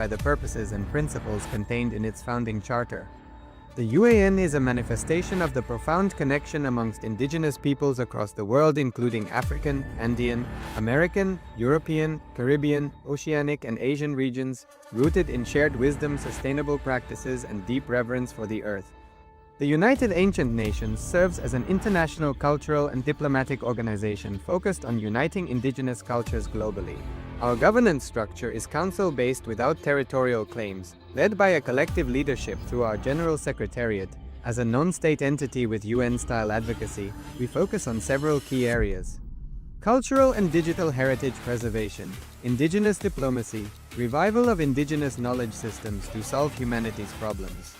by the purposes and principles contained in its founding charter. The UAN is a manifestation of the profound connection amongst indigenous peoples across the world, including African, Andean, American, European, Caribbean, Oceanic, and Asian regions, rooted in shared wisdom, sustainable practices, and deep reverence for the earth. The United Ancient Nations serves as an international cultural and diplomatic organization focused on uniting indigenous cultures globally. Our governance structure is council-based without territorial claims, led by a collective leadership through our General Secretariat. As a non-state entity with UN-style advocacy, we focus on several key areas: cultural and digital heritage preservation, indigenous diplomacy, revival of indigenous knowledge systems to solve humanity's problems,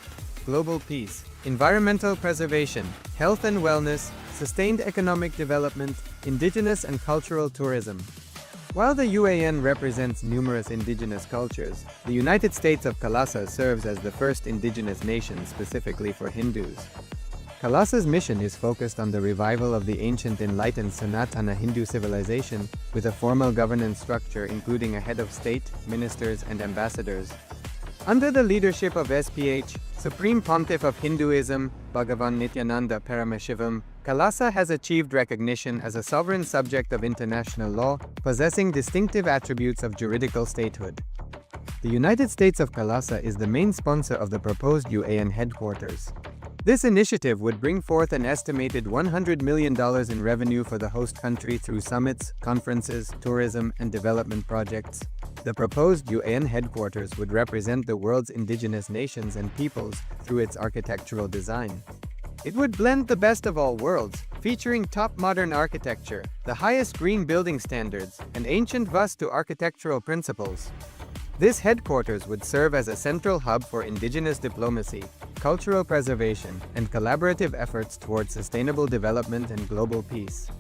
global peace, environmental preservation, health and wellness, sustained economic development, indigenous and cultural tourism. While the UAN represents numerous indigenous cultures, the United States of Kalasa serves as the first indigenous nation specifically for Hindus. Kalasa's mission is focused on the revival of the ancient enlightened Sanatana Hindu civilization, with a formal governance structure including a head of state, ministers, and ambassadors. Under the leadership of SPH, Supreme Pontiff of Hinduism, Bhagavan Nityananda Paramashivoham, Kalasa has achieved recognition as a sovereign subject of international law, possessing distinctive attributes of juridical statehood. The United States of Kalasa is the main sponsor of the proposed UAN headquarters. This initiative would bring forth an estimated $100 million in revenue for the host country through summits, conferences, tourism, and development projects. The proposed UAN headquarters would represent the world's indigenous nations and peoples through its architectural design. It would blend the best of all worlds, featuring top modern architecture, the highest green building standards, and ancient Vastu architectural principles. This headquarters would serve as a central hub for indigenous diplomacy, cultural preservation, and collaborative efforts towards sustainable development and global peace.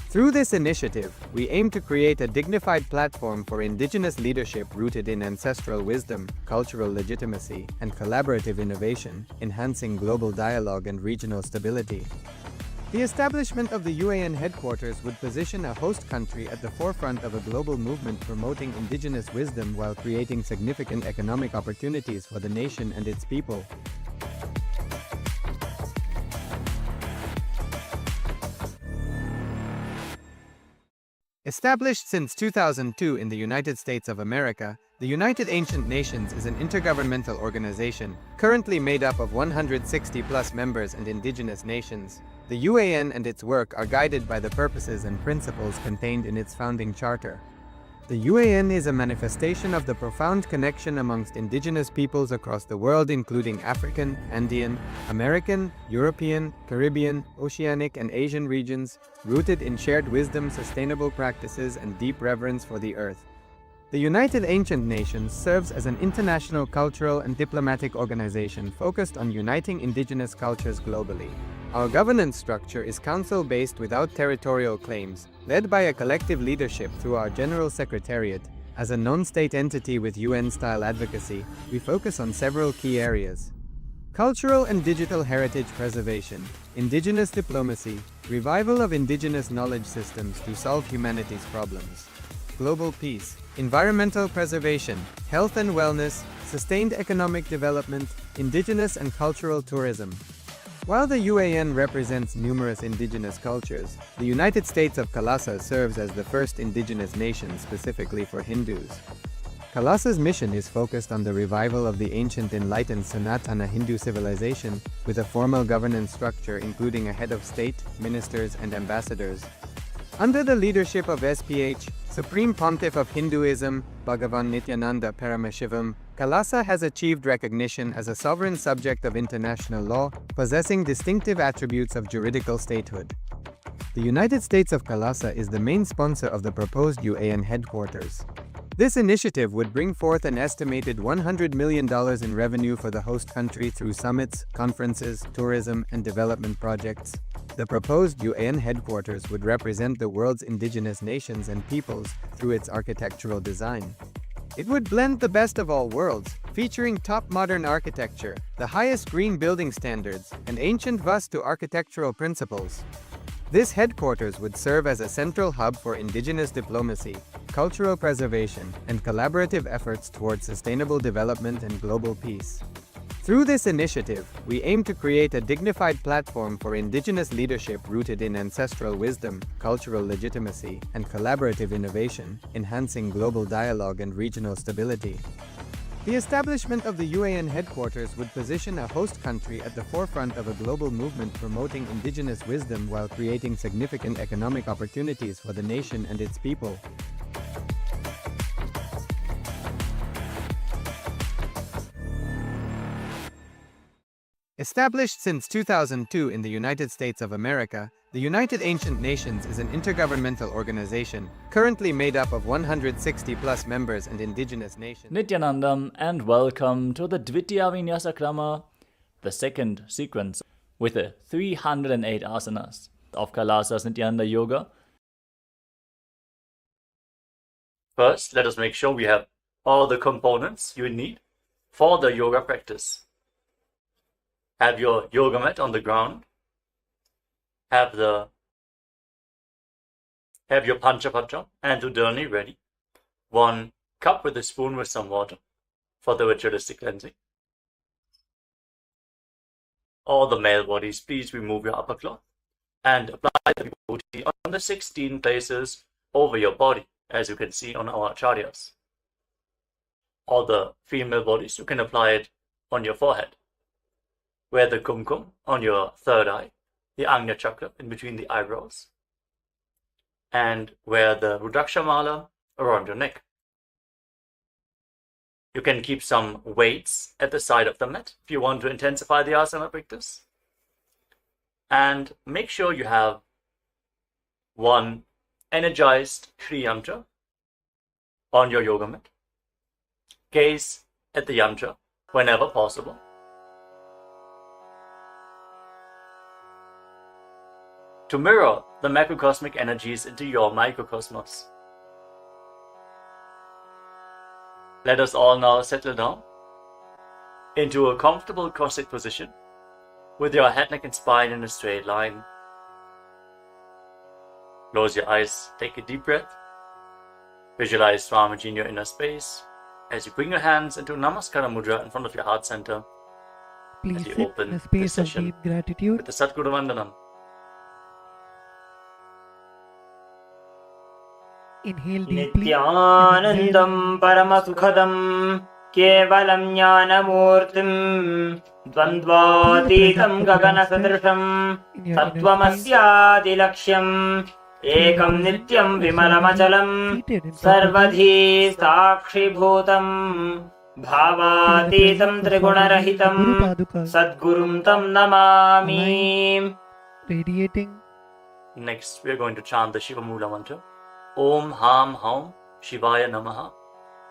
Through this initiative, we aim to create a dignified platform for indigenous leadership rooted in ancestral wisdom, cultural legitimacy, and collaborative innovation, enhancing global dialogue and regional stability. The establishment of the UAN headquarters would position a host country at the forefront of a global movement promoting indigenous wisdom while creating significant economic opportunities for the nation and its people. Established since 2002 in the United States of America, the United Ancient Nations is an intergovernmental organization, currently made up of 160+ members and indigenous nations. The UAN and its work are guided by the purposes and principles contained in its founding charter. The UAN is a manifestation of the profound connection amongst indigenous peoples across the world, including African, Andean, American, European, Caribbean, Oceanic, and Asian regions, rooted in shared wisdom, sustainable practices, and deep reverence for the earth. The United Ancient Nations serves as an international cultural and diplomatic organization focused on uniting indigenous cultures globally. Our governance structure is council-based without territorial claims, led by a collective leadership through our General Secretariat. As a non-state entity with UN-style advocacy, we focus on several key areas: cultural and digital heritage preservation, indigenous diplomacy, revival of indigenous knowledge systems to solve humanity's problems, global peace, environmental preservation, health and wellness, sustained economic development, indigenous and cultural tourism. While the UAN represents numerous indigenous cultures, the United States of Kalasa serves as the first indigenous nation specifically for Hindus. Kalasa's mission is focused on the revival of the ancient enlightened Sanatana Hindu civilization, with a formal governance structure including a head of state, ministers, and ambassadors. Under the leadership of SPH, Supreme Pontiff of Hinduism, Bhagavan Nityananda Paramashivoham, Kalasa has achieved recognition as a sovereign subject of international law, possessing distinctive attributes of juridical statehood. The United States of Kalasa is the main sponsor of the proposed UAN headquarters. This initiative would bring forth an estimated $100 million in revenue for the host country through summits, conferences, tourism, and development projects. The proposed UAN headquarters would represent the world's indigenous nations and peoples through its architectural design. It would blend the best of all worlds, featuring top modern architecture, the highest green building standards, and ancient Vastu architectural principles. This headquarters would serve as a central hub for indigenous diplomacy, cultural preservation, and collaborative efforts towards sustainable development and global peace. Through this initiative, we aim to create a dignified platform for indigenous leadership rooted in ancestral wisdom, cultural legitimacy, and collaborative innovation, enhancing global dialogue and regional stability. The establishment of the UAN headquarters would position a host country at the forefront of a global movement promoting indigenous wisdom while creating significant economic opportunities for the nation and its people. Established since 2002 in the United States of America, the United Ancient Nations is an intergovernmental organization, currently made up of 160+ members and indigenous nations. Nityanandam, and welcome to the Dvitiya Vinyasa Krama, the second sequence with the 308 asanas of Kailasa's Nityananda Yoga. First, let us make sure we have all the components you need for the yoga practice. Have your yoga mat on the ground. Have your Panchapacha and Udani ready. 1 cup with a spoon with some water for the ritualistic cleansing. All the male bodies, please remove your upper cloth and apply the vibhuti on the 16 places over your body, as you can see on our acharyas. All the female bodies, you can apply it on your forehead. Wear the kumkum on your third eye, the Agnya chakra in between the eyebrows, and wear the Rudraksha mala around your neck. You can keep some weights at the side of the mat if you want to intensify the asana practice. And make sure you have 1 energized Shri Yantra on your yoga mat. Gaze at the yantra whenever possible. To mirror the macrocosmic energies into your microcosmos. Let us all now settle down into a comfortable cross-legged position with your head, neck and spine in a straight line. Close your eyes, take a deep breath. Visualize Swamiji in your inner space as you bring your hands into Namaskara Mudra in front of your heart center. Please as you sit open in a space the of session deep gratitude. with the Satguru Vandanam. Inhale deeply. Nityanandam Paramasukhadam Kevalam Jnanamurtim Dvandvatitam Gaganasadrasham Tattvamasyadilaksham Ekam Nityam Vimalamachalam Sarvadhi Sakshibhutam Bhavatitam Trigunarahitam Sadgurum Tam Namami. Radiating. Next, we are going to chant the Shiva Mula mantra. Om Ham Haum Shivaya Namaha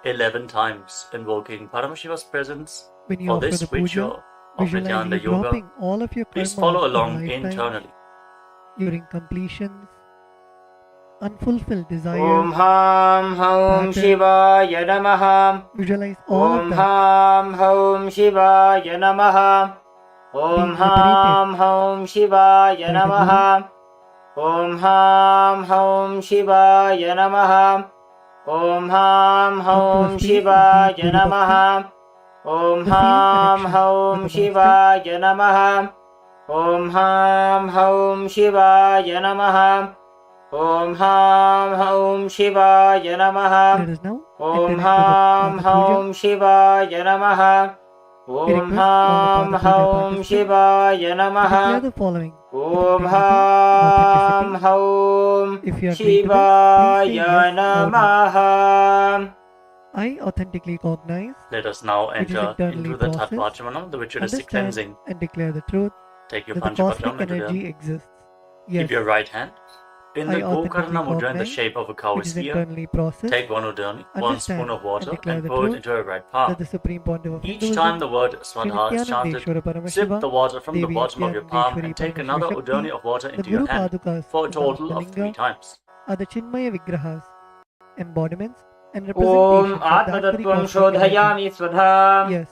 11 times, invoking Paramashiva's presence When you for offer this the puja, ritual of visualize Nityananda you Yoga. dropping all of your Please karmas follow of along lifetime, internally. your incompletions, unfulfilled desires. Om Ham Haum Shivaya Namaha. Visualize all Om of that. Ham Haum Shivaya Namaha. Om Ham Haum Shivaya Namaha. Om Ham Haum Shivaya Namaha. Om Ham Haum Shivaya Namaha. Om Ham Haum Shivaya Namaha. Om Ham Haum Shivaya Namaha. Om Ham Haum Shivaya Namaha. Let us now Om enter Ham into the Haum Shivaya Namaha. Om Ham Haum Shivaya puja. Namaha. Declare the following. Om Integrity Ham and Haum If you agree to this, please say Shivaya yes or no. Namaha. I authentically cognize, Let us now which is enter internally into the processed, Tattvachamanam, the ritualistic understand cleansing. and declare the truth Take your that the Panchapatram cosmic into energy the exists. Keep Yes, your right hand in the I authentically Gokarna Mudra in the cognize, shape of a which cow's is ear. internally processed, Take 1 udani, 1 understand spoon of water, and declare and the pour it truth into your right that palm. the Supreme Pontiff of Each Hinduism, time the word Sri Swadha is chanted, Nityanandeshwara sip the Paramashiva, water from the Devi bottom of your palm Nityanandeshwari and take Paramashivashakti, another udani of water the into your Guru hand Padukas for a of total of 3 Linga times. are the Chinmaya Vigrahas, embodiments and Om representations of that very Atmatattvam cosmic energy. Shodhayami Svadha. Yes,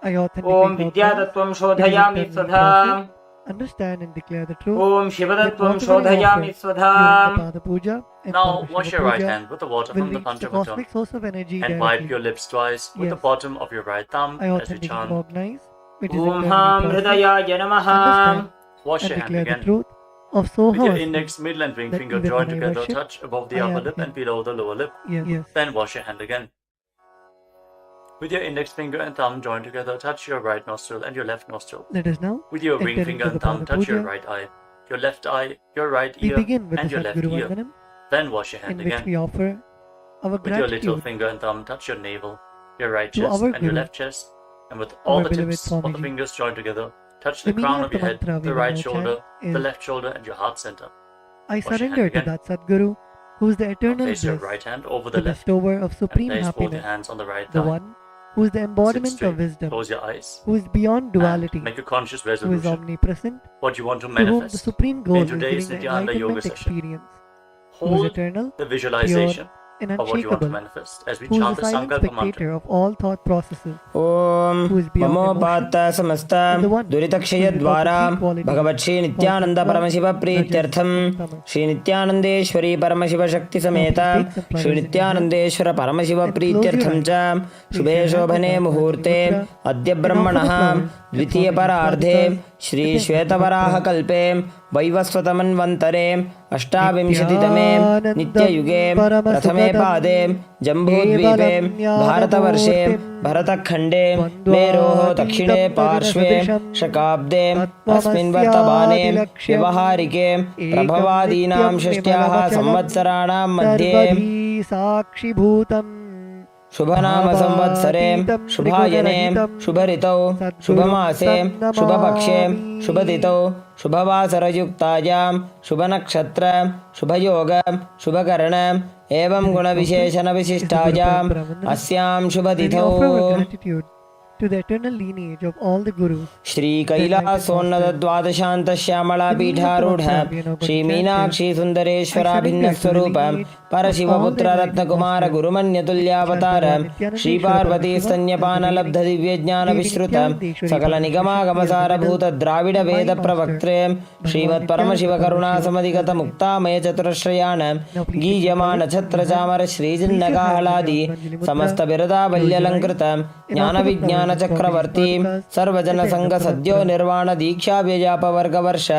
I authentically Om cognize, Vidyatattvam which is Shodhayami internally Svadha. processed, understand and declare the truth. Om that Shivatattvam whatever I Shodhayami offer Swadham. during the Pada Puja and Now Paramashiva wash your right Puja hand with the water will from the reach the Panchabhajan cosmic source of energy and directly. wipe your lips twice with the Yes. bottom of your right thumb I as we authentically chant. recognize which is Om internally Ham processed, Hridayaya Namaha. understand Wash and your hand declare the again. truth of With your Soha index, middle and ring that finger even joined when I together, worship, touch above the I upper am lip Him. and below the lower lip. Yes. Then wash your hand again. With your index finger and thumb joined together, touch your right nostril and your left nostril. Let us now With your ring enter finger into and the thumb, Pada touch your Puja. right eye, your left eye, your right We ear, begin with and the your left Sadguru ear. Vandanam, Then wash your in hand which again. we offer our With your little gratitude finger and thumb, touch your navel, your right to chest, our and your Guru, left chest. And with all our the beloved tips of the Swamiji. fingers joined together, touch the The meaning crown of of the your head, mantra we the will right now shoulder, chant the is, left shoulder, and your heart center. I Wash your hand surrender to again. that Sadguru, who is the Now eternal place your bliss, right hand over the the left bestower of and supreme place both your happiness, hands on the right the thigh. one who is the Sit embodiment straight, of wisdom, close your eyes, who is beyond and duality, make a conscious who is resolution. omnipresent, What you want to to whom the manifest supreme goal in is today's giving the Nityananda Yoga enlightenment session. experience, who is Hold eternal, the pure, visualization and of what you want to unshakable, manifest as we who is chant the the silent Sankalpa mantra. spectator of all thought processes, Om who is beyond Mamopata emotions, Samasta and the one who is Duritakshaya without the Dwara three qualities, Bhagavat Shri called Nityananda Sattva, Paramashiva Rajas, Prithyatham and Tamas. Shri Nityanandeshwari Paramashiva Shakti Now please Sameta take some flowers Shri in your hand Nityanandeshwara Paramashiva and close your Prithyatham eyes. Cha Place Shubhe your hand on Shobhane that Muhurte Mudra Adya and offer the Brahmanah flowers that Dvitiya Swamiji Parardhe Swadikas Shri again with the Shvetavaraha mantra Kalpe Vaivasvatamanvantare Ashtavimshatitame Nityanandam Nityayuge Prathame Pade Paramasukadam Jambudvipe Kevalam Bharatavarshe Yadamoortim Bharatakkhande Meroho Dakshine Dvandvatititam Parshve Parinasadarisam Shakabde Asmin Vartabane Tatvamasyadilaksham Vyavaharike Ekam Prabhavadinam Nityam Shishtyaha Vimalamachalam Samvatsaranam Madhye Sarvabhi Sakshibhutam Shubhanama Samvatsare Bhavatitam Shubhayane Trigunarathitam Shubharitau Sadgurum Shubhamase Tam Shubhapakshe Namami Shubhatitau Shubhavasarayuktayam Shubhanakshatra Shubhayoga Shubhakarana Evam Guna Visheshana Vishishtayam Asyam May we offer our Shubhatithau gratitude to the eternal lineage of all the Gurus. Shri Kailasonnada Dwadashanta Shyamala Pīఠārūಢa Shri Meenakshi Sundareshwara Bhinna Swarupa Parashiva Putra Ratna Kumara Gurumanya Tulyavatara Shri Parvati Stanyapana Labdha Divya Jnana Vishruta Sakala Nigama Gamasara Bhuta Dravida Veda Pravaktre Shrimat Paramashiva Karuna Samadhigata Mukta Maya Chaturashrayana Gijamana Chatra Chamara Shri Jinnagahaladi Samasta Virada Balyalankrita Jnana Vijnana चक्रवर्ती सर्वजन संघ सद्यो निर्वाण दीक्षा व्यजाप वर्ग वर्ष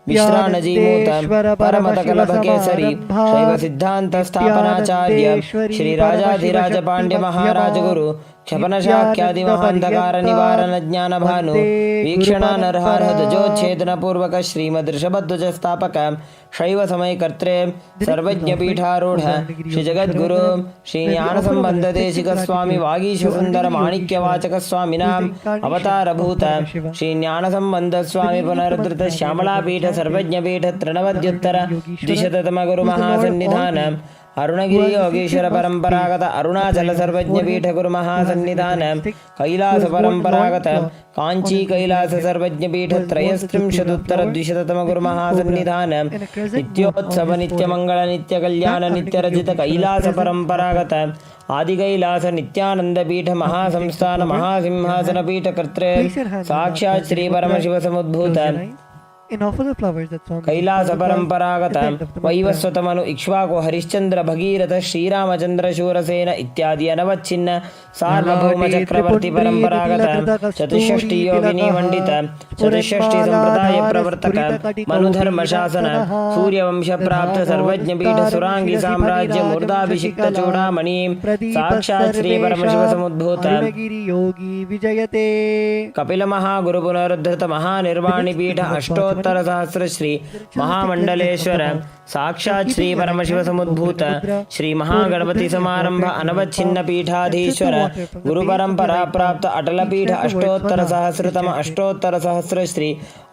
विश्राण जीमूत परमत कलभ केसरी शैव सिद्धांत स्थापनाचार्य श्री राजाधिराज पांड्य महाराज गुरु क्षपन शाक्यादि महांधकार निवारण ज्ञान भानु वीक्षण नरहर ध्वजोच्छेदन पूर्वक श्रीमद ऋषभध्वज स्थापक शैव समय कर्त्रे सर्वज्ञ पीठारूढ़ श्री जगद्गुरु श्री ज्ञान संबंध देशिक स्वामी वागीश सुंदर माणिक्य वाचक स्वामिनाम अवतार भूत श्री ज्ञान संबंध स्वामी पुनरुद्धृत श्यामला पीठ सर्वज्ञ पीठ तृणवद्युत्तर द्विशततम गुरु महासन्निधान अरुणगिरी योगीश्वर परंपरागत अरुणाचल सर्वज्ञ पीठ गुरु महासन्निधान कैलास परंपरागत कांची कैलास सर्वज्ञ पीठ त्रयस्त्रिंशदुत्तर द्विशततम गुरु महासन्निधान नित्योत्सव नित्य मंगल नित्य कल्याण नित्य रजित कैलास परंपरागत आदि कैलास नित्यानंद पीठ महासंस्थान महासिंहासन पीठ कर्त्रे साक्षात् Shri Paramshiva समुद्भूत and offer the flowers that Swami Kailash परंपरागत वैवस्वतमनु इक्ष्वाकु हरिश्चंद्र भगीरथ श्रीरामचंद्र शूरसेन इत्यादि अनवच्छिन्न सार्वभौम चक्रवर्ती परंपरागत चतुष्षष्टि योगिनी मंडित चतुष्षष्टि संप्रदाय प्रवर्तक मनुधर्म शासन सूर्यवंश प्राप्त सर्वज्ञ पीठ सुरांगी साम्राज्य मूर्धाभिषिक्त चूड़ामणि साक्षात् श्री परमशिव समुद्भूत योगी विजयते कपिल महागुरु पुनरुद्धृत महानिर्वाणि पीठ अष्टोत्तर सहस्र श्री महामंडलेश्वर साक्षात् श्री परमशिव समुद्भूत श्री महागणपति समारंभ अनवच्छिन्न पीठाधीश्वर गुरु परंपरा प्राप्त अटल पीठ अष्टोत्तर सहस्र श्री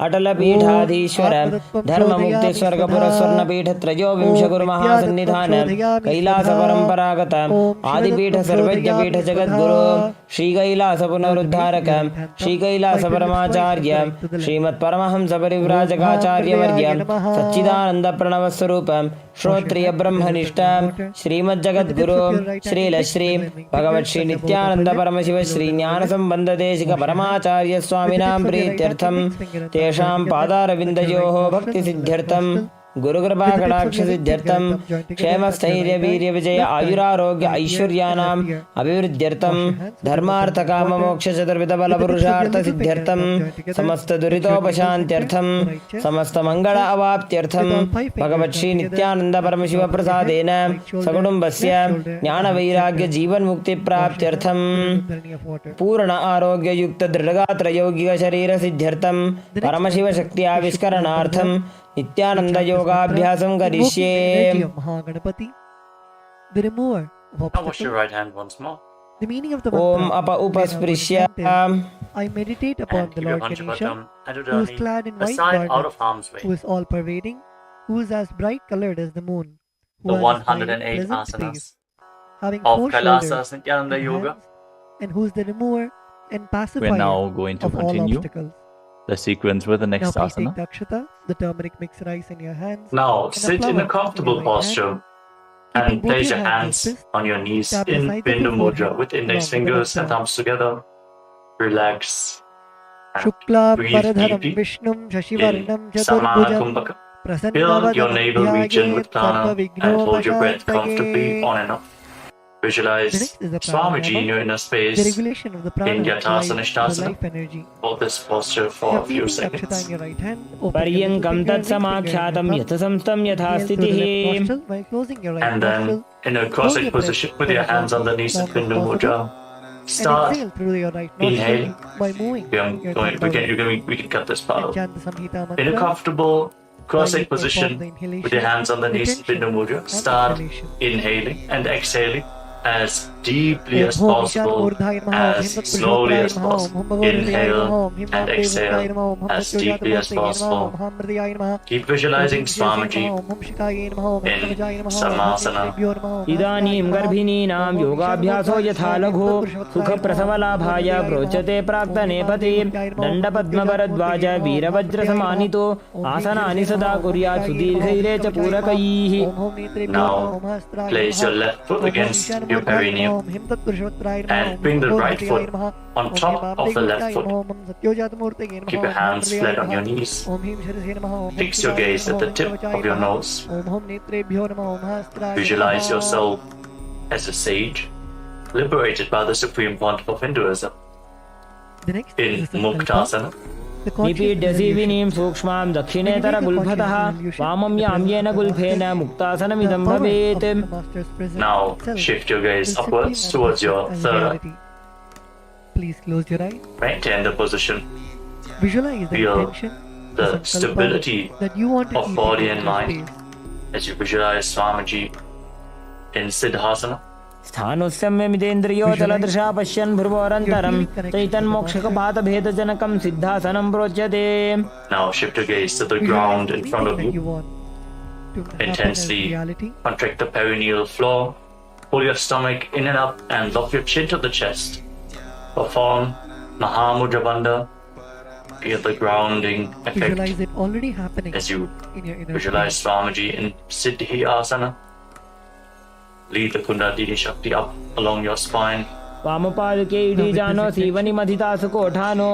अटल पीठाधीश्वर धर्म मुक्ति स्वर्गपुर स्वर्ण पीठ त्रयोविंश गुरु महासन्निधान कैलास परंपरागत आदिपीठ सर्वज्ञ पीठ जगद्गुरु श्री कैलास पुनरुद्धारक श्री कैलास परमाचार्य श्रीमत् परमहंस परिव्राजक गुरुराजकाचार्यवर्यं सच्चिदानन्दप्रणवस्वरूपं श्रोत्रियब्रह्मनिष्ठं श्रीमज्जगद्गुरुं श्रीलश्रीं भगवत्श्री नित्यानन्द परमशिव श्रीज्ञानसम्बन्धदेशिक परमाचार्यस्वामिनां प्रीत्यर्थं तेषां पादारविन्दयोः भक्तिसिद्ध्यर्थं गुरुकृपा कटाक्षसिद्ध्यर्थं क्षेमस्थैर्य वीर्य विजय आयुरारोग्य ऐश्वर्याणाम् अभिवृद्ध्यर्थं धर्मार्थकाममोक्ष चतुर्विध बलपुरुषार्थसिद्ध्यर्थं समस्त दुरितोपशान्त्यर्थं समस्त मंगल अवाप्त्यर्थं भगवत्श्री नित्यानन्द परमशिव प्रसादेन सकुटुम्बस्य ज्ञानवैराग्य जीवन्मुक्ति प्राप्त्यर्थं पूर्ण आरोग्य युक्त दृढगात्र यौगिक शरीर सिद्ध्यर्थं परमशिव शक्ति आविष्करणार्थं नित्यानंद योगाभ्यासं करिष्ये. Mahaganapati, the remover of Now wash your obstacles. right hand once more. The meaning of the Om mantra अप उपस्पृश्य I meditate upon And the keep your Lord Ganesha, Panchavatam and who is Udani clad in white aside out garments, of harm's way. who is all-pervading, who is as bright-colored as the moon, who The has a 108 pleasant asanas face, having of 4 Kailasas shoulders Nityananda and Yoga. hands, and who is the remover and We're pacifier now going to of all continue obstacles. the sequence with the Now next please take asana. the akshata, the turmeric mixed rice in your hands. Now and sit in flower a in comfortable your right hand, posture keeping and both place your your hands hands like this, on your knees tap the in sides of Bindu your Mudra forehead with index along with the fingers and palm. thumbs together. Relax. And Shuklam breathe Varadharam deeply Vishnum in Shashivarnam Samana Chaturbhujam Kumbhaka. Fill your navel region with prana and hold your breath comfortably on and off. Visualize The next is the Swamiji pranayama, in your inner the space. regulation of the prana in life, Yatasana the Ishtasana. life energy. Hold this posture for Now a few keeping the akshata in seconds. your right hand, open your पर्यङ्कं little finger, ring finger in तत्समाख्यातं your यथ thumb. संस्थं यथा Inhale through the स्थितिः. left nostril while closing your right And then nostril. in a Hold cross-legged your breath position with for your as hands on the knees long in as Bindu possible. Mudra. And Start exhale through your right nostril inhaling. by moving We your tongue down. can cut this part And out. chant the Samhita In a mantra. comfortable cross-legged While you position perform the inhalation, with your hands on the knees in Bindu retention, Mudra. and Start exhalation. inhaling and exhaling as deeply as Om possible, Urdhaya Namaha, Om as Him slowly Tat as Namaha, Om possible. Bhagavate Inhale Namaha, Om Him and Mate exhale Muktaye Namaha, Om Him as deeply as Satyojata Namaha, possible. Om Ham Hridaya Namaha, Keep visualizing Om Shirase Swamiji Namaha, Om Shikaye Namaha, Om in Namajaye Namaha, Om Samasana. Netrebhyo Namaha, Om इदानीं Hasyaye Namaha, गर्भिणीनां Om योगाभ्यासो Visharvotaya यथा Namaha, लघु Om Purushotaya सुखप्रसवलाभाय Namaha, Om प्रोच्यते Hridaya प्राक्तनेपति Namaha, Om Namajaye दण्डपद्मभरद्वाज Namaha, Om वीरवज्रसमानितो Om आसनानि Shirase सदा Namaha, Om कुर्यात् Shikaye सुदीर्घैरे च Namaha, Om पूरकैः. Om Netrebhyo Now, Namaha, Om Hastraye place your Namaha, left foot Om against your Visharvotaya perineum Namaha, Om Him Tatpurushotaya Namaha, and bring the Om right foot Namaha, on top of the left foot. Keep your hands flat on your knees. Fix your gaze at the tip of your nose. Visualize yourself as a sage, liberated by the Supreme Pontiff of Hinduism in Muktasana. निपीड्य सीविनीं सूक्ष्मां दक्षिणेतरगुल्फतः वामं याम्येन गुल्फेन मुक्तासनमिदं भवेत्. Now shift your gaze upwards towards your third eye. Please close your eyes. Maintain the position. Visualize the Feel intention, the sankalpa stability that you want to of keep body in and your mind space. as you visualize Swamiji in Siddhasana. स्थानोस्यम्यमिदेन्द्रियोतलदृशा पश्यन् भ्रुवोरन्तरं चैतन्मोक्षकपातभेदजनकं सिद्धासनं प्रोच्यते. Now shift your gaze to the ground in front of you. Intensely contract the perineal floor. Pull your stomach in and up and lock your chin to the chest. Perform Mahamudra Bandha. Feel the grounding Visualize effect it already happening as you in your inner visualize space. Swamiji in Siddhi Asana. Lead the Kundalini Shakti up along your spine. वामपादुके इडीजानो सीवनिमधितासु कोठानो.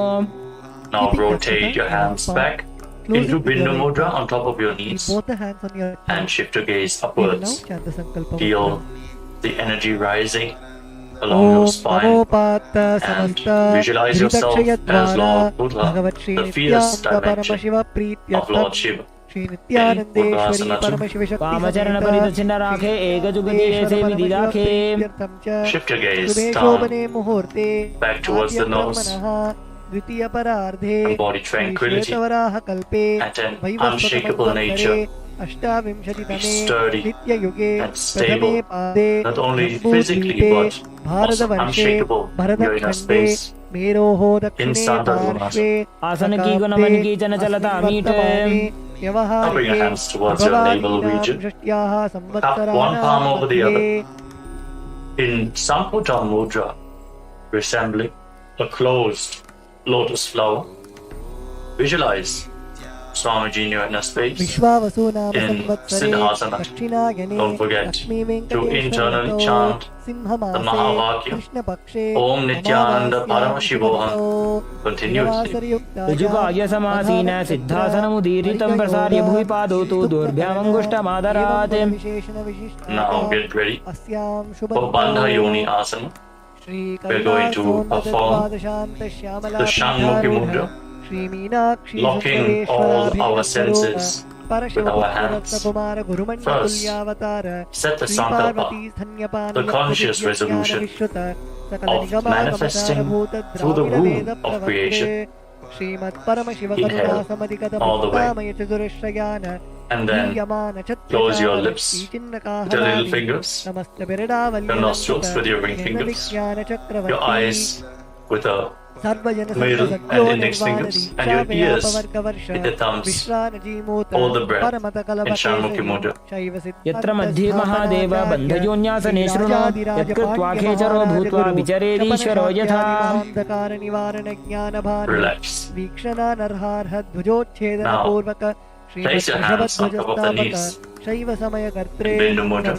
Now rotate your hands back into Bindu Mudra on top of your Keep knees both the hands on your and shift your gaze Even now, upwards. chant the Sankalpa Feel mantra. the energy rising along your spine and visualize yourself as Lord Buddha, the fierce dimension of Lord Shiva. वामचरणपरिदक्षिणराखे एकजुगदीशे विदिदाखे. Shift your gaze down, back towards the nose, and body tranquility, and an unshakable nature. Be sturdy and stable, not only physically but also unshakable in your inner space. In Sandharvanasa. आसन की गुणमन की चन चलता meet. Now bring your hands towards your navel region. Cup one palm over the other. In Samputa Mudra, resembling a closed lotus flower, visualize Swamiji in your inner space Vishwavasuna in Siddhasana. Don't forget to internally chant the Mahavakya Om Nityananda Paramashivoham continuously. ऋजुकाय समासीन सिद्धासनमुदीरितं प्रसार्य भुवि पादौ तु दोर्भ्यामङ्गुष्ठमादरात् Now get ready for Bandha Yoni Asana. We're going to perform the Shanmukhi Mudra, locking all our senses with our hands. First, set the sankalpa, the conscious resolution of manifesting through the womb of creation. Inhale all the way, and then close your lips with your little fingers, your nostrils with your ring fingers, your eyes with the middle and index fingers, and your ears with the thumbs. Hold the breath in Shanmukhi Mudra. यत्र मध्ये महादेव बन्धयोन्यासने शृणु यत्कृत्वा खेचरो भूत्वा विचरेदीश्वरो यथा Relax. Now, place your hands on top of the knees. Bindu Mudra.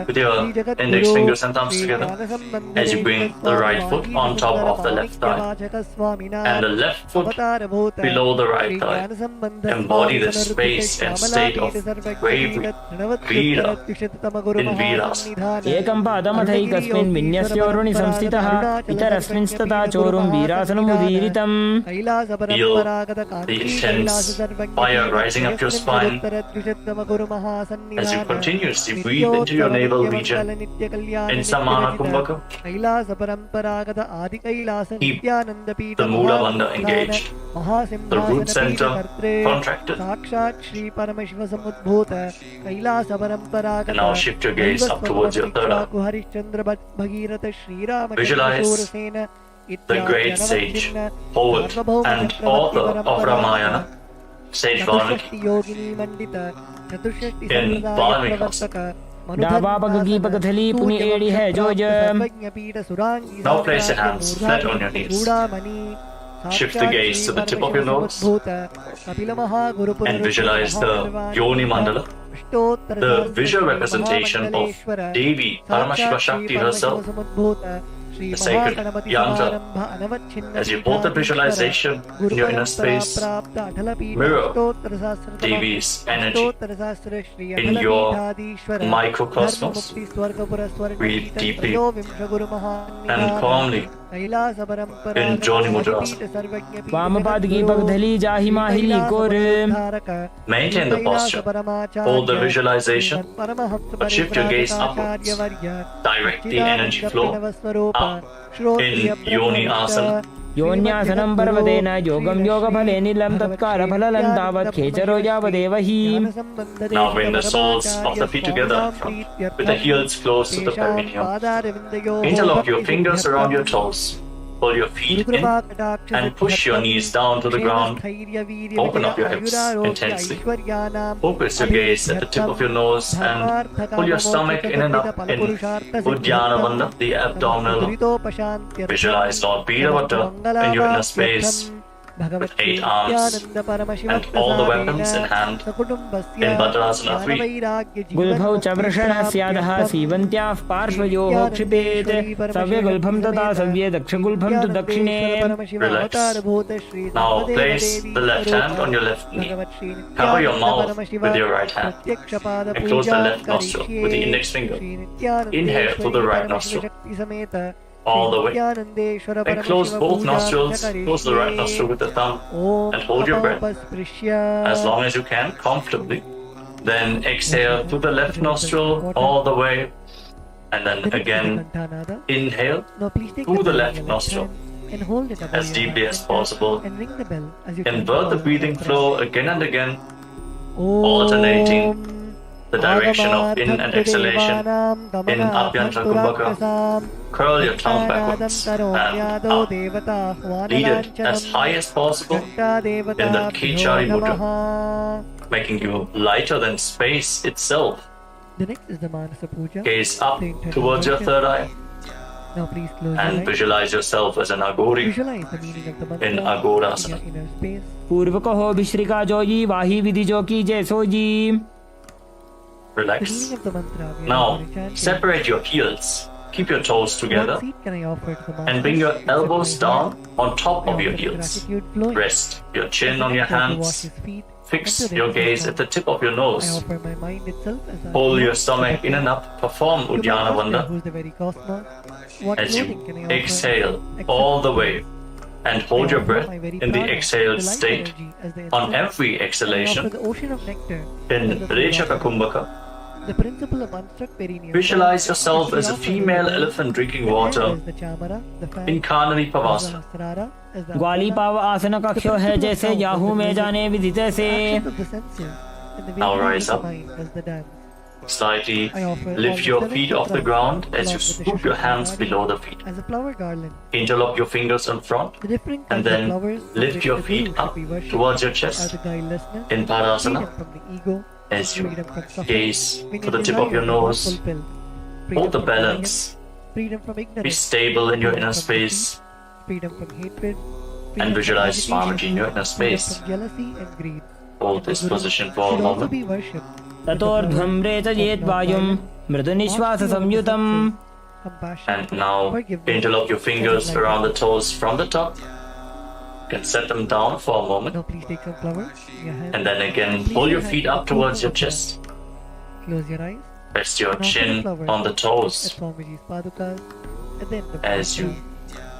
With your index fingers and thumbs together, as you bring the right foot on top of the left thigh and the left foot below the right thigh. Embody the space and state of bravery, Veera, in Veerasana. एकं पादमथैकस्मिन् विन्यस्योरुणि संस्थितः इतरस्मिंस्तथा चोरुं वीरासनमुदीरितम् Feel the intense fire rising up your spine as you continuously breathe into your navel region in Samana Kumbhaka. Keep the Moola Bandha engaged, the root center contracted. And now shift your gaze up towards your third eye. Visualize the great sage, poet and author of Ramayana, Sage Valmiki, in Valmiki. डावापगीपकथली पुनि एड़ी है जोज Now place your hands flat on your knees. Shift the gaze to the tip of your nose and visualize the Yoni Mandala, the visual representation of Devi Paramashiva Shakti herself, the sacred yantra. As you hold the visualization in your inner space, mirror Devi's energy in your microcosmos. Breathe deeply and calmly in Joni Mudrasana. वामपादगीपकथली जाहि माहिली core Maintain the posture, hold the visualization, but shift your gaze upwards. Direct the energy flow up in Yoni Asana. योन्यासनं पर्वतेन योगं योगफलेनिलं तत्कारफललं तावत् खेचरो यावदेव हि Now bring the soles of the feet together in front, with the heels close to the perineum. Interlock your fingers around your toes. Pull your feet in and push your knees down to the ground. Open up your hips intensely. Focus your gaze at the tip of your nose and pull your stomach in and up in Uddiyana Bandha, the abdominal. Visualize Lord Veeravata in your inner space with 8 arms and all the weapons in hand in Bhadrasana 3. गुल्भौ च वृषणः स्यादः सीवन्त्याः पार्श्वयोः क्षिपेत् सव्यगुल्भं तथा सव्ये दक्षगुल्भं तु दक्षिणे Relax. Now place the left hand on your left knee. Cover your mouth with your right hand and close the left nostril with the index finger. Inhale through the right nostril all the way. Then close both nostrils, close the right nostril with the thumb and hold your breath as long as you can comfortably. Then exhale through the left nostril all the way and then again inhale through the left nostril as deeply as possible. Invert the breathing flow again and again, alternating the direction of in and exhalation in Abhyantara Kumbhaka. Curl your tongue backwards and up. Lead it as high as possible in the Khichari Mudra, making you lighter than space itself. The next is the Manasa Puja. Gaze up towards your third eye. Now please close your and eyes. visualize yourself as an Agori Visualize the meaning of the mantra in in Agorasana. your inner space. पूर्व कहो विश्रिका जोजी वाही विधि जो की जैसो जी. The Relax. meaning of the mantra we are Now, going to chant is, separate your heels. Keep your toes together what seed can I offer to the master? and bring your Except elbows my heart? down on top I of your offer heels. gratitude flowing. Rest your chin on your To wash hands. his feet Fix and to your rinse his gaze hands. at the tip of your I nose. offer my mind itself as a Pull your gift to stomach the in and up. Perform To my Uddiyana master, Vanda who's the very cosmos, what as you clothing can I offer exhale except all the way and I hold your offer breath my very in the prana, exhaled the life state. energy as the On instrument. every I offer exhalation, the ocean of nectar in as the food Rechaka offering. Kumbhaka, The principle of unstruck perineum. visualize yourself which we as a offer female as the elephant drinking air water as the chamara, the fan, in Kanari as the Pavasana. Sahasrara, as the ग्वाली Apana, पाव आसन कक्षो है जैसे Yahoo में जाने विधि तैसे. actions of the senses, and the Now waking rise of up. the mind as the dance. Slightly I offer lift all your the feet seven off the chakras ground as along you with the scoop your hands Shashamani below the feet. as a flower garland. Interlock your fingers in front The different and kinds of then flowers from lift which your the feet Guru should up be worshipped towards your are chest the guilelessness, in Padasana freedom from the ego, as you freedom from suffering, gaze when to your the tip of your desires are not nose. fulfilled, freedom Hold the from balance. arrogance, freedom from Be ignorance, stable in your freedom inner from space defeat, freedom from hatred, freedom and from visualize agitation, Swamiji in your inner freedom space. from jealousy and greed. Hold The this Guru position for a should also moment be worshipped with the ततोर्ध्वं flowers रेचयेत् of वायुं non-violence, मृदुनिश्वास mastery over the संयुतम्. senses, compassion, and now forgiveness, interlock your fingers enlightenment. around the toes from the top. You can set them down for a moment Now please take some flowers in your hand. and then again Place pull your hand feet in the up towards your palm of your chest. hand. Close your eyes. Rest your and offer the chin flowers on the at toes Swamiji's padukas at the end of the as you mantra,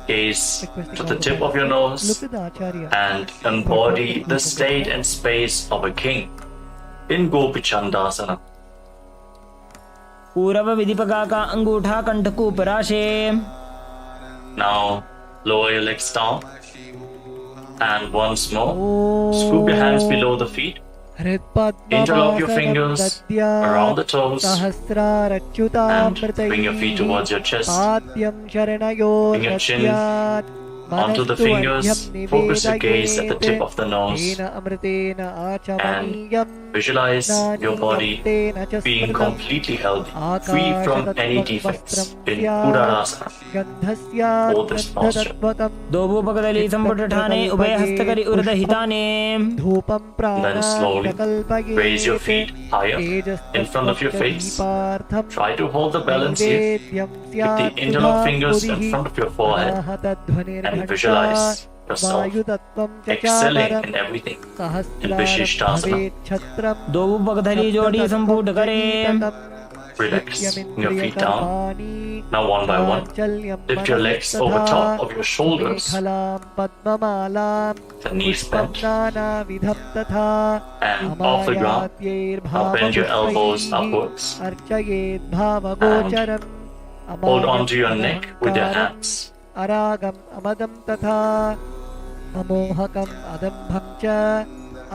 gaze requesting to all the the tip of your blessings. nose Look at the Acharya. and embody the state and space of a king in Gopichandasana. पूरव विधिपका का अंगूठा कंठकू पराशे. Now lower your legs down and once more scoop your hands below the feet. Interlock your fingers around the toes and bring your feet towards your chest. Bring your chin onto the fingers. Focus your gaze at the tip of the nose and visualize your body being completely healthy, free from any defects in Uddarasana. Hold this posture. दोबुपकदली संपुट ठाने उभय हस्तकरी उर्द हिताने. Then slowly raise your feet higher in front of your face. Try to hold the balance here. Keep the interlocked fingers in front of your forehead and visualize yourself excelling in everything in Vishishtasana. दोबुपकदली जोड़ी संपुट करे. Relax, bring your feet down. Now one by one, lift your legs over top of your shoulders. The knees bent and off the ground. Now bend your elbows upwards and hold on to your neck with your hands. Aragam amadam tatha amohakam adambham cha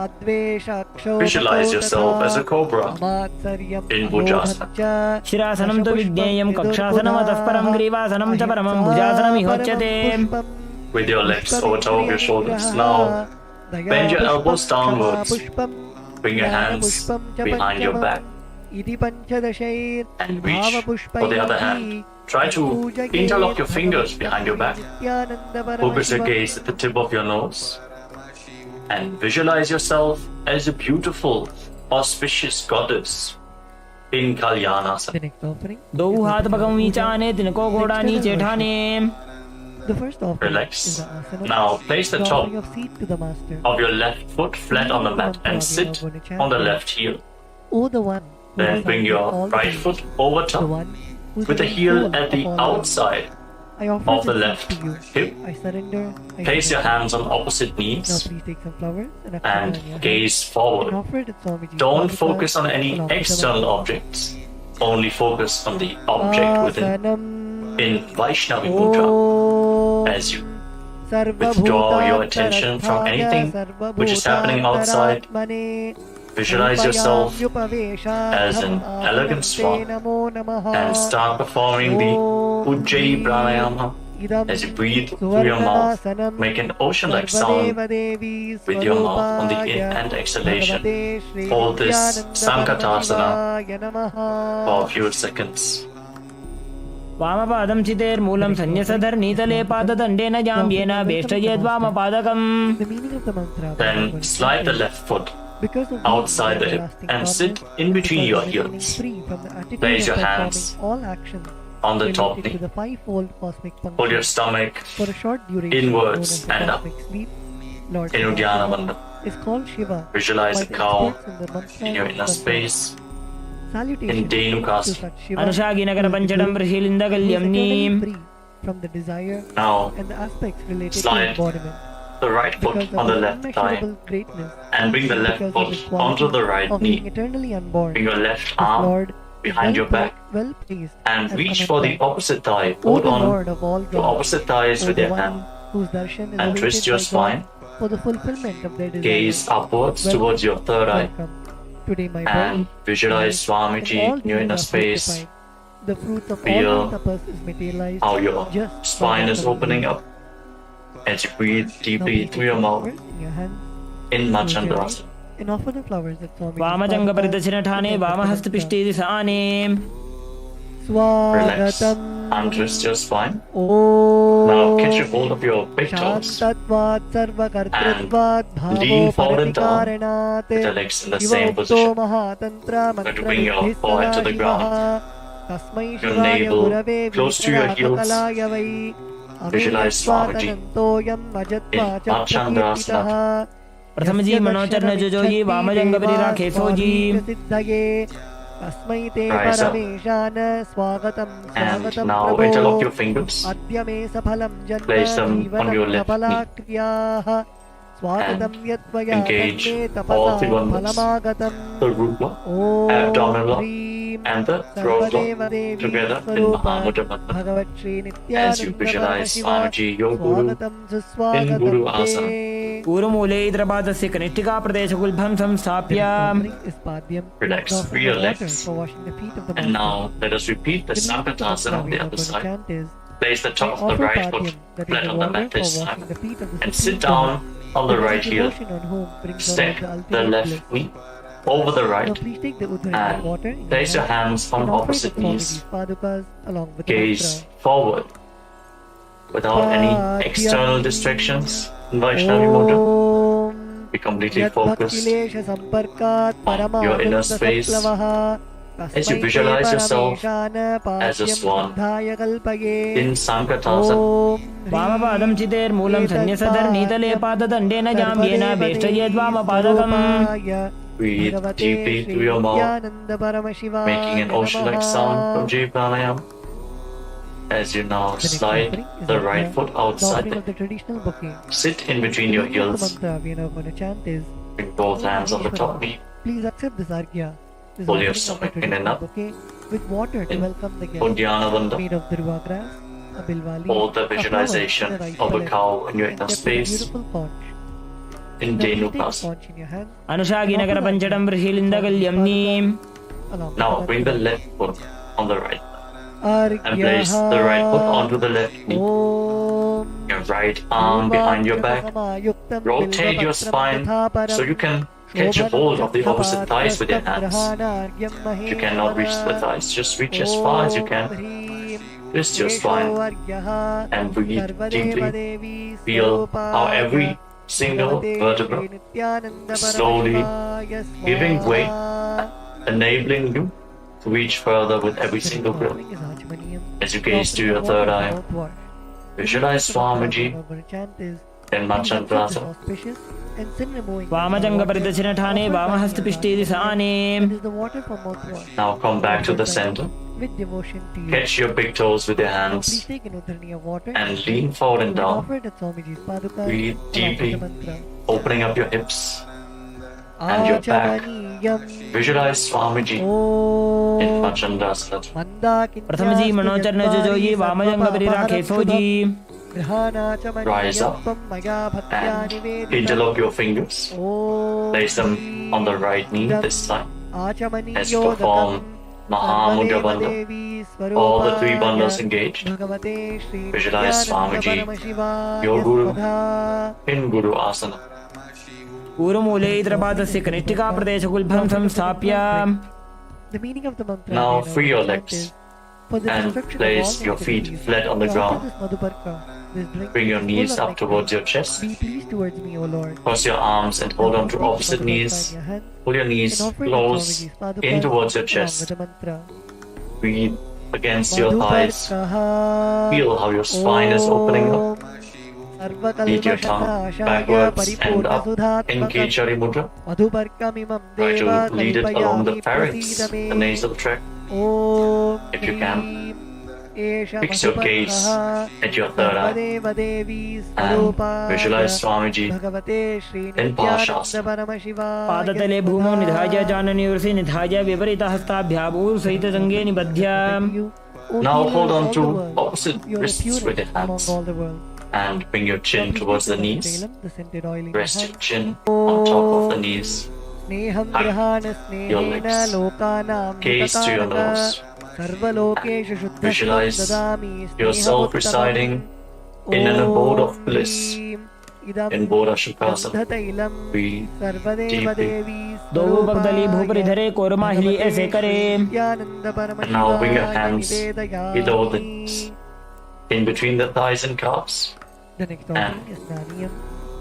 advesha kshovato Visualize yourself as a cobra amatsariyam in Bhujasana. amodham शिरासनं तु विज्ञेयं कक्षासनम् अतः परं ग्रीवासनं च परमं भुजासनम् इहोच्यते. With your legs over top of your shoulders. Now bend your elbows downwards. Bring your hands behind your back and reach for the other hand. Try to interlock your fingers behind your back. Focus your gaze at the tip of your nose and visualize yourself as a beautiful, auspicious goddess in Kalyanasana. The next offering. दो हाथ पगम नीचाने तिनको घोड़ा नीचे ठाने. The first offering Relax. is the asana. Now place the The top offering of seed to the master. of your left foot flat on the mat and sit on the left heel. Oh, the one who Then has bring all your the right things. foot over The top one who's with the very heel full at the of all outside I offer of the this left to you. hip. I surrender. I Place your surrender. hands on opposite Now knees please take some flowers and a and on your hand gaze and forward. offer it at Swamiji's Don't padukas focus on any along with the external objects. Only focus on the object within. Asanam. In Vaishnavi Mudra, Om. as you withdraw your attention from anything which is happening outside, visualize yourself as an elegant swan and start performing the Ujjayi Pranayama. As you breathe through your mouth, make an ocean-like sound with your mouth on the in and exhalation. Hold this Sankatasana for a few seconds. वामपादं चितेर्मूलं सन्न्यसधर्नीतले पाददण्डेन जाम्येन वेष्टयेद्वामपादकम्. The meaning of the mantra. Then slide the left foot Because of outside the hip everlasting and karma, sit in between your the heels. free from the attitude Place of your performing hands all actions on the top related to knee. the fivefold cosmic function. Pull your stomach For a short duration, inwards known as the and up. cosmic sleep, Lord in Uddiyana Shiva Bandha. is called Shiva Visualize by a the cow experts in the mantra in your of inner Bandha. space. Salutations in Dhenukasana. to such Shiva अनुषागिनगरपञ्चडं who is ऋषिलिन्दगल्यम्नीम्. free from the desire Now and the aspects related slide to embodiment. the right foot Because of on the the left thigh immeasurable greatness and bring the left because of foot his quality onto the right of being knee. eternally unborn, Bring your left this arm Lord behind your back well pleased and as reach for the Ananta, opposite thigh. O Hold the on Lord of all to gods, opposite thighs O with the your one hand whose darshan is and twist awaited your by spine. God for the fulfillment of their Gaze desires. upwards Welcome, towards your third eye welcome. Today my and body, visualize mind, Swamiji and all in your inner beings are space. fructified. The fruits of Feel all my tapas is materialized How your just by spine is welcoming opening you. up as you breathe Now deeply please through take your the mouth flowers in your hands in close your Machandrasana. eyes and offer the flowers that Swami वामजङ्गपरिदक्षिणठाने वामहस्तपिष्टेति Sane. Relax. Swagatam Untwist your spine. Om Now catch a hold of your big toes Shantatvat Sarvakartritvat and lean forward and down Bhavo with the legs in the Shiva same Ukto position. Mahatantra Try to bring your Mantra forehead to the ground. Tasmai Your Shivaya navel Gurave close to your heels. Vitarakalaya Vai Visualize Swamiji Ameyatvatanantoyam in Majatva Machandrasana. प्रथमजी मनोचरणजुजोजी वामजङ्गपरिराखेसोजी. तस्मै ते Rise up. परमेशान स्वागतं And स्वागतं now प्रभो interlock your fingers. अद्य मे सफलं जन्म Place them on your जीवनं left knee. सफलाक्रियाः स्वागतं यत्त्वया engage तन्मे all three तपसा wonders. फलमागतं The root block Om abdominal block, ह्रीं and the throat block सर्वदेवदेवी together in स्वरूप Mahamudra Bandha. भगवत्श्री As you visualize Nityanand Swamiji, your Guru, स्वागतं in सुस्वागतं Guru ते Asana. पूर्वमूले इतरपादस्य कनिष्ठिकाप्रदेशगुल्भं संस्थाप्य. Relax, free your legs. And now let us repeat the Sankatasana on the other side. Place the top of the right foot flat on the mat this time and sit down on the right heel. Step the left knee over the right and place your hands on opposite knees. Gaze forward without any external distractions in Vaishnavi mudra. Be completely focused on your inner space as you visualize yourself as a swan in Sankatasana. वामपादं चितेर्मूलं सन्न्यसधर्नीतले पाददण्डेन जाम्येन वेष्टयेद्वामपादकम्. Breathe deeply through your mouth, making an ocean-like sound from Jai Pranayam. As you now slide the right foot outside the traditional bouquet. sit in between your heels. The mantra we are now going to chant is Bring both hands on the top knee. please accept this argya. This Pull your offering of the stomach in traditional and up. bouquet with water to In welcome the guest. Uddiyana Bandha. Made of durva grass, a bilwali, Hold the a flower, visualization and a rice of a pellet. cow in your inner Kept in a space beautiful conch. in Now please take the Dhenukasana. conch in your hand, अनुषागिनगरपञ्चडं ऋषिलिन्दगल्यम्नीम्. along with Now the bring the mantra. left foot on the right Argyaha. and place the right foot onto the left knee. Om Your right arm behind your back. Rotate your spine so you can catch a hold of the opposite thighs with your hands. If you cannot reach the thighs, just reach as far as you can. Twist your spine and breathe deeply. Feel how every single vertebra is slowly giving way, enabling you to reach further with every single breath. As you gaze to your third eye, visualize Swamiji in Machandrasana. वामजङ्गपरिदक्षिणठाने वामहस्तपिष्टेति Sane. Now come back to the center. Catch your big toes with your hands and lean forward and down. Breathe deeply, opening up your hips and your back. Visualize Swamiji in Machandrasana. प्रथमजी मनोचरणजुजोजी वामजङ्गपरिराखेसोजी. Rise up and interlock your fingers. Place them on the right knee this time as you perform Mahamudra Bandha. All the three bandhas engaged. Visualize Swamiji, your Guru, in Guru Asana. पूर्वमूले इतरपादस्य कनिष्ठिकाप्रदेशगुल्भं संस्थाप्य. The meaning of the mantra Now we free your chant legs is For the and destruction place of all your feet negativities, flat on the I offer ground. this Madhuparka, this drink Bring your full knees of up nectar. towards your chest. Be pleased towards me, O Lord. Cross your arms and hold on to Take the opposite Madhuparka knees. in your hand Pull your and knees offer it to close Swamiji's Padukas in towards your along with chest. the mantra. Breathe against your thighs. Madhuparkaha Feel how your spine is opening up. Om Lead your tongue Sarvakalmashanaashaya backwards and up. Paripurnasudhatmakam Engage Jari Mudra. Madhuparkamimam Try deva to lead it along the kalpayami pharynx, prasidame. the nasal tract. Om If you can. Hrim Esha Fix your gaze Madhuparkaha at your third eye Sarvadeva Devi and Swarupaya visualize Swamiji Bhagavate Shri in Nityananda Parashasana. Paramashivoham पादतले भूमौ निधाय जाननि उर्सि निधाय विपरीतहस्ताभ्याभूर सहित Jange निबध्य Now hold on to opposite wrists with your hands all the world. and bring your chin towards the knees. The scented oil in Rest your your hand. chin on top of the knees. Sneham Hug grahana your snehena legs. lokanam Gaze to your hitakaraka nose. sarvalokeshu shuddhasvam Visualize dadami yourself residing in an abode of bliss in Bodha Shukasana. Gandhatailam Breathe sarvadeva deeply. devi दो पगदली भूपरि धरे कोरमाहिली ऐसे करे And now bring your hands below the knees, in between the thighs and calves. The next and offering is Naniyam.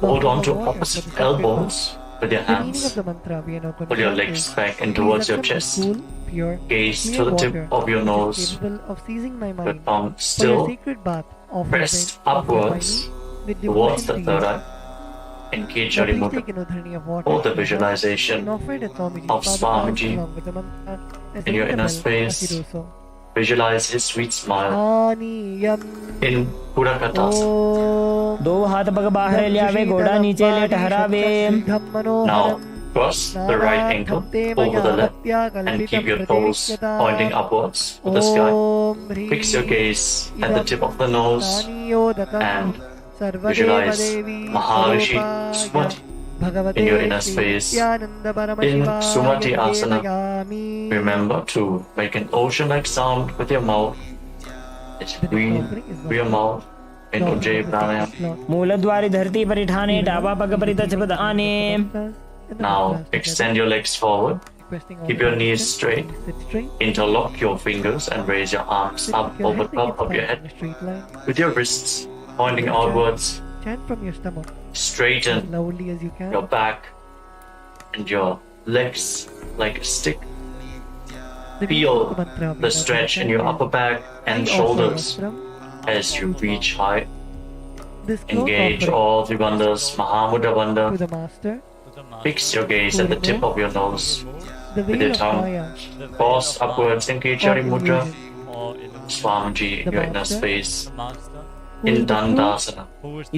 Hold on to Water for opposite the sacred elbows with your The meaning of hands. the mantra we are now going Pull to your chant legs is, back in "Please towards your accept the chest. cool, pure, Gaze clear to the water tip of your which is nose. capable of seizing my Your mind. tongue For your still sacred bath, offer pressed by me upwards with towards devotion the to third you. eye. Engage Now your please mudra. take an udharani of water Hold the in your hand visualization and offer it at Swamiji's of padukas Swamiji along with the mantra as in your ring the inner bell space. as you do so. Visualize his sweet smile Aniyam in Purakatasana. Om दो हाथ पग बाहर ल्यावे घोड़ा नीचे ले ठहरावे Now cross the right ankle over the left and keep your toes pointing upwards to the sky. Fix your gaze at the tip of the nose and visualize Maharishi Sumati in your inner space. In Sumati Asana, remember to make an ocean-like sound with your mouth. Let's breathe through your mouth in Ujjayi Pranayama. मूलद्वारि धरती परिठाने डाबा पग परितचपद आने Now extend your legs forward. Keep your knees straight. Interlock your fingers and raise your arms up over top of your head with your wrists pointing outwards. Chant from your stomach as Straighten loudly as you can. your back and your legs like a stick. The Feel meaning of mantra we the now stretch in chant your is, upper back "I and offer shoulders vastram." as you reach high. This cloth Engage offering all three bandhas, Mahamudra to Bandha. the master, Fix your gaze at the tip of your nose. the With veil your of tongue, Maya, pause upwards, engage or Jari Mudra. illusion, Swamiji in your inner master, space. who is In the true Dandasana.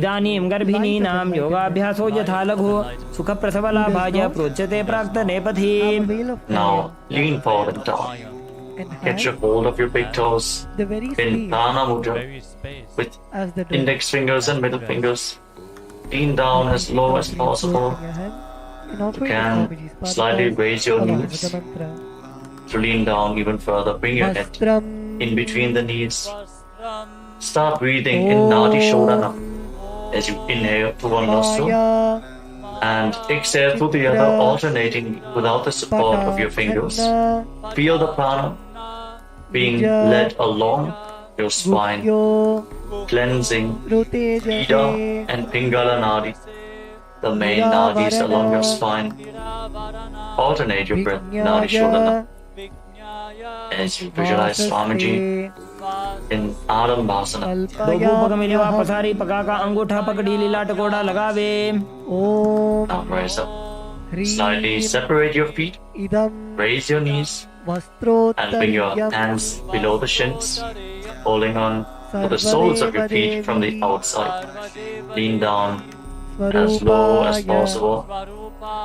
इदानीं गर्भिणीनां योगाभ्यासो यथा लघु सुखप्रसवलाभाय प्रोच्यते प्राक्तने पथि have a veil of Now Maya lean forward and down. and Catch a has hold of your big toes the very in space Prana Mudra with as the drink. index fingers and middle fingers. Lean down as low as possible. You can slightly raise your knees to lean down even further. Bring your head in between the knees. Start breathing in Nadi Shodhana as you inhale through one nostril and exhale through the other, alternating without the support of your fingers. Feel the prana being led along your spine, cleansing Ida and Pingala Nadi, the main nadis along your spine. Alternate your breath, Nadi Shodhana, as you visualize Swamiji in Adambasana. दोगो पग मिलवा पसारी पका का अंगूठा पकड़ी लीला टकोड़ा लगावे Om Now rise up. Slightly separate your feet, idam raise your knees, and bring your vastrottaryam hands below the shins, holding on to the soles of your feet from the outside. Lean down as low as possible.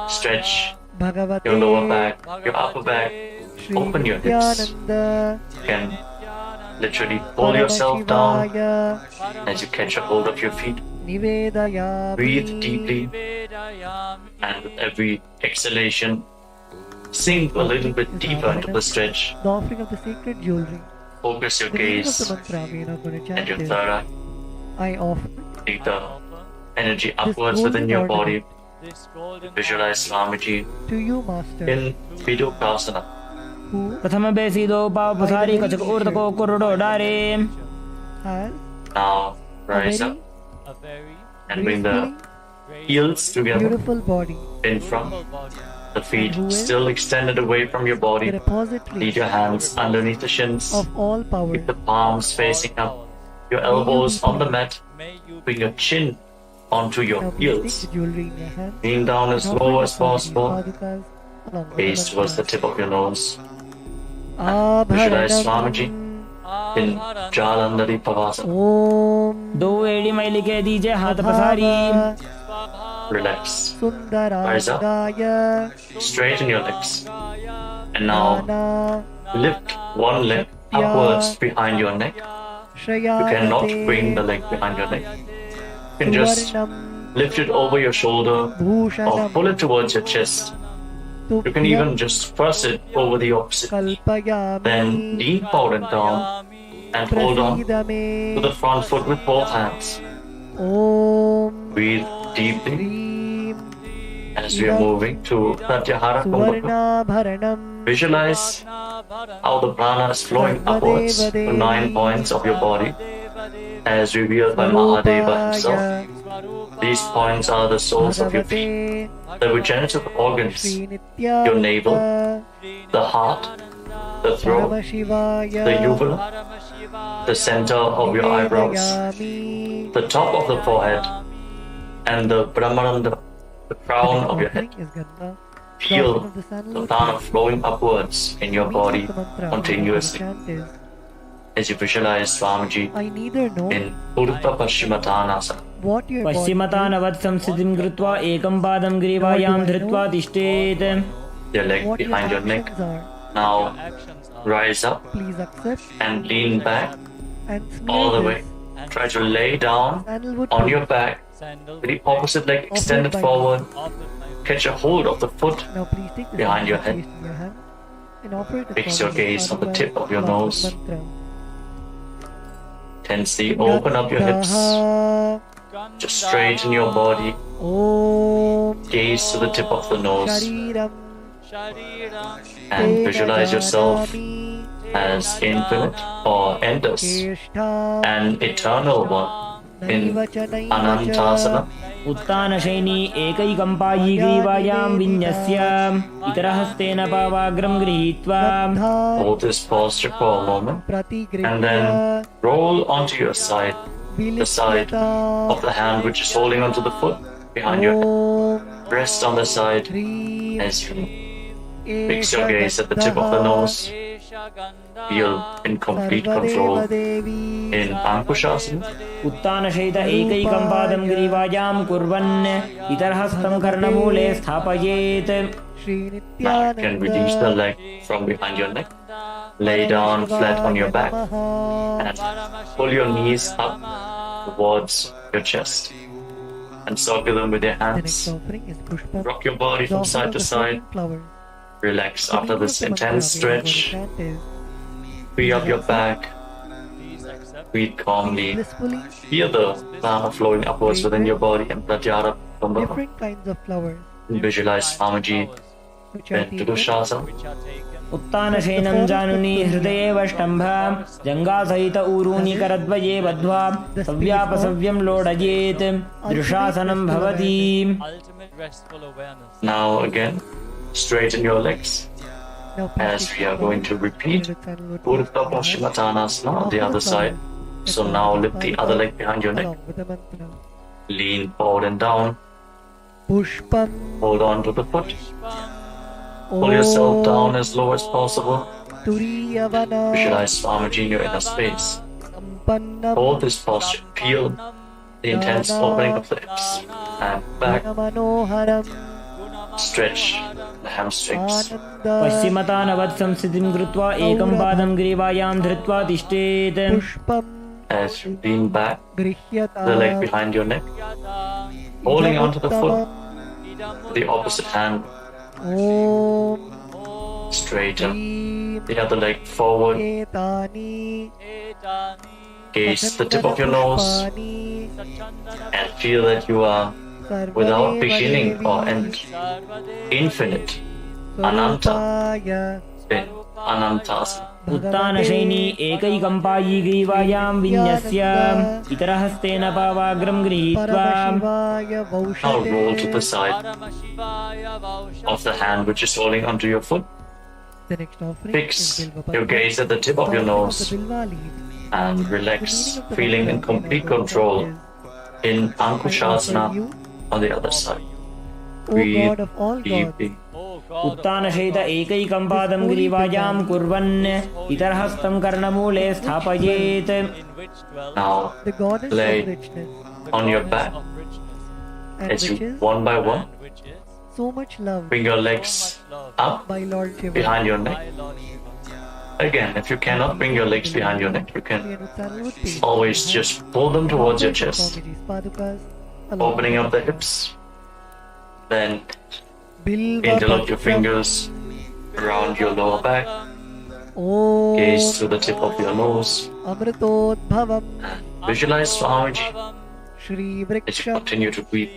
Stretch Bhagavate your lower back, your upper back. Shri Open your hips. Nityananda You can literally pull yourself down Paramashivaya as you catch a hold of your feet. Nivedayami. Breathe deeply, and with every exhalation, sink a little bit deeper into the stretch. The offering of the sacred jewelry. Focus your The meaning of gaze the mantra we are now going to at chant your is, third eye. I offer Take the energy upwards within your body. Visualize Swamiji to you, Master, in Vidukasana. who Prathama besido pavapasari kachak urdako kurudo dare. has Now a rise up very and bring the gracefully heels together beautiful body, in front. The feet who is still extended away from your the body. repository Lead your hands underneath the shins. of all power. Keep the palms facing up. Your elbows on the mat. Bring your chin onto your Now please take heels. the jewelry in your hand Lean down as and offer low it as to the possible. padukas along with Gaze towards the mantras. tip of your nose. Visualize Swamiji in Jalandhari Pavasana. Om दो एड़ी मैले के दीजिए हाथ पसारी. Relax. Rise up. Sundarangaya Straighten your legs. And now Nana lift one leg upwards behind your neck. You cannot bring the leg behind your neck. You can just lift it over your shoulder or pull it towards your chest. You can even just press it over the opposite knee. Then lean forward and down and hold on to the front foot with both hands. Om Breathe deeply Hrim as we are moving to Pratyahara Kumbhaka. Suvarnabharanam Visualize how the prana is flowing upwards to 9 points of your body as revealed by Mahadeva himself. These points are the soles of your feet, the regenerative organs, your navel, the heart, the throat, the uvula, the center of your eyebrows, the top of the forehead, and the Brahmananda, the crown of your head. Feel the prana flowing upwards in your body continuously as you visualize Swamiji I neither know in Urdhva Paschimottanasana. what your body पश्चिमतानवत् संस्थितिं कृत्वा एकं पादं ग्रीवायां धृत्वा तिष्ठेत्. Your leg what your behind your neck. actions are. Now rise up Please accept and lean back and all the smear way. Try to lay down sandalwood on paste your back with the opposite leg extended forward. Catch a hold of the foot. Now please take the behind your sandalwood head. paste in your hand and offer it as Fix your Swami gaze on the Padukas tip of your along with nose. mantra. Tensely open up your hips. Gandha Just straighten your body. Om Gaze to the tip of the nose Shariram and visualize yourself Janami as infinite or endless, Keshta an eternal one in Anantasana. उत्तानशैनी एकैकं पायी ग्रीवायां विन्यस्य इतरहस्तेन पावाग्रं गृहीत्वा. Hold this posture for a moment and then roll onto your side, the side of the hand which is holding onto the foot behind your head. Rest on the side as you fix your gaze at the tip of the nose. Feel in complete control in Ankushasana. उत्तानशयित एकैकं पादं ग्रीवायां कुर्वन् इतरहस्तं कर्णमूले स्थापयेत्. Now you can release the leg from behind your neck. Lay down flat on your back and pull your knees up towards your chest and circle them with your The next hands. offering is Pushpa. Rock your body from side to side. Relax after this intense stretch. Free up your back. Breathe calmly. Blissfully, Feel the prana flowing upwards within your body and Pratyahara Kumbhaka. different kinds of flowers Visualize Swamiji which are in taken Tudushasana. उत्तानशयनं जानुनी हृदयेवष्टम्भ जङ्गासहित ऊरूनि करद्वये बद्ध्वा सव्यापसव्यं लोडयेत्. दृशासनं भवति. Now again, straighten your legs Now as we are going to repeat Urdhva Paschimottanasana on the other side. So now lift the other leg behind your neck. along with the mantra. Lean forward and down. Pushpam Hold on to the foot. Pull yourself down as low as possible. Turiyavana Visualize Swamiji in your inner space. Sampannam Hold this posture. Feel the intense opening of the hips and back. Manoharam Stretch the hamstrings. Ananda पश्चिमतानवत् संस्थितिं कृत्वा एकं पादं ग्रीवायां धृत्वा तिष्ठेत्. Pushpam As you lean back, Grihyata the leg behind your neck, holding onto the foot, the opposite hand Om straighten, the other leg forward, Etani gaze the tip of your nose, and feel that you are without beginning or end, infinite, Ananta, in Anantasana. उत्तानशयनी एकैकम्पायी ग्रीवायां विन्यस्य इतरहस्तेन पावाग्रं गृहीत्वा Now roll to the side of the hand which is holding onto your foot. The next offering Fix is Bilva your Patram, gaze at the tip of your the offering nose of the Bilva leaves. and The relax, meaning of the feeling mantra in complete we are going to control chant is, in I offer Ankushasana you, on the other side. O Breathe God of all gods, deeply. उत्तानशयित एकैकं पादं ग्रीवायां कुर्वन् इतरहस्तं कर्णमूले स्थापयेत् Now the goddess of lay richness, on your back and as which you is one by one so much loved bring your legs up by Lord Shiva. behind your neck. Again, if you cannot bring your legs behind your neck, you can always just pull them towards your chest, opening up the hips. Then interlock your fingers around your lower back, gaze to the tip of your nose, Amritodbhavam visualize Swamiji Shri as you Vriksham continue to breathe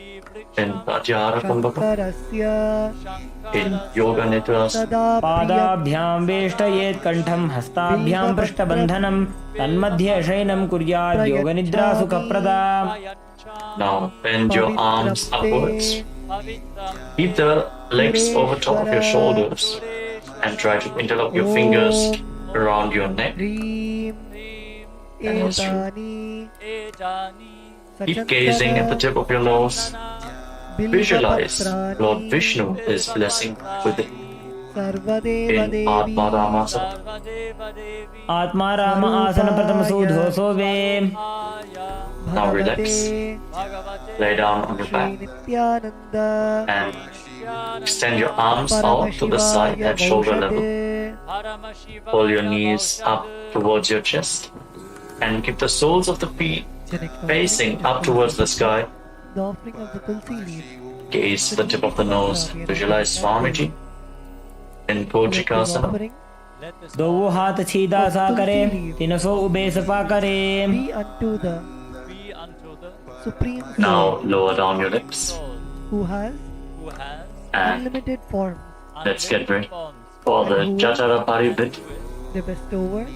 in Pratyahara Kumbhaka, Shankarasya in Yoga Nidra, Sada Priya पादाभ्यां वेष्टयेत् कण्ठं हस्ताभ्यां पृष्ठबन्धनं तन्मध्ये शयनं कुर्यात् योगनिद्रा सुखप्रदा Now bend your arms upwards. Keep the legs over top of your shoulders and try to interlock your fingers around your neck. Hrim And as you Etani keep gazing at the tip of your nose, visualize Lord Vishnu is blessing within in Atma Ramasana. आत्मा राम आसन प्रथम सूधोसो वे Now relax, lay down on your back Nityananda and extend your arms out to the side at shoulder level. Pull your knees up towards your chest and keep the soles of the feet facing up towards the sky. The offering of the Tulsi leaf. Gaze to the tip of the nose. Visualize Swamiji in Kojikasana. Offering दो हाथ सीधा सा करे तिनसो ube Sapa करे be unto the Supreme Soul Now lower down your lips who has and unlimited forms, let's get ready for the Jatara Paribit. the bestower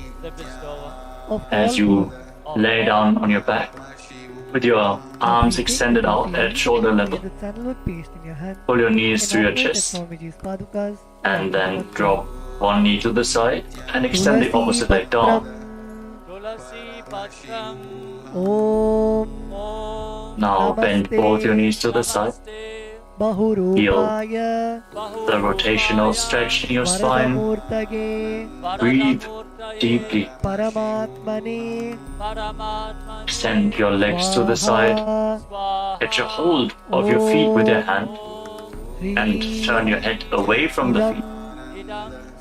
of As all you good. lay down on your back with your arms extended out at shoulder level. Get the sandalwood paste in your hand. Pull your knees to your Inaugurate the chest Swamiji's padukas. and then drop one knee to the side and extend the opposite leg down. Om Now bend both your knees to the side. Bahurupaya The rotational stretch in your spine. Varadamurtage Breathe deeply. Paramatmane Extend your legs to the side. Get your hold of your feet with your hand and turn your head away from the feet.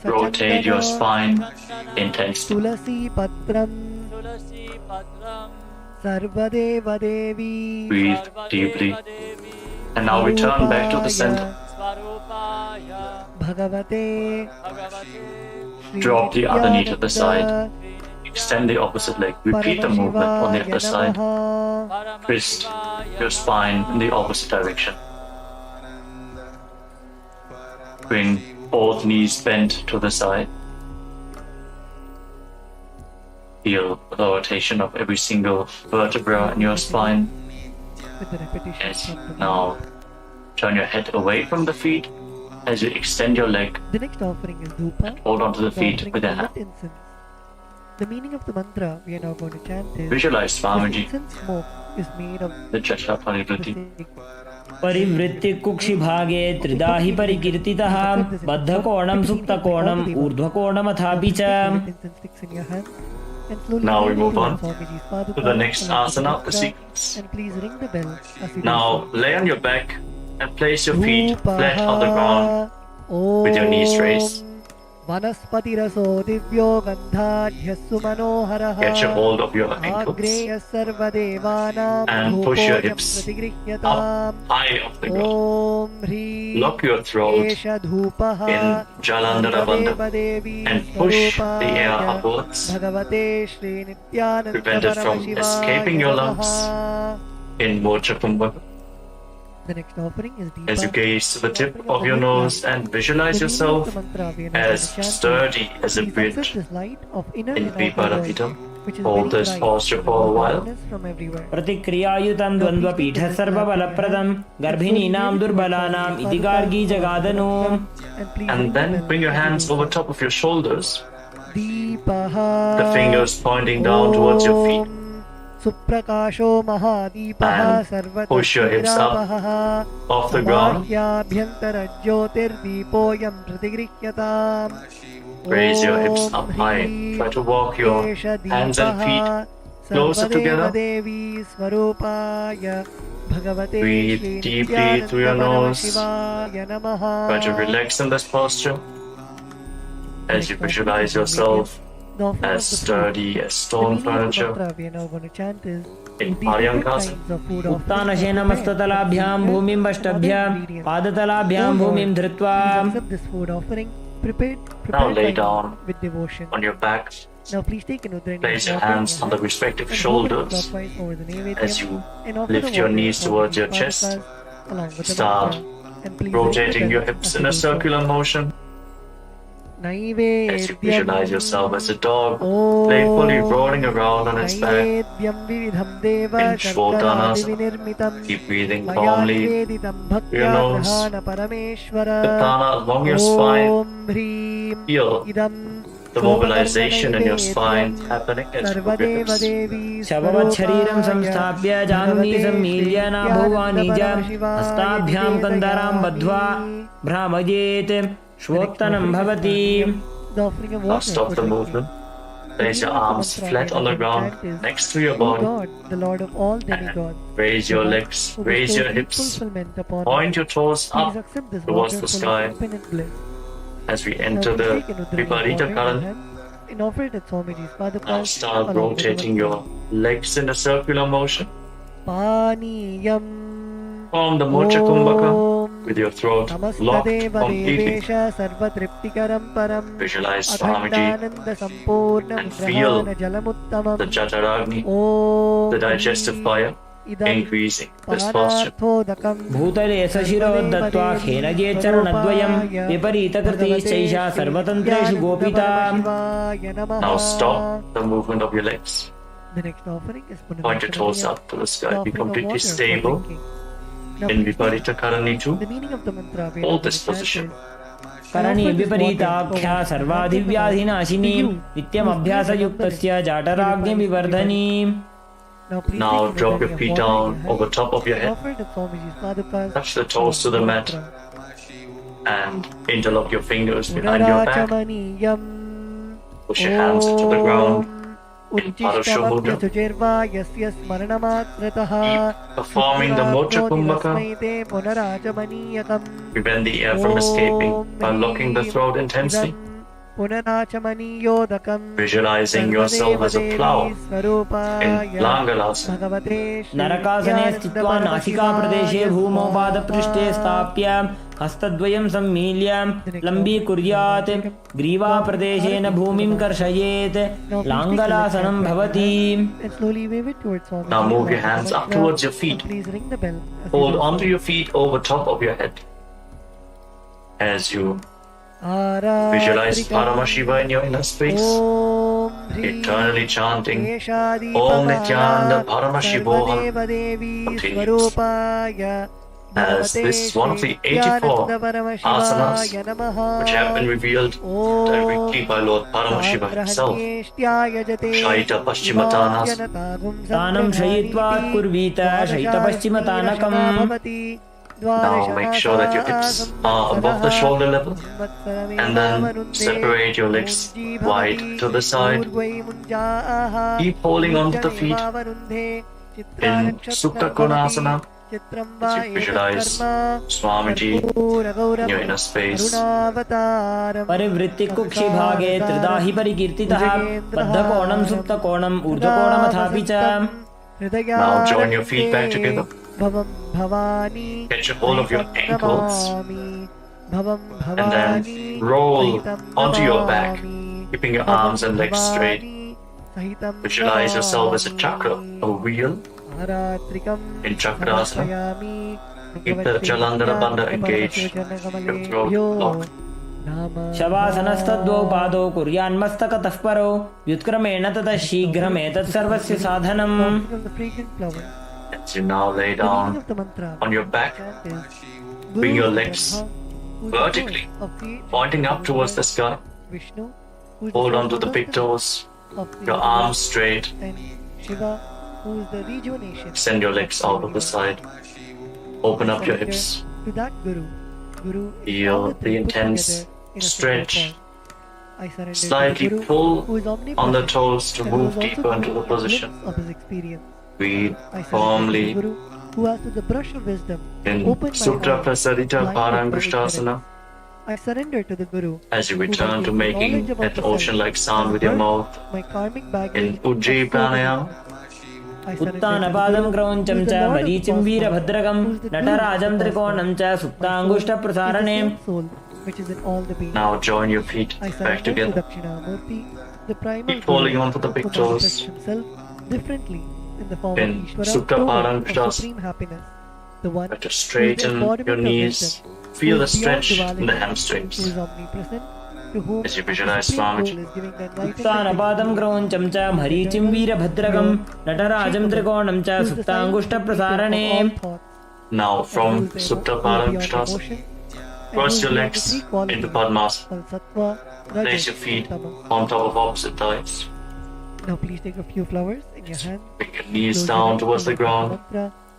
Rotate your spine intensely. Tulasi Patram Sarvadeva Devi Breathe deeply. And now return back to the center. Bhagavate Drop the other knee to the side. Extend the opposite leg. Repeat the movement on the other side. Twist your spine in the opposite direction. Bring both knees bent to the side. Feel the rotation of every single vertebra in your spine. with the repetition Yes. from the Now turn your head away from the feet as you extend your leg. The next offering is Dhupa. Hold on to the the feet offering with your of hand. lit incense. The meaning of the mantra we are now going to chant is Visualize this Swamiji, incense smoke is made of the Jatara the Parivritti. sacred परिवृत्ति कुक्षिभागे त्रिदाहि परिकीर्तितः बद्धकोणं सुप्तकोणं ऊर्ध्वकोणमथापि च incense sticks in your hand. And slowly Now we bring move to on Swamiji's to padukas the next along with asana of the mantra. sequence. And please ring the bell as you Now lay on your back and place your feet flat on the ground with your knees raised. वनस्पतिरसो दिव्यो गन्धाढ्यस्सु Manohar Get your hold of your ankles आग्नेयः सर्वदेवानां and push your धूपोऽयं hips प्रतिगृह्यताम् up high off the ground. ॐ ह्रीं Lock your throat एष धूपः in Jalandhara Bandha सर्वदेवदेवी and push the air स्वरूपाय upwards. भगवते Shri Nityananda Prevent it from escaping your lungs. परमशिवाय In Mocha Kumbhaka. The next offering is Deepa. As you gaze to the tip offering of the your lit nose light. and The visualize meaning of yourself the mantra we are now as going to chant is, sturdy as a please bridge accept this light of inner in and outer world, Viparapita. which is Hold very this bright, posture and for a remove while. darkness from everywhere. प्रतिक्रियायुतं द्वन्द्वपीठः सर्वबलप्रदं गर्भिणीनां दुर्बलानाम् इति Gargi जगादनु. And then bring your hands over top of your shoulders, Deepaha. the fingers pointing down towards your feet. Suprakasho Mahadipaha And push your hips up off the ground. Raise your hips up high. Try to walk your hands and feet closer together. Breathe deeply through your nose. Try to relax in this posture as you visualize yourself as sturdy as stone furniture in Paryankasana. उत्तानशयनमस्ततलाभ्यां भूमिं वष्टभ्यां पादतलाभ्यां भूमिं धृत्वा. Now lay down with devotion. on your back. Now please take an Udra Place your hands on the respective shoulders as you lift your knees towards your chest. Start rotating your hips in a circular motion as you visualize yourself as a dog playfully rolling around on its back in Shvotanasana. Keep breathing calmly through your nose. The prana along your spine. Feel the mobilization in your spine happening as you move your hips. शववच्छरीरं संस्थाप्य जानुनी सम्मील्य नाभुवानिज हस्ताभ्यां कन्दरां बद्ध्वा भ्रामयेत् श्वोत्तनं भवति. Now stop the movement. Place your arms flat on the ground next to your body. And raise your legs, raise your hips, point your toes up towards the sky as we enter the Viparita Karan. Now start rotating your legs in a circular motion. Form the Mocha Kumbhaka with your throat locked completely. Visualize Swamiji and feel the Jataragni, the digestive fire, increasing this posture. भूतले सशिरोद्धत्वा खेनगे चरणद्वयं विपरीतकृतिश्चैषा सर्वतन्त्रेषु गोपिता. Now stop the movement of your legs. Point your toes up to the sky. Be completely stable. In Viparita Karani too, hold this position. Karni विपरीताख्या सर्वाधिव्याधिनाशिनी नित्यमभ्यासयुक्तस्य जाटराग्निविवर्धनी. Now drop your feet down over top of your head. Touch the toes to the mat and interlock your fingers behind your back. Push your hands to the ground in Parasho Mudra. Keep performing the Mocha Kumbhaka. Prevent the air from escaping by locking the throat intensely. Visualizing yourself as a plow in Mangalatva. नरकासने स्थित्वा नासिकाप्रदेशे भूमौ पादपृष्ठे स्थाप्य हस्तद्वयं सम्मील्य लम्बीकुर्यात् ग्रीवाप्रदेशेन भूमिं कर्षयेत् लाङ्गलासनं भवति. Now move your hands up towards your feet. Hold onto your feet over top of your head as you visualize Paramashiva in your inner space, eternally chanting Om Nityanda Paramashivoham continues. As this is one of the 84 asanas which have been revealed directly by Lord Paramashiva himself. Shaita Paschimatanas. तानं शयित्वा कुर्वीत शयितपश्चिमतानकम्. Now make sure that your hips are above the shoulder level and then separate your legs wide to the side. Keep holding onto the feet in Supta Konasana as you visualize Swamiji in your inner space. परिवृत्तिकुक्षिभागे त्रिदाहि परिकीर्तितः बद्धकोणं सुप्तकोणम् ऊर्ध्वकोणमथापि च. Now join your feet back together. Catch a hold of your ankles and then roll onto your back, keeping your arms and legs straight. Visualize yourself as a chakra, a wheel in Chakrasana. Keep the Jalandhara Bandha engaged. Your throat locked. शवासनस्तद्वौ पादौ कुर्यान्मस्तकतः परो व्युत्क्रमेण ततः शीघ्रमेतत् सर्वस्य साधनम्. As you now lay down on your back, bring your legs vertically, pointing up towards the sky. Hold on to the big toes, your arms straight. Extend your legs out of the side. Open up your hips. Feel the intense stretch. Slightly pull on the toes to move deeper into the position. Breathe firmly in Supra Prasarita Parangushtasana. I surrender to the Guru. As you return to making an ocean-like sound with your mouth in Ujjayi Pranayama. उत्तानपादं क्रौञ्चं च मरीचिं वीरभद्रकं नटराजं त्रिकोणं च सुप्ताङ्गुष्ठप्रसारणे. Now join your feet back together. Keep holding on to the big toes. In Supra Parangushtasana, try to straighten your knees. Feel the stretch in the hamstrings. As you visualize Swamiji. उत्तानपादं क्रौञ्चं च मरीचिं वीरभद्रकं नटराजं त्रिकोणं च सुप्ताङ्गुष्ठप्रसारणे. Now from Supta Parangushtasana, cross your legs into Padmasana. Place your feet on top of opposite thighs. Now please take a few flowers in your hand. Bring your knees down towards the ground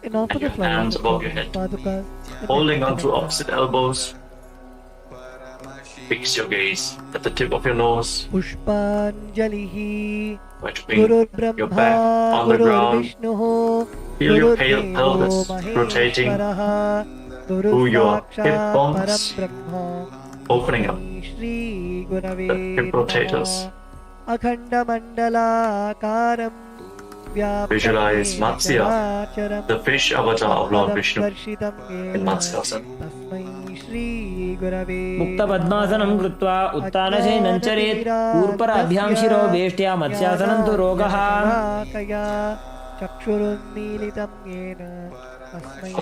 and your hands above your head. Holding on to opposite elbows. Fix your gaze at the tip of your nose. Pushpanjalihi. Try to bring your back on the ground. Feel your pale pelvis rotating through your hip bones, opening up the hip rotators. Visualize Matsya, the fish avatar of Lord Vishnu in Matsyasana. मुक्तपद्मासनं कृत्वा उत्तानशयनं चरेत् ऊर्पराभ्यां शिरो वेष्ट्या मत्स्यासनं तु रोगः.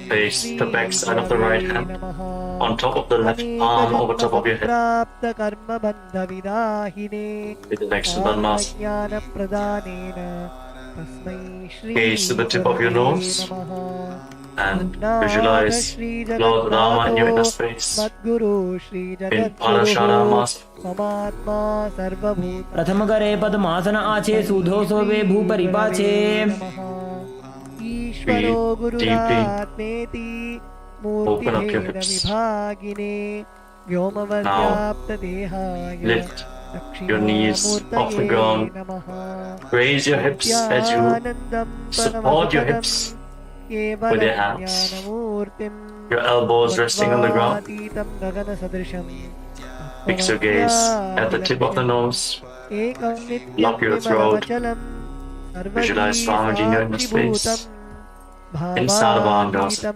Place the back side of the right hand on top of the left arm over top of your head. With the legs to Padmasana. Gaze to the tip of your nose and visualize Lord Rama in your inner space in Parasharamasana. प्रथमकरे पद्मासन आचे सुधोसो वे भूपरिपाचे. Breathe deeply. Open up your hips. Now lift your knees off the ground. Raise your hips as you support your hips with your hands. Your elbows resting on the ground. Fix your gaze at the tip of the nose. Lock your throat. Visualize Swamiji in your inner space. In Sarvangasana.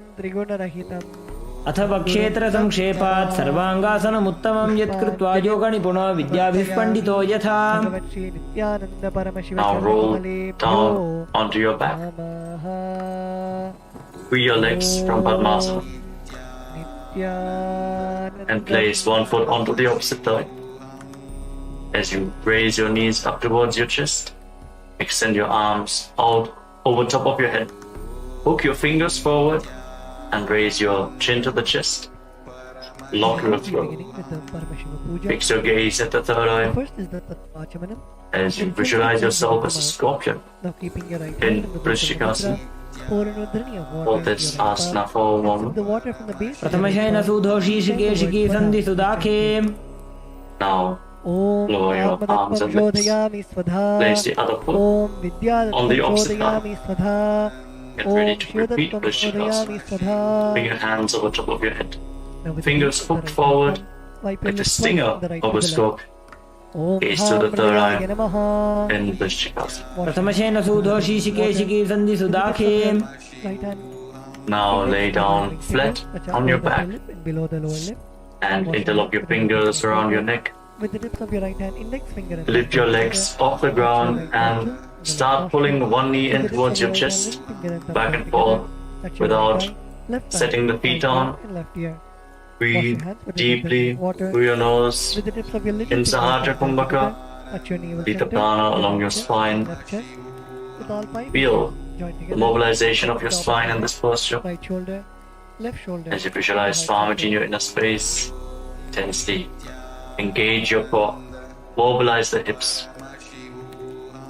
अथ वक्षेत्र संक्षेपात् सर्वांगासनमुत्तमं यत् कृत्वा योगनिपुणो विद्याभिः पण्डितो यथा. Now roll down onto your back. Free your legs from Padmasana and place one foot onto the opposite thigh. As you raise your knees up towards your chest, extend your arms out over top of your head. Hook your fingers forward and raise your chin to the chest. Lock your throat. Fix your gaze at the third eye. As you visualize yourself as a scorpion in Vrishchikasana. Hold this asana for a moment. प्रथमशयन सुधोषी शिकेशिकी सन्धि सुदाखे. Now lower your arms and legs. Place the other foot on the opposite arm. Get ready to repeat Vrishchikasana. Bring your hands over top of your head. Fingers hooked forward like the stinger of a scorpion. Gaze to the third eye in Vrishchikasana. प्रथमशयन सुधोषी शिकेशिकी सन्धि सुदाखे. Now lay down flat on your back and interlock your fingers around your neck. With the tips of your right hand index finger and Lift your legs off the ground and start pulling one knee in towards your chest, back and forth, without Left Setting the feet on. and left ear. Breathe deeply through your nose. With the tips of your little In fingers Sahasrara Kumbhaka, touch your navel breathe the center, prana along your chest, spine. left chest. With all 5 Feel join the together. mobilization of your Top spine in this posture. Right shoulder, left shoulder. As you visualize Swamiji in your inner space, intensely engage your core, mobilize the hips,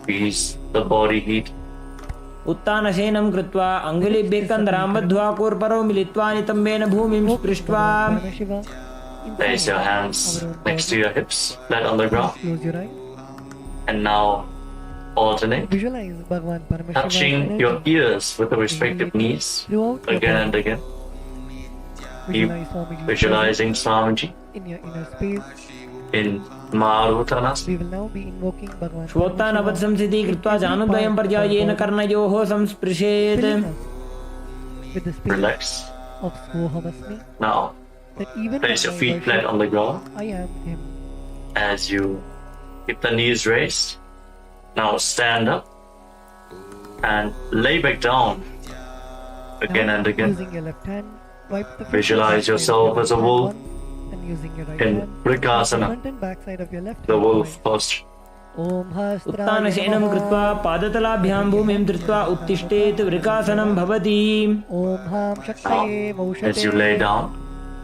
release the body heat. उत्तानशयनं कृत्वा अङ्गुलिभ्यः कन्दरां बद्ध्वा कूर्परौ मिलित्वा नितम्बेन भूमिं स्पृष्ट्वा Paramashiva. Place your hands next to your hips, flat on the ground, Close your eyes. and now alternate, Visualize Bhagwan Paramashiva's touching your energy ears with the respective knees throughout your again body. and again. Keep Visualize Swamiji visualizing Swamiji in your inner space. in Maruttanasana. We will now be invoking Bhagwan श्वोत्तानवत् संस्थितिः कृत्वा जानुद्वयं पर्यायेन कर्णयोः संस्पृशेत् filling us with the spirit Relax. of Svohamasmi, Now, that even place your when I feet flat worship, on the ground I am Him. as you keep the knees raised. Now stand up and lay back down again Now, and again. Using your left hand, wipe the Visualize yourself as a wolf and using your right in hand, wipe the Vrikasana, front and back side of your left the hand wolf joint. posture. Om Hastra उत्तानशयनं कृत्वा पादतलाभ्यां भूमिं धृत्वा उत्तिष्ठेत् वृकासनं भवति Om Ham Shaktaye Vaushate. As you lay down,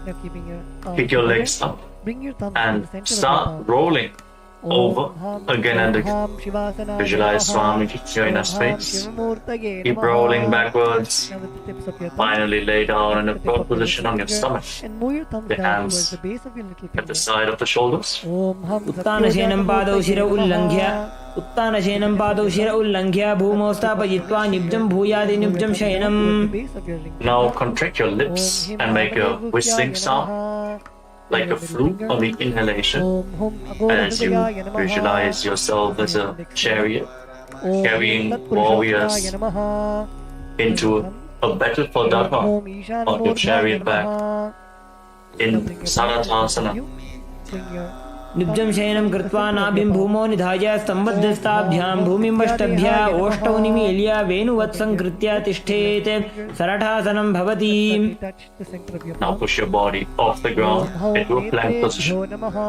Now keeping your arms kick your together, legs up bring your thumbs to and the center of your start palm. rolling Om over Ham again and Om again. Ham Shivasana Visualize Namaha. Swamiji in your inner Om Ham space. Shivamurtaye Keep Namaha. rolling backwards. Now with the tips of your thumbs, Finally lay down in a the tip of prone your position on your finger, stomach. and move your thumbs The down hands towards the base of your little At finger. the side of the shoulders. Om Ham उत्तानशयनं पादौ शिर Satyodaya उल्लङ्घ्य Namaha. उत्तानशयनं पादौ शिर उल्लङ्घ्य भूमौ स्थापयित्वा निब्जं भूयादिनिब्जं शयनम् Towards the base of your ring Now finger. contract your lips Om and make a Himalayaguhyaya whistling sound Namaha. like a flute on the inhalation. Om Hum As you Aghorahridayaya Namaha. visualize yourself as a chariot Om carrying Tatpurushottamaya warriors Namaha. into a battle for Dharma Om Ishan on your chariot back Namaha. in Bring your Sanatasana. Bring your निब्जं शयनं कृत्वा नाभिं भूमौ निधाय स्तम्भद्धस्ताभ्यां भूमिं वष्टभ्य ओष्ठौ निमील्य वेणुवत् संकृत्य तिष्ठेत् सरठासनं भवति touch the center of your Now palm. push your body off the ground into a plank position Namaha.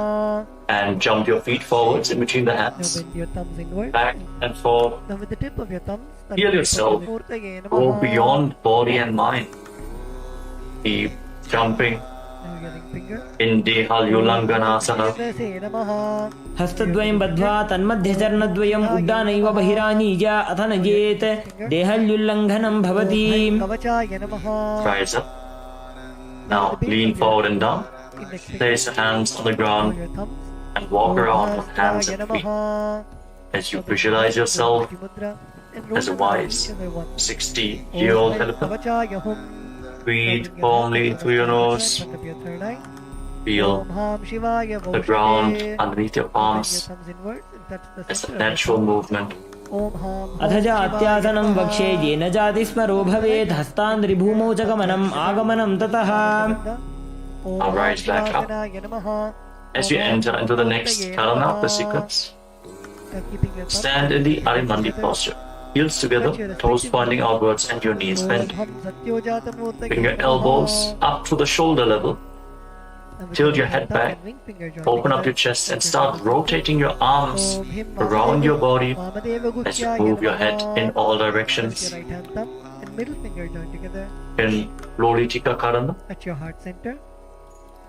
and jump your feet forwards in between the Now hands, bend your thumbs inward. back and forth. Now with the tip of your thumbs, touch Feel the yourself tip of the forefinger. Go Namaha. beyond body and mind. Keep jumping Now your ring finger. in Dehalyulanganasana. Shivase Namaha. हस्तद्वयं बद्ध्वा तन्मध्यचरणद्वयम् उड्डानैव बहिरानीय अथ नयेत् देहल्युल्लङ्घनं भवति Kavachaya Namaha. Rise up. Now lean forward and down. Index finger. Place your hands on the Over ground your thumbs. and walk around on Om hands Hasraya and feet Namaha. as you visualize yourself as a wise 60 60-year-old elephant. Breathe firmly through your nose. Feel the ground underneath your palms as a natural movement. अथ जात्यासनं वक्ष्ये येन जाति स्मरो भवेत् हस्तान्द्रिभूमौ च गमनम् आगमनं ततः Now rise back up. As you enter into the next Karanapa sequence, stand in the Arimandi posture. Heels together, toes pointing outwards and your knees bent. Bring your elbows up to the shoulder level. Tilt your head back, open up your chest and start rotating your arms around your body as you move your head in all directions Your right hand thumb and middle finger join together in Lolitika Karana. at your heart center.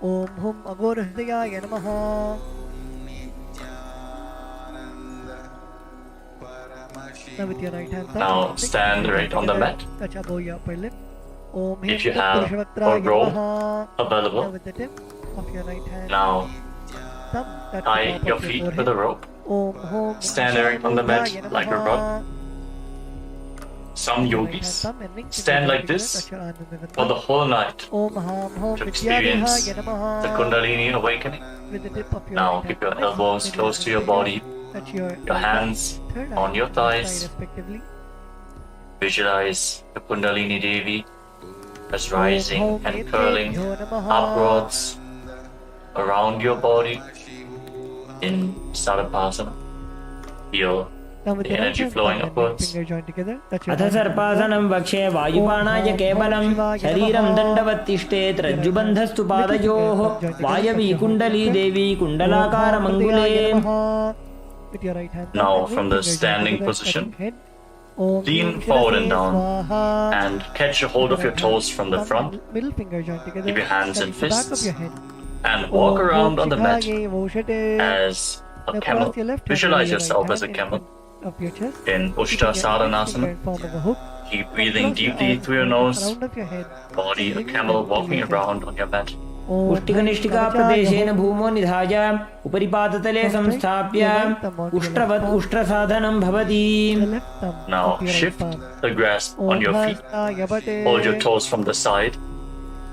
Om Hum Aghorahridayaya Namaha. Now with your right hand thumb, Now stand right on the mat. touch above your upper lip. Om If Him you have Tatpurushottamaya a rope Namaha. Now available, with the tip of your right hand now thumb, touch the tie top your of feet forehead. with a rope. Om Hum Stand right on the mat Ishanmurtaya like a Namaha. rod. Some Right hand yogis thumb and ring finger stand join like together, this touch your Ananda for the whole night Om Ham Hum to experience Vidyadehaya Namaha. the Kundalini awakening. With the tip of your Now right keep hand your thumb, elbows middle close to your finger, body, touch your your hands third on eye your and third eye thighs. respectively. Visualize the Kundalini Devi as rising Om and Hum curling Nitya Namaha. upwards around your body in Sarapasana. Feel Now with the the right energy hand flowing thumb and upwards. finger joined together, touch your अथ hand. सर्पासनं वक्षे वायुपाणाय केवलं शरीरं दण्डवत्तिष्ठेत् रज्जुबन्धस्तु पादयोः वायवी कुण्डली देवी कुण्डलाकारमङ्गुले. With your right hand Now, thumb and from the finger joined standing together, position, touching head. Om lean Hrim forward Shirase and down Swaha. and catch a hold of your toes from the Thumb front and middle finger joined together, Keep your hands touching and the back of fists your head. and walk Om around on the mat Shikhaye Voshate. as Now a camel. cross your left hand Visualize over your yourself right as a hand camel in front of your chest. in Keeping Ushta your index finger Sadhanasana. in form of a hook. Keep breathing Cross your deeply arms through your nose. around of your head. Body a Bring your camel head to walking your chest. around on your mat. Om पुष्टिकनिष्ठिका Hrim प्रदेशेन Kavachaye भूमो निधाय उपरिपादतले संस्थाप्य उष्ट्रवत् उष्ट्रसाधनं भवति. The left thumb Now of your right shift palm. the grasp on your feet. Yabate. Hold your toes from the side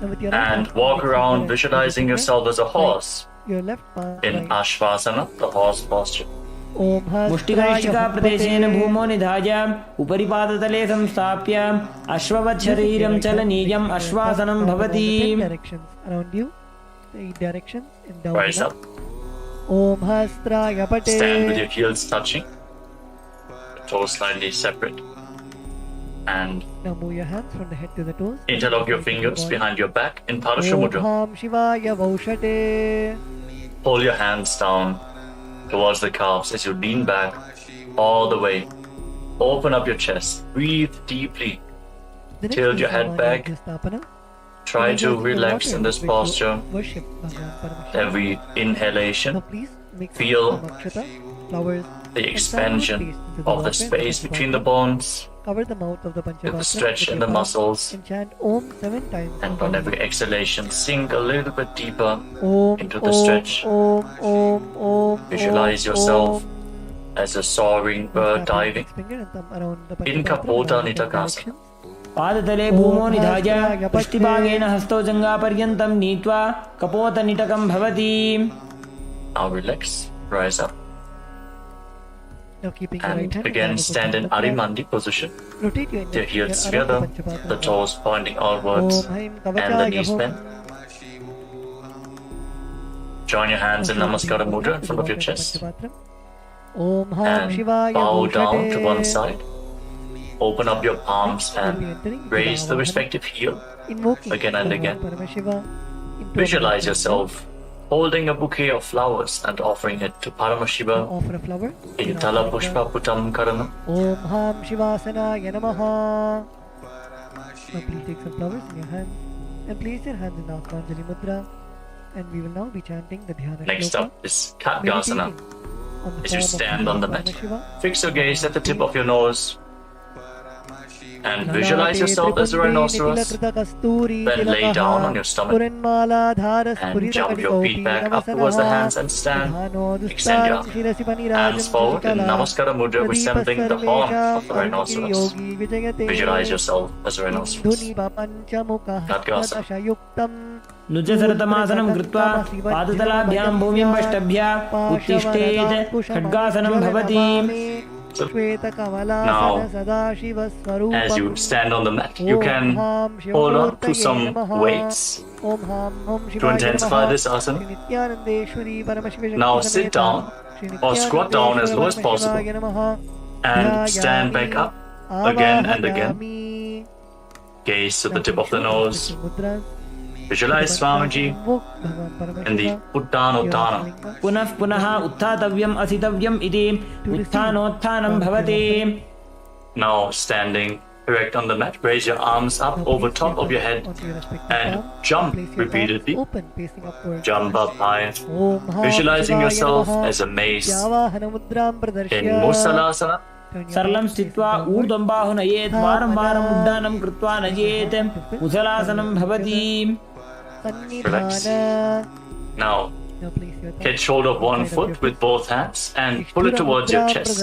Now with your right and hand, walk flex around your visualizing right yourself as a horse Your left palm in right. Ashvasana, the horse posture. Om मुष्टिकनिष्ठिका प्रदेशेन भूमो निधाय उपरिपादतले संस्थाप्य अश्ववत् शरीरं चलनीयम् अश्वासनं भवति. Directions around you. The 8 directions in down. Rise up. Om Hastraya Pate. Stand with your heels touching, the toes slightly separate, and Now move your hands from the head to the toes. interlock your fingers behind your back in Parasha Om Mudra. Ham Shivaya Voshate. Pull your hands down towards the calves as you lean back all the way. Open up your chest. Breathe deeply. The next Tilt is your head Samanya back. Jastapana. Try to Visualizing the relax water in this with which you posture. Worship Bhagavan Paramashivoham. Every Now inhalation, please mix Feel some akshata, flowers, the and expansion sandalwood paste into of the water in space between the Panchapatra. bones, Cover the mouth of the with Panchapatra the stretch with in your the palm muscles, and chant Om 7 times. and on every exhalation, sink a little bit deeper Om, into the stretch. Om, Visualize yourself as a soaring bird Tap your diving index finger and thumb around the in Panchapatra Kapota around the Nitakasana. directions. पादतले भूमो निधाय पृष्ठभागेन हस्तौ जङ्घापर्यन्तं नीत्वा कपोतनिटकं भवति. Now relax, rise up, Now keeping your right and hand again on the stand in Panchapatra, Arimandi position. rotate your Your index heels finger around together, the Panchapatra. the toes pointing outwards, Om Haim and the Kavachaya knees Hum. bent. Join your hands in Namaskara Mudra in front of your chest Om Ham and Shivaya bow down to one Voshate. side. Open up your palms and raise the respective heel. Invoking again and Bhagavan again. Paramashiva into Visualize our yourself holding a bouquet of flowers and offering it to Now Paramashiva offer a flower. in Tala Pushpa Putam Karana. Om Ham Shivasana Yanamaha. Now please take some flowers in your hand and place your hands in Atmanjali Mudra, and we will now be chanting the Dhyana Next shloka, up is Khatgasana. meditating on the As you form of stand on the mat, Paramashiva. fix your gaze at the tip of your nose and visualize yourself as a rhinoceros. Then lay down on your stomach and jump your feet back up towards the hands and stand. Extend your hands forward in Namaskara Mudra, resembling the horn of the rhinoceros. Visualize yourself as a rhinoceros. Khatgasana. नुजसरतमासनं कृत्वा पादतलाभ्यां भूमिं पष्टभ्य उत्तिष्ठेत् खड्गासनं भवति. Now, As you stand on the mat, you can hold on to some weights to intensify this asana. Now sit down or squat down as low as possible and stand back up again and again. Gaze to the tip of the nose. Visualize Swamiji in the Uttanottana. पुनः पुनः उत्थातव्यम् असितव्यम् इति उत्थानोत्थानं भवति. Now standing erect on the mat, raise your arms up over top of your head and jump repeatedly. Jump up high, visualizing yourself as a mace in Musalasana. सरलं स्थित्वा ऊर्ध्वं बाहु नयेत् वारं वारम् उड्डानं कृत्वा नयेत् मुसलासनं भवति. Relax. Now catch hold of one foot with both hands and pull it towards your chest.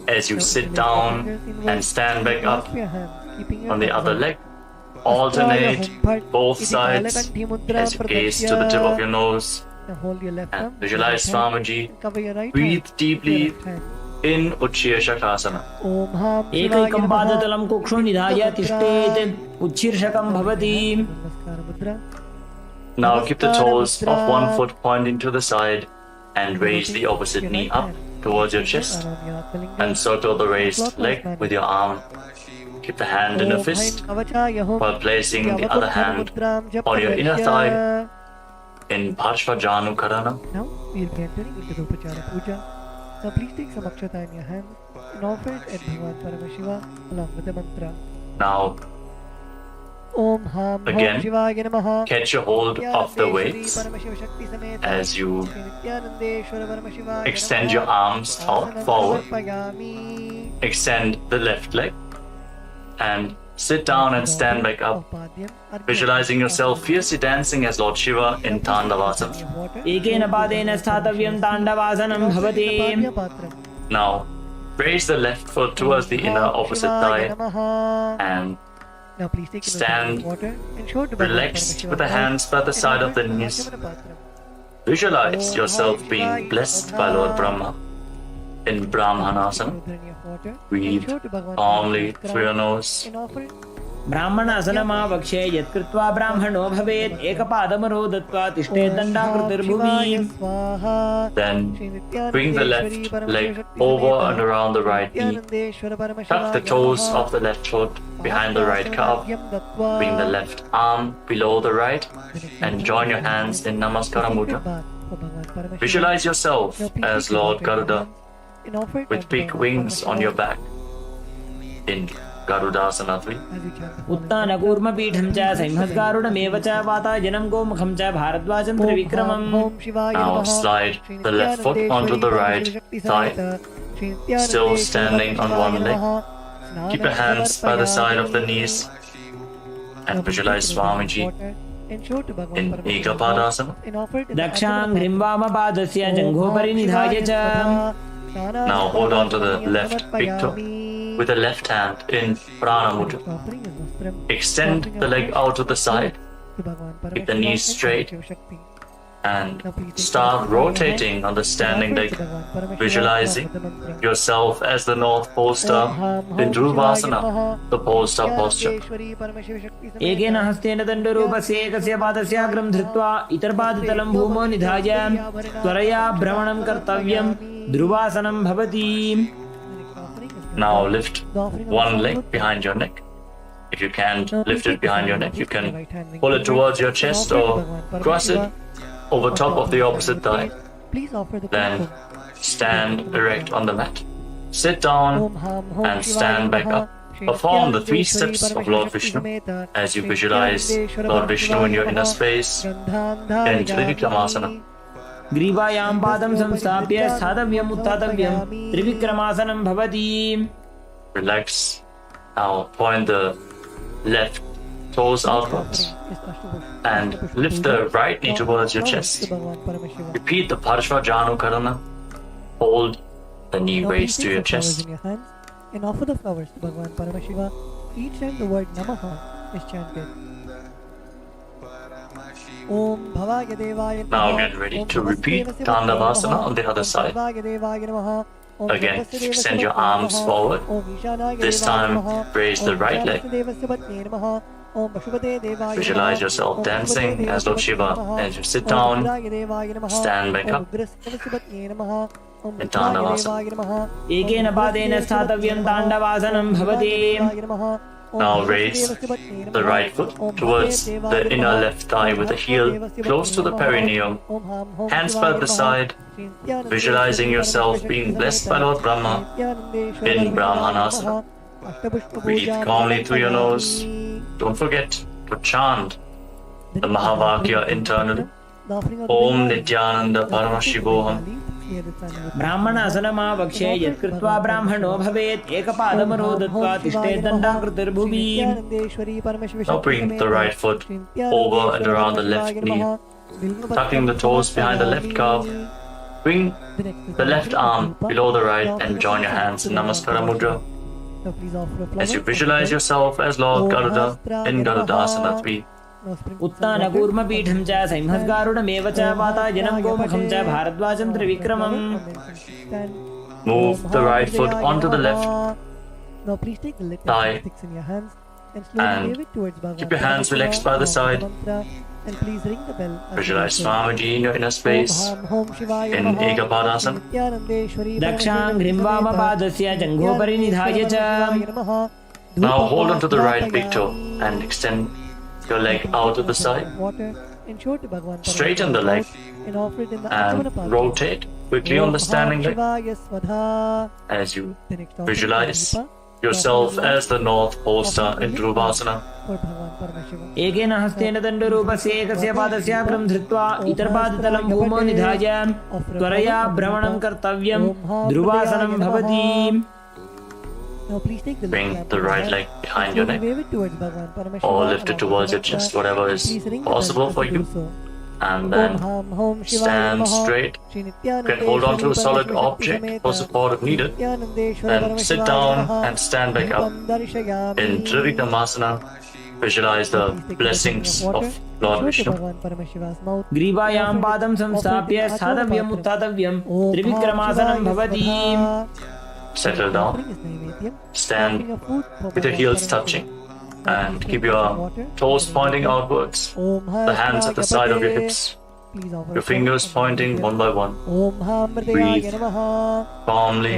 As you sit down and stand back up on the other leg, alternate both sides as you gaze to the tip of your nose and visualize Swamiji. Breathe deeply in Uchchir Shakasana. एकैकं पादतलं कुक्षु निधाय तिष्ठेत् उच्छीर्षकं भवति. Now keep the toes of one foot pointing to the side and raise the opposite knee up towards your chest and circle the raised leg with your arm. Keep the hand in a fist while placing the other hand on your inner thigh in Parshva Karana. Now we'll be entering into the Upachara Puja. Now please take some akshata in your hand and offer it at Bhagavan Paramashiva along with the mantra. Now Om Ham again, Shivaya Namaha. catch a hold of the weights as you extend your arms out forward. Extend the left leg and sit down and stand back up, visualizing yourself fiercely dancing as Lord Shiva in Tandavasana. एकेन पादेन स्थातव्यं ताण्डवासनं भवति. Now, raise the left foot towards the inner opposite thigh and Now please take stand water and show to relaxed with the hands by the side of the knees. Visualize yourself being blessed by Lord Brahma in Brahmanasana. Breathe calmly through your nose. ब्राह्मणासनमावक्षे यत्कृत्वा ब्राह्मणो भवेत् एकपादमरो दत्वा तिष्ठेत् दण्डाकृतिर्भुवि. Then bring the left leg over and around the right knee. Tuck the toes of the left foot behind the right calf. Bring the left arm below the right and join your hands in Namaskara Mudra. Visualize yourself as Lord Garuda with big wings on your back in Garudasana 3. उत्तानकूर्मपीठं च सिंहस्गारुडमेव च वातायनं गोमुखं च भारद्वाजं त्रिविक्रमम्. Now slide the left foot onto the right thigh, still standing on one leg. Keep your hands by the side of the knees and visualize Swamiji in Ekapadasana. दक्षाङ्घ्रिं वामपादस्य जङ्घोपरि निधाय च. Now hold on to the left big toe with the left hand in Prana Mudra. Extend the leg out to the side, keep the knees straight, and start rotating on the standing leg, visualizing yourself as the North Pole Star in Dhruvasana, the Pole Star posture. एकेन हस्तेन दण्डरूपस्य एकस्य पादस्याग्रं धृत्वा इतरपादतलं भूमौ निधाय त्वरया भ्रमणं कर्तव्यं. ध्रुवासनं भवति. Now lift one leg behind your neck. If you can't lift it behind your neck, you can pull it towards your chest or cross it over top of the opposite thigh. Then stand erect on the mat. Sit down and stand back up. Perform the 3 steps of Lord Vishnu as you visualize Lord Vishnu in your inner space in Trivikramasana. ग्रीवायां पादं संस्थाप्य स्थातव्यम् उत्थातव्यं त्रिविक्रमासनं भवति. Relax. Now point the left toes outwards and lift the right knee towards your chest. Repeat the Parshva Karana. Hold the knee raised to your chest. And offer the flowers to Bhagavan Paramashiva each time the word Namaha is chanted. Now get ready to repeat Tandavasana on the other side. Again, extend your arms forward. This time, raise the right leg. Visualize yourself dancing as Lord Shiva as you sit down, stand back up in Tandavasana. एकेन पादेन स्थातव्यं ताण्डवासनं भवति. Now raise the right foot towards the inner left thigh with the heel close to the perineum, hands by the side, visualizing yourself being blessed by Lord Brahma in Brahmanasana. Breathe calmly through your nose. Don't forget to chant the Mahavakya internally. Om Nityananda Paramashivoham. ब्राह्मणासनमावक्षे यत्कृत्वा ब्राह्मणो भवेत् एकपादमरो दत्वा तिष्ठेत् दण्डाकृतिर्भुवि. Now bring the right foot over and around the left knee, tucking the toes behind the left calf. Bring the left arm below the right and join your hands in Namaskara Mudra as you visualize yourself as Lord Garuda in Garudasana 3. उत्तानकूर्मपीठं च सिंहस्गारुडमेव च वातायनं गोमुखं च भारद्वाजं त्रिविक्रमम्. Move the right foot onto the left thigh and keep your hands relaxed by the side. And please ring the bell. as you Visualize do so. Swamiji in your inner space Om Shivaya in Namaha. Ekapadasana. Nityanandeshwari दक्षाङ्घ्रिं वामपादस्य जङ्घोपरि निधाय च Now hold on to the right big toe and extend your leg out to the side. Straighten the leg and rotate quickly on the standing leg as you visualize yourself as the North Pole Star in Dhruvasana. एकेन हस्तेन दण्डरूपस्य एकस्य पादस्य अग्रं धृत्वा इतरपादतलं भूमौ निधाय त्वरया भ्रमणं कर्तव्यं ध्रुवासनं भवति Bring the right leg behind your neck or lift it towards your chest, whatever is possible for you. And then stand straight. You can hold on to a solid object for support if needed. Then sit down and stand back up. In Trivikramasana, visualize the blessings of Lord Vishnu. ग्रीवायां पादं संस्थाप्य स्थातव्यम् उत्थातव्यं त्रिविक्रमासनं भवति Settle down. Stand with your heels touching and keep your toes pointing outwards. The hands at the side of your hips. Your fingers pointing one by one. Breathe calmly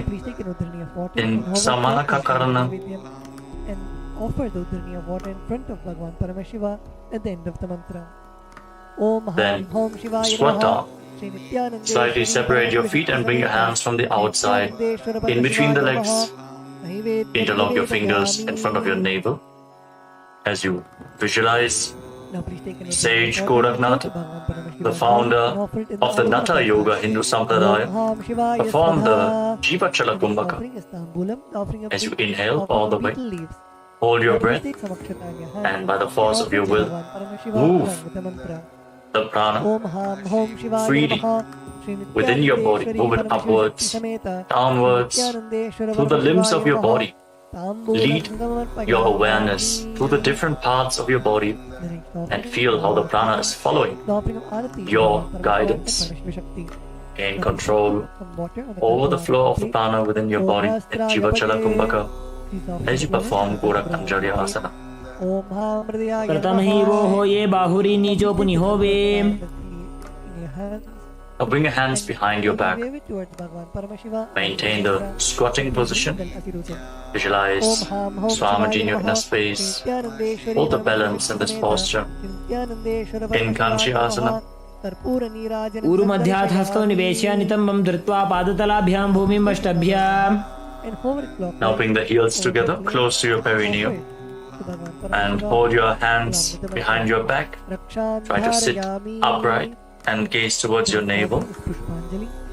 in Samanakakarana. And offer the Udrini of water in front of Bhagavan Paramashiva at the end of the mantra. Then squat down. Slightly separate your feet and bring your hands from the outside in between the legs. Interlock your fingers in front of your navel as you visualize Sage Goraknath, the founder of the Natha Yoga Hindu Sampradaya, perform the Jivachala Kumbhaka. As you inhale all the way, hold your breath and by the force of your will, move the prana freely within your body. Move it upwards, downwards, through the limbs of your body. Lead your awareness through the different parts of your body and feel how the prana is following your guidance. Gain control over the flow of the prana within your body in Jivachala Kumbhaka as you perform Gorak Anjali Asana. प्रथमहि वो हो ये बाहुरी नीचो पुनिहो वे Now bring your hands behind your back. Maintain the squatting position. Visualize Swamiji in your inner space. Hold the balance in this posture. In Kanchi Asana. ऊरुमध्यात् हस्तौ निवेश्य नितम्बं धृत्वा पादतलाभ्यां भूमिं अष्टभ्याम् Now bring the heels together close to your perineum and hold your hands behind your back. Try to sit upright and gaze towards your navel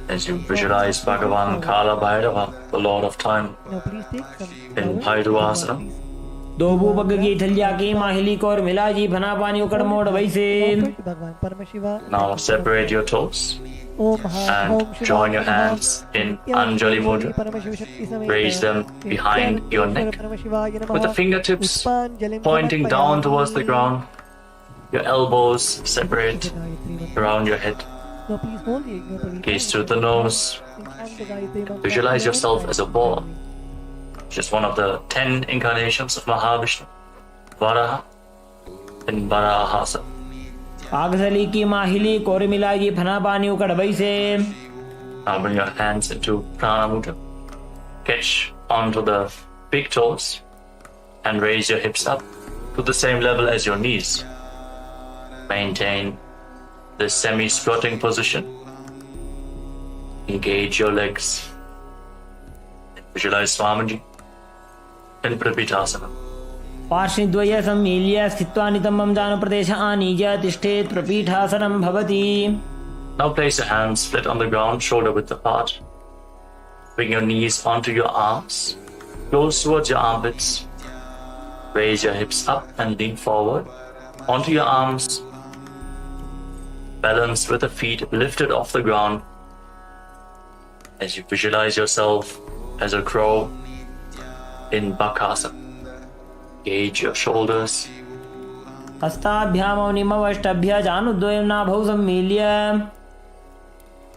as you visualize Bhagavan Kala Bhairava, the Lord of Time, in Bhairuvasana. दो भूपग की थलिया की माहिली core मिला जी फना पानी उकड़ मोड़ वैसे Now separate your toes and join your hands in Anjali Mudra. Raise them behind your neck with the fingertips pointing down towards the ground. Your elbows separate around your head. Gaze through the nose. Visualize yourself as a ball. Just one of the 10 incarnations of Mahavishnu, Varaha and Varahasa. आगथली की माहिली core मिला जी फना पानी उकड़ वैसे Now bring your hands into Prana Mudra. Catch onto the big toes and raise your hips up to the same level as your knees. Maintain this semi-squatting position. Engage your legs. Visualize Swamiji in Prapitasana. पार्श्वद्वय सम्मील्य स्थित्वा नितम्बं जानप्रदेश आनीय तिष्ठेत् प्रपीठासनं भवति Now place your hands flat on the ground, shoulder width apart. Bring your knees onto your arms, close towards your armpits. Raise your hips up and lean forward onto your arms. Balance with the feet lifted off the ground as you visualize yourself as a crow in Bakasana. Gauge your shoulders. हस्ताभ्यामौनिमवष्टभ्य जानुद्वयं नाभौ सम्मील्य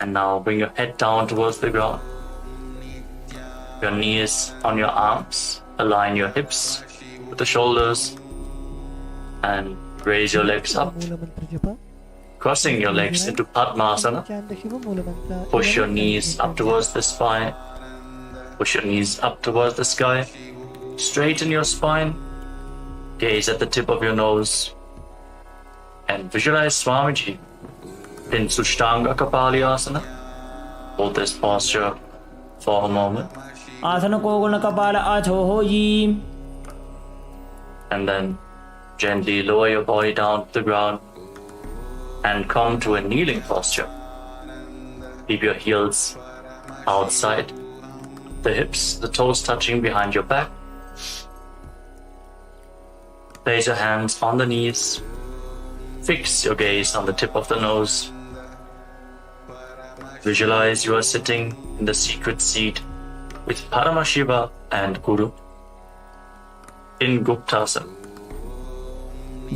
And now bring your head down towards the ground. Your knees on your arms. Align your hips with the shoulders. And Raise your legs up, crossing your legs into Padmasana. Push your knees up towards the spine. Push your knees up towards the sky. Straighten your spine. Gaze at the tip of your nose. And visualize Swamiji in Sushtanga Kapalayasana. Hold this posture for a moment. आसन को गुण कपाल आछो हो जी. And then gently lower your body down to the ground and come to a kneeling posture. Keep your heels outside the hips, the toes touching behind your back. Place your hands on the knees. Fix your gaze on the tip of the nose. Visualize you are sitting in the secret seat with Paramashiva and Guru in Guptasana.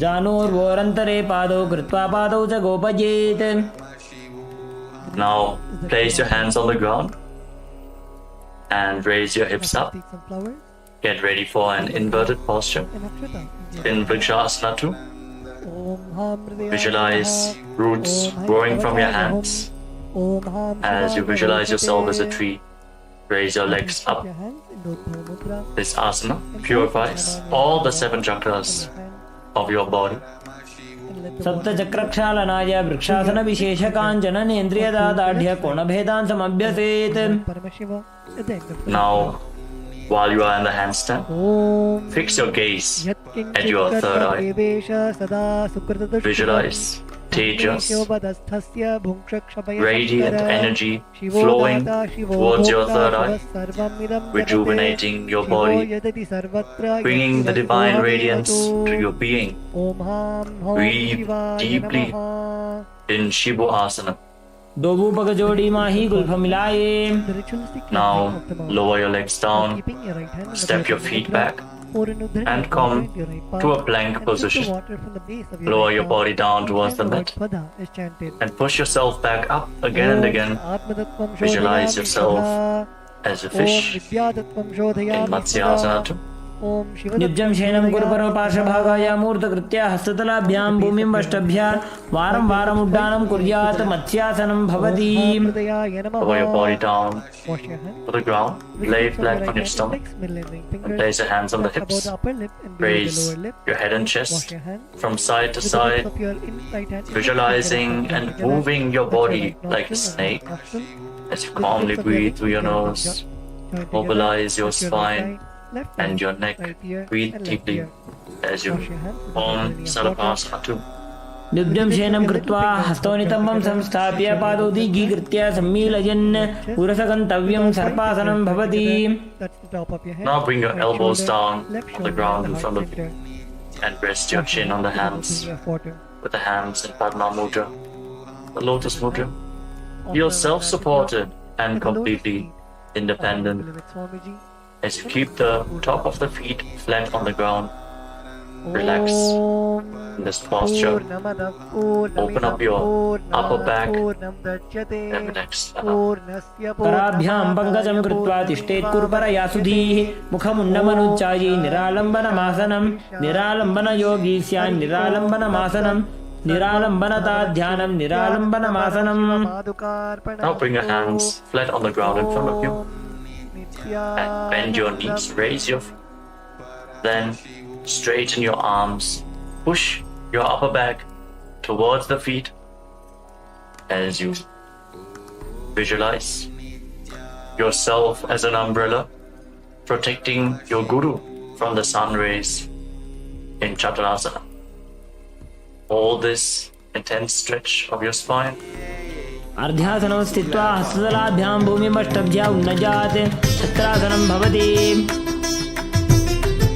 जानोर्वोरन्तरे पादौ कृत्वा पादौ च गोपयेत्. Now place your hands on the ground and raise your hips up. Get ready for an inverted posture in Vrikshasana 2. Visualize roots growing from your hands. As you visualize yourself as a tree, raise your legs up. This asana purifies all the 7 chakras of your body. सप्तचक्रक्षालनाय vrikshasana wishes Kanchan नेन्द्रियदादाढ्य कोणभेदान् समभ्यसेत्. Now, while you are in the handstand, fix your gaze at your third eye. Visualize Tejas, radiant energy flowing towards your third eye, rejuvenating your body, bringing the divine radiance to your being. Breathe deeply in Shibu Asana. दोबूपक जोड़ी माही Gulf मिलाए. Now lower your legs down, step your feet back, and come to a plank position. Lower your body down towards the mat and push yourself back up again and again. Visualize yourself as a fish in Matsyasana 2. नित्यं शयनं कुरुपरो पार्श्वभागाय मूर्धकृत्या हस्ततलाभ्यां भूमिं वष्टभ्या वारं वारम् उड्डानं कुर्यात् मत्स्यासनं भवति. Lower your body down to the ground, lay flat on your stomach, and place your hands on the hips. Raise your head and chest from side to side, visualizing and moving your body like a snake as you calmly breathe through your nose. Mobilize your spine and your neck. Breathe deeply as you form Sarvasana 2. नित्यं शयनं कृत्वा हस्तोनितम्बं संस्थाप्य पादौ दीर्घीकृत्य सम्मीलयन् उरसगन्तव्यं सर्पासनं भवति. Now bring your elbows down on the ground in front of you and rest your chin on the hands with the hands in Padma Mudra, the Lotus Mudra. Feel self-supported and completely independent as you keep the top of the feet flat on the ground. Relax in this posture. Open up your upper back and relax. कराभ्यां पङ्कजं कृत्वा तिष्ठेत् कुर्परया सुधीः. मुखमुन्नमनुच्चायि निरालम्बनमासनं. निरालम्बनयोगी स्यान् निरालम्बनमासनं. निरालम्बनता ध्यानं निरालम्बनमासनं. Now bring your hands flat on the ground in front of you and bend your knees, raise your feet. Then straighten your arms, push your upper back towards the feet as you visualize yourself as an umbrella protecting your guru from the sun rays in Chaturasana. Hold this intense stretch of your spine. अर्ध्यासनं स्थित्वा हस्ततलाभ्यां भूमिमष्टभ्या उन्नजात् छत्रासनं भवति.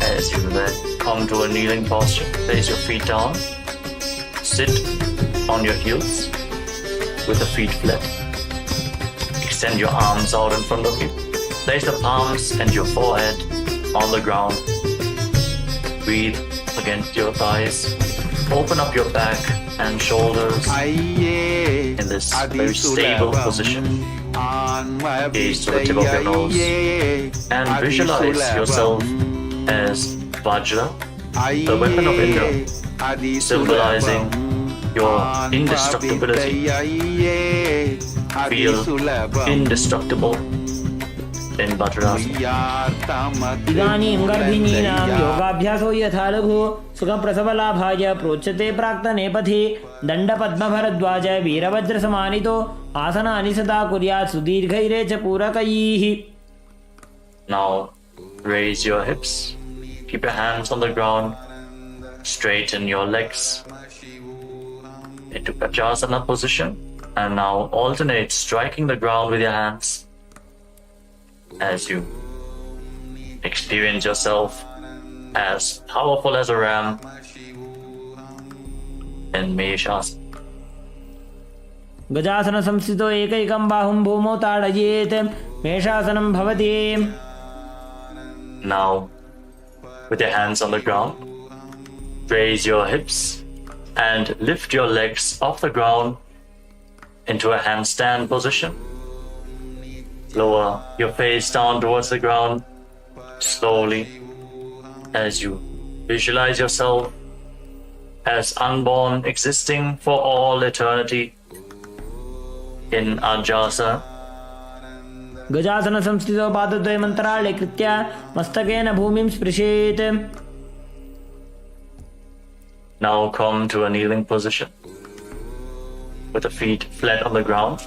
As you then come to a kneeling posture, place your feet down, sit on your heels with the feet flat. Extend your arms out in front of you. Place the palms and your forehead on the ground. Breathe against your thighs. Open up your back and shoulders in this very stable position. Gaze to the tip of your nose and visualize yourself as Vajra, the weapon of Indra, symbolizing your indestructibility. Feel indestructible in Vajrasana. इदानीं गर्भिणीनां योगाभ्यासो यथा लघु सुखप्रसवलाभाय प्रोच्यते प्राक्तनेपथि दण्डपद्मभरद्वाज वीरवज्रसमानितो आसनानि सदा कुर्यात् सुदीर्घैरे च पूरकैः. Now raise your hips, keep your hands on the ground, straighten your legs into Vajrasana position, and now alternate striking the ground with your hands as you experience yourself as powerful as a ram in Meshasana. गजासन संस्थितो एकैकं बाहुं भूमौ ताडयेत् मेषासनं भवति. Now, with your hands on the ground, raise your hips and lift your legs off the ground into a handstand position. Lower your face down towards the ground slowly as you visualize yourself as unborn, existing for all eternity in Ajasana. गजासन संस्थितो पादद्वयमन्तराळे कृत्य मस्तकेन भूमिं स्पृशेत्. Now come to a kneeling position with the feet flat on the ground.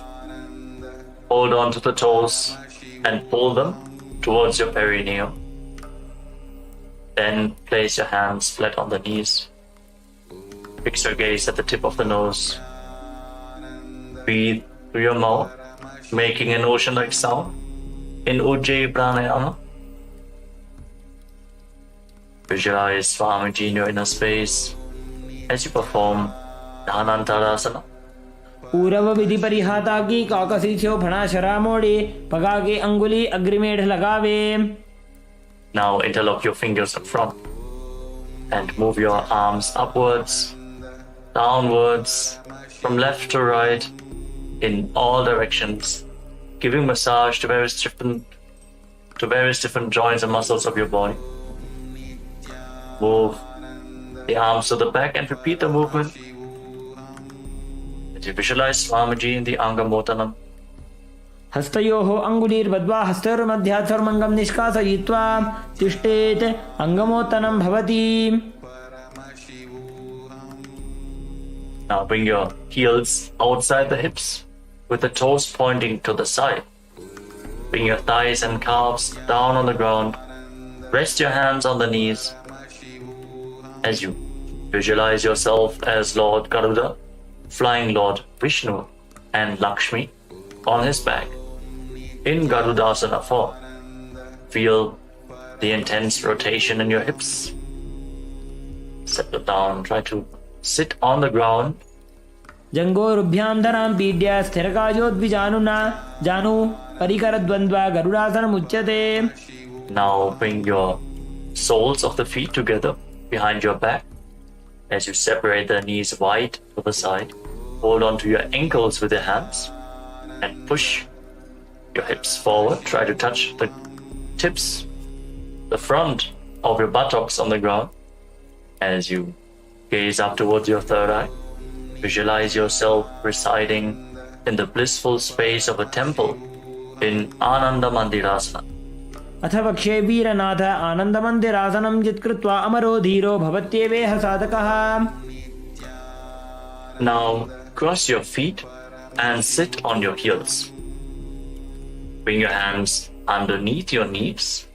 Hold on to the toes and pull them towards your perineum. Then place your hands flat on the knees. Fix your gaze at the tip of the nose. Breathe through your mouth, making an ocean-like sound in Ujjayi Pranayama. Visualize Swamiji in your inner space as you perform Dhanantarasana. पूरव विधि परिहाता की काकसीछो फणा शरा मोड़े पगा के अंगुली अग्रिमेढ़ लगावे. Now interlock your fingers up front and move your arms upwards, downwards, from left to right, in all directions, giving massage to various different joints and muscles of your body. Move the arms to the back and repeat the movement. As you visualize Swamiji in the Angamotanam. हस्तयोः अंगुलीर्बद्ध्वा हस्तयोर्मध्यात् सर्वमङ्गं निष्कासयित्वा तिष्ठेत् अंगमोत्तनं भवति. Now bring your heels outside the hips with the toes pointing to the side. Bring your thighs and calves down on the ground. Rest your hands on the knees as you visualize yourself as Lord Garuda, flying Lord Vishnu and Lakshmi on his back in Garudasana form. Feel the intense rotation in your hips. Settle down, try to sit on the ground. जंगोरुभ्यां धरां पीड्य स्थिरकायोद्विजानुना जानु परिकरद्वन्द्वा गरुडासनमुच्यते. Now bring your soles of the feet together behind your back as you separate the knees wide to the side. Hold on to your ankles with your hands and push your hips forward. Try to touch the tips, the front of your buttocks on the ground as you gaze up towards your third eye. Visualize yourself residing in the blissful space of a temple in Ananda Mandirasana. अथ वक्षे वीरनाथ आनन्दमन्दिरासनं यत्कृत्वा अमरो धीरो भवत्येवेह साधकः. Now cross your feet and sit on your heels. Bring your hands underneath your knees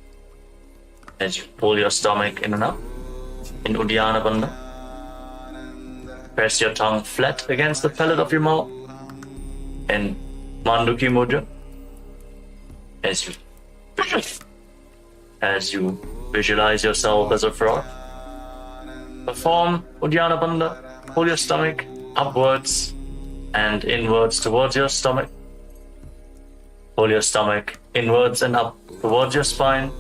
as you pull your stomach in and up in Uddiyana Bandha. Press your tongue flat against the palate of your mouth in Manduki Mudra as you visualize yourself as a frog. Perform Uddiyana Bandha. Pull your stomach upwards and inwards towards your stomach. Pull your stomach inwards and up towards your spine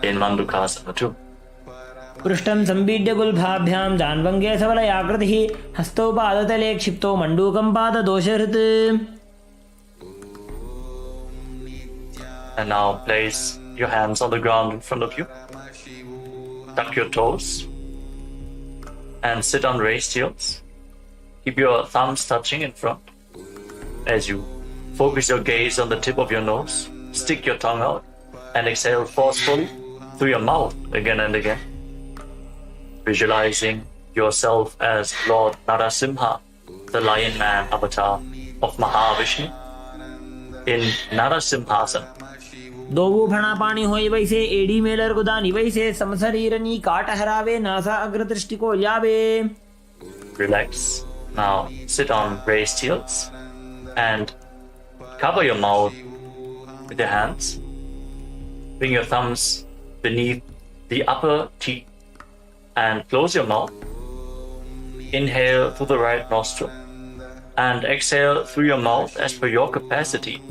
in Mandukasana 2. पृष्ठं सम्पीड्य गुल्भाभ्यां जान्वङ्गे सबलयाकृतिः हस्तौ पादतले क्षिप्तो मण्डूकं पाददोषहृत्. And now place your hands on the ground in front of you. Tuck your toes. and sit on raised heels. Keep your thumbs touching in front. As you focus your gaze on the tip of your nose, stick your tongue out and exhale forcefully through your mouth again and again. Visualizing yourself as Lord Narasimha, the Lion Man avatar of Mahavishnu, in Narasimhasana. दोबू फणा पानी होई वैसे AD Mailer गुदानी वैसे समशरीरनी काट हरावे NASA अग्र दृष्टि को ल्यावे. Relax. Now sit on raised heels and cover your mouth with your hands. Bring your thumbs beneath the upper teeth and close your mouth. Inhale through the right nostril and exhale through your mouth as per your capacity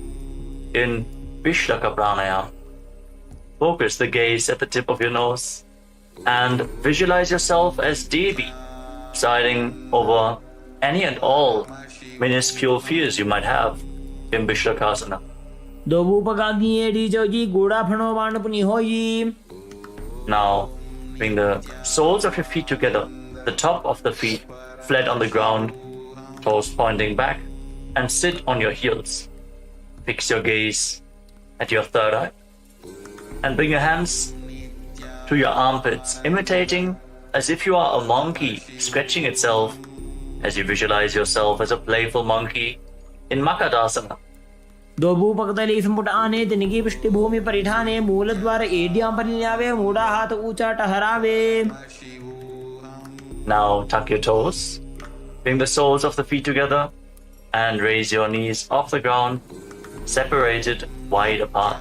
in Vishlaka Pranayama. Focus the gaze at the tip of your nose and visualize yourself as Devi, presiding over any and all minuscule fears you might have in Vishlakasana. दोबू पगागी एडी जोगी गोड़ा फणो वाण पुनी होई. Now bring the soles of your feet together, the top of the feet flat on the ground, toes pointing back, and sit on your heels. Fix your gaze at your third eye and bring your hands to your armpits, imitating as if you are a monkey scratching itself as you visualize yourself as a playful monkey in Makadasana. दोबू पगतली संपुट आने तिनकी पृष्ठभूमि परिठाने मूल द्वार एडियां पर ल्यावे मूड़ा हाथ ऊंचा टहरावे. Now tuck your toes, bring the soles of the feet together and raise your knees off the ground, separated wide apart.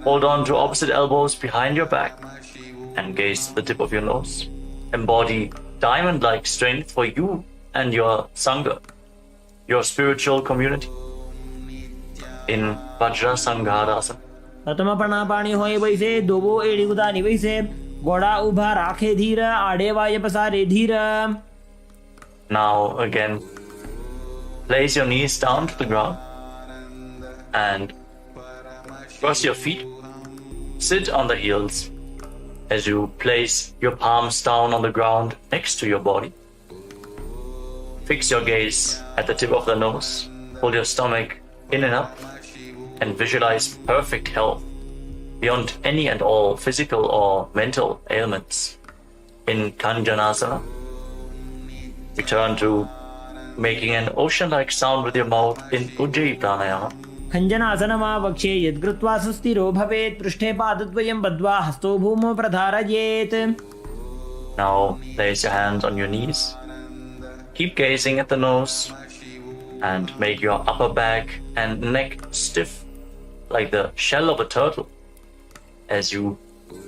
Hold on to opposite elbows behind your back and gaze to the tip of your nose. Embody diamond-like strength for you and your Sangha, your spiritual community, in Vajra Sanghadasana. प्रथम पणा पाणी होई वैसे दोबो AD गुदानी वैसे गोड़ा उभा राखे धीर आडे वाय पसारे धीर. Now again, place your knees down to the ground and cross your feet. Sit on the heels as you place your palms down on the ground next to your body. Fix your gaze at the tip of the nose. Pull your stomach in and up and visualize perfect health beyond any and all physical or mental ailments. In Kanjanasana, return to making an ocean-like sound with your mouth in Ujjayi Pranayama. खञ्जनासनमा वक्षे यद्कृत्वा सुस्थिरो भवेत् पृष्ठे पादद्वयं बद्ध्वा हस्तो भूमौ प्रधारयेत्. Now place your hands on your knees. Keep gazing at the nose and make your upper back and neck stiff like the shell of a turtle as you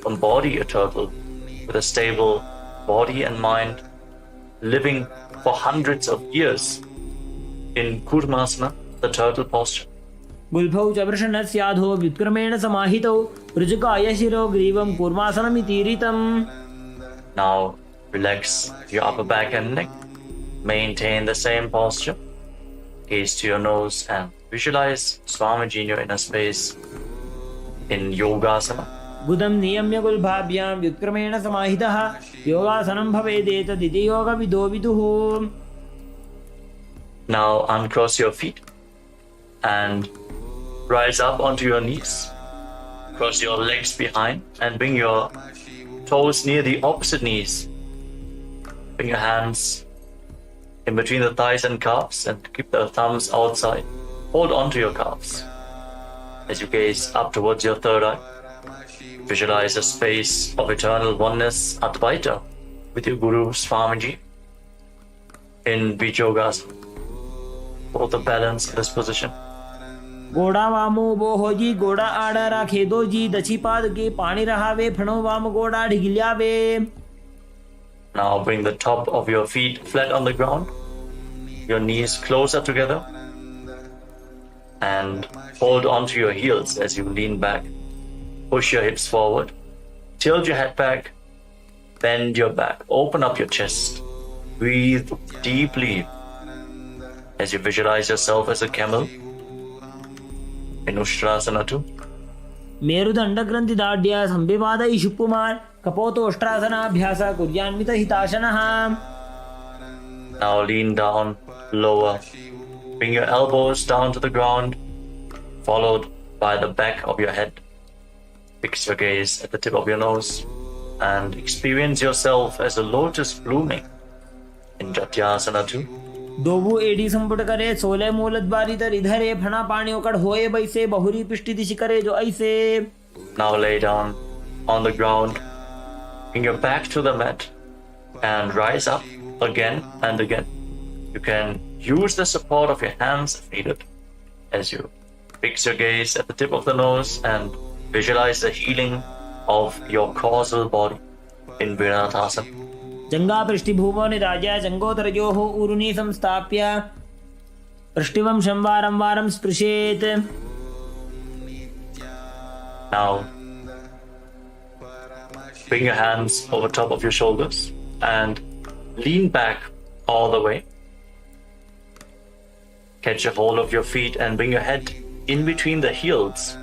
embody a turtle with a stable body and mind, living for hundreds of years in Kurmasana, the turtle posture. गुल्फौ च वृषणस्याधो व्युत्क्रमेण समाहितौ ऋजुकाय शिरो ग्रीवं कूर्मासनमितीरितम्. Now relax your upper back and neck. Maintain the same posture. Gaze to your nose and visualize Swamiji in your inner space in Yogasana. गुदं नियम्य गुल्फाभ्यां व्युत्क्रमेण समाहितः योगासनं भवेदेतदिति योगविदो विदुः. Now uncross your feet and rise up onto your knees. Cross your legs behind and bring your toes near the opposite knees. Bring your hands in between the thighs and calves and keep the thumbs outside. Hold onto your calves. As you gaze up towards your third eye, visualize a space of eternal oneness, Advaita, with your Guru Swamiji in Vijogasana. Hold the balance in this position. गोड़ा वामो बोहो जी गोड़ा आड़ा राखे दो जी दक्षी पाद के पानी रहावे फणो वाम गोड़ा ढिगल्यावे. Now bring the top of your feet flat on the ground, your knees closer together, and hold onto your heels as you lean back. Push your hips forward, tilt your head back, bend your back, open up your chest, breathe deeply as you visualize yourself as a camel in Ustrasana 2. मेरुदंड ग्रंथि दाढ़्या संविवाद इशुपुमार कपोतोष्ट्रासनाभ्यास कुर्यान्वितहिताशनः. Now lean down, lower. Bring your elbows down to the ground, followed by the back of your head. Fix your gaze at the tip of your nose and experience yourself as a lotus blooming in Jatyasana 2. दोबू AD संपुट करे, सोले मूल द्वारी तर इधरे, फणा पानी उकड़ होए बैसे, बहुरी पिष्टि दिशि करे जो ऐसे. Now lay down on the ground, bring your back to the mat and rise up again and again. You can use the support of your hands if needed as you fix your gaze at the tip of the nose and visualize the healing of your causal body in Viratasana. जंगा पृष्ठिभूमो निराज्य जंगोतरयोः ऊरुनी संस्थाप्य पृष्ठिवं शंवारं वारं स्पृशेत्. Now bring your hands over top of your shoulders and lean back all the way. Catch a hold of your feet and bring your head in between the heels.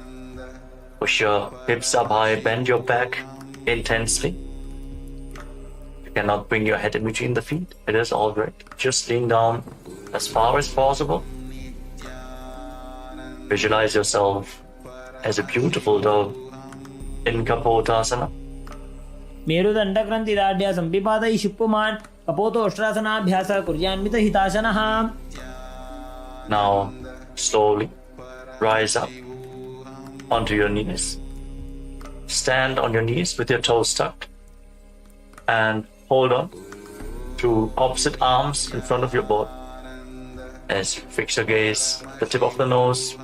Push your hips up high, bend your back intensely. You cannot bring your head in between the feet. It is all right. Just lean down as far as possible. Visualize yourself as a beautiful dove in Kapotasana. मेरुदण्डग्रन्थिदाढ्य संपिपादयि शुप्पुमान् कपोतोष्ट्रासनाभ्यास कुर्यान्वितहिताशनः. Now slowly rise up onto your knees. Stand on your knees with your toes tucked and hold on to opposite arms in front of your body. As you fix your gaze, the tip of the nose,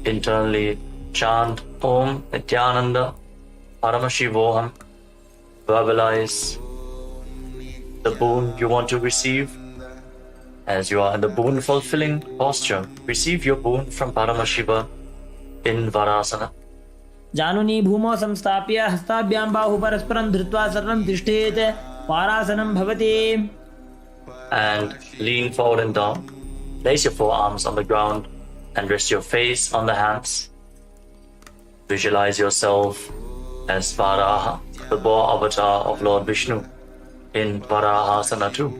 internally chant Om Nityananda Paramashivoham. Verbalize the boon you want to receive. As you are in the boon fulfilling posture, receive your boon from Paramashiva in Varasana. जानुनी भूमौ संस्थाप्य हस्ताभ्यां बाहु परस्परं धृत्वा शरणं तिष्ठेत्. वारासनं भवति. And lean forward and down. Place your forearms on the ground and rest your face on the hands. Visualize yourself as Varaha, the boar avatar of Lord Vishnu in Varahasana 2.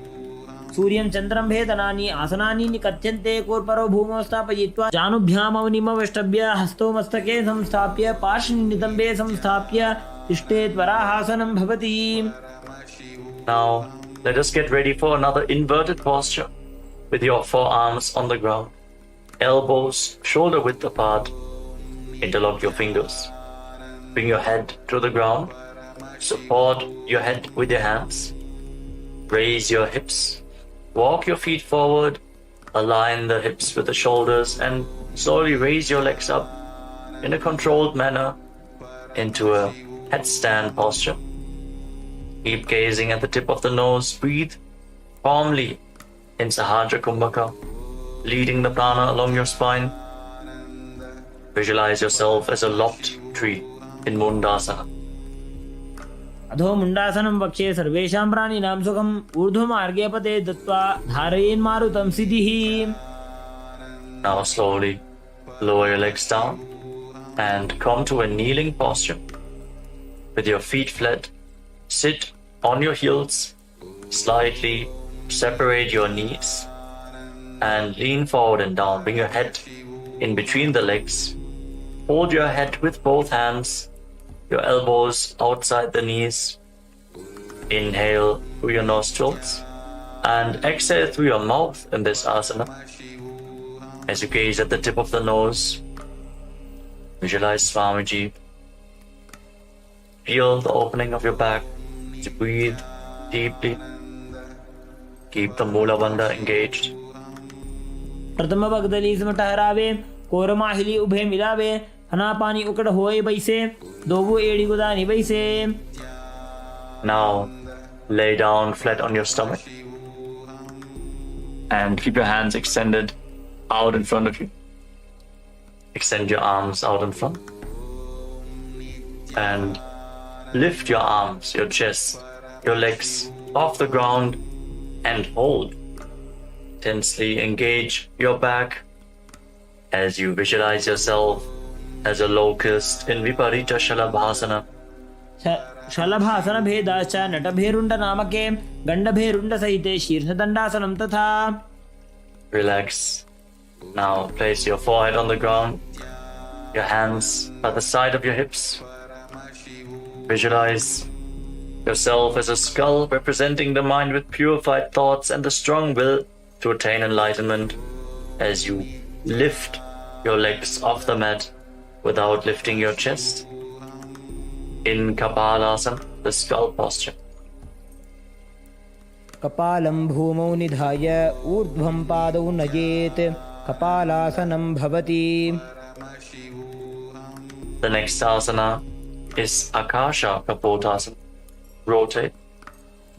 सूर्यं चन्द्रं भेदनानि आसनानि निकथ्यन्ते. कोर्परो भूमौ स्थापयित्वा जानुभ्यामवनिमवेष्टभ्य हस्तो मस्तके संस्थाप्य पार्श्वनितम्बे संस्थाप्य तिष्ठेत्. वराहासनं भवति. Now let us get ready for another inverted posture with your forearms on the ground, elbows shoulder width apart. Interlock your fingers. Bring your head to the ground. Support your head with your hands. Raise your hips. Walk your feet forward. Align the hips with the shoulders and slowly raise your legs up in a controlled manner into a headstand posture. Keep gazing at the tip of the nose. Breathe calmly in Sahajra Kumbhaka, leading the prana along your spine. Visualize yourself as a lopped tree in Mundasana. अधो मुण्डासनं वक्षे सर्वेषां प्राणिनां सुखम्. ऊर्ध्वमार्गे पते दत्त्वा धारयेन् मारुतं सिद्धिः. Now slowly lower your legs down and come to a kneeling posture. With your feet flat, sit on your heels, slightly separate your knees and lean forward and down. Bring your head in between the legs. Hold your head with both hands, your elbows outside the knees. Inhale through your nostrils and exhale through your mouth in this asana. As you gaze at the tip of the nose, visualize Swamiji. Feel the opening of your back as you breathe deeply. Keep the Mula Bandha engaged. प्रथम भगदली सम ठहरावे. कोरमाहिली उभे मिलावे. हना पानी उकड़ होए बैसे. दोबू एड़ी गुदानी बैसे. Now lay down flat on your stomach and keep your hands extended out in front of you. Extend your arms out in front and lift your arms, your chest, your legs off the ground and hold. Tensely engage your back as you visualize yourself as a locust in Viparita Shalabhasana. शलभासनभेदाश्च नटभेरुण्डनामके गण्डभेरुण्डसहिते शीर्षदण्डासनं तथा. Relax. Now place your forehead on the ground, your hands by the side of your hips. Visualize yourself as a skull representing the mind with purified thoughts and the strong will to attain enlightenment as you lift your legs off the mat without lifting your chest. In Kapalasana, the skull posture. कपालं भूमौ निधाय ऊर्ध्वं पादौ नयेत् कपालासनं भवति. The next asana is Akasha Kapotasana. Rotate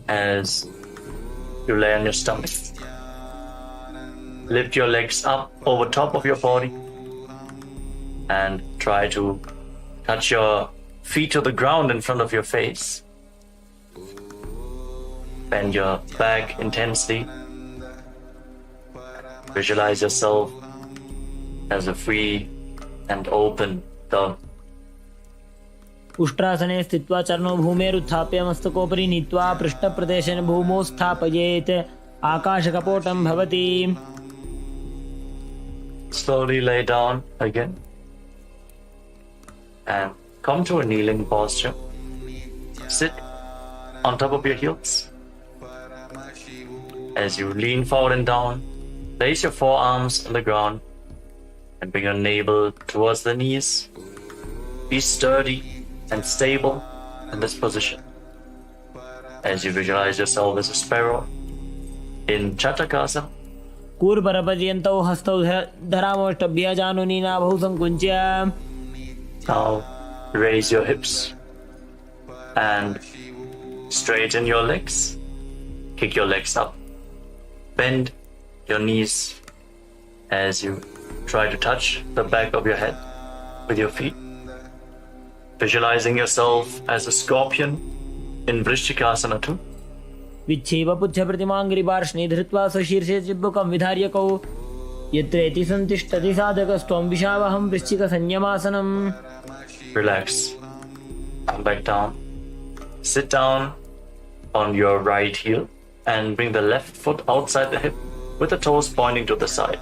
as you lay on your stomach. Lift your legs up over top of your body and try to touch your feet to the ground in front of your face. Bend your back intensely. Visualize yourself as a free and open dove. उष्ट्रासने स्थित्वा चरणौ भूमेरुत्थाप्य मस्तकोपरि नीत्वा पृष्ठप्रदेशेन भूमौ स्थापयेत् आकाशकपोटं भवति. Slowly lay down again and come to a kneeling posture. Sit on top of your heels. As you lean forward and down, place your forearms on the ground and bring your navel towards the knees. Be sturdy and stable in this position. As you visualize yourself as a sparrow in Chatakasana. कूर्परपर्यन्तौ हस्तौ धरामोष्टभ्यः जानुनी नाभौ संकुच्य. Now raise your hips and straighten your legs. Kick your legs up. Bend your knees as you try to touch the back of your head with your feet. Visualizing yourself as a scorpion in Vrishchikasana too. विच्छेव पुच्छप्रतिमाङ्घ्रिपार्ष्णे धृत्वा स्वशीर्षे चिब्बुकं विधार्यकौ यत्रेति सन्तिष्ठति साधकस्त्वं विशावहं वृश्चिकसंयमासनम्. Relax. Come back down. Sit down on your right heel and bring the left foot outside the hip with the toes pointing to the side.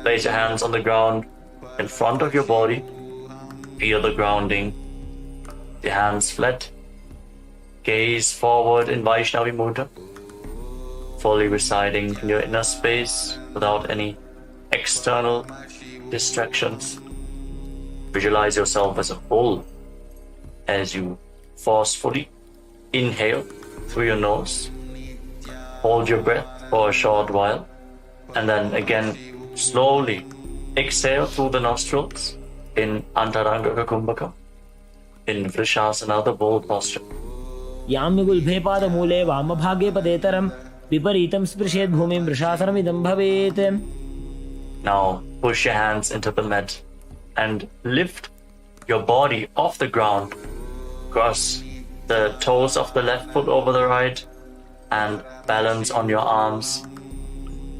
Place your hands on the ground in front of your body. Feel the grounding. The hands flat. Gaze forward in Vaishnavi Mudra. Fully residing in your inner space without any external distractions. Visualize yourself as a bull as you forcefully inhale through your nose. Hold your breath for a short while and then again slowly exhale through the nostrils in Antaranga Kumbhaka, in Vrishasana, the bull posture. याम्यगुल्भे पादमूले वामभागे पदेतरं विपरीतं स्पृशेत् भूमिं वृषासनमिदं भवेत्. Now push your hands into the mat and lift your body off the ground. Cross the toes of the left foot over the right and balance on your arms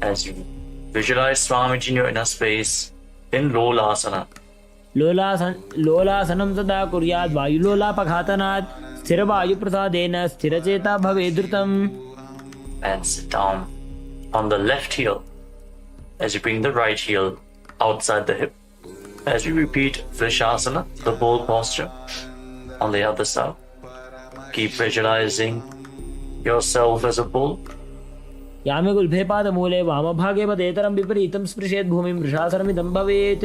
as you visualize Swamiji in your inner space in Lolasana. लोलासनं सदा कुर्यात् वायुलोलापघातनात् स्थिरवायुप्रसादेन स्थिरचेता भवेत् धृतम्. And sit down on the left heel as you bring the right heel outside the hip. As you repeat Vrishasana, the bull posture, on the other side. Keep visualizing yourself as a bull. याम्यगुल्भे पादमूले वामभागे पदेतरं विपरीतं स्पृशेत् भूमिं वृषासनमिदं भवेत्.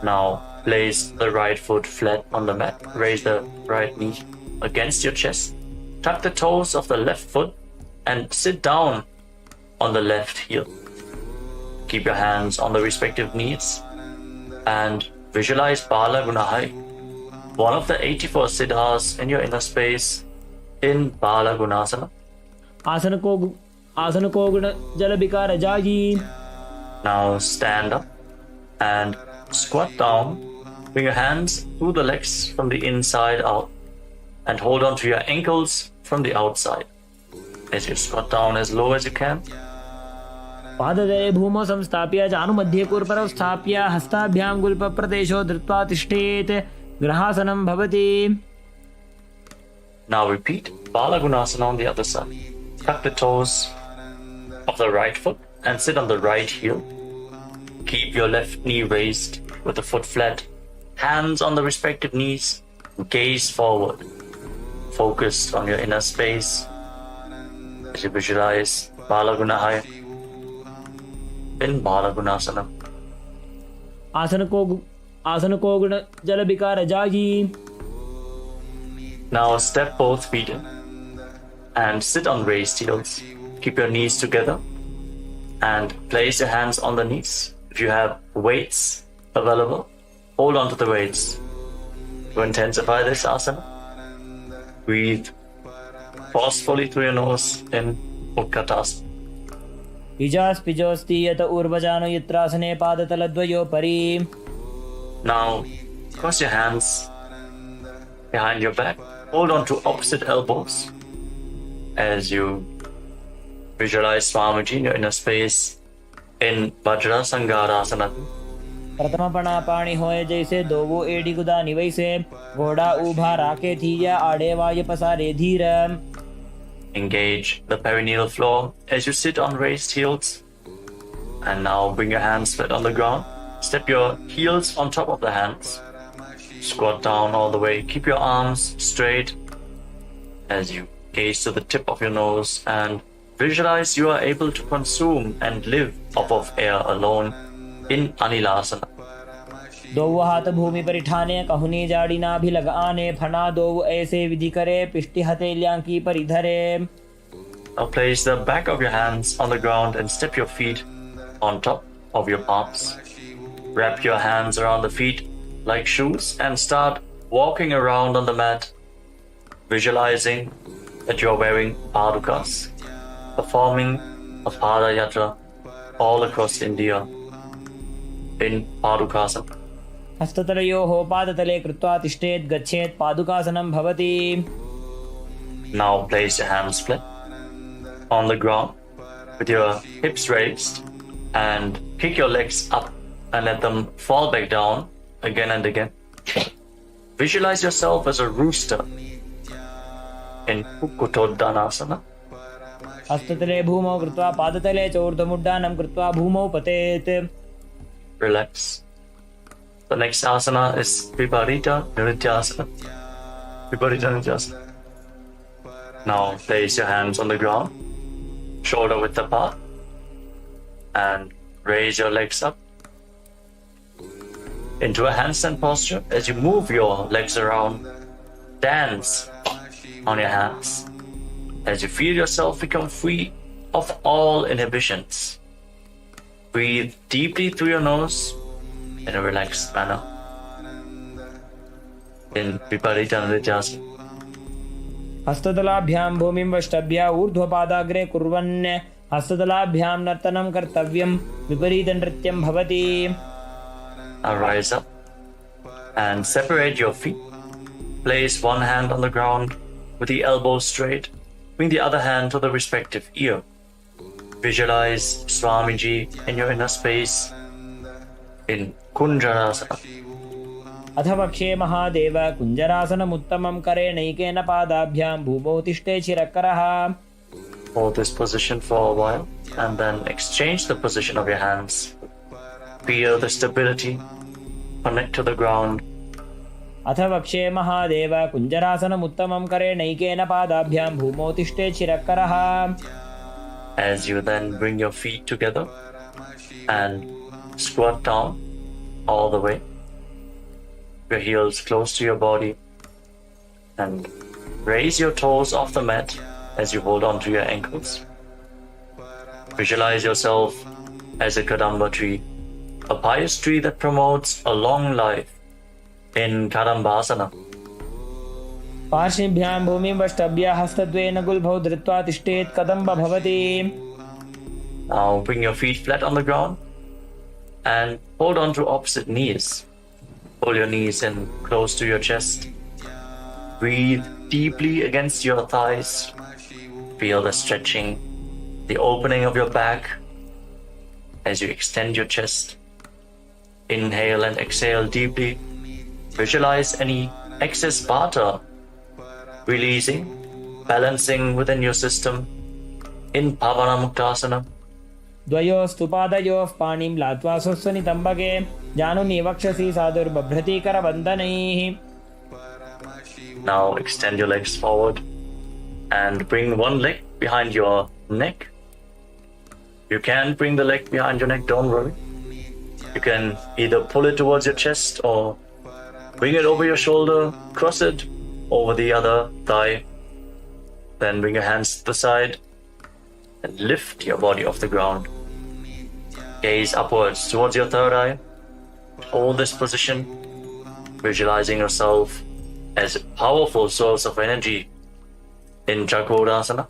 Now place the right foot flat on the mat. Raise the right knee against your chest. Tuck the toes of the left foot and sit down on the left heel. Keep your hands on the respective knees and visualize Bala Gunahai, one of the 84 siddhas in your inner space in Bala Gunasana. आसनको गुण जलबिकार जायी. Now stand up and squat down. Bring your hands through the legs from the inside out and hold on to your ankles from the outside. As you squat down as low as you can. पाददये भूमौ संस्थाप्य जानुमध्ये कूर्परौ स्थाप्य हस्ताभ्यां गुल्पप्रदेशो धृत्वा तिष्ठेत् ग्रहासनं भवति. Now repeat Balagunasana on the other side. Tuck the toes of the right foot and sit on the right heel. Keep your left knee raised with the foot flat. Hands on the respective knees. Gaze forward. Focused on your inner space. As you visualize Balagunahaya in Balagunasana. आसन को गुण जल विकार जागी. Now step both feet in and sit on raised heels. Keep your knees together and place your hands on the knees. If you have weights available, hold on to the weights. To intensify this asana, breathe forcefully through your nose in Utkatasana. इजास पिजोस्ति यत ऊर्वजानो यत्रासने पादतलद्वयो परि. Now cross your hands behind your back. Hold on to opposite elbows as you visualize Swamiji in your inner space in Vajra Sangarasana. प्रथम पणा पाणी होए जैसे दोवो AD गुदा निवैसे. घोड़ा ऊभा राके थीया आड़े वाय पसारे धीर. Engage the perineal floor as you sit on raised heels. And now bring your hands flat on the ground. Step your heels on top of the hands. Squat down all the way. Keep your arms straight as you gaze to the tip of your nose and visualize you are able to consume and live off of air alone in Anilasana. दोव हाथ भूमि पर ठाने कहुनी जाड़ी ना भी लगाने. फना दोव ऐसे विधि करे पिष्टि हथेलियां पर इधरे. Now place the back of your hands on the ground and step your feet on top of your palms. Wrap your hands around the feet like shoes and start walking around on the mat, visualizing that you're wearing padukas, performing a pada yatra all across India in padukasana. हस्ततलयोः पादतले कृत्वा तिष्ठेत् गच्छेत् पादुकासनं भवति. Now place your hands flat on the ground with your hips raised and kick your legs up and let them fall back down again and again. Visualize yourself as a rooster in Kukutoddanasana. हस्ततले भूमौ कृत्वा पादतले च ऊर्ध्वमुड्डानं कृत्वा भूमौ पतेत्. Relax. The next asana is Viparita Nrityasana. Viparita Nrityasana. Now place your hands on the ground, shoulder width apart, and raise your legs up into a handstand posture as you move your legs around. Dance on your hands as you feel yourself become free of all inhibitions. Breathe deeply through your nose in a relaxed manner in Viparita Nrityasana. हस्ततलाभ्यां भूमिं वष्टभ्य ऊर्ध्वपादाग्रे कुर्वन्. हस्ततलाभ्यां नर्तनं कर्तव्यं. विपरीतनृत्यं भवति. Now rise up and separate your feet. Place one hand on the ground with the elbow straight. Bring the other hand to the respective ear. Visualize Swamiji in your inner space in Kunjarasana. अथ वक्षे महादेव कुञ्जरासनमुत्तमं करेणैकेन पादाभ्यां भूमौ तिष्ठे चिरकरः. Hold this position for a while and then exchange the position of your hands. Feel the stability. Connect to the ground. अथ वक्षे महादेव कुञ्जरासनमुत्तमं करेणैकेन पादाभ्यां भूमौ तिष्ठे चिरकरः. As you then bring your feet together and squat down all the way. Your heels close to your body and raise your toes off the mat as you hold on to your ankles. Visualize yourself as a kadamba tree, a pious tree that promotes a long life in Kadambasana. पार्श्वभ्यां भूमिं वष्टभ्य हस्तद्वयेन गुल्भौ धृत्वा तिष्ठेत् कदम्ब भवति. Now bring your feet flat on the ground and hold on to opposite knees. Pull your knees in close to your chest. Breathe deeply against your thighs. Feel the stretching, the opening of your back as you extend your chest. Inhale and exhale deeply. Visualize any excess vata releasing, balancing within your system in Pavanamuktasana. द्वयोस्तु पादयोः पाणिं लात्वा स्वस्वनितम्बके जानुनि वक्षसि साधुर्बभ्रतीकरवन्दनैः. Now extend your legs forward and bring one leg behind your neck. You can bring the leg behind your neck, don't worry. You can either pull it towards your chest or bring it over your shoulder, cross it over the other thigh. Then bring your hands to the side and lift your body off the ground. Gaze upwards towards your third eye. Hold this position, visualizing yourself as a powerful source of energy in Chakrasana.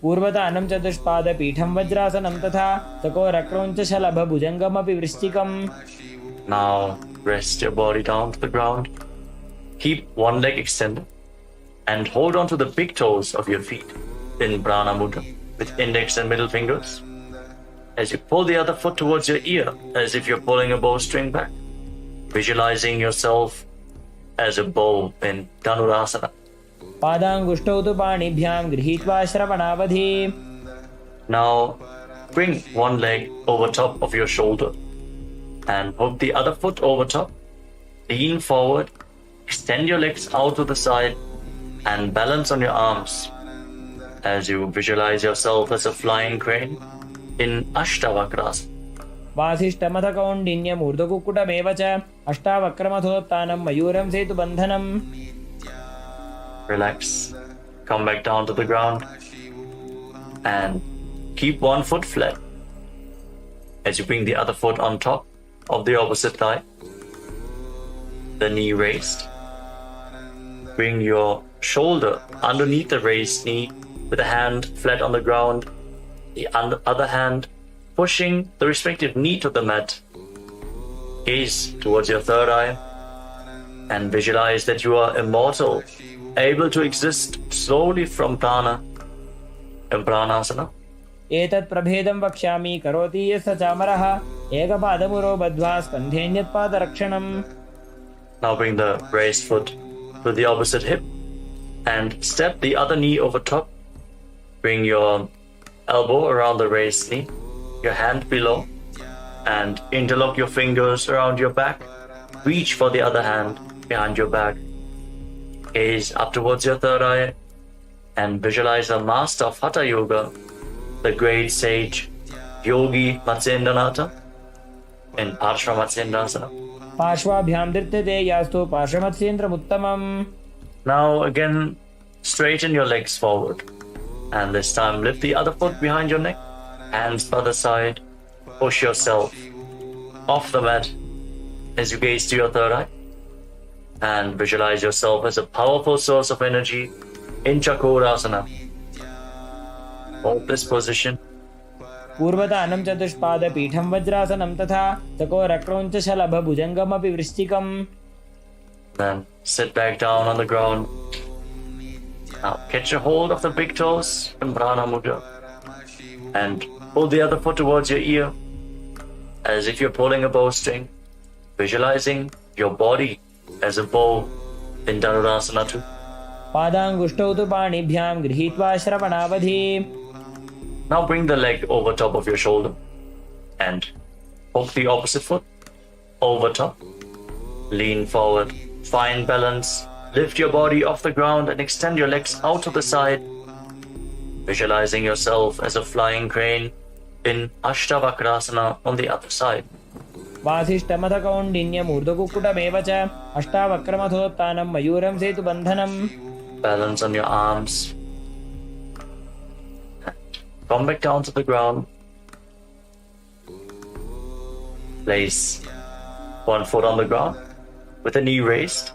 पूर्वतानं चतुष्पादपीठं वज्रासनं तथा चकोरक्रौञ्चशलभभुजङ्गमपि वृश्चिकम्. Now rest your body down to the ground. Keep one leg extended and hold on to the big toes of your feet in Prana Mudra with index and middle fingers. As you pull the other foot towards your ear, as if you're pulling a bowstring back, visualizing yourself as a bow in Dhanurasana. पादाङ्गुष्ठौ तु पाणिभ्यां गृहीत्वा श्रवणावधि. Now bring one leg over top of your shoulder and hook the other foot over top. Lean forward, extend your legs out to the side and balance on your arms as you visualize yourself as a flying crane in Ashtavakrasana. वासिष्ठमथकौण्डिन्यमूर्धकुक्कुटमेव च अष्टावक्रमथोत्थानं मयूरं सेतुबन्धनम्. Relax, come back down to the ground and keep one foot flat as you bring the other foot on top of the opposite thigh, the knee raised. Bring your shoulder underneath the raised knee with a hand flat on the ground, the other hand pushing the respective knee to the mat. Gaze towards your third eye and visualize that you are immortal, able to exist slowly from prana in pranasana. एतत् प्रभेदं वक्ष्यामि करोति यस्य चामरः एकपादमुरो बद्ध्वा स्कन्धेऽन्यत्पादरक्षणम्. Now bring the raised foot to the opposite hip and step the other knee over top. Bring your elbow around the raised knee, your hand below, and interlock your fingers around your back. Reach for the other hand behind your back. Gaze up towards your third eye and visualize the master of Hatha Yoga, the great sage Yogi Matsyendranath in Parshvamatsyendrasana. पार्श्वाभ्यां धृत्यते यास्तु पार्श्वमत्स्येन्द्रमुत्तमम्. Now again, straighten your legs forward. And this time lift the other foot behind your neck, hands by the side, push yourself off the mat as you gaze to your third eye. And visualize yourself as a powerful source of energy in Chakrasana. Hold this position. पूर्वतानं चतुष्पादपीठं वज्रासनं तथा चकोरक्रौञ्चशलभभुजङ्गमपि वृश्चिकम्. Then sit back down on the ground. Now catch a hold of the big toes in Prana Mudra and pull the other foot towards your ear as if you're pulling a bowstring, visualizing your body as a bow in Dhanurasana too. पादाङ्गुष्ठौ तु पाणिभ्यां गृहीत्वा श्रवणावधि. Now bring the leg over top of your shoulder and hook the opposite foot over top. Lean forward, find balance, lift your body off the ground and extend your legs out to the side, visualizing yourself as a flying crane in Ashtavakrasana on the other side. वासिष्ठमथकौण्डिन्यमूर्धकुक्कुटमेव च अष्टावक्रमथोत्थानं मयूरं सेतुबन्धनम्. Balance on your arms. Come back down to the ground. Place one foot on the ground with the knee raised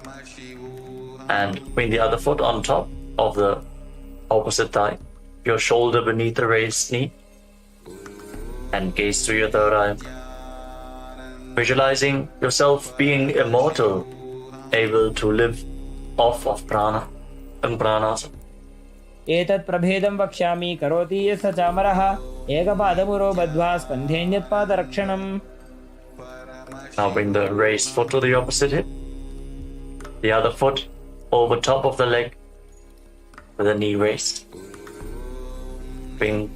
and bring the other foot on top of the opposite thigh, your shoulder beneath the raised knee, and gaze through your third eye. Visualizing yourself being immortal, able to live off of prana and pranasana. एतत् प्रभेदं वक्ष्यामि करोति यस्य चामरः एकपादमुरो बद्ध्वा स्कन्धेऽन्यत्पादरक्षणम्. Now bring the raised foot to the opposite hip, the other foot over top of the leg, with the knee raised. Bring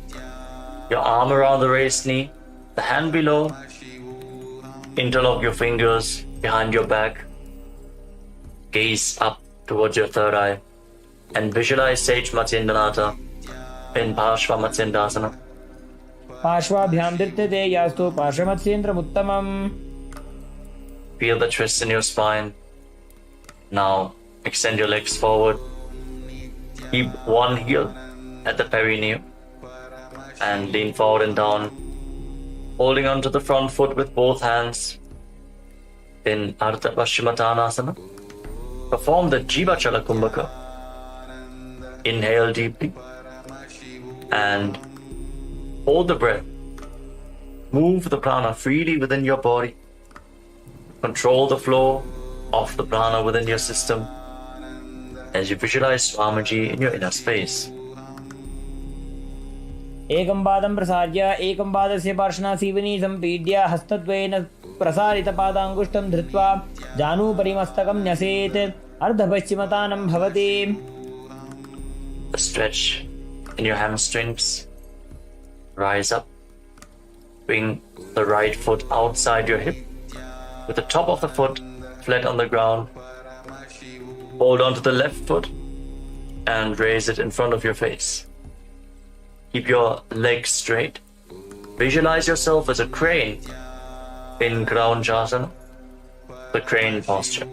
your arm around the raised knee, the hand below. Interlock your fingers behind your back. Gaze up towards your third eye and visualize Sage Matsyendranatha in Parshva Matsyendasana. पार्श्वाभ्यां धृत्यते यास्तु पार्श्वमत्स्येन्द्रमुत्तमम्. Feel the twist in your spine. Now extend your legs forward. Keep one heel at the perineum and lean forward and down, holding onto the front foot with both hands. In Ardha Paschimottanasana, perform the Jiva Chala Kumbhaka. Inhale deeply and hold the breath. Move the prana freely within your body. Control the flow of the prana within your system as you visualize Swamiji in your inner space. एकं पादं प्रसार्य एकं पादस्य पार्श्वनासीवनी सम्पीड्य हस्तद्वयेन प्रसारितपादाङ्गुष्ठं धृत्वा जानुभरिमस्तकं न्यसेत् अर्धपश्चिमतानं भवति. A stretch in your hamstrings. Rise up. Bring the right foot outside your hip with the top of the foot flat on the ground. Hold on to the left foot and raise it in front of your face. Keep your legs straight. Visualize yourself as a crane in Kraunchasana, the crane posture.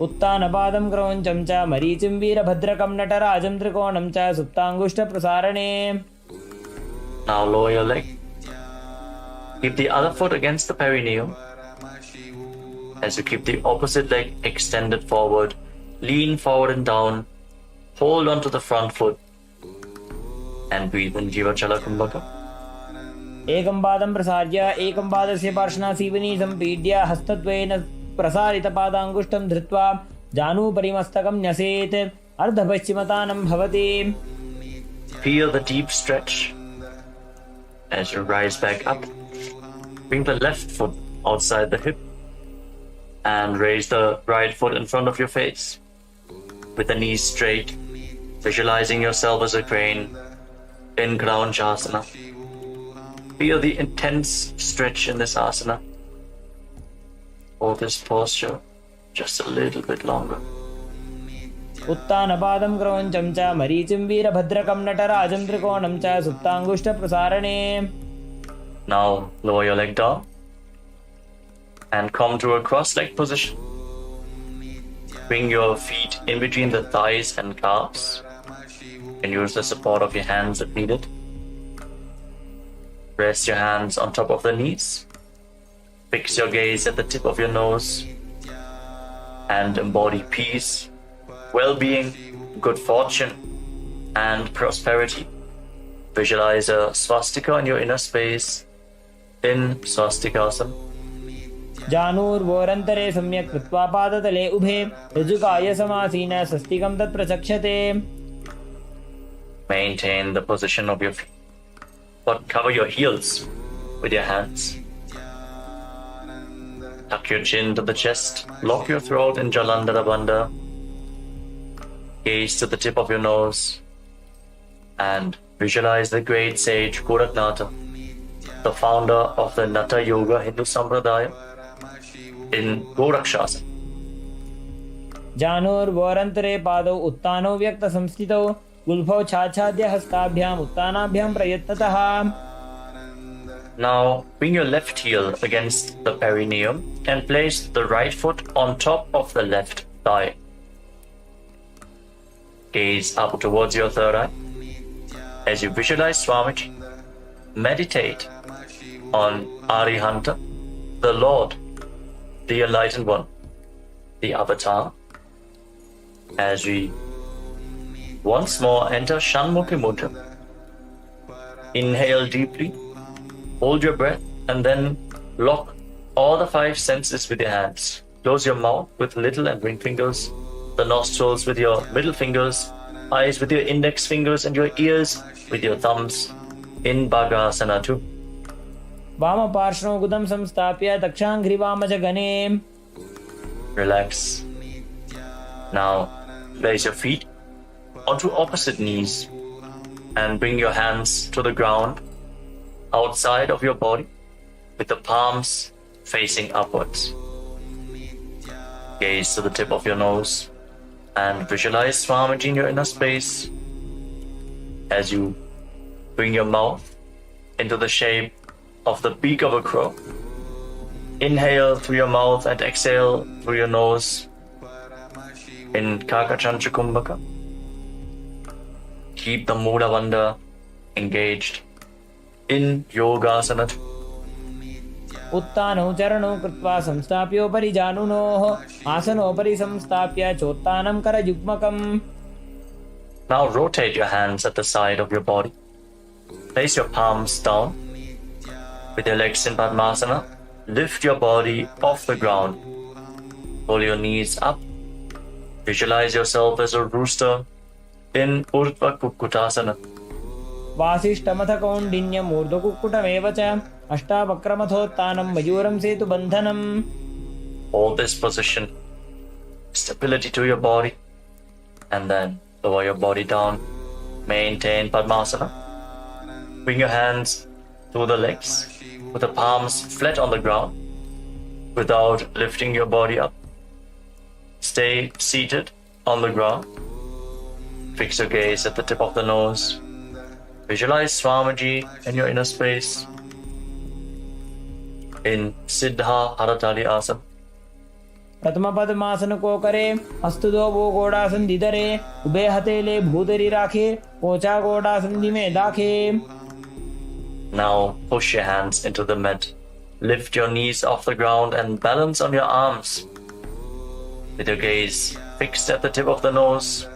उत्तानपादं क्रौञ्चं च मरीचिं वीरभद्रकं नटराजं त्रिकोणं च सुप्ताङ्गुष्ठप्रसारणे. Now lower your leg. Keep the other foot against the perineum as you keep the opposite leg extended forward. Lean forward and down. Hold onto the front foot and breathe in Jiva Chala Kumbhaka. एकं पादं प्रसार्य एकं पादस्य पार्श्वनासीवनी सम्पीड्य हस्तद्वयेन प्रसारितपादाङ्गुष्ठं धृत्वा जानुभरिमस्तकं न्यसेत् अर्धपश्चिमतानं भवति. Feel the deep stretch as you rise back up. Bring the left foot outside the hip and raise the right foot in front of your face with the knees straight, visualizing yourself as a crane in Kraunchasana. Feel the intense stretch in this asana. Hold this posture just a little bit longer. उत्तानपादं क्रौञ्चं च मरीचिं वीरभद्रकं नटराजं त्रिकोणं च सुप्ताङ्गुष्ठप्रसारणे. Now lower your leg down and come to a cross-legged position. Bring your feet in between the thighs and calves. You can use the support of your hands if needed. Rest your hands on top of the knees. Fix your gaze at the tip of your nose and embody peace, well-being, good fortune, and prosperity. Visualize a swastika in your inner space in swastikasana. जानुर्वोरन्तरे सम्यक् कृत्वा पादतले उभे ऋजुकाय समासीन स्वस्तिकं तत् प्रचक्षते. Maintain the position of your feet, but cover your heels with your hands. Tuck your chin to the chest, lock your throat in Jalandhara Bandha. Gaze to the tip of your nose and visualize the great sage Gorakhnatha, the founder of the Natha Yoga Hindu Sampradaya, in Gorakshasana. जानुर्वोरन्तरे पादौ उत्तानौ व्यक्तसंस्थितौ गुल्फौ छाछाद्य हस्ताभ्याम् उत्तानाभ्यां प्रयत्नतः. Now bring your left heel against the perineum and place the right foot on top of the left thigh. Gaze up towards your third eye as you visualize Swamiji. Meditate on Arihanta, the Lord, the Enlightened One, the Avatar, as we once more enter Shanmukhi Mudra. Inhale deeply, hold your breath, and then lock all the five senses with your hands. Close your mouth with little and ring fingers, the nostrils with your middle fingers, eyes with your index fingers, and your ears with your thumbs in Bhagasana 2. वामपार्श्वं गुदं संस्थाप्य Relax. Now place your feet onto opposite knees and bring your hands to the ground outside of your body with the palms facing upwards. Gaze to the tip of your nose and visualize Swamiji in your inner space as you bring your mouth into the shape of the beak of a crow. Inhale through your mouth and exhale through your nose in Kakachancha Kumbhaka. Keep the Mula Bandha engaged in Yogasana. उत्तानौ चरणौ कृत्वा संस्थाप्योपरि जानुनोः आसनोपरि संस्थाप्य चोत्तानं करयुग्मकम्. Now rotate your hands at the side of your body. Place your palms down with your legs in Padmasana. Lift your body off the ground. Pull your knees up. Visualize yourself as a rooster in Urdhva Kukkutasana. वासिष्ठमथ कौण्डिन्यम् ऊर्ध्वकुक्कुटमेव च अष्टावक्रमथोत्तानं मयूरं सेतुबन्धनम्. Hold this position. Stability to your body. And then lower your body down. Maintain Padmasana. Bring your hands to the legs with the palms flat on the ground without lifting your body up. Stay seated on the ground. Fix your gaze at the tip of the nose. Visualize Swamiji in your inner space in Siddha Haratali Asana. प्रथम पद्मासन को करे हस्त दो वो गोड़ासन दिधरे ube हथेले भूतरी राखे पोचा गोड़ासन में दाखे. Now push your hands into the mat. Lift your knees off the ground and balance on your arms. With your gaze fixed at the tip of the nose.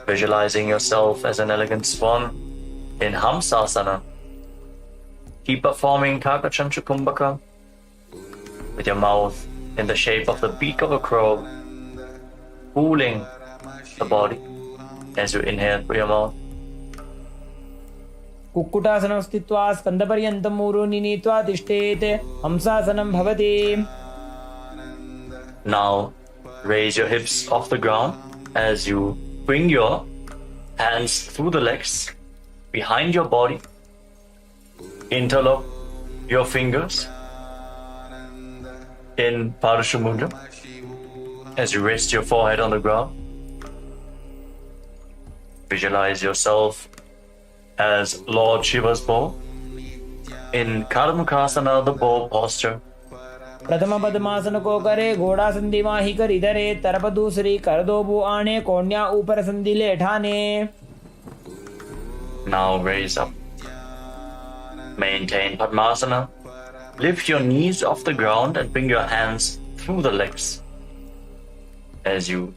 Visualizing yourself as an elegant swan in Hamsasana. Keep performing Kakachancha Kumbhaka with your mouth in the shape of the beak of a crow, cooling the body as you inhale through your mouth. कुक्कुटासनं स्थित्वा स्कन्धपर्यन्तं ऊरुनि नीत्वा तिष्ठेत् हंसासनं भवति. Now raise your hips off the ground as you bring your hands through the legs behind your body. Interlock your fingers in Parashamudra as you rest your forehead on the ground. Visualize yourself as Lord Shiva's bow in Karmukasana, the bow posture. प्रथम पद्मासन को करे घोड़ा संधि माही कर इधरे तरफ दूसरी कर दो बू आने कोन्या ऊपर संधि ले ठाने. Now raise up. Maintain Padmasana. Lift your knees off the ground and bring your hands through the legs. As you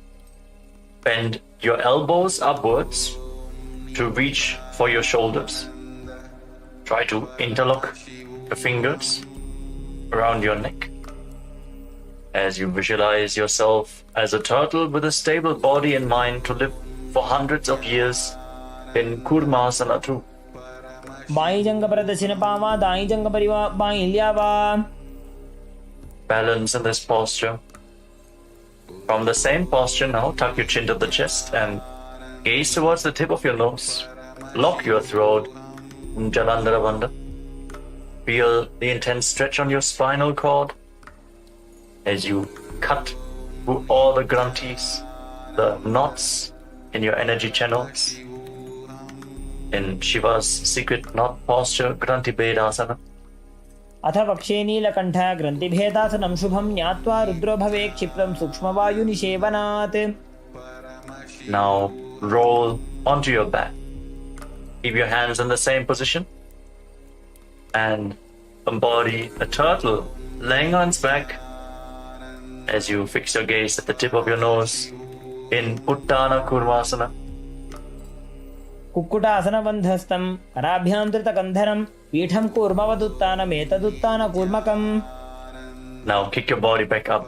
bend your elbows upwards to reach for your shoulders. Try to interlock the fingers around your neck. As you visualize yourself as a turtle with a stable body and mind to live for hundreds of years in Kurmasana too. By जंग पर दक्षिण पावा दाई जंग परिवा by ल्यावा. Balance in this posture. From the same posture now, tuck your chin to the chest and gaze towards the tip of your nose. Lock your throat. Jalandhara Bandha. Feel the intense stretch on your spinal cord as you cut through all the granthis, the knots in your energy channels. In Shiva's secret knot posture, Granthi Bedasana. अथ वक्षे नीलकण्ठ ग्रन्थिभेदासनं शुभं ज्ञात्वा रुद्रो भवे क्षिप्रं सूक्ष्मवायुनिषेवनात्. Now roll onto your back. Keep your hands in the same position and embody a turtle laying on its back as you fix your gaze at the tip of your nose in Uttana Kurmasana. कुक्कुटासनबन्धस्थं कराभ्यान्तृतकन्धरं पीठं कूर्मवदुत्तानमेतदुत्तानकूर्मकम्. Now kick your body back up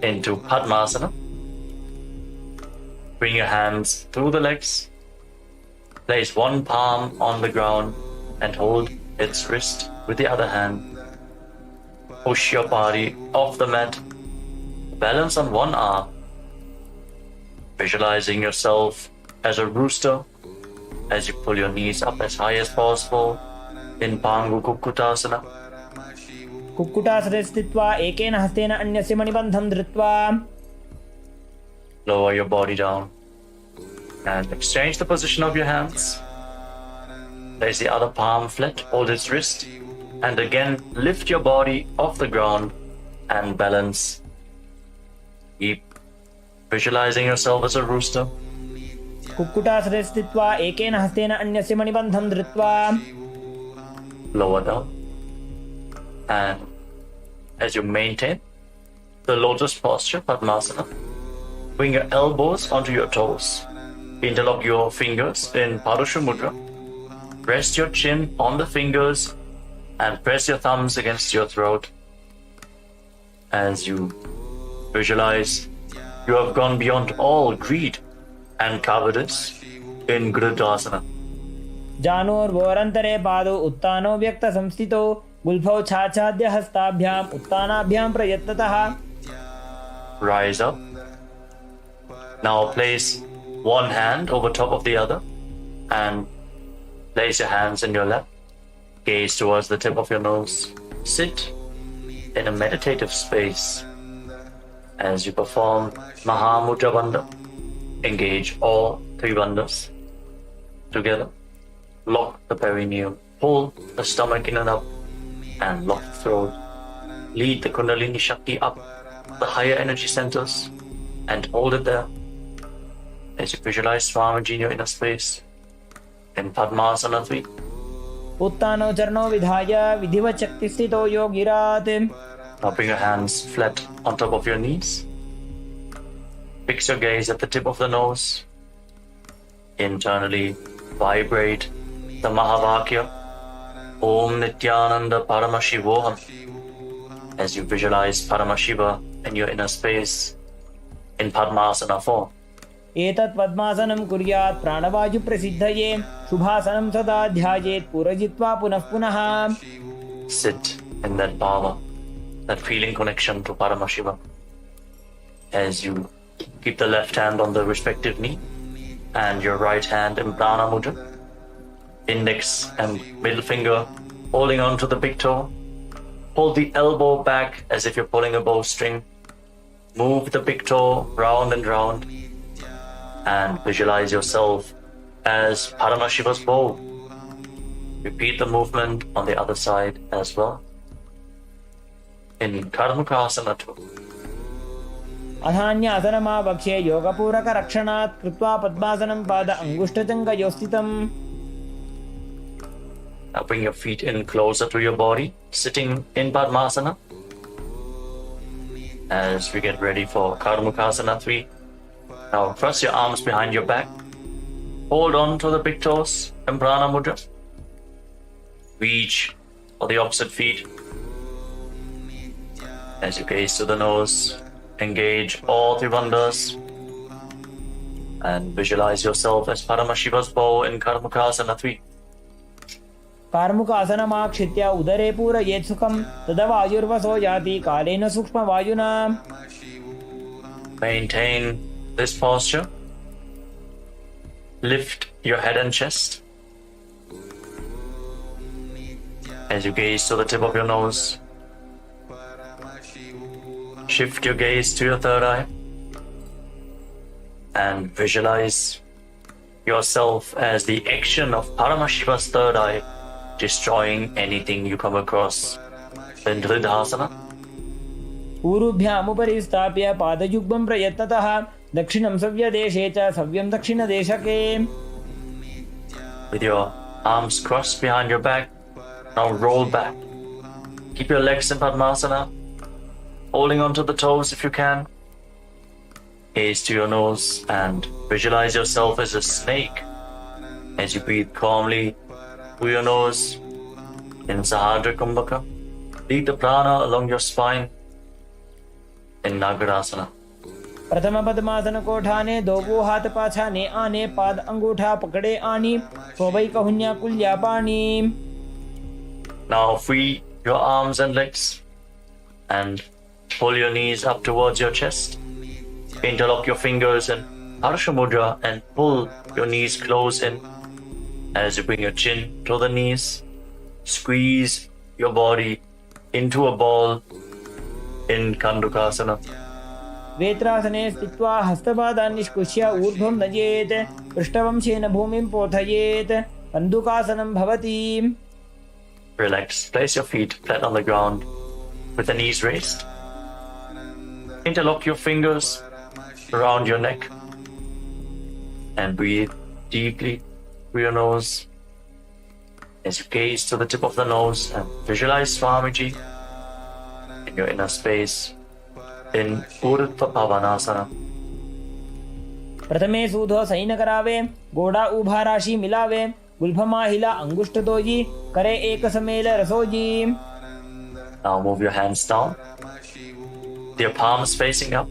into Padmasana. Bring your hands through the legs. Place one palm on the ground and hold its wrist with the other hand. Push your body off the mat. Balance on one arm. visualizing yourself as a rooster as you pull your knees up as high as possible in Pangu Kukkutasana. कुक्कुटासने स्थित्वा एकेन हस्तेन अन्यस्य मणिबन्धं धृत्वा Lower your body down and exchange the position of your hands. Place the other palm flat, hold its wrist, and again lift your body off the ground and balance. Keep visualizing yourself as a rooster. कुक्कुटासने स्थित्वा एकेन हस्तेन अन्यस्य मणिबन्धं धृत्वा Lower down. And as you maintain the lotus posture, Padmasana, bring your elbows onto your toes. Interlock your fingers in Padusha Mudra. Rest your chin on the fingers and press your thumbs against your throat. As you visualize, you have gone beyond all greed and cowardice in Grudasana. जानोर्वोरन्तरे पादौ उत्तानो व्यक्तसंस्थितौ गुल्फौ छाछाद्य हस्ताभ्याम् उत्तानाभ्यां प्रयत्नतः. Rise up. Now place one hand over top of the other and place your hands in your lap. Gaze towards the tip of your nose. Sit in a meditative space as you perform Mahamudra Bandha. Engage all three bandhas together. Lock the perineum. Pull the stomach in and up and lock the throat. Lead the Kundalini Shakti up the higher energy centers and hold it there as you visualize Swamiji in your inner space in Padmasana 3. उत्तानो चरणो विधाय विधिवत् शक्तिस्थितो योगिरात्. Now bring your hands flat on top of your knees. Fix your gaze at the tip of the nose. Internally vibrate the Mahavakya Om Nityananda Paramashivoham as you visualize Paramashiva in your inner space in Padmasana 4. एतत् पद्मासनं कुर्यात् प्राणवायु प्रसिद्धये शुभासनं सदा ध्यायेत् पूरयित्वा पुनः पुनः. Sit in that bhava, that feeling connection to Paramashiva as you keep the left hand on the respective knee and your right hand in Prana Mudra. Index and middle finger holding on to the big toe. Hold the elbow back as if you're pulling a bowstring. Move the big toe round and round and visualize yourself as Paramashiva's bow. Repeat the movement on the other side as well. In Karmukasana 2. अधान्यासनमावक्ष्ये योगपूरकरक्षणात् कृत्वा पद्मासनं पाद अङ्गुष्ठचङ्गयोस्थितम्. Now bring your feet in closer to your body, sitting in Padmasana. As we get ready for Karmukasana 3. Now cross your arms behind your back. Hold on to the big toes in Prana Mudra. Reach for the opposite feet. As you gaze to the nose, engage all three bandhas. And visualize yourself as Paramashiva's bow in Karmukasana 3. कार्मुकासनमाक्षित्य उदरे पूरयेत् सुखं तदा वायुर्वसो याति कालेन सूक्ष्मवायुना. Maintain this posture. Lift your head and chest as you gaze to the tip of your nose. Shift your gaze to your third eye and visualize yourself as the action of Paramashiva's third eye, destroying anything you come across in Dridhasana. ऊरुभ्यामुपरि स्थाप्य पादयुग्मं प्रयत्नतः दक्षिणं सव्यदेशे च सव्यं दक्षिणदेशके. With your arms crossed behind your back, now roll back. Keep your legs in Padmasana, holding onto the toes if you can. Gaze to your nose and visualize yourself as a snake as you breathe calmly through your nose in Sahadra Kumbhaka. Lead the prana along your spine in Nagarasana. प्रथम पद्मासन कोठाने दोगो हाथ पाछाने आने पाद अंगूठा पकड़े आनी सोबई कहुन्या कुल्या पानी. Now free your arms and legs and pull your knees up towards your chest. Interlock your fingers and Harsha Mudra and pull your knees close in as you bring your chin to the knees. Squeeze your body into a ball in Kandukasana. वेत्रासने स्थित्वा हस्तपादान् निष्कुष्य ऊर्ध्वं नयेत् पृष्ठवंशेन भूमिं पोथयेत् कन्दुकासनं भवति. Relax. Place your feet flat on the ground with the knees raised. Interlock your fingers around your neck and breathe deeply through your nose as you gaze to the tip of the nose and visualize Swamiji in your inner space in Urdhva Pavanasana. प्रथमे सूधो San करावे गोड़ा उभा राशि मिलावे गुल्फमा हिला अंगुष्ठ doji करे एक समेल रसोजी. Now move your hands down, your palms facing up.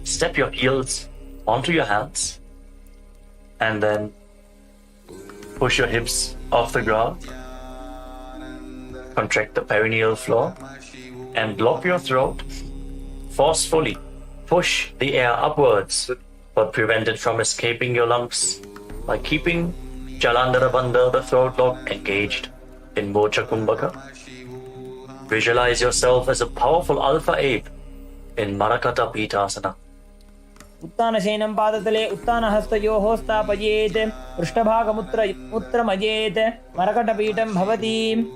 Step your heels onto your hands and then push your hips off the ground. Contract the perineal floor and block your throat. Forcefully push the air upwards, but prevent it from escaping your lungs by keeping Jalandhara Bandha, the throat lock, engaged in Mocha Kumbhaka. Visualize yourself as a powerful alpha ape in Marakata Pitasana. उत्तानशयनं पादतले उत्तानहस्तयोः स्थापयेत् पृष्ठभागमुत्रमजेत् मरकटपीठं भवति.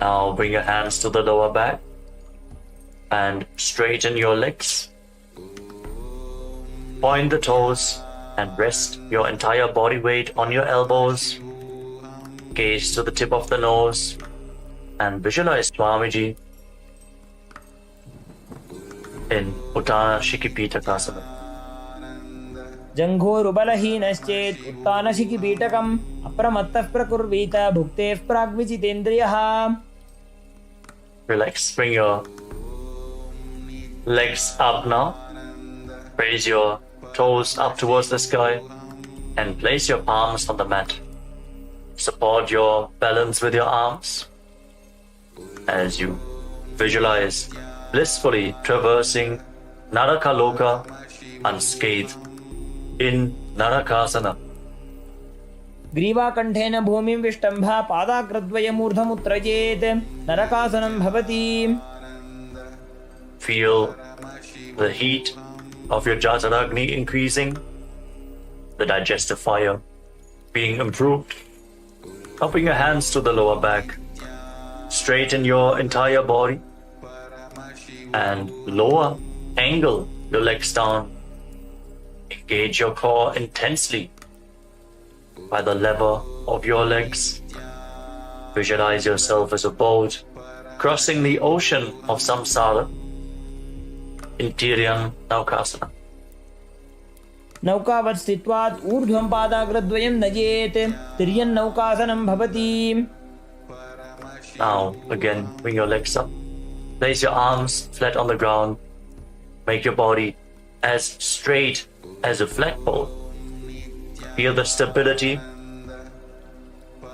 Now bring your hands to the lower back and straighten your legs. Point the toes and rest your entire body weight on your elbows. Gaze to the tip of the nose and visualize Swamiji in Uttana Shikipitakasana. जङ्घोरुबलहीनश्चेत् उत्तानशिखिपीठकम् अप्रमत्तः प्रकुर्वीत भुक्तेः प्राग्विजितेन्द्रियः. Relax. Bring your legs up now. Raise your toes up towards the sky and place your palms on the mat. Support your balance with your arms as you visualize blissfully traversing Narakaloka unscathed in Narakasana. ग्रीवाकण्ठेन भूमिं विष्टम्भा पादाग्रद्वयमूर्धमुत्रयेत् नरकासनं भवति. Feel the heat of your Jataragni increasing, the digestive fire being improved. Upping your hands to the lower back, straighten your entire body and lower angle your legs down. Engage your core intensely by the lever of your legs. Visualize yourself as a boat crossing the ocean of samsara in Tiryan Naukasana. नौकावत् स्थित्वात् ऊर्ध्वं पादाग्रद्वयं नयेत् तिर्यन्नौकासनं भवति. Now again, bring your legs up. Place your arms flat on the ground. Make your body as straight as a flagpole. Feel the stability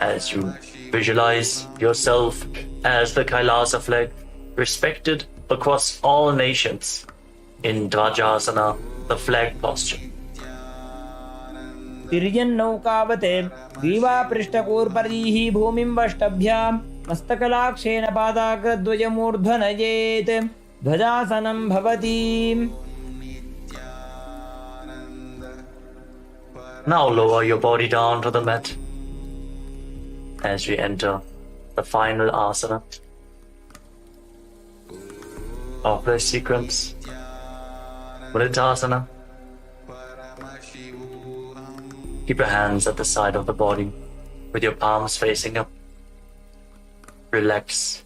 as you visualize yourself as the Kailasa flag, respected across all nations in Dvajasana, the flag posture. तिर्यन्नौकावते ग्रीवापृष्ठकूर्परीः भूमिं वष्टभ्य मस्तकलाक्षेण पादाग्रद्वयमूर्ध्वनयेत् ध्वजासनं भवति. Now lower your body down to the mat as we enter the final asana of this sequence, Vriddhasana. Keep your hands at the side of the body with your palms facing up. Relax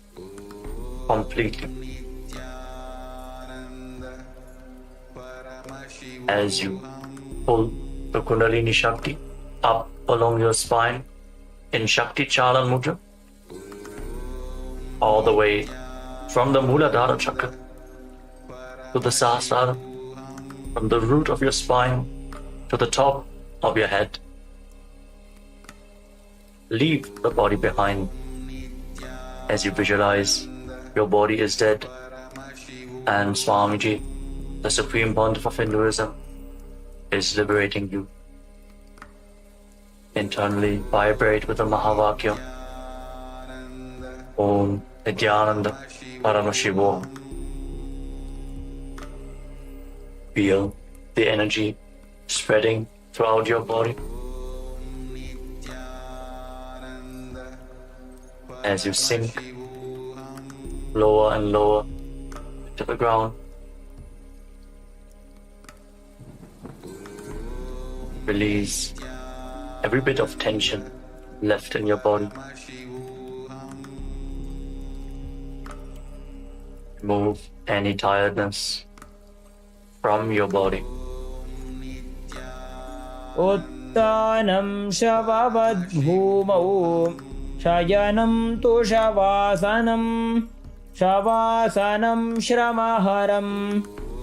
completely as you pull the Kundalini Shakti up along your spine in Shakti Chalan Mudra, all the way from the Muladhara Chakra to the Sahasrara, from the root of your spine to the top of your head. Leave the body behind as you visualize your body is dead and Swamiji, the Supreme Pontiff of Hinduism, is liberating you. Internally vibrate with the Mahavakya. Om Nityananda Paramashivoham. Feel the energy spreading throughout your body. As you sink lower and lower to the ground. Release every bit of tension left in your body. Remove any tiredness from your body. Uttanam Shavavadbhumau Shayanam Tu Shavasanam Shavasanam Shramaharam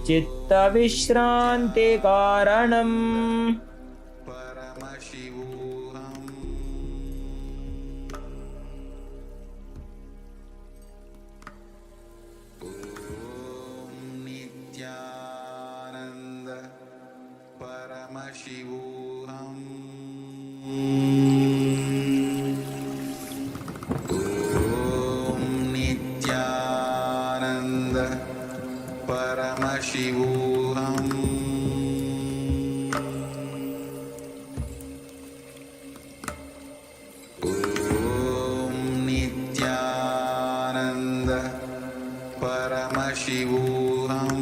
Chitta Vishranti Karanam. Paramashivoham. Om Nityananda Paramashivoham. Om Nityananda Paramashivoham.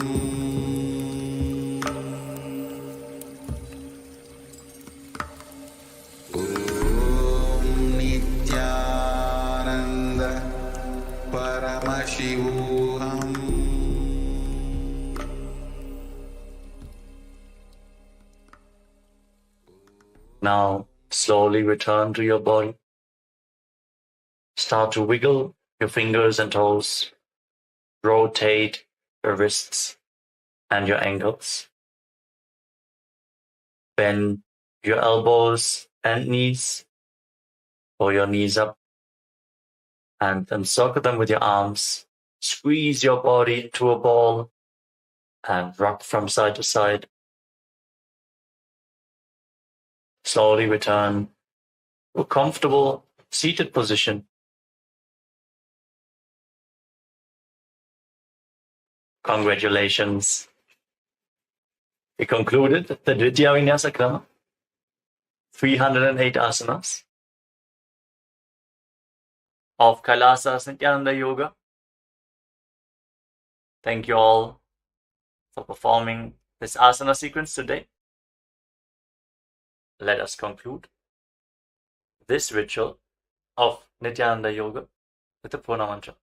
Paramashivoham. Now slowly return to your body. Start to wiggle your fingers and toes. Rotate your wrists and your ankles. Bend your elbows and knees. Pull your knees up and encircle them with your arms. Squeeze your body into a ball and rock from side to side. Slowly return to a comfortable seated position. Congratulations. We concluded the Dvitiya Vinyasa Krama, 308 asanas of Kailasas Nityananda Yoga. Thank you all for performing this asana sequence today. Let us conclude this ritual of Nityananda Yoga with the Purna Mantra.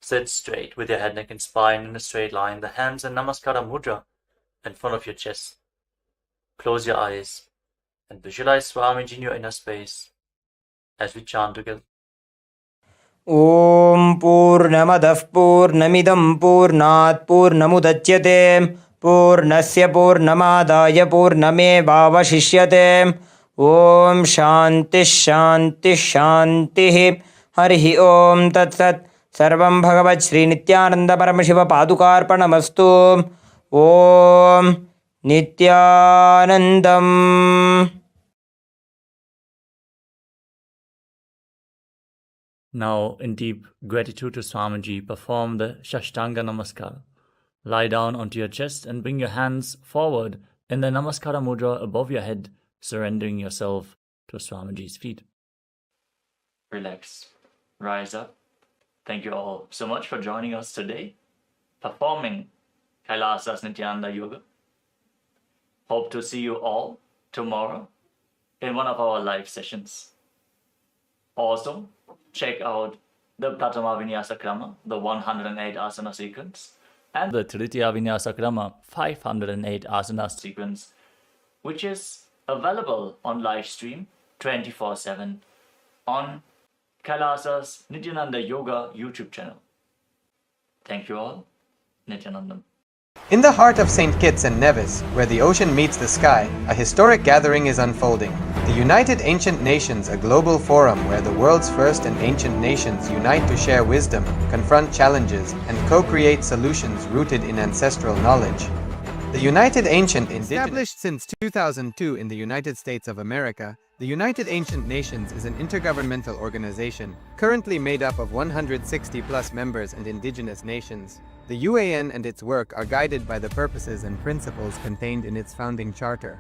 Sit straight with your head, neck and spine in a straight line, the hands in Namaskara Mudra in front of your chest. Close your eyes and visualize Swamiji in your inner space as we chant together. Om Purnamadah Purnamidam Purnat Purnamudachyate Purnasya Purnamadaya Purnamevavashishyate. Om Shanti Shanti Shanti. Harihi Om Tat Sat. Sarvam Bhagavat Shri Nityananda Paramashiva Padukarpanamastu. Om Nityanandam. Now, in deep gratitude to Swamiji, perform the Shashtanga Namaskara. Lie down onto your chest and bring your hands forward in the Namaskara Mudra above your head, surrendering yourself to Swamiji's feet. Relax. Rise up. Thank you all so much for joining us today, performing Kailasas Nityananda Yoga. Hope to see you all tomorrow in one of our live sessions. Also, check out the Pratama Vinyasa Krama, the 108 asana sequence, and the Tritiya Vinyasa Krama, 508 asana sequence, which is available on live stream 24/7 on Kailasas Nityananda Yoga YouTube channel. Thank you all. Nityanandam. In the heart of St. Kitts and Nevis, where the ocean meets the sky, a historic gathering is unfolding. The United Ancient Nations, a global forum where the world's first and ancient nations unite to share wisdom, confront challenges, and co-create solutions rooted in ancestral knowledge. The United Ancient Established since 2002 in the United States of America, the United Ancient Nations is an intergovernmental organization, currently made up of 160+ members and indigenous nations. The UAN and its work are guided by the purposes and principles contained in its founding charter.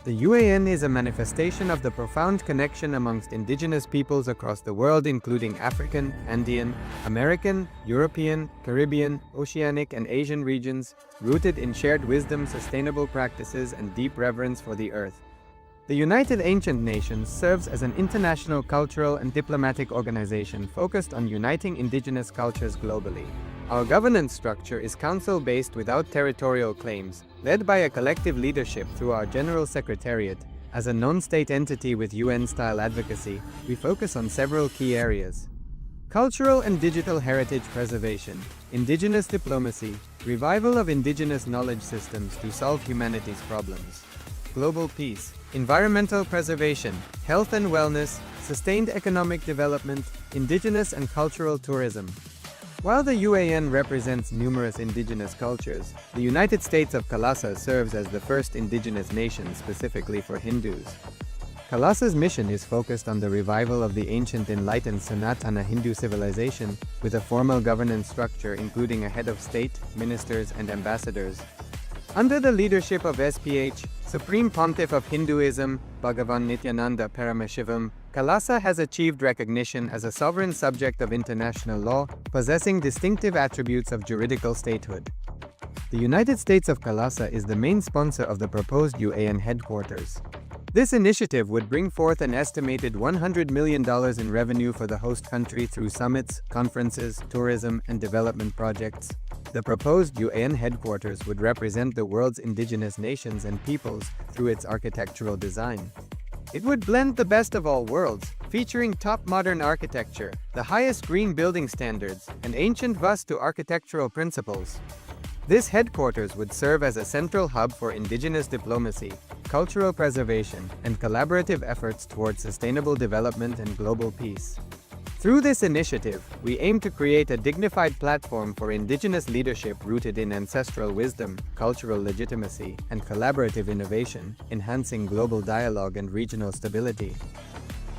The UAN is a manifestation of the profound connection amongst indigenous peoples across the world, including African, Andean, American, European, Caribbean, Oceanic, and Asian regions, rooted in shared wisdom, sustainable practices, and deep reverence for the earth. The United Ancient Nations serves as an international cultural and diplomatic organization focused on uniting indigenous cultures globally. Our governance structure is council-based without territorial claims, led by a collective leadership through our General Secretariat. As a non-state entity with UN-style advocacy, we focus on several key areas: cultural and digital heritage preservation, indigenous diplomacy, revival of indigenous knowledge systems to solve humanity's problems, global peace, environmental preservation, health and wellness, sustained economic development, indigenous and cultural tourism. While the UAN represents numerous indigenous cultures, the United States of Kalasa serves as the first indigenous nation specifically for Hindus. Kalasa's mission is focused on the revival of the ancient enlightened Sanatana Hindu civilization, with a formal governance structure including a head of state, ministers, and ambassadors. Under the leadership of SPH, Supreme Pontiff of Hinduism, Bhagavan Nityananda Paramashivoham, Kalasa has achieved recognition as a sovereign subject of international law, possessing distinctive attributes of juridical statehood. The United States of Kalasa is the main sponsor of the proposed UAN headquarters. This initiative would bring forth an estimated $100 million in revenue for the host country through summits, conferences, tourism, and development projects. The proposed UAN headquarters would represent the world's indigenous nations and peoples through its architectural design. It would blend the best of all worlds, featuring top modern architecture, the highest green building standards, and ancient Vastu architectural principles. This headquarters would serve as a central hub for indigenous diplomacy, cultural preservation, and collaborative efforts towards sustainable development and global peace. Through this initiative, we aim to create a dignified platform for indigenous leadership rooted in ancestral wisdom, cultural legitimacy, and collaborative innovation, enhancing global dialogue and regional stability.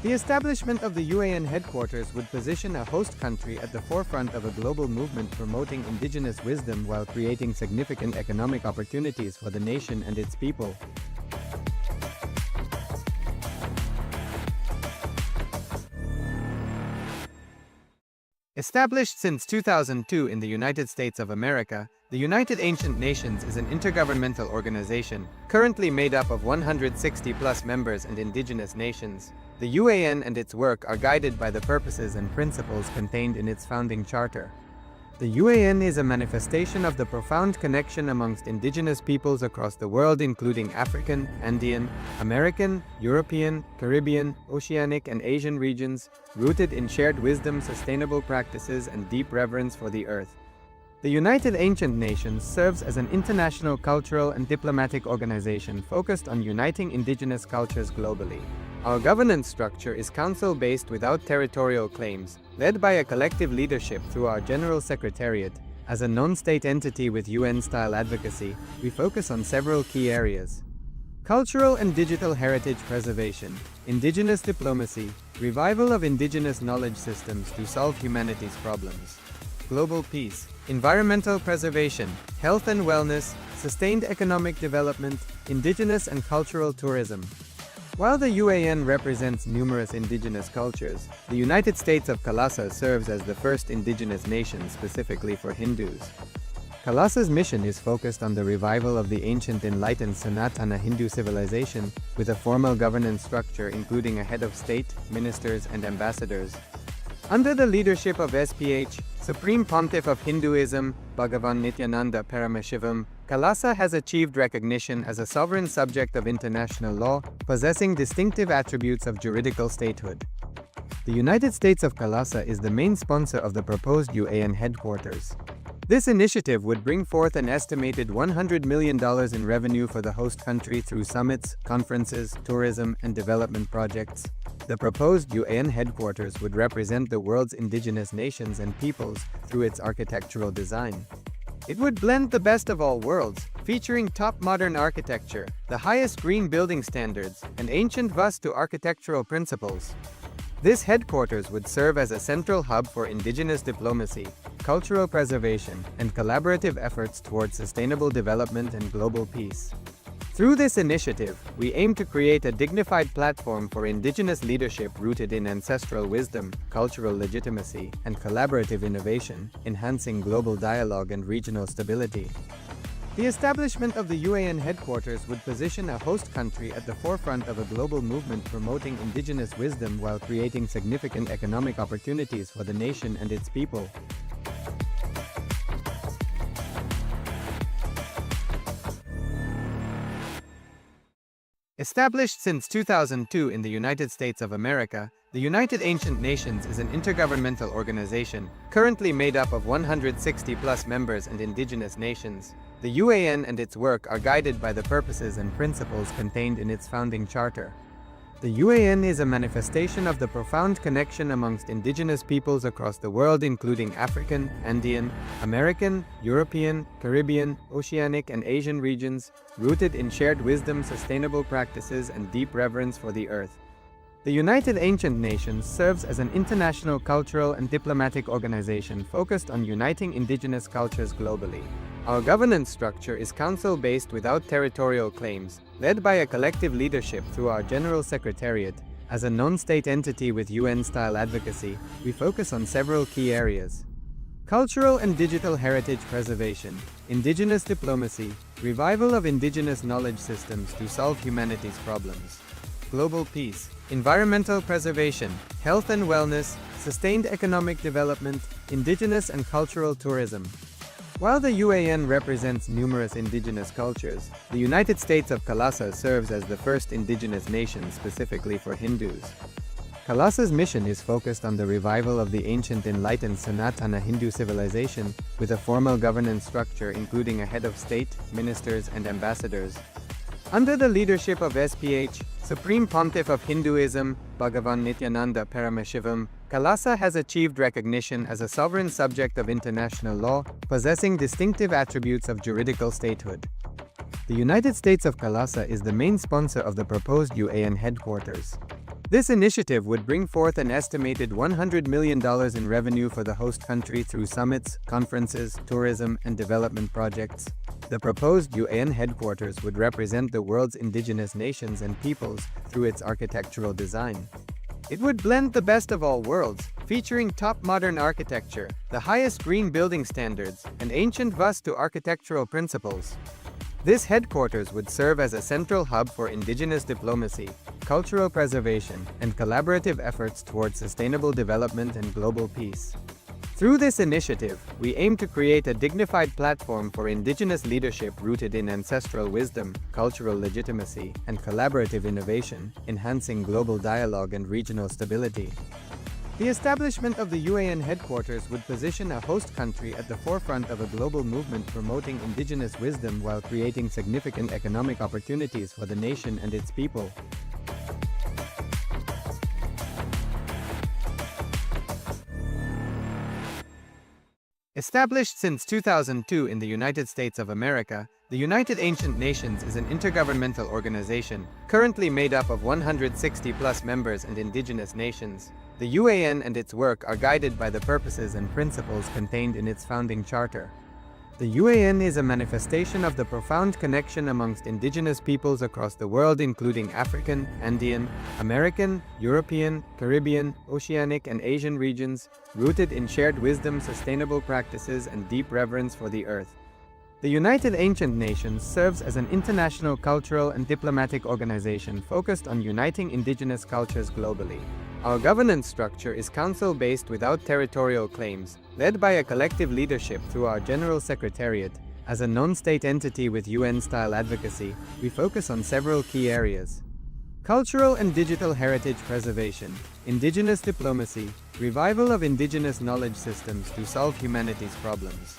The establishment of the UAN headquarters would position a host country at the forefront of a global movement promoting indigenous wisdom while creating significant economic opportunities for the nation and its people. Established since 2002 in the United States of America, the United Ancient Nations is an intergovernmental organization, currently made up of 160+ members and indigenous nations. The UAN and its work are guided by the purposes and principles contained in its founding charter. The UAN is a manifestation of the profound connection amongst indigenous peoples across the world, including African, Andean, American, European, Caribbean, Oceanic, and Asian regions, rooted in shared wisdom, sustainable practices, and deep reverence for the earth. The United Ancient Nations serves as an international cultural and diplomatic organization focused on uniting indigenous cultures globally. Our governance structure is council-based without territorial claims, led by a collective leadership through our General Secretariat. As a non-state entity with UN-style advocacy, we focus on several key areas: cultural and digital heritage preservation, indigenous diplomacy, revival of indigenous knowledge systems to solve humanity's problems, global peace, environmental preservation, health and wellness, sustained economic development, indigenous and cultural tourism. While the UAN represents numerous indigenous cultures, the United States of Kalasa serves as the first indigenous nation specifically for Hindus. Kalasa's mission is focused on the revival of the ancient enlightened Sanatana Hindu civilization, with a formal governance structure including a head of state, ministers, and ambassadors. Under the leadership of SPH, Supreme Pontiff of Hinduism, Bhagavan Nityananda Paramashivoham, Kalasa has achieved recognition as a sovereign subject of international law, possessing distinctive attributes of juridical statehood. The United States of Kalasa is the main sponsor of the proposed UAN headquarters. This initiative would bring forth an estimated $100 million in revenue for the host country through summits, conferences, tourism, and development projects. The proposed UAN headquarters would represent the world's indigenous nations and peoples through its architectural design. It would blend the best of all worlds, featuring top modern architecture, the highest green building standards, and ancient Vastu architectural principles. This headquarters would serve as a central hub for indigenous diplomacy, cultural preservation, and collaborative efforts towards sustainable development and global peace. Through this initiative, we aim to create a dignified platform for indigenous leadership rooted in ancestral wisdom, cultural legitimacy, and collaborative innovation, enhancing global dialogue and regional stability. The establishment of the UAN headquarters would position a host country at the forefront of a global movement promoting indigenous wisdom while creating significant economic opportunities for the nation and its people. Established since 2002 in the United States of America, the United Ancient Nations is an intergovernmental organization, currently made up of 160+ members and indigenous nations. The UAN and its work are guided by the purposes and principles contained in its founding charter. The UAN is a manifestation of the profound connection amongst indigenous peoples across the world, including African, Andean, American, European, Caribbean, Oceanic, and Asian regions, rooted in shared wisdom, sustainable practices, and deep reverence for the earth. The United Ancient Nations serves as an international cultural and diplomatic organization focused on uniting indigenous cultures globally. Our governance structure is council-based without territorial claims, led by a collective leadership through our General Secretariat. As a non-state entity with UN-style advocacy, we focus on several key areas: cultural and digital heritage preservation, indigenous diplomacy, revival of indigenous knowledge systems to solve humanity's problems, global peace, environmental preservation, health and wellness, sustained economic development, indigenous and cultural tourism. While the UAN represents numerous indigenous cultures, the United States of Kalasa serves as the first indigenous nation specifically for Hindus. Kalasa's mission is focused on the revival of the ancient enlightened Sanatana Hindu civilization, with a formal governance structure including a head of state, ministers, and ambassadors. Under the leadership of SPH, Supreme Pontiff of Hinduism, Bhagavan Nityananda Paramashivoham, Kalasa has achieved recognition as a sovereign subject of international law, possessing distinctive attributes of juridical statehood. The United States of Kalasa is the main sponsor of the proposed UAN headquarters. This initiative would bring forth an estimated $100 million in revenue for the host country through summits, conferences, tourism, and development projects. The proposed UAN headquarters would represent the world's indigenous nations and peoples through its architectural design. It would blend the best of all worlds, featuring top modern architecture, the highest green building standards, and ancient Vastu architectural principles. This headquarters would serve as a central hub for indigenous diplomacy, cultural preservation, and collaborative efforts towards sustainable development and global peace. Through this initiative, we aim to create a dignified platform for indigenous leadership rooted in ancestral wisdom, cultural legitimacy, and collaborative innovation, enhancing global dialogue and regional stability. The establishment of the UAN headquarters would position a host country at the forefront of a global movement promoting indigenous wisdom while creating significant economic opportunities for the nation and its people. Established since 2002 in the United States of America, the United Ancient Nations is an intergovernmental organization, currently made up of 160+ members and indigenous nations. The UAN and its work are guided by the purposes and principles contained in its founding charter. The UAN is a manifestation of the profound connection amongst indigenous peoples across the world, including African, Andean, American, European, Caribbean, Oceanic, and Asian regions, rooted in shared wisdom, sustainable practices, and deep reverence for the earth. The United Ancient Nations serves as an international cultural and diplomatic organization focused on uniting indigenous cultures globally. Our governance structure is council-based without territorial claims, led by a collective leadership through our General Secretariat. As a non-state entity with UN-style advocacy, we focus on several key areas: cultural and digital heritage preservation, indigenous diplomacy, revival of indigenous knowledge systems to solve humanity's problems,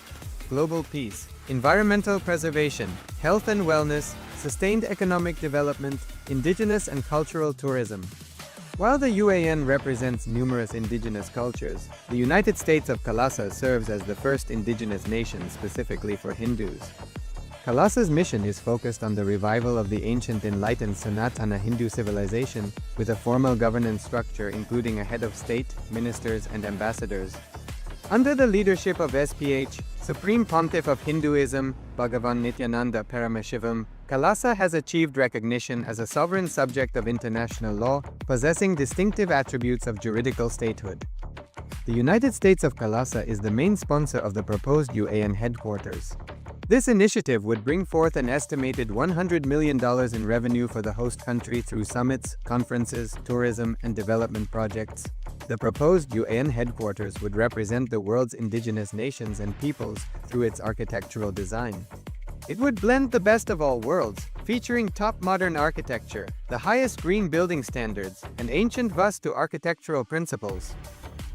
global peace, environmental preservation, health and wellness, sustained economic development, indigenous and cultural tourism. While the UAN represents numerous indigenous cultures, the United States of Kailasa serves as the first indigenous nation specifically for Hindus. Kailasa's mission is focused on the revival of the ancient enlightened Sanatana Hindu civilization with a formal governance structure including a head of state, ministers, and ambassadors. Under the leadership of SPH, Supreme Pontiff of Hinduism, Bhagavan Nityananda Paramashivoham, Kailasa has achieved recognition as a sovereign subject of international law, possessing distinctive attributes of juridical statehood. The United States of Kailasa is the main sponsor of the proposed UAN headquarters. This initiative would bring forth an estimated $100 million in revenue for the host country through summits, conferences, tourism, and development projects. The proposed UAN headquarters would represent the world's indigenous nations and peoples through its architectural design. It would blend the best of all worlds, featuring top modern architecture, the highest green building standards, and ancient Vastu architectural principles.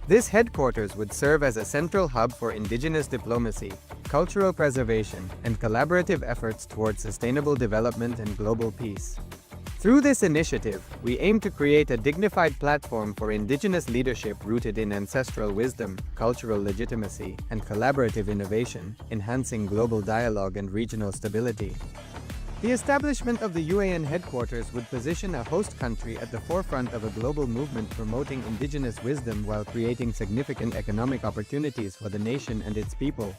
This headquarters would serve as a central hub for indigenous diplomacy, cultural preservation, and collaborative efforts towards sustainable development and global peace. Through this initiative, we aim to create a dignified platform for indigenous leadership rooted in ancestral wisdom, cultural legitimacy, and collaborative innovation, enhancing global dialogue and regional stability. The establishment of the UAN headquarters would position a host country at the forefront of a global movement promoting indigenous wisdom while creating significant economic opportunities for the nation and its people.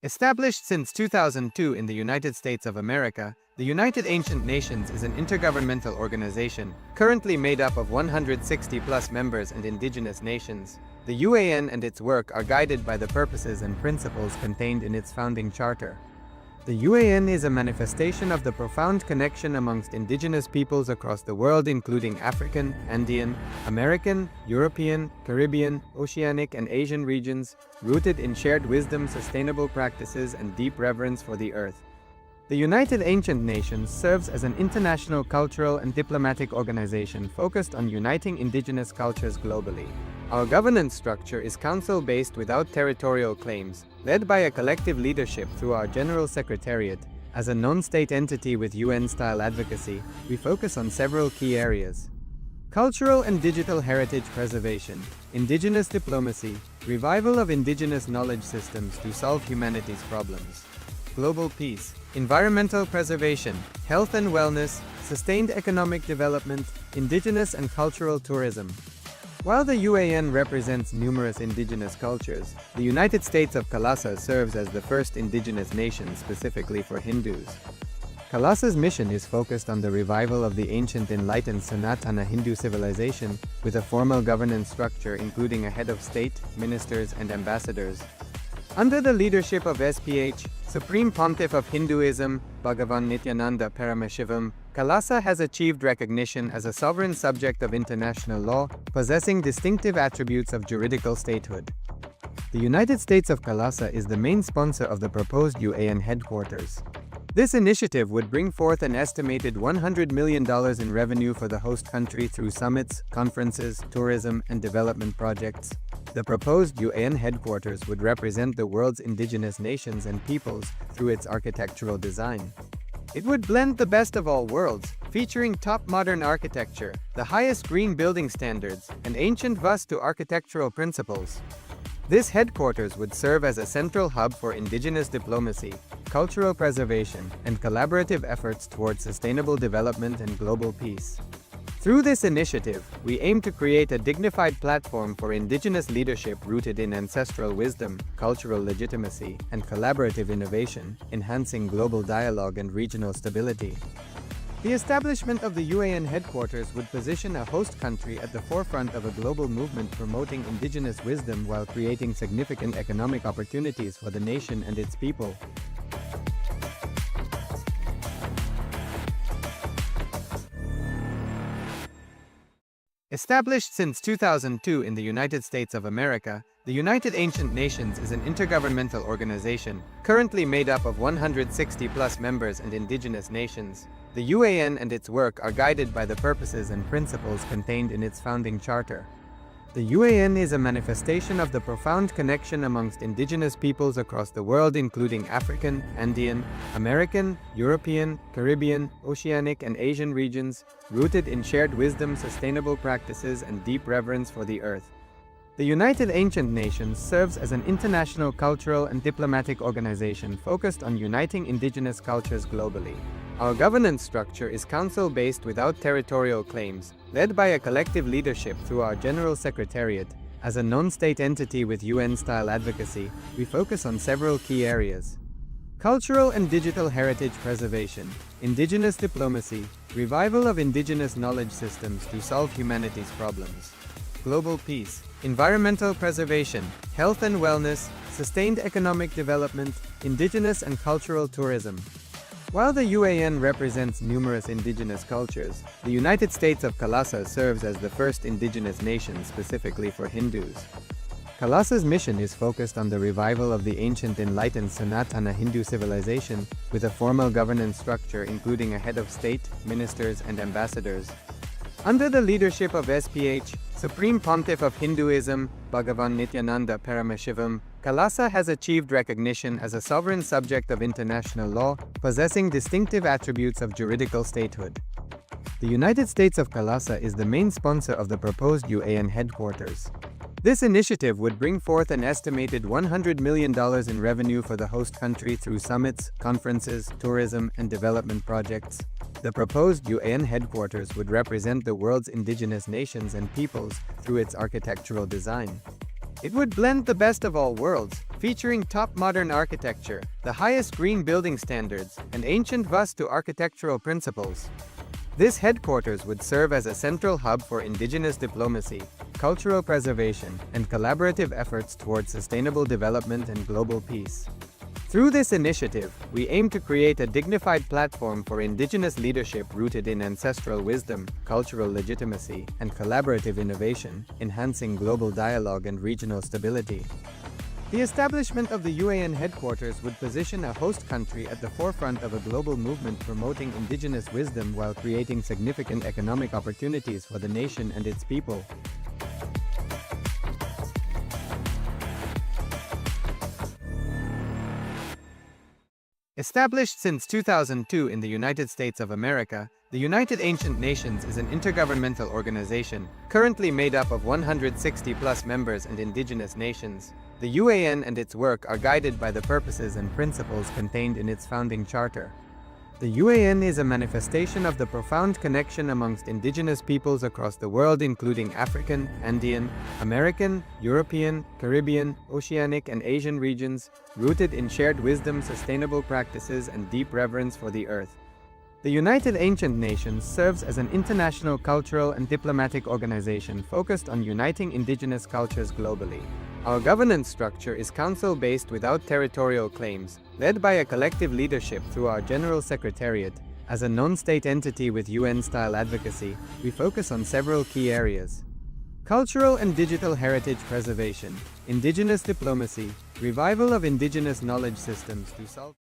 Established since 2002 in the United States of America, the United Ancient Nations is an intergovernmental organization, currently made up of 160+ members and indigenous nations. The UAN and its work are guided by the purposes and principles contained in its founding charter. The UAN is a manifestation of the profound connection amongst indigenous peoples across the world including African, Andean, American, European, Caribbean, Oceanic and Asian regions, rooted in shared wisdom, sustainable practices, and deep reverence for the earth. The United Ancient Nations serves as an international cultural and diplomatic organization focused on uniting indigenous cultures globally. Our governance structure is council-based without territorial claims, led by a collective leadership through our General Secretariat. As a non-state entity with UN-style advocacy, we focus on several key areas: cultural and digital heritage preservation, indigenous diplomacy, revival of indigenous knowledge systems to solve humanity's problems, global peace, environmental preservation, health and wellness, sustained economic development, indigenous and cultural tourism. While the UAN represents numerous indigenous cultures, the United States of Kailasa serves as the first indigenous nation specifically for Hindus. Kailasa's mission is focused on the revival of the ancient enlightened Sanatana Hindu civilization with a formal governance structure including a head of state, ministers, and ambassadors. Under the leadership of SPH, Supreme Pontiff of Hinduism, Bhagavan Nityananda Paramashivoham, Kailasa has achieved recognition as a sovereign subject of international law, possessing distinctive attributes of juridical statehood. The United States of Kailasa is the main sponsor of the proposed UAN headquarters. This initiative would bring forth an estimated $100 million in revenue for the host country through summits, conferences, tourism, and development projects. The proposed UAN headquarters would represent the world's indigenous nations and peoples through its architectural design. It would blend the best of all worlds, featuring top modern architecture, the highest green building standards, and ancient Vastu architectural principles. This headquarters would serve as a central hub for indigenous diplomacy, cultural preservation, and collaborative efforts towards sustainable development and global peace. Through this initiative, we aim to create a dignified platform for indigenous leadership rooted in ancestral wisdom, cultural legitimacy, and collaborative innovation, enhancing global dialogue and regional stability. The establishment of the UAN headquarters would position a host country at the forefront of a global movement promoting indigenous wisdom while creating significant economic opportunities for the nation and its people. Established since 2002 in the United States of America, the United Ancient Nations is an intergovernmental organization, currently made up of 160+ members and indigenous nations. The UAN and its work are guided by the purposes and principles contained in its founding charter. The UAN is a manifestation of the profound connection amongst indigenous peoples across the world, including African, Andean, American, European, Caribbean, Oceanic, and Asian regions, rooted in shared wisdom, sustainable practices, and deep reverence for the earth. The United Ancient Nations serves as an international cultural and diplomatic organization focused on uniting indigenous cultures globally. Our governance structure is council-based without territorial claims, led by a collective leadership through our General Secretariat. As a non-state entity with UN-style advocacy, we focus on several key areas: cultural and digital heritage preservation, indigenous diplomacy, revival of indigenous knowledge systems to solve humanity's problems, global peace, environmental preservation, health and wellness, sustained economic development, indigenous and cultural tourism. While the UAN represents numerous indigenous cultures, the United States of Kalasa serves as the first indigenous nation specifically for Hindus. Kalasa's mission is focused on the revival of the ancient enlightened Sanatana Hindu civilization, with a formal governance structure including a head of state, ministers, and ambassadors. Under the leadership of SPH, Supreme Pontiff of Hinduism, Bhagavan Nityananda Paramashivoham, Kalasa has achieved recognition as a sovereign subject of international law, possessing distinctive attributes of juridical statehood. The United States of Kalasa is the main sponsor of the proposed UAN headquarters. This initiative would bring forth an estimated $100 million in revenue for the host country through summits, conferences, tourism, and development projects. The proposed UAN headquarters would represent the world's indigenous nations and peoples through its architectural design. It would blend the best of all worlds, featuring top modern architecture, the highest green building standards, and ancient Vastu architectural principles. This headquarters would serve as a central hub for indigenous diplomacy, cultural preservation, and collaborative efforts towards sustainable development and global peace. Through this initiative, we aim to create a dignified platform for indigenous leadership rooted in ancestral wisdom, cultural legitimacy, and collaborative innovation, enhancing global dialogue and regional stability. The establishment of the UAN headquarters would position a host country at the forefront of a global movement promoting indigenous wisdom while creating significant economic opportunities for the nation and its people. Established since 2002 in the United States of America, the United Ancient Nations is an intergovernmental organization, currently made up of 160+ members and indigenous nations. The UAN and its work are guided by the purposes and principles contained in its founding charter. The UAN is a manifestation of the profound connection amongst indigenous peoples across the world, including African, Andean, American, European, Caribbean, Oceanic, and Asian regions, rooted in shared wisdom, sustainable practices, and deep reverence for the earth. The United Ancient Nations serves as an international cultural and diplomatic organization focused on uniting indigenous cultures globally. Our governance structure is council-based without territorial claims, led by a collective leadership through our General Secretariat. As a non-state entity with UN-style advocacy, we focus on several key areas: cultural and digital heritage preservation, indigenous diplomacy, revival of indigenous knowledge systems to solve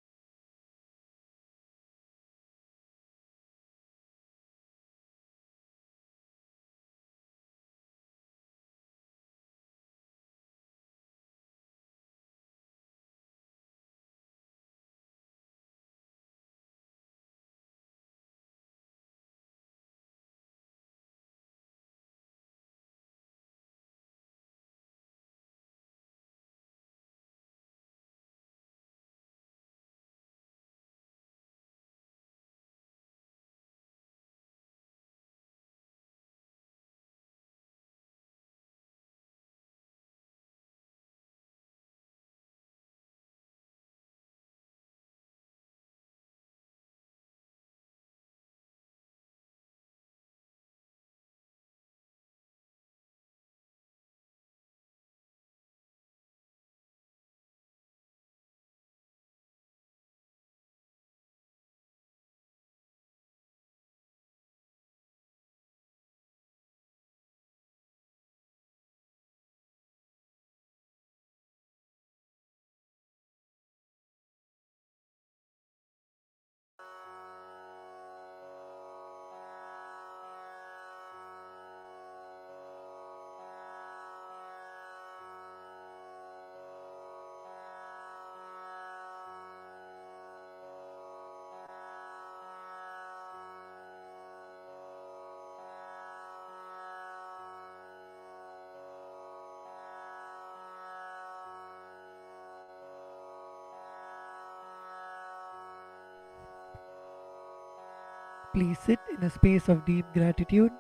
Please sit in a space of deep gratitude.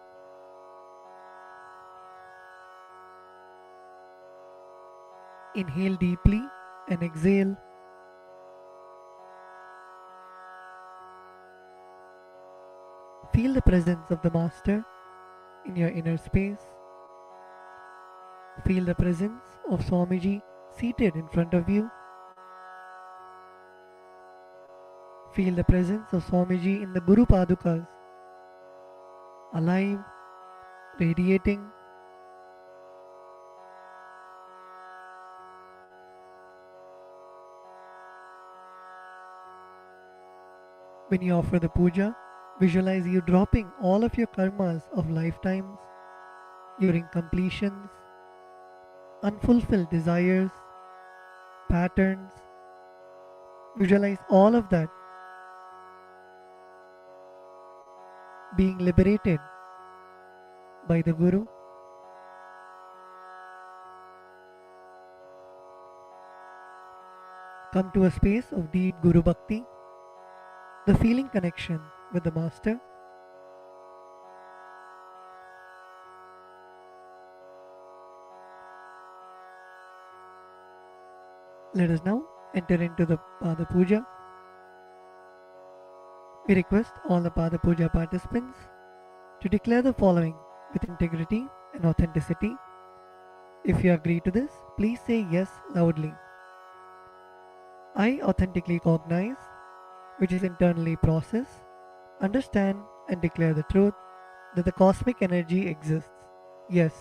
Inhale deeply and exhale. Feel the presence of the Master in your inner space. Feel the presence of Swamiji seated in front of you. Feel the presence of Swamiji in the Guru Padukas, alive, radiating. When you offer the puja, visualize you dropping all of your karmas of lifetimes, your incompletions, unfulfilled desires, patterns. Visualize all of that being liberated by the Guru. Come to a space of deep Guru Bhakti, the feeling connection with the Master. Let us now enter into the Pada Puja. We request all the Pada Puja participants to declare the following with integrity and authenticity. If you agree to this, please say yes loudly. I authentically cognize, which is internally process, understand and declare the truth that the cosmic energy exists. Yes.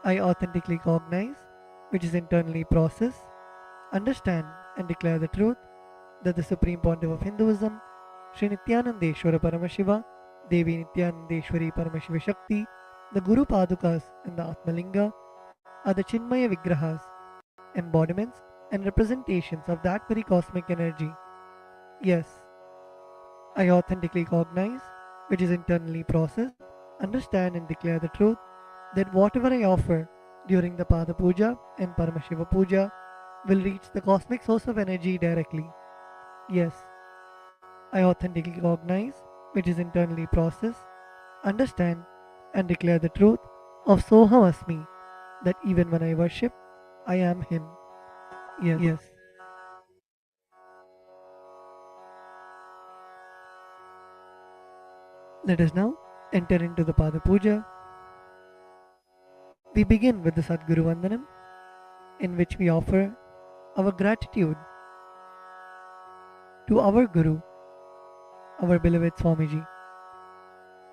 I authentically cognize, which is internally process, understand and declare the truth that the Supreme Pontiff of Hinduism, Sri Nityanandeshwara Paramashiva, Devi Nityanandeshwari Paramashiva Shakti, the Guru Padukas and the Atmalinga are the Chinmaya Vigrahas, embodiments and representations of that very cosmic energy. Yes, I authentically cognize, which is internally processed, understand and declare the truth that whatever I offer during the Pada Puja and Paramashiva Puja will reach the cosmic source of energy directly. Yes, I authentically cognize, which is internally processed, understand and declare the truth of Soham Asmi, that even when I worship, I am Him. Yes. Let us now enter into the Pada Puja. We begin with the Sadguru Vandanam, in which we offer our gratitude to our Guru, our beloved Swamiji.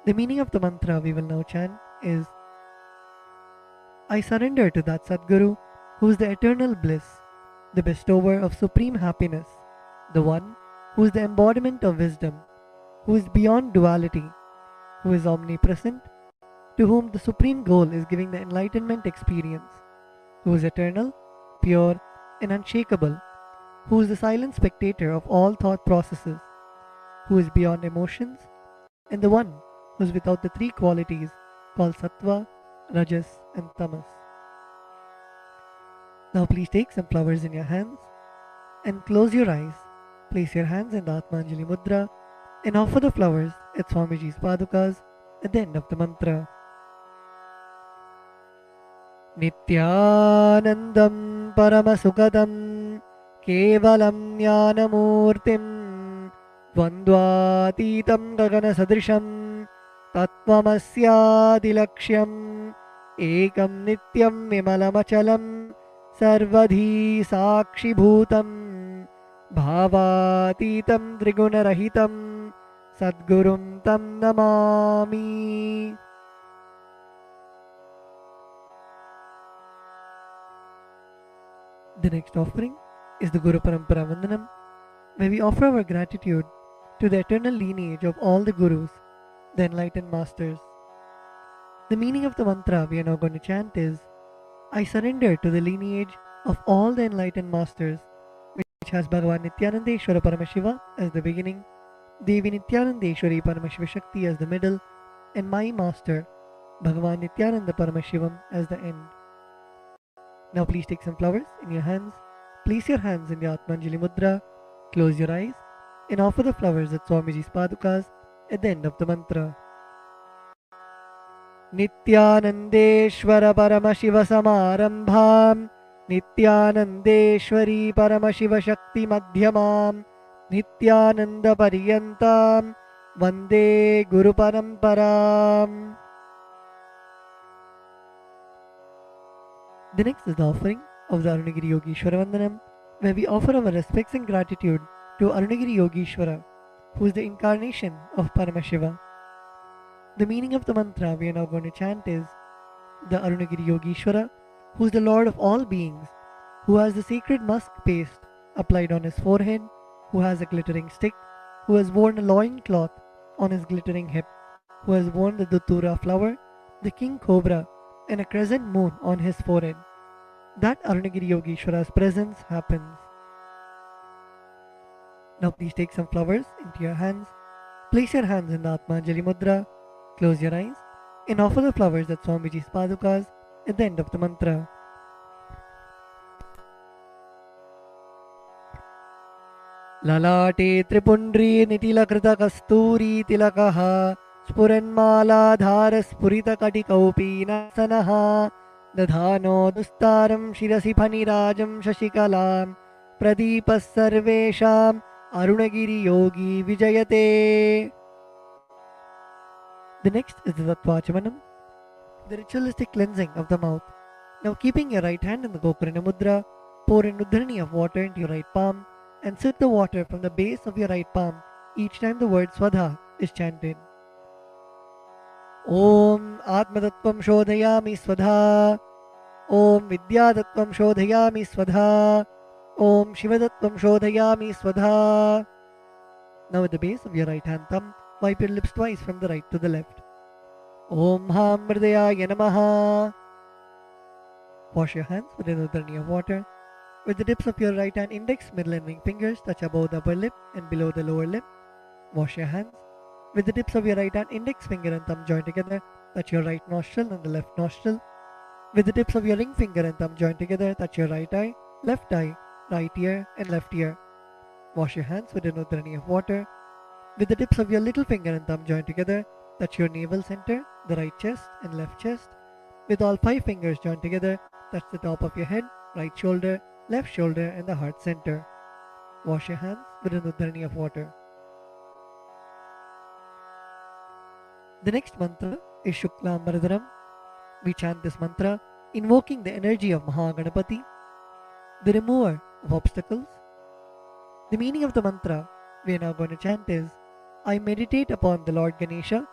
The meaning of the mantra we will now chant is, I surrender to that Sadguru who is the eternal bliss, the bestower of supreme happiness, the one who is the embodiment of wisdom, who is beyond duality, who is omnipresent, to whom the supreme goal is giving the enlightenment experience, who is eternal, pure and unshakable, who is the silent spectator of all thought processes, who is beyond emotions, and the one who is without the three qualities called Sattva, Rajas and Tamas. Now please take some flowers in your hands and close your eyes. Place your hands in the Atmanjali Mudra and offer the flowers at Swamiji's Padukas at the end of the mantra. Nityanandam Paramasukadam Kevalam Jnanamurtim Dvandvatitam Gagana Sadrisham Tattvamasyaadilaksham Ekam Nityam Vimalamachalam Sarvadhi Sakshibhutam Bhavatitam Trigunarahitam Sadgurum Tam Namami. The next offering is the Guru Parampara Vandanam, where we offer our gratitude to the eternal lineage of all the Gurus, the enlightened masters. The meaning of the mantra we are now going to chant is, I surrender to the lineage of all the enlightened masters, which has Bhagavan Nityanandeshwara Paramashiva as the beginning, Devi Nityanandeshwari Paramashiva Shakti as the middle, and my master, Bhagavan Nityananda Paramashivam as the end. Now please take some flowers in your hands, place your hands in the Atmanjali Mudra, close your eyes, and offer the flowers at Swamiji's Padukas at the end of the mantra. Nityanandeshwara Paramashiva Samarambham Nityanandeshwari Paramashiva Shakti Madhyamam Nityananda Paryantam Vande Guru Paramparam. The next is the offering of the Arunagiri Yogeshwara Vandanam, where we offer our respects and gratitude to Arunagiri Yogeshwara, who is the incarnation of Paramashiva. The meaning of the mantra we are now going to chant is: the Arunagiri Yogeshwara, who is the Lord of all beings, who has the sacred musk paste applied on his forehead, who has a glittering stick, who has worn a loin cloth on his glittering hip, who has worn the Datura flower, the king cobra, and a crescent moon on his forehead. That Arunagiri Yogeshwara's presence happens. Now please take some flowers into your hands, place your hands in the Atmanjali Mudra, close your eyes, and offer the flowers at Swamiji's Padukas at the end of the mantra. Lalate Tripundri Nitilakrita Kasturi Tilakaha Spuranmaladhara Spurita Katikaupi Dadhano Dustaram Shirasi Phanirajam Shashikalam Pradipas Sarvesham Arunagiri Yogi Vijayate. The next is the Tattvachamanam, the ritualistic cleansing of the mouth. Now keeping your right hand in the Gokarna Mudra, pour an Uddharani of water into your right palm and sip the water from the base of your right palm each time the word Swadha is chanted. Om Atmatattvam Shodhayami Swadha, Om Vidyatattvam Shodhayami Swadha, Om Shivatattvam Shodhayami Swadha. Now at the base of your right hand thumb, wipe your lips twice from the right to the left. Om Ham Mridayaya Namaha. Wash your hands with an Uddharani of water. With the tips of your right hand index, middle and ring fingers touch above the upper lip and below the lower lip. Wash your hands. With the tips of your right hand index finger and thumb joined together, touch your right nostril and the left nostril. With the tips of your ring finger and thumb joined together, touch your right eye, right ear and left ear. Wash your hands with an Uddharani of water. With the tips of your little finger and thumb joined together, touch your navel center, the right chest and left chest. With all 5 fingers joined together, touch the top of your head, right shoulder, left shoulder and the heart center. Wash your hands with an Uddharani of water. The next mantra is Shuklam Varadaram. We chant this mantra invoking the energy of Mahaganapati, the remover of obstacles. The meaning of the mantra we are now going to chant is: I meditate upon the Lord Ganesha,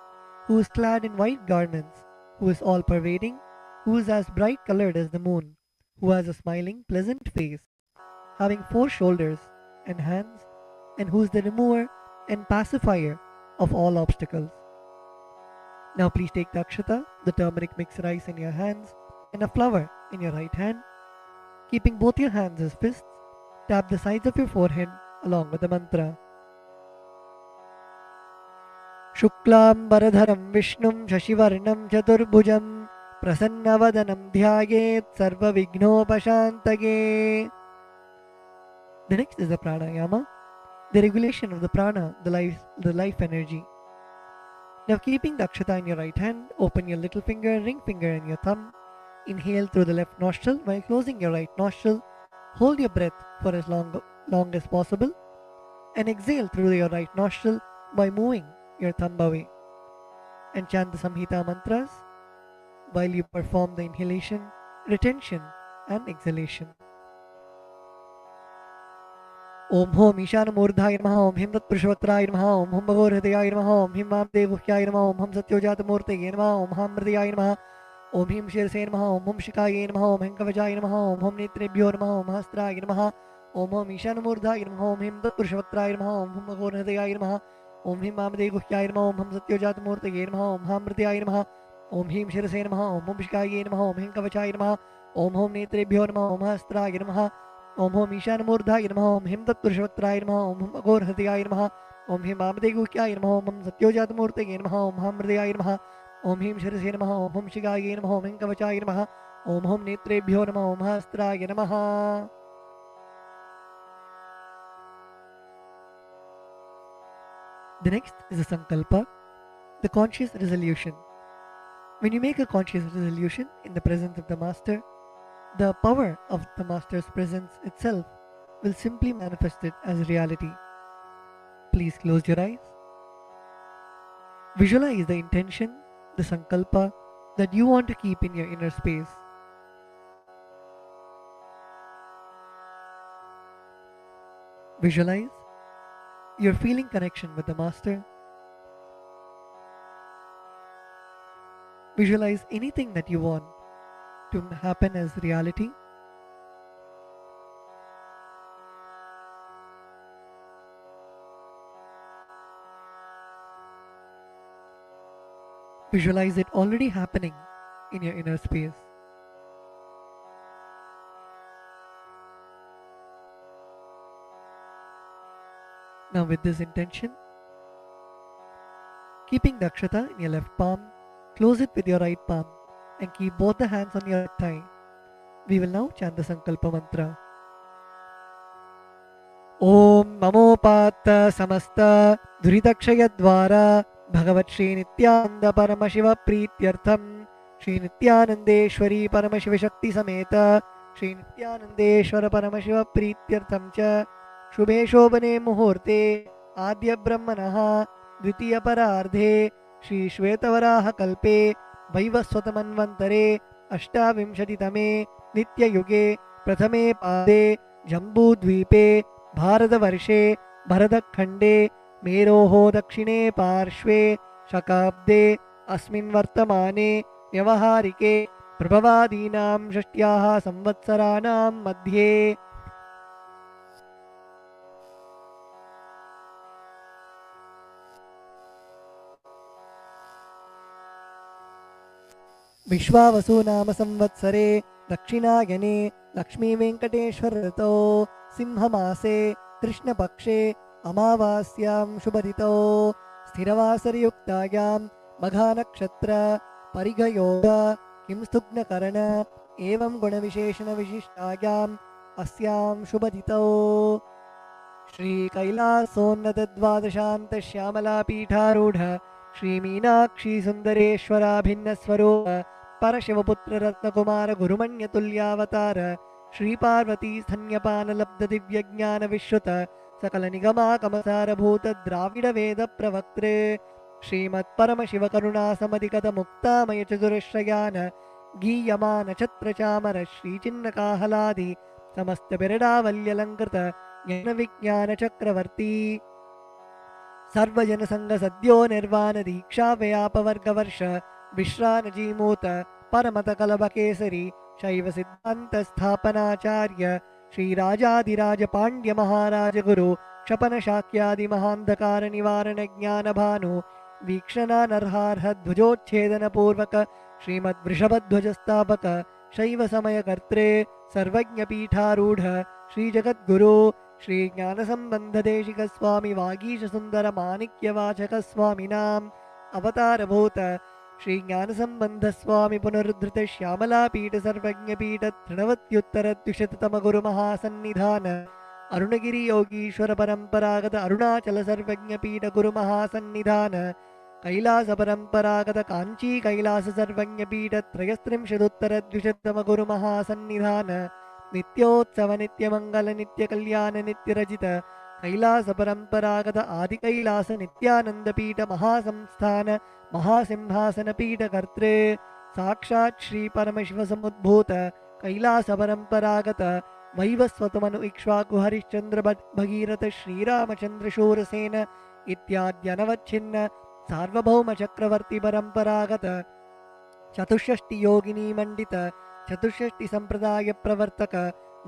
who is clad in white garments, who is all-pervading, who is as bright colored as the moon, who has a smiling, pleasant face, having 4 shoulders and hands, and who is the remover and pacifier of all obstacles. Now please take the akshata, the turmeric mixed rice in your hands, and a flower in your right hand. Keeping both your hands as fists, tap the sides of your forehead along with the mantra. Shuklam Varadharam Vishnum Shashivarnam Chaturbhujam Prasannavadanam Dhyayet Sarva Vignopashantage. The next is the pranayama, the regulation of the prana, the life energy. Now keeping the akshata in your right hand, open your little finger, ring finger and your thumb. Inhale through the left nostril while closing your right nostril. Hold your breath for as long as possible and exhale through your right nostril by moving your thumb away. And chant the Samhita mantras while you perform the inhalation, retention and exhalation. Om Hom Ishanamurdhaya Namaha, Om Him Tatpurushavatraya Namaha, Om Hum Bhagavadhaya Namaha, Om Him Vamdevuhyaya Namaha, Om Hum Satyojatamoortaya Namaha, Om Ham Mridayaya Namaha, Om Him Shirase Namaha, Om Hum Shikaya Namaha, Om Him Kavachaya Namaha, Om Hum Netrebhyo Namaha, Om Hastraya Namaha, Om Hom Ishanamurdhaya Namaha, Om Him Tatpurushavatraya Namaha, Om Hum Bhagavadhaya Namaha, Om Him Vamdevuhyaya Namaha, Om Hum Satyojatamoortaya Namaha, Om Ham Mridayaya Namaha, Om Him Shirase Namaha, Om Hum Shikaya Namaha, Om Him Kavachaya Namaha, Om Hum Netrebhyo Namaha, Om Hastraya Namaha, Om Hom Ishanamurdhaya Namaha, Om Him Tatpurushavatraya Namaha, Om Hum Bhagavadhaya Namaha, Om Him Vamdevuhyaya Namaha, Om Hum Satyojatamoortaya Namaha, Om Ham Mridayaya Namaha, Om Him Shirase Namaha, Om Hum Shikaya Namaha, Om Him Kavachaya Namaha, Om Hum Netrebhyo Namaha, Om Hastraya Namaha. The next is a sankalpa, the conscious resolution. When you make a conscious resolution in the presence of the Master, the power of the Master's presence itself will simply manifest it as reality. Please close your eyes. Visualize the intention, the sankalpa that you want to keep in your inner space. Visualize your feeling connection with the Master. Visualize anything that you want to happen as reality. Visualize it already happening in your inner space. Now with this intention, keeping the akshata in your left palm, close it with your right palm and keep both the hands on your right thigh. We will now chant the Sankalpa mantra. Om Mamopatta Samasta Duridakshaya Dvara Bhagavat Shri Nityananda Paramashiva Prityartham Shri Nityanandeshwari Paramashiva Shakti Sameta Shri Nityanandeshwara Paramashiva Prityartham Cha Shubhe Shobhane Muhurte Adya Brahmanaha Dvitiya Parardhe Shri Shvetavaraha Kalpe Vaivaswatamanvantare Ashtavimshatitame Nitya Yuge Prathame Pade Jambudvipe भारतवर्षे भरतखण्डे मेरोः दक्षिणे पार्श्वे शकाब्दे अस्मिन् वर्तमाने व्यवहारिके प्रभवादीनां षष्ट्याः संवत्सराणां मध्ये विश्वावसु नाम संवत्सरे दक्षिणायने लक्ष्मीवेङ्कटेश्वर ऋतौ सिंहमासे कृष्णपक्षे अमावास्यां शुभतिथौ स्थिरवासरयुक्तायां मघानक्षत्र परिघयोग किंस्तुग्नकरण एवं गुणविशेषणविशिष्टायाम् अस्यां शुभतिथौ श्रीकैलासोन्नतद्वादशान्तश्यामलापीठारूढ श्रीमीनाक्षीसुन्दरेश्वराभिन्नस्वरूप परशिवपुत्ररत्नकुमार गुरुमण्यतुल्यावतार श्रीपार्वती स्तन्यपानलब्धदिव्यज्ञानविश्रुत सकलनिगमाकमसारभूत द्राविडवेदप्रवक्त्रे श्रीमत्परमशिवकरुणासमधिगतमुक्तामयचतुरश्रयान गीयमानछत्रचामर श्रीचिन्नकाहलादि समस्तबिरडावल्यलङ्कृत ज्ञानविज्ञानचक्रवर्ती सर्वजनसङ्गसद्यो निर्वाणदीक्षाव्यापवर्गवर्ष विश्रानजीमूत परमतकलभकेसरी शैव सिद्धान्तस्थापनाचार्य श्रीराजाधिराज पाण्ड्य महाराज गुरु क्षपनशाक्यादि महान्धकार निवारण ज्ञानभानु वीक्षणानर्हार्ह ध्वजोच्छेदनपूर्वक श्रीमद्वृषभध्वजस्थापक शैव समयकर्त्रे सर्वज्ञपीठारूढ श्रीजगद्गुरु श्रीज्ञानसम्बन्धदेशिक स्वामी वागीशसुन्दर माणिक्यवाचक स्वामिनाम् अवतारभूत श्री ज्ञानसंबंध स्वामी पुनरुद्धृत श्यामलापीठ सर्वज्ञपीठ तृणवत्युत्तरद्विशततम गुरुमहासन्निधान अरुणगिरि योगीश्वर परंपरागत अरुणाचल सर्वज्ञपीठ गुरुमहासन्निधान कैलास परंपरागत कांची कैलास सर्वज्ञपीठ त्रयस्त्रिंशदुत्तरद्विशततम गुरुमहासन्निधान नित्योत्सव नित्यमंगल नित्यकल्याण नित्यरजित कैलास परंपरागत आदि कैलास नित्यानंदपीठ महासंस्थान महासिंहासन पीठ कर्त्रे साक्षात् श्री परमशिव समुद्भूत कैलास परंपरागत वैवस्वतमनु इक्ष्वाकु हरिश्चंद्र भगीरथ श्रीरामचंद्र शूरसेन इत्याद्यनवच्छिन्न सार्वभौम चक्रवर्ती परंपरागत चतुष्षष्टि योगिनी मंडित चतुष्षष्टि संप्रदाय प्रवर्तक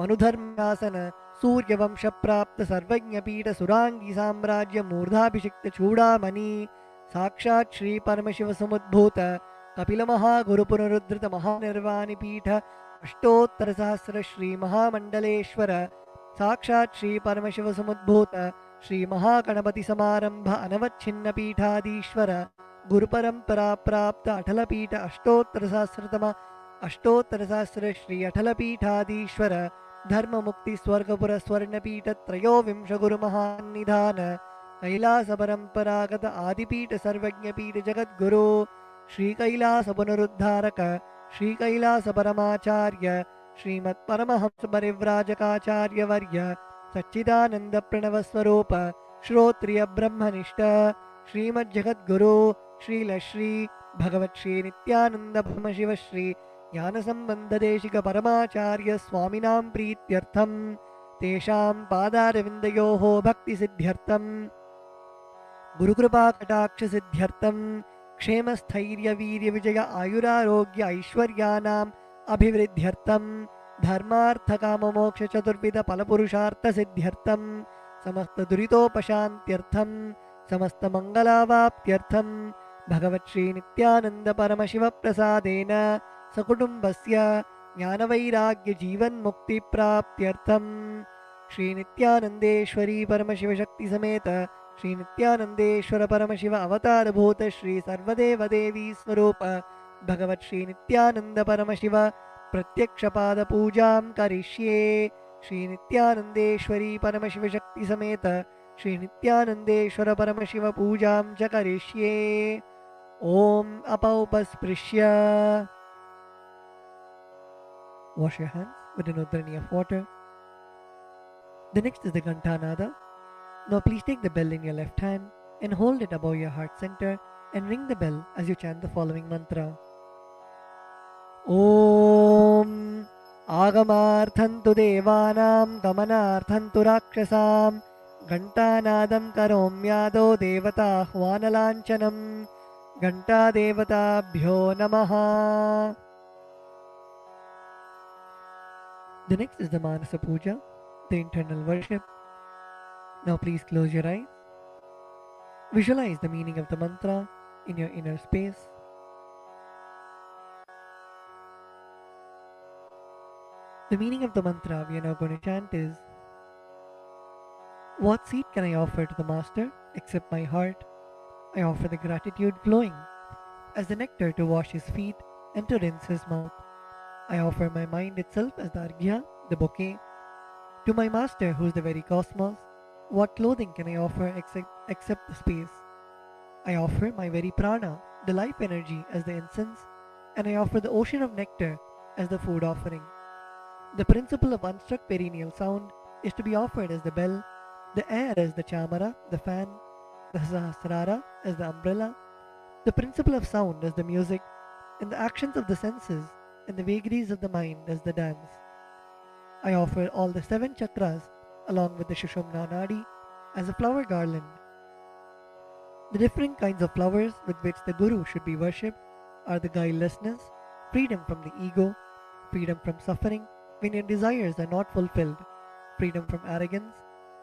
मनुधर्मासन सूर्यवंश प्राप्त सर्वज्ञपीठ सुरांगी साम्राज्य मूर्धाभिषिक्त चूड़ामणि साक्षात् श्री परमशिव समुद्भूत कपिल महागुरु पुनरुद्धृत महानिर्वाणि पीठ अष्टोत्तर सहस्र श्री महामंडलेश्वर साक्षात् श्री परमशिव समुद्भूत श्री महागणपति समारंभ अनवच्छिन्न पीठाधीश्वर गुरु परंपरा प्राप्त अटल पीठ अष्टोत्तर सहस्र श्री अटल पीठाधीश्वर धर्म मुक्ति स्वर्गपुर स्वर्णपीठ त्रयोविंश गुरु महानिधान कैलास परंपरागत आदिपीठ सर्वज्ञपीठ जगद्गुरु श्री कैलास पुनरुद्धारक श्री कैलास परमाचार्य श्रीमत् परमहंस परिव्राजकाचार्य वर्य सच्चिदानंद प्रणव स्वरूप श्रोत्रिय ब्रह्मनिष्ठ श्रीमद् जगद्गुरु श्रील श्री भगवत श्री नित्यानंद ब्रह्मशिव श्री ज्ञान संबंध देशिक परमाचार्य स्वामिनां प्रीत्यर्थम तेषां पादारविन्दयोः भक्ति सिद्ध्यर्थम गुरुकृपा कटाक्ष सिद्ध्यर्थम क्षेम स्थैर्य वीर्य विजय आयुरारोग्य ऐश्वर्यानाम् अभिवृद्ध्यर्थम धर्मार्थ काम मोक्ष चतुर्विध फलपुरुषार्थ सिद्ध्यर्थम समस्त दुरितोपशान्त्यर्थम समस्त मंगलावाप्त्यर्थम भगवत् श्री नित्यानंद परमशिव प्रसादेन सकुटुम्बस्य ज्ञानवैराग्य जीवन मुक्ति प्राप्त्यर्थम श्री नित्यानंदेश्वरी परमशिव शक्ति समेत श्री नित्यानंदेश्वर परमशिव अवतार भूत श्री सर्वदेव देवी स्वरूप भगवत् श्री नित्यानंद परमशिव प्रत्यक्ष पाद पूजां करिष्ये श्री नित्यानंदेश्वरी परमशिव शक्ति समेत श्री नित्यानंदेश्वर परमशिव पूजां च करिष्ये ओम अपौपस्पृश्य wash your hands with an udrani of water. The next is the Ghantanada. Now please take the bell in your left hand and hold it above your heart center and ring the bell as you chant the following mantra. Om Agamarthantu Devanam Gamanarthantu Rakshasam Ghantanadam Karomyado Devata Hvanalanchanam Ghanta Devatabhyo Namaha. The next is the Manasa Puja, the internal worship. Now please close your eyes. Visualize the meaning of the mantra in your inner space. The meaning of the mantra we are now going to chant is: what seed can I offer to the Master except my heart? I offer the gratitude flowing as the nectar to wash his feet and to rinse his mouth. I offer my mind itself as the arghya, the bouquet. To my Master, who is the very cosmos, what clothing can I offer except the space? I offer my very prana, the life energy, as the incense, and I offer the ocean of nectar as the food offering. The principle of unstruck perennial sound is to be offered as the bell, the air as the chamara, the fan, the sahasrara as the umbrella, the principle of sound as the music, and the actions of the senses and the vagaries of the mind as the dance. I offer all the 7 chakras along with the Shushumna Nadi as a flower garland. The different kinds of flowers with which the Guru should be worshipped are the guilelessness, freedom from the ego, freedom from suffering when your desires are not fulfilled, freedom from arrogance,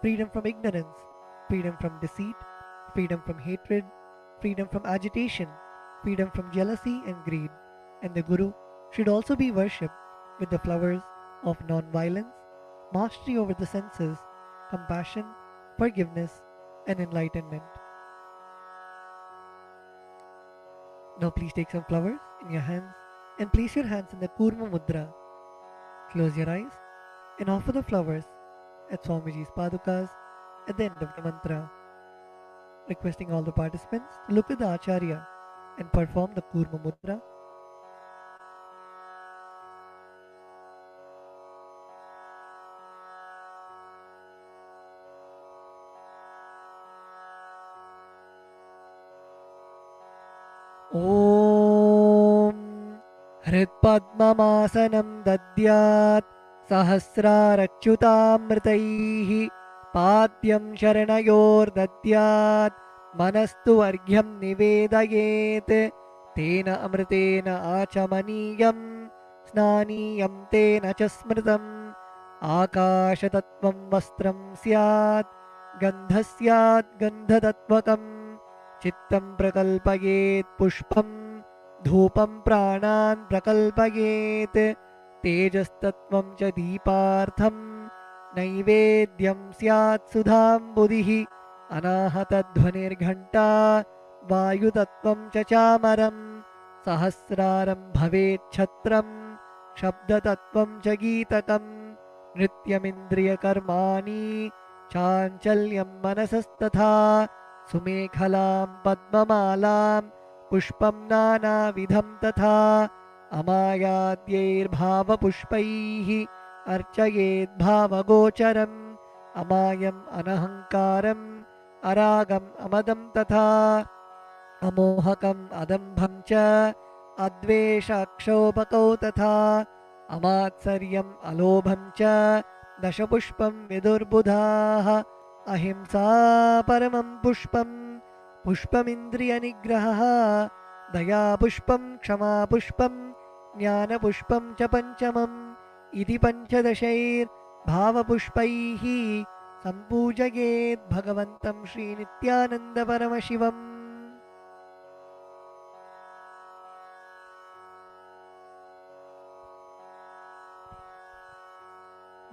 freedom from ignorance, freedom from deceit, freedom from hatred, freedom from agitation, freedom from jealousy and greed. And the Guru should also be worshipped with the flowers of non-violence, mastery over the senses, compassion, forgiveness, and enlightenment. Now please take some flowers in your hands and place your hands in the Kurma Mudra. Close your eyes and offer the flowers at Swamiji's Padukas at the end of the mantra. Requesting all the participants to look at the Acharya and perform the Kurma Mudra. Om हृत्पद्ममासनं दद्यात् सहस्रारच्युतामृतैः पाद्यं शरणयोर्दद्यात् मनस्तु अर्घ्यं निवेदयेत् तेन अमृतेन आचमनीयं स्नानीयं तेन च स्मृतम् आकाशतत्त्वं वस्त्रं स्यात् गन्धः स्यात् गन्धतत्त्वकम् चित्तं प्रकल्पयेत् पुष्पं धूपं प्राणान् प्रकल्पयेत् तेजस्तत्त्वं च दीपार्थं नैवेद्यं स्यात् सुधाम्बुधिः अनाहतध्वनिर्घण्टा वायुतत्त्वं च चामरं सहस्रारं भवेत् छत्रं शब्दतत्त्वं च गीतकं नृत्यमिन्द्रियकर्माणि चाञ्चल्यं मनसस्तथा सुमेखलां पद्ममालां पुष्पं नानाविधं तथा अमायाद्यैर्भावपुष्पैः अर्चयेद्भावगोचरम् अमायम् अनहङ्कारम् अरागम् अमदं तथा अमोहकम् अदम्भं च अद्वेषक्षोभकौ तथा अमात्सर्यम् अलोभं च दशपुष्पं विदुर्बुधाः अहिंसा परमं पुष्पं पुष्पमिन्द्रियनिग्रहः दयापुष्पं क्षमापुष्पं ज्ञानपुष्पं च पञ्चमम् इति पञ्चदशैर्भावपुष्पैः सम्पूजयेत् भगवन्तं श्रीनित्यानन्दपरमशिवम्.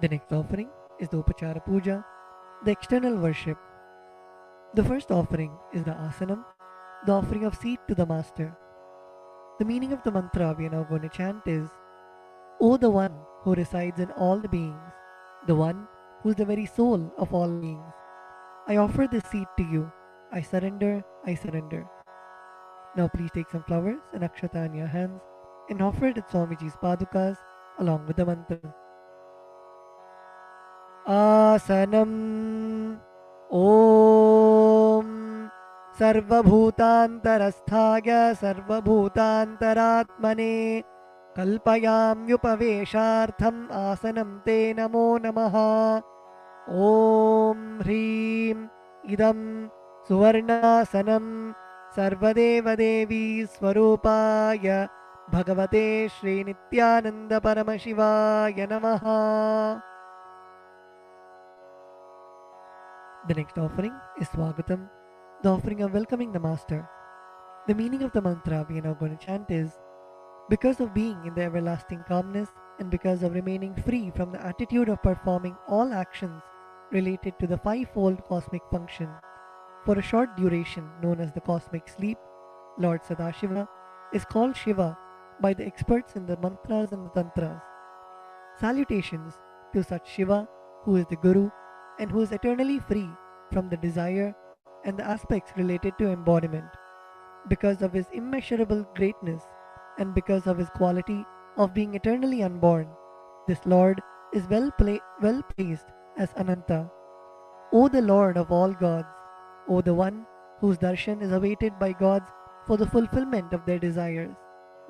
The next offering is the Upachara Puja, the external worship. The first offering is the Asanam, the offering of seat to the Master. The meaning of the mantra we are now going to chant is, O the One who resides in all the beings, the One who is the very soul of all beings, I offer this seat to you. I surrender, I surrender. Now please take some flowers and akshata in your hands and offer it at Swamiji's padukas along with the mantra. Asanam Om Sarvabhutantarasthaya Sarvabhutantaratmane Kalpayamyupaveshartham Asanam Te Namo Namaha. Om Hrim Idam Suvarnasanam Sarvadeva Devi Swarupaya Bhagavate Shri Nityananda Paramashivaya Namaha. The next offering is Swagatam, the offering of welcoming the Master. The meaning of the mantra we are now going to chant is, because of being in the everlasting calmness and because of remaining free from the attitude of performing all actions related to the fivefold cosmic function, for a short duration known as the cosmic sleep, Lord Sadashiva is called Shiva by the experts in the mantras and the tantras. Salutations to such Shiva who is the Guru and who is eternally free from the desire and the aspects related to embodiment. Because of his immeasurable greatness and because of his quality of being eternally unborn, this Lord is well placed as Ananta. O the Lord of all gods, O the one whose darshan is awaited by gods for the fulfillment of their desires,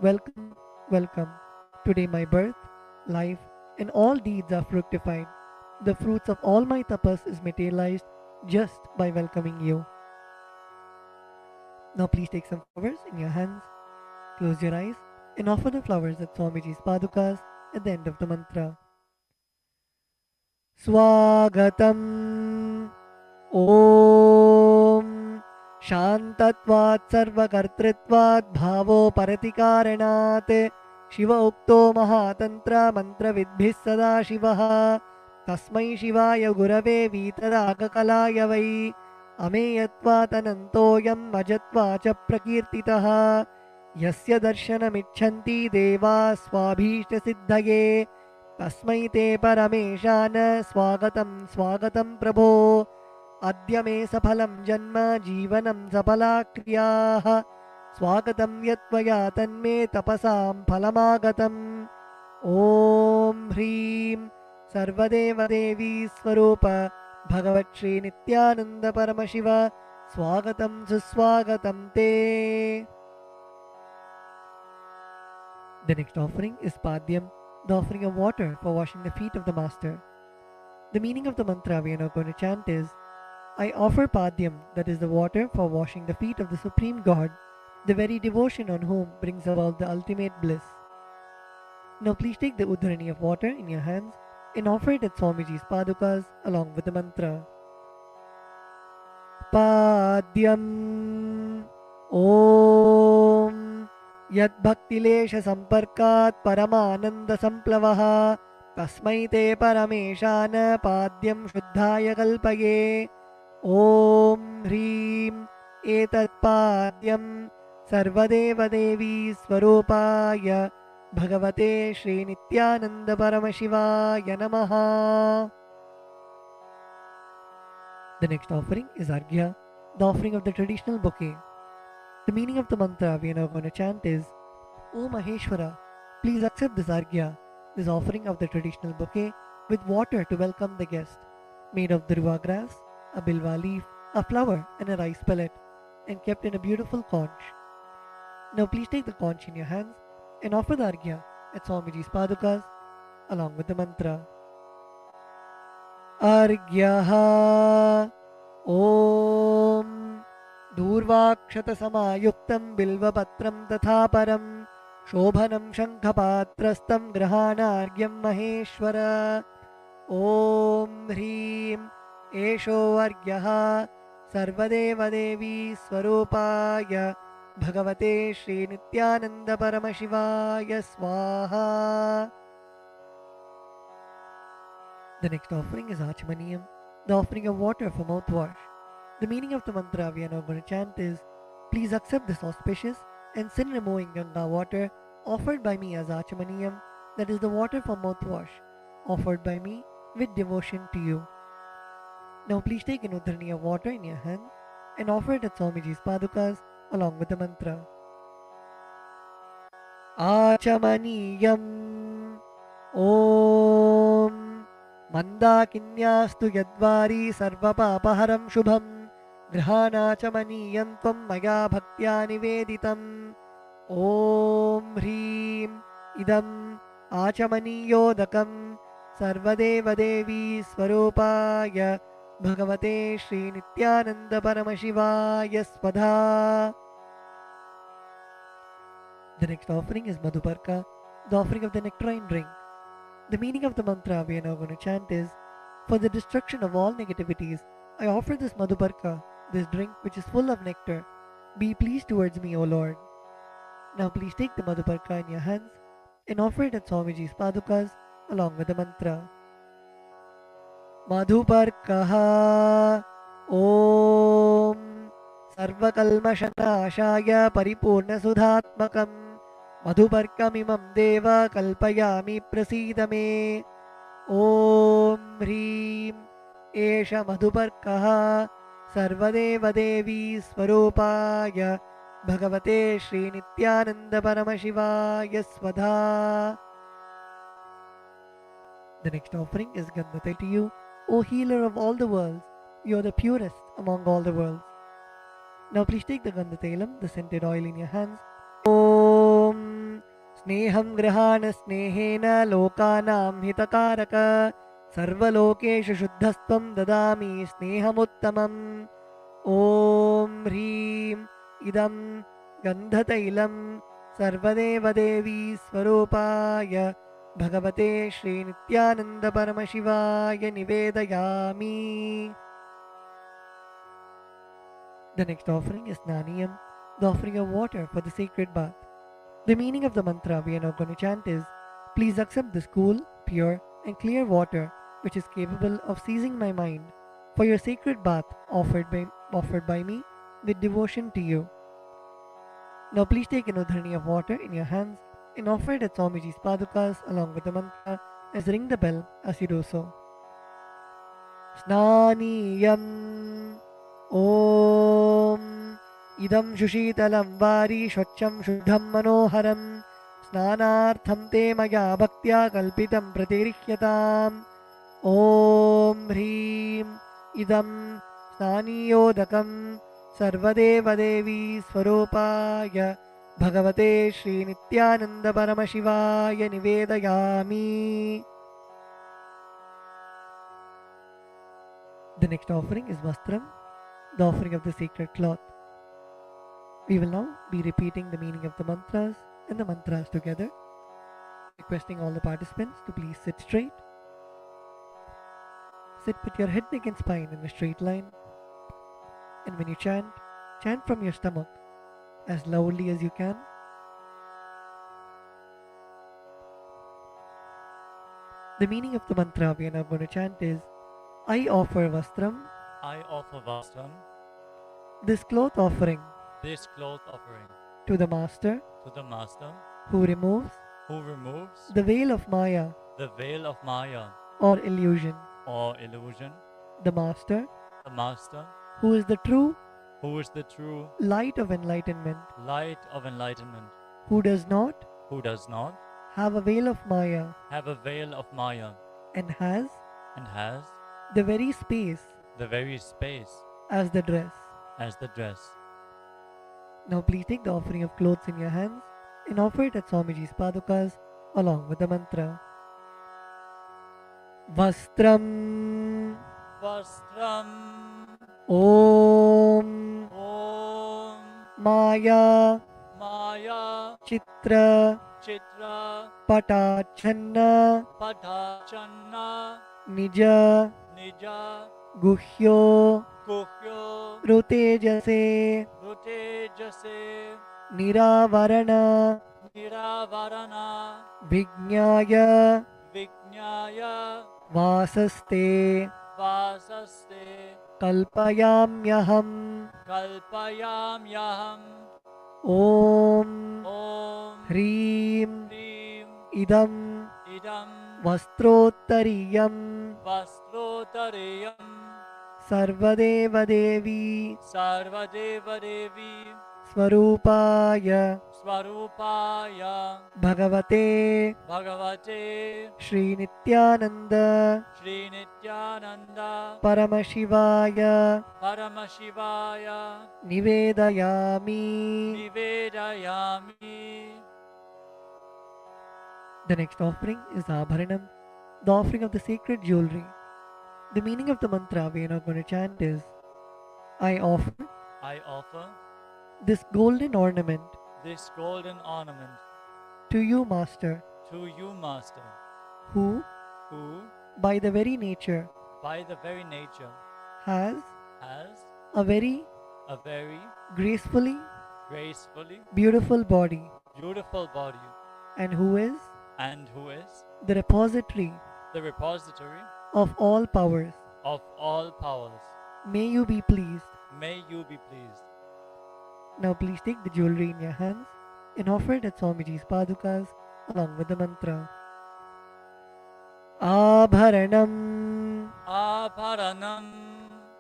welcome, welcome. Today my birth, life, and all deeds are fructified. The fruits of all my tapas is materialized just by welcoming you. Now please take some flowers in your hands, close your eyes, and offer the flowers at Swamiji's padukas at the end of the mantra. Swagatam Om Shantatvat Sarvakartritvat Bhavo Paratikaranat Shiva Ukto Mahatantra Mantra Vidbhis Sada Shivaha Tasmai Shivaya Gurave Vitarakalaya Vai Ameyatvat Anantoyam Majatvacha Prakirtitaha Yasya Darshanamichanti Deva Swabhishta Siddhaye Tasmai Te Parameshana Swagatam Swagatam Prabho Adya Me Saphalam Janma Jivanam Sapala Kriyaha Swagatam Yatvaya Tanme Tapasam Phalamagatam. Om Hrim Sarvadeva Devi Swarupa Bhagavat Shri Nityananda Paramashiva Swagatam Suswagatam Te. The next offering is Padyam, the offering of water for washing the feet of the Master. The meaning of the mantra we are now going to chant is, I offer Padyam, that is the water for washing the feet of the Supreme God, the very devotion on whom brings about the ultimate bliss. Now please take the udharani of water in your hands and offer it at Swamiji's padukas along with the mantra. Padyam Om Yad Bhaktilesha Samparkat Paramananda Samplavaha Tasmai Te Parameshana Padyam Shuddhaya Kalpaye. Om Hrim Etat Padyam Sarvadeva Devi Swarupaya Bhagavate Shri Nityananda Paramashivaya Namaha. The next offering is Arghya, the offering of the traditional bouquet. The meaning of the mantra we are now going to chant is, O Maheshwara, please accept this Arghya, this offering of the traditional bouquet, with water to welcome the guest, made of dhruva grass, a bilva leaf, a flower, and a rice pellet, and kept in a beautiful conch. Now please take the conch in your hands and offer the Arghya at Swamiji's padukas along with the mantra. Arghyaha Om Durvakshatasamayuktam Bilvapatram Tatha Param Shobhanam Shankhapatrastam Grahanargyam Maheshwara Om Hrim Esho Argyaha Sarvadeva Devi Swarupaya Bhagavate Shri Nityananda Paramashivaya Swaha. The next offering is Achamaniyam, the offering of water for mouthwash. The meaning of the mantra we are now going to chant is, please accept this auspicious and sin-removing Ganga water offered by me as Achamaniyam, that is the water for mouthwash, offered by me with devotion to you. Now please take an udhrani of water in your hand and offer it at Swamiji's padukas along with the mantra. Achamaniyam Om Mandakinyastu Yadvari Sarvapapaharam Shubham Grihanachamaniyam Tvam Maya Bhaktya Niveditam Om Hrim Idam Achamaniyodakam Sarvadeva Devi Swarupaya Bhagavate Shri Nityananda Paramashivaya Swadha. The next offering is Madhuparka, the offering of the nectarine drink. The meaning of the mantra we are now going to chant is, for the destruction of all negativities, I offer this Madhuparka, this drink which is full of nectar. Be pleased towards me, O Lord. Now please take the Madhuparka in your hands and offer it at Swamiji's padukas along with the mantra. Madhuparkaha Om Sarvakalmashanashaya Paripurna Sudhatmakam Madhuparkamimam Deva Kalpayami Prasidame Om Hrim Esha Madhuparkaha Sarvadeva Devi Swarupaya Bhagavate Shri Nityananda Paramashivaya Swadha. The next offering is Gandhate to you, O healer of all the worlds. You are the purest among all the worlds. Now please take the Gandhatailam, the scented oil in your hands. Om Sneham Grahana Snehena Lokanam Hitakaraka Sarvalokeshu Shuddhastvam Dadami Snehamuttamam Om Hrim Idam Gandhatailam Sarvadeva Devi Swarupaya Bhagavate Shri Nityananda Paramashivaya Nivedayami. The next offering is Naniyam, the offering of water for the sacred bath. The meaning of the mantra we are now going to chant is, please accept this cool, pure and clear water which is capable of seizing my mind for your sacred bath offered by me with devotion to you. Now please take an udhrani of water in your hands and offer it at Swamiji's padukas along with the mantra as ring the bell as you do so. Snaniyam Om Idam Shushitalam Vari Shvacham Shuddham Manoharam Snanartham Te Maya Bhaktya Kalpitam Pratirihyatam Om Hrim Idam Snaniyodakam Sarvadeva Devi Swarupaya Bhagavate Shri Nityananda Paramashivaya Nivedayami. The next offering is Vastram, the offering of the sacred cloth. We will now be repeating the meaning of the mantras and the mantras together, requesting all the participants to please sit straight. Sit with your head, neck and spine in a straight line. And when you chant, chant from your stomach as loudly as you can. The meaning of the mantra we are now going to chant is, I offer Vastram, I offer Vastram, this cloth offering, this cloth offering, to the Master to the Master, who removes who removes the veil of Maya the veil of Maya or illusion. or illusion. The Master the Master, who is the true who is the true light of enlightenment, light of enlightenment, who does not who does not have a veil of Maya have a veil of Maya and has and has the very space the very space as the dress. as the dress. Now please take the offering of clothes in your hands and offer it at Swamiji's padukas along with the mantra. Vastram Vastram Om Om Maya Maya Chitra Chitra Patachanna Patachanna Nija Nija Guhyo Kuhyo Rutejase Rute Jase Niravarana Niravarana Vijnaya Vijnaya Vasaste Vasaste Kalpayamyaham Kalpayamyaham Om Om Hrim Hrim Idam Idam Vastrottariyam Vastrotarayam Sarvadeva Devi Sarvadeva Devi Swarupaya Swarupaya Bhagavate Bhagavate Shri Nityananda Shri Nityananda Paramashivaya Paramashivaya Nivedayami. Nivedayami. The next offering is Abharanam, the offering of the sacred jewelry. The meaning of the mantra we are now going to chant is I offer I offer this golden ornament this golden ornament to you, Master, to you, Master, who, who, by the very nature, by the very nature, has has a very a very gracefully gracefully beautiful body, beautiful body, and who is and who is the repository the repository of all powers. of all powers. May you be pleased. May you be pleased. Now please take the jewelry in your hands and offer it at Swamiji's padukas along with the mantra. Abharanam Abharanam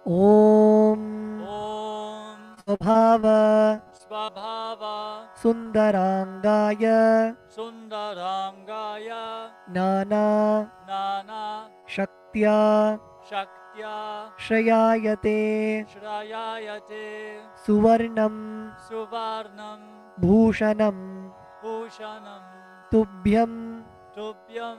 Om Om Swabhava Swabhava Sundarangaya Sundarangaya Nana Nana Shaktya Shaktya Shrayayate Shrayayate Suvarnam Suvarnam Bhushanam Bhushanam Tubhyam Tubhyam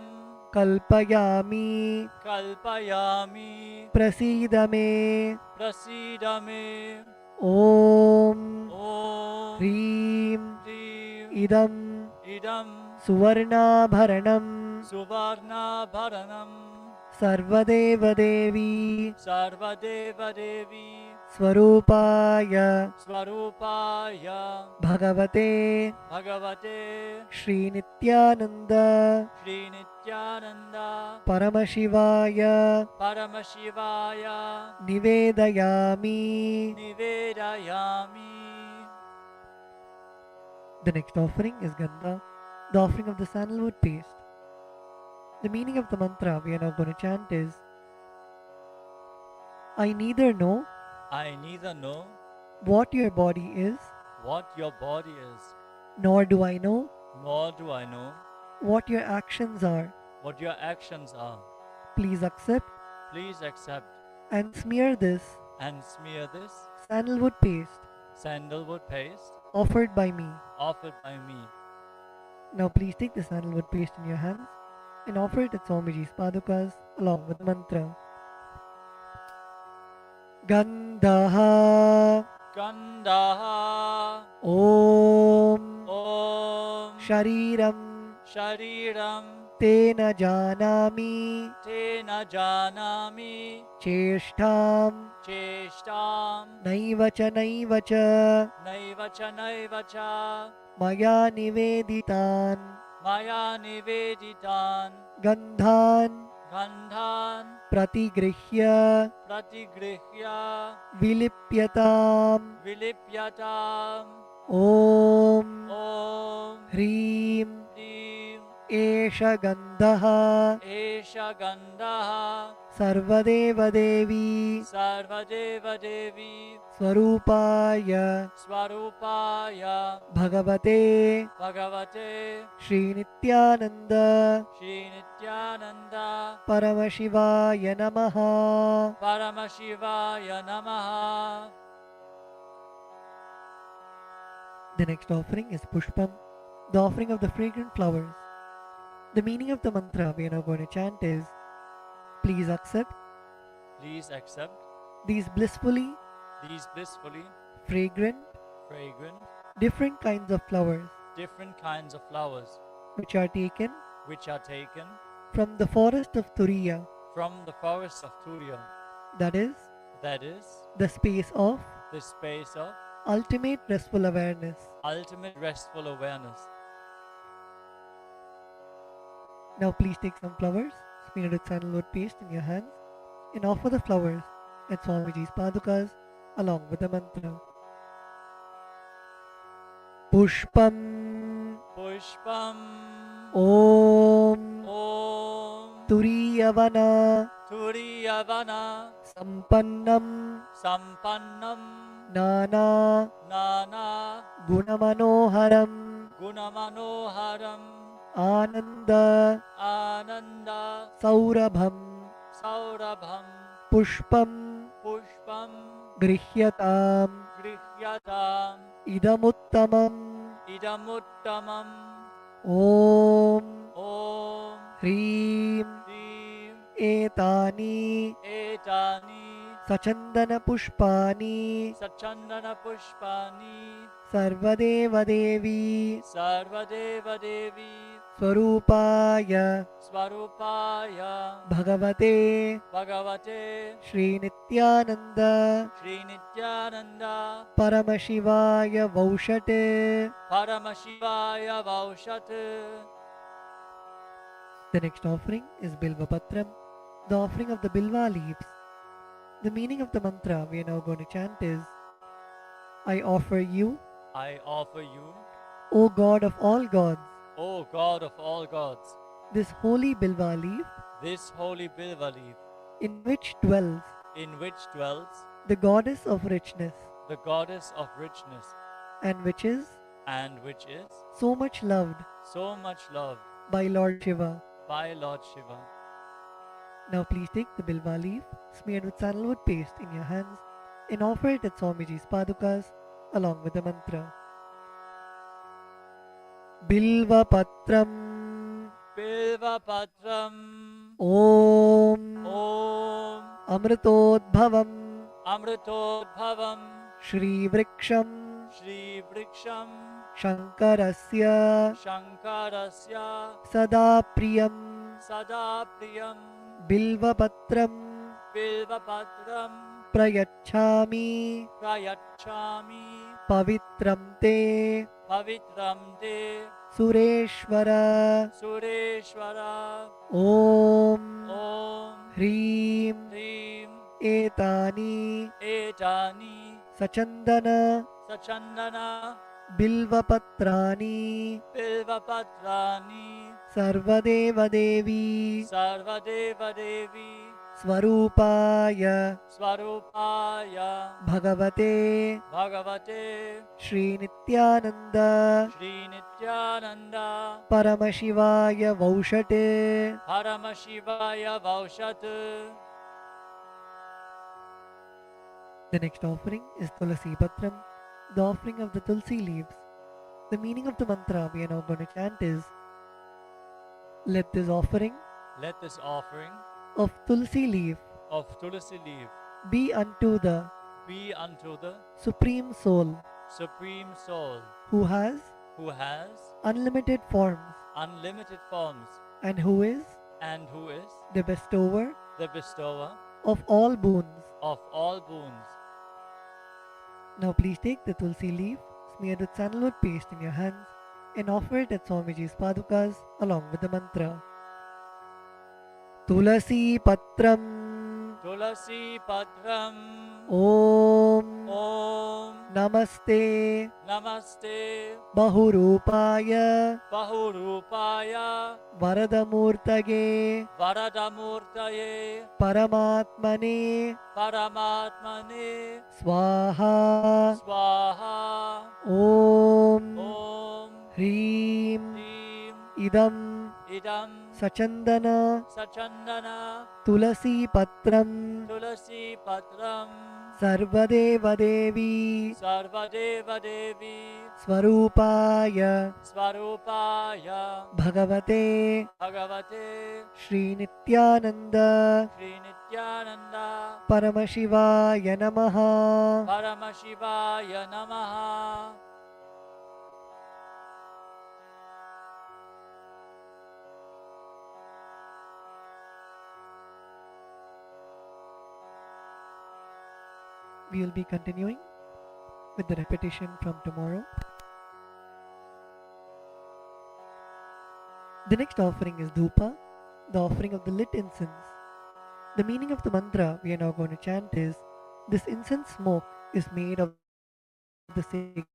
Kalpayami Kalpayami Prasidame Prasidame Om Om Hrim Hrim Idam Idam Suvarnabharanam Suvarna Bharanam Sarvadeva Devi Sarvadeva Devi Swarupaya Swarupaya Bhagavate Bhagavate Shri Nityananda Shri Nityananda Paramashivaya Paramashivaya Nivedayami. Nivedayami. The next offering is Gandha, the offering of the sandalwood paste. The meaning of the mantra we are now going to chant is I neither know I neither know what your body is, what your body is, nor do I know nor do I know what your actions are. what your actions are. Please accept Please accept and smear this and smear this sandalwood paste sandalwood paste offered by me. offered by me. Now please take the sandalwood paste in your hands and offer it at Swamiji's padukas along with the mantra. Gandhaha Gandaha Om Om Shariram Shariram Tena Janami Tena Janami Cheshtam Cheshtam Naivacha Naivacha Naivacha Naivacha Maya Niveditan Maya Niveditan Gandhan Gandhan Pratigrihya Pratigrihya Vilipyatam Vilipyatam Om Om Hrim Hrim Esha Gandhaha Esha Gandaha Sarvadeva Devi Sarvadeva Devi Swarupaya Swarupaya Bhagavate Bhagavate Shri Nityananda Shri Nityananda Paramashivaya Namaha. Paramashivaya Namaha. The next offering is Pushpam, the offering of the fragrant flowers. The meaning of the mantra we are now going to chant is: please accept Please accept these blissfully these blissfully fragrant, fragrant, different kinds of flowers different kinds of flowers which are taken which are taken from the forest of Turiya, from the forests of Turiya, that is, that is, the space of the space of ultimate restful awareness. ultimate restful awareness. Now please take some flowers, smeared with sandalwood paste in your hands, and offer the flowers at Swamiji's padukas along with the mantra. Pushpam Pushpam Om Om Turiyavana Turiyavana Sampannam Sampannam Nana Nana Gunamanoharam Gunamanoharam Ananda Ananda Saurabham Saurabham Pushpam Pushpam Grihyatam Grihyatam Idamuttamam Idamuttamam Om Om Hrim Hrim Etani Etani Sachandana Pushpani Sachandana Pushpani Sarvadeva Devi Sarvadeva Devi Swarupaya Swarupaya Bhagavate Bhagavate Shri Nityananda Shri Nityananda Paramashivaya Vaushate. Paramashivaya Vaushat. The next offering is Bilva Patram, the offering of the Bilva leaves. The meaning of the mantra we are now going to chant is: I offer you, I offer you, O God of all gods, O God of all gods, this holy Bilva leaf this holy Bilva leaf, in which dwells in which dwells the goddess of richness, the goddess of richness, and which is and which is so much loved so much loved by Lord Shiva. by Lord Shiva. Now please take the Bilva leaf smeared with sandalwood paste in your hands and offer it at Swamiji's padukas along with the mantra. Bilva Patram Bilva Patram Om Om Amritodbhavam Amritodbhavam Shri Vriksham Shri Vriksham Shankarasya Shankarasya Sada Priyam Sada Priyam Bilva Patram Bilva Patram Prayachami Prayachami Pavitram Te Pavitram Te Sureshwara Sureshwara Om Om Hrim Hrim Etani Etani Sachandana Sachandana Bilvapatrani Bilva Patrani Sarvadeva Devi Sarvadeva Devi Swarupaya Swarupaya Bhagavate Bhagavate Shri Nityananda Shri Nityananda Paramashivaya Vaushate. Paramashivaya Vaushat. The next offering is Tulasi Patram, the offering of the Tulsi leaves. The meaning of the mantra we are now going to chant is: let this offering Let this offering of Tulsi leaf of Tulasi leaf be unto the be unto the Supreme Soul Supreme Soul who has who has unlimited forms unlimited forms and who is and who is the bestower the bestower of all boons. of all boons. Now please take the Tulsi leaf smeared with sandalwood paste in your hands and offer it at Swamiji's padukas along with the mantra. Tulasi Patram Tulasi Patram. Om Om Namaste Namaste Bahurupaya Bahurupaya Varadamurtage Varadamurtaye Paramatmane Paramatmane Swaha Swaha. Om Om Hreem Hrim Idam Idam Sachandana Sachandana Tulasi Patram Tulasi Patram Sarvadeva Devi Sarvadeva Devi Swarupaya Swarupaya Bhagavate Bhagavate Shri Nityananda Sri Nityananda Paramashivaya Namaha. Paramashivaya Namaha. We will be continuing with the repetition from tomorrow. The next offering is Dhupa, the offering of the lit incense. The meaning of the mantra we are now going to chant is, this incense smoke is made of the sacred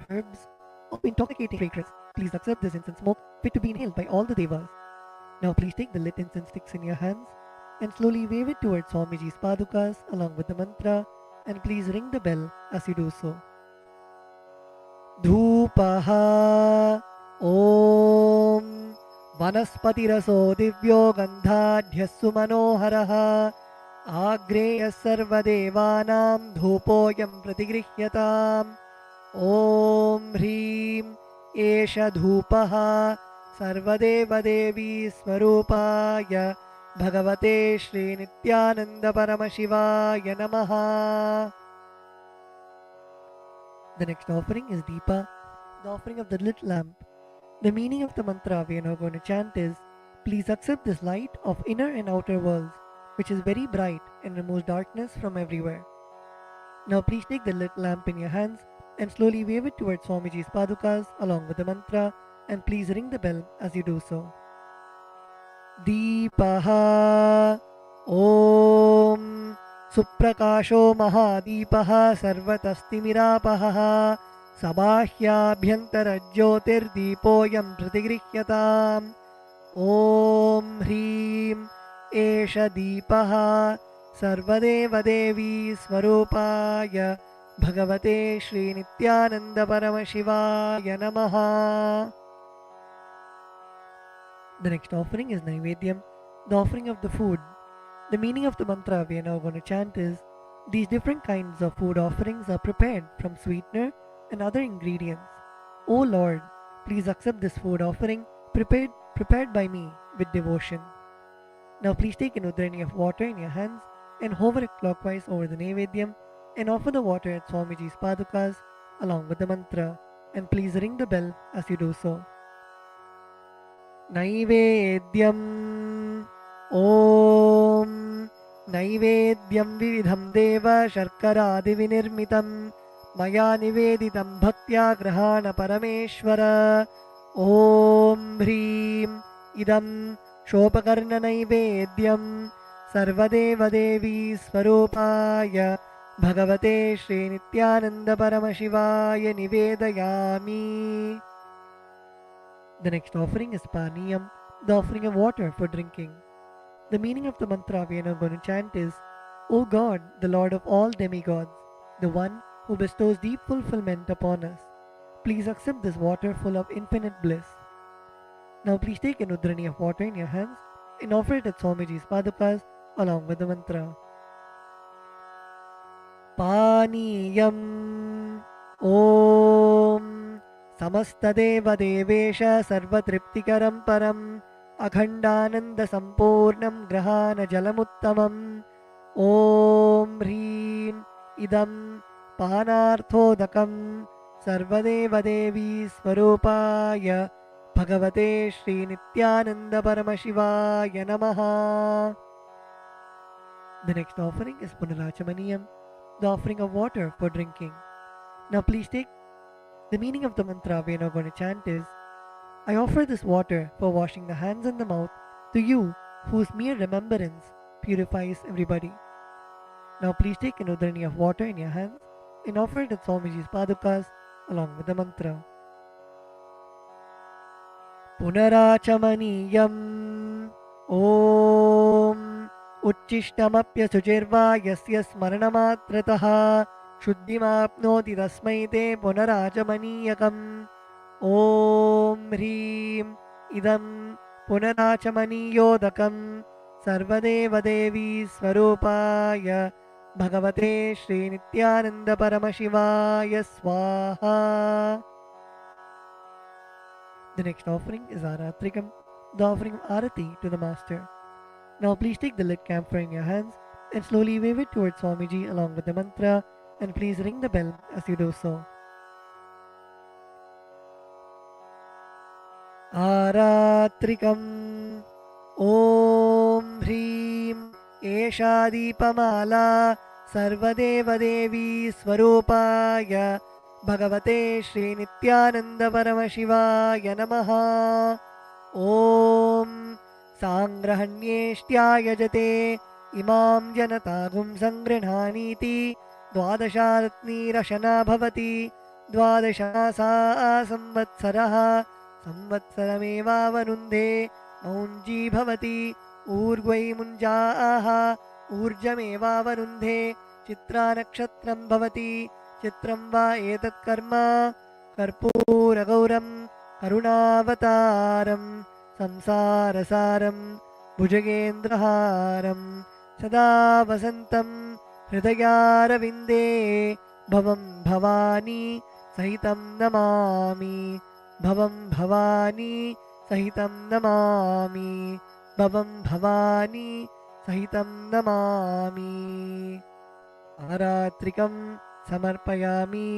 herbs of intoxicating fragrance. Please accept this incense smoke fit to be inhaled by all the devas. Now please take the lit incense sticks in your hands and slowly wave it towards Swamiji's padukas along with the mantra, and please ring the bell as you do so. Dhupaha Om Vanaspatiraso Divyo Gandhadhyassu Manoharaha Agreyas Sarvadevanam Dhupoyam Pratigrihyatam Om Hreem Esha Dhupaha Sarvadeva Devi Swarupaya Bhagavate Shri Nityananda Paramashivaya Namaha. The next offering is Deepa, the offering of the lit lamp. The meaning of the mantra we are now going to chant is, please accept this light of inner and outer worlds, which is very bright and removes darkness from everywhere. Now please take the lit lamp in your hands and slowly wave it towards Swamiji's padukas along with the mantra, and please ring the bell as you do so. Deepaha Om Suprakasho Mahadipaha Sarvatastimiراpaha Sabāhyābhyantara Jyotirdeepoyam Pratigrihyatam Om Hreem Esha Deepaha Sarvadeva Devi Swarupaya Bhagavate Shri Nityananda Paramashivaya Namaha. The next offering is Naivedyam, the offering of the food. The meaning of the mantra we are now going to chant is, these different kinds of food offerings are prepared from sweetener and other ingredients. O Lord, please accept this food offering prepared by me with devotion. Now please take an udrani of water in your hands and hover it clockwise over the Naivedyam and offer the water at Swamiji's padukas along with the mantra, and please ring the bell as you do so. Naivedyam Om Naivedyam Vividham Deva Sharkaradi Vinirmitam Maya Niveditam Bhaktya Grahana Parameshwara Om Hreem Idam Shopakarna Naivedyam Sarvadeva Devi Swarupaya Bhagavate Shri Nityananda Paramashivaya Nivedayami. The next offering is Paniyam, the offering of water for drinking. The meaning of the mantra we are now going to chant is, O God, the Lord of all demigods, the one who bestows deep fulfillment upon us, please accept this water full of infinite bliss. Now please take an udrani of water in your hands and offer it at Swamiji's padukas along with the mantra. Paniyam Om Samastadeva Devesha Sarvatriptikaram Param Akhandananda Sampurnam Grahana Jalamuttamam Om Hreem Idam Panarthodakam Sarvadeva Devi Swarupaya Bhagavate Shri Nityananda Paramashivaya Namaha. The next offering is Punarachamaniyam, the offering of water for drinking. Now please take the meaning of the mantra we are now going to chant is, I offer this water for washing the hands and the mouth to you, whose mere remembrance purifies everybody. Now please take an udharani of water in your hands and offer it at Swamiji's padukas along with the mantra. Punarachamaniyam Om Uchchishtamapya yasya smaranamatrataha Shuddhimapnoti tasmai te punarachamaniyakam Om Hrim Idam Punarachamaniyodakam Sarvadeva Devi Swarupaya Bhagavate Shri Nityananda Paramashivaya Swaha. The next offering is Aratrikam, the offering of Arati to the Master. Now please take the lit camphor in your hands and slowly wave it towards Swamiji along with the mantra, and please ring the bell as you do so. Aratrikam Om Hrim Esha Deepamala Sarvadeva Devi Swarupaya Bhagavate Shri Nityananda Paramashivaya Namaha. Om Sangrahanyeshtya Jate Imam Janatagum Sangrinhaniti Dwadasharatni Rashana Bhavati Dwadashasa Samvatsaraha Samvatsarameva Varunde Maunji Bhavati Urgvai Munjaaha Urjameva Varunde Chitra Nakshatram Bhavati Chitram va etat karma Karpura Gauram Karunavataram Samsarasaram Bhujagendraharam Sada Vasantam Hridayaravinде Bhavam Bhavani Sahitam Namami Bhavam Bhavani Sahitam Namami Bhavam Bhavani Sahitam Namami. Aratrikam Samarpayami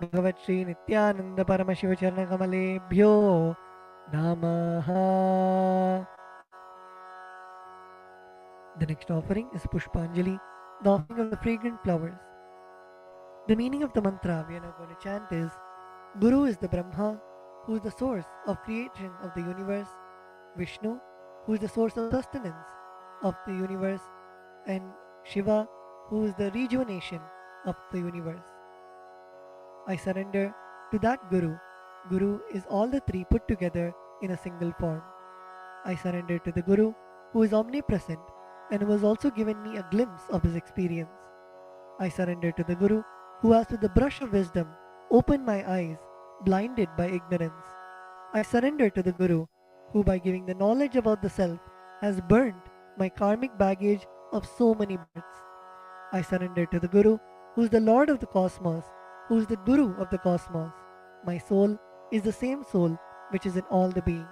Bhagavat Shri Nityananda Paramashiva Charanakamaleebhyo Namaha. The next offering is Pushpanjali, the offering of the fragrant flowers. The meaning of the mantra we are now going to chant is: Guru is the Brahma, who is the source of creation of the universe, Vishnu, who is the source of sustenance of the universe, and Shiva, who is the rejuvenation of the universe. I surrender to that Guru. Guru is all the three put together in a single form. I surrender to the Guru, who is omnipresent and who has also given me a glimpse of his experience. I surrender to the Guru, who has with the brush of wisdom opened my eyes, blinded by ignorance. I surrender to the Guru, who by giving the knowledge about the self has burnt my karmic baggage of so many births. I surrender to the Guru, who is the Lord of the cosmos, who is the Guru of the cosmos. My soul is the same soul which is in all the beings.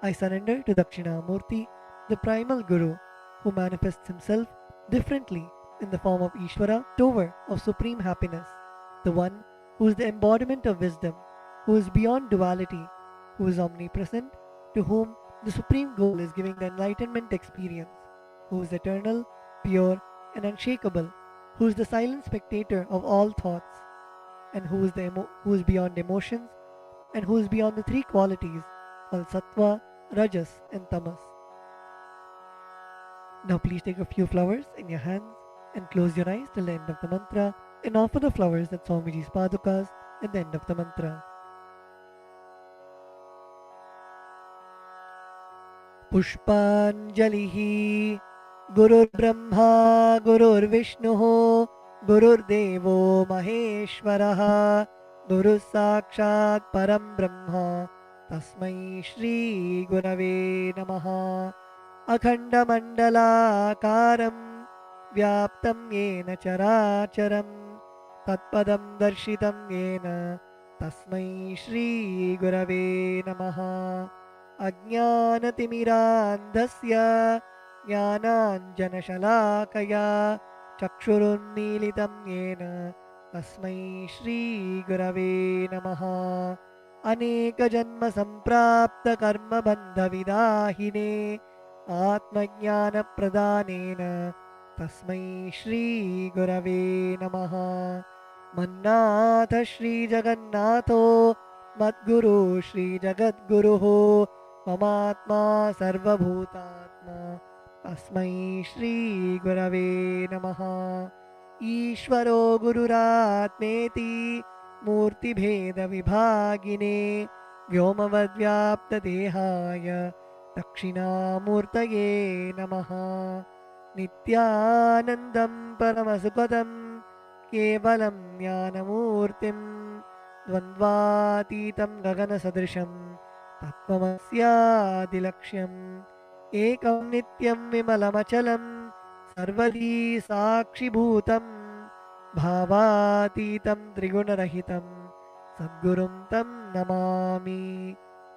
I surrender to Dakshinamurti, the primal Guru, who manifests himself differently in the form of Ishvara, Tower of supreme happiness, the one who is the embodiment of wisdom, who is beyond duality, who is omnipresent, to whom the supreme goal is giving the enlightenment experience, who is eternal, pure, and unshakable, who is the silent spectator of all thoughts, and who is beyond emotions, and who is beyond the three qualities called Sattva, Rajas, and Tamas. Now please take a few flowers in your hands and close your eyes till the end of the mantra and offer the flowers at Swamiji's padukas at the end of the mantra. Pushpanjalihi Gurur Brahma Gurur Vishnuho Gurur Devo Maheshwaraha Guru Sakshat Param Brahma Tasmai Shri Gurave Namaha. Akhanda Mandala Karam Vyaptam Yena Characharam Tatpadam Darshitam Yena Tasmai Shri Gurave Namaha. Ajnanatimirandhasya Jnananjanashalakaya Chakshurunmilitam Yena Tasmai Shri Gurave Namaha. Aneka Janma Samprapta Karma Bandha Vidahine Atmajnana Pradhanena Tasmai Shri Gurave Namaha. Mannatha Shri Jagannatho Madguru Shri Jagadguruho Mamatma Sarvabhutatma अस्मै श्रीगुरवे नमः। ईश्वरो गुरुरात्मेति मूर्तिभेदविभागिने व्योमवद्व्याप्तदेहाय दक्षिणामूर्तये नमः। नित्यानन्दं परमसुखदं केवलं ज्ञानमूर्तिं द्वन्द्वातीतं गगनसदृशं तत्त्वमस्यादिलक्ष्यम् एकं नित्यं विमलमचलं सर्वदी साक्षिभूतं भावातीतं त्रिगुणरहितं सद्गुरुं तं नमामि।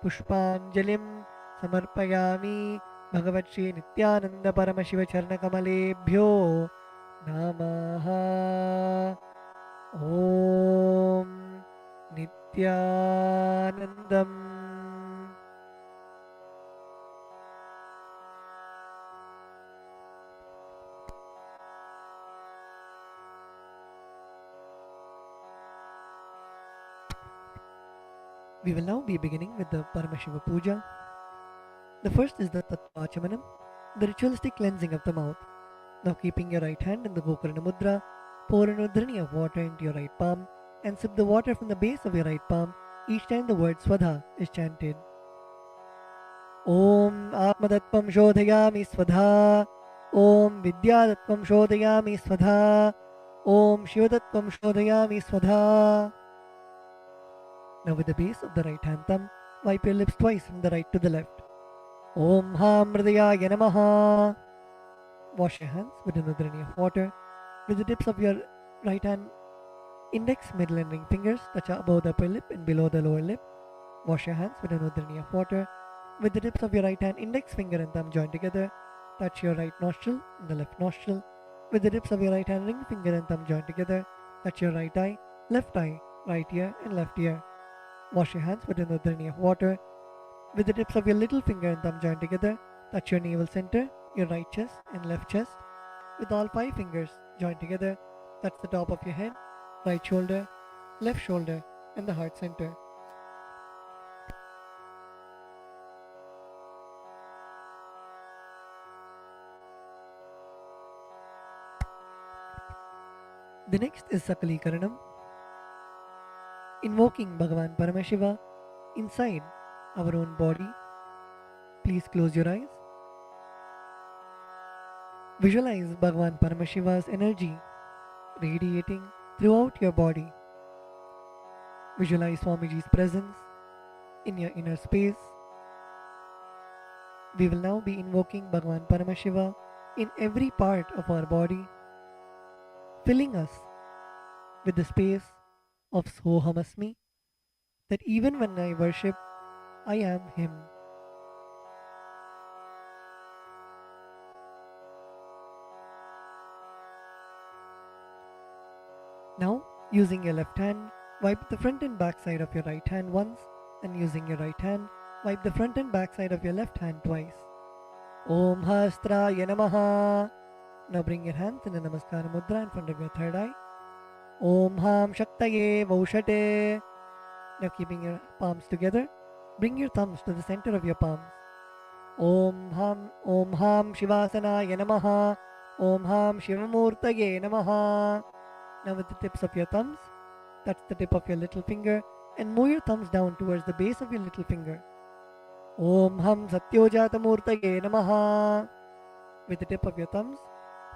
पुष्पाञ्जलिं समर्पयामि भगवत्श्री नित्यानन्द परमशिव चरणकमलेभ्यो नमः। ॐ नित्यानन्दम्। We will now be beginning with the Paramashiva Puja. The first is the Tattvachamanam, the ritualistic cleansing of the mouth. Now keeping your right hand in the Gokarna Mudra, pour an udhrani of water into your right palm and sip the water from the base of your right palm each time the word Swadha is chanted. Om Atmadattvam Shodhayami Swadha. Om Vidyadatvam Shodhayami Swadha. Om Shivadatvam Shodhayami Swadha. Now with the base of the right hand thumb, wipe your lips twice from the right to the left. Om Ham Hridayaya Namaha. Wash your hands with an udhrani of water. With the tips of your right hand index, middle and ring fingers touch above the upper lip and below the lower lip. Wash your hands with an udhrani of water. With the tips of your right hand index finger and thumb joined together, touch your right nostril and the left nostril. With the tips of your right hand ring finger and thumb joined together, touch your right eye, right ear and left ear. Wash your hands with an udhrani of water. With the tips of your little finger and thumb joined together, touch your navel center, your right chest and left chest. With all 5 fingers joined together, touch the top of your head, right shoulder, left shoulder and the heart center. The next is Sakalikaranam, invoking Bhagavan Paramashiva inside our own body. Please close your eyes. Visualize Bhagavan Paramashiva's energy radiating throughout your body. Visualize Swamiji's presence in your inner space. We will now be invoking Bhagavan Paramashiva in every part of our body, filling us with the space of Sohamasmi, that even when I worship, I am Him. Now, using your left hand, wipe the front and back side of your right hand once, and using your right hand, wipe the front and back side of your left hand twice. Om Hastraya Namaha. Now bring your hands in a Namaskara Mudra in front of your third eye. Om Ham Shaktaye Vaushate. Now keeping your palms together, bring your thumbs to the center of your palms. Om Ham Shivasanaya Namaha. Om Ham Shivamurtaye Namaha. Now with the tips of your thumbs, touch the tip of your little finger and move your thumbs down towards the base of your little finger. Om Ham Satyojatamurtaye Namaha. With the tip of your thumbs,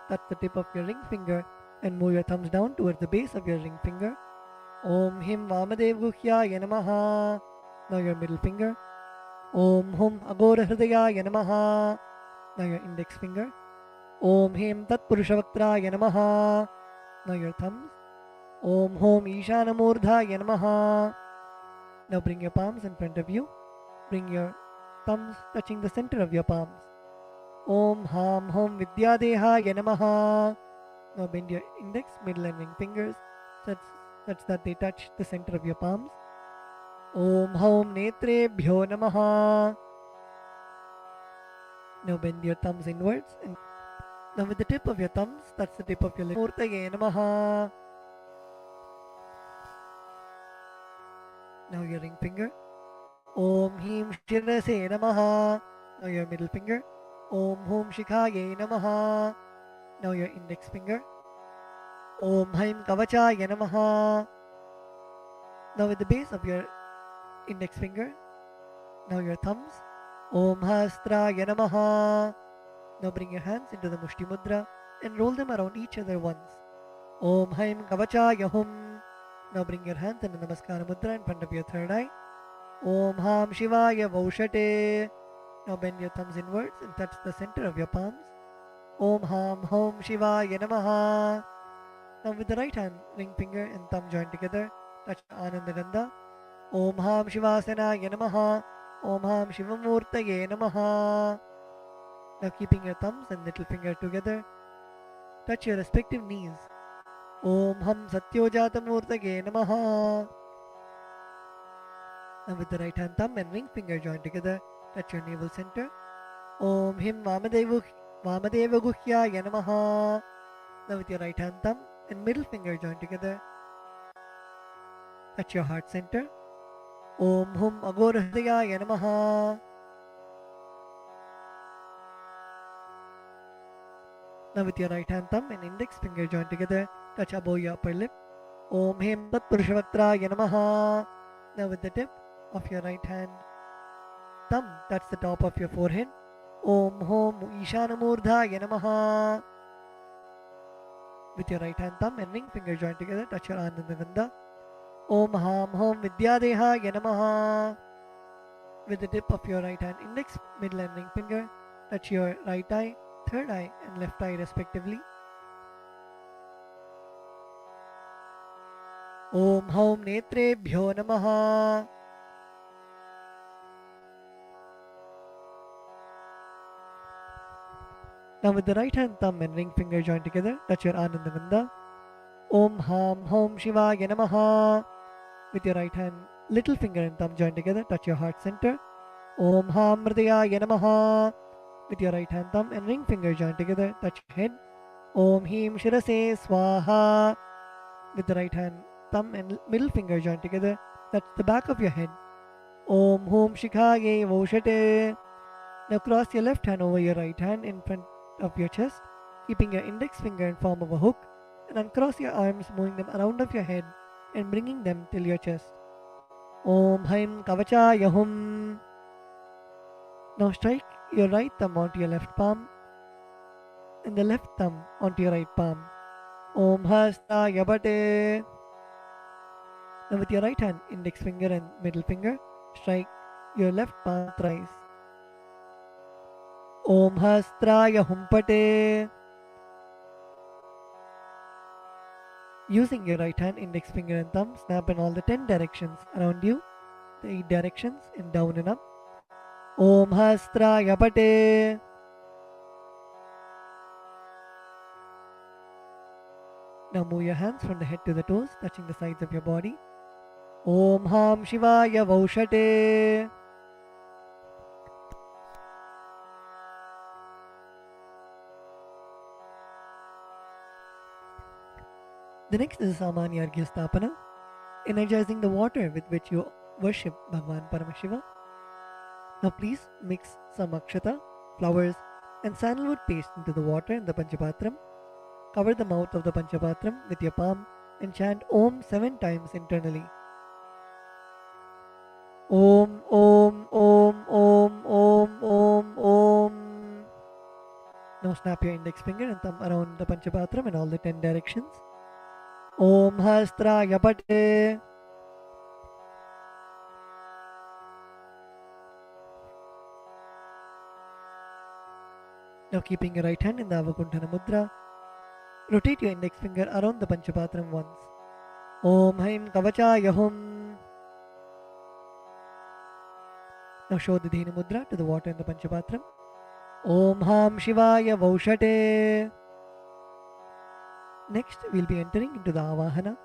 touch the tip of your ring finger and move your thumbs down towards the base of your ring finger. Om Him Vamadev Guhyaya Namaha. Now your middle finger. Om Hum Agora Hridayaya Namaha. Now your index finger. Om Him Tat Purushavatraya Namaha. Now your thumbs. Om Hom Ishanamurdhaya Namaha. Now bring your palms in front of you. Bring your thumbs touching the center of your palms. Om Ham Hom Vidyadehaya Namaha. Now bend your index, middle and ring fingers such that they touch the center of your palms. Om Hom Netrebhyo Namaha. Now bend your thumbs inwards and now with the tip of your thumbs, touch the tip of your lip. Murtaye Namaha. Now your ring finger. Om Him Shirase Namaha. Now your middle finger. Om Hum Shikhaye Namaha. Now your index finger. Om Haim Kavachaya Namaha. Now with the base of your index finger. Now your thumbs. Om Hastraya Namaha. Now bring your hands into the Mushti Mudra and roll them around each other once. Om Haim Kavachaya Hum. Now bring your hands in the Namaskara Mudra in front of your third eye. Om Ham Shivaya Vaushate. Now bend your thumbs inwards and touch the center of your palms. Om Ham Hom Shivaya Namaha. Now with the right hand, ring finger and thumb joined together, touch Ananda Gandha. Om Ham Shivasanaya Namaha. Om Ham Shivamurtaye Namaha. Now keeping your thumbs and little finger together, touch your respective knees. Om Ham Satyojatamurtaye Namaha. Now with the right hand thumb and ring finger joined together, touch your navel center. Om Him Vamadeva Guhyaya Namaha. Now with your right hand thumb and middle finger joined together, touch your heart center. Om Hum Agorahridaya Namaha. Now with your right hand thumb and index finger joined together, touch above your upper lip. Om Him Tatpurushavaktraya Namaha. Now with the tip of your right hand thumb, touch the top of your forehead. Om Hom Ishanamurdhaya Namaha. With your right hand thumb and ring finger joined together, touch your Ananda Gandha. Om Ham Hom Vidyadehaya Namaha. With the tip of your right hand index, middle and ring finger, touch your right eye, third eye and left eye respectively. Om Hom Netrebhyo Namaha. Now with the right hand thumb and ring finger joined together, touch your Ananda Gandha. Om Ham Hom Shivaya Namaha. With your right hand little finger and thumb joined together, touch your heart center. Om Ham Hridayaya Namaha. With your right hand thumb and ring finger joined together, touch your head. Om Him Shirase Swaha. With the right hand thumb and middle finger joined together, touch the back of your head. Om Hum Shikhaye Vaushate. Now cross your left hand over your right hand in front of your chest, keeping your index finger in form of a hook, and uncross your arms, moving them around of your head and bringing them till your chest. Om Haim Kavachaya Hum. Now strike your right thumb onto your left palm and the left thumb onto your right palm. Om Hastaya Bate. Now with your right hand, index finger and middle finger, strike your left palm thrice. Om Hastraya Humpate. Using your right hand, index finger and thumb, snap in all the 10 directions around you, the 8 directions and down and up. Om Hastraya Pate. Now move your hands from the head to the toes, touching the sides of your body. Om Ham Shivaya Vaushate. The next is Samanya Arghya Stapana, energizing the water with which you worship Bhagwan Paramashiva. Now please mix some akshata, flowers and sandalwood paste into the water in the Panchapatram. Cover the mouth of the Panchapatram with your palm and chant Om 7 times internally. Om Om Om Om Om Om Om. Now snap your index finger and thumb around the Panchapatram in all the 10 directions. Om Hastraya Pate. Now keeping your right hand in the Avakuntana Mudra, rotate your index finger around the Panchapatram once. Om Haim Kavachaya Hum. Now show the Dhenu Mudra to the water in the Panchapatram. Om Ham Shivaya Vaushate. Next, we'll be entering into the Avahana,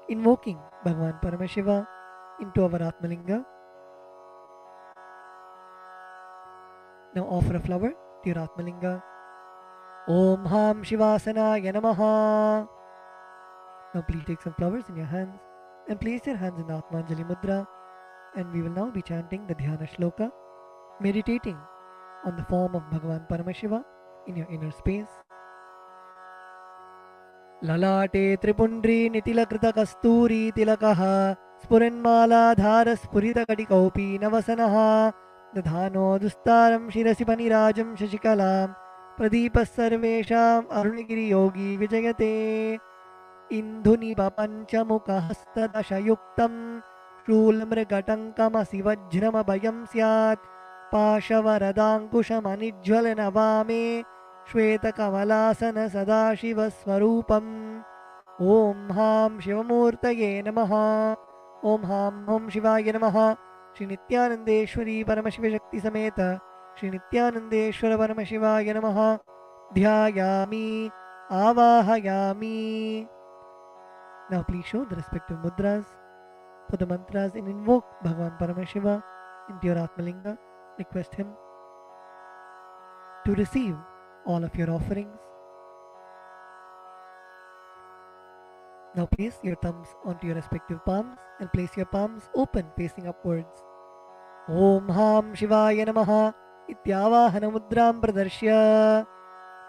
invoking Bhagwan Paramashiva into our Atmalinga. Now offer a flower to your Atmalinga. Om Ham Shivasanaya Namaha. Now please take some flowers in your hands and place your hands in the Atmanjali Mudra, and we will now be chanting the Dhyana Shloka, meditating on the form of Bhagavan Paramashiva in your inner space. Lalate Tripundri Nitilakೃತ Kasturi Tilakaha Spuranmaladhara Spuritakatikaupi Navasanaha Dadhano Dustaram Shirasi Panirajam Shashikalam Pradipas Sarvesham Arunagiri Yogi Vijayate Indhuni Papanchamukha Hastadashayuktam Shulmrgatankama Sivajrama Bayam Syat Pashavaradankushamanijwalanavame Shvetakamalasana Sadashivaswarupam Om Ham Shivamurtaye Namaha Om Ham Om Shivaya Namaha Shri Nityanandeshwari Paramashiva Shakti Sameta Shri Nityanandeshwara Paramashivaya Namaha Dhyayami Avahayami. Now please show the respective mudras for the mantras and invoke Bhagavan Paramashiva into your Atmalinga. Request him to receive all of your offerings. Now place your thumbs onto your respective palms and place your palms open facing upwards. Om Ham Shivaya Namaha Ityavahana Mudram Pradarshya.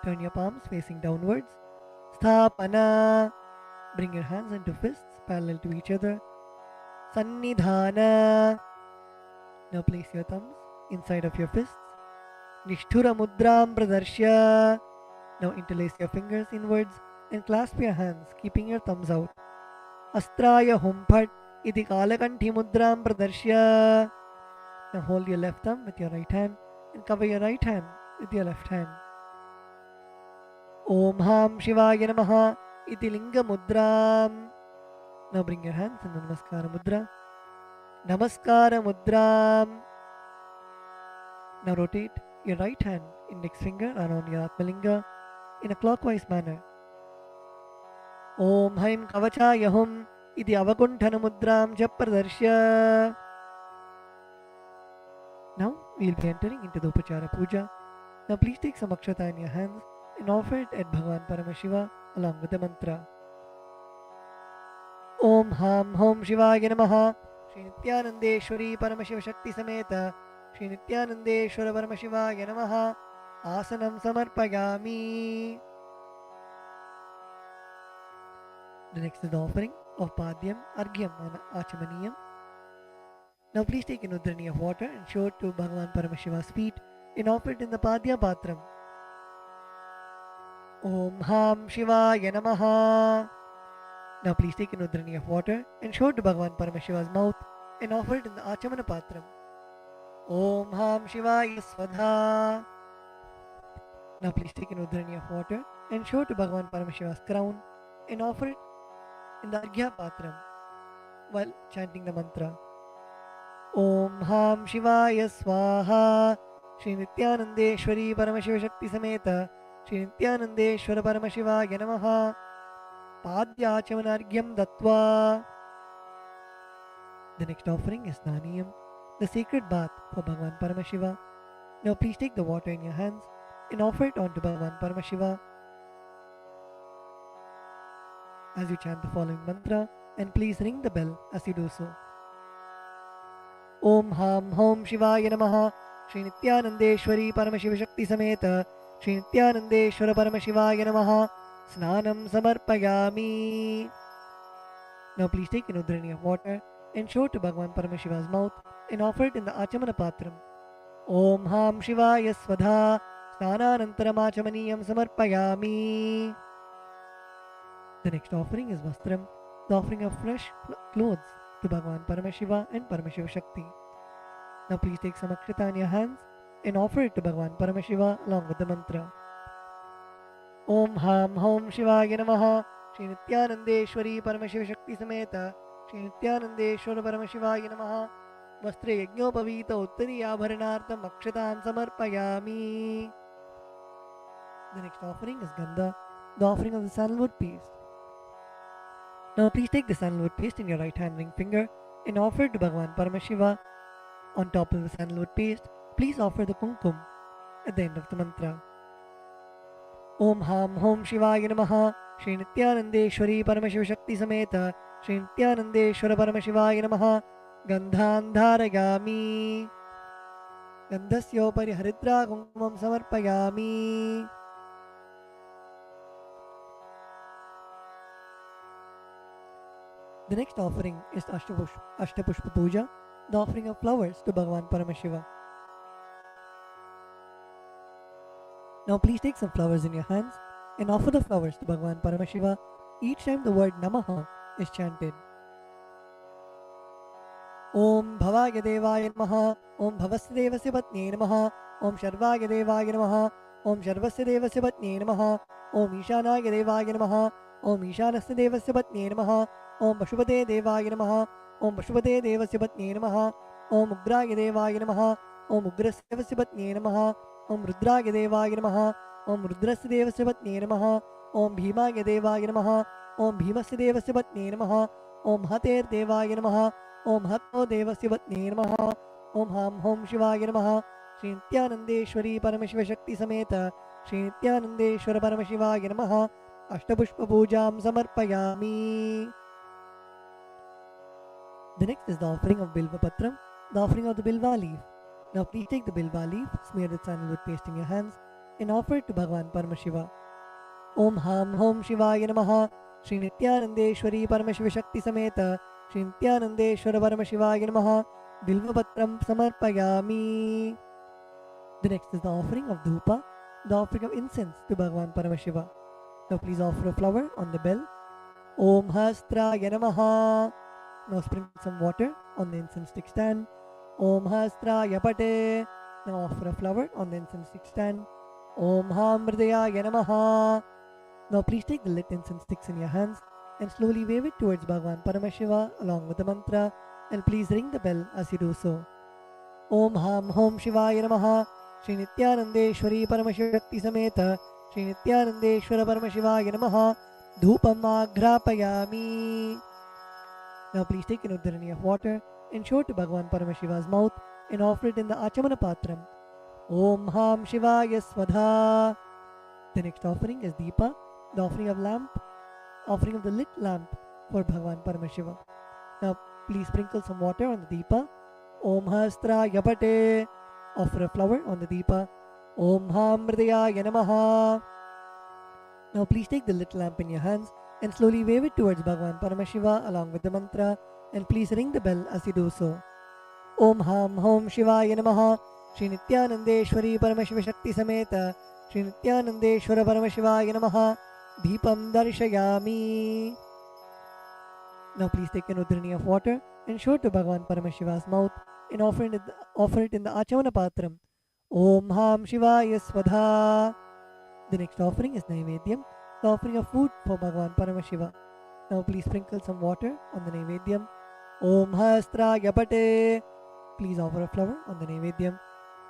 Turn your palms facing downwards. Sthapana. Bring your hands into fists parallel to each other. Sannidhana. Now place your thumbs inside of your fists. Nishthura Mudram Pradarshya. Now interlace your fingers inwards and clasp your hands, keeping your thumbs out. Astraya Humphat Iti Kalakanthi Mudram Pradarshya. Now hold your left thumb with your right hand and cover your right hand with your left hand. Om Ham Shivaya Namaha Iti Linga Mudram. Now bring your hands in the Namaskara Mudra. Namaskara Mudram. Now rotate your right hand index finger around your Atmalinga in a clockwise manner. Om Haim Kavachaya Hum Iti Avakunthana Mudram Japradarshya. Now we will be entering into the Upachara Puja. Now please take some akshata in your hands and offer it at Bhagavan Paramashiva along with the mantra. Om Ham Hom Shivaya Namaha Shri Nityanandeshwari Paramashiva Shakti Sameta Shri Nityanandeshwara Paramashivaya Namaha Asanam Samarpayami. The next is the offering of Padyam, Argyam and Achamaniyam. Now please take an udrani of water and show it to Bhagavan Paramashiva's feet and offer it in the Padya Patram. Om Ham Shivaya Namaha. Now please take an udrani of water and show it to Bhagavan Paramashiva's mouth and offer it in the Achamana Patram. Om Ham Shivaya Svadha. Now please take an udrani of water and show it to Bhagavan Paramashiva's crown and offer it in the Arghya Patram while chanting the mantra. Om Ham Shivaya Swaha Shri Nityanandeshwari Paramashiva Shakti Sameta Shri Nityanandeshwara Paramashivaya Namaha Padyachamanargyam Dattva. The next offering is Naniyam, the sacred bath for Bhagavan Paramashiva. Now please take the water in your hands and offer it onto Bhagavan Paramashiva as you chant the following mantra, and please ring the bell as you do so. Om Ham Hom Shivaya Namaha Shri Nityanandeshwari Paramashiva Shakti Sameta Shri Nityanandeshwara Paramashivaya Namaha Snanam Samarpayami. Now please take an udrani of water and show it to Bhagavan Paramashiva's mouth and offer it in the Achamana Patram. Om Ham Shivaya Svadha Snananantaram Achamaniyam Samarpayami. The next offering is Vastram, the offering of fresh clothes to Bhagavan Paramashiva and Paramashiva Shakti. Now please take some akshata in your hands and offer it to Bhagavan Paramashiva along with the mantra. Om Ham Hom Shivaya Namaha Shri Nityanandeshwari Paramashiva Shakti Sameta Shri Nityanandeshwara Paramashivaya Namaha Vastre Yajñopavita Uttari Abharanartham Akshatam Samarpayami. The next offering is Gandha, the offering of the sandalwood paste. Now please take the sandalwood paste in your right hand ring finger and offer it to Bhagavan Paramashiva. On top of the sandalwood paste, please offer the kumkum at the end of the mantra. Om Ham Hom Shivaya Namaha Shri Nityanandeshwari Paramashiva Shakti Sameta Shri Nityanandeshwara Paramashivaya Namaha Gandhan Dharayami. गन्धस्योपरि हरिद्रा कुङ्कुमं समर्पयामि. The next offering is Ashtapushpa Puja, the offering of flowers to Bhagavan Paramashiva. Now please take some flowers in your hands and offer the flowers to Bhagavan Paramashiva each time the word Namaha is chanted. Om Bhavaya Devaya Namaha, Om Bhavasya Devasya Patne Namaha, Om Sharvaya Devaya Namaha, Om Sharvasya Devasya Patne Namaha, Om Ishanaya Devaya Namaha, Om Ishanasya Devasya Patne Namaha, Om Pashupate Devaya Namaha, Om Pashupate Devasya Patne Namaha, Om Ugraya Devaya Namaha, Om Ugrasya Devasya Patne Namaha, Om Rudraya Devaya Namaha, Om Rudrasya Devasya Patne Namaha, Om Bhimaya Devaya Namaha, Om Bhimasya Devasya Patne Namaha, Om Hater Devaya Namaha, Om Hatto Devasya Patne Namaha, Om Ham Hom Shivaya Namaha, Shri Nityanandeshwari Paramashiva Shakti Sameta, Shri Nityanandeshwara Paramashivaya Namaha, Ashtapushpa Pujam Samarpayami. The next is the offering of Bilva Patram, the offering of the Bilva leaf. Now please take the Bilva leaf, smear the sandalwood paste in your hands, and offer it to Bhagavan Paramashiva. Om Ham Hom Shivaya Namaha, Shri Nityanandeshwari Paramashiva Shakti Sameta, Shri Nityanandeshwara Paramashivaya Namaha, Bilva Patram Samarpayami. The next is the offering of Dhupa, the offering of incense to Bhagavan Paramashiva. Now please offer a flower on the bell. Om Hastraya Namaha. Now sprinkle some water on the incense stick stand. Om Hastraya Pate. Now offer a flower on the incense stick stand. Om Hamridaya Namaha. Now please take the lit incense sticks in your hands and slowly wave it towards Bhagavan Paramashiva along with the mantra, and please ring the bell as you do so. Om Ham Hom Shivaya Namaha. Shri Nityanandeshwari Paramashiva Shakti Sameta, Shri Nityanandeshwara Paramashivaya Namaha, Dhupam Agrapayami. Now please take an udharani of water and show it to Bhagavan Paramashiva's mouth and offer it in the Achamana Patram. Om Ham Shivaya Swadha. The next offering is Deepa, the offering of the lit lamp for Bhagavan Paramashiva. Now please sprinkle some water on the Deepa. Om Hastraya Pate. Offer a flower on the Deepa. Om Hamridaya Namaha. Now please take the lit lamp in your hands and slowly wave it towards Bhagavan Paramashiva along with the mantra, and please ring the bell as you do so. Om Ham Hom Shivaya Namaha. Shri Nityanandeshwari Paramashiva Shakti Sameta, Shri Nityanandeshwara Paramashivaya Namaha, Deepam Darshayami. Now please take an udharani of water and show it to Bhagavan Paramashiva's mouth and offer it in the Achamana Patram. Om Ham Shivaya Swadha. The next offering is Naivedyam, the offering of food for Bhagavan Paramashiva. Now please sprinkle some water on the Naivedyam. Om Hastraya Pate. Please offer a flower on the Naivedyam.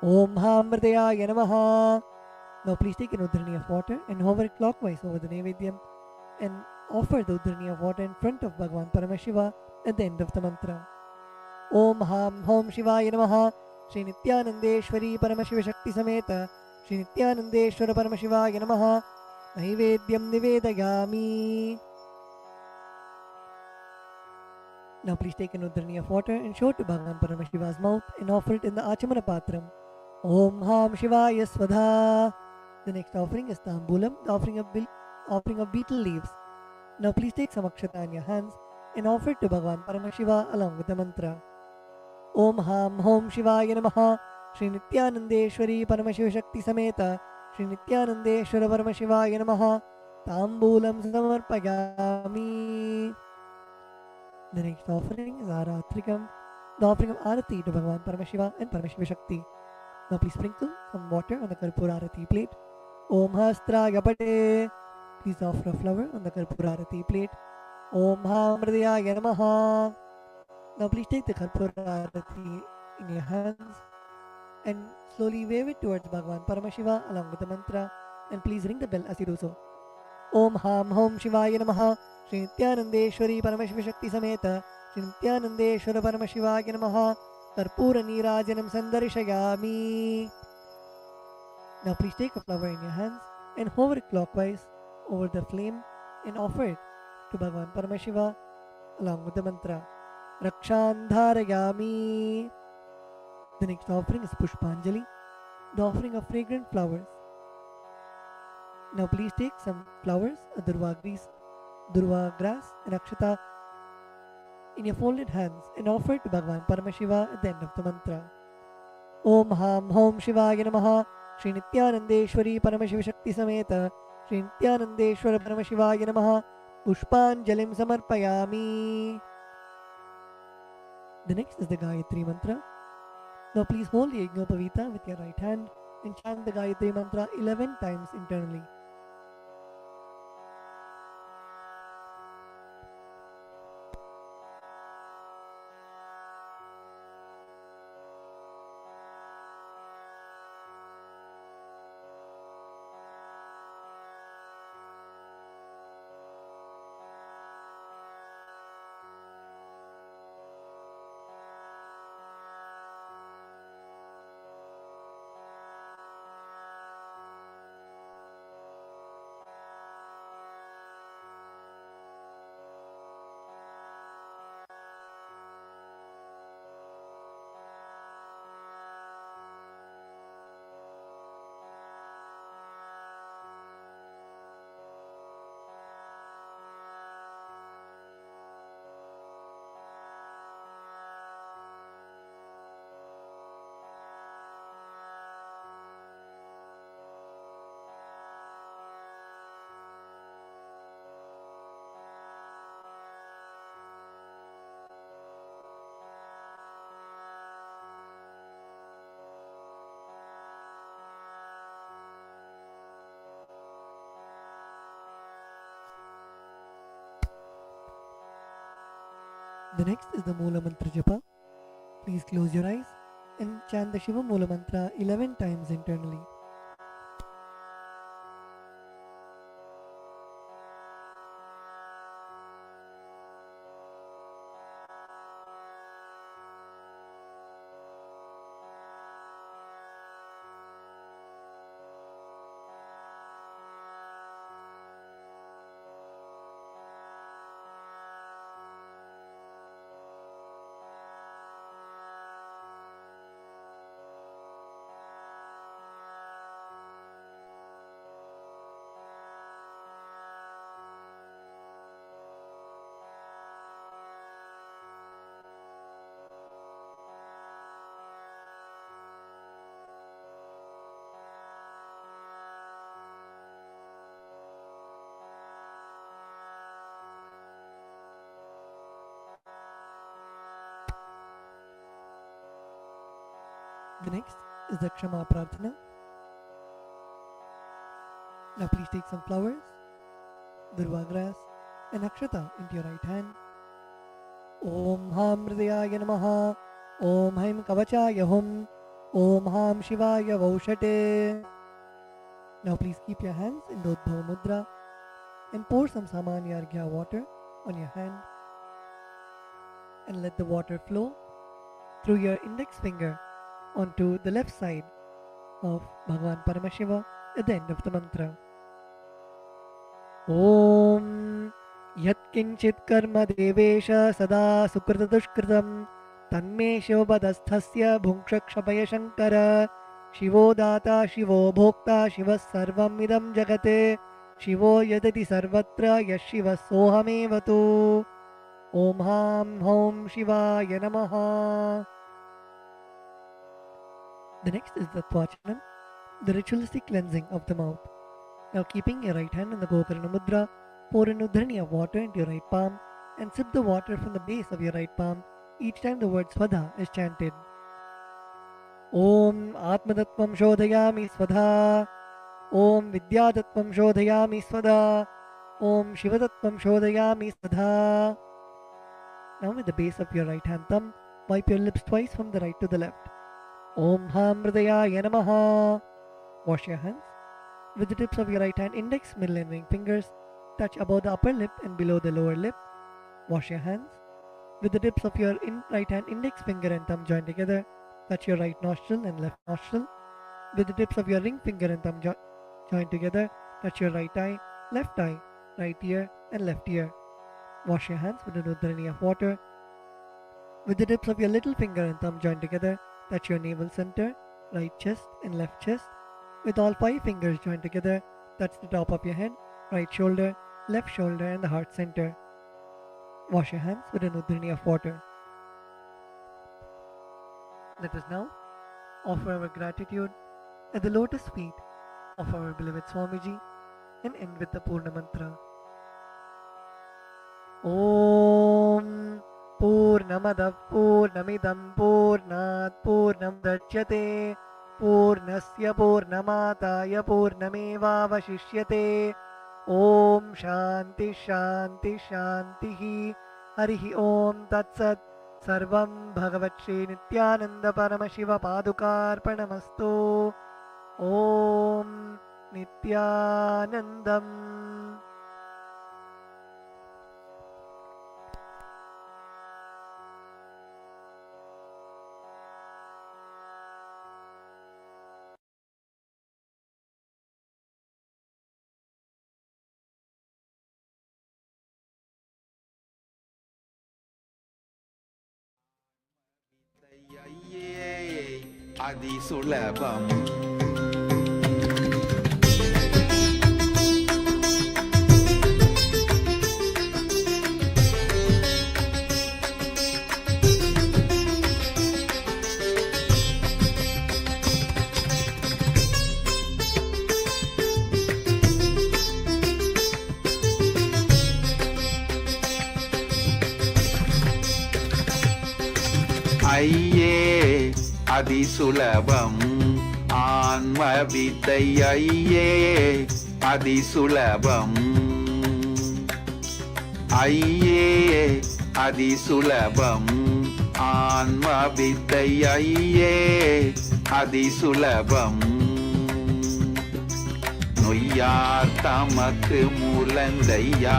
Om Hamridaya Namaha. Now please take an udharani of water and hover it clockwise over the Naivedyam and offer the udharani of water in front of Bhagavan Paramashiva at the end of the mantra. Om Ham Hom Shivaya Namaha. Shri Nityanandeshwari Paramashiva Shakti Sameta, Shri Nityanandeshwara Paramashivaya Namaha, Naivedyam Nivedayami. Now please take an udharani of water and show it to Bhagavan Paramashiva's mouth and offer it in the Achamana Patram. Om Ham Shivaya Swadha. The next offering is Tambulam, the offering of beetle leaves. Now please take some akshata in your hands and offer it to Bhagavan Paramashiva along with the mantra. Om Ham Hom Shivaya Namaha. Shri Nityanandeshwari Paramashiva Shakti Sameta, Shri Nityanandeshwara Paramashivaya Namaha, Tambulam Samarpayami. The next offering is Aratrikam, the offering of Arati to Bhagavan Paramashiva and Paramashiva Shakti. Now please sprinkle some water on the Karpura Arati plate. Om Hastraya Pate. Please offer a flower on the Karpura Arati plate. Om Hamridaya Namaha. Now please take the Karpura Arati in your hands and slowly wave it towards Bhagavan Paramashiva along with the mantra, and please ring the bell as you do so. Om Ham Hom Shivaya Namaha. Shri Nityanandeshwari Paramashiva Shakti Sameta, Shri Nityanandeshwara Paramashivaya Namaha, Karpura Nirajanam Sandarishayami. Now please take a flower in your hands and hover it clockwise over the flame and offer it to Bhagavan Paramashiva along with the mantra. Rakshan Dharayami. The next offering is Pushpanjali, the offering of fragrant flowers. Now please take some flowers, durva grass and akshata in your folded hands and offer it to Bhagavan Paramashiva at the end of the mantra. Om Ham Hom Shivaya Namaha Shri Nityanandeshwari Paramashiva Shakti Sameta Shri Nityanandeshwara Paramashivaya Namaha Pushpanjalim Samarpayami. The next is the Gayatri Mantra. Now please hold the Yajnopavita with your right hand and chant the Gayatri Mantra 11 times internally. The next is the Mula Mantra Japa. Please close your eyes and chant the Shiva Mula Mantra 11 times internally. The next is the Kshama Prarthana. Now please take some flowers, durva grass and akshata into your right hand. Om Ham Hridayaya Namaha Om Haim Kavachaya Hum Om Ham Shivaya Vaushate. Now please keep your hands in Dodbhava Mudra and pour some Samanya Arghya water on your hand and let the water flow through your index finger onto the left side of Bhagavan Paramashiva at the end of the mantra. Om Yat Kinchit Karma Devesha Sada Sukrita Dushkritam Tanme Shivabadasthasya Bhunkshakshabaya Shankara Shivo Data Shivo Bhokta Shiva Sarvam Idam Jagate Shivo Yadati Sarvatra Yashiva Sohamevatu. Om Ham Hom Shivaya Namaha. The next is the Tvachanam, the ritualistic cleansing of the mouth. Now keeping your right hand in the Gokarna Mudra, pour an udhrani of water into your right palm and sip the water from the base of your right palm each time the word Svadha is chanted. Om Atmadattvam Shodhayami Svadha Om Vidyadattvam Shodhayami Svadha Om Shivadattvam Shodhayami Svadha. Now with the base of your right hand thumb, wipe your lips twice from the right to the left. Om Ham Hridayaya Namaha. Wash your hands. With the tips of your right hand index, middle and ring fingers, touch above the upper lip and below the lower lip. Wash your hands. With the tips of your right hand index finger and thumb joined together, touch your right nostril and left nostril. With the tips of your ring finger and thumb joined together, touch your right eye, right ear and left ear. Wash your hands with an udhrani of water. With the tips of your little finger and thumb joined together, Touch your navel center, right chest and left chest. With all 5 fingers joined together, touch the top of your head, right shoulder, left shoulder and the heart center. Wash your hands with an udrini of water. Let us now offer our gratitude at the lotus feet of our beloved Swamiji and end with the Purna Mantra. Om Purnamadav Purnamidam Purnat Purnamudachyate Purnasya Purnamataya Purnamevavashishyate Om Shanti Shanti Shantihi Harihi Om Tatsat Sarvam Bhagavat Shri Nityananda Paramashiva Padukarpanamastu Om Nityanandam. అది సులభం అయ్యే అది సులభం ఆన్మ విద్య అయ్యే అది సులభం అయ్యే అది సులభం ఆన్మ విద్య అయ్యే అది సులభం நொய்யார் தமக்கு முலந்தையா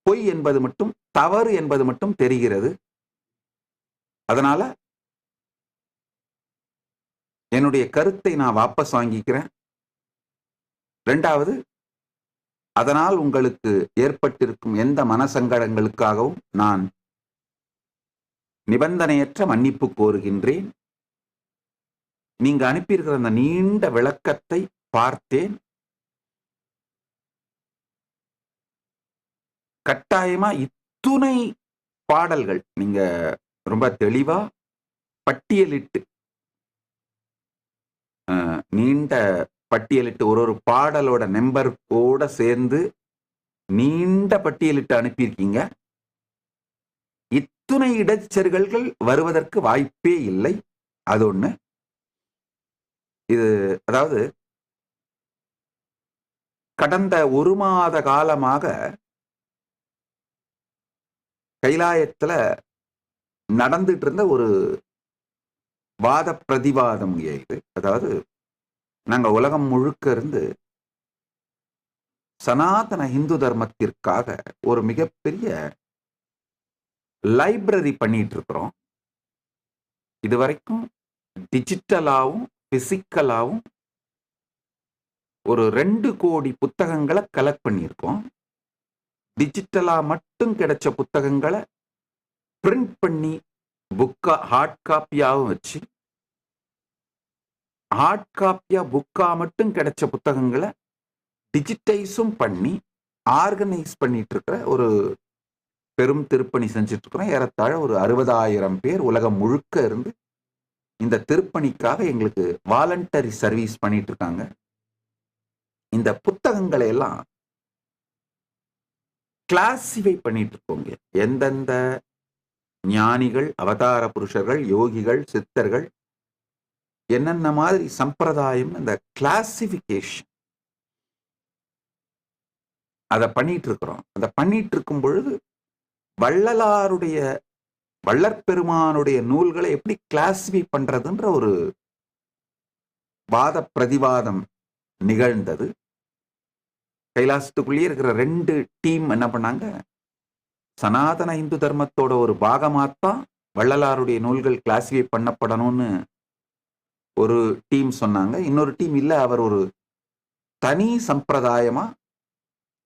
பொய் என்பது மட்டும், தவறு என்பது மட்டும் தெரிகிறது. அதனால என்னுடைய கருத்தை நான் வாபஸ் வாங்கிக்கிறேன். இரண்டாவது, அதனால் உங்களுக்கு ஏற்பட்டிருக்கும் எந்த மனசங்கடங்களுக்காகவும் நான் நிபந்தனையற்ற மன்னிப்பு கோருகின்றேன். நீங்க அனுப்பியிருக்கிற அந்த நீண்ட விளக்கத்தை பார்த்தேன். கட்டாயமா இத்துணை பாடல்கள் நீங்க ரொம்ப தெளிவா பட்டியலிட்டு, நீண்ட பட்டியலிட்டு, ஒரு பாடலோட நம்பரோட சேர்ந்து நீண்ட பட்டியலிட்டு அனுப்பியிருக்கீங்க. இத்துணை இடைச்செருகல்கள் வருவதற்கு வாய்ப்பே இல்லை. அது ஒண்ணு. இது அதாவது கடந்த 1 மாத காலமாக கைலாயத்துல நடந்துட்டு இருந்த ஒரு வாத பிரதிவாதம் இது. அதாவது நாங்க உலகம் முழுக்க இருந்து சனாதன இந்து தர்மத்திற்காக ஒரு மிகப்பெரிய லைப்ரரி பண்ணிட்டு இருக்கிறோம். இதுவரைக்கும் டிஜிட்டலாவும் பிசிக்கலாவும் ஒரு 2 கோடி புத்தகங்களை கலெக்ட் பண்ணியிருக்கோம். டிஜிட்டலா மட்டும் கிடைச்ச புத்தகங்களை பிரிண்ட் பண்ணி புக்கா ஹார்ட் காப்பியாவும் வச்சு, ஹார்ட் காப்பியா புக்கா மட்டும் கிடைச்ச புத்தகங்களை டிஜிட்டைஸும் பண்ணி ஆர்கனைஸ் பண்ணிட்டு இருக்கிற ஒரு பெரும் திருப்பணி செஞ்சுட்டு இருக்கிறோம். ஏறத்தாழ ஒரு 60,000 பேர் உலகம் முழுக்க இருந்து இந்த திருப்பணிக்காக எங்களுக்கு வாலண்டரி சர்வீஸ் பண்ணிட்டு இருக்காங்க. இந்த புத்தகங்களை எல்லாம் கிளாசிஃபை பண்ணிட்டு இருக்கோங்க. எந்தெந்த ஞானிகள், அவதார புருஷர்கள், யோகிகள், சித்தர்கள் என்னென்ன மாதிரி சம்பிரதாயம், இந்த கிளாசிபிகேஷன் அதை பண்ணிட்டு இருக்கிறோம். அதை பண்ணிட்டு இருக்கும் பொழுது வள்ளற்பெருமானுடைய நூல்களை எப்படி கிளாசிஃபை பண்றதுன்ற ஒரு வாத பிரதிவாதம் நிகழ்ந்தது. கைலாசத்துக்குள்ளேயே இருக்கிற 2 டீம் என்ன பண்ணாங்க, சனாதன இந்து தர்மத்தோட ஒரு பாகமாத்தான் வள்ளலாருடைய நூல்கள் கிளாசிஃபை பண்ணப்படணும்னு ஒரு டீம் சொன்னாங்க. இன்னொரு டீம் இல்ல, அவர் ஒரு தனி சம்பிரதாயமா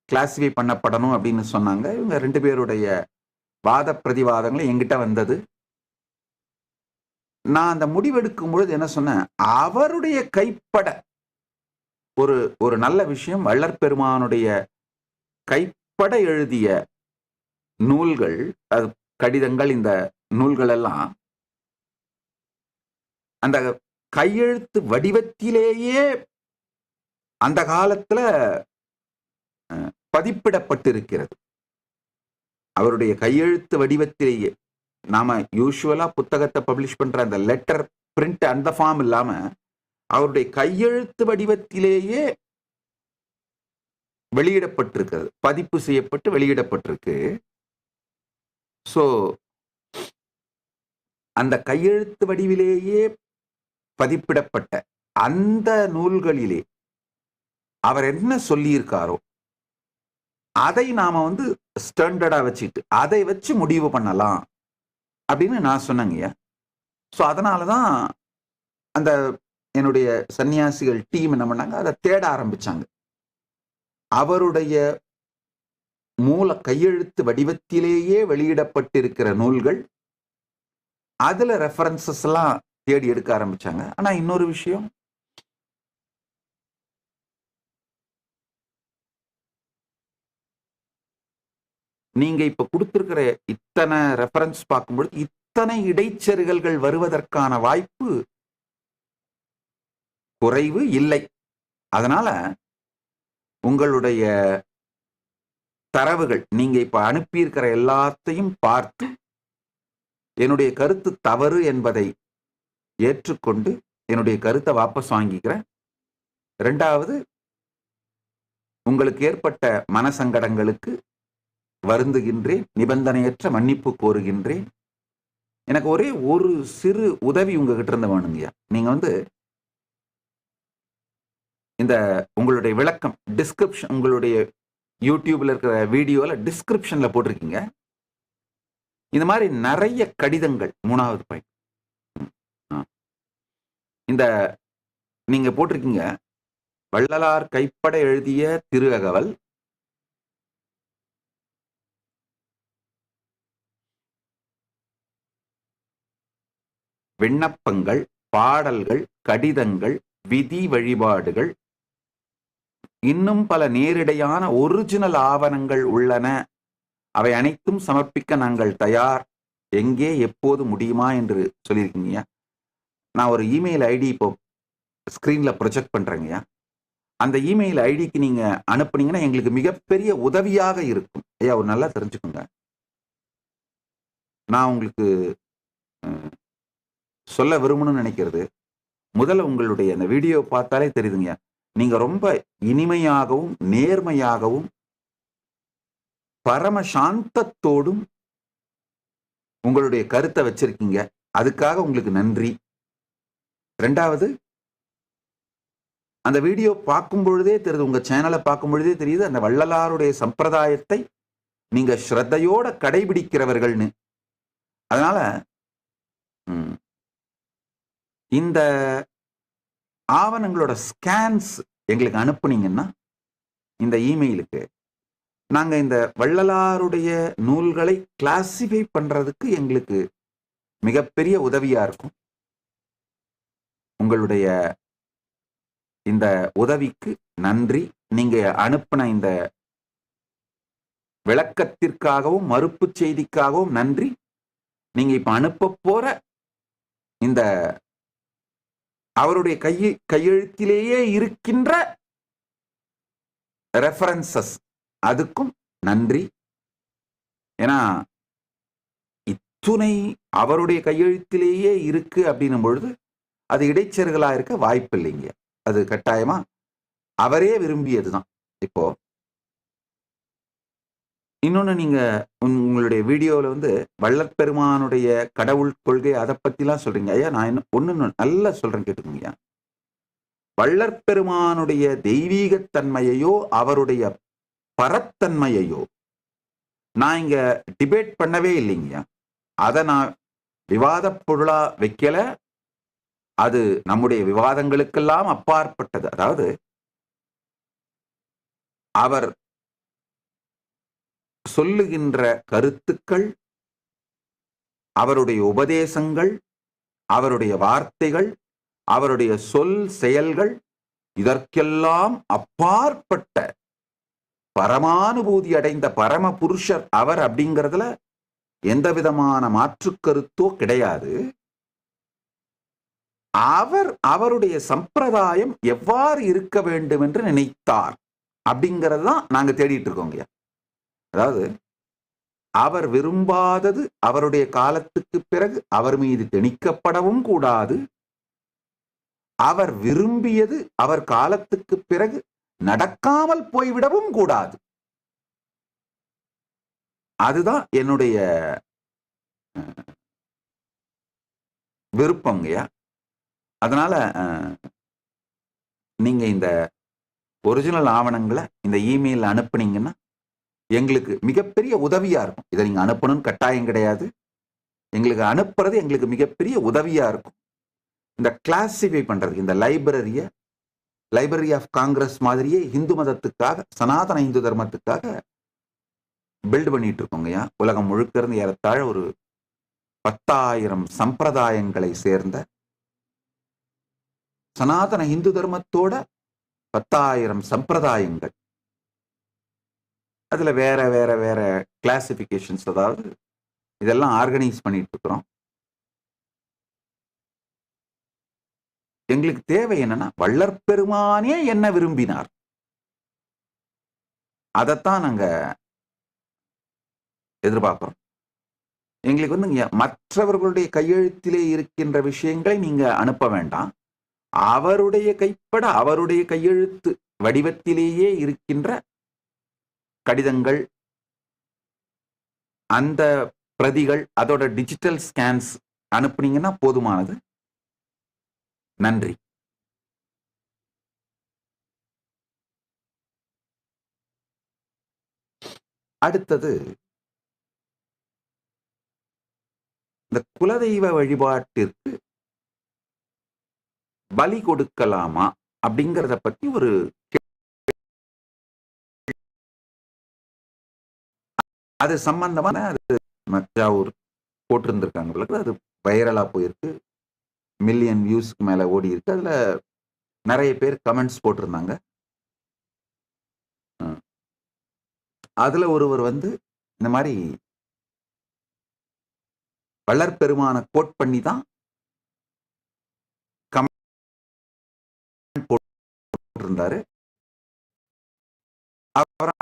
கிளாசிஃபை பண்ணப்படணும் அப்படின்னு சொன்னாங்க. இவங்க 2 பேருடைய வாத பிரதிவாதங்களை என்கிட்ட வந்தது. நான் அந்த முடிவெடுக்கும் பொழுது என்ன சொன்னேன், அவருடைய கைப்பட ஒரு நல்ல விஷயம், வள்ளற்பெருமானுடைய கைப்பட எழுதிய நூல்கள், அது கடிதங்கள், இந்த நூல்கள் எல்லாம் அந்த கையெழுத்து வடிவத்திலேயே அந்த காலத்துல பதிப்பிடப்பட்டிருக்கிறது. அவருடைய கையெழுத்து வடிவத்திலேயே. நாம யூசுவலா புத்தகத்தை பப்ளிஷ் பண்ற அந்த லெட்டர் பிரிண்ட் அந்த ஃபார்ம் இல்லாம அவருடைய கையெழுத்து வடிவத்திலேயே வெளியிடப்பட்டிருக்கிறது, பதிப்பு செய்யப்பட்டு வெளியிடப்பட்டிருக்கு. சோ அந்த கையெழுத்து வடிவிலேயே பதிப்பிடப்பட்ட அந்த நூல்களிலே அவர் என்ன சொல்லியிருக்காரோ அதை நாம ஸ்டாண்டர்டா வச்சுட்டு அதை வச்சு முடிவு பண்ணலாம் அப்படின்னு நான் சொன்னேங்க. ஸோ அதனாலதான் அந்த என்னுடைய சன்னியாசிகள் டீம் என்ன பண்ணாங்க, அதை தேட ஆரம்பிச்சாங்க. அவருடைய மூல கையெழுத்து வடிவத்திலேயே வெளியிடப்பட்டிருக்கிற நூல்கள், அதுல ரெஃபரன்சஸ் எல்லாம் தேடி எடுக்க ஆரம்பிச்சாங்க. ஆனா இன்னொரு விஷயம், நீங்க இப்ப கொடுத்திருக்கிற இத்தனை ரெஃபரன்ஸ் பார்க்கும்போது இத்தனை இடைச்செருகல்கள் வருவதற்கான வாய்ப்பு குறைவு இல்லை. அதனால உங்களுடைய தரவுகள், நீங்க இப்ப அனுப்பியிருக்கிற எல்லாத்தையும் பார்த்து என்னுடைய கருத்து தவறு என்பதை ஏற்றுக்கொண்டு என்னுடைய கருத்தை வாபஸ் வாங்கிக்கிறேன். இரண்டாவது, உங்களுக்கு ஏற்பட்ட மனசங்கடங்களுக்கு வருந்துகின்றேன், நிபந்தனையற்ற மன்னிப்பு கோருகின்றேன். எனக்கு ஒரே ஒரு சிறு உதவி உங்ககிட்ட இருந்து வேணுங்கய்யா. நீங்க இந்த உங்களுடைய விளக்கம், டிஸ்கிரிப்ஷன், உங்களுடைய யூடியூப்ல இருக்கிற வீடியோல டிஸ்கிரிப்ஷன்ல போட்டிருக்கீங்க. இந்த மாதிரி நிறைய கடிதங்கள் 3வது பாயிண்ட். இந்த நீங்க போட்டிருக்கீங்க வள்ளலார் கைப்பட எழுதிய திரு அகவல், விண்ணப்பங்கள், பாடல்கள், கடிதங்கள், விதி வழிபாடுகள், இன்னும் பல நேரிடையான ஒரிஜினல் ஆவணங்கள் உள்ளன. அவை அனைத்தும் சமர்ப்பிக்க நாங்கள் தயார். எங்கே எப்போது முடியுமா என்று சொல்லியிருக்கீங்க. நான் ஒரு இமெயில் ஐடி இப்போ ஸ்கிரீன்ல ப்ரொஜெக்ட் பண்றேங்கய்யா. அந்த இமெயில் ஐடிக்கு நீங்க அனுப்புனீங்கன்னா எங்களுக்கு மிகப்பெரிய உதவியாக இருக்கும். ஐயா ஒரு நல்லா தெரிஞ்சுக்கோங்க. நான் உங்களுக்கு சொல்ல விரும்பணும்னு நினைக்கிறது, முதல்ல உங்களுடைய அந்த வீடியோ பார்த்தாலே தெரியுதுங்க, நீங்க ரொம்ப இனிமையாகவும் நேர்மையாகவும் பரமசாந்தத்தோடும் உங்களுடைய கருத்தை வச்சிருக்கீங்க. அதுக்காக உங்களுக்கு நன்றி. 2வது, அந்த வீடியோ பார்க்கும் பொழுதே தெரியுது, உங்க சேனலை பார்க்கும் பொழுதே தெரியுது அந்த வள்ளலாருடைய சம்பிரதாயத்தை நீங்க ஸ்ரத்தையோட கடைபிடிக்கிறவர்கள்னு. அதனால இந்த ஆவணங்களோட ஸ்கேன்ஸ் எங்களுக்கு அனுப்புனீங்கன்னா இந்த இமெயிலுக்கு நாங்க இந்த வள்ளலாருடைய நூல்களை கிளாசிஃபை பண்றதுக்கு எங்களுக்கு மிகப்பெரிய உதவியா இருக்கும். உங்களுடைய இந்த உதவிக்கு நன்றி. நீங்க அனுப்பின இந்த விளக்கத்திற்காகவும் மறுப்பு செய்திக்காகவும் நன்றி. நீங்க இப்ப அனுப்ப போற இந்த அவருடைய கையெழுத்திலேயே இருக்கின்ற ரெஃபரன்சஸ் அதுக்கும் நன்றி. ஏன்னா இத்துணை அவருடைய கையெழுத்திலேயே இருக்கு அப்படின்னும் பொழுது அது இடைச்செருகளா இருக்க வாய்ப்பு இல்லைங்க. அது கட்டாயமா அவரே விரும்பியதுதான். இப்போ இன்னொன்னு, நீங்க உங்களுடைய வீடியோவில் வள்ளற் பெருமானுடைய கடவுள் கொள்கை அதை பத்திலாம் சொல்றீங்க. ஐயா நான் ஒண்ணு நல்லா சொல்றேன், கேட்டுக்கோங்க. வள்ளற் பெருமானுடைய தெய்வீகத்தன்மையையோ அவருடைய பரத்தன்மையையோ நான் இங்க டிபேட் பண்ணவே இல்லைங்க. அதை நான் விவாத பொருளா வைக்கல. அது நம்முடைய விவாதங்களுக்கெல்லாம் அப்பாற்பட்டது. அதாவது அவர் சொல்லுகின்ற கருத்துக்கள், அவருடைய உபதேசங்கள், அவருடைய வார்த்தைகள், அவருடைய சொல் செயல்கள், இதற்கெல்லாம் அப்பாற்பட்ட பரமானுபூதி அடைந்த பரம புருஷர் அவர் அப்படிங்கிறதுல எந்த விதமான மாற்று கருத்தோ கிடையாது. அவருடைய சம்பிரதாயம் எவ்வாறு இருக்க வேண்டும் என்று நினைத்தார் அப்படிங்கிறது தான் நாங்க தேடிட்டு இருக்கோங்க. அதாவது அவர் விரும்பாதது அவருடைய காலத்துக்கு பிறகு அவர் மீது திணிக்கப்படவும் கூடாது. அவர் விரும்பியது அவர் காலத்துக்கு பிறகு நடக்காமல் போய்விடவும் கூடாது. அதுதான் என்னுடைய விருப்பங்கய்யா. அதனால நீங்க இந்த ஒரிஜினல் ஆவணங்களை இந்த இமெயில் அனுப்புனீங்கன்னா எங்களுக்கு மிகப்பெரிய உதவியா இருக்கும். இதை நீங்க அனுப்பணும்னு கட்டாயம் கிடையாது. எங்களுக்கு அனுப்புறது எங்களுக்கு மிகப்பெரிய உதவியா இருக்கும். இந்த கிளாசிஃபை பண்றதுக்கு இந்த லைப்ரரி ஆஃப் காங்கிரஸ் மாதிரியே இந்து மதத்துக்காக, சனாதன இந்து தர்மத்துக்காக பில்ட் பண்ணிட்டு இருக்கோங்கய்யா. உலகம் முழுக்க இருந்து ஏறத்தாழ ஒரு 10,000 சம்பிரதாயங்களை சேர்ந்த சனாதன இந்து தர்மத்தோட 10,000 சம்பிரதாயங்கள், அதுல வேற வேற வேற கிளாசிபிகேஷன்ஸ், அதாவது இதெல்லாம் ஆர்கனைஸ் பண்ணிட்டு இருக்கிறோம். எங்களுக்கு தேவை என்னன்னா, வள்ளற் பெருமானே என்ன விரும்பினார் அதைத்தான் நாங்க எதிர்பார்க்கிறோம். எங்களுக்கு மற்றவர்களுடைய கையெழுத்திலே இருக்கின்ற விஷயங்களை நீங்க அனுப்ப வேண்டாம். அவருடைய கைப்பட அவருடைய கையெழுத்து வடிவத்திலேயே இருக்கின்ற கடிதங்கள், அந்த பிரதிகள், அதோட டிஜிட்டல் ஸ்கேன்ஸ் அனுப்புனீங்கன்னா போதுமானது. நன்றி. அடுத்தது இந்த குலதெய்வ வழிபாட்டிற்கு பலி கொடுக்கலாமா அப்படிங்கிறத பத்தி ஒரு அது சம்பந்தமான அது மச்சாவூர் போட்டிருந்திருக்காங்க. அது வைரலா போயிருக்கு, மில்லியன் வியூஸ்க்கு மேல ஓடி இருக்கு. அதுல நிறைய பேர் கமெண்ட்ஸ் போட்டிருந்தாங்க. அதுல ஒருவர் இந்த மாதிரி வள்ளற்பெருமான கோட் பண்ணி தான் கமெண்ட் போட்டிருந்தாரு. அவர்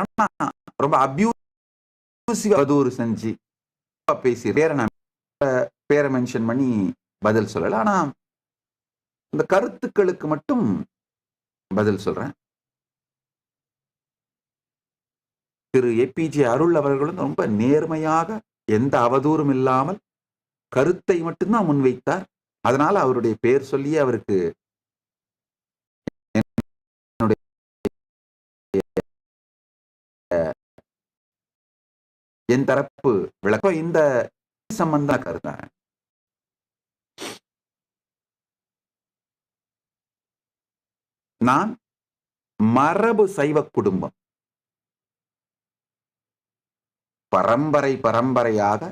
ரொம்ப அவதூறு செஞ்சு பேசி பேரை மென்ஷன் பண்ணி பதில் சொல்லல. ஆனா இந்த கருத்துக்களுக்கு மட்டும் பதில் சொல்றேன். திரு ஏபிஜே அருள் அவர்களும் ரொம்ப நேர்மையாக எந்த அவதூறும் இல்லாமல் கருத்தை மட்டும்தான் முன்வைத்தார். அதனால அவருடைய பெயர் சொல்லி அவருக்கு என் தரப்பு விளக்கம் இந்த சம்பந்த கருத்த நான் மரபு சைவ குடும்பம், பரம்பரையாக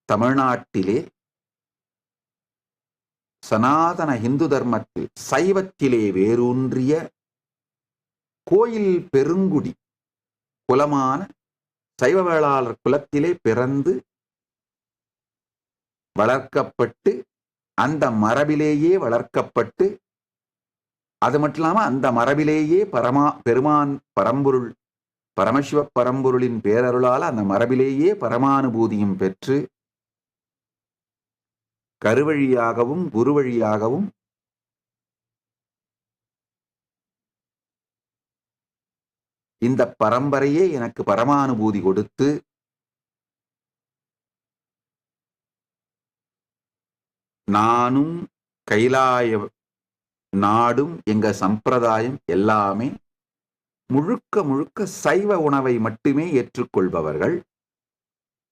தமிழ்நாட்டிலே சனாதன இந்து தர்மத்தில் சைவத்திலே வேரூன்றிய கோயில் பெருங்குடி குலமான சைவ வேளாளர் குலத்திலே பிறந்து வளர்க்கப்பட்டு அந்த மரபிலேயே வளர்க்கப்பட்டு அது மட்டும் இல்லாம அந்த மரபிலேயே பெருமான் பரம்பொருள் பரமசிவ பரம்பொருளின் பேரருளால் அந்த மரபிலேயே பரமானுபூதியும் பெற்று கருவழியாகவும் குரு வழியாகவும் இந்த பரம்பரையே எனக்கு பரமானுபூதி கொடுத்து நானும் கைலாய நாடும் எங்க சம்பிரதாயம் எல்லாமே முழுக்க சைவ உணவை மட்டுமே ஏற்றுக்கொள்பவர்கள்.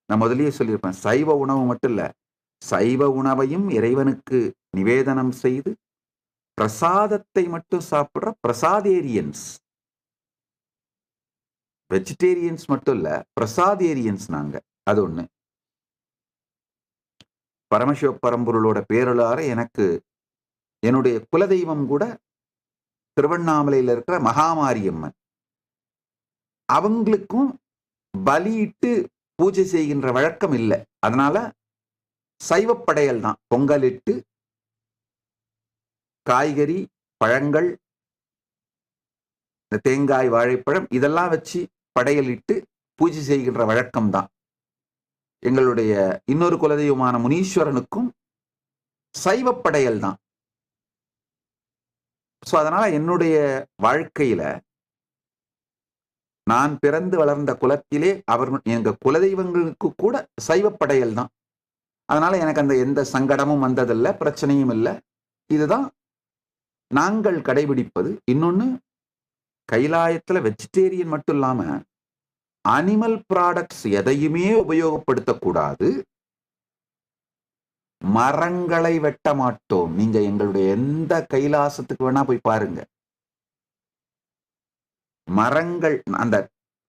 நான் முதலியே சொல்லியிருப்பேன், சைவ உணவு மட்டும் இல்ல, சைவ உணவையும் இறைவனுக்கு நிவேதனம் செய்து பிரசாதத்தை மட்டும் சாப்பிடுற பிரசாதேரியன்ஸ். வெஜிடேரியன்ஸ் மட்டும் இல்ல, பிரசாதேரியன்ஸ் நாங்க. அது ஒண்ணு. பரமசிவ பரம்பொருளோட பேரலார எனக்கு என்னுடைய குலதெய்வம் கூட திருவண்ணாமலையில் இருக்கிற மகாமாரியம்மன். அவங்களுக்கும் பலியிட்டு பூஜை செய்கின்ற வழக்கம் இல்லை. அதனால சைவப்படையல் தான். பொங்கலிட்டு காய்கறி பழங்கள் இந்த தேங்காய் வாழைப்பழம் இதெல்லாம் வச்சு படையலிட்டு பூஜை செய்கின்ற வழக்கம் தான். எங்களுடைய இன்னொரு குலதெய்வமான முனீஸ்வரனுக்கும் சைவப்படையல் தான். சோ அதனால என்னுடைய வாழ்க்கையில நான் பிறந்து வளர்ந்த குலத்திலே எங்க குலதெய்வங்களுக்கு கூட சைவப்படையல் தான். அதனால எனக்கு அந்த எந்த சங்கடமும் வந்ததில்லை, பிரச்சனையும் இல்லை. இதுதான் நாங்கள் கடைபிடிப்பது. இன்னொன்னு, கைலாயத்துல வெஜிடேரியன் மட்டும் இல்லாம அனிமல் ப்ராடக்ட்ஸ் எதையுமே உபயோகப்படுத்தக்கூடாது. மரங்களை வெட்ட மாட்டோம். நீங்க எங்களுடைய எந்த கைலாசத்துக்கு வேணா போய் பாருங்க. மரங்கள்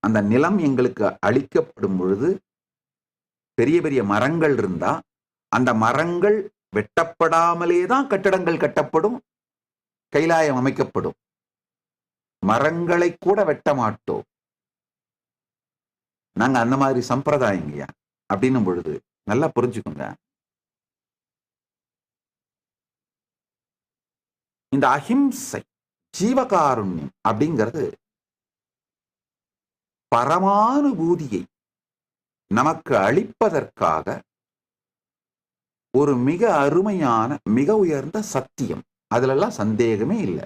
அந்த நிலம் எங்களுக்கு அளிக்கப்படும் பொழுது பெரிய பெரிய மரங்கள் இருந்தா அந்த மரங்கள் வெட்டப்படாமலே தான் கட்டடங்கள் கட்டப்படும், கைலாயம் அமைக்கப்படும். மரங்களை கூட வெட்ட மாட்டோம். நாங்க அந்த மாதிரி சம்பிரதாயங்கய்யா. அப்படின்னும் பொழுது நல்லா புரிஞ்சுக்கோங்க, இந்த அஹிம்சை ஜீவகாருண்யம் அப்படிங்கிறது பரமானுபூதியை நமக்கு அளிப்பதற்காக ஒரு மிக அருமையான மிக உயர்ந்த சத்தியம். அதுலெல்லாம் சந்தேகமே இல்லை.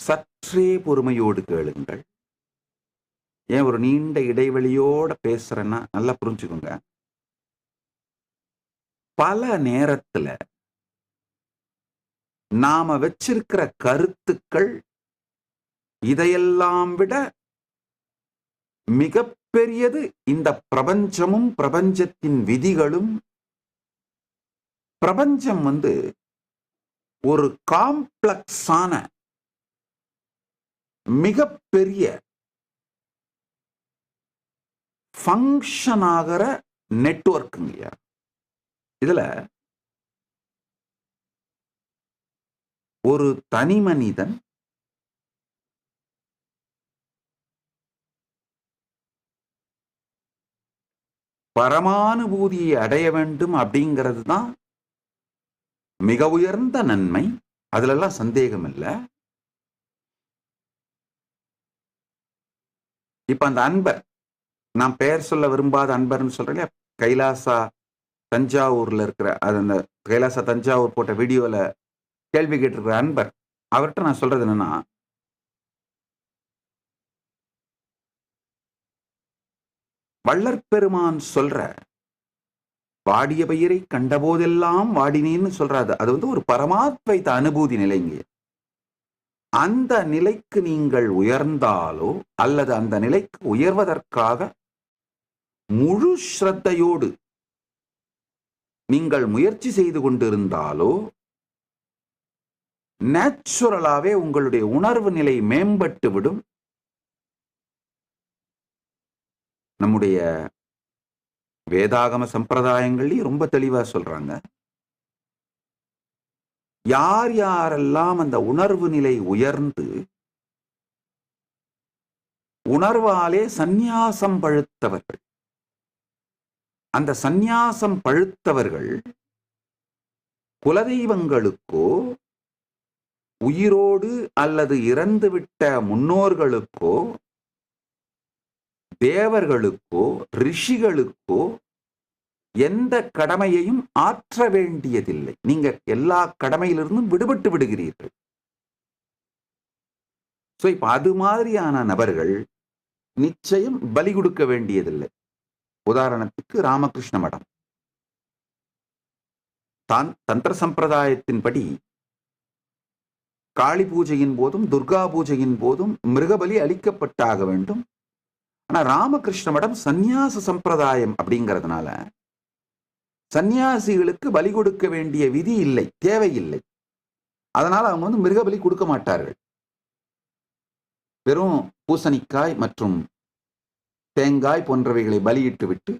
சற்றே பொறுமையோடு கேளுங்கள். ஏன் ஒரு நீண்ட இடைவெளியோட பேசுறேன்னா நல்லா புரிஞ்சுக்கோங்க. பல நேரத்துல நாம வச்சிருக்கிற கருத்துக்கள் இதையெல்லாம் விட மிகப்பெரியது இந்த பிரபஞ்சமும் பிரபஞ்சத்தின் விதிகளும். பிரபஞ்சம் ஒரு காம்ப்ளெக்ஸான மிகப்பெரிய ஃபங்க்ஷன் ஆகிற நெட்வொர்க்குங்க. இதுல ஒரு தனி மனிதன் பரமானுபூதியை அடைய வேண்டும் அப்படிங்கிறது தான் மிக உயர்ந்த நன்மை. அதுலெல்லாம் சந்தேகம் இல்லை. இப்ப அந்த அன்பர், நான் பெயர் சொல்ல விரும்பாத அன்பர்னு சொல்றேன், கைலாசா தஞ்சாவூர்ல இருக்கிற அந்த கைலாசா தஞ்சாவூர் போட்ட வீடியோல கேள்வி கேட்டிருக்கிற அன்பர், அவர்கிட்ட நான் சொல்றது என்னன்னா, வள்ளற்பெருமான் சொல்ற வாடிய பயிரை கண்டபோதெல்லாம் வாடினேன்னு சொல்றாது. அது ஒரு பரமாத்வைத அனுபூதி நிலைங்க. அந்த நிலைக்கு நீங்கள் உயர்ந்தாலோ அல்லது அந்த நிலைக்கு உயர்வதற்காக முழு ஸ்ரத்தையோடு நீங்கள் முயற்சி செய்து கொண்டிருந்தாலோ நேச்சுரலாவே உங்களுடைய உணர்வு நிலை மேம்பட்டு விடும். நம்முடைய வேதாகம சம்பிரதாயங்கள்லயும் ரொம்ப தெளிவா சொல்றாங்க, யார் யாரெல்லாம் அந்த உணர்வு நிலை உயர்ந்து உணர்வாலே சந்நியாசம் பழுத்தவர்கள், அந்த சந்நியாசம் பழுத்தவர்கள் குலதெய்வங்களுக்கோ உயிரோடு அல்லது இறந்துவிட்ட முன்னோர்களுக்கோ தேவர்களுக்கோ ரிஷிகளுக்கோ எந்த கடமையையும் ஆற்ற வேண்டியதில்லை. நீங்க எல்லா கடமையிலிருந்தும் விடுபட்டு விடுகிறீர்கள். இப்ப அது மாதிரியான நபர்கள் நிச்சயம் பலி கொடுக்க வேண்டியதில்லை. உதாரணத்துக்கு ராமகிருஷ்ண மடம், தந்திர சம்பிரதாயத்தின்படி காளி பூஜையின் போதும் துர்கா பூஜையின் போதும் மிருகபலி அளிக்கப்பட்டாக வேண்டும். ஆனா ராமகிருஷ்ண மடம் சந்நியாச சம்பிரதாயம் அப்படிங்கிறதுனால சந்நியாசிகளுக்கு பலி கொடுக்க வேண்டிய விதி இல்லை, தேவையில்லை. அதனால அவங்க மிருகபலி கொடுக்க மாட்டார்கள். வெறும் பூசணிக்காய் மற்றும் தேங்காய் போன்றவைகளை பலியிட்டு விட்டு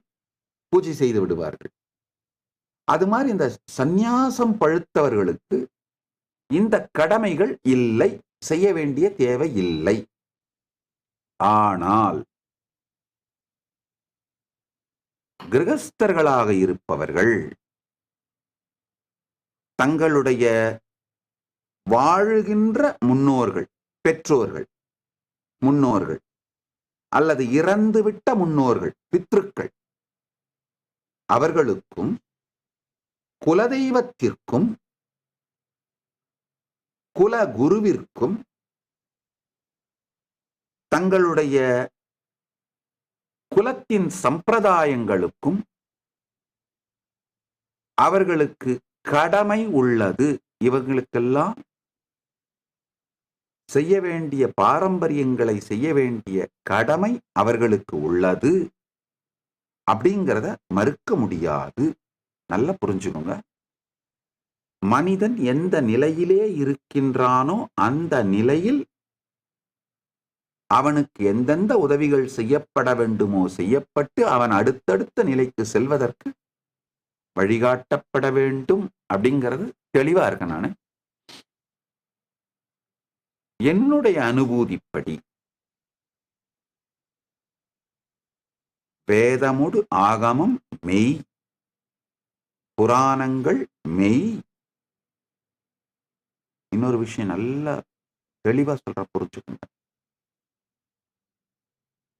பூஜை செய்து விடுவார்கள். அது மாதிரி இந்த சந்நியாசம் பழுத்தவர்களுக்கு இந்த கடமைகள் இல்லை, செய்ய வேண்டிய தேவை இல்லை. ஆனால் கிரகஸ்தர்களாக இருப்பவர்கள் தங்களுடைய வாழுகின்ற முன்னோர்கள், பெற்றோர்கள், முன்னோர்கள் அல்லது இறந்துவிட்ட முன்னோர்கள், பித்ருக்கள், அவர்களுக்கும் குலதெய்வத்திற்கும் குல குருவிற்கும் தங்களுடைய குலத்தின் சம்பிரதாயங்களுக்கும் அவர்களுக்கு கடமை உள்ளது. இவர்களுக்கெல்லாம் செய்ய வேண்டிய பாரம்பரியங்களை செய்ய வேண்டிய கடமை அவர்களுக்கு உள்ளது. அப்படிங்கிறத மறுக்க முடியாது. நல்லா புரிஞ்சுக்கோங்க. மனிதன் எந்த நிலையிலே இருக்கின்றானோ அந்த நிலையில் அவனுக்கு எந்தெந்த உதவிகள் செய்யப்பட வேண்டுமோ செய்யப்பட்டு அவன் அடுத்தடுத்த நிலைக்கு செல்வதற்கு வழிகாட்டப்பட வேண்டும். அப்படிங்கிறது தெளிவா இருக்க. நான் என்னுடைய அனுபூதிப்படி வேதமுடு ஆகமம் மெய், புராணங்கள் மெய். இன்னொரு விஷயம் நல்லா தெளிவா சொல்ற, புரிஞ்சுக்கோங்க.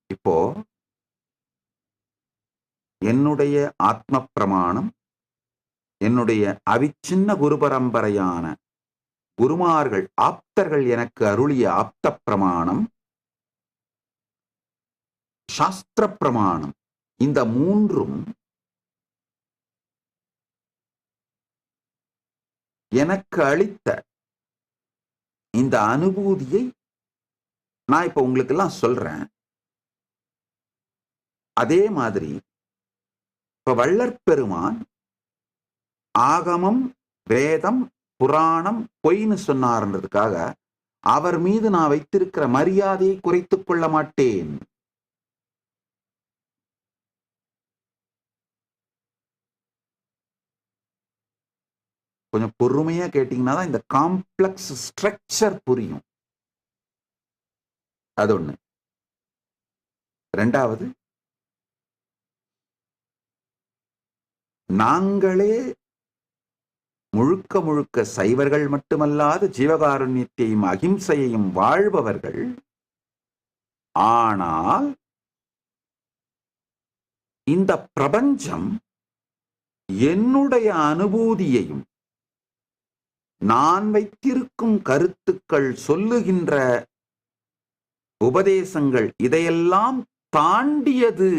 இப்போ என்னுடைய ஆத்ம பிரமாணம், என்னுடைய அவிச்சின்ன குரு பரம்பரையான குருமார்கள் ஆப்தர்கள் எனக்கு அருளிய ஆப்த பிரமாணம், சாஸ்திர பிரமாணம், இந்த மூன்றும் எனக்கு அளித்த இந்த அனுபூதியை நான் இப்ப உங்களுக்கு எல்லாம் சொல்றேன். அதே மாதிரி இப்ப வள்ளற்பெருமான் ஆகமம், வேதம், புராணம் பொய்ன்னு சொன்னார்ன்றதுக்காக அவர் மீது நான் வைத்திருக்கிற மரியாதையை குறைத்துக் கொள்ள மாட்டேன். கொஞ்சம் பொறுமையா கேட்டீங்கன்னா தான் இந்த காம்ப்ளெக்ஸ் ஸ்ட்ரக்சர் புரியும். அது ஒண்ணு. ரெண்டாவது, நாங்களே முழுக்க முழுக்க சைவர்கள் மட்டுமல்லாது ஜீவகாருண்யத்தையும் அகிம்சையையும் வாழ்பவர்கள். ஆனால் இந்த பிரபஞ்சம் என்னுடைய அனுபூதியையும் நான் வைத்திருக்கும் கருத்துக்கள் சொல்லுகின்ற உபதேசங்கள் இதையெல்லாம் தாண்டியது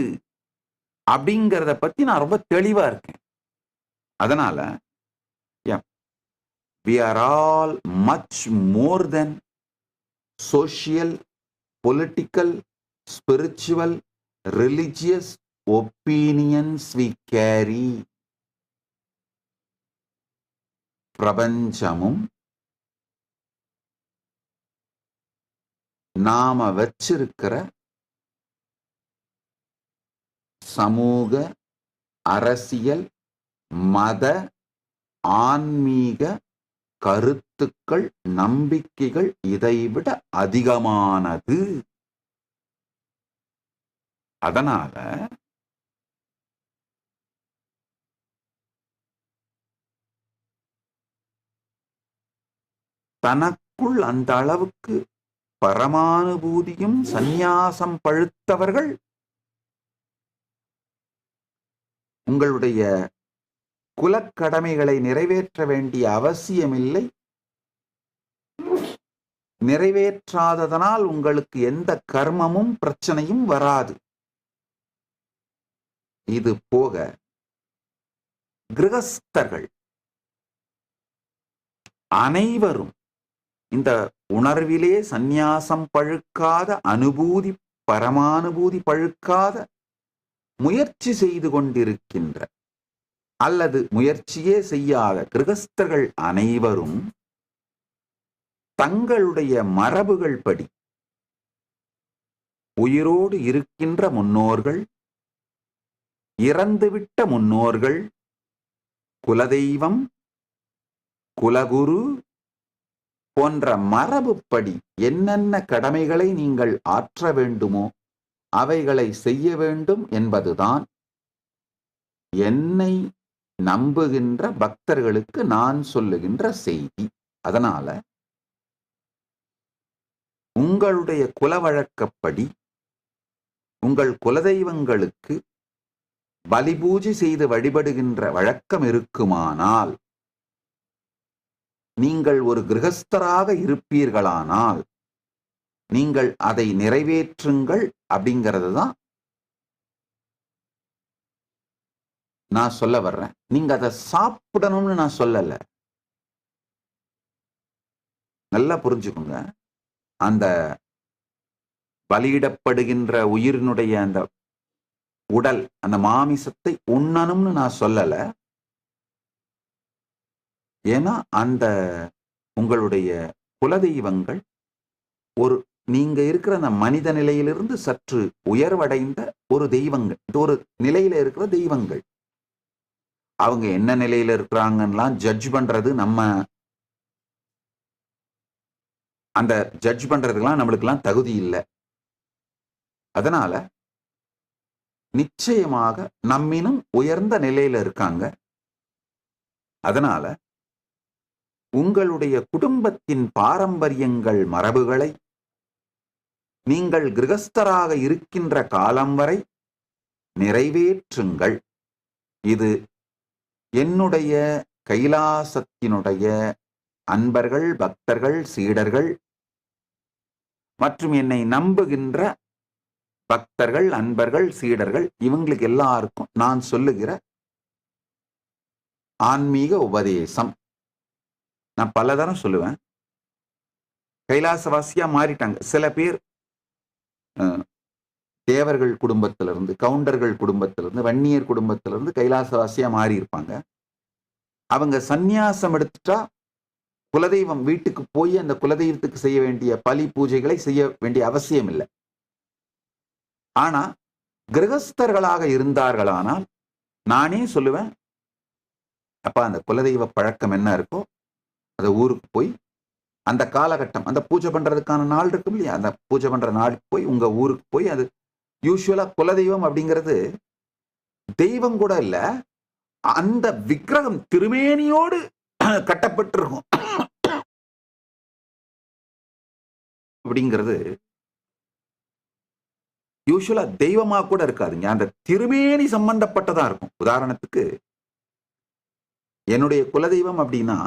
அப்படிங்கிறத பத்தி நான் ரொம்ப தெளிவா இருக்கேன். அதனால we are all much more than social, political, spiritual, religious opinions we carry. பிரபஞ்சமும் நாம வச்சிருக்கிற சமூக, அரசியல், மத, ஆன்மீக கருத்துக்கள், நம்பிக்கைகள் இதைவிட அதிகமானது. அதனால தனக்குள் அந்த அளவுக்கு பரமானுபூதியும் சந்நியாசம் பழுத்தவர்கள் உங்களுடைய குலக்கடமைகளை நிறைவேற்ற வேண்டிய அவசியமில்லை. நிறைவேற்றாததனால் உங்களுக்கு எந்த கர்மமும் பிரச்சனையும் வராது. இது போக கிரகஸ்தர்கள் அனைவரும் இந்த உணர்விலே சந்நியாசம் பழுக்காத, அனுபூதி பரமானுபூதி பழுக்காத முயற்சி செய்து கொண்டிருக்கின்ற அல்லது முயற்சியே செய்யாத கிரகஸ்தர்கள் அனைவரும் தங்களுடைய மரபுகள் படி உயிரோடு இருக்கின்ற முன்னோர்கள், இறந்துவிட்ட முன்னோர்கள், குலதெய்வம், குலகுரு போன்ற மரபுப்படி என்னென்ன கடமைகளை நீங்கள் ஆற்ற வேண்டுமோ அவைகளை செய்ய வேண்டும் என்பதுதான் என்னை நம்புகின்ற பக்தர்களுக்கு நான் சொல்லுகின்ற செய்தி. அதனால உங்களுடைய குல வழக்கப்படி உங்கள் குலதெய்வங்களுக்கு பலி பூஜை செய்து வழிபடுகின்ற வழக்கம் இருக்குமானால், நீங்கள் ஒரு கிரகஸ்தராக இருப்பீர்களானால் நீங்கள் அதை நிறைவேற்றுங்கள். அப்படிங்கிறது தான் நான் சொல்ல வர்றேன். நீங்க அதை சாப்பிடணும்னு நான் சொல்லல. நல்லா புரிஞ்சுக்கோங்க. அந்த பலியிடப்படுகின்ற உயிரினுடைய அந்த உடல், அந்த மாமிசத்தை உண்ணணும்னு நான் சொல்லல. ஏன்னா அந்த உங்களுடைய குலதெய்வங்கள் ஒரு நீங்க இருக்கிற அந்த மனித நிலையிலிருந்து சற்று உயர்வடைந்த ஒரு தெய்வங்கள், ஒரு நிலையில இருக்கிற தெய்வங்கள். அவங்க என்ன நிலையில இருக்கிறாங்கலாம் ஜட்ஜ் பண்றது நம்ம அந்த ஜட்ஜ் பண்றதுக்கெல்லாம் நம்மளுக்கெல்லாம் தகுதி இல்லை. அதனால நிச்சயமாக நம்மினும் உயர்ந்த நிலையில இருக்காங்க. அதனால உங்களுடைய குடும்பத்தின் பாரம்பரியங்கள், மரபுகளை நீங்கள் கிரகஸ்தராக இருக்கின்ற காலம் வரை நிறைவேற்றுங்கள். இது என்னுடைய கைலாசத்தினுடைய அன்பர்கள், பக்தர்கள், சீடர்கள் மற்றும் என்னை நம்புகின்ற பக்தர்கள், அன்பர்கள், சீடர்கள் இவங்களுக்கு எல்லாருக்கும் நான் சொல்லுகிற ஆன்மீக உபதேசம். நான் பலதரம் சொல்லுவேன். கைலாசவாசியா மாறிட்டாங்க சில பேர். தேவர்கள் குடும்பத்திலிருந்து, கவுண்டர்கள் குடும்பத்திலிருந்து, வன்னியர் குடும்பத்திலிருந்து கைலாசவாசியா மாறி இருப்பாங்க. அவங்க சந்நியாசம் எடுத்துட்டா குலதெய்வம் வீட்டுக்கு போய் அந்த குலதெய்வத்துக்கு செய்ய வேண்டிய பலி பூஜைகளை செய்ய வேண்டிய அவசியம் இல்லை. ஆனா கிரகஸ்தர்களாக இருந்தார்களானால் நானே சொல்லுவேன், அப்ப அந்த குலதெய்வ பழக்கம் என்ன இருக்கோ அந்த ஊருக்கு போய் அந்த காலகட்டம், அந்த பூஜை பண்றதுக்கான நாள் இருக்கும் இல்லையா, அந்த பூஜை பண்ற நாளுக்கு போய் உங்க ஊருக்கு போய், அது யூஸ்வலா குலதெய்வம் அப்படிங்கிறது தெய்வம் கூட இல்ல, அந்த விக்கிரகம் திருமேனியோடு கட்டப்பட்டிருக்கும் அப்படிங்கிறது யூஸ்வலா தெய்வமா கூட இருக்காதுங்க, அந்த திருமேனி சம்பந்தப்பட்டதா இருக்கும். உதாரணத்துக்கு என்னுடைய குலதெய்வம் அப்படின்னா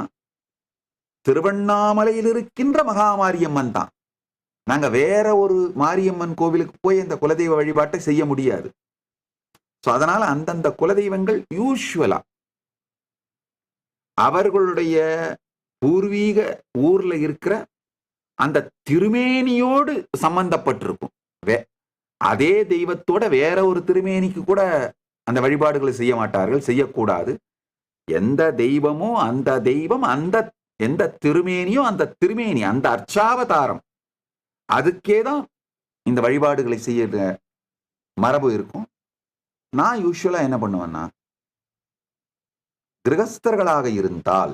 திருவண்ணாமலையில் இருக்கின்ற மகாமாரியம்மன் தான். நாங்க வேற ஒரு மாரியம்மன் கோவிலுக்கு போய் அந்த குலதெய்வ வழிபாட்டை செய்ய முடியாது. அதனால அந்தந்த குலதெய்வங்கள் யூஸ்வலா அவர்களுடைய பூர்வீக ஊர்ல இருக்கிற அந்த திருமேனியோடு சம்பந்தப்பட்டிருக்கும். அதே தெய்வத்தோட வேற ஒரு திருமேனிக்கு கூட அந்த வழிபாடுகளை செய்ய மாட்டார்கள், செய்யக்கூடாது. எந்த தெய்வமோ அந்த தெய்வம், அந்த எந்த திருமேனியோ அந்த திருமேனி, அந்த அர்ச்சாவதாரம், அதுக்கேதான் இந்த வழிபாடுகளை செய்ய மரபு இருக்கும். நான் யூஸ்வலா என்ன பண்ணுவேன்னா, கிரகஸ்தர்களாக இருந்தால்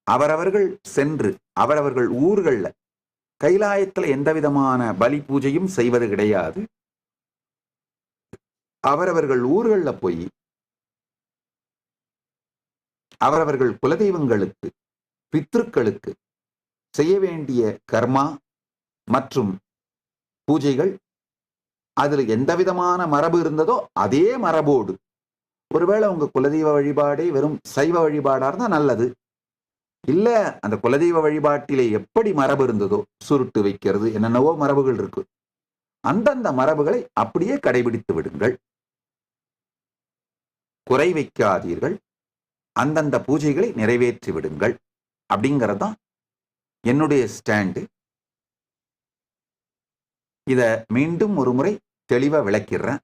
அவரவர்கள் சென்று அவரவர்கள் ஊர்கள்ல, கைலாயத்துல எந்த விதமான பலி பூஜையும் செய்வது கிடையாது. அவரவர்கள் ஊர்கள்ல போய் அவரவர்கள் குலதெய்வங்களுக்கு, பித்ருக்களுக்கு செய்ய வேண்டிய கர்மா மற்றும் பூஜைகள், அதுல எந்த விதமான மரபு இருந்ததோ அதே மரபோடு, ஒருவேளை உங்க குலதெய்வ வழிபாடே வெறும் சைவ வழிபாடா இருந்தா நல்லது, இல்ல அந்த குலதெய்வ வழிபாட்டிலே எப்படி மரபு இருந்ததோ, சுருட்டு வைக்கிறது என்னென்னவோ மரபுகள் இருக்கு, அந்தந்த மரபுகளை அப்படியே கடைபிடித்து விடுங்கள், குறை வைக்காதீர்கள், அந்தந்த பூஜைகளை நிறைவேற்றி விடுங்கள் அப்படிங்கறதுதான் என்னுடைய ஸ்டாண்டு. இத மீண்டும் ஒரு முறை தெளிவா விளக்கிறேன்.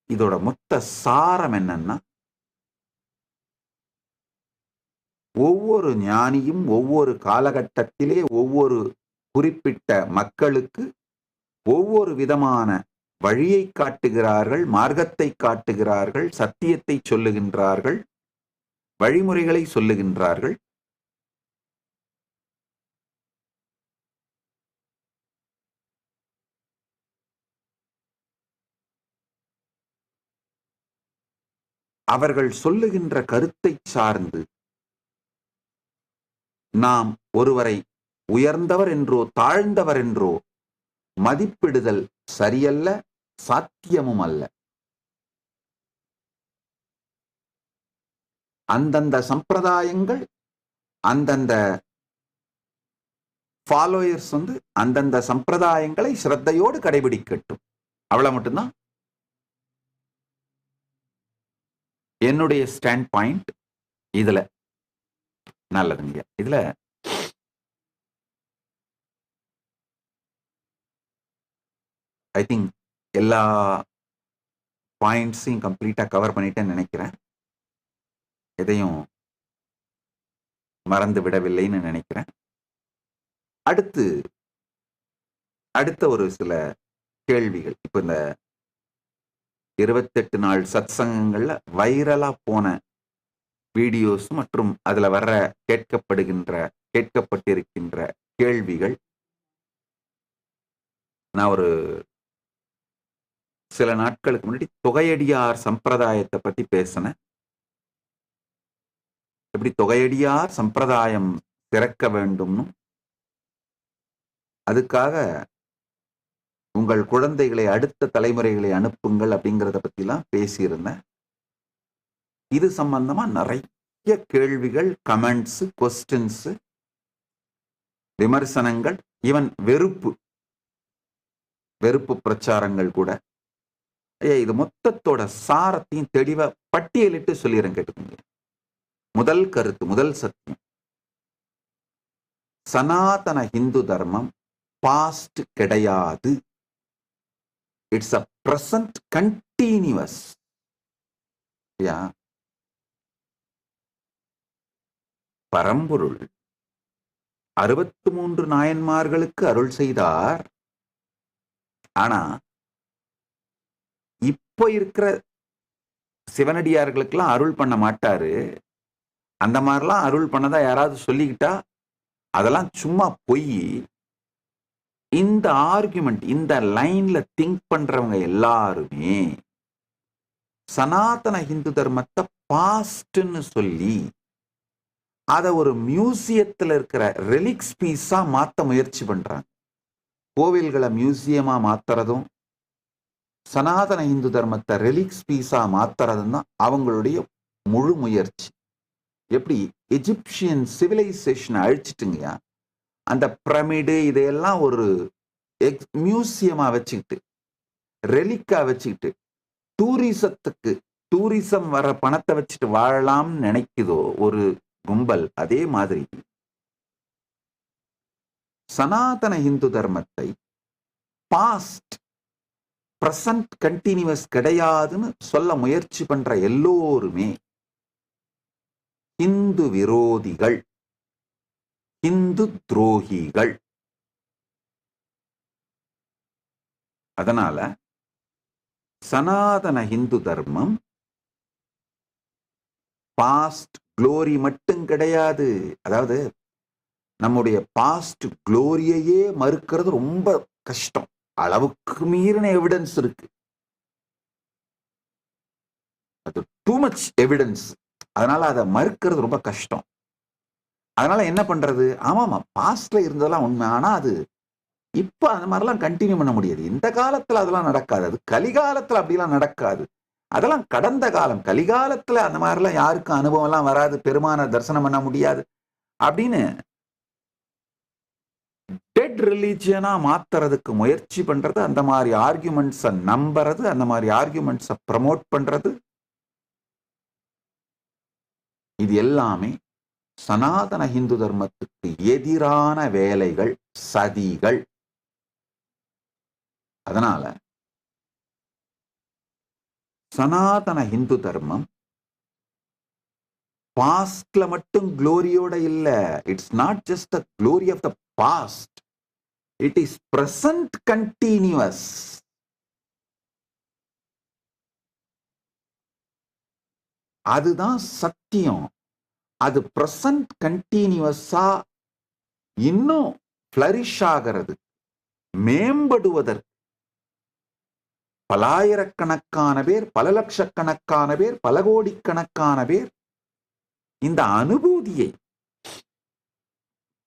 இதோட மொத்த சாரம் என்னன்னா, ஒவ்வொரு ஞானியும் ஒவ்வொரு காலகட்டத்திலே ஒவ்வொரு குறிப்பிட்ட மக்களுக்கு ஒவ்வொரு விதமான வழியை காட்டுகிறார்கள், மார்க்கத்தை காட்டுகிறார்கள், சத்தியத்தை சொல்லுகின்றார்கள், வழிமுறைகளை சொல்லுகின்றார்கள். அவர்கள் சொல்லுகின்ற கருத்தை சார்ந்து நாம் ஒருவரை உயர்ந்தவர் என்றோ தாழ்ந்தவர் என்றோ மதிப்பிடுதல் சரியல்ல, சாத்தியமும் அல்ல. அந்தந்த சம்பிரதாயங்கள், அந்தந்த ஃபாலோயர்ஸ் அந்தந்த சம்பிரதாயங்களை ஸ்ரத்தையோடு கடைபிடிக்கட்டும். அவ்வளவு மட்டும்தான் என்னுடைய ஸ்டாண்ட் பாயிண்ட். இதுல நல்லதுங்க. இதுல ஐ திங்க் எல்லா பாயிண்ட்ஸையும் கம்ப்ளீட்டா கவர் பண்ணிட்டேன்னு நினைக்கிறேன். எதையும் மறந்து விடவில்லைன்னு நினைக்கிறேன். அடுத்த ஒரு சில கேள்விகள். இப்ப இந்த 28 நாள் சத்சங்கங்கள்ல வைரலா போன வீடியோஸ் மற்றும் அதுல வர்ற கேட்கப்பட்டிருக்கின்ற கேள்விகள், நான் ஒரு சில நாட்களுக்கு முன்னாடி தொகையடியார் சம்பிரதாயத்தை பத்தி பேசினேன். எப்படி தொகையடியார் சம்பிரதாயம் திறக்க வேண்டும்னு, அதுக்காக உங்கள் குழந்தைகளை அடுத்த தலைமுறைகளை அனுப்புங்கள் அப்படிங்கிறத பத்திலாம் பேசியிருந்தேன். இது சம்பந்தமா நிறைய கேள்விகள், கமெண்ட்ஸ், கொஸ்டின்ஸ், விமர்சனங்கள், ஈவன் வெறுப்பு பிரச்சாரங்கள் கூட. இது மொத்தத்தோட சாரத்தையும் தெளிவா பட்டியலிட்டு சொல்லிடுறேன், கேட்டுக்கோங்க. முதல் கருத்து, முதல் சத்தியம், சனாதன ஹிந்து தர்மம் பாஸ்ட் கிடையாது. It's a present continuous. பரம்பொருள் 63 நாயன்மார்களுக்கு அருள் செய்தார். ஆனா இப்போ இருக்கிற சிவனடியார்களுக்கெல்லாம் அருள் பண்ண மாட்டாரு. அந்த மாதிரிலாம் அருள் பண்ணதா யாராவது சொல்லிக்கிட்டா அதெல்லாம் சும்மா பொய். இந்த ஆர்குமெண்ட், இந்த லைன்ல திங்க் பண்றவங்க எல்லாருமே சனாதன ஹிந்து தர்மத்தை பாஸ்ட்னு சொல்லி அதை ஒரு மியூசியத்துல இருக்கிற ரெலிக்ஸ் பீஸா மாத்த முயற்சி பண்றாங்க. கோவில்களை மியூசியமா மாத்துறதும் சனாதன இந்து தர்மத்தை ரெலிக்ஸ் பீஸா மாத்துறதும் தான் அவங்களுடைய முழு முயற்சி. எப்படி எஜிப்சியன் சிவிலைசேஷனை அழிச்சிட்டுங்கயா, அந்த பிரமிடு இதையெல்லாம் ஒரு மியூசியமா வச்சுக்கிட்டு, ரெலிக்கா வச்சுக்கிட்டு, டூரிசம் வர பணத்தை வச்சுட்டு வாழலாம்னு நினைக்குதோ ஒரு கும்பல், அதே மாதிரி சனாதன இந்து தர்மத்தை பாஸ்ட் பிரசன்ட் கண்டினியூஸ் கிடையாதுன்னு சொல்ல முயற்சி பண்ற எல்லோருமே இந்து விரோதிகள், இந்து துரோகிகள். அதனால சனாதன இந்து தர்மம் பாஸ்ட் குளோரி மட்டும் கிடையாது. அதாவது நம்முடைய பாஸ்ட் குளோரியையே மறுக்கிறது ரொம்ப கஷ்டம். அளவுக்கு மீறின எவிடன்ஸ் இருக்கு, அது டூ மச் எவிடன்ஸ். அதனால அதை மறுக்கிறது ரொம்ப கஷ்டம். அதனால என்ன பண்றது? ஆமாமா, பாஸ்ட்ல இருந்ததெல்லாம் உண்மை, ஆனா அது இப்ப அந்த மாதிரிலாம் கண்டினியூ பண்ண முடியாது. இந்த காலத்துல அதெல்லாம் நடக்காது, அது கலிகாலத்துல அப்படிலாம் நடக்காது. அதெல்லாம் கடந்த காலம். கலிகாலத்துல அந்த மாதிரிலாம் யாருக்கும் அனுபவம் எல்லாம் வராது, பெருமான தரிசனம் பண்ண முடியாது அப்படின்னு டெட் ரிலீஜியனா மாத்துறதுக்கு முயற்சி பண்றது, அந்த மாதிரி ஆர்குமெண்ட்ஸை நம்புறது, அந்த மாதிரி ஆர்குமெண்ட்ஸை ப்ரமோட் பண்றது, இது எல்லாமே சனாதன இந்து தர்மத்துக்கு எதிரான வேலைகள், சதிகள். அதனால சனாதன இந்து தர்மம் பாஸ்ட்ல மட்டும் குளோரியோட இல்ல. It's not just the glory of the past, it is present continuous. அதுதான் சத்தியம். அது பிரசன்ட் கண்டினியூஸா இன்னும் ஃபிளரிஷ் ஆகிறது, மேம்படுவதற்கு பலாயிரக்கணக்கான பேர், பல லட்சக்கணக்கான பேர், பல கோடிக்கணக்கான பேர் இந்த அனுபூதியை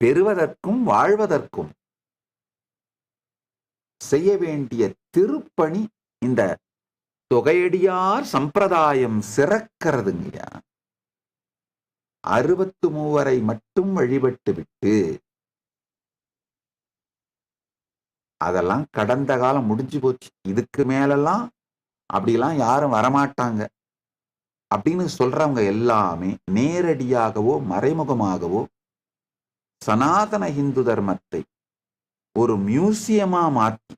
பெறுவதற்கும் வாழ்வதற்கும் செய்ய வேண்டிய திருப்பணி இந்த தொகையடியார் சம்பிரதாயம் சிறக்கிறதுங்க. 63 மட்டும் வழிபட்டு விட்டு அதெல்லாம் கடந்த காலம் முடிஞ்சு போச்சு, இதுக்கு மேலெல்லாம் அப்படிலாம் யாரும் வரமாட்டாங்க அப்படின்னு சொல்றவங்க எல்லாமே நேரடியாகவோ மறைமுகமாகவோ சனாதன இந்து தர்மத்தை ஒரு மியூசியமா மாற்றி,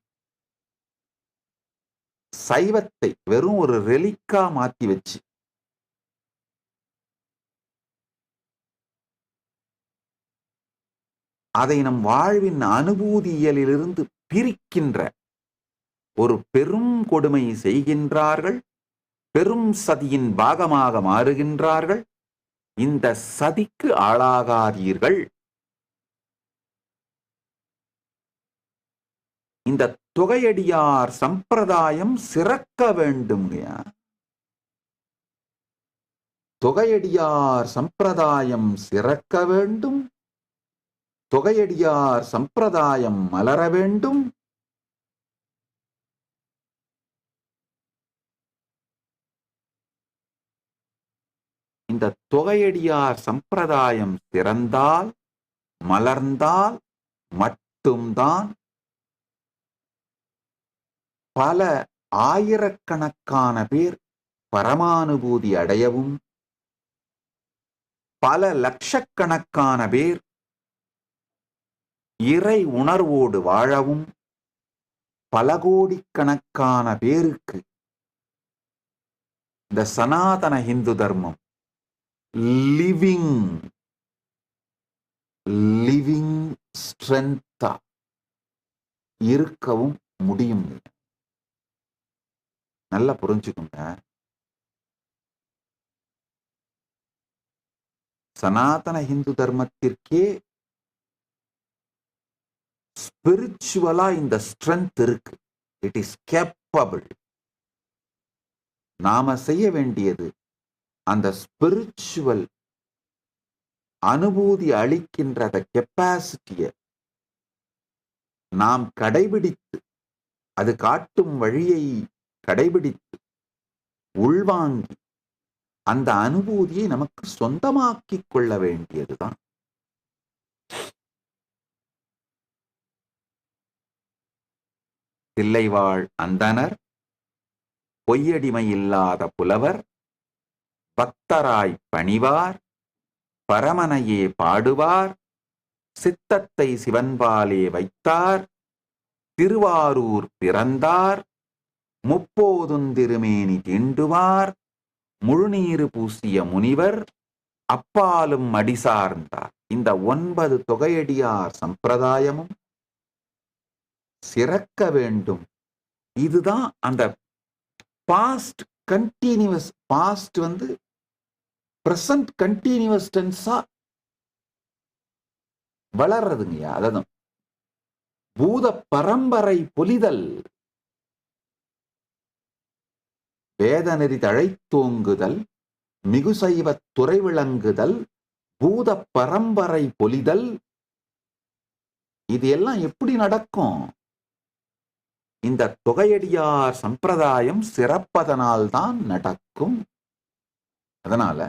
சைவத்தை வெறும் ஒரு ரெலிக்கா மாத்தி வச்சு அதை நம் வாழ்வின் அனுபூதியியலிலிருந்து பிரிக்கின்ற ஒரு பெரும் கொடுமை செய்கின்றார்கள். பெரும் சதியின் பாகமாக மாறுகின்றார்கள். இந்த சதிக்கு ஆளாகாதீர்கள். இந்த தொகையடியார் சம்பிரதாயம் சிறக்க வேண்டும். தொகையடியார் சம்பிரதாயம் சிறக்க வேண்டும். தொகையடியார் சம்பிரதாயம் மலர வேண்டும். இந்த தொகையடியார் சம்பிரதாயம் திறந்தால் மலர்ந்தால் மட்டும்தான் பல ஆயிரக்கணக்கான பேர் பரமானுபூதி அடையவும், பல லட்சக்கணக்கான பேர் இறை உணர்வோடு வாழவும், பல கோடிக்கணக்கான பேருக்கு இந்த சனாதன இந்து தர்மம் லிவிங் ஸ்ட்ரென்த்தா இருக்கவும் முடியும். நல்லா புரிஞ்சுக்கோங்க. சனாதன இந்து தர்மத்திற்கே ஸ்பிரிச்சுவலா இந்த ஸ்ட்ரென்த் இருக்கு. It is capable. நாம செய்ய வேண்டியது அந்த ஸ்பிரிச்சுவல் அனுபூதி அளிக்கின்ற அந்த கெப்பாசிட்டியை நாம் கடைபிடித்து, அது காட்டும் வழியை கடைபிடித்து உள்வாங்கி அந்த அனுபூதியை நமக்கு சொந்தமாக்கிக் கொள்ள வேண்டியதுதான். தில்லைவாழ் அந்தணர், பொய்யடிமை இல்லாத புலவர், பக்தராய் பணிவார், பரமனையே பாடுவார், சித்தத்தை சிவன்பாலே வைத்தார், திருவாரூர் பிறந்தார், முப்போதுந்திருமேனி தீண்டுவார், முழுநீரு பூசிய முனிவர், அப்பாலும் அடிசார்ந்தார். இந்த 9 தொகையடியார் சம்பிரதாயமும் சிறக்க வேண்டும். இதுதான் அந்த past continuous, past present continuous டென்ஸா வளர்றதுங்க. அதான் பூத பரம்பரை பொலிதல், வேதநெறி தழைத்தோங்குதல், மிகுசைவத் துறை விளங்குதல், பூத பரம்பரை பொலிதல். இது எல்லாம் எப்படி நடக்கும்? இந்த தொகையடியார் சம்பிரதாயம் சிறப்பதனால்தான் நடக்கும். அதனால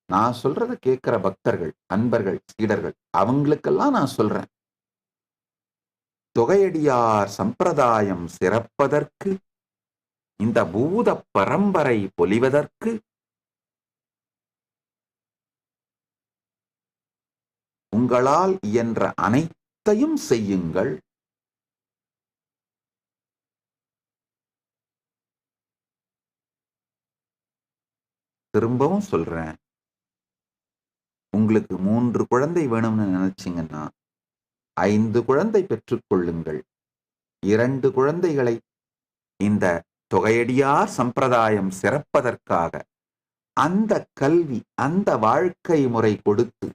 நான் சொல்றத கேட்கிற பக்தர்கள், அன்பர்கள், சீடர்கள், அவங்களுக்கெல்லாம் நான் சொல்றேன், தொகையடியார் சம்பிரதாயம் சிறப்பதற்கு, இந்த பூத பரம்பரை பொலிவதற்கு உங்களால் இயன்ற அனைத்தையும் செய்யுங்கள். திரும்பவும் சொல்றேன், உங்களுக்கு 3 குழந்தை வேணும்னு நினைச்சீங்கன்னா 5 குழந்தை பெற்றுக்கொள்ளுங்கள். 2 குழந்தைகளை இந்த தொகையடியார் சம்பிரதாயம் சிறப்பதற்காக அந்த கல்வி, அந்த வாழ்க்கை முறை கொடுத்து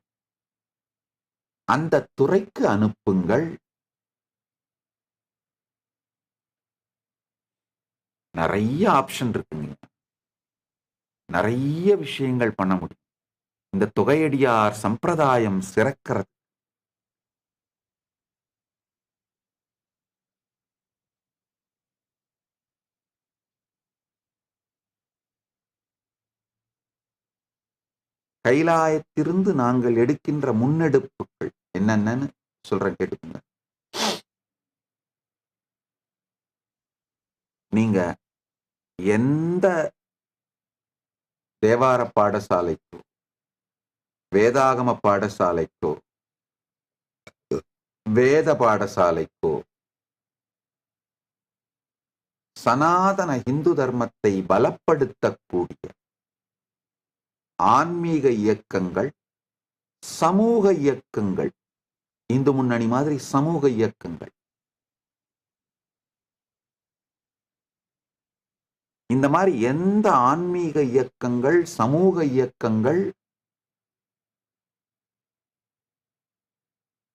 அந்த துறைக்கு அனுப்புங்கள். நிறைய ஆப்ஷன் இருக்குங்க, நிறைய விஷயங்கள் பண்ண முடியும். இந்த தொகையடியார் சம்பிரதாயம் சிறக்கிறது. கைலாயத்திலிருந்து நாங்கள் எடுக்கின்ற முன்னெடுப்புகள் என்னென்னு சொல்றேன், கேட்டுக்கோங்க. நீங்க எந்த தேவார பாடசாலைக்கோ, வேதாகம பாடசாலைக்கோ, வேத பாடசாலைக்கோ, சனாதன இந்து தர்மத்தை பலப்படுத்தக்கூடிய ஆன்மீக இயக்கங்கள், சமூக இயக்கங்கள், இந்து முன்னணி மாதிரி சமூக இயக்கங்கள், இந்த மாதிரி எந்த ஆன்மீக இயக்கங்கள், சமூக இயக்கங்கள்,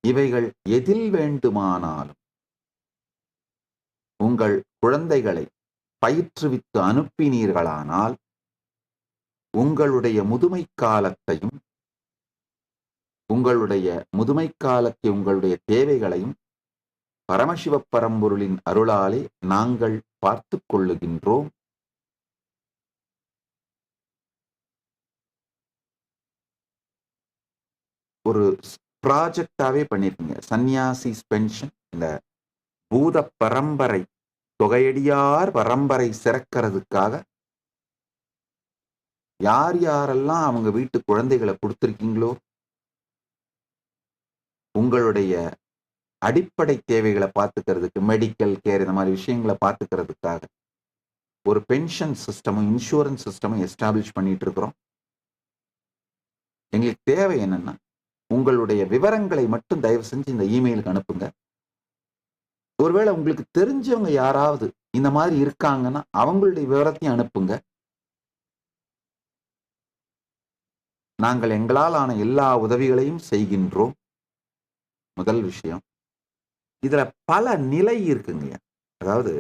இவைகள் எதில் வேண்டுமானாலும் உங்கள் குழந்தைகளை பயிற்றுவித்து அனுப்பினீர்களானால் உங்களுடைய முதுமை காலத்தையும், உங்களுடைய தேவைகளையும் பரமசிவ பரம்பொருளின் அருளாலே நாங்கள் பார்த்து கொள்ளுகின்றோம். ஒரு ப்ராஜெக்டாவே பண்ணிருக்கீங்க. சன்னியாசிஸ் பென்ஷன், இந்த பூத பரம்பரை தொகையடியார் பரம்பரை சிறக்கிறதுக்காக யார் யாரெல்லாம் அவங்க வீட்டு குழந்தைகளை கொடுத்துருக்கீங்களோ, உங்களுடைய அடிப்படை தேவைகளை பார்த்துக்கிறதுக்கு, மெடிக்கல் கேர் இந்த மாதிரி விஷயங்களை பார்த்துக்கிறதுக்காக ஒரு பென்ஷன் சிஸ்டமும் இன்சூரன்ஸ் சிஸ்டமும் எஸ்டாப்ளிஷ் பண்ணிட்டு இருக்கிறோம். எங்களுக்கு தேவை என்னன்னா, உங்களுடைய விவரங்களை மட்டும் தயவு செஞ்சு இந்த இமெயிலுக்கு அனுப்புங்க. ஒருவேளை உங்களுக்கு தெரிஞ்சவங்க யாராவது இந்த மாதிரி இருக்காங்கன்னா அவங்களுடைய விவரத்தையும் அனுப்புங்க. நாங்கள் எங்களால் ஆன எல்லா உதவிகளையும் செய்கின்றோம். முதல் விஷயம். இதுல பல நிலை இருக்குங்க. அதாவது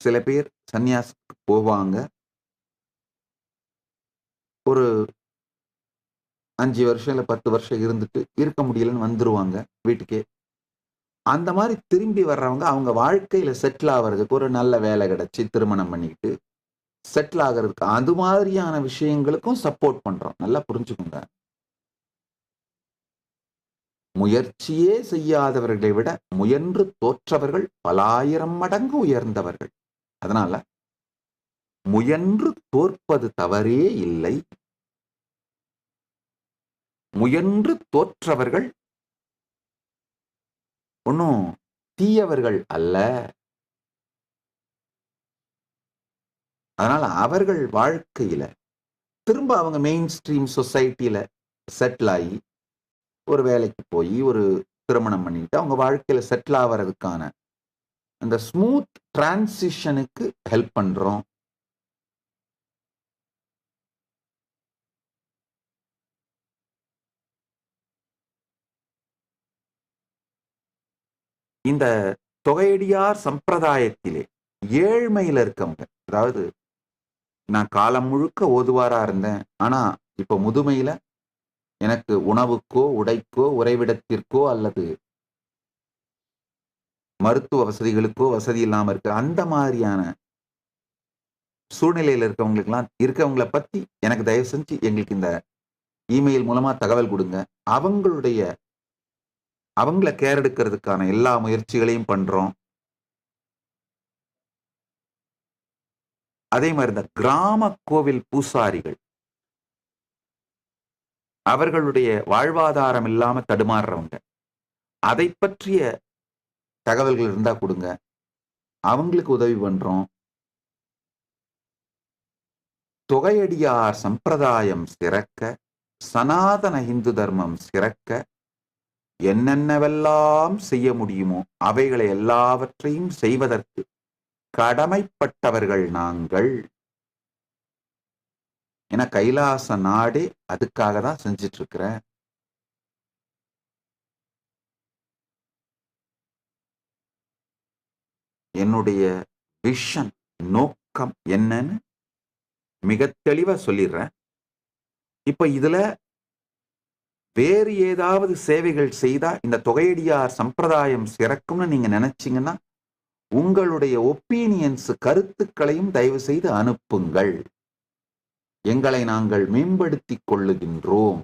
சில பேர் சன்னியாசத்துக்கு போவாங்க, ஒரு 5 வருஷம் இல்ல 10 வருஷம் இருந்துட்டு இருக்க முடியலன்னு வந்துருவாங்க வீட்டுக்கே. அந்த மாதிரி திரும்பி வர்றவங்க அவங்க வாழ்க்கையில செட்டில் ஆகிறதுக்கு ஒரு நல்ல வேலை கிடைச்சி திருமணம் பண்ணிக்கிட்டு செட்டில் ஆகிறதுக்கு அது மாதிரியான விஷயங்களுக்கும் சப்போர்ட் பண்றோம். நல்லா புரிஞ்சுக்கோங்க. முயற்சியே செய்யாதவர்களை விட முயன்று தோற்றவர்கள் பலாயிரம் மடங்கு உயர்ந்தவர்கள். அதனால முயன்று தோற்பது தவறே இல்லை. முயன்று தோற்றவர்கள் ஒன்னும் தீயவர்கள் அல்ல. அதனால அவர்கள் வாழ்க்கையில திரும்ப அவங்க மெயின் ஸ்ட்ரீம் சொசைட்டியில செட்டில் ஆகி ஒரு வேலைக்கு போய் ஒரு திருமணம் பண்ணிட்டு அவங்க வாழ்க்கையில செட்டில் ஆகிறதுக்கான அந்த ஸ்மூத் டிரான்சிஷனுக்கு ஹெல்ப் பண்றோம். இந்த தொகையடியார் சம்பிரதாயத்திலே ஏழ்மையில இருக்கவங்க, அதாவது நான் காலம் முழுக்க ஓதுவாரா இருந்தேன், ஆனா இப்ப முதுமையில எனக்கு உணவுக்கோ உடைக்கோ உறைவிடத்திற்கோ அல்லது மருத்துவ வசதிகளுக்கோ வசதி இல்லாம இருக்க அந்த மாதிரியான சூழ்நிலையில இருக்கவங்களை பத்தி எனக்கு தயவு செஞ்சு எங்களுக்கு இந்த இமெயில் மூலமா தகவல் கொடுங்க. அவங்கள கேர் எடுக்கிறதுக்கான எல்லா முயற்சிகளையும் பண்றோம். அதே மாதிரி இந்த கிராம கோவில் பூசாரிகள், அவர்களுடைய வாழ்வாதாரம் இல்லாம தடுமாறுறவங்க, அதை பற்றிய தகவல்கள் இருந்தா கொடுங்க, அவங்களுக்கு உதவி பண்றோம். தொகையடியார் சம்பிரதாயம் சிறக்க, சனாதன இந்து தர்மம் சிறக்க என்னென்னவெல்லாம் செய்ய முடியுமோ அவைகளை எல்லாவற்றையும் செய்வதற்கு கடமைப்பட்டவர்கள் நாங்கள். என கைலாச நாடே அதுக்காக தான் செஞ்சிட்டு இருக்கிறேன். என்னுடைய விஷன், நோக்கம் என்னன்னு மிக தெளிவா சொல்லிடுறேன். இப்ப இதுல வேறு ஏதாவது சேவைகள் செய்தா இந்த தொகையடியார் சம்பிரதாயம் சிறக்கும்னு நீங்க நினைச்சீங்கன்னா உங்களுடைய ஒப்பீனியன்ஸ், கருத்துக்களையும் தயவு செய்து அனுப்புங்கள். எங்களை நாங்கள் மேம்படுத்திக் கொள்ளுகின்றோம்.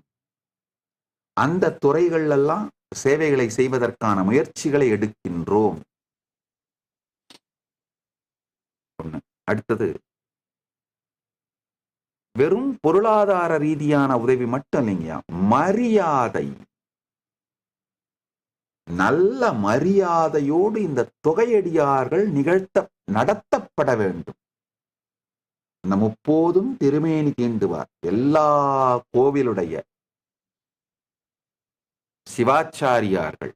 அந்த துறைகள் எல்லாம் சேவைகளை செய்வதற்கான முயற்சிகளை எடுக்கின்றோம். அடுத்தது, வெறும் பொருளாதார ரீதியான உதவி மட்டும் இல்லைங்க, மரியாதை, நல்ல மரியாதையோடு இந்த தொகையடியார்கள் நடத்தப்பட வேண்டும். இந்த முப்போதும் திருமேனி தீண்டுவார் எல்லா கோவிலுடைய சிவாச்சாரியார்கள்,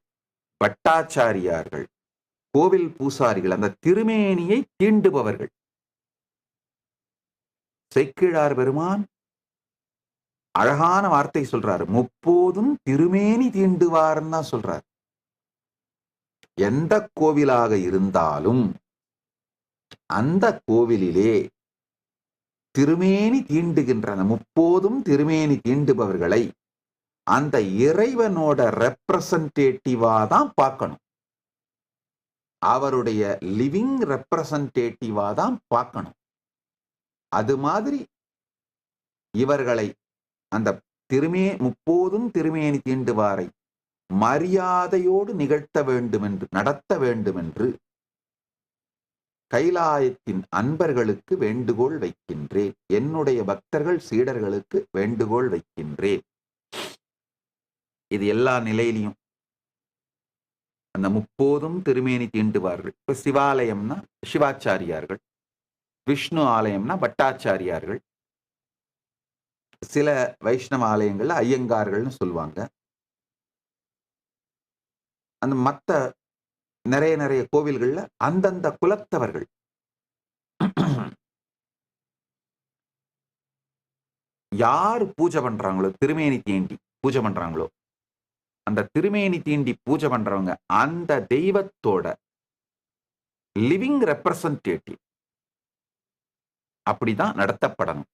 பட்டாச்சாரியார்கள், கோவில் பூசாரிகள் அந்த திருமேனியை தீண்டுபவர்கள். சேக்கிழார் பெருமான் அழகான வார்த்தை சொல்றாரு, முப்போதும் திருமேனி தீண்டுவார்ன்னு தான் சொல்றார். எந்த கோவிலாக இருந்தாலும் அந்த கோவிலிலே திருமேனி தீண்டுகின்ற அந்த முப்போதும் திருமேனி தீண்டுபவர்களை அந்த இறைவனோட ரெப்ரசன்டேட்டிவா தான் பார்க்கணும். அவருடைய லிவிங் ரெப்ரசன்டேட்டிவா தான் பார்க்கணும். அது மாதிரி இவர்களை அந்த முப்போதும் திருமேனி தீண்டுவாரை மரியாதையோடு நிகழ்த்த வேண்டும் என்று, நடத்த வேண்டும் என்று கைலாயத்தின் அன்பர்களுக்கு வேண்டுகோள் வைக்கின்றேன். என்னுடைய பக்தர்கள் சீடர்களுக்கு வேண்டுகோள் வைக்கின்றேன். இது எல்லா நிலையிலையும் அந்த முப்போதும் திருமேனி தீண்டுவார்கள். இப்ப சிவாலயம்னா சிவாச்சாரியார்கள், விஷ்ணு ஆலயம்னா பட்டாச்சாரியார்கள், சில வைஷ்ணவ ஆலயங்கள்ல ஐயங்கார்கள்னு சொல்லுவாங்க. அந்த மத்த நிறைய கோவில்கள்ல அந்தந்த குலத்தவர்கள். யாரு பூஜை பண்றாங்களோ, திருமேனி தீண்டி பூஜை பண்றாங்களோ, அந்த திருமேனி தீண்டி பூஜை பண்றவங்க அந்த தெய்வத்தோட லிவிங் ரெப்ரசன்டேட்டிவ். அப்படிதான் நடத்தப்படணும்.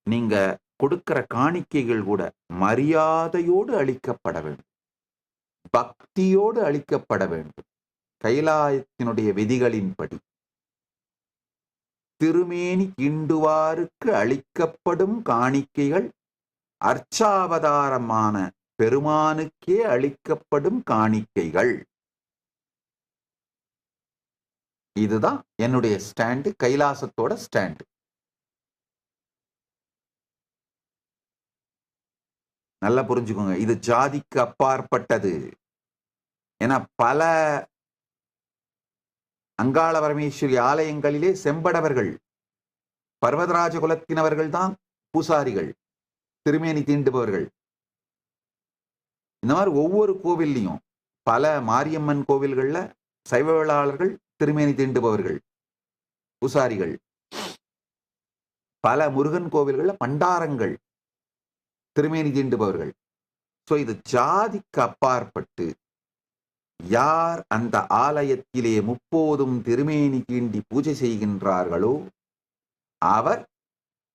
நீங்க கொடுக்கிற காணிக்கைகள் கூட மரியாதையோடு அளிக்கப்பட வேண்டும், பக்தியோடு அளிக்கப்பட வேண்டும். கைலாயத்தினுடைய விதிகளின்படி திருமேனி தீண்டுவாருக்கு அளிக்கப்படும் காணிக்கைகள் அர்ச்சாவதாரமான பெருமானுக்கே அளிக்கப்படும் காணிக்கைகள். இதுதான் என்னுடைய ஸ்டாண்டு, கைலாசத்தோட ஸ்டாண்டு. நல்லா புரிஞ்சுக்கோங்க, இது ஜாதிக்கு அப்பாற்பட்டது. ஏன்னா பல அங்காள பரமேஸ்வரி ஆலயங்களிலே செம்படவர்கள், பர்வதராஜ குலத்தினவர்கள் தான் பூசாரிகள், திருமேனி தீண்டுபவர்கள். இந்த மாதிரி ஒவ்வொரு கோவில்லையும் பல மாரியம்மன் கோவில்கள்ல சைவவேளாளர்கள் திருமேனி தீண்டுபவர்கள், பூசாரிகள். பல முருகன் கோவில்கள்ல பண்டாரங்கள் திருமேனி தீண்டுபவர்கள். சோ இது ஜாதிக்கு அப்பாற்பட்டு யார் அந்த ஆலயத்திலே முப்போதும் திருமேனி தீண்டி பூஜை செய்கின்றார்களோ அவர்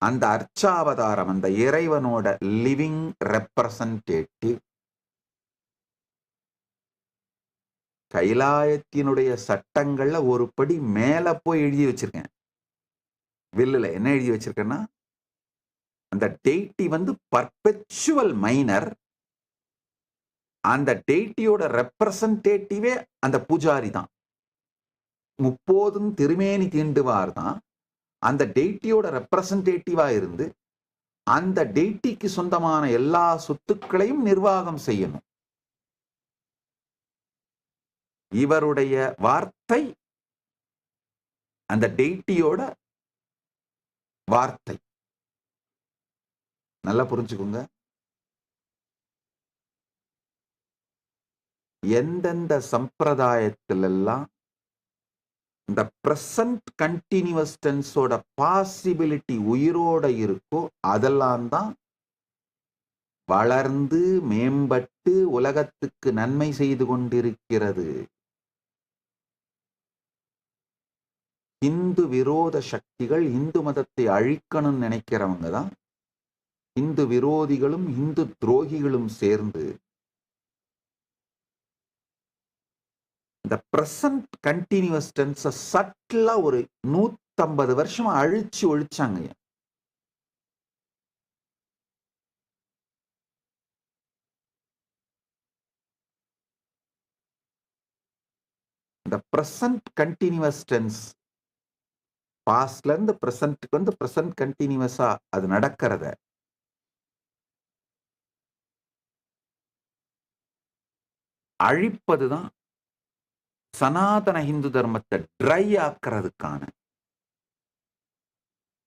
அந்த அர்ச்சாவதாரம், அந்த இறைவனோட லிவிங் ரெப்ரசன்டேட்டிவ். கைலாயத்தினுடைய சட்டங்கள்ல ஒரு படி மேல போய் எழுதி வச்சிருக்கேன். வில்லுல என்ன எழுதி வச்சிருக்கேன்னா, அந்த டெய்டி பர்பெச்சுவல் மைனர், அந்த டெய்டியோட ரெப்ரசன்டேட்டிவே அந்த பூஜாரி தான். முப்போதும் திருமேனி தீண்டுவார் தான் அந்த டெய்டியோட ரெப்ரசன்டேட்டிவா இருந்து அந்த டெய்டிக்கு சொந்தமான எல்லா சொத்துக்களையும் நிர்வாகம் செய்யணும். இவருடைய வார்த்தை அந்த டெய்டியோட வார்த்தை. நல்லா புரிஞ்சுக்கோங்க. எந்தெந்த சம்பிரதாயத்திலெல்லாம் இந்த பிரசன்ட் கண்டினியூஸ் டென்ஸோட பாசிபிலிட்டி உயிரோட இருக்கோ அதெல்லாம் தான் வளர்ந்து மேம்பட்டு உலகத்துக்கு நன்மை செய்து கொண்டிருக்கிறது. இந்து விரோத சக்திகள், இந்து மதத்தை அழிக்கணும்னு நினைக்கிறவங்க தான் இந்து விரோதிகளும் இந்து துரோகிகளும் சேர்ந்து இந்த பிரசன்ட் கண்டினியூஸ் டென்ஸை சட்டிலா ஒரு 150 வருஷமா அழிச்சு ஒழிச்சாங்க. இந்த பிரசன்ட் கண்டினியூஸ் டென்ஸ் பாஸ்ட்ல இருந்து பிரசன்ட்க்கு பிரசன்ட் கண்டினியூஸா அது நடக்கிறத அழிப்பதுதான் சனாதன இந்து தர்மத்தை ட்ரை ஆக்கிறதுக்கான,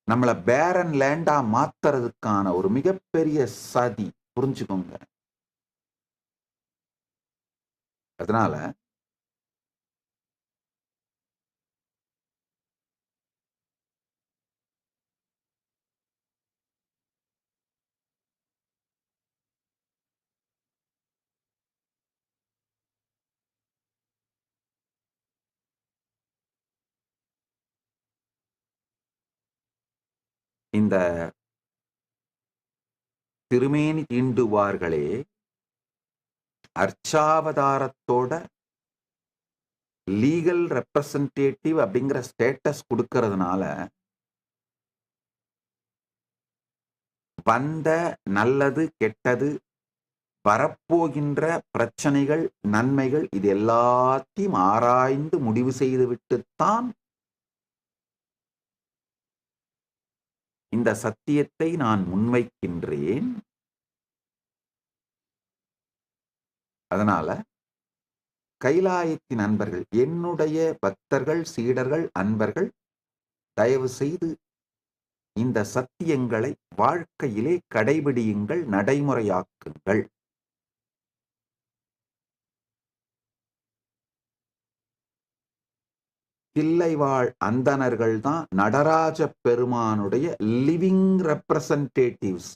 நம்மள பேரன் லேண்டா மாத்துறதுக்கான ஒரு மிகப்பெரிய சதி. புரிஞ்சுக்கோங்க. அதனால இந்த திருமேனி தீண்டுவார்களே அர்ச்சாவதாரத்தோட லீகல் ரெப்ரசன்டேட்டிவ் அப்படிங்கிற ஸ்டேட்டஸ் கொடுக்கறதுனால வந்த நல்லது கெட்டது, வரப்போகின்ற பிரச்சனைகள் நன்மைகள், இது எல்லாத்தையும் ஆராய்ந்து முடிவு செய்துவிட்டுத்தான் இந்த சத்தியத்தை நான் முன்வைக்கின்றேன். அதனால கைலாயத்தின் அன்பர்கள், என்னுடைய பக்தர்கள், சீடர்கள், அன்பர்கள், தயவு செய்து இந்த சத்தியங்களை வாழ்க்கையிலே கடைபிடியுங்கள், நடைமுறையாக்குங்கள். தில்லைவாழ் அந்தணர்கள் தான் நடராஜ பெருமானுடைய லிவிங் ரெப்ரசன்டேட்டிவ்ஸ்.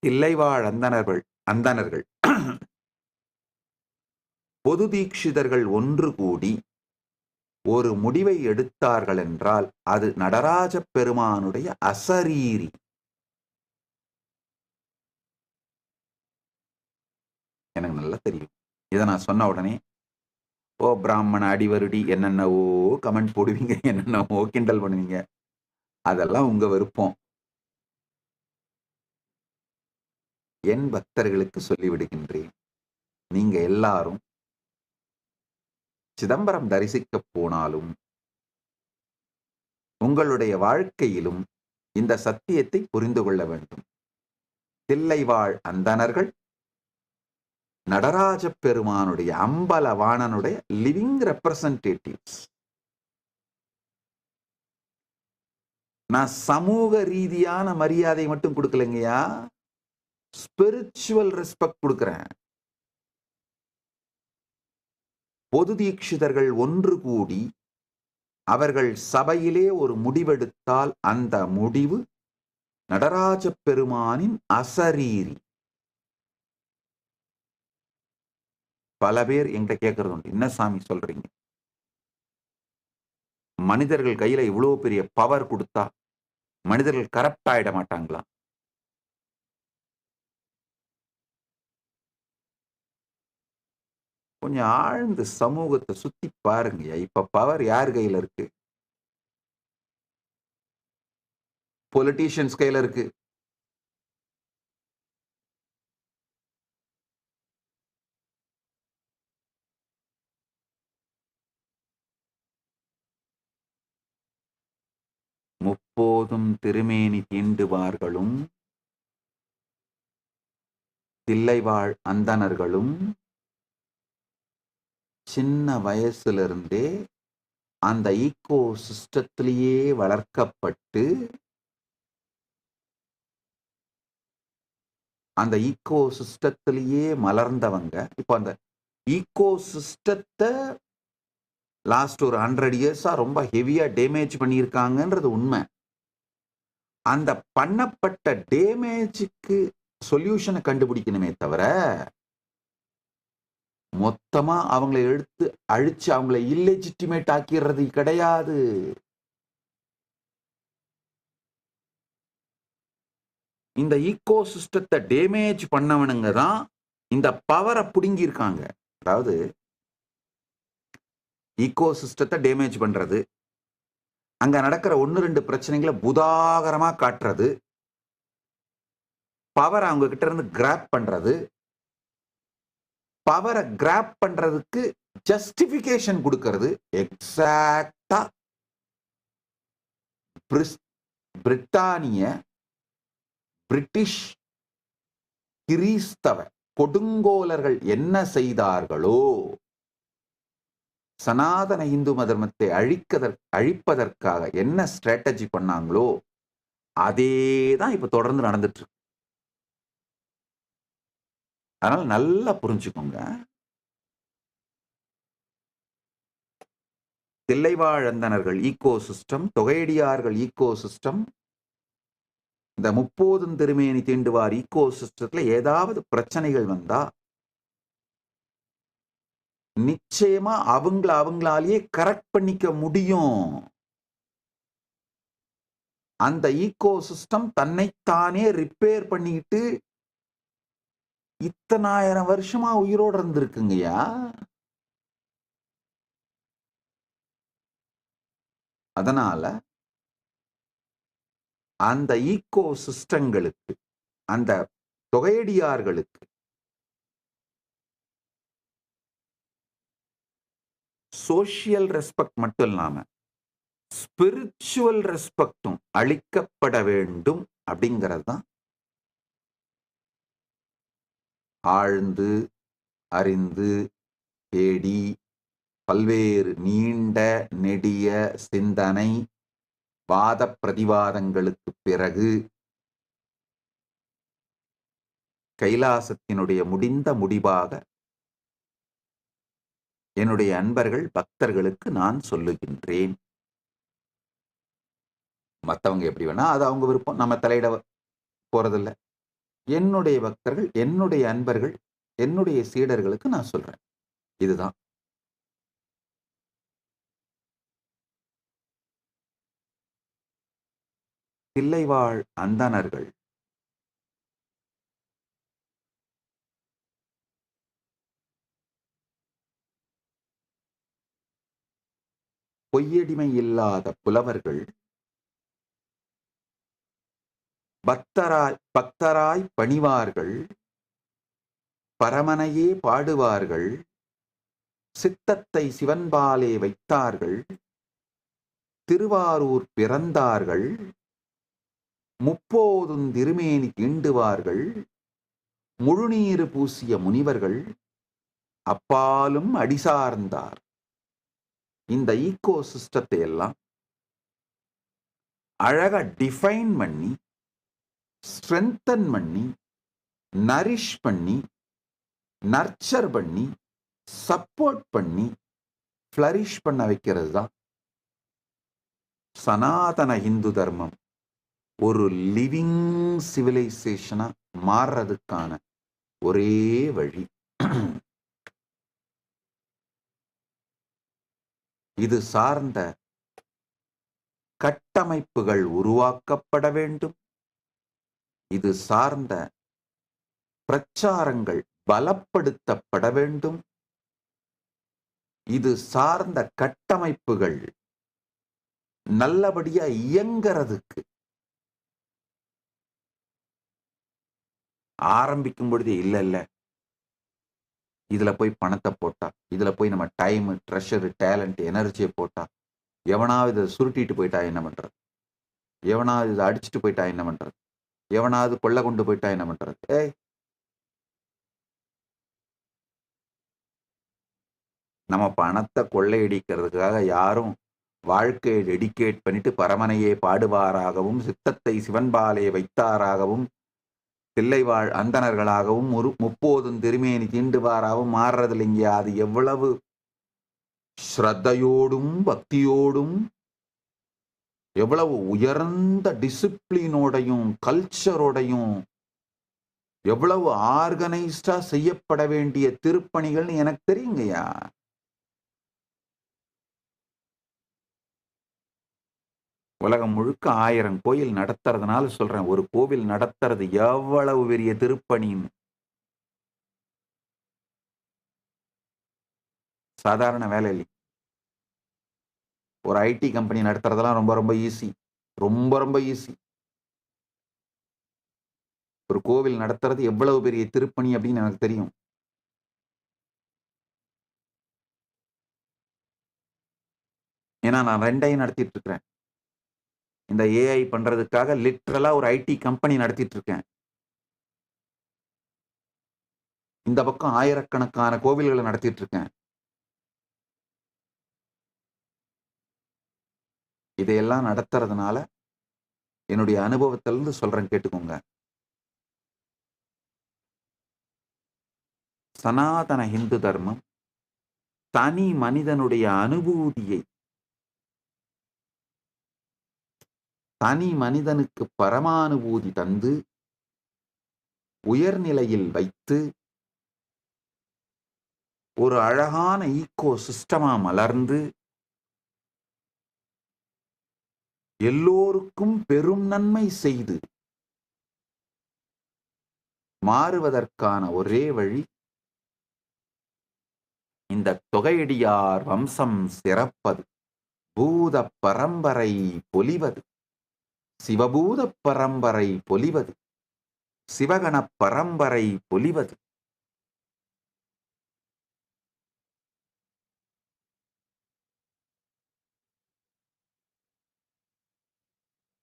தில்லைவாழ் அந்தணர்கள் பொது தீட்சிதர்கள் ஒன்று கூடி ஒரு முடிவை எடுத்தார்கள் என்றால் அது நடராஜ பெருமானுடைய அசரீரி. எனக்கு நல்லா தெரியும். இதை நான் சொன்ன உடனே ஓ பிராமண அடிவருடி என்னென்னவோ கமெண்ட் போடுவீங்க, என்னென்னவோ கிண்டல் பண்ணுவீங்க. அதெல்லாம் உங்க விருப்பம். என் பக்தர்களுக்கு சொல்லிவிடுகின்றேன், நீங்க எல்லாரும் சிதம்பரம் தரிசிக்க போனாலும் உங்களுடைய வாழ்க்கையிலும் இந்த சத்தியத்தை புரிந்து கொள்ள வேண்டும். தில்லைவாழ் அந்தணர்கள் நடராஜ பெருமானுடைய அம்பலவாணனுடைய லிவிங் ரெப்ரசன்டேட்டிவ்ஸ். நான் சமூக ரீதியான மரியாதை மட்டும் கொடுக்கலைங்கயா, ஸ்பிரிச்சுவல் ரெஸ்பெக்ட் கொடுக்கிறேன். பொது தீட்சிதர்கள் ஒன்று கூடி அவர்கள் சபையிலே ஒரு முடிவெடுத்தால் அந்த முடிவு நடராஜ பெருமானின் அசரீரி. பல பேர் என்கிட்ட கேட்கறது உண்டு, என்ன சாமி சொல்றீங்க, மனிதர்கள் கையில இவ்வளவு பெரிய பவர் கொடுத்தா மனிதர்கள் கரப்ட் ஆயிட மாட்டாங்களா? கொஞ்சம் ஆழ்ந்து சமூகத்தை சுத்தி பாருங்க. இப்ப பவர் யார் கையில இருக்கு? பொலிட்டீஷியன்ஸ் கையில இருக்கு. முப்போதும் திருமேனி தீண்டுவார்களும் தில்லைவாழ் அந்தணர்களும் சின்ன வயசுல அந்த ஈகோ சிஸ்டத்திலேயே வளர்க்கப்பட்டு அந்த ஈகோ சிஸ்டத்திலேயே மலர்ந்தவங்க. இப்போ அந்த ஈகோ சிஸ்டத்தை லாஸ்ட் ஒரு 100 இயர்ஸா ரொம்ப ஹெவியா டேமேஜ் பண்ணியிருக்காங்கன்றது உண்மை. அந்த பண்ணப்பட்ட டேமேஜுக்கு சொல்யூஷனை கண்டுபிடிக்கணுமே தவிர மொத்தமா அவங்களை எடுத்து அழிச்சு அவங்களை இல்லெஜிட்டிமேட் ஆக்கிடுறது கிடையாது. இந்த ஈகோ சிஸ்டத்தை டேமேஜ் பண்ணவனுங்க தான் இந்த பவரை புடுங்கி இருக்காங்க. அதாவது ஈகோ சிஸ்டத்தை டேமேஜ் பண்றது, அங்க நடக்கிற 1-2 பிரச்சனைகளை புதாகரமா காட்டுறது, பவர் அவங்க கிட்ட இருந்து கிராப் பண்றது, பவரை கிராப் பண்றதுக்கு ஜஸ்டிபிகேஷன் கொடுக்கிறது. எக்ஸாக்டா பிரிட்டானிய பிரிட்டிஷ் கிறிஸ்தவ கொடுங்கோலர்கள் என்ன செய்தார்களோ, சனாதன இந்து மதத்தை அழிப்பதற்காக என்ன ஸ்ட்ராட்டஜி பண்ணாங்களோ அதேதான் இப்ப தொடர்ந்து நடந்துட்டு இருக்கு. அதனால நல்லா புரிஞ்சுக்கோங்க. தில்லைவாழ் அந்தணர்கள் ஈகோ சிஸ்டம், தொகையடியார்கள் ஈகோ சிஸ்டம், இந்த முப்போதும் திருமேனி தீண்டுவார் ஈகோ சிஸ்டத்துல ஏதாவது பிரச்சனைகள் வந்தா நிச்சயமா அவங்களாலேயே கரெக்ட் பண்ணிக்க முடியும். அந்த ஈகோ சிஸ்டம் தன்னைத்தானே ரிப்பேர் பண்ணிட்டு இத்தனாயிரம் வருஷமா உயிரோடு இருந்திருக்குங்கய்யா. அதனால அந்த ஈகோ சிஸ்டங்களுக்கு, அந்த தொகையடியார்களுக்கு சோஷியல் ரெஸ்பெக்ட் மட்டும் இல்லாம ஸ்பிரிச்சுவல் ரெஸ்பெக்டும் அளிக்கப்பட வேண்டும் அப்படிங்கிறது தான் ஆழ்ந்து அறிந்து தேடி பல்வேறு நீண்ட நெடிய சிந்தனை வாத பிரதிவாதங்களுக்கு பிறகு கைலாசத்தினுடைய முடிந்த முடிவாக என்னுடைய அன்பர்கள் பக்தர்களுக்கு நான் சொல்லுகின்றேன். மற்றவங்க எப்படி வேணா அது அவங்க விருப்பம், நம்ம தலையிட போறதில்ல. என்னுடைய பக்தர்கள், என்னுடைய அன்பர்கள், என்னுடைய சீடர்களுக்கு நான் சொல்றேன். இதுதான். தில்லைவாழ் அந்தணர்கள் பொய்யடிமை இல்லாத புலவர்கள் பக்தராய் பணிவார்கள், பரமனையே பாடுவார்கள், சித்தத்தை சிவன்பாலே வைத்தார்கள், திருவாரூர் பிறந்தார்கள், முப்போதும் திருமேனி தீண்டுவார்கள், முழுநீரு பூசிய முனிவர்கள் அப்பாலும் அடிசார்ந்தார். இந்த ஈகோ சிஸ்டத்தை எல்லாம் அழகா டிஃபைன் பண்ணி, ஸ்ட்ரென்தன் பண்ணி, நரிஷ் பண்ணி, நர்ச்சர் பண்ணி, சப்போர்ட் பண்ணி, ஃப்ளரிஷ் பண்ண வைக்கிறது தான் சனாதன இந்து தர்மம் ஒரு லிவிங் சிவிலைசேஷனா மாறுறதுக்கான ஒரே வழி. இது சார்ந்த கட்டமைப்புகள் உருவாக்கப்பட வேண்டும். இது சார்ந்த பிரச்சாரங்கள் பலப்படுத்தப்பட வேண்டும். இது சார்ந்த கட்டமைப்புகள் நல்லபடியா இயங்கிறதுக்கு ஆரம்பிக்கும் பொழுதே இல்ல இதுல போய் பணத்தை போட்டா, இதுல போய் நம்ம டைம், ட்ரெஷர், டேலண்ட், எனர்ஜியை போட்டா எவனாவது இதை சுருட்டிட்டு போயிட்டா என்ன பண்றது, எவனாவது இதை அடிச்சுட்டு போயிட்டா என்ன பண்றது, எவனாவது கொள்ள கொண்டு போயிட்டா என்ன பண்றது. நம்ம பணத்தை கொள்ளையடிக்கிறதுக்காக யாரும் வாழ்க்கையை டெடிகேட் பண்ணிட்டு பரமனையே பாடுவாராகவும், சித்தத்தை சிவன்பாலே வைத்தாராகவும், தில்லைவாழ் அந்தணர்களாகவும், முப்போதும் திருமேனி தீண்டுவாராகவும் மாறுறது இல்லைங்க. அது எவ்வளவு ஸ்ரத்தையோடும் பக்தியோடும் எவ்வளவு உயர்ந்த டிசிப்ளினோடையும் கல்ச்சரோடையும் எவ்வளவு ஆர்கனைஸ்டா செய்யப்பட வேண்டிய திருப்பணிகள்னு எனக்கு தெரியுங்கய்யா. உலகம் முழுக்க 1000 கோயில் நடத்துறதுனால சொல்றேன், ஒரு கோவில் நடத்துறது எவ்வளவு பெரிய திருப்பணின்னு. சாதாரண வேலை இல்லை. ஒரு ஐடி கம்பெனி நடத்துறதெல்லாம் ரொம்ப ரொம்ப ஈஸி, ரொம்ப ரொம்ப ஈஸி. ஒரு கோவில் நடத்துறது எவ்வளவு பெரிய திருப்பணி அப்படின்னு எனக்கு தெரியும். ஏன்னா நான் 2ஐயும் நடத்திட்டு இருக்கிறேன். இந்த ஏஐ பண்றதுக்காக லிட்டரலா ஒரு ஐடி கம்பெனி நடத்திட்டு இருக்கேன். இந்த பக்கம் ஆயிரக்கணக்கான கோவில்களை நடத்திட்டு இருக்கேன். இதையெல்லாம் நடத்துறதுனால என்னுடைய அனுபவத்திலிருந்து சொல்றேன், கேட்டுக்கோங்க. சனாதன இந்து தர்மம் தனி மனிதனுடைய அனுபூதியை, தனி மனிதனுக்கு பரமானுபூதி தந்து உயர்நிலையில் வைத்து ஒரு அழகான ஈகோ சிஸ்டமா மலர்ந்து எல்லோருக்கும் பெரும் நன்மை செய்து மாறுவதற்கான ஒரே வழி இந்த தொகையடியார் வம்சம் சிறப்பது, பூத பரம்பரை பொலிவது, சிவபூத பரம்பரை பொலிவது, சிவகண பரம்பரை பொலிவது.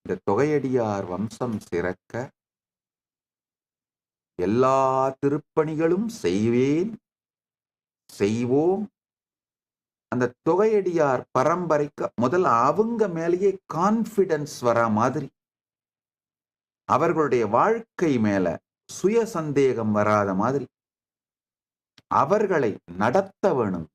இந்த தொகையடியார் வம்சம் சிறக்க எல்லா திருப்பணிகளும் செய்வேன், செய்வோம். அந்த தொகையடியார் பரம்பரைக்கு முதல்ல அவங்க மேலேயே கான்பிடன்ஸ் வரா மாதிரி, அவர்களுடைய வாழ்க்கை மேல சுய சந்தேகம் வராத மாதிரி அவர்களை நடத்த வேணும்.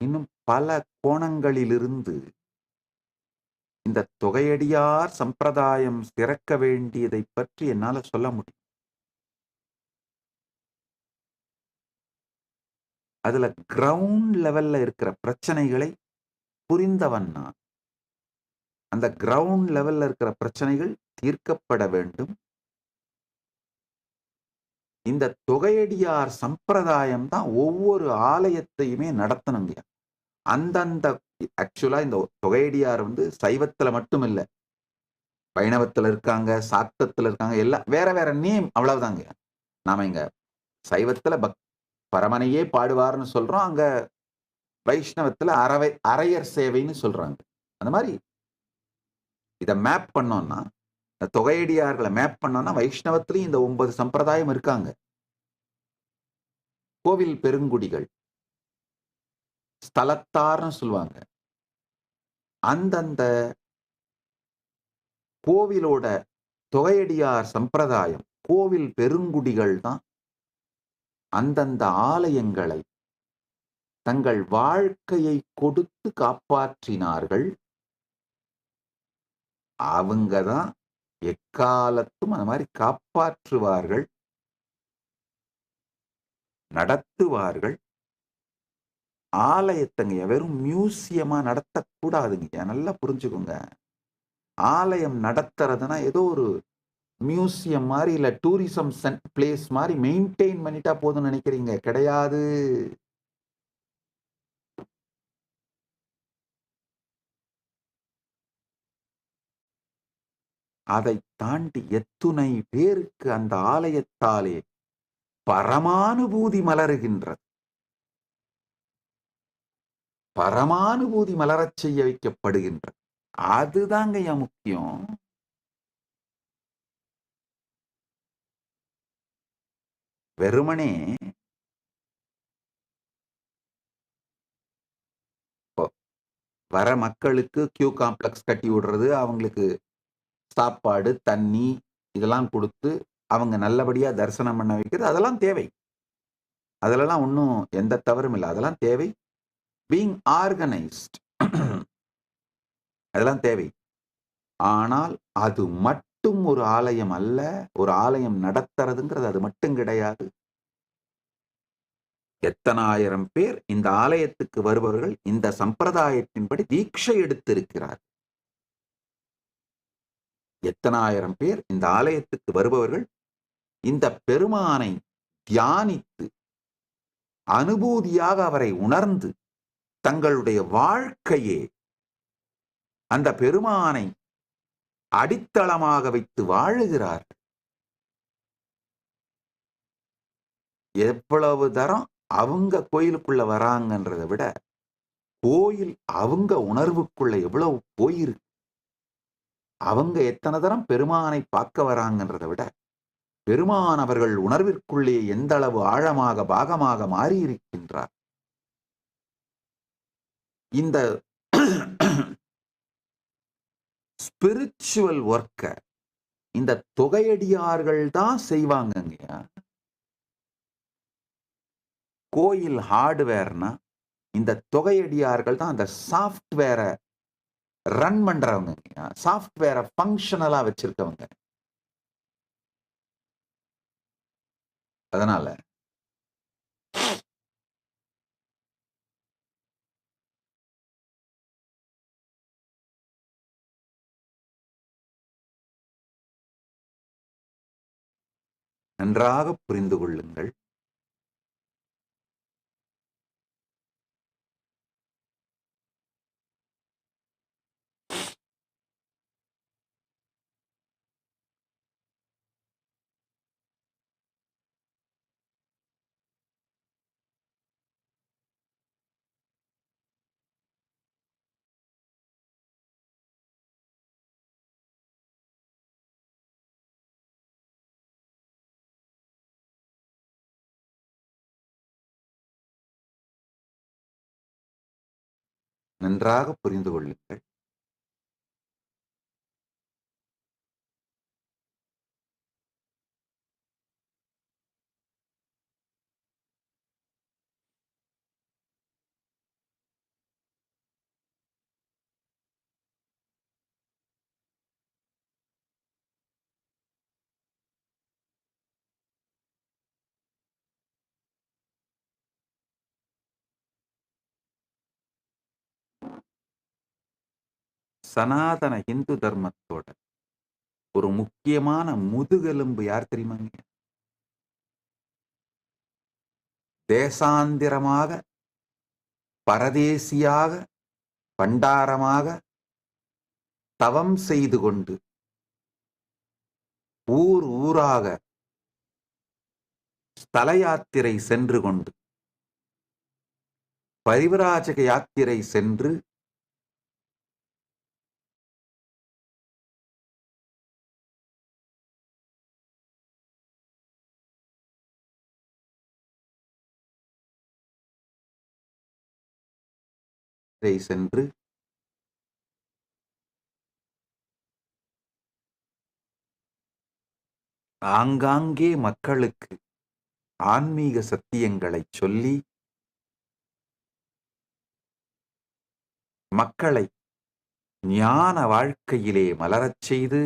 இன்னும் பல கோணங்களிலிருந்து இந்த தொகையடியார் சம்பிரதாயம் சிறக்க வேண்டியதை பற்றி என்னால சொல்ல முடியும். அதுல கிரவுண்ட் லெவல்ல இருக்கிற பிரச்சனைகளை புரிந்தவன் நான். அந்த கிரவுண்ட் லெவல்ல இருக்கிற பிரச்சனைகள் தீர்க்கப்பட வேண்டும். இந்த தொகையடியார் சம்பிரதாயம் தான் ஒவ்வொரு ஆலயத்தையுமே நடத்தணுங்க. அந்தந்த ஆக்சுவலா இந்த தொகையடியார் சைவத்துல மட்டும் இல்ல, வைணவத்துல இருக்காங்க, சாக்தத்துல இருக்காங்க, எல்லாம் வேற வேற நேம், அவ்வளவுதாங்க. நாம இங்க சைவத்துல பரமனையே பாடுவார்னு சொல்றோம், அங்க வைஷ்ணவத்துல அரையர் சேவைன்னு சொல்றாங்க. அந்த மாதிரி இத மேப் பண்ணோம்னா, தொகையடியார்களை மேப் பண்ணோம்னா வைஷ்ணவத்திலையும் இந்த 9 சம்பிரதாயம் இருக்காங்க. கோவில் பெருங்குடிகள், ஸ்தலத்தார்னு சொல்லுவாங்க. அந்தந்த கோவிலோட தொகையடியார் சம்பிரதாயம், கோவில் பெருங்குடிகள் தான் அந்தந்த ஆலயங்களை தங்கள் வாழ்க்கையை கொடுத்து காப்பாற்றினார்கள். அவங்க தான் எக்காலத்தும் அந்த மாதிரி காப்பாற்றுவார்கள், நடத்துவார்கள். ஆலயத்தங்க வெறும் மியூசியமா நடத்தக்கூடாதுங்க, நல்லா புரிஞ்சுக்கோங்க. ஆலயம் நடத்துறதுனா ஏதோ ஒரு மியூசியம் மாதிரி இல்ல டூரிசம் பிளேஸ் மாதிரி மெயின்டைன் பண்ணிட்டா போதும் நினைக்கிறீங்க, கிடையாது. அதை தாண்டி எத்துணை பேருக்கு அந்த ஆலயத்தாலே பரமானுபூதி மலருகின்றது, பரமானுபூதி மலரச் செய்ய வைக்கப்படுகின்றது. அதுதாங்க முக்கியம். வெறுமனே வர மக்களுக்கு கியூ காம்ப்ளெக்ஸ் கட்டி விடுறது, அவங்களுக்கு சாப்பாடு தண்ணி இதெல்லாம் கொடுத்து அவங்க நல்லபடியா தரிசனம் பண்ண வைக்கிறது, அதெல்லாம் தேவை. அதெல்லாம் ஒன்றும் எந்த தவறும் இல்லை, அதெல்லாம் தேவை. பீயிங் ஆர்கனைஸ்ட் அதெல்லாம் தேவை. ஆனால் அது மட்டும் ஒரு ஆலயம் அல்ல. ஒரு ஆலயம் நடத்துறதுங்கிறது அது மட்டும் கிடையாது. எத்தனாயிரம் பேர் இந்த ஆலயத்துக்கு வருபவர்கள் இந்த சம்பிரதாயத்தின்படி தீட்சை எடுத்திருக்கிறார். எத்தனாயிரம் பேர் இந்த ஆலயத்துக்கு வருபவர்கள் இந்த பெருமானை தியானித்து அனுபூதியாக அவரை உணர்ந்து தங்களுடைய வாழ்க்கையே அந்த பெருமானை அடித்தளமாக வைத்து வாழுகிறார்கள். எவ்வளவு தரம் அவங்க கோயிலுக்குள்ள வராங்கன்றதை விட கோயில் அவங்க உணர்வுக்குள்ள எவ்வளவு போயிருக்கு, அவங்க எத்தனை தரம் பெருமானை பார்க்க வராங்கன்றதை விட பெருமான் அவர்கள் உணர்விற்குள்ளே எந்த அளவு ஆழமாக பாகமாக மாறி இருக்கின்றார். இந்த ஸ்பிரிச்சுவல் ஒர்க்க இந்த தொகையடியார்கள் தான் செய்வாங்கங்க. கோயில் ஹார்ட்வேர்னா இந்த தொகையடியார்கள் தான் அந்த சாஃப்ட்வேரை ரன் பண்றவங்க, சாஃப்ட்வேரை ஃபங்க்ஷனலா வச்சிருக்கவங்க. அதனால நன்றாக புரிந்து கொள்ளுங்கள். நன்றாக புரிந்து கொள்ளுங்கள். சனாதன இந்து தர்மத்தோட ஒரு முக்கியமான முதுகெலும்பு யார் தெரியுமாங்க? தேசாந்திரமாக, பரதேசியாக, பண்டாரமாக தவம் செய்து கொண்டு ஊர் ஊராக ஸ்தல யாத்திரை சென்று கொண்டு பரிவராஜக யாத்திரை சென்று சென்று ஆங்காங்கே மக்களுக்கு ஆன்மீக சத்தியங்களை சொல்லி மக்களை ஞான வாழ்க்கையிலே மலரச் செய்து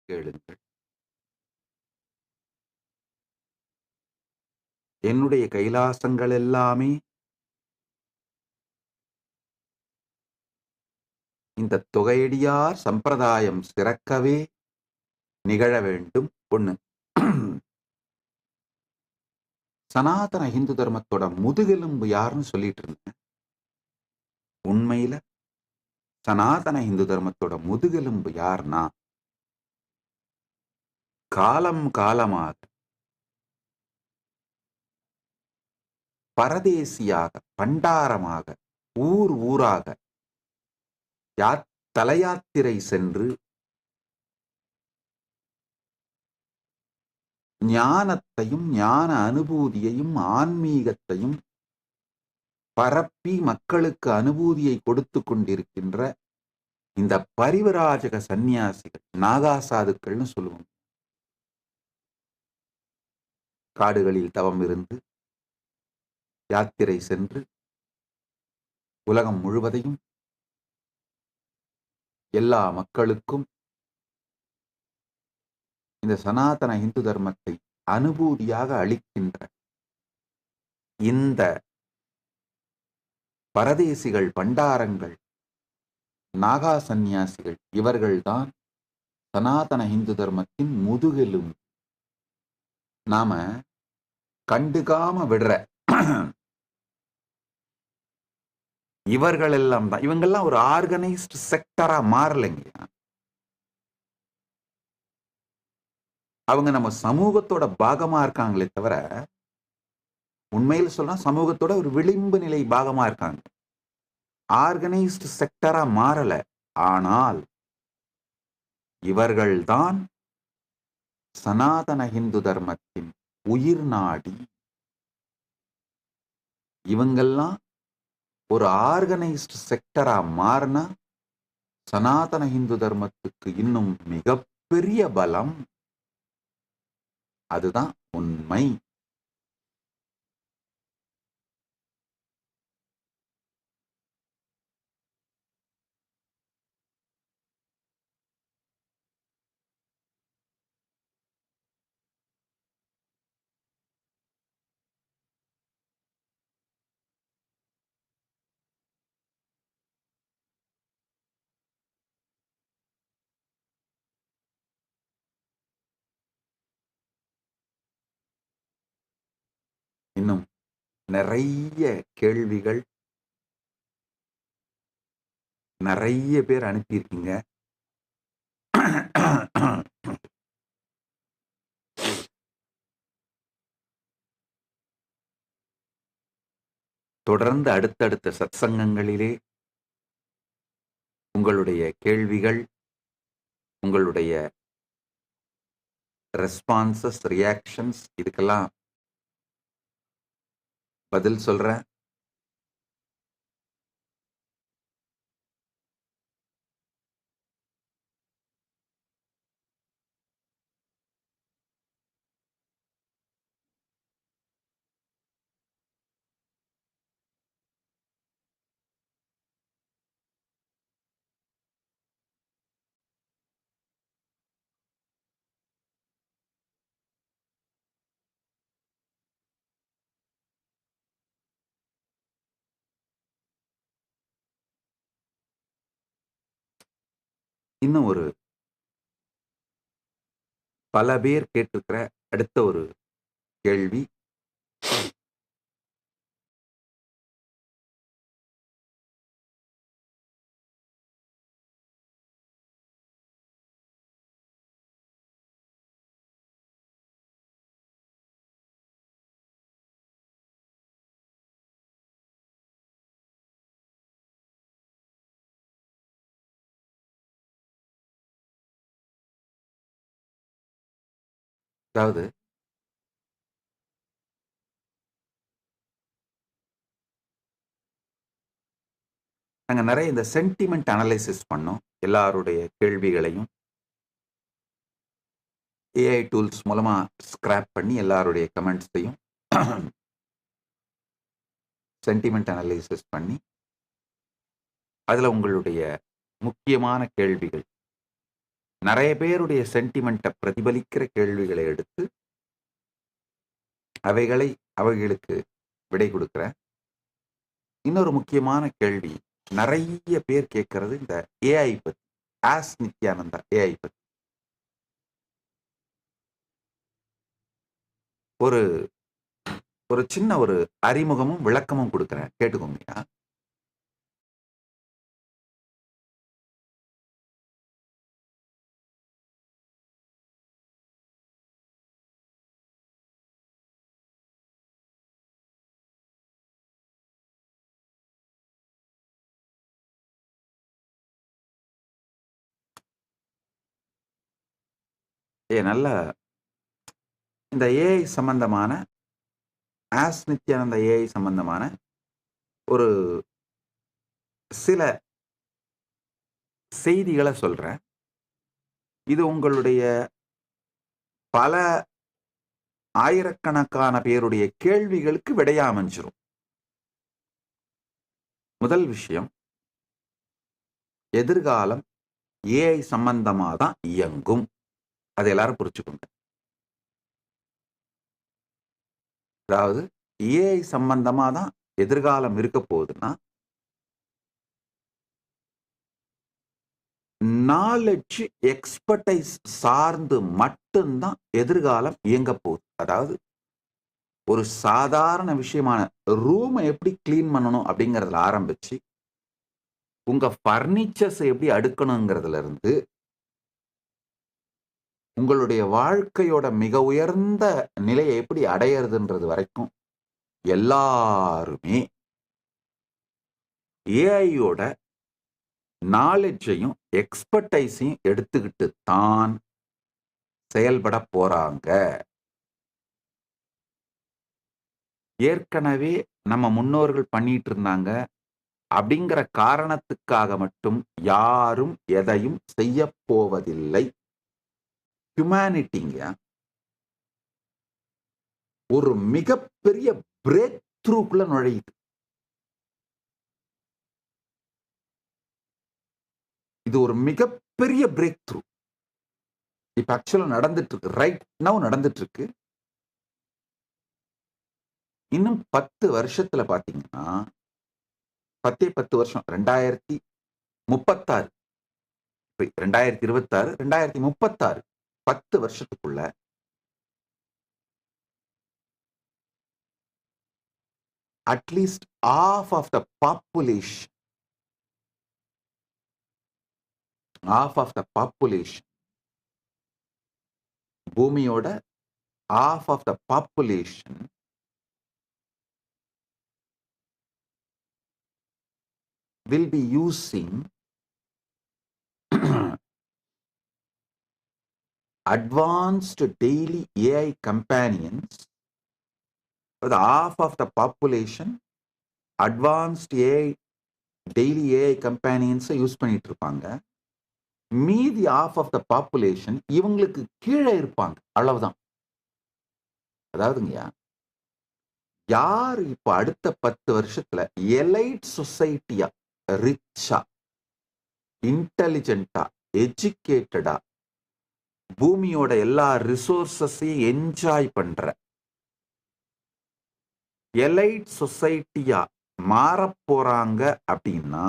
கேளுங்கள். என்னுடைய கைலாசங்கள் எல்லாமே இந்த தொகையடியார் சம்பிரதாயம் சிறக்கவே நிகழ வேண்டும். ஒண்ணு. சனாதன இந்து தர்மத்தோட முதுகெலும்பு யாருன்னு சொல்லிட்டு இருந்தேன். உண்மையில சனாதன இந்து தர்மத்தோட முதுகெலும்பு யாருன்னா, காலம் காலமாக பரதேசியாக, பண்டாரமாக, ஊர் ஊராக தலையாத்திரை சென்று ஞானத்தையும் ஞான அனுபூதியையும் ஆன்மீகத்தையும் பரப்பி மக்களுக்கு அனுபூதியை கொடுத்து கொண்டிருக்கின்ற இந்த பரிவராஜக சந்நியாசிகள், நாகா சாதுக்கள்னு சொல்லுவோம். காடுகளில் தவம் இருந்து யாத்திரை சென்று உலகம் முழுவதையும் எல்லா மக்களுக்கும் இந்த சனாதன இந்து தர்மத்தை அனுபூதியாக அளிக்கின்ற இந்த பரதேசிகள், பண்டாரங்கள், நாகா சந்நியாசிகள், இவர்கள்தான் சனாதன இந்து தர்மத்தின் முதுகெலும்பு. நாம கண்டுக்காம விடுற இவர்கள் எல்லாம் தான். இவங்கெல்லாம் ஒரு ஆர்கனைஸ்டு செக்டரா மாறலைங்க. அவங்க நம்ம சமூகத்தோட பாகமா இருக்காங்களே தவிர, உண்மையில் சொன்னா சமூகத்தோட ஒரு விளிம்பு நிலை பாகமா இருக்காங்க. ஆர்கனைஸ்டு செக்டரா மாறல. ஆனால் இவர்கள்தான் சனாதன இந்து தர்மத்தின் உயிர் நாடி. இவங்கெல்லாம் ஒரு ஆர்கனைஸ்டு செக்டரா மாறினா சனாதன இந்து தர்மத்துக்கு இன்னும் மிகப்பெரிய பலம். அதுதான் உண்மை. இன்னும் நிறைய கேள்விகள் நிறைய பேர் அனுப்பியிருக்கீங்க. தொடர்ந்து அடுத்தடுத்த சத்சங்கங்களிலே உங்களுடைய கேள்விகள், உங்களுடைய ரெஸ்பான்சஸ், ரியாக்ஷன்ஸ், இதுக்கெல்லாம் பதில் சொல்றேன். இன்னும் ஒரு பல பேர் கேட்டிருக்கிற அடுத்த ஒரு கேள்வி, அதாவது நாங்க நிறைய இந்த சென்டிமெண்ட் அனலைசிஸ் பண்ணோம். எல்லாருடைய கேள்விகளையும் ஏஐ டூல்ஸ் மூலமா ஸ்கிராப் பண்ணி எல்லாருடைய கமெண்ட்ஸையும் சென்டிமெண்ட் அனலைசிஸ் பண்ணி அதுல உங்களுடைய முக்கியமான கேள்விகள், நிறைய பேருடைய சென்டிமெண்ட்டை பிரதிபலிக்கிற கேள்விகளை எடுத்து அவைகளுக்கு விடை கொடுக்கிறேன். இன்னொரு முக்கியமான கேள்வி நிறைய பேர் கேட்கறது இந்த ஏஐ பத்தி, ஆஸ் நித்யானந்தா ஏஐ பத்தி. ஒரு ஒரு சின்ன ஒரு அறிமுகமும் விளக்கமும் கொடுக்கிறேன், கேட்டுக்கோங்கய்யா. நல்ல இந்த ஏஐ சம்பந்தமான, ஆஸ் நித்யானந்த ஏஐ சம்பந்தமான ஒரு சில செய்திகளை சொல்றேன். இது உங்களுடைய பல ஆயிரக்கணக்கான பேருடைய கேள்விகளுக்கு விடையா அமைஞ்சிரும். முதல் விஷயம், எதிர்காலம் ஏஐ சம்பந்தமா தான் இயங்கும். அதை எல்லாரும் புரிச்சுக்கோங்க. அதாவது ஏஐ சம்பந்தமா தான் எதிர்காலம் இருக்க போகுதுன்னா, நாலெட்ஜ் எக்ஸ்பர்டைஸ் சார்ந்து மட்டும்தான் எதிர்காலம் இயங்க போகுது. அதாவது ஒரு சாதாரண விஷயமான ரூமை எப்படி கிளீன் பண்ணணும் அப்படிங்கறதுல ஆரம்பிச்சு, உங்க பர்னிச்சர்ஸ் எப்படி அடுக்கணுங்கிறதுல இருந்து, உங்களுடைய வாழ்க்கையோட மிக உயர்ந்த நிலையை எப்படி அடையிறதுன்றது வரைக்கும் எல்லாருமே ஏஐயோட நாலேஜையும் எக்ஸ்பர்டைஸையும் எடுத்துக்கிட்டு தான் செயல்பட போறாங்க. ஏற்கனவே நம்ம முன்னோர்கள் பண்ணிட்டு இருந்தாங்க அப்படிங்கிற காரணத்துக்காக மட்டும் யாரும் எதையும் செய்ய போவதில்லை. ஹியூமனிட்டிங்க ஒரு மிகப்பெரிய பிரேக் த்ரூக்குள்ள நுழையுது. இது ஒரு மிகப்பெரிய பிரேக் த்ரூ. இப்ப ஆக்சுவலா நடந்துட்டு இருக்கு, ரைட் நவ் நடந்துட்டு இருக்கு. இன்னும் 10 வருஷத்துல பாத்தீங்கன்னா, 10 வருஷம் 2036, 2026, 2036, 10 வருஷத்துக்குள்ள at least half of the population பூமியோட half of the population will be using advanced daily AI companions. The half of the population advanced AI daily AI companions use பண்ணிட்டு இருப்பாங்க. மீதி half of the population இவங்களுக்கு கீழே இருப்பாங்க. அவ்வளவுதான். அதாவதுங்கய்யா, யார் இப்ப அடுத்த 10 வருஷத்துல எலைட் சொசைட்டியா, ரிச்சா, இன்டெலிஜென்டா, எஜுகேட்டடா, பூமியோட எல்லா ரிசோர்சஸையும் என்ஜாய் பண்ற எலைட் சொசைட்டியா மாறப் போறாங்க அப்படின்னா,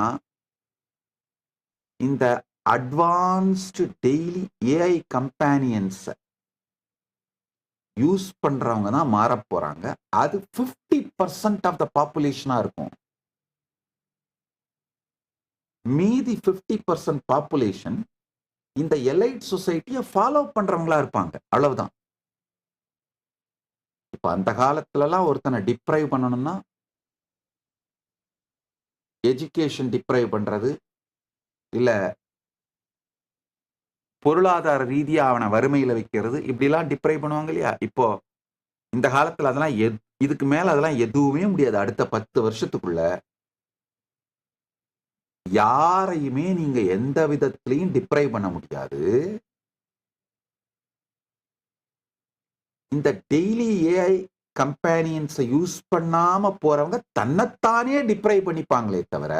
இந்த advanced daily AI companions use பண்றவங்க தான் மாறப் போறாங்க. அது 50% ஆஃப் த பாப்புலேஷனா இருக்கும். மீதி 50% பாப்புலேஷன் இந்த எலைட் சொசைட்டியை ஃபாலோ பண்றவங்களா இருப்பாங்க. அவ்வளவுதான். இப்ப அந்த காலத்துலலாம் ஒருத்தனை டிப்ரைவ் பண்ணணும்னா, எஜுகேஷன் டிப்ரைவ் பண்றது, இல்ல பொருளாதார ரீதியா அவனை வறுமையில வைக்கிறது, இப்படிலாம் டிப்ரைவ் பண்ணுவாங்க இல்லையா? இப்போ இந்த காலத்துல அதெல்லாம் இதுக்கு மேல அதெல்லாம் எதுவுமே முடியாது. அடுத்த 10 வருஷத்துக்குள்ள யாரையுமே நீங்க எந்த விதத்திலையும் டிப்ரைவ் பண்ண முடியாது. இந்த டெய்லி ஏஐ கம்பேனியன்ஸை யூஸ் பண்ணாம போறவங்க தன்னைத்தானே டிப்ரைவ் பண்ணிப்பாங்களே தவிர,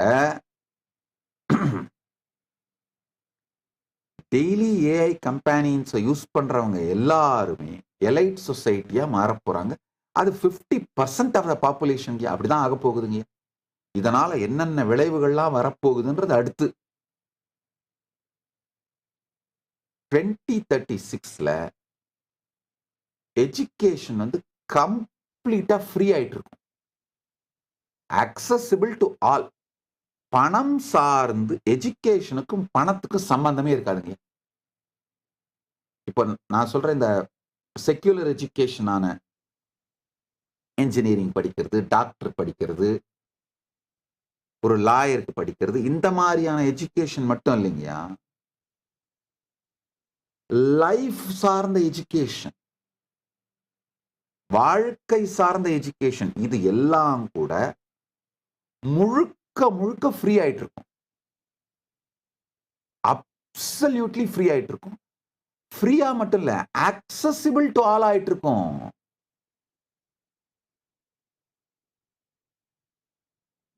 டெய்லி ஏஐ கம்பேனியன்ஸை யூஸ் பண்றவங்க எல்லாருமே எலைட் சொசைட்டியா மாற போறாங்க. அது 50% ஆஃப் த பாப்புலேஷன். அப்படிதான் ஆக போகுதுங்க. இதனால என்னென்ன விளைவுகள்லாம் வரப்போகுதுன்றது அடுத்து 2036ல எஜுகேஷன் வந்து கம்ப்ளீட்டா ஃப்ரீ ஆயிட்டு இருக்கும். Accessible to all. பணம் சார்ந்து எஜுகேஷனுக்கும் பணத்துக்கும் சம்பந்தமே இருக்காதுங்க. இப்போ நான் சொல்றேன், இந்த செக்யூலர் எஜுகேஷனான இன்ஜினியரிங் படிக்கிறது, டாக்டர் படிக்கிறது, ஒரு லாயருக்கு படிக்கிறது, இந்த மாதிரியான எஜுகேஷன் மட்டும் இல்லைங்கயா. லைஃப் சார்ந்த எஜுகேஷன், வாழ்க்கை சார்ந்த எஜுகேஷன், இது எல்லாம் கூட முழுக்க முழுக்க ஃப்ரீ ஆயிட்டு இருக்கும். அப்சல்யூட்லி ஃப்ரீ ஆயிட்டு இருக்கும். ஃப்ரீயா மட்டும் இல்ல, ஆக்சசிபிள் டு ஆல் ஆயிட்டு இருக்கும்.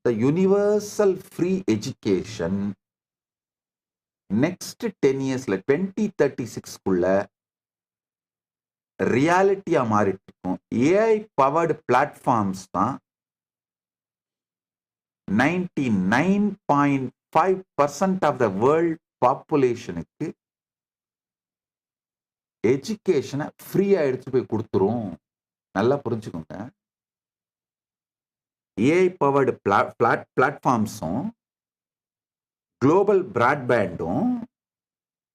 The universal free education next 10 yearsல 2036 ரியாலிட்டியா மாறிட்டு இருக்கும். ஏஐ பவர்டு பிளாட்ஃபார்ம்ஸ் தான் 99.5% ஆஃப் த வேர்ல்ட் பாப்புலேஷனுக்கு எஜுகேஷனை ஃப்ரீயா எடுத்து போய் கொடுத்துரும். நல்லா புரிஞ்சுக்கோங்க. ஏஐ பவர்டு பிளாட்ஃபார்ம்ஸும் குளோபல் பிராட்பேண்டும்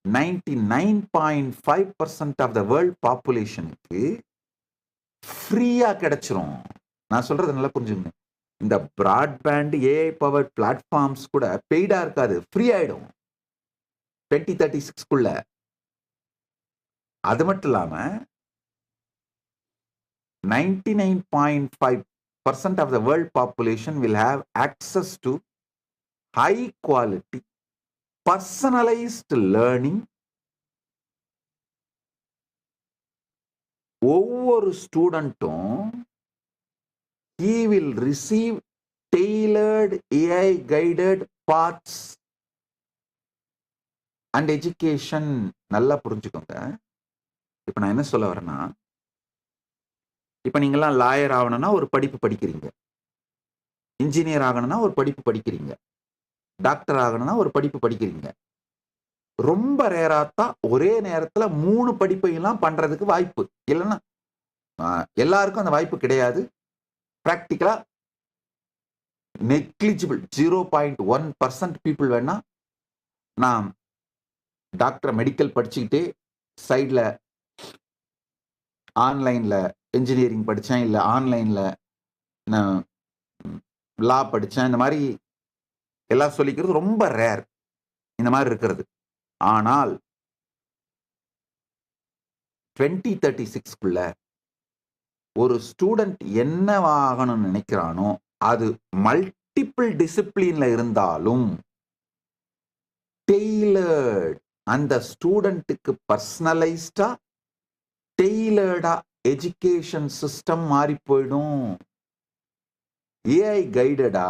99.5% ஆஃப் த வேர்ல்ட் பாப்புலேஷனுக்கு ஃப்ரீயா கிடைச்சிரும். நான் சொல்றது நல்லா புரிஞ்சுங்க. இந்த பிராட்பேண்ட் ஏஐ பவர் பிளாட்ஃபார்ம்ஸ் கூட பெய்டா இருக்காது, ஃப்ரீ ஆயிடும் 2036 அது மட்டும் இல்லாம 99.5% of the world population will have access to high quality personalized learning. ஒவ்வொரு ஸ்டூடெண்ட்டும் he will receive tailored AI guided paths and education. நல்லா புரிஞ்சுக்கோங்க. இப்ப நான் என்ன சொல்ல வரேன்னா, இப்ப நீங்கெல்லாம் லாயர் ஆகணும்னா ஒரு படிப்பு படிக்கிறீங்க, இன்ஜினியர் ஆகணும்னா ஒரு படிப்பு படிக்கிறீங்க, டாக்டர் ஆகணும்னா ஒரு படிப்பு படிக்கிறீங்க. ரொம்ப ரேராத்தான் ஒரே நேரத்துல 3 படிப்பையெல்லாம் பண்றதுக்கு வாய்ப்பு. இல்லைன்னா எல்லாருக்கும் அந்த வாய்ப்பு கிடையாது. பிராக்டிக்கலா நெக்லிஜிபிள் 0.1% பீப்புள் வேணா நான் டாக்டர் மெடிக்கல் படிச்சுக்கிட்டே சைட்ல ஆன்லைன்ல இன்ஜினியரிங் படித்தேன், இல்லை ஆன்லைன்ல நான் லா படித்தேன், இந்த மாதிரி எல்லாம் சொல்லிக்கிறது ரொம்ப ரேர் இந்த மாதிரி இருக்கிறது. ஆனால் 2036 ஒரு ஸ்டூடெண்ட் என்னவாகணும்னு நினைக்கிறானோ அது மல்டிபிள் டிசிப்ளின்ல இருந்தாலும் டெய்லர்ட் அந்த ஸ்டூடெண்ட்டுக்கு பர்சனலைஸ்டா டெய்லர்டா எஜுகேஷன் சிஸ்டம் மாறி போயிடும். ஏஐ கைடடா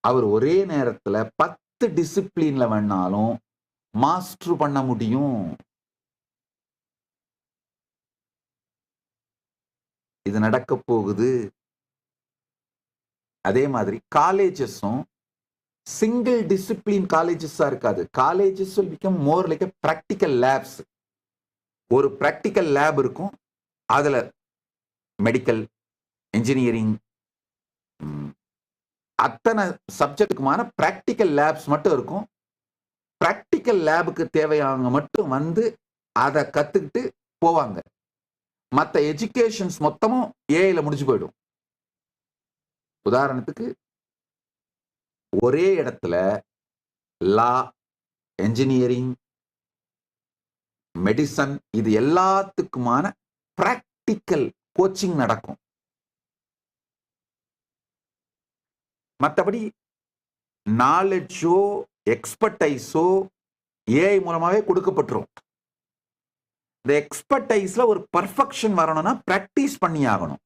அவர் ஒரே நேரத்துல 10 டிசிப்ளின்ல வேணாலும் மாஸ்டர் பண்ண முடியும். இது நடக்க போகுது. அதே மாதிரி காலேஜஸும் சிங்கிள் டிசிப்ளின் காலேஜஸா இருக்காது. Colleges will become more like a practical labs. ஒரு பிராக்டிக்கல் லேப் இருக்கும், அதுல மெடிக்கல், இன்ஜினியரிங், அத்தனை சப்ஜெக்டுக்குமான பிராக்டிக்கல் லேப்ஸ் மட்டும் இருக்கும். பிராக்டிக்கல் லேபுக்கு தேவையானவங்க மட்டும் வந்து அதை கத்துக்கிட்டு போவாங்க. மற்ற எஜுகேஷன்ஸ் மொத்தமும் ஏஐல முடிஞ்சு போயிடும். உதாரணத்துக்கு ஒரே இடத்துல லா, என்ஜினியரிங், மெடிசன் இது எல்லாத்துக்குமான பிராக்டிக்கல் கோச்சிங் நடக்கும். மற்றபடி நாலேஜோ எக்ஸ்பர்டைஸோ ஏஐ மூலமாவே கொடுக்கப்பட்டுரும். இந்த எக்ஸ்பர்டைஸ்ல ஒரு பர்ஃபெக்ஷன் வரணும்னா பிராக்டிஸ் பண்ணி ஆகணும்.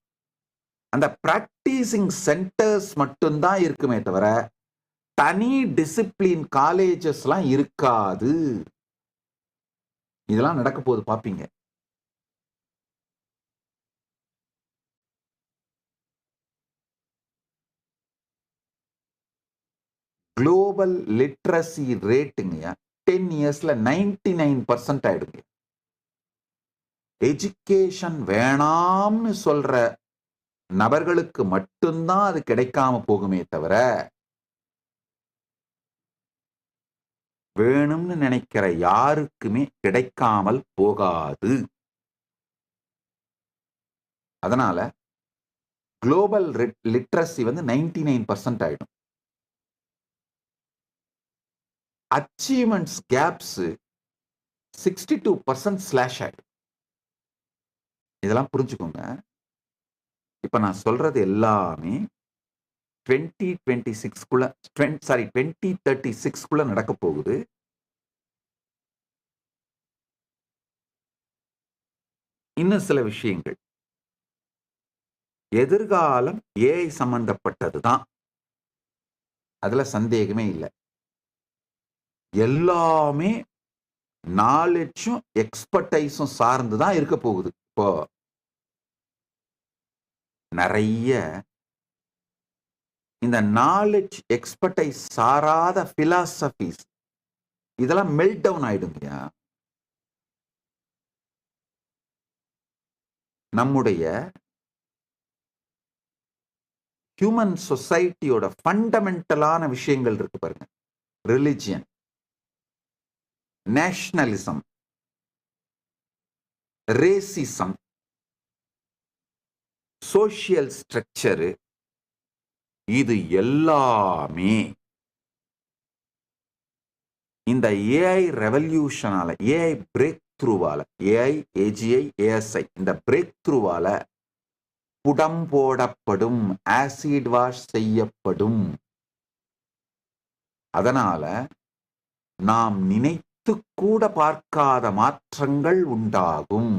அந்த பிராக்டிசிங் சென்டர்ஸ் மட்டும்தான் இருக்குமே தவிர தனி டிசிப்ளின் காலேஜஸ்லாம் இருக்காது. இதெல்லாம் நடக்க போது பாப்பீங்க. குளோபல் லிட்ரஸி ரேட்டுங்க 10 இயர்ஸ்ல 99% ஆயிடுங்க. எஜுகேஷன் வேணாம்னு சொல்ற நபர்களுக்கு மட்டும்தான் அது கிடைக்காம போகுமே தவிர வேணும்னு நினைக்கிற யாருக்குமே கிடைக்காமல் போகாது. அதனால குளோபல் லிட்ரஸி 99% ஆயிடும். அச்சீவ்மெண்ட்ஸ் கேப்ஸ் 62% ஸ்லாஷ் ஆயிடும். இதெல்லாம் புரிஞ்சுக்கோங்க. இப்ப நான் சொல்றது எல்லாமே 2026 2036 நடக்க போகுது. இன்னும் சில விஷயங்கள் எதிர்காலம் ஏஐ சம்பந்தப்பட்டதுதான், அதுல சந்தேகமே இல்லை. எல்லாமே நாலேஜும் எக்ஸ்பர்டைஸும் சார்ந்துதான் இருக்க போகுது. இப்போ நிறைய இந்த நாலேஜ் எக்ஸ்பர்டைஸ் சாராத பிலாசபிஸ் இதெல்லாம் மெல்ட் டவுன் ஆயிடுங்கயா. நம்முடைய ஹியூமன் சொசைட்டியோட ஃபண்டமெண்டலான விஷயங்கள் இருக்கு பாருங்க. Religion, nationalism, racism, social structure, இது எல்லாமே இந்த ஏஐ ரெவல்யூஷனால, ஏஐ பிரேக் த்ரூவால, ஏஐ, ஏஜிஐ, ஏஎஸ்ஐ இந்த பிரேக் த்ரூவால புடம் போடப்படும், ஆசிட் வாஷ் செய்யப்படும். அதனால நாம் நினைத்து கூட பார்க்காத மாற்றங்கள் உண்டாகும்.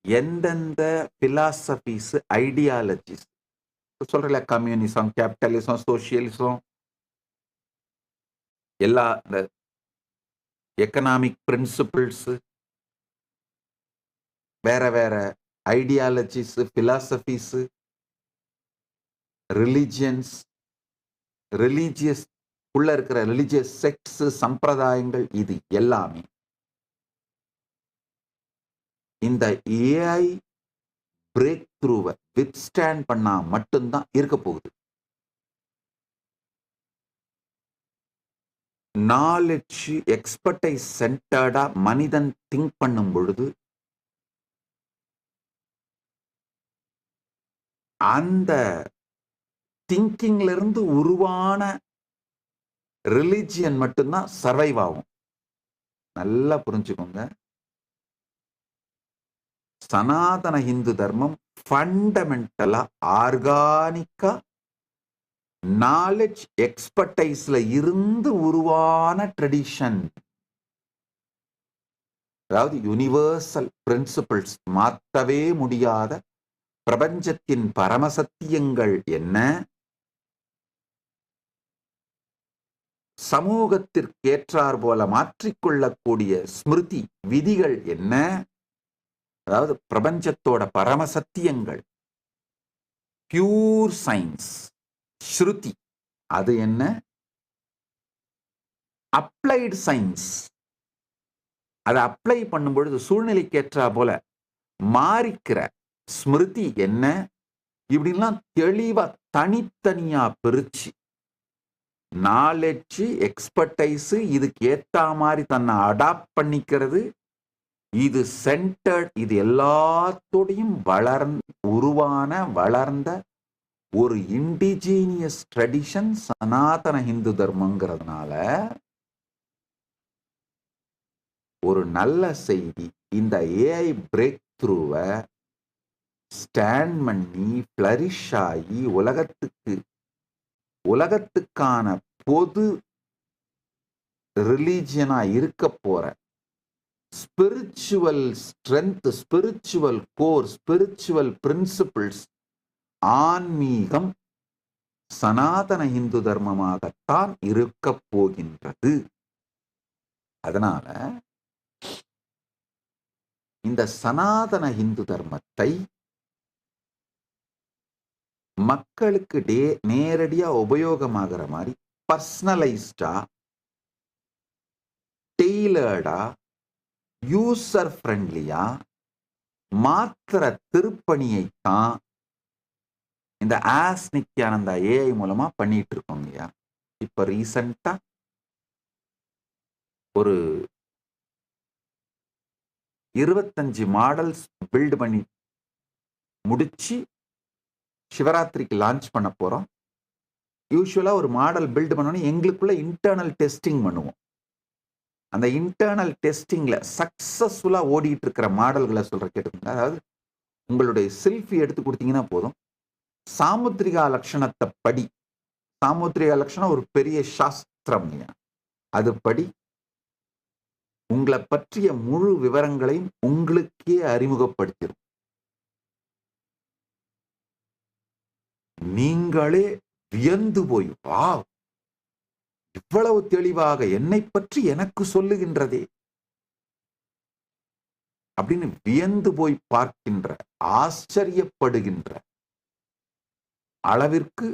எந்தெந்த பிலாசபிஸ், ஐடியாலஜிஸ் சொல்றல, கம்யூனிசம், கேபிட்டலிசம், சோசியலிசம், எல்லா எக்கனாமிக் பிரின்சிபிள்ஸ், வேற வேற ஐடியாலஜிஸ், பிலாசபிஸ், ரிலிஜியன்ஸ், ரிலீஜியஸ் உள்ள இருக்கிற ரிலிஜியஸ் செக்ட்ஸ், சம்பிரதாயங்கள், இது எல்லாமே இந்த ஏஐ பிரேக் த்ரூவை வித்ஸ்டாண்ட் பண்ணா மட்டும்தான் இருக்க போகுது. நாலேஜ் எக்ஸ்பர்டைஸ் சென்டர்டா மனிதன் திங்க் பண்ணும் பொழுது அந்த திங்கிங்ல இருந்து உருவான ரிலிஜியன் மட்டும்தான் சர்வைவ் ஆகும். நல்லா புரிஞ்சுக்கோங்க. சனாதன இந்து தர்மம் ஃபண்டமெண்டலா, ஆர்கானிக்கா நாலேஜ் எக்ஸ்பர்டைஸ்ல இருந்து உருவான ட்ரெடிஷன். அதாவது யுனிவர்சல் பிரின்சிபிள்ஸ், மாற்றவே முடியாத பிரபஞ்சத்தின் பரமசத்தியங்கள் என்ன, சமூகத்திற்கேற்றார் போல மாற்றிக்கொள்ளக்கூடிய ஸ்மிருதி விதிகள் என்ன, அதாவது பிரபஞ்சத்தோட பரமசத்தியங்கள், பியூர் சயின்ஸ், ஸ்ருதி, அது என்ன, அப்ளைடு சயின்ஸ், அதை அப்ளை பண்ணும் பொழுது சூழ்நிலைக்கேற்றா போல மாறிக்கிற ஸ்மிருதி என்ன, இப்படிலாம் தெளிவா தனித்தனியா பிரிச்சு நாலேஜ் எக்ஸ்பர்டைஸ் இதுக்கு ஏத்த மாதிரி தன்னை அடாப்ட் பண்ணிக்கிறது, இது சென்டர்ட், இது எல்லாத்தோடையும் வளர்ந்த ஒரு இண்டிஜீனியஸ் ட்ரெடிஷன் சனாதன இந்து தர்மங்கிறதுனால ஒரு நல்ல செய்தி. இந்த ஏஐ பிரேக் த்ரூவை ஸ்டாண்ட் பண்ணி ஃபிளரிஷ் ஆகி உலகத்துக்கான பொது ரிலீஜியனா இருக்க போற spiritual strength, spiritual core, spiritual principles, ஆன்மீகம் சனாதன இந்து தர்மமாகத்தான் இருக்க போகின்றது. அதனால இந்த சனாதன இந்து தர்மத்தை மக்களுக்கு நேரடியா உபயோகமாகிற மாதிரி பர்சனலைஸ்டா, டெய்லர்டா, யூசர் ஃப்ரெண்ட்லியா மாத்திர திருப்பணியைத்தான் இந்த ஆஸ் நித்யானந்தா ஏஐ மூலமா பண்ணிட்டு இருக்கோங்க. இப்ப ரீசெண்டா ஒரு 25 மாடல்ஸ் பில்ட் பண்ணி முடிச்சு சிவராத்திரிக்கு லான்ச் பண்ண போறோம். யூஸ்வலா ஒரு மாடல் பில்ட் பண்ணணும், எங்களுக்குள்ள இன்டர்னல் டெஸ்டிங் பண்ணுவோம். அந்த இன்டர்னல் டெஸ்டிங்ல சக்சஸ்ஃபுல்லா ஓடிட்டு இருக்கிற மாடல்களை சொல்ற கேட்டுக்கோங்க. அதாவது உங்களுடைய செல்ஃபி எடுத்து கொடுத்தீங்கன்னா போதும், சாமுத்திரிகா லட்சணத்தை படி. சாமுத்திரிகா லட்சணம் ஒரு பெரிய சாஸ்திரம். அது படி உங்களை பற்றிய முழு விவரங்களையும் உங்களுக்கே அறிமுகப்படுத்திடும். நீங்களே வியந்து போய், வா, இவ்வளவு தெளிவாக என்னை பற்றி எனக்கு சொல்லுகின்றதே அப்படின்னு வியந்து போய் பார்க்கின்ற, ஆச்சரியப்படுகின்ற அளவிற்கு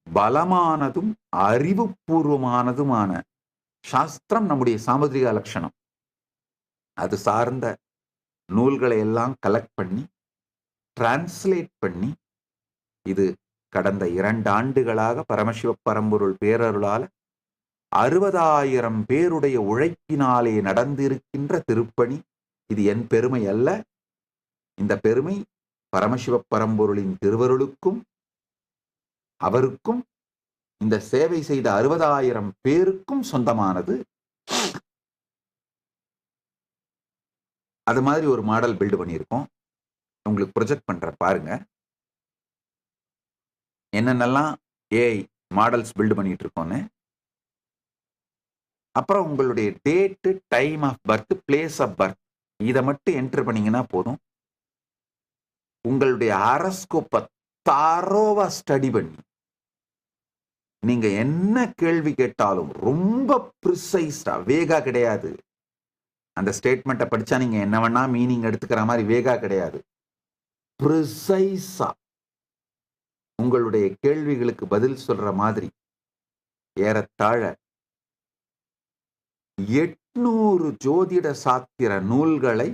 பலமானதும் அறிவுபூர்வமானதுமான சாஸ்திரம் நம்முடைய சாமுத்திரிகா லட்சணம். அது சார்ந்த நூல்களை எல்லாம் கலெக்ட் பண்ணி டிரான்ஸ்லேட் பண்ணி, இது கடந்த 2 ஆண்டுகளாக பரமசிவ பரம்பொருள் பேரருளால 60,000 பேருடைய உழைப்பினாலே நடந்திருக்கின்ற திருப்பணி. இது என் பெருமை அல்ல. இந்த பெருமை பரமசிவ பரம்பொருளின் திருவருளுக்கும் அவருக்கும் இந்த சேவை செய்த 60,000 பேருக்கும் சொந்தமானது. அது மாதிரி ஒரு மாடல் பில்டு பண்ணியிருக்கோம். உங்களுக்கு ப்ரொஜெக்ட் பண்ற பாருங்க. என்னென்னலாம் ஏஐ மாடல்ஸ் பில்டு பண்ணிட்டு இருக்கோன்னு. அப்புறம் உங்களுடைய date, time of birth, place of birth இதை மட்டும் என்டர் பண்ணீங்கன்னா போதும். உங்களுடைய ஹாரோஸ்கோப்பை தரோவா ஸ்டடி பண்ணி நீங்க என்ன கேள்வி கேட்டாலும் ரொம்ப ப்ரிசைஸ்டா, வேகா கிடையாது. அந்த ஸ்டேட்மெண்ட்டை படிச்சா நீங்க என்ன வேணா மீனிங் எடுத்துக்கிற மாதிரி வேகா கிடையாது. ப்ரிசைஸா உங்களுடைய கேள்விகளுக்கு பதில் சொல்ற மாதிரி ஏறத்தாழ 800 ஜோதிட சாத்திர நூல்களை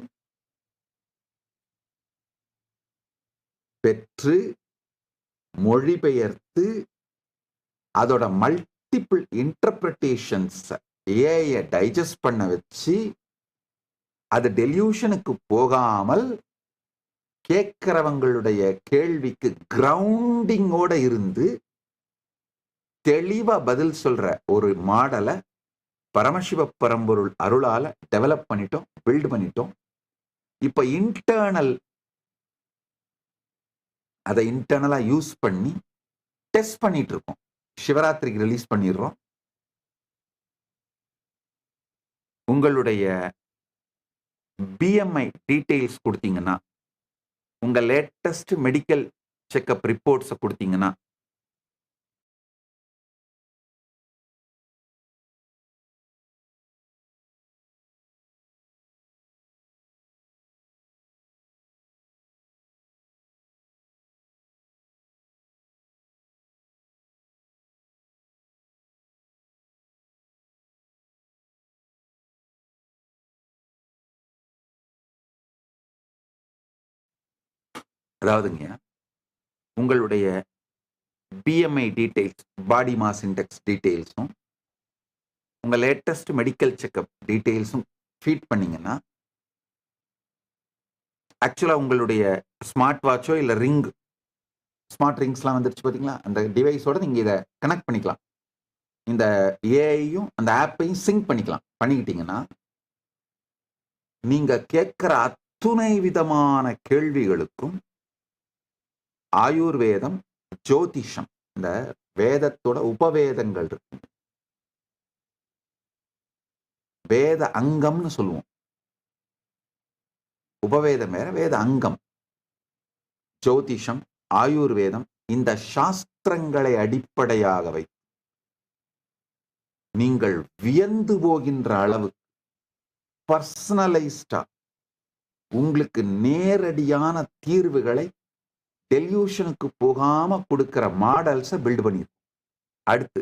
பெற்று மொழிபெயர்த்து அதோட மல்டிபிள் இன்டர்பிரேஷன்ஸ் ஏஐ டைஜஸ்ட் பண்ண வச்சு அது டெலியூஷனுக்கு போகாமல் கேட்கிறவங்களுடைய கேள்விக்கு கிரவுண்டிங்கோட இருந்து தெளிவா பதில் சொல்ற ஒரு மாடலை பரமசிவ பரம்பொருள் அருளால டெவலப் பண்ணிட்டோம், பில்ட் பண்ணிட்டோம். இப்ப அதை இன்டர்னலா யூஸ் பண்ணி டெஸ்ட் பண்ணிட்டு இருக்கோம். சிவராத்திரிக்கு ரிலீஸ் பண்ணிடுறோம். உங்களுடைய பிஎம்ஐ டீடைல்ஸ் கொடுத்தீங்கன்னா, உங்க லேட்டஸ்ட் மெடிக்கல் செக்அப் ரிப்போர்ட்ஸை கொடுத்தீங்கன்னா அதாவதுங்க, உங்களுடைய BMI details, body mass index டீடைல்ஸும் உங்க லேட்டஸ்ட் மெடிக்கல் செக்அப் டீடைல்ஸும் ஃபீட் பண்ணீங்கன்னா, ஆக்சுவலா உங்களுடைய ஸ்மார்ட் வாட்சோ இல்ல ரிங், ஸ்மார்ட் ரிங்ஸ்லாம் வந்துருச்சு பார்த்தீங்களா, அந்த டிவைஸோட நீங்க இதை கனெக்ட் பண்ணிக்கலாம். இந்த ஏஐயும் அந்த ஆப்பையும் சிங்க் பண்ணிக்கலாம். பண்ணிக்கிட்டீங்கன்னா நீங்க கேட்கிற அத்துணை விதமான கேள்விகளுக்கும் ஆயுர்வேதம், ஜோதிஷம், இந்த வேதத்தோட உபவேதங்கள் இருக்கு. வேத அங்கம்னு சொல்லுவோம். உபவேதம் வேற, வேத அங்கம். ஜோதிஷம், ஆயுர்வேதம், இந்த சாஸ்திரங்களை அடிப்படையாக வைத்து நீங்கள் வியந்து போகின்ற அளவு பர்சனலைஸ்டா உங்களுக்கு நேரடியான தீர்வுகளை டெலியூஷனுக்கு போகாம கொடுக்கிற மாடல்ஸை பில்ட் பண்ணிருக்கோம். அடுத்து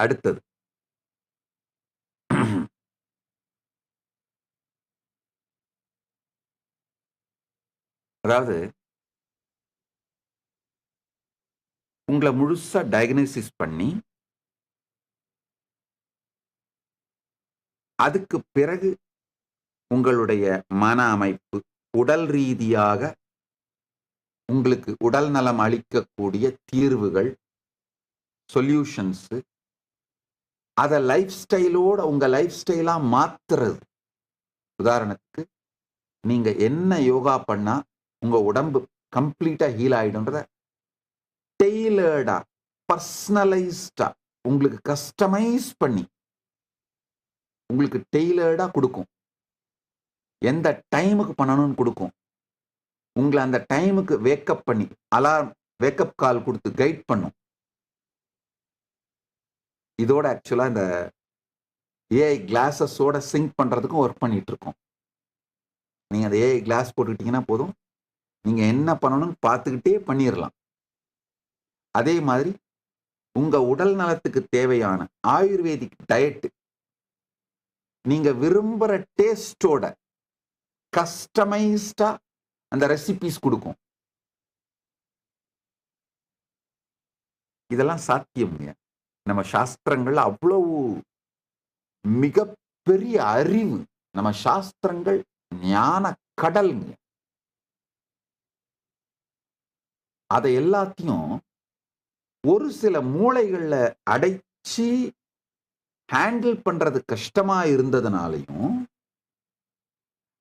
அடுத்தது அதாவது உங்களை முழுசா டயக்னோசிஸ் பண்ணி அதுக்கு பிறகு உங்களுடைய மன அமைப்பு உடல் ரீதியாக உங்களுக்கு உடல் நலம் அளிக்கக்கூடிய தீர்வுகள் சொல்யூஷன்ஸ் அதை லைஃப் ஸ்டைலோட உங்க லைஃப் ஸ்டைலா மாத்துறது. உதாரணத்துக்கு நீங்க என்ன யோகா பண்ணா உங்க உடம்பு கம்ப்ளீட்டா ஹீல் ஆயிடும்ன்றத டெய்லர்டா பர்சனலைஸ்டா உங்களுக்கு கஸ்டமைஸ் பண்ணி உங்களுக்கு டெய்லர்டா கொடுக்கும். எந்த டைமுக்கு பண்ணணும்னு கொடுக்கும். உங்களை அந்த டைமுக்கு வேக்கப் பண்ணி அலார்ம் வேக்கப் கால் கொடுத்து கைட் பண்ணும். இதோட ஆக்சுவலா இந்த ஏஐ கிளாஸஸோட சிங்க் பண்றதுக்கும் ஒர்க் பண்ணிட்டு இருக்கோம். நீங்க அந்த ஏஐ கிளாஸ் போட்டுக்கிட்டீங்கன்னா போதும், நீங்க என்ன பண்ணணும்னு பார்த்துக்கிட்டே பண்ணிடலாம். அதே மாதிரி உங்க உடல் நலத்துக்கு தேவையான ஆயுர்வேதிக் டயட் நீங்க விரும்புற டேஸ்டோட கஸ்டமைஸ்டா அந்த ரெசிபிஸ் கொடுக்கும். இதெல்லாம் சாத்தியம்ங்க. நம்ம சாஸ்திரங்கள் அவ்வளவு மிகப்பெரிய அறிவு. நம்ம சாஸ்திரங்கள் ஞான கடல்ங்க. அதை எல்லாத்தையும் ஒரு சில மூளைகள்ல அடைச்சி ஹேண்டில் பண்றது கஷ்டமா இருந்ததுனாலையும்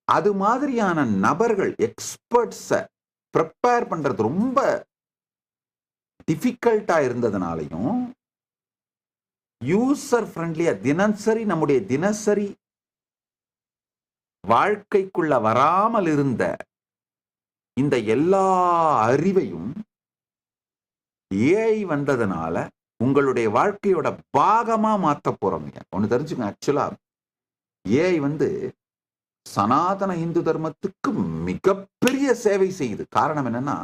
அது மாதிரியான நபர்கள் எக்ஸ்பர்ட்ஸை ப்ரிப்பேர் பண்றது ரொம்ப டிஃபிகல்ட்டா இருந்ததுனாலையும் யூசர் ஃப்ரெண்ட்லியா தினசரி நம்முடைய தினசரி வாழ்க்கைக்குள்ள வராமல் இருந்த இந்த எல்லா அறிவையும் ஏஐ வந்ததுனால உங்களுடைய வாழ்க்கையோட பாகமா மாத்த போறோம். ஒன்னு தெரிஞ்சுக்கோங்க, ஆக்சுவலா ஏஐ சனாதன இந்து தர்மத்துக்கு மிகப்பெரிய சேவை செய்யுது. காரணம் என்னன்னா,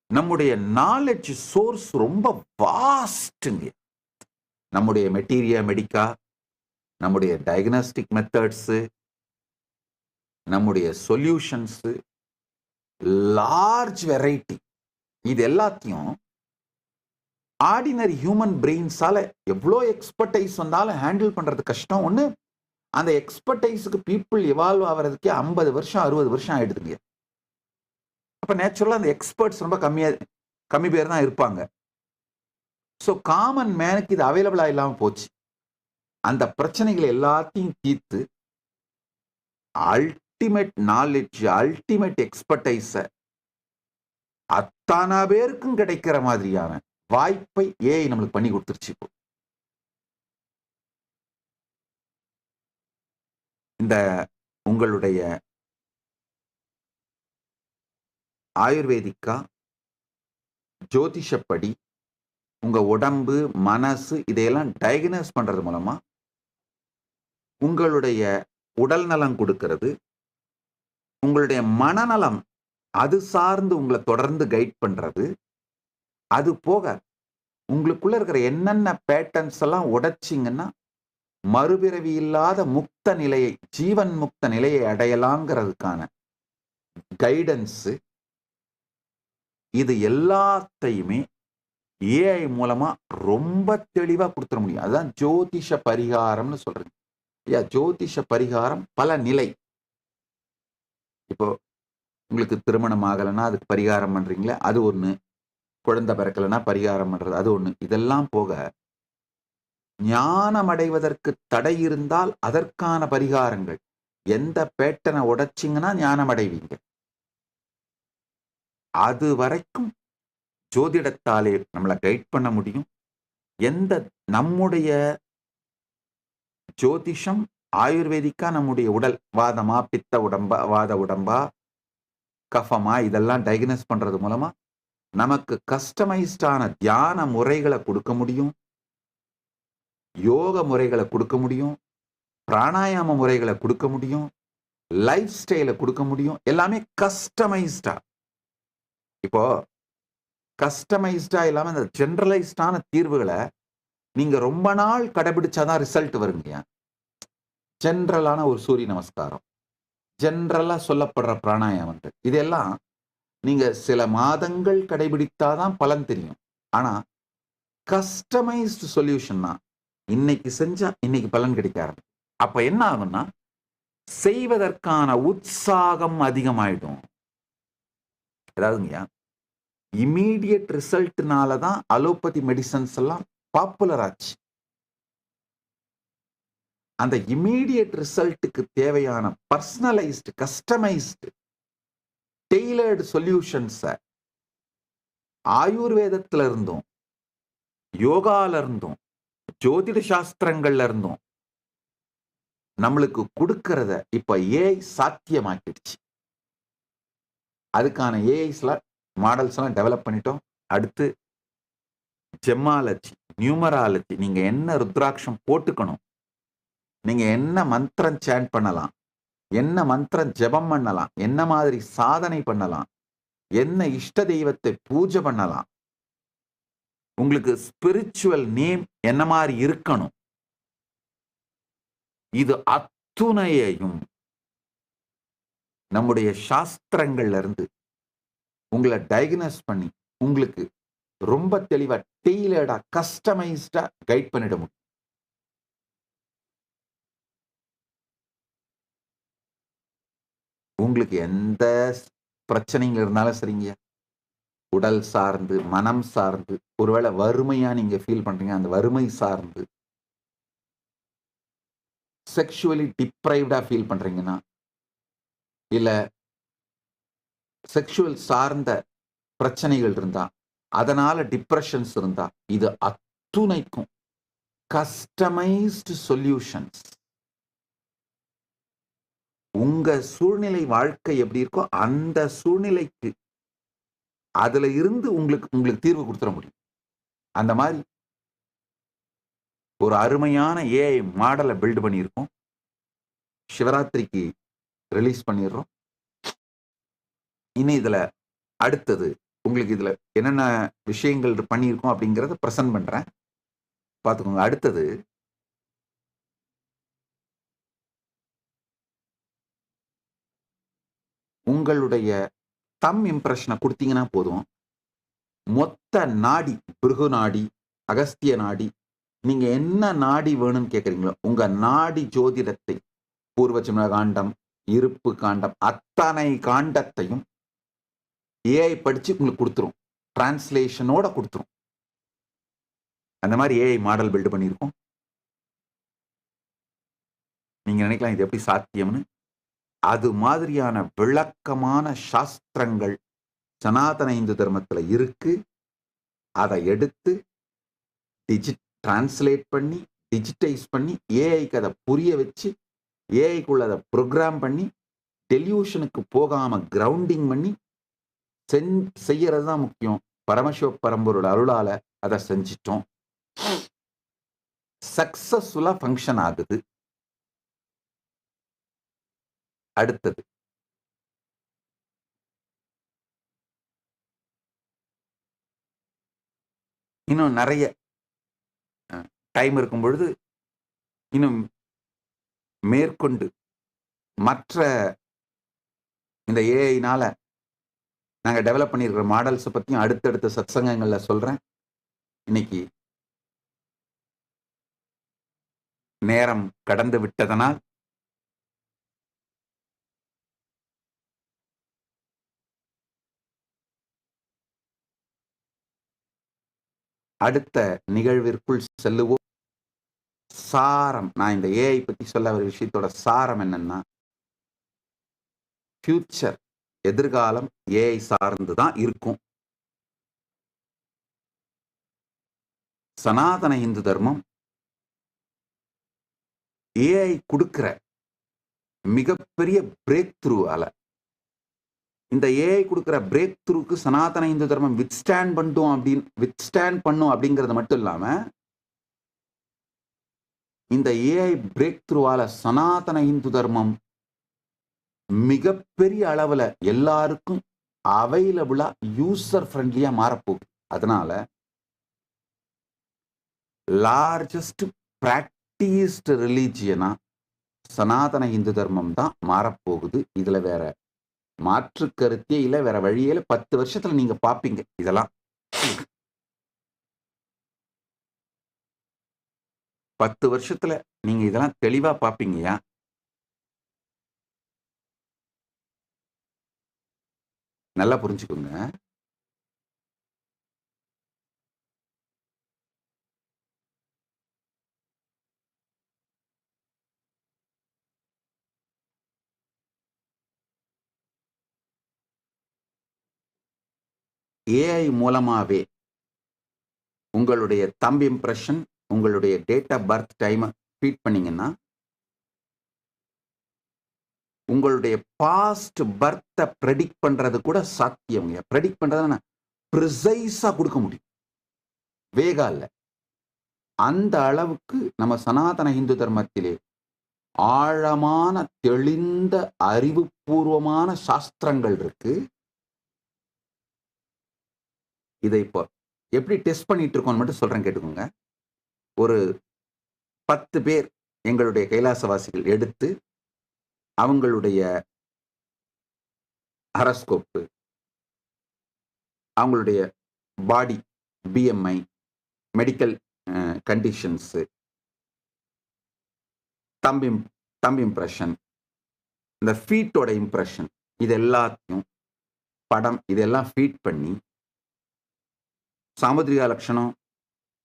நம்முடைய நாலேஜ் சோர்ஸ் ரொம்ப வாஸ்ட்ங்க. நம்முடைய மெட்டீரியா நம்முடைய டயக்னாஸ்டிக் மெத்தட்ஸ், நம்முடைய சொல்யூஷன்ஸ், லார்ஜ் வெரைட்டி. இது எல்லாத்தையும் ஆர்டினரி ஹியூமன் பிரெயின்ஸால எவ்வளோ எக்ஸ்பர்டைஸ் வந்தாலும் ஹேண்டில் பண்றது கஷ்டம். ஒண்ணு, அந்த எக்ஸ்பர்டைஸுக்கு பீப்புள் எவால்வ் ஆகிறதுக்கே 50 வருஷம் 60 வருஷம் ஆயிடுதுங்க. அப்ப நேச்சுரலா அந்த எக்ஸ்பர்ட்ஸ் ரொம்ப கம்மி பேர் தான் இருப்பாங்க. ஸோ காமன் மேனுக்கு இது அவைலபிளா இல்லாம போச்சு. அந்த பிரச்சனைகளை எல்லாத்தையும் தீர்த்து அல்டிமேட் நாலேஜ், அல்டிமேட் எக்ஸ்பர்டைஸ அத்தனை பேருக்கும் கிடைக்கிற மாதிரியான வாய்ப்பை ஏஐ நம்மளுக்கு பண்ணி கொடுத்துருச்சு. இப்போ இந்த உங்களுடைய ஆயுர்வேதிக்கா ஜோதிஷப்படி உங்க உடம்பு மனசு இதையெல்லாம் டயக்னோஸ் பண்றது மூலமா உங்களுடைய உடல் நலம் கொடுக்கிறது, உங்களுடைய மனநலம் அது சார்ந்து உங்களை தொடர்ந்து கைட் பண்றது. அது போக உங்களுக்குள்ள இருக்கிற என்னென்ன பேட்டர்ன்ஸ் எல்லாம் உடைச்சிங்கன்னா மறுபிறவி இல்லாத முக்த நிலையை, ஜீவன் முக்த நிலையை அடையலாங்கிறதுக்கான கைடன்ஸ், இது எல்லாத்தையுமே ஏஐ மூலமா ரொம்ப தெளிவா கொடுத்துட முடியும். அதுதான் ஜோதிஷ பரிகாரம்னு சொல்றேன். ஜோதிஷ பரிகாரம் பல நிலை. இப்போ உங்களுக்கு திருமணம் ஆகலைன்னா அதுக்கு பரிகாரம் பண்றீங்களே, அது ஒண்ணு. குழந்தை பிறக்கலைன்னா பரிகாரம் பண்றது அது ஒண்ணு. இதெல்லாம் போக ஞானம் அடைவதற்கு தடை இருந்தால் அதற்கான பரிகாரங்கள். எந்த பேட்டனை உடைச்சிங்கன்னா ஞானம் அடைவீங்க, அது வரைக்கும் ஜோதிடத்தாலே நம்மளை கைட் பண்ண முடியும். எந்த நம்முடைய ஜோதிஷம் ஆயுர்வேதிக்கா நம்முடைய உடல் வாதமா, பித்த உடம்பா, வாத உடம்பா, கஃபமா, இதெல்லாம் டயக்னோஸ் பண்றது மூலமா நமக்கு கஸ்டமைஸ்டான தியான முறைகளை கொடுக்க முடியும், யோக முறைகளை கொடுக்க முடியும், பிராணாயாம முறைகளை கொடுக்க முடியும், லைஃப் ஸ்டைலை கொடுக்க முடியும். எல்லாமே கஸ்டமைஸ்டா. இப்போ கஸ்டமைஸ்டா இல்லாம இந்த ஜெனரலைஸ்டான தீர்வுகளை நீங்க ரொம்ப நாள் கடைபிடிச்சாதான் ரிசல்ட் வருங்க. ஜெனரலான ஒரு சூரிய நமஸ்காரம், ஜெனரலா சொல்லப்படுற பிராணாயாமங்கள், இதெல்லாம் நீங்க சில மாதங்கள் கடைபிடித்தாதான் பலன் தெரியும். ஆனா கஸ்டமைஸ்டு சொல்யூஷன்னா இன்னைக்கு செஞ்சா இன்னைக்கு பலன் கிடைக்க ஆரம்பிக்கும். அப்ப என்ன ஆகும்னா செய்வதற்கான உற்சாகம் அதிகமாயிடும். ஏதாவதுங்கய்யா, இமீடியட் ரிசல்ட்னால தான் அலோபதி மெடிசன்ஸ் எல்லாம் பாப்புலர் ஆச்சு. அந்த இமீடியட் ரிசல்ட்டுக்கு தேவையான பர்சனலைஸ்டு, கஸ்டமைஸ்டு, டெய்லர்டு சொல்யூஷன்ஸை ஆயுர்வேதத்துல இருந்தும், யோகால இருந்தும், ஜோதிட சாஸ்திரங்கள்ல இருந்தும் நம்மளுக்கு கொடுக்கறத இப்ப ஏஐ சாத்தியமாக்கிடுச்சு. அதுக்கான ஏஐஸ்ல மாடல்ஸ் எல்லாம் டெவலப் பண்ணிட்டோம். அடுத்து ஜெம்மாலஜி, நியூமராலஜி, நீங்க என்ன ருத்ராட்சம் போட்டுக்கணும், நீங்க என்ன மந்திரம் சாண்ட் பண்ணலாம், என்ன மந்திரம் ஜெபம் பண்ணலாம், என்ன மாதிரி சாதனை பண்ணலாம், என்ன இஷ்ட தெய்வத்தை பூஜை பண்ணலாம், உங்களுக்கு ஸ்பிரிச்சுவல் நேம் என்ன மாதிரி இருக்கணும், இது அத்துணையையும் நம்முடைய சாஸ்திரங்கள்ல இருந்து உங்களை டயக்னோஸ் பண்ணி உங்களுக்கு ரொம்ப தெளிவா டெய்லர்டா கஸ்டமைஸ்டா கைட் பண்ணிட முடியும். உங்களுக்கு எந்த பிரச்சனைகள் இருந்தாலும் சரிங்க, உடல் சார்ந்து, மனம் சார்ந்து, ஒருவேளை வறுமையா நீங்க ஃபீல் பண்றீங்க, அந்த வறுமை சார்ந்து, செக்ஷுவலி டிப்ரைவ்டா ஃபீல் பண்றீங்கன்னா, இல்ல செக்ஷுவல் சார்ந்த பிரச்சனைகள் இருந்தா, அதனால டிப்ரெஷன்ஸ் இருந்தா, இது அத்துணைக்கும் கஸ்டமைஸ்டு சொல்யூஷன்ஸ். உங்க சூழ்நிலை வாழ்க்கை எப்படி இருக்கோ அந்த சூழ்நிலைக்கு அதுல இருந்து உங்களுக்கு தீர்வு கொடுத்துட முடியும். அந்த மாதிரி ஒரு அருமையான ஏஐ மாடலை பில்ட் பண்ணியிருக்கோம். சிவராத்திரிக்கு ரிலீஸ் பண்ணிடுறோம். இனி இதுல அடுத்தது உங்களுக்கு இதுல என்னென்ன விஷயங்கள் பண்ணியிருக்கோம் அப்படிங்கிறத பிரசன்ட் பண்றேன், பார்த்துக்கோங்க. அடுத்தது உங்களுடைய தம் இம்ப்ரெஷனை கொடுத்தீங்கன்னா போதும், மொத்த நாடி, பிருகு நாடி, அகஸ்திய நாடி, நீங்க என்ன நாடி வேணும்னு கேட்குறீங்களோ உங்க நாடி ஜோதிடத்தை, பூர்வஜன்ம காண்டம், இருப்பு காண்டம், அத்தனை காண்டத்தையும் ஏஐ படிச்சு உங்களுக்கு கொடுத்துரும், டிரான்ஸ்லேஷனோட கொடுத்துரும். அந்த மாதிரி ஏஐ மாடல் பில்டு பண்ணியிருக்கோம். நீங்க நினைக்கலாம் இது எப்படி சாத்தியம்னு. அது மாதிரியான விளக்கமான சாஸ்திரங்கள் சனாதன இந்து தர்மத்துல இருக்கு. அதை எடுத்து டிரான்ஸ்லேட் பண்ணி, டிஜிட்டைஸ் பண்ணி, ஏஐக்கு அதை புரிய வச்சு, ஏஐக்குள்ள அதை ப்ரோக்ராம் பண்ணி, டெலியூஷனுக்கு போகாம கிரவுண்டிங் பண்ணி செய்யறது தான் முக்கியம். பரமசிவ பரம்பரோட அருளால அதை செஞ்சிட்டோம். சக்சஸ்ஃபுல்லா ஃபங்க்ஷன் ஆகுது. அடுத்தது இன்னும் நிறைய டைம் இருக்கும் பொழுது இன்னும் மேற்கொண்டு மற்ற இந்த ஏஐனால நாங்க டெவலப் பண்ணியிருக்கிற மாடல்ஸை பத்தியும் அடுத்தடுத்த சத்சங்கங்கள்ல சொல்றேன். இன்னைக்கு நேரம் கடந்து விட்டதனால் அடுத்த நிகழ்விற்குள் செல்லுவோம். சாரம், நான் இந்த ஏஐ பத்தி சொல்ல ஒரு விஷயத்தோட சாரம் என்னன்னா, ஃபியூச்சர், எதிர்காலம் ஏஐ சார்ந்து தான் இருக்கும். சனாதன இந்து தர்மம் ஏஐ கொடுக்கிற மிகப்பெரிய பிரேக் த்ரூவால, இந்த ஏஐ கொடுக்கிற பிரேக் த்ரூக்கு சனாதன இந்து தர்மம் வித்ஸ்டாண்ட் பண்ணும் அப்படிங்கிறது மட்டும் இல்லாம, இந்த ஏஐ பிரேக் த்ரூவால சனாதன இந்து தர்மம் மிகப்பெரிய அளவுல எல்லாருக்கும் அவைலபிளா யூசர் ஃப்ரெண்ட்லியா மாறப்போகுது. அதனால லார்ஜஸ்ட் பிராக்டிஸ்ட் ரிலீஜியனா சனாதன இந்து தர்மம் தான் மாறப்போகுது. இதுல வேற மாற்று கருத்தே இல்லை, வேற வழியில 10 வருஷத்துல நீங்க பாப்பீங்க. இதெல்லாம் 10 வருஷத்துல நீங்க இதெல்லாம் தெளிவா பாப்பீங்கயா. நல்லா புரிஞ்சுக்கோங்க. ஏஐ மூலமாவே உங்களுடைய தம்ப் இம்ப்ரெஷன், உங்களுடைய date of birth time feed பண்ணீங்கன்னா உங்களுடைய பாஸ்ட் பர்த்தை ப்ரெடிக்ட் பண்றது கூட சாத்தியம். ப்ரெடிக்ட் பண்றதுன்னா ப்ரிசைஸா கொடுக்க முடியும், வேகா இல்ல. அந்த அளவுக்கு நம்ம சனாதன இந்து தர்மத்திலே ஆழமான தெளிந்த அறிவுபூர்வமான சாஸ்திரங்கள் இருக்கு. இதை இப்போ எப்படி டெஸ்ட் பண்ணிட்டு இருக்கோம் மட்டும் சொல்றேன், கேட்டுக்கோங்க. ஒரு 10 பேர் எங்களுடைய கைலாசவாசிகள் எடுத்து அவங்களுடைய ஹரஸ்கோப்பு, அவங்களுடைய body BMI, medical conditions, thumb impression, இந்த ஃபீட்டோட இம்ப்ரெஷன், இது எல்லாத்தையும் படம் இதெல்லாம் ஃபீட் பண்ணி சாமுத்ரிகா லட்சணம்,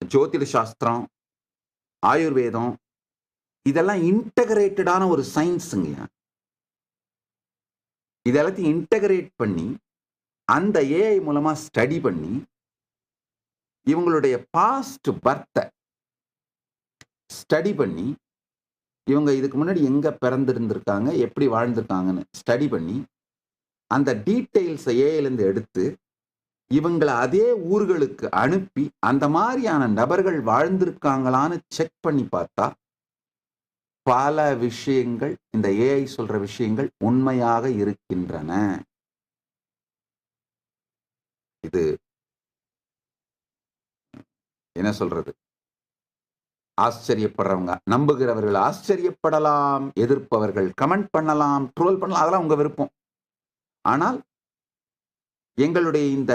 ஜோதிட சாஸ்திரம், ஆயுர்வேதம், இதெல்லாம் இன்டகிரேட்டடான ஒரு சயின்ஸுங்க. இதெல்லாத்தையும் இன்டகிரேட் பண்ணி அந்த ஏஐ மூலமா ஸ்டடி பண்ணி இவங்களுடைய பாஸ்ட் பர்த்தை ஸ்டடி பண்ணி இவங்க இதுக்கு முன்னாடி எங்க பிறந்திருந்திருக்காங்க, எப்படி வாழ்ந்திருக்காங்கன்னு ஸ்டடி பண்ணி அந்த டீட்டெயில்ஸை ஏஐலேருந்து எடுத்து இவங்களை அதே ஊர்களுக்கு அனுப்பி அந்த மாதிரியான நபர்கள் வாழ்ந்திருக்காங்களான்னு செக் பண்ணி பார்த்தா பல விஷயங்கள், இந்த ஏஐ சொல்ற விஷயங்கள் உண்மையாக இருக்கின்றன. இது என்ன சொல்றது, ஆச்சரியப்படுறவங்க, நம்புகிறவர்கள் ஆச்சரியப்படலாம், எதிர்ப்பவர்கள் கமெண்ட் பண்ணலாம், ட்ரோல் பண்ணலாம், அதெல்லாம் உங்க விருப்பம். ஆனால் எங்களுடைய இந்த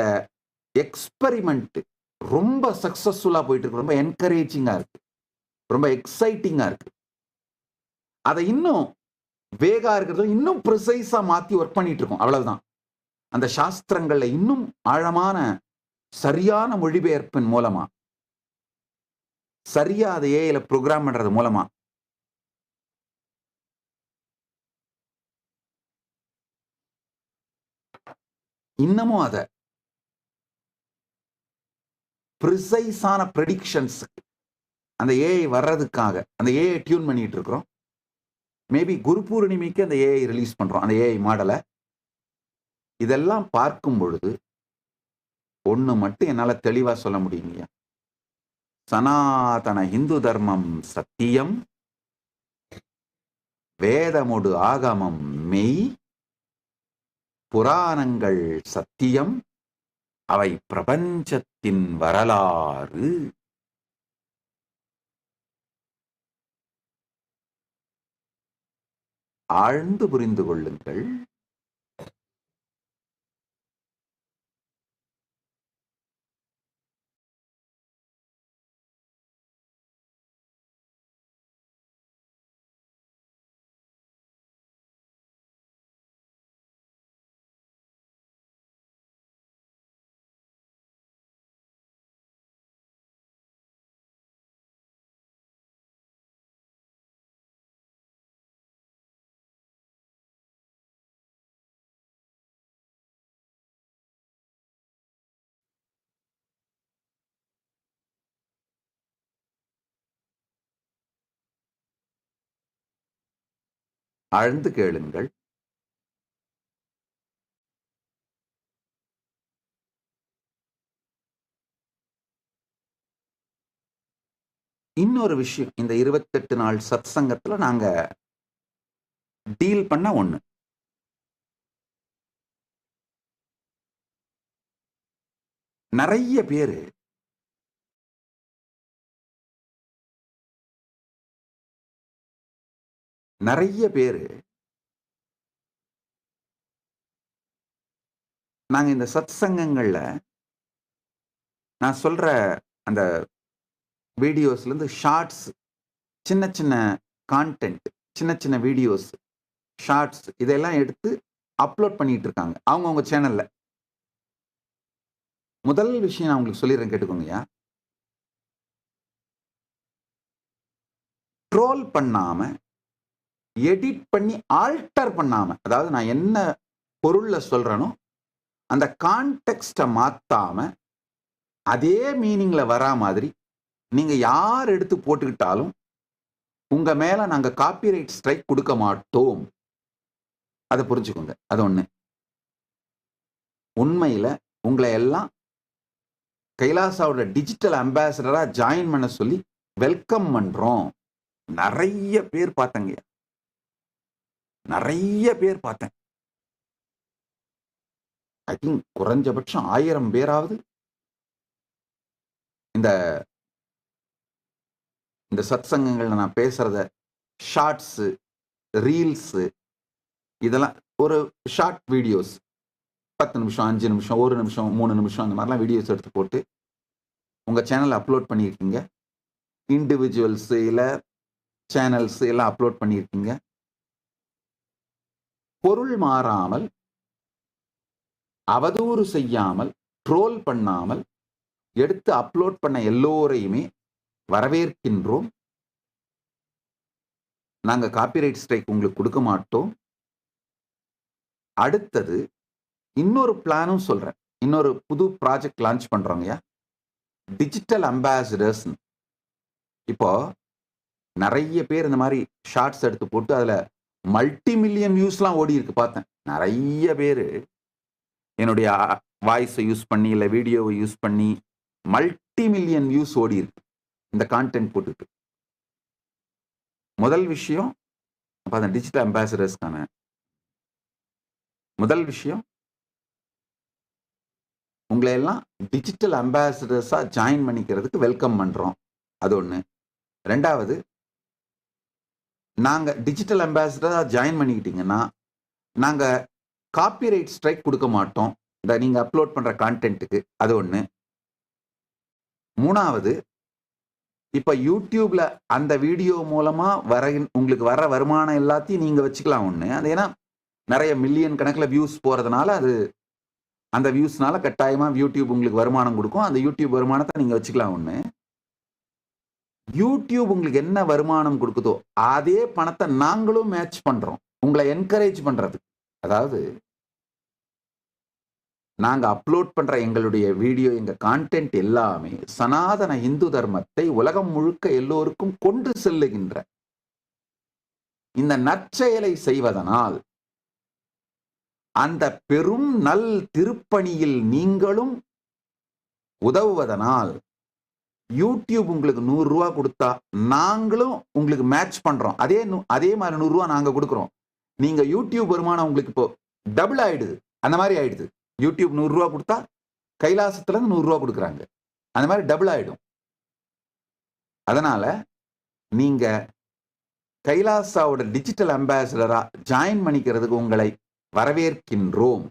எக்ஸ்பெரிமெண்ட் ரொம்ப சக்சஸ்ஃபுல்லா போயிட்டு இருக்கு, ரொம்ப என்கரேஜிங்கா இருக்கு, ரொம்ப எக்ஸைட்டிங்கா இருக்கு. அதை இன்னும் வேகா இருக்கிறது, இன்னும் ப்ரிசைஸா மாத்தி ஒர்க் பண்ணிட்டு இருக்கோம், அவ்வளவுதான். அந்த சாஸ்திரங்கள்ல இன்னும் ஆழமான சரியான மொழிபெயர்ப்பின் மூலமா, சரியா அதை ஏஐல ப்ரோக்ராம் பண்றது மூலமா இன்னமும் அதை ப்ரிசைஸான ப்ரெடிக்ஷன்ஸ் அந்த ஏஐ வர்றதுக்காக அந்த ஏஐ டியூன் பண்ணிட்டு இருக்கிறோம். மேபி குரு பூர்ணிமைக்கு அந்த ஏஐ ரிலீஸ் பண்றோம், அந்த ஏஐ மாடலை. இதெல்லாம் பார்க்கும் பொழுது ஒண்ணு மட்டும் என்னால தெளிவா சொல்ல முடியுங்க, சனாதன இந்து தர்மம் சத்தியம், வேதமொடு ஆகமம் மெய், புராணங்கள் சத்தியம், அவை பிரபஞ்சத்தின் வரலாறு. ஆழ்ந்து புரிந்து கொள்ளுங்கள். ஆழ்ந்து கேளுங்கள். இன்னொரு விஷயம், இந்த 28 நாள் சத் சங்கத்துல நாங்க டீல் பண்ண ஒண்ணு, நிறைய பேர் நாங்க இந்த சத் சங்கங்கள்ல நான் சொல்ற அந்த வீடியோஸ்ல இருந்து ஷார்ட்ஸ், சின்ன சின்ன கான்டென்ட், சின்ன சின்ன வீடியோஸ், ஷார்ட்ஸ் இதெல்லாம் எடுத்து அப்லோட் பண்ணிட்டு இருக்காங்க அவங்கவுங்க சேனல்ல. முதல் விஷயம் நான் உங்களுக்கு சொல்லிடுறேன், கேட்டுக்கோங்கய்யா. ட்ரோல் பண்ணாம, எடிட் பண்ணி ஆல்டர் பண்ணாம, அதாவது நான் என்ன பொருள்ல சொல்றேனோ அந்த கான்டெக்ஸ்ட மாத்தாம அதே மீனிங்ல வரா மாதிரி நீங்க யார் எடுத்து போட்டுக்கிட்டாலும் உங்க மேல நாங்க காப்பிரைட் ஸ்ட்ரைக் கொடுக்க மாட்டோம். அதை புரிஞ்சுக்கோங்க. அது ஒண்ணு. உண்மையில உங்களை எல்லாம் கைலாசாவோட டிஜிட்டல் அம்பாசிடரா ஜாயின் பண்ண சொல்லி வெல்கம் பண்றோம். நிறைய பேர் பார்த்தங்க, நிறைய பேர் பார்த்தேன். ஐ திங்க் குறைஞ்சபட்சம் 1000 பேராவது இந்த இந்த சத் சங்கங்கள்ல நான் பேசுறத ஷார்ட்ஸ், ரீல்ஸ், இதெல்லாம் ஒரு ஷார்ட் வீடியோஸ் 10 நிமிஷம், 5 நிமிஷம், 1 நிமிஷம், 3 நிமிஷம் அந்த மாதிரிலாம் வீடியோஸ் எடுத்து போட்டு உங்க சேனல் அப்லோட் பண்ணியிருக்கீங்க. இண்டிவிஜுவல்ஸ் இல்ல சேனல்ஸ் எல்லாம் அப்லோட் பண்ணியிருக்கீங்க. பொருள் மாறாமல், அவதூறு செய்யாமல், ட்ரோல் பண்ணாமல் எடுத்து அப்லோட் பண்ண எல்லோரையுமே வரவேற்கின்றோம். நாங்க காப்பிரைட் ஸ்ட்ரைக் உங்களுக்கு கொடுக்க மாட்டோம். அடுத்தது இன்னொரு பிளானும் சொல்றேன். இன்னொரு புது ப்ராஜெக்ட் லான்ச் பண்றோங்கய்யா, டிஜிட்டல் அம்பாசிடர்ஸ். இப்போ நிறைய பேர் இந்த மாதிரி ஷார்ட்ஸ் எடுத்து போட்டு அதுல மல்டி மில்லியன் வியூஸ்லாம் ஓடி இருக்கு பார்த்தேன். நிறைய பேர் என்னுடைய வாய்ஸை யூஸ் பண்ணி இல்லை வீடியோவை யூஸ் பண்ணி மல்டி மில்லியன் வியூஸ் ஓடி இருக்கு இந்த கான்டென்ட் போட்டுட்டு. முதல் விஷயம் அப்ப அந்த டிஜிட்டல் அம்பாசிடர்ஸ்க்கான முதல் விஷயம், உங்களை எல்லாம் டிஜிட்டல் அம்பாசிடர்ஸா ஜாயின் பண்ணிக்கிறதுக்கு வெல்கம் பண்றோம். அது ஒண்ணு. ரெண்டாவது, நாங்க டிஜிட்டல் அம்பாசிடரா ஜாயின் பண்ணிக்கிட்டீங்கன்னா நாங்க காப்பிரைட் ஸ்ட்ரைக் கொடுக்க மாட்டோம் இந்த நீங்க அப்லோட் பண்ற கான்டென்ட்டுக்கு. அது ஒண்ணு. மூணாவது, இப்ப யூடியூப்ல அந்த வீடியோ மூலமா உங்களுக்கு வர வருமானம் எல்லாத்தையும் நீங்க வச்சுக்கலாம். ஒண்ணு, அது ஏன்னா நிறைய மில்லியன் கணக்குல வியூஸ் போறதுனால அது அந்த வியூஸ்னால கட்டாயமா யூடியூப் உங்களுக்கு வருமானம் கொடுக்கும். அந்த யூடியூப் வருமானத்தை நீங்க வச்சுக்கலாம். ஒண்ணு. யூடியூப் உங்களுக்கு என்ன வருமானம் கொடுக்குதோ அதே பணத்தை நாங்களும் மேட்ச் பண்றோம் உங்களை என்கரேஜ் பண்றது. அதாவது நாங்க அப்லோட் பண்ற எங்களுடைய வீடியோ, எங்க கான்டென்ட் எல்லாமே சனாதன இந்து தர்மத்தை உலகம் முழுக்க எல்லோருக்கும் கொண்டு செல்லுகின்ற இந்த நற்செயலை செய்வதனால் அந்த பெரும் நல் திருப்பணியில் நீங்களும் உதவுவதனால் யூடியூப் உங்களுக்கு 100 ரூபா கொடுத்தா நாங்களும் உங்களுக்கு மேட்ச் பண்றோம். அதே மாதிரி 100 ரூபா நாங்க கொடுக்குறோம். நீங்க யூடியூப் வருமானம் உங்களுக்கு இப்போ டபுள் ஆயிடுது. அந்த மாதிரி ஆயிடுது. யூடியூப் 100 ரூபா கொடுத்தா கைலாசத்துல இருந்து 100 ரூபா கொடுக்குறாங்க. அந்த மாதிரி டபுள் ஆயிடும். அதனால நீங்க கைலாசாவோட டிஜிட்டல் அம்பாசிடரா ஜாயின் பண்ணிக்கிறதுக்கு உங்களை வரவேற்கின்றோம்.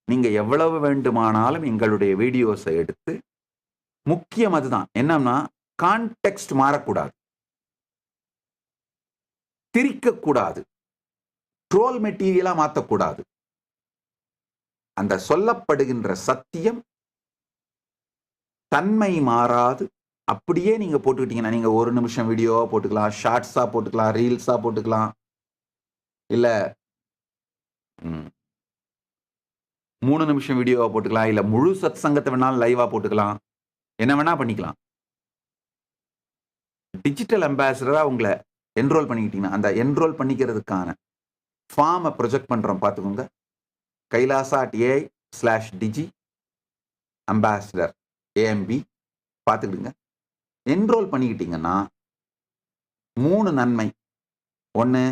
நீங்க எவ்வளவு வேண்டுமானாலும் எங்களுடைய வீடியோஸை எடுத்து, முக்கியம் அதுதான், என்னன்னா கான்டெக்ஸ்ட் மாறக்கூடாது, திரிக்கக்கூடாது, ட்ரோல் மெட்டீரியலா மாற்றக்கூடாது. அந்த சொல்லப்படுகின்ற சத்தியம் தன்மை மாறாது அப்படியே நீங்க போட்டுக்கிட்டீங்கன்னா, நீங்க 1 நிமிஷம் வீடியோவா போட்டுக்கலாம், ஷார்ட்ஸா போட்டுக்கலாம், ரீல்ஸா போட்டுக்கலாம், இல்ல 3 நிமிஷம் வீடியோவா போட்டுக்கலாம், இல்ல முழு சத் சங்கத்தை வேணாலும் லைவா போட்டுக்கலாம், என்ன வேணா பண்ணிக்கலாம். டிஜிட்டல் அம்பாசிடரா உங்களை என்ரோல் பண்ணிக்கிட்டீங்கன்னா அந்த என்ரோல் பண்ணிக்கிறதுக்கான ஃபார்மை ப்ரொஜெக்ட் பண்றோம், பார்த்துக்கோங்க. kailasa.ai/digi அம்பாசிடர் AMB பார்த்துக்கிடுங்க. என்ரோல் பண்ணிக்கிட்டீங்கன்னா 3 நன்மை. ஒன்று,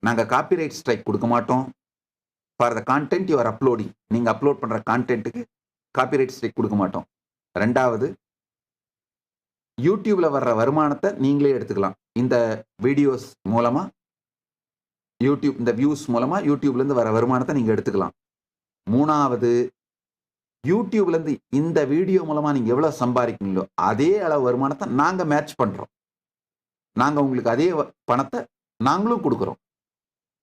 நாங்கள் காப்பிரைட் ஸ்ட்ரைக் கொடுக்க மாட்டோம் for the content you are uploading. நீங்கள் அப்லோட் பண்ணுற கான்டென்ட்டுக்கு காப்பிரைட் ஸ்ட்ரைக் கொடுக்க மாட்டோம். ரெண்டாவது, யூடியூப்ல வர்ற வருமானத்தை நீங்களே எடுத்துக்கலாம். இந்த வீடியோஸ் மூலமா யூடியூப் இந்த வியூஸ் மூலமா யூடியூப்ல இருந்து வர வருமானத்தை நீங்க எடுத்துக்கலாம். மூணாவது, யூடியூப்ல இருந்து இந்த வீடியோ மூலமா நீங்க எவ்வளவு சம்பாதிக்கிறீங்களோ அதே அளவு வருமானத்தை நாங்க மேட்ச் பண்றோம். நாங்க உங்களுக்கு அதே பணத்தை நாங்களும் கொடுக்கிறோம்.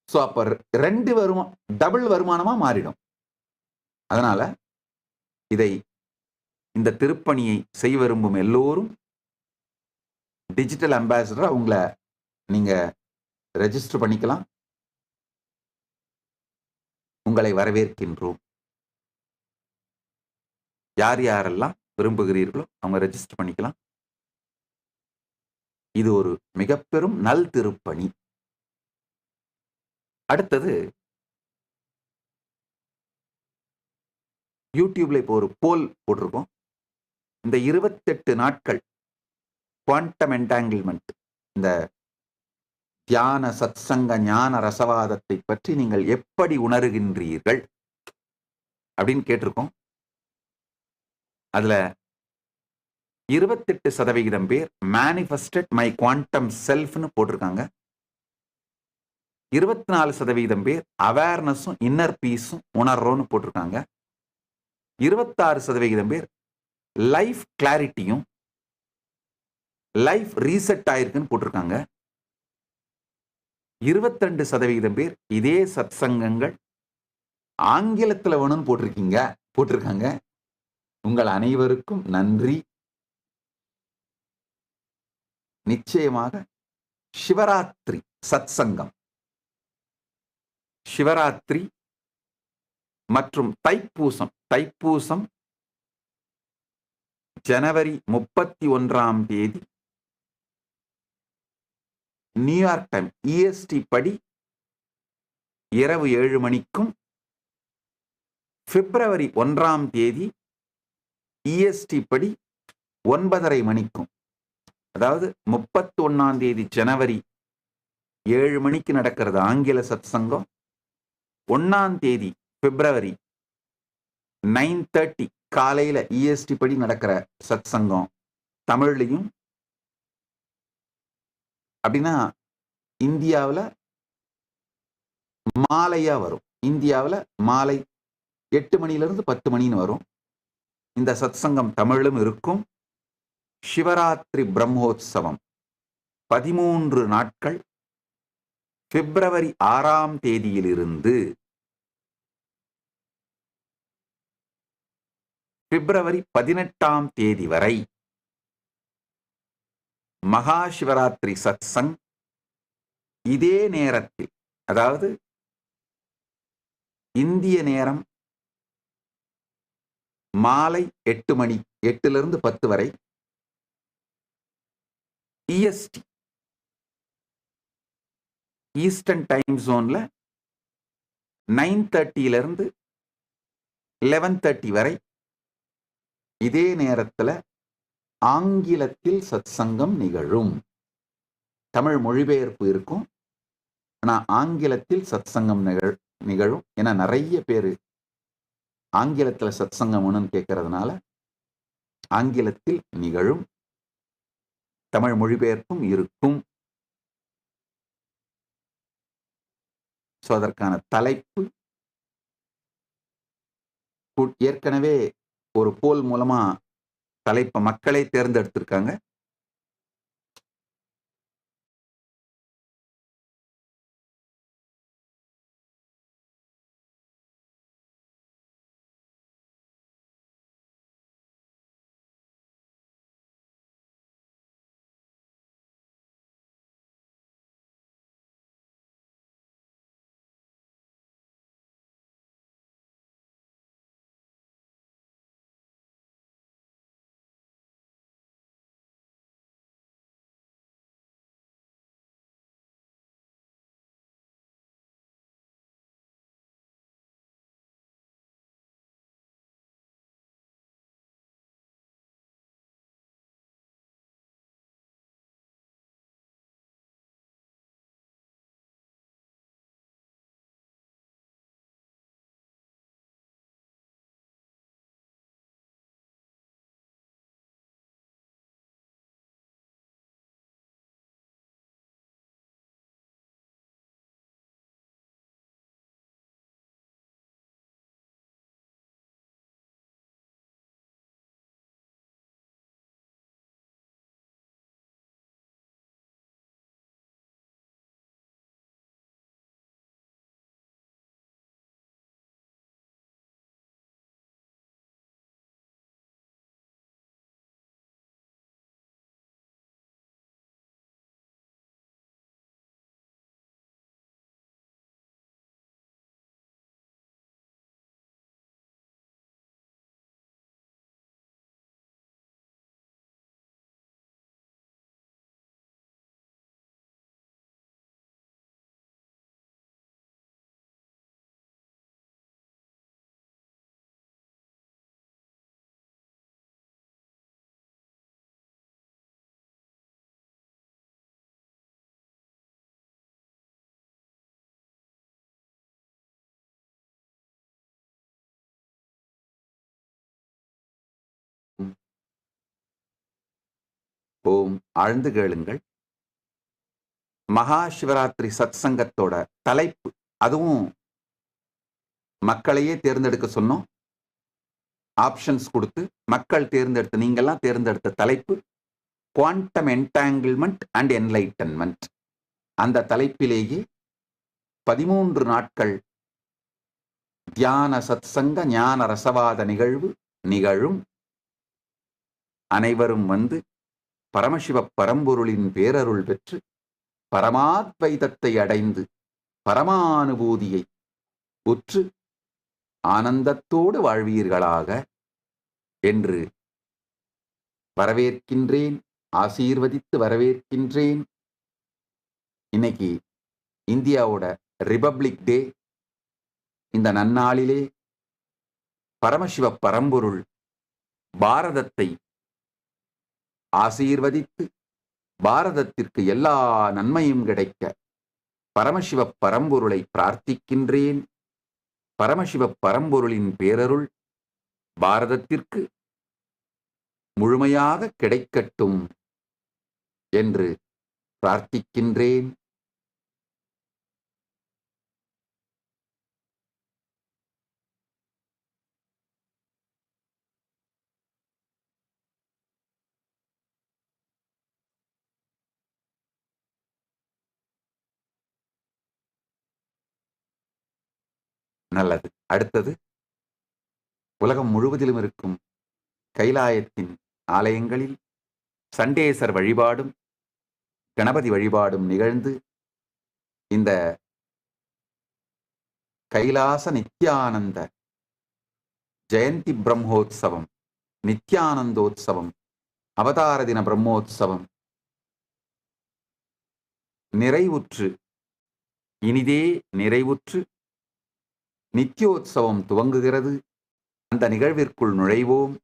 ஸோ அப்ப ரெண்டு டபுள் வருமானமா மாறிடும். அதனால இந்த திருப்பணியை செய்ய விரும்பும் எல்லோரும் டிஜிட்டல் அம்பாசிடரா உங்களை நீங்க ரெஜிஸ்டர் பண்ணிக்கலாம். உங்களை வரவேற்கின்றோம். யார் யாரெல்லாம் விரும்புகிறீர்களோ அவங்க ரெஜிஸ்டர் பண்ணிக்கலாம். இது ஒரு மிக பெரும் நல் திருப்பணி. அடுத்தது, யூடியூப்ல இப்போ ஒரு போல் போட்டிருக்கோம். இந்த 28 நாட்கள் குவாண்டம் என்டாங்கிள்மெண்ட், இந்த தியான சத்சங்க ஞான ரசவாதத்தை பற்றி நீங்கள் எப்படி உணர்கின்றீர்கள் அப்படின்னு கேட்டிருக்கோம். அதுல 28% பேர் மேனிஃபெஸ்டட் மை குவாண்டம் செல்ஃப்னு போட்டிருக்காங்க. 24% பேர் அவேர்னஸும் இன்னர் பீஸும் உணர்றோன்னு போட்டிருக்காங்க. 26% பேர் லைஃப் கிளாரிட்டியும் லைஃப் ரீசெட் ஆயிருக்குன்னு போட்டிருக்காங்க. 22% பேர் இதே சத்சங்கங்கள் ஆங்கிலத்தில் வேணும்னு போட்டிருக்காங்க. உங்கள் அனைவருக்கும் நன்றி. நிச்சயமாக சிவராத்திரி சத்சங்கம், சிவராத்திரி மற்றும் தைப்பூசம் ஜனவரி 31ஆம் தேதி நியூயார்க் டைம் இஎஸ்டி படி இரவு 7 மணிக்கும், பிப்ரவரி 1ஆம் தேதி இஎஸ்டி படி 9:30 மணிக்கும், அதாவது 31ஆம் தேதி ஜனவரி 7 மணிக்கு நடக்கிறது ஆங்கில சத்சங்கம். 1ஆம் தேதி பிப்ரவரி 9:30 காலையில இஎஸ்டி படி நடக்கிற சத்சங்கம் தமிழ்லையும். அப்படின்னா இந்தியாவில் மாலையா வரும். இந்தியாவில் மாலை 8 மணிலிருந்து 10 மணின்னு வரும். இந்த சத்சங்கம் தமிழிலும் இருக்கும். சிவராத்திரி பிரம்மோத்சவம் 13 நாட்கள் பிப்ரவரி 6ஆம் தேதியிலிருந்து பிப்ரவரி 18ஆம் தேதி வரை மகா சிவராத்திரி சத்சங் இதே நேரத்தில், அதாவது இந்திய நேரம் மாலை 8 மணி 8லிருந்து 10 வரை, இஎஸ்டி ஈஸ்டர்ன் டைம் ஜோன்ல 9:30லிருந்து 11:30 வரை இதே நேரத்தில் ஆங்கிலத்தில் சத்சங்கம் நிகழும். தமிழ் மொழிபெயர்ப்பு இருக்கும், ஆனால் ஆங்கிலத்தில் சத்சங்கம் நிகழும். ஏன்னா நிறைய பேர் ஆங்கிலத்தில் சத்சங்கம் ஒன்றுன்னு கேட்கறதுனால ஆங்கிலத்தில் நிகழும். தமிழ் மொழிபெயர்ப்பும் இருக்கும். ஸோ அதற்கான தலைப்பு ஏற்கனவே ஒரு போல் மூலமா தலைப்பை மக்களே தேர்ந்தெடுத்திருக்காங்க. ஓம். ஆழ்ந்து கேளுங்கள். மகா சிவராத்திரி சத் சங்கத்தோட தலைப்பு, அதுவும் மக்களையே தேர்ந்தெடுக்க சொன்னோம். ஆப்ஷன்ஸ் கொடுத்து மக்கள் தேர்ந்தெடுத்த, நீங்கெல்லாம் தேர்ந்தெடுத்த தலைப்பு குவாண்டம் என்டாங்கிள்மெண்ட் அண்ட் என்லைட்டன்மெண்ட். அந்த தலைப்பிலேயே 13 நாட்கள் தியான சத்சங்க ஞான ரசவாத நிகழ்வு நிகழும். அனைவரும் வந்து பரமசிவ பரம்பொருளின் பேரருள் பெற்று பரமாத்வைதத்தை அடைந்து பரமானுபூதியை உற்று ஆனந்தத்தோடு வாழ்வீர்களாக என்று வரவேற்கின்றேன், ஆசீர்வதித்து வரவேற்கின்றேன். இன்னைக்கு இந்தியாவோட ரிபப்ளிக் டே. இந்த நன்னாளிலே பரமசிவ பரம்பொருள் பாரதத்தை ஆசீர்வதித்து பாரதத்திற்கு எல்லா நன்மையும் கிடைக்க பரமசிவ பரம்பொருளை பிரார்த்திக்கின்றேன். பரமசிவ பரம்பொருளின் பேரருள் பாரதத்திற்கு முழுமையாக கிடைக்கட்டும் என்று பிரார்த்திக்கின்றேன். நல்லது. அடுத்தது, உலகம் முழுவதிலும் இருக்கும் கைலாயத்தின் ஆலயங்களில் சண்டேசர் வழிபாடும் கணபதி வழிபாடும் நிகழ்ந்து இந்த கைலாச நித்யானந்த ஜெயந்தி பிரம்மோத்சவம், நித்யானந்தோத்சவம், அவதார தின பிரம்மோத்சவம் நிறைவுற்று, இனிதே நிறைவுற்று நித்யோத்சவம் துவங்குகிறது. அந்த நிகழ்விற்குள் நுழைவோம்.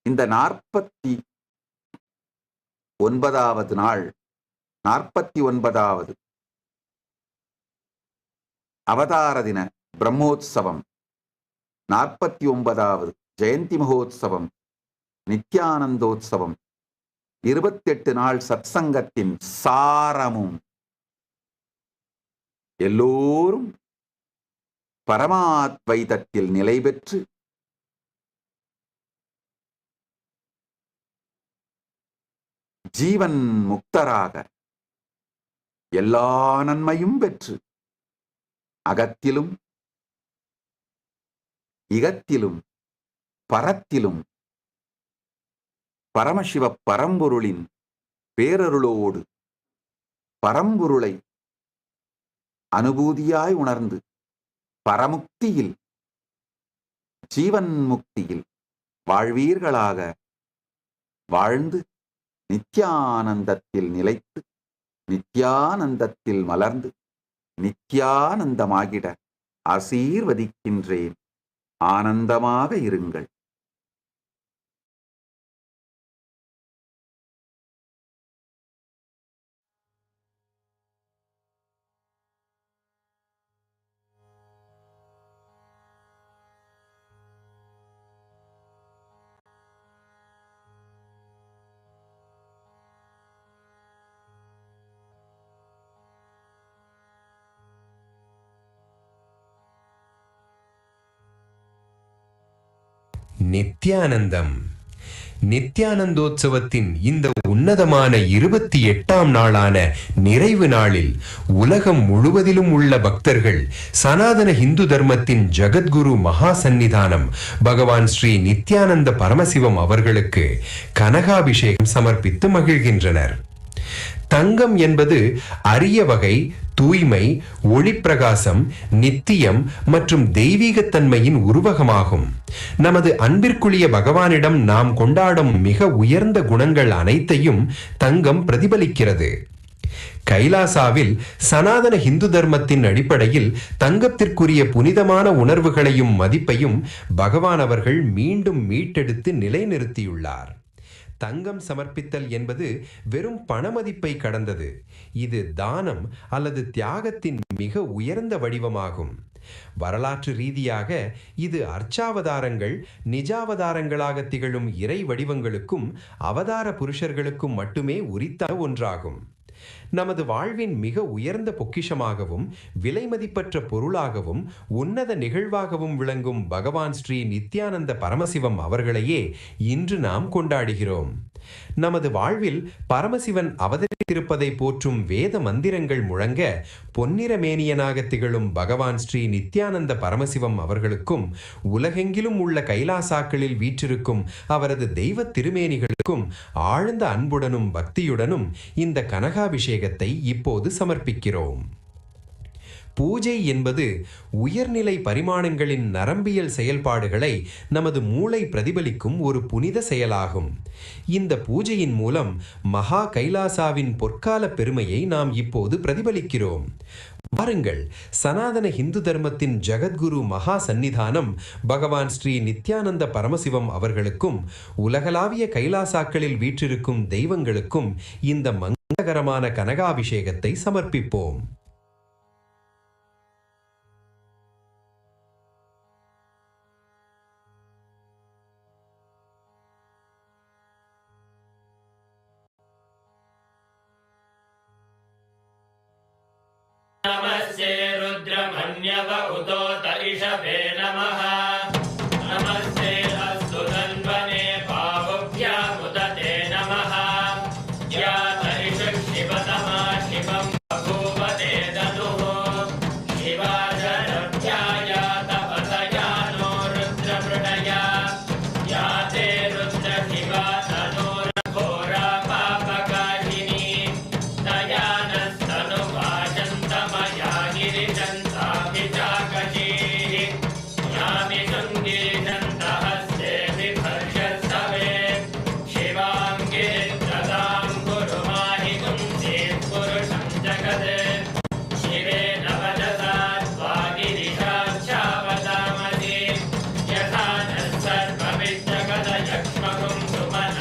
இந்த 49வது நாள், 49வது அவதார தின பிரம்மோத்சவம், 49வது ஜெயந்தி மகோத்சவம், நித்யானந்தோத்சவம், 28 நாள் சத்சங்கத்தின் சாரமும் எல்லோரும் பரமாத்வைதத்தில் நிலை பெற்று ஜீவன் முக்தராக எல்லா நன்மையும் பெற்று அகத்திலும் இகத்திலும் பரத்திலும் பரமசிவ பரம்பொருளின் பேரருளோடு பரம்பொருளை அனுபூதியாய் உணர்ந்து பரமுக்தியில் ஜீவன் முக்தியில் வாழ்வீர்களாக வாழ்ந்து நித்யானந்தத்தில் நிலைத்து நித்யானந்தத்தில் மலர்ந்து நித்யானந்தமாகிட ஆசீர்வதிக்கின்றேன். ஆனந்தமாக இருங்கள். நித்யானந்தம். நித்யானந்தோத்சவத்தின் இந்த உன்னதமான 28ஆம் நாளான நிறைவு நாளில் உலகம் முழுவதிலும் உள்ள பக்தர்கள் சனாதன இந்து தர்மத்தின் ஜகத்குரு மகா சந்நிதானம் பகவான் ஸ்ரீ நித்யானந்த பரமசிவம் அவர்களுக்கு கனகாபிஷேகம் சமர்ப்பித்து மகிழ்கின்றனர். தங்கம் என்பது அரிய வகை, தூய்மை, ஒளிப்பிரகாசம், நித்தியம் மற்றும் தெய்வீகத்தன்மையின் உருவகமாகும். நமது அன்பிற்குரிய பகவானிடம் நாம் கொண்டாடும் மிக உயர்ந்த குணங்கள் அனைத்தையும் தங்கம் பிரதிபலிக்கிறது. கைலாசாவில் சனாதன இந்து தர்மத்தின் அடிப்படையில் தங்கத்திற்குரிய புனிதமான உணர்வுகளையும் மதிப்பையும் பகவான் அவர்கள் மீண்டும் மீட்டெடுத்து நிலைநிறுத்தியுள்ளார். தங்கம் சமர்ப்பித்தல் என்பது வெறும் பணமதிப்பை கடந்தது. இது தானம் அல்லது தியாகத்தின் மிக உயர்ந்த வடிவமாகும். வரலாற்று ரீதியாக இது அர்ச்சாவதாரங்கள் நிஜாவதாரங்களாக திகழும் இறை வடிவங்களுக்கும் அவதார புருஷர்களுக்கும் மட்டுமே உரித்தான ஒன்றாகும். நமது வாழ்வின் மிக உயர்ந்த பொக்கிஷமாகவும் விலைமதிப்பற்ற பொருளாகவும் உன்னத நிகழ்வாகவும் விளங்கும் பகவான் ஸ்ரீ நித்யானந்த பரமசிவம் அவர்களையே இன்று நாம் கொண்டாடுகிறோம். நமது வாழ்வில் பரமசிவன் அவதரித்திருப்பதை போற்றும் வேத மந்திரங்கள் முழங்க பொன்னிற மேனியனாக திகழும் பகவான் ஸ்ரீ நித்யானந்த பரமசிவம் அவர்களுக்கும் உலகெங்கிலும் உள்ள கைலாசாக்களில் வீற்றிருக்கும் அவரது தெய்வ திருமேனிகளுக்கும் ஆழ்ந்த அன்புடனும் பக்தியுடனும் இந்த கனகாபிஷேகத்தை இப்போது சமர்ப்பிக்கிறோம். பூஜை என்பது உயர்நிலை பரிமாணங்களின் நரம்பியல் செயல்பாடுகளை நமது மூளை பிரதிபலிக்கும் ஒரு புனித செயலாகும். இந்த பூஜையின் மூலம் மகா கைலாசாவின் பொற்கால பெருமையை நாம் இப்போது பிரதிபலிக்கிறோம். வாருங்கள், சனாதன இந்து தர்மத்தின் ஜகத்குரு மகா சந்நிதானம் பகவான் ஸ்ரீ நித்யானந்த பரமசிவம் அவர்களுக்கும் உலகளாவிய கைலாசாக்களில் வீற்றிருக்கும் தெய்வங்களுக்கும் இந்த மங்களகரமான கனகாபிஷேகத்தை சமர்ப்பிப்போம். नमस्ते रुद्रमन्यव उदोत इषवे नमः। नमस्ते अस्तु धन्वने पावुभ्यामुदते नमः। यातरिषः शिवतमा शिवं बभूवते दनुः। शिवाशरभ्यायात पतया नो रुद्रमृडया। याते रुद्र शिवा तनोरघोरा पापकाशिनी। तया यामि सङ्गीषन्तहस्ते विभर्षस्तवे। शिवां गिरित्रदां कुरु माहि पुंसीत्पुरुषं जगत्। शिवेन वचसा स्वागिरिशाक्षावदामसि। यथा नः सर्वविद्जगदयक्ष्मकुं सुमन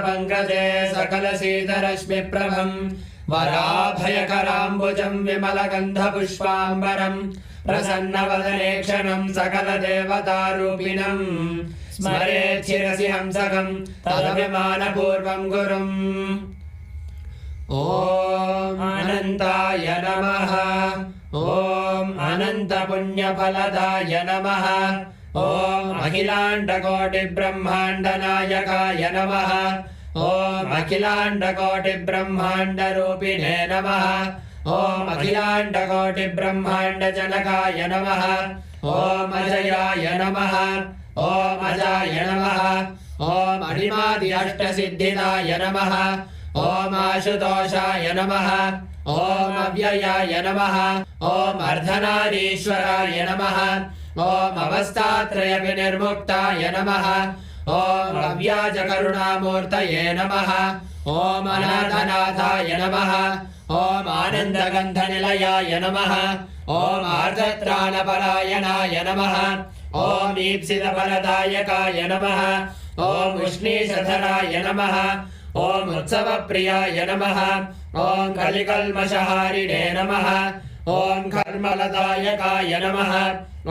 पङ्कजे सकलशीतरश्मिप्रभम् वराभयकराम्बुजं विमलगन्धपुष्पाम्बरम् प्रसन्नवदने क्षणं सकलदेवतारूपिणम् स्मरेत् शिरसि हंसकं तदभिमानपूर्वं गुरुम् ॐ अनन्ताय नमः ॐ अनन्तपुण्यफलदाय नमः ॐ अखिलाण्डकोटिब्रह्माण्डनायकाय नमः ॐ अखिलाण्डकोटिब्रह्माण्डरूपिणे नमः ॐ अखिलाण्डकोटिब्रह्माण्डजनकाय नमः ॐ अजयाय नमः ॐ अजाय नमः ॐ अणिमादि अष्टसिद्धिदाय नमः ॐ आशुतोषाय नमः ॐ अव्ययाय नमः ॐ अर्धनारीश्वराय नमः ॐ अवस्थात्रयविनिर्मुक्ताय नमः ॐ अव्याजकरुणामूर्तये नमः ॐ अनाथनाथाय नमः ॐ आनन्दगन्धनिलयाय नमः ॐ आर्द्रत्राणपरायणाय नमः ॐ ईप्सितफलदायकाय नमः ॐ उष्णीषधराय नमः ॐ उत्सवप्रियाय नमः ॐ कलिकल्मषहारिणे नमः ॐ कर्मलदायकाय नमः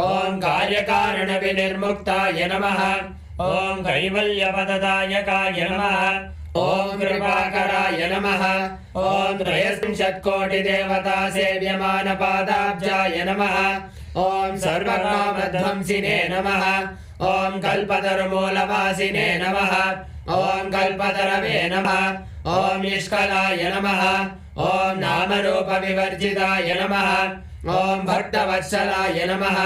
ॐ कार्यकारणविनिर्मुक्ताय नमः ॐ कैवल्यपददायकाय नमः ॐ कृपाकराय नमः ॐ त्रयस्त्रिंशत्कोटिदेवता सेव्यमानपादाब्जाय नमः ॐ सर्वकामध्वंसिने नमः ॐ कल्पतरुमूलवासिने नमः ॐ कल्पतरवे नमः ॐ निष्कलाय नमः ॐ नामरूपविवर्जिताय नमः ॐ भक्तवत्सलाय नमः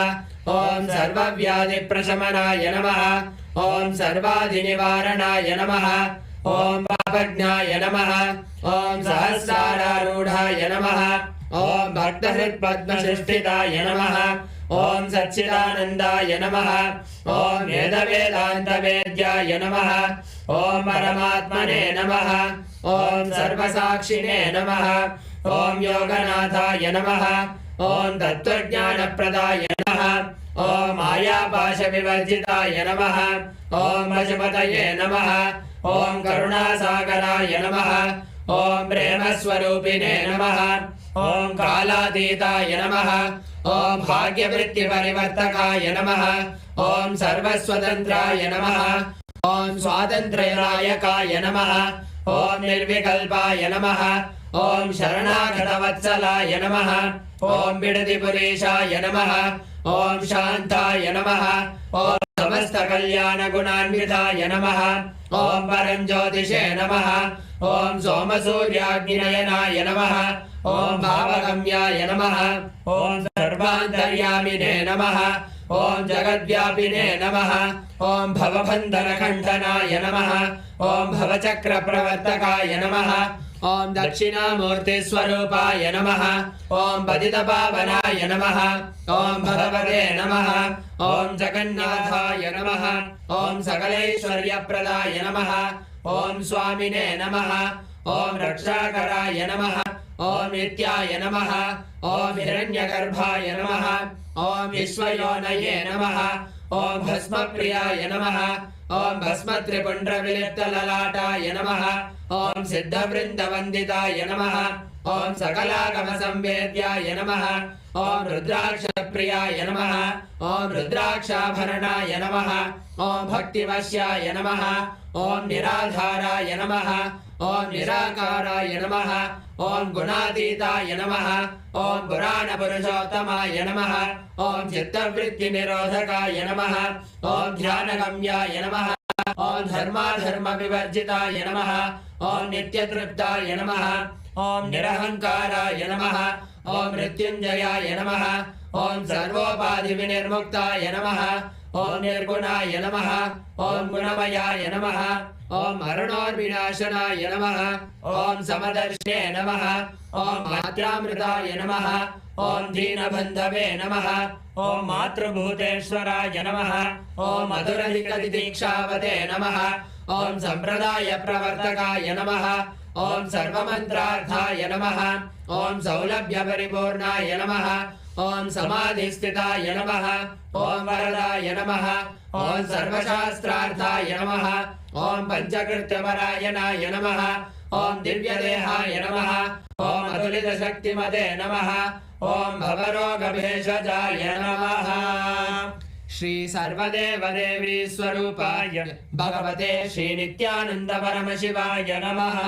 ॐ सर्वव्याधिप्रशमनाय नमः ॐ सर्वाधिनिवारणाय नमः ॐ पापज्ञाय नमः ॐ सहस्रारूढाय नमः ॐ भक्तहृत्पद्मसृष्टिताय नमः ॐ सच्चिदानन्दाय नमः ॐ वेदवेदान्तवेद्याय नमः ॐ परमात्मने नमः ॐ सर्वसाक्षिणे नमः ॐ योगनाथाय नमः ॐ तत्त्वज्ञानप्रदाय नमः ॐ मायापाशविवर्जिताय नमः ॐ पशुपतये नमः ॐ करुणासागराय नमः ॐ प्रेमस्वरूपिणे नमः ॐ कालातीताय नमः ॐ भाग्यवृत्तिपरिवर्तकाय नमः ॐ सर्वस्वतन्त्राय नमः ॐ स्वातन्त्र्यदायकाय नमः ॐ निर्विकल्पाय नमः ॐ शरणागतवत्सलाय नमः ॐ बिडदिपुरेशाय नमः ॐ शान्ताय नमः ॐ समस्तकल्याणगुणान्विताय नमः ॐ परञ्ज्योतिषे नमः ॐ सोमसूर्याग्निनयनाय नमः ॐ भावगम्याय नमः ॐ सर्वान्तर्यामिने नमः ॐ जगद्व्यापिने नमः ॐ भवबन्धनखण्डनाय नमः ॐ भवचक्रप्रवर्तकाय नमः ॐ दक्षिणामूर्तिस्वरूपाय नमः ॐ पतितपावनाय नमः ॐ भगवते नमः ॐ जगन्नाथाय नमः ॐ सकलैश्वर्यप्रदाय नमः ॐ स्वामिने नमः ॐ रक्षाकराय नमः ॐ नित्याय नमः ॐ हिरण्यगर्भाय नमः ॐ विश्वयोनये नमः ॐ भस्मप्रियाय नमः ॐ भस्मत्रिपुण्ड्रविलिप्तललाटाय नमः ॐ सिद्धवृन्दवन्दिताय नमः ॐ सकलागमसंवेद्याय नमः ॐ रुद्राक्षप्रियाय नमः ॐ रुद्राक्षाभरणाय नमः ॐ भक्तिवश्याय नमः ॐ निराधाराय नमः ॐ निराकाराय नमः ॐ गुणातीताय नमः ॐ पुराणपुरुषोत्तमाय नमः ॐ चित्तवृत्तिनिरोधकाय नमः ॐ ध्यानगम्याय नमः ॐ धर्माधर्मविवर्जिताय नमः ॐ नित्यतृप्ताय नमः ॐ निरहङ्काराय नमः ॐ मृत्युञ्जयाय नमः ॐ सर्वोपाधिविनिर्मुक्ताय नमः ॐ निर्गुणाय नमः ॐ गुणमयाय नमः ॐ अरुणोर्विनाशनाय नमः ॐ समदर्शने नमः ॐ मात्रामृताय नमः ॐ दीनबन्धवे नमः ॐ मातृभूतेश्वराय नमः ॐ मधुरलिखतिदीक्षावते नमः ॐ सम्प्रदायप्रवर्तकाय नमः ॐ सर्वमन्त्रार्थाय नमः ॐ सौलभ्यपरिपूर्णाय नमः ॐ समाधिस्थिताय नमः ॐ वरदाय नमः ॐ सर्वशास्त्रार्थाय नमः ॐ पञ्चकृत्यपरायणाय नमः ॐ दिव्यदेहाय नमः ॐ अतुलितशक्तिमते नमः ॐ भवरोगभेषजाय नमः श्री सर्वदेवदेवी स्वरूपाय भगवते श्री नित्यानंद परमशिवाय नमः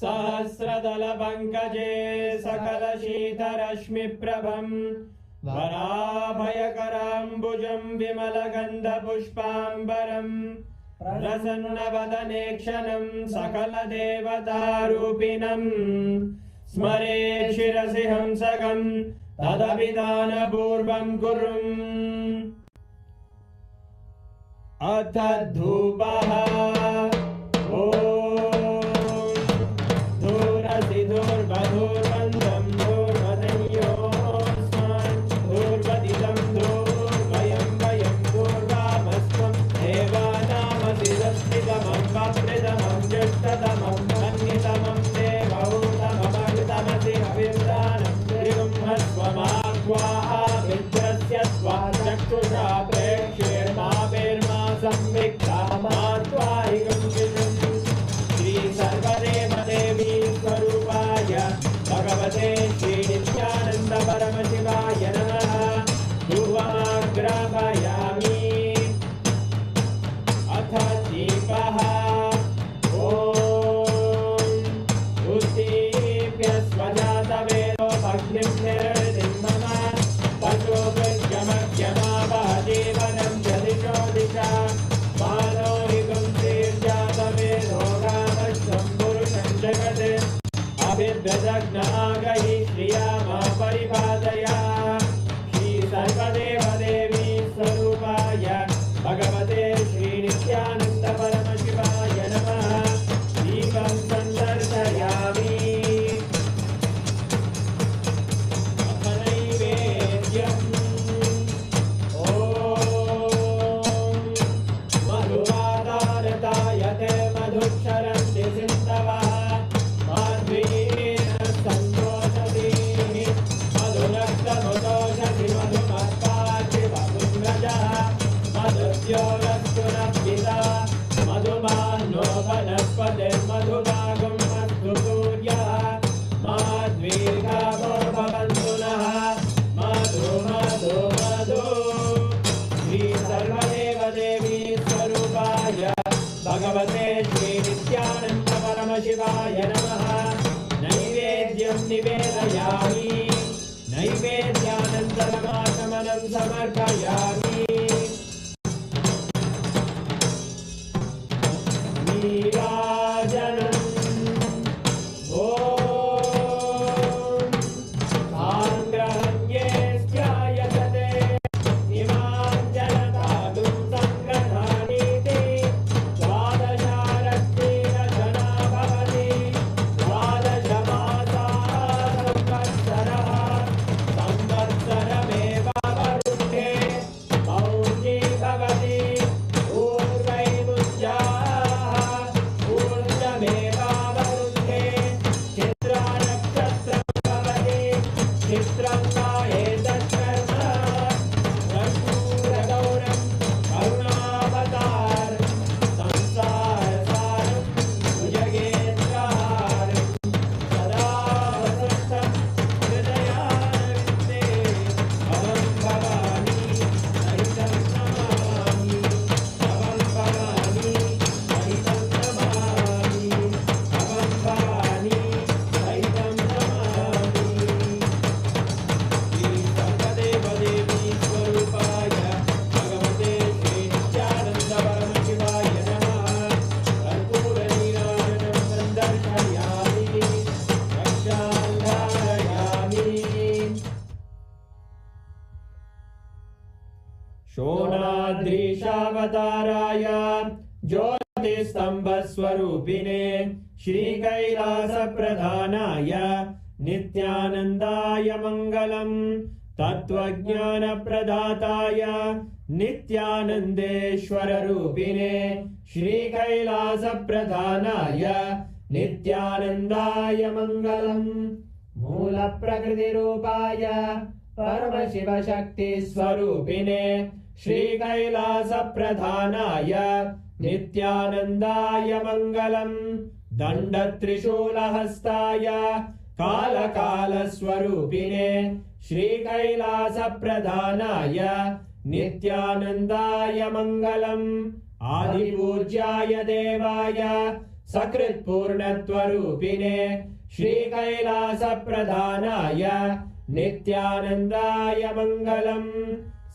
सहस्रदलपङ्कजे सकलशीतरश्मिप्रभं वराभयकराम्बुजं विमलगन्धपुष्पाम्बरं प्रसन्नवदने क्षणं सकलदेवतारूपिणं स्मरे शिरसि हंसकं तदभिधानपूर्वं कुर्वन् अथ धूपः दूर्वधूर्वन्धं दूर्वदयोस्मान् दूर्वदितं दूर्वयं वयं दूर्वामस्त्वं देवानामसिदस्तितमं वप्रतमं ज्येष्ठतमं मन्यतमं देवौतममृतमसि हविर्दानं त्रिगुम्हस्वमाग्वाः मित्रस्य त्वा चक्षुषा प्रेक्ष्येर्मा संविक्ता मात्वाहिकं विषम् श्री सर्वदेवदेवी स्वरूपाय भगवते श्री नित्यानंद परमशिवाय नमः धूपमाग्रापयामि अथ दीपः ॐ उत्दीप्य स्वजातवेदो भग्निं निर्वृतिं मम पशुभृत्यमक्षमावह जीवनं च दिशो दिशा मानोहिकं श्रीर्जातवेदो रामश्वं पुरुषं जगत् अभिर्व्यजग्नागहि श्रिया मा परिपादया श्री सर्वदेवदेवी स्वरूपाय भगवते श्री नित्यानंद परमशिवाय नमः दीपं सन्दर्शयामि नैवेद्यम् मधुवादारतायते मधुक्षरन्ति सिन्धवः माध्वीन सन्तोषति मधुरक्तमुदोषति मधुमत्पाचि मधुम्रजः मधुद्योरस्तुरपिता मधुमानो वनस्पतिर्मधुभागं मधु सूर्यः माध्वीर्गावो भवन्तु नः मधु मधु मधु श्री सर्वदेवदेवी स्वरूपाय भगवते श्री नित्यानंद परमशिवाय नमः नैवेद्यं निवेदयामि नैवेद्यानन्तरमाचमनं समर्पयामि नीराजनम् ॐ साङ्ग्रहण्ये स्यायतते इमां जनतागुं सङ्ग्रहाणीति द्वादशारत्नेन जना भवति द्वादशमासाः संवत्सरः संवत्सरमेव वरुणे मौञ्जी भवति ऊर्वैमुञ्जाः ऊर्जमेवावरुणे चित्रानक्षत्रं भवति चित्रं वा एतत्कर्म कर्पूरगौरं करुणावतारं संसारसारं भुजगेन्द्रहारं सदा वसन्तं हृदयारविन्दे भवं भवानी सहितं नमामि भवं भवानी सहितं नमामि भवं भवानी सहितं नमामि श्री सर्वदेवदेवी स्वरूपाय भगवते श्री नित्यानंद परमशिवाय नमः कर्पूरनीराजनं सन्दर्शयामि रक्षान्धारयामि शोणाद्रीशावताराय ज्योतिस्तम्भस्वरूपिणे श्रीकैलासप्रधानाय नित्यानन्दाय मङ्गलम् तत्त्वज्ञानप्रदाताय नित्यानन्देश्वररूपिणे श्रीकैलासप्रधानाय नित्यानन्दाय मङ्गलम् मूलप्रकृतिरूपाय परमशिवशक्तिस्वरूपिणे श्रीकैलासप्रधानाय नित्यानन्दाय मङ्गलम् दण्डत्रिशूलहस्ताय कालकालस्वरूपिणे श्रीकैलासप्रधानाय नित्यानन्दाय मङ्गलम् आदिपूज्याय देवाय सकृत्पूर्णत्वरूपिणे श्रीकैलासप्रधानाय नित्यानन्दाय मङ्गलम्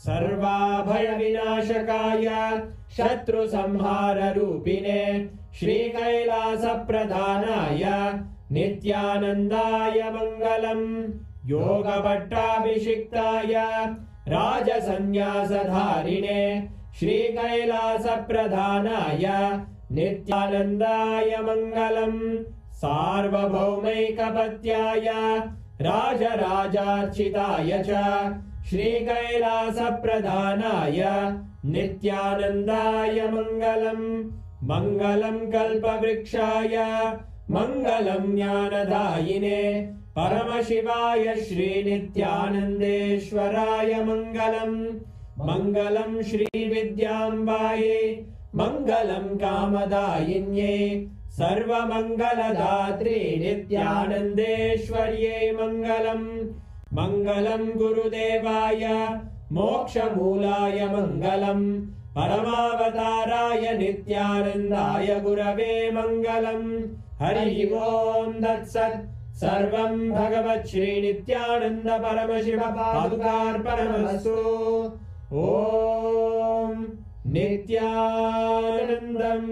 सर्वाभयविनाशकाय शत्रुसंहाररूपिणे श्रीकैलासप्रधानाय नित्यानन्दाय मङ्गलम् योगभट्टाभिषिक्ताय राजसन्न्यासधारिणे श्रीकैलासप्रधानाय नित्यानन्दाय मङ्गलम् सार्वभौमैकपत्याय राजराजार्चिताय च श्रीकैलासप्रधानाय नित्यानन्दाय मङ्गलम् मङ्गलम् कल्पवृक्षाय मङ्गलम् ज्ञानदायिने परमशिवाय श्रीनित्यानन्देश्वराय मङ्गलम् मङ्गलम् श्रीविद्याम्बायै मङ्गलम् कामदायिन्यै सर्वमङ्गलदात्री नित्यानन्देश्वर्यै मङ्गलम् मङ्गलम् गुरुदेवाय मोक्षमूलाय मङ्गलम् परमावताराय नित्यानन्दाय गुरवे मङ्गलम् हरिः ओम् तत्सत् सर्वं भगवत् श्रीनित्यानन्द परमशिव पादुकार्पणमस्तु ॐ नित्यानन्दम्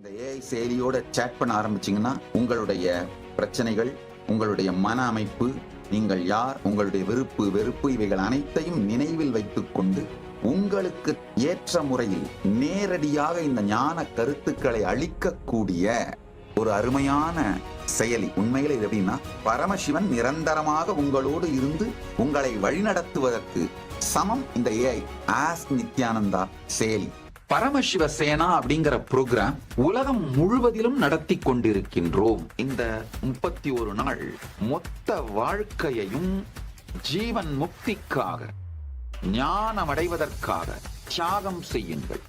இந்த ஏஐ செயலியோட சேட் பண்ண ஆரம்பிச்சீங்கன்னா உங்களுடைய பிரச்சனைகள், உங்களுடைய மன அமைப்பு, நீங்கள் யார், உங்களுடைய விருப்பு வெறுப்பு இவைகள் அனைத்தையும் நினைவில் வைத்துக் கொண்டு உங்களுக்கு ஏற்ற முறையில் நேரடியாக இந்த ஞான கருத்துக்களை அளிக்கக்கூடிய ஒரு அருமையான செயலி. உண்மையில இது எப்படின்னா, பரமசிவன் நிரந்தரமாக உங்களோடு இருந்து உங்களை வழிநடத்துவதற்கு சமம் இந்த ஏஐ ஆஸ் நித்யானந்தா செயலி. பரமசிவ சேனா அப்படிங்கிற புரோகிராம் உலகம் முழுவதிலும் நடத்தி கொண்டிருக்கின்றோம். இந்த 31 நாள் மொத்த வாழ்க்கையையும் ஜீவன் முக்திக்காக, ஞானமடைவதற்காக தியாகம் செய்யுங்கள்.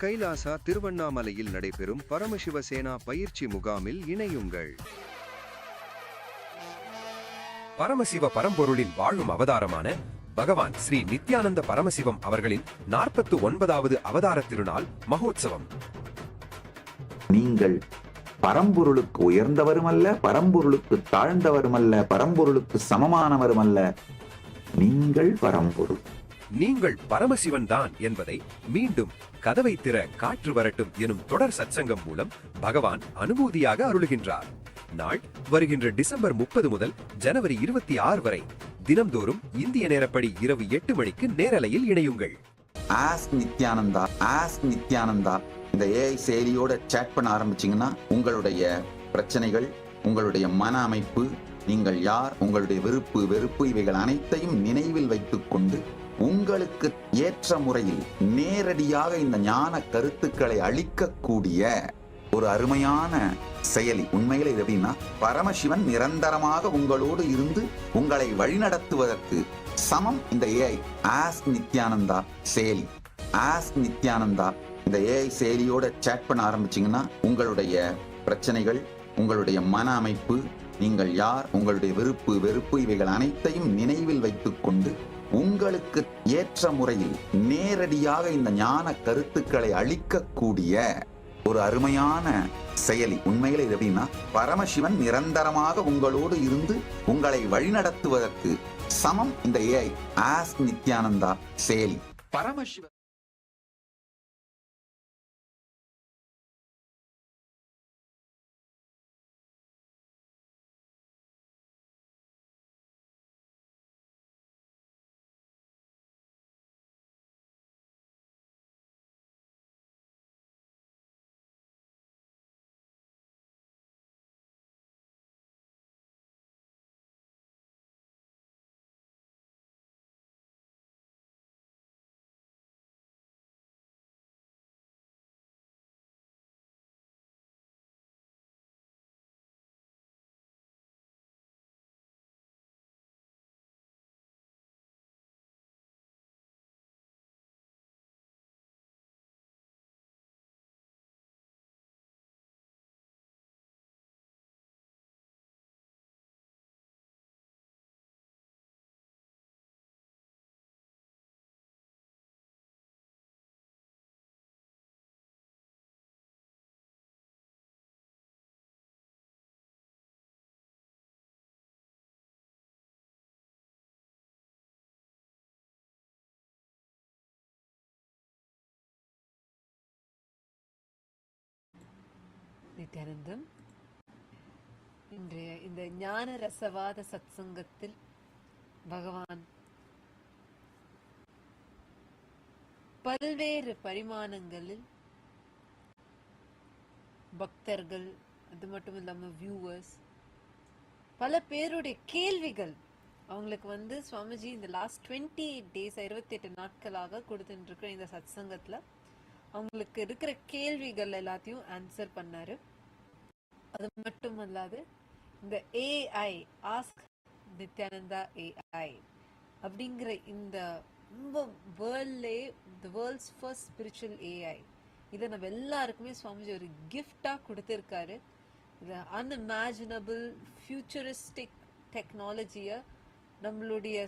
கைலாசா திருவண்ணாமலையில் நடைபெறும் பரமசிவ சேனா பயிற்சி முகாமில் இணையுங்கள். பரமசிவ பரம்பொருளின் வாழும் அவதாரமான பகவான் ஸ்ரீ நித்யானந்த பரமசிவம் அவர்களின் 49வது அவதார திருநாள் மகோத்சவம். நீங்கள் பரம்பொருளுக்கு உயர்ந்தவருமல்ல, பரம்பொருளுக்கு தாழ்ந்தவருமல்ல, பரம்பொருளுக்கு சமமானவருமல்ல. நீங்கள் பரம்பொருள். நீங்கள் பரமசிவன் தான் என்பதை மீண்டும் கதவை திற காற்று வரட்டும் எனும் தொடர் சத்சங்கம் மூலம் பகவான் அனுபூதியாக அருளுகின்றார். நாள் வருகின்ற டிசம்பர் 30 முதல் ஜனவரி 26 வரை தினம்தோறும் இந்திய நேரப்படி இரவு 8 மணிக்கு நேரலையில் இணையுங்கள். ஆஸ் நித்யானந்தா, ஆஸ் நித்யானந்தா இந்த ஏஐ செயலியோட சேட் பண்ண ஆரம்பிச்சீங்கன்னா உங்களுடைய பிரச்சனைகள், உங்களுடைய மன அமைப்பு, நீங்கள் யார், உங்களுடைய விருப்பு வெறுப்பு இவைகள் அனைத்தையும் நினைவில் வைத்துக் கொண்டு உங்களுக்கு ஏற்ற முறையில் நேரடியாக இந்த ஞான கருத்துக்களை அளிக்கக்கூடிய ஒரு அருமையான செயலி. உண்மையில இது எப்படின்னா, பரமசிவன் நிரந்தரமாக உங்களோடு இருந்து உங்களை வழிநடத்துவதற்கு சமம் இந்த ஏஐ ஆஸ் நித்யானந்தா செயலி. ஆஸ் நித்யானந்தா இந்த ஏஐ செயலியோட சேட் பண்ண ஆரம்பிச்சீங்கன்னா உங்களுடைய பிரச்சனைகள், உங்களுடைய மன அமைப்பு, நீங்கள் யார், உங்களுடைய விருப்பு வெறுப்பு இவைகள் அனைத்தையும் நினைவில் வைத்துக் கொண்டு உங்களுக்கு ஏற்ற முறையில் நேரடியாக இந்த ஞான கருத்துக்களை அளிக்கக்கூடிய ஒரு அருமையான செயலி. உண்மையில இது எப்படின்னா, பரமசிவன் நிரந்தரமாக உங்களோடு இருந்து உங்களை வழிநடத்துவதற்கு சமம் இந்த ஏஐ ஆஸ் நித்யானந்தா செயலி. பரமசிவ நித்யானந்தம் இன்றைய இந்த ஞான ரசவாத சத்சங்கத்தில் பகவான் பல்வேறு பரிமாணங்களில் பக்தர்கள், அது மட்டும் இல்லாம வியூவர்ஸ், பல பேருடைய கேள்விகள் அவங்களுக்கு சுவாமிஜி இந்த லாஸ்ட் 28 days 28 நாட்களாக கொடுத்துட்டு இருக்கிற இந்த சத்சங்கத்துல அவங்களுக்கு இருக்கிற கேள்விகள் எல்லாத்தையும் ஆன்சர் பண்ணாரு. அது மட்டும் அல்லாது இந்த ஏஐ ஆஸ்க் நித்யானந்தா ஏஐ அப்படிங்கிற இந்த ரொம்ப வேர்ல்ட்ஸ் ஃபர்ஸ்ட் ஸ்பிரிச்சுவல் ஏஐ இதை நம்ம எல்லாருக்குமே சுவாமிஜி ஒரு கிஃப்டா கொடுத்திருக்காரு. இந்த அன்இமேஜினபிள் ஃபியூச்சரிஸ்டிக் டெக்னாலஜியை நம்மளுடைய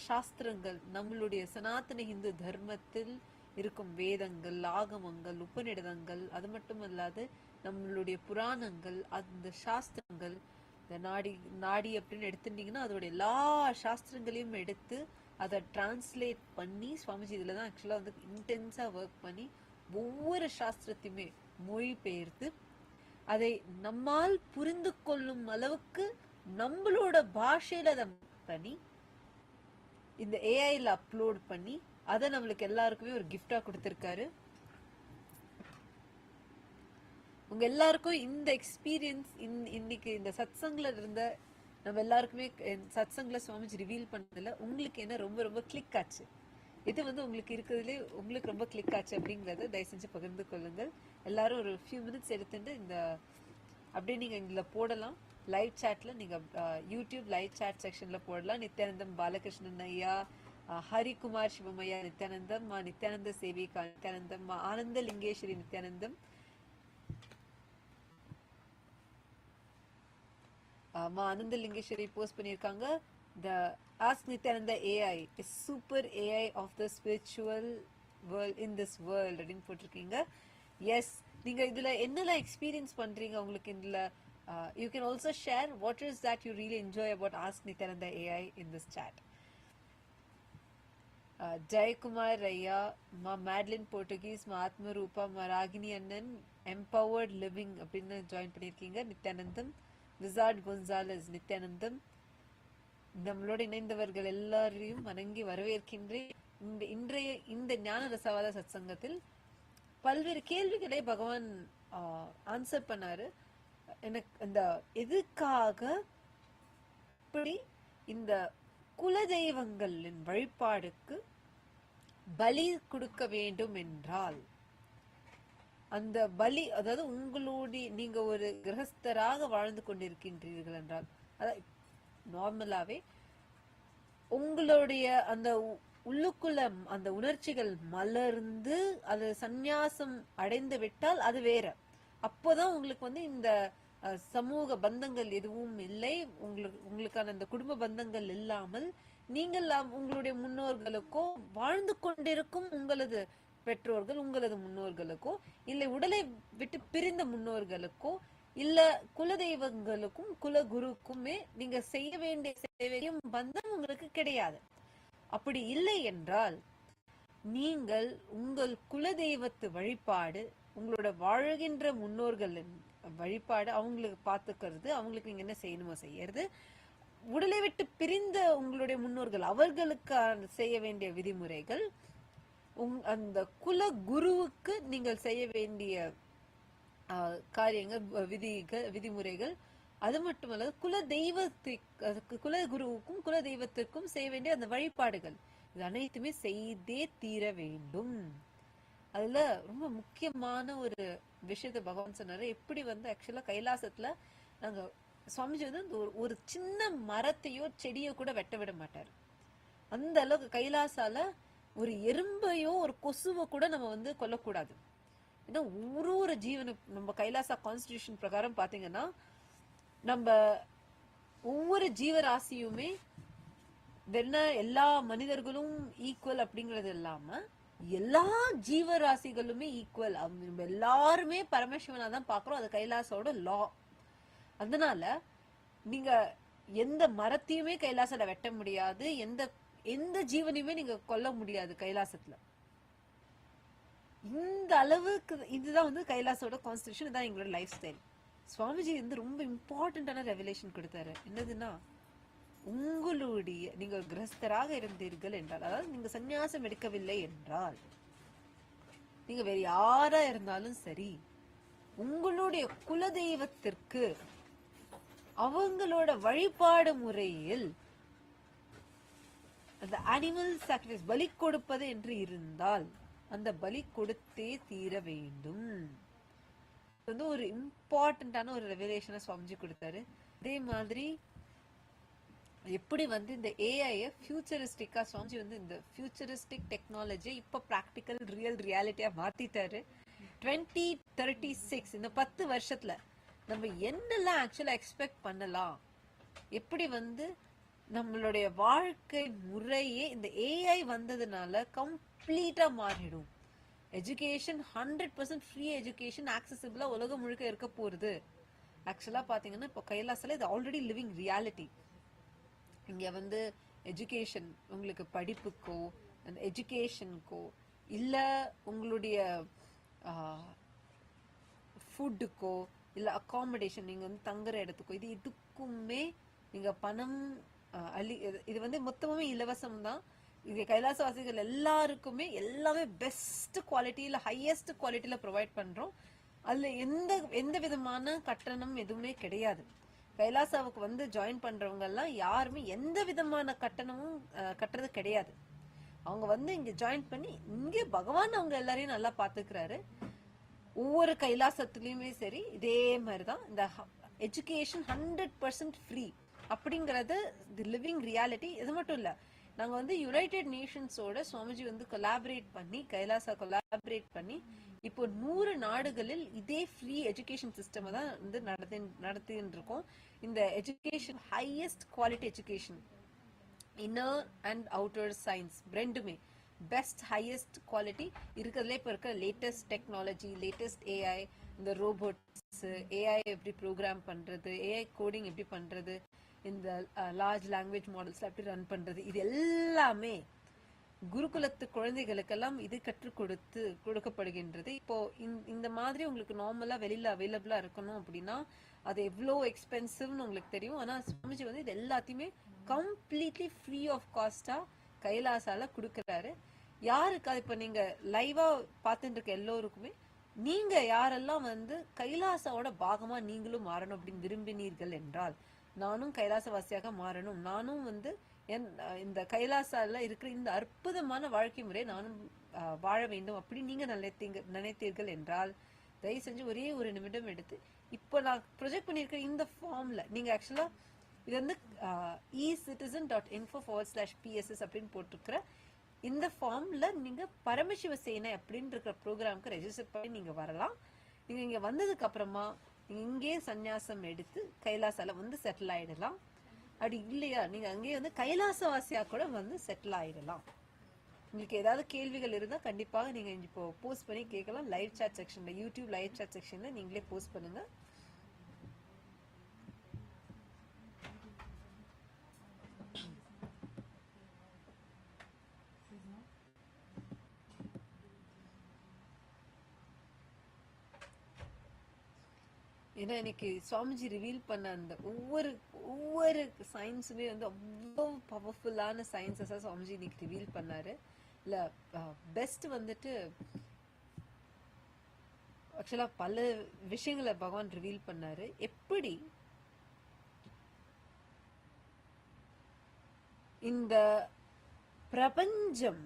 சாஸ்திரங்கள், நம்மளுடைய சனாதன இந்து தர்மத்தில் இருக்கும் வேதங்கள், ஆகமங்கள், உபநிடதங்கள், அது மட்டும் அல்லாது நம்மளுடைய புராணங்கள், அந்த சாஸ்திரங்கள், இந்த நாடி அப்படின்னு எடுத்துட்டீங்கன்னா அதோட எல்லா சாஸ்திரங்களையும் எடுத்து அதை டிரான்ஸ்லேட் பண்ணி சுவாமிஜி இதுல தான் ஆக்சுவலா இன்டென்ஸா ஒர்க் பண்ணி ஒவ்வொரு சாஸ்திரத்தையுமே மொழிபெயர்த்து அதை நம்மால் புரிந்து கொள்ளும் அளவுக்கு நம்மளோட பாஷையில அதை பண்ணி இந்த ஏஐல அப்லோட் பண்ணி அதை நம்மளுக்கு எல்லாருக்குமே ஒரு கிஃப்டா கொடுத்திருக்காரு. உங்க எல்லாருக்கும் இந்த எக்ஸ்பீரியன்ஸ் இன்னைக்கு இந்த சத்சங்ல இருந்த நம்ம எல்லாருக்குமே சத்சங்ல சுவாமிஜி ரிவீல் பண்ணதுல உங்களுக்கு என்ன ரொம்ப ரொம்ப கிளிக் ஆச்சு, இது உங்களுக்கு இருக்கிறதுலே உங்களுக்கு ரொம்ப கிளிக் ஆச்சு அப்படிங்கறத தயவு செஞ்சு பகிர்ந்து கொள்ளுங்கள். எல்லாரும் ஒரு ஃபியூ மினிட்ஸ் எடுத்துட்டு இந்த அப்படியே நீங்க இதுல போடலாம். லைவ் சாட்ல நீங்க யூடியூப் லைவ் சாட் செக்ஷன்ல போடலாம். நித்யானந்தம் பாலகிருஷ்ணன் ஐயா, ஹரிகுமார் சிவமையா நித்யானந்தம், நித்யானந்த சேவிகா நித்யானந்தம், ஆனந்த லிங்கேஸ்வரி நித்யானந்தம், ஆனந்த லிங்கேஸ்வரி போஸ்ட் பண்ணியிருக்காங்க. The Ask Nityananda AI is super AI of the spiritual world in this world அப்படின்னு போட்டிருக்கீங்க. எஸ், நீங்க இதுல என்னெல்லாம் எக்ஸ்பீரியன்ஸ் பண்றீங்க உங்களுக்கு இதுல you can also share what is that you really enjoy about Ask Nityananda AI in this chat. Jayakumar ஐயா, Madeline Portuguese, ஆத்மரூபா, Ragini அண்ணன், எம்பவர்ட் லிவிங் அப்படின்னு ஜாயின் பண்ணியிருக்கீங்க. நித்யானந்தம், விசார்ட் கொன்சாலஸ் நித்யானந்தம், நம்மளோட இணைந்தவர்கள் எல்லாரையும் வணங்கி வரவேற்கின்றேன். இன்றைய இந்த ஞான ரசவாத சத்சங்கத்தில் பல்வேறு கேள்விகளை பகவான் ஆன்சர் பண்ணாரு. எனக்கு இந்த எதுக்காக இப்படி இந்த குலதெய்வங்களின் வழிபாடுக்கு பலி கொடுக்க வேண்டும் என்றால், அந்த பலி அதாவது உங்களுடைய நீங்க ஒரு கிரகஸ்தராக வாழ்ந்து கொண்டிருக்கின்றீர்கள் என்றால், அதாவது நார்மலாவே உங்களுடைய அந்த உள்ளுக்குள்ள அந்த உணர்ச்சிகள் மலர்ந்து அது சந்நியாசம் அடைந்து விட்டால் அது வேற. அப்போதான் உங்களுக்கு இந்த சமூக பந்தங்கள் எதுவும் இல்லை, உங்களுக்கான அந்த குடும்ப பந்தங்கள் இல்லாமல் நீங்கள் உங்களுடைய முன்னோர்களுக்கோ வாழ்ந்து கொண்டிருக்கும் உங்களது பெற்றோர்கள் உங்களது முன்னோர்களுக்கோ இல்லை உடலை விட்டு பிரிந்த முன்னோர்களுக்கோ இல்ல குலதெய்வங்களுக்கும் குலகுருக்குமே நீங்க செய்ய வேண்டிய சேவையும் பந்தம் உங்களுக்கு கிடையாது. அப்படி இல்லை என்றால் நீங்கள் உங்கள் குலதெய்வத்து வழிபாடு, உங்களோட வாழ்கின்ற முன்னோர்களின் வழிபாடு, அவங்களுக்கு பார்த்துக்கிறது, அவங்களுக்கு நீங்க என்ன செய்யணுமோ செய்யறது, உடலை விட்டு பிரிந்த உங்களுடைய முன்னோர்கள் அவர்களுக்கு செய்ய வேண்டிய விதிமுறைகள், அந்த குல குருவுக்கு நீங்கள் செய்ய வேண்டிய காரியங்கள், விதிமுறைகள், அது மட்டுமல்ல குல குருவுக்கும் குல தெய்வத்திற்கும் செய்ய வேண்டிய அந்த வழிபாடுகள், இது அனைத்துமே செய்தே தீர வேண்டும். அதுல ரொம்ப முக்கியமான ஒரு விஷயத்த பகவான் சொன்னாரு. எப்படி ஆக்சுவலா கைலாசத்துல நாங்க சுவாமிஜி ஒரு சின்ன மரத்தையோ செடியோ கூட வெட்ட விட மாட்டாரு. அந்த அளவுக்கு கைலாசால ஒரு எறும்பையோ ஒரு கொசுவை கூட நம்ம கொல்லக்கூடாது. ஏன்னா ஒரு ஜீவனு நம்ம கைலாசா கான்ஸ்டிடியூஷன் பிரகாரம் பாத்தீங்கன்னா நம்ம ஒவ்வொரு ஜீவராசியுமே எல்லா மனிதர்களும் ஈக்குவல் அப்படிங்கறது இல்லாம எல்லா ஜீவராசிகளுமே ஈக்குவல், நம்ம எல்லாருமே பரமசிவனா தான் பாக்குறோம். அது கைலாசோட லா. அதனால நீங்க எந்த மரத்தையுமே கைலாசத்துல வெட்ட முடியாது, எந்த ஜீவனையுமே நீங்க கொல்ல முடியாது கைலாசத்துல. இந்த அளவுக்கு இதுதான் கைலாசோட கான்ஸ்டிடியூஷன், இதான் எங்களோட லைஃப் ஸ்டைல். சுவாமிஜி ரொம்ப இம்பார்ட்டன்டான ரெவலேஷன் கொடுத்தாரு. என்னதுன்னா, உங்களுடைய நீங்க கிரஸ்தராக இருந்தீர்கள் என்றால், அதாவது நீங்க சந்நியாசம் எடுக்கவில்லை என்றால், நீங்க வேற யாரா இருந்தாலும் சரி, உங்களுடைய குலதெய்வத்திற்கு அவங்களோட வழிபாடு முறையில் அந்த அனிமல் சாக்ரிஃபைஸ் பலி கொடுப்பது என்று இருந்தால் அந்த பலி கொடுத்தே தீர வேண்டும். ஒரு இம்பார்ட்டன்டான ஒரு ரெவலேஷனை சுவாமிஜி கொடுத்தாரு. அதே மாதிரி எப்படி இந்த ஏஐ ஃபியூச்சரிஸ்டிக்கா சுவாமிஜி இந்த ஃபியூச்சரிஸ்டிக் டெக்னாலஜி இப்ப பிராக்டிக்கல் ரியாலிட்டியா மாத்திட்டாரு. 2036 இந்த 10 வருஷத்துல நம்ம என்னெல்லாம் ஆக்சுவலா எக்ஸ்பெக்ட் பண்ணலாம், எப்படி நம்மளுடைய வாழ்க்கை முறையே இந்த ஏஐ வந்ததுனால கம்ப்ளீட்டா மாறிடும். எஜுகேஷன் 100% ஃப்ரீ எஜுகேஷன் ஆக்சசிபிளா உலகம் முழுக்க இருக்க போறது. ஆக்சுவலா பாத்தீங்கன்னா இப்போ கைலாசல இது ஆல்ரெடி லிவிங் ரியாலிட்டி. இங்க எஜுகேஷன் உங்களுக்கு படிப்புக்கோ அந்த எஜுகேஷனுக்கோ இல்ல உங்களுடைய ஃபுட்டுக்கோ இல்லை அகாமடேஷன் நீங்கள் வந்து தங்குற இடத்துக்கோ இதுக்குமே நீங்கள் பணம் இது வந்து மொத்தமுமே இலவசம் தான். இது கைலாசவாசிகள் எல்லாருக்குமே எல்லாமே பெஸ்ட் குவாலிட்டியில் ஹையஸ்ட் குவாலிட்டியில் ப்ரொவைட் பண்ணுறோம். அதில் எந்த விதமான கட்டணம் எதுவுமே கிடையாது. கைலாசாவுக்கு வந்து ஜாயின் பண்றவங்க எல்லாம் யாருமே எந்த விதமான கட்டணமும் கட்டுறது கிடையாது. அவங்க வந்து இங்க ஜாயின் பண்ணி இங்கே பகவான் அவங்க எல்லாரையும் நல்லா பாத்துக்கிறாரு. ஒவ்வொரு கைலாசத்துலயுமே சரி இதே மாதிரிதான். இந்த எஜுகேஷன் 100% ஃப்ரீ அப்படிங்கறது தி லிவிங் ரியாலிட்டி. இது மட்டும் இல்ல, நாங்க வந்து யுனைடெட் நேஷன்ஸோட சுவாமிஜி வந்து கொலாபரேட் பண்ணி கைலாசா கொலாபரேட் பண்ணி இப்போ 100 நாடுகளில் இதே ஃப்ரீ எஜுகேஷன் சிஸ்டம் தான் வந்து நடத்தின்னு இருக்கோம். இந்த education highest quality education, inner and outer science ரெண்டுமே பெஸ்ட் ஹையஸ்ட் குவாலிட்டி இருக்கிறதுல. இப்போ இருக்கிற லேட்டஸ்ட் டெக்னாலஜி, லேட்டஸ்ட் ஏஐ, இந்த ரோபோட்ஸ், ஏஐ எப்படி ப்ரோக்ராம் பண்றது, ஏஐ கோடிங் எப்படி பண்றது, இந்த லார்ஜ் லாங்குவேஜ் மாடல்ஸ் எப்படி ரன் பண்றது, இது எல்லாமே குருகுலத்து குழந்தைகளுக்கெல்லாம் இது கற்றுக் கொடுக்கப்படுகின்றது. இப்போ இந்த மாதிரி உங்களுக்கு நார்மலா வெளியில அவைலபிளா இருக்கணும் அப்படின்னா அது எவ்வளோ எக்ஸ்பென்சிவ்னு உங்களுக்கு தெரியும். ஆனா சுவாமிஜி வந்து இது எல்லாத்தையுமே கம்ப்ளீட்லி ஃப்ரீ ஆஃப் காஸ்டா கைலாசால கொடுக்கறாரு. யாருக்கு அது இப்ப நீங்க லைவா பார்த்துட்டு இருக்க எல்லோருக்குமே நீங்க யாரெல்லாம் வந்து கைலாசாவோட பாகமா நீங்களும் மாறணும் அப்படின்னு விரும்பினீர்கள் என்றால், நானும் கைலாசவாசியாக மாறணும், நானும் வந்து இந்த கைலாசால இருக்கிற இந்த அற்புதமான வாழ்க்கை முறை நானும் வாழ வேண்டும் அப்படி நீங்க நினைத்தீர்கள் என்றால் தயவு செஞ்சு ஒரே ஒரு நிமிடம் எடுத்து இப்போ நான் ப்ரொஜெக்ட் பண்ணியிருக்கிற இந்த ஃபார்ம்ல நீங்க ஆக்சுவலா இது வந்து ecitizen.info/pss அப்படின்னு போட்டிருக்கிற இந்த ஃபார்ம்ல நீங்க பரமசிவசேனை அப்படின்னு இருக்கிற ப்ரோக்ராமுக்கு ரெஜிஸ்டர் பண்ணி நீங்க வரலாம். நீங்க இங்க வந்ததுக்கு அப்புறமா நீங்க இங்கே சந்நியாசம் எடுத்து கைலாசால வந்து செட்டில் ஆயிடலாம். அப்படி இல்லையா நீங்க அங்கேயே வந்து கைலாசவாசியா கூட வந்து செட்டில் ஆயிடலாம். உங்களுக்கு ஏதாவது கேள்விகள் இருந்தா கண்டிப்பாக நீங்க இப்போ போஸ்ட் பண்ணி கேட்கலாம். லைவ் சாட் செக்ஷன்ல, யூடியூப் லைவ் சாட் செக்ஷன்ல நீங்களே போஸ்ட் பண்ணுங்க. ஏன்னா இன்னைக்கு சுவாமிஜி ரிவீல் பண்ண அந்த ஒவ்வொரு சயின்ஸுமே வந்து அவ்வளோ பவர்ஃபுல்லான சயின்ஸஸா சுவாமிஜி இன்னைக்கு ரிவீல் பண்ணாரு. இல்ல பெஸ்ட் வந்துட்டு ஆக்சுவலா பல விஷயங்களை பகவான் ரிவீல் பண்ணாரு. எப்படி இந்த பிரபஞ்சம்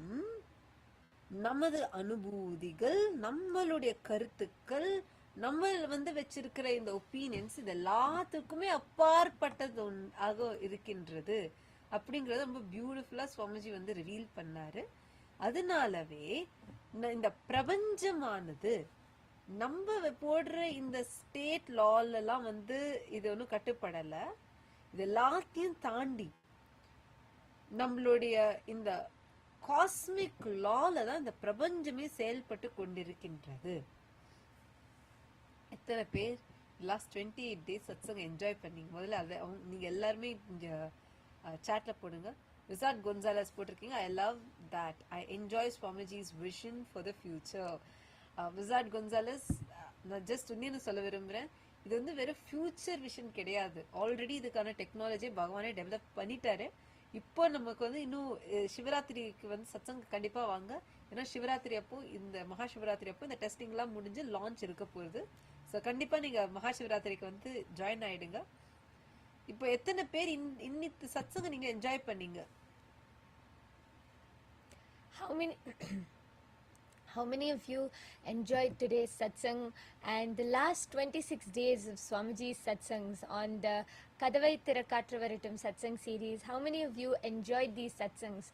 நமது அனுபூதிகள், நம்மளுடைய கருத்துக்கள், நம்ம வந்து வச்சிருக்கிற இந்த ஒப்பீனியன்ஸ் இது எல்லாத்துக்குமே அப்பாற்பட்டது ஆக இருக்கின்றது அப்படிங்கறத ரொம்ப பியூட்டிஃபுல்லா சுவாமிஜி வந்து ரிவீல் பண்ணாரு. அதனாலவே இந்த பிரபஞ்சமானது நம்ம போடுற இந்த ஸ்டேட் லால எல்லாம் வந்து இது ஒன்றும் கட்டுப்படல. இது எல்லாத்தையும் தாண்டி நம்மளுடைய இந்த காஸ்மிக் லால தான் இந்த பிரபஞ்சமே செயல்பட்டு கொண்டிருக்கின்றது. எத்தனை பேர் லாஸ்ட் 28 days சத்சங்க என்ஜாய் பண்ணீங்க? முதல்ல அதை நீங்க எல்லாருமே இங்க சாட்ல போடுங்க. விசாட் கொன்சாலஸ் போட்டிருக்கீங்க. I love that. I enjoy Swamiji's vision for the future. Vishad Gonsalves, நான் ஜஸ்ட் இன்னும் சொல்ல விரும்புறேன், இது வந்து வெறும் ஃபியூச்சர் விஷன் கிடையாது. ஆல்ரெடி இதுக்கான டெக்னாலஜி பகவானே டெவலப் பண்ணிட்டாரு. இப்போ நமக்கு வந்து இன்னும் சிவராத்திரிக்கு வந்து சத்சங்க கண்டிப்பா வாங்க. ஏன்னா சிவராத்திரி அப்போ, இந்த மகா சிவராத்திரி அப்போ இந்த டெஸ்டிங் எல்லாம் முடிஞ்சு லான்ச் இருக்க போகுது. ஸோ கண்டிப்பா நீங்க மகா சிவராத்திரிக்கு வந்து ஜாயின் ஆயிடுங்க. இப்போ எத்தனை பேர் இன்னித்து சத்சங்க நீங்க என்ஜாய் பண்ணீங்க? How many of you enjoyed today's satsang and the last 26 days of Swamiji's satsangs on the Kadavai Thirakatravaratum satsang series? How many of you enjoyed these satsangs?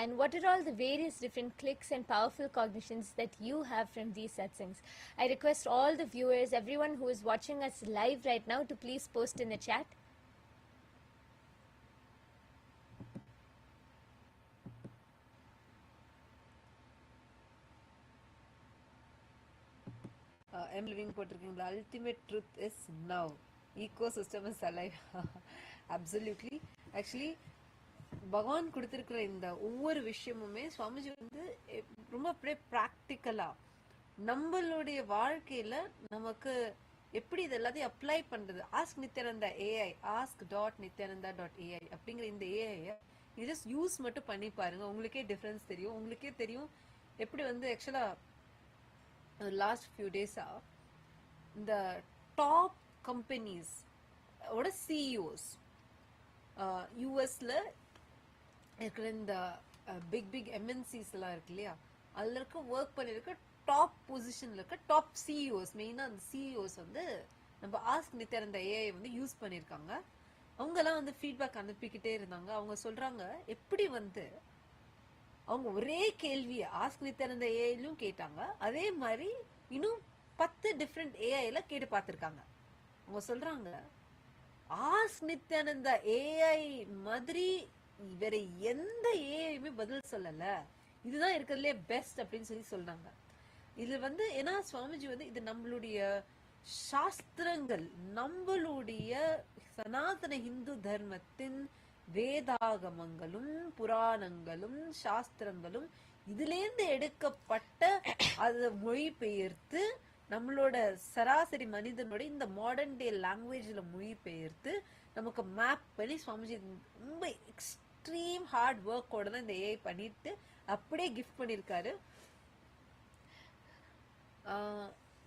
And what are all the various different clicks and powerful cognitions that you have from these satsangs? I request all the viewers, everyone who is watching us live right now, to please post in the chat. I'm living போட்டிருக்கீங்க. The ultimate truth is now. Ecosystem is alive. Absolutely. Actually, பகவான் கொடுத்திருக்கிற இந்த ஒவ்வொரு விஷயமுமே சுவாமிஜி வந்து ரொம்ப அப்படியே ப்ராக்டிக்கலா நம்மளுடைய வாழ்க்கையில நமக்கு எப்படி இது எல்லாத்தையும் அப்ளை பண்றது. ஆஸ்க் நித்யானந்தா ஏஐ, ask.nityananda.ai அப்படிங்கிற இந்த ஏஐ இது ஜஸ்ட் யூஸ் மட்டும் பண்ணி பாருங்க, உங்களுக்கே டிஃபரன்ஸ் தெரியும். உங்களுக்கே தெரியும் எப்படி வந்து ஆக்சுவலா லாஸ்ட் ஃபியூ டேஸா இந்த டாப் கம்பெனிஸ் ஓட சிஇஓஸ் யூஎஸ்ல இருக்கிற இந்த பிக் எம்என்சிஸ் எல்லாம் இருக்கு இல்லையா, அதுல இருக்க ஒர்க் பண்ணிருக்க டாப் பொசிஷன்ல இருக்க டாப் சிஇஓஸ், மெயினா அந்த சிஇஓஸ் வந்து நம்ம ஆஸ்க் நித்யானந்தா ஏஐ வந்து யூஸ் பண்ணிருக்காங்க. அவங்க எல்லாம் வந்து ஃபீட்பேக் அனுப்பிக்கிட்டே இருந்தாங்க. அவங்க சொல்றாங்க எப்படி வந்து அவங்க ஒரே கேள்வியை ஆஸ்க் நித்யானந்தா ஏஐலும் கேட்டாங்க, அதே மாதிரி இன்னும் 10 டிஃப்ரெண்ட் ஏஐல கேட்டு பார்த்திருக்காங்க. அவங்க சொல்றாங்க ஆஸ்க் நித்யானந்தா ஏஐ மாதிரி வேற எந்த ஏஐயுமே பதில் சொல்லல, இதுதான் இருக்கிறதுலே பெஸ்ட் அப்படின்னு சொல்லி சொல்றாங்க. இது வந்து ஏன்னா சுவாமிஜி வந்து இது நம்மளுடைய சாஸ்திரங்கள், நம்மளுடைய சனாதன இந்து தர்மத்தின் வேதாகமங்களும் புராணங்களும் சாஸ்திரங்களும் இதிலேந்து எடுக்கப்பட்ட அதை மொழிபெயர்த்து நம்மளோட சராசரி மனிதனோட இந்த மாடர்ன் டே லாங்குவேஜ்ல மொழிபெயர்த்து நமக்கு மேப் பண்ணி சுவாமிஜி ரொம்ப எக்ஸ்ட்ரீம் ஹார்ட் ஒர்க்கோட தான் இந்த ஏஐ பண்ணிட்டு அப்படியே கிஃப்ட் பண்ணிருக்காரு.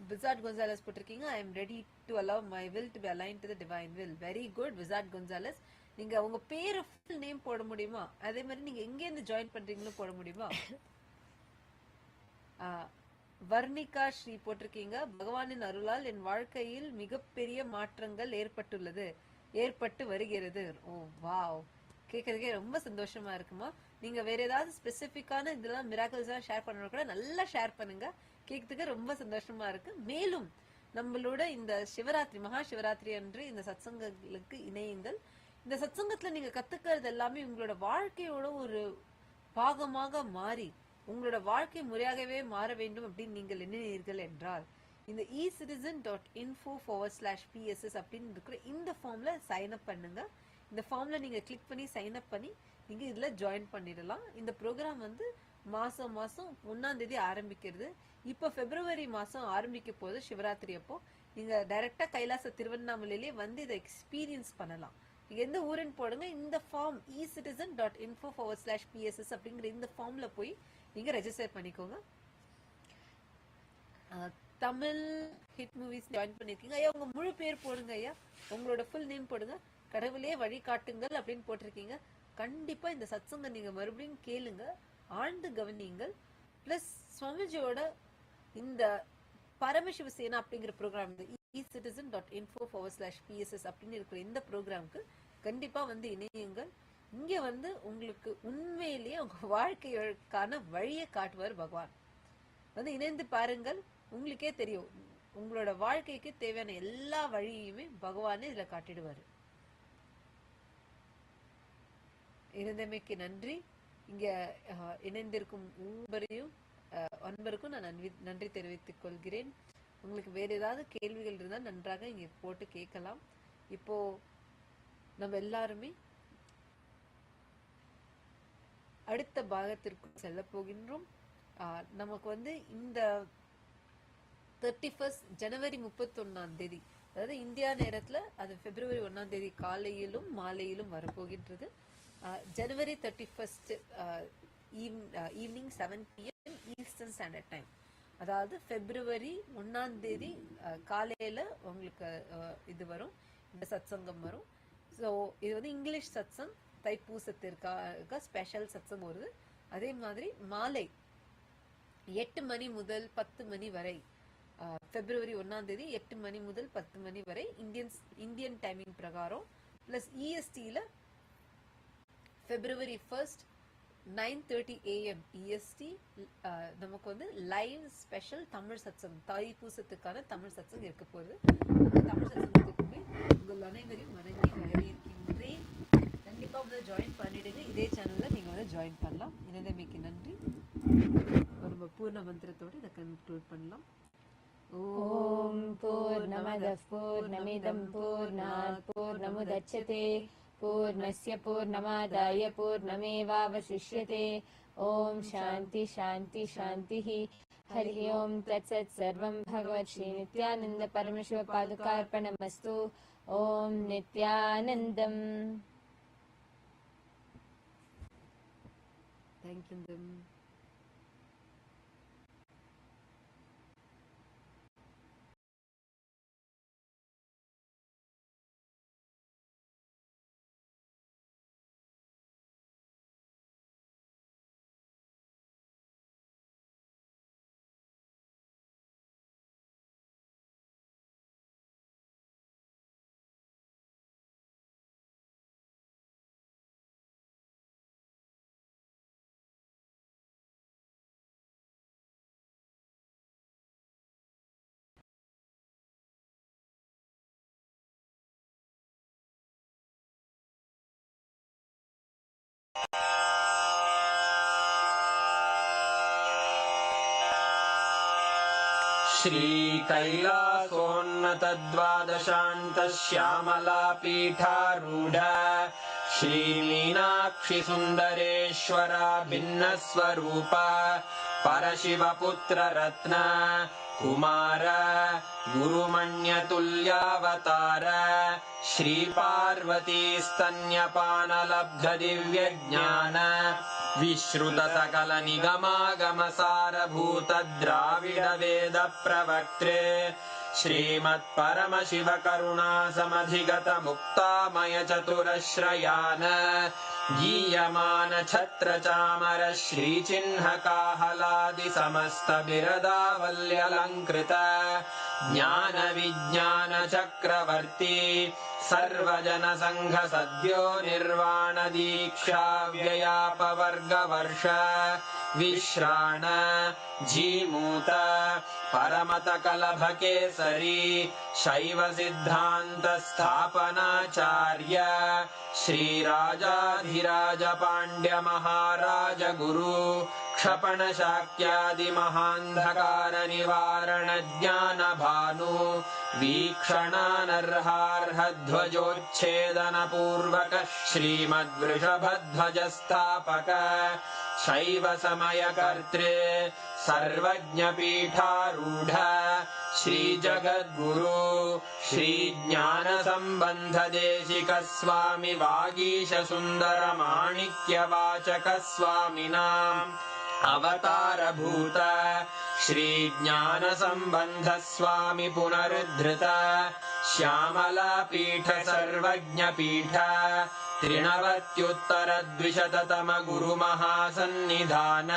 Wizard Gonzalez போட்டிருக்கீங்க, I am ready to allow my will to be aligned to the divine will. Very good Wizard Gonzalez. நீங்க உங்க பேரு ஃபுல் நேம் போட முடியுமா, அதே மாதிரி நீங்க எங்க இருந்து ஜாயின் பண்றீங்களோ போட முடியுமா? வர்ணிகா ஸ்ரீ போட்டிருக்கீங்க, பகவானின் அருளால் என் வாழ்க்கையில் மிகப்பெரிய மாற்றங்கள் ஏற்பட்டு வருகிறது. ஓ வாவ், கேட்கறதுக்கே ரொம்ப சந்தோஷமா இருக்குமா. நீங்க வேற ஏதாவது ஸ்பெசிபிக்கான இதெல்லாம் மிராக்கிள்ஸா ஷேர் பண்ணணும் கூட நல்லா ஷேர் பண்ணுங்க, கேட்கறதுக்கு ரொம்ப சந்தோஷமா இருக்கு. மேலும் நம்மளோட இந்த சிவராத்திரி மகா சிவராத்திரி அன்று இந்த சத்சங்களுக்கு இணையுங்கள். இந்த சத்சங்கத்துல நீங்க கத்துக்கிறது எல்லாமே உங்களோட வாழ்க்கையோட ஒரு பாகமாக மாறி உங்களோட வாழ்க்கை முறையாகவே மாற வேண்டும் அப்படின்னு நீங்கள் எண்ணினீர்கள் என்றால் இந்த ecitizen.info/pss அப்படின்னு இருக்கிற இந்த ஃபார்ம்ல சைன் அப் பண்ணுங்க. இந்த ஃபார்ம்ல நீங்க கிளிக் பண்ணி சைன் அப் பண்ணி நீங்க இதுல ஜாயின் பண்ணிடலாம். இந்த ப்ரோக்ராம் வந்து மாசம் 1ஆம் தேதி ஆரம்பிக்கிறது. இப்போ பிப்ரவரி மாசம் ஆரம்பிக்க போது சிவராத்திரி அப்போ நீங்க டைரக்டா கைலாச திருவண்ணாமலையிலே வந்து இதை எக்ஸ்பீரியன்ஸ் பண்ணலாம். நீங்க எந்த ஊருன்னு போடுங்க, இந்த ஃபார்ம் ecitizen.info/pss அப்படிங்கிற இந்த ஃபார்ம்ல போய் நீங்க ரெஜிஸ்டர் பண்ணிக்கோங்க. தமிழ் ஹிட் மூவிஸ் ஜாயின் பண்ணிருக்கீங்க ஐயா, உங்க முழு பேர் போடுங்க ஐயா, உங்களோட ஃபுல் நேம் போடுங்க. கடவுளே வழிகாட்டுங்கள் அப்படின்னு போட்டிருக்கீங்க. கண்டிப்பா இந்த சத்சங்க நீங்க மறுபடியும் கேளுங்க, ஆழ்ந்து கவனியுங்கள். பிளஸ் சுவாமிஜியோட இந்த பரமசிவசேனா அப்படிங்கிற ப்ரோக்ராம் ecitizen.info/pss அப்படின்னு இருக்கிற இந்த ப்ரோக்ராமுக்கு கண்டிப்பா வந்து இணையுங்கள். இங்க வந்து உங்களுக்கு உண்மையிலேயே உங்க வாழ்க்கைக்கான வழியை காட்டுவார் பகவான். வந்து இணைந்து பாருங்கள், உங்களுக்கே தெரியும் உங்களோட வாழ்க்கைக்கு தேவையான எல்லா வழியுமே பகவானே இதுல காட்டிடுவாரு. இருந்தமைக்கு நன்றி. இங்க இணைந்திருக்கும் அன்பருக்கும் நான் நன்றி தெரிவித்துக் கொள்கிறேன். உங்களுக்கு வேற ஏதாவது கேள்விகள் இருந்தால் நன்றாக இங்க போட்டு கேட்கலாம். இப்போ நம்ம எல்லாருமே அடுத்த பாகத்திற்கு செல்ல போகின்றோம். நமக்கு வந்து இந்த 31 ஜனவரி 31ஆம் தேதி, அதாவது இந்தியா நேரத்துல அது பிப்ரவரி 1ஆம் தேதி காலையிலும் மாலையிலும் வரப்போகின்றது. ஜனவரி 31 evening 7 PM eastern standard time, அதாவது பிப்ரவரி 1ஆம் தேதி காலையில உங்களுக்கு இது வரும், இந்த சத்சங்கம் வரும். ஸோ இது வந்து இங்கிலீஷ் சத்சங், தைப்பூசத்திற்காக ஸ்பெஷல் சத்சங்கம் வருது. அதே மாதிரி மாலை 8 மணி முதல் 10 மணி வரை, பிப்ரவரி 1ஆம் தேதி 8 மணி முதல் 10 மணி வரை இந்தியன் டைமிங் பிரகாரம், பிளஸ் இஎஸ்டியில் பிப்ரவரி 1 9:30 AM EST நமக்கு வந்து லைவ் ஸ்பெஷல் தமிழ் சத்சங், தைப்பூசத்துக்கான தமிழ் சத்சங் இருக்க போகுது. அந்த தமிழ் சத்சங்கத்துக்கு போய் உங்கள் அனைவரையும் வணங்கி வரவேற்கின்றேன். கண்டிப்பா வந்து ஜாயின் பண்ணிடுங்க, இதே சேனல்ல நீங்க வந்து ஜாயின் பண்ணலாம். இணைந்தமைக்கு நன்றி. ஒரு பூர்ண மந்திரத்தோடு இதை கன்க்ளூட் பண்ணலாம். ஓம் பூர்ணமதః பூர்ணமிதம் பூர்ணாத் பூர்ணமுதச்யதே பூர்ணஸ்ய பூர்ணமாதாய பூர்ணமேவாவசிஷ்யதே. ஓம் சாந்தி சாந்தி சாந்தி. हरिः ओं तत्सत् सर्वं भगवत् श्री नित्यानन्द परमशिव पादुकार्पणमस्तु। ॐ नित्यानन्दम्। Thank you. श्रीकैलासोन्नतद्वादशान्तश्यामलापीठारूढ श्रीमीनाक्षिसुन्दरेश्वरा भिन्नस्वरूप परशिवपुत्ररत्न कुमार गुरुमण्यतुल्यावतार श्रीपार्वतीस्तन्यपानलब्धदिव्यज्ञान विश्रुतसकलनिगमागमसारभूतद्राविडवेदप्रवक्त्रे श्रीमत्परमशिवकरुणासमधिगतमुक्तामयचतुरश्रयान् गीयमान छत्रचामर श्रीचिह्नकाहलादिसमस्तबिरदावल्यलङ्कृत ज्ञानविज्ञानचक्रवर्ती सर्वजनसङ्घसद्यो निर्वाणदीक्षाव्ययापवर्गवर्ष विश्राण जीमूत परमतकलभकेसरी शैवसिद्धान्तस्थापनाचार्य श्रीराजाधिराजपाण्ड्यमहाराजगुरु क्षपणशाक्यादिमहान्धकारनिवारणज्ञानभानु वीक्षणानर्हार्हध्वजोच्छेदनपूर्वक श्रीमद्वृषभध्वजस्थापक शैवसमयकर्त्रे सर्वज्ञपीठारूढ श्रीजगद्गुरु श्रीज्ञानसम्बन्धदेशिकस्वामि वागीशसुन्दरमाणिक्यवाचकस्वामिनाम् अवतारभूत श्रीज्ञानसम्बन्धस्वामि पुनरुद्धृत श्यामलापीठ सर्वज्ञपीठ त्रिनवत्युत्तरद्विशततम गुरुमहासन्निधान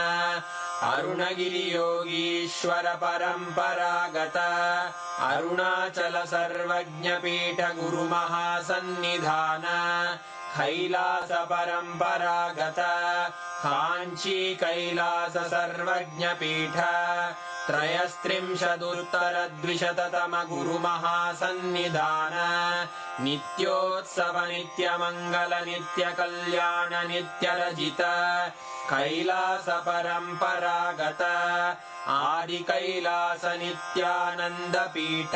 अरुणगिरियोगीश्वर परम्परागत अरुणाचल सर्वज्ञपीठ गुरुमहासन्निधान कैलास परम्परागत काञ्ची कैलास सर्वज्ञपीठ त्रयस्त्रिंशदुत्तरद्विशततम गुरुमहासन्निधान नित्योत्सव नित्यमङ्गल नित्यकल्याण नित्यरजित कैलास परम्परागत आदिकैलास नित्यानन्दपीठ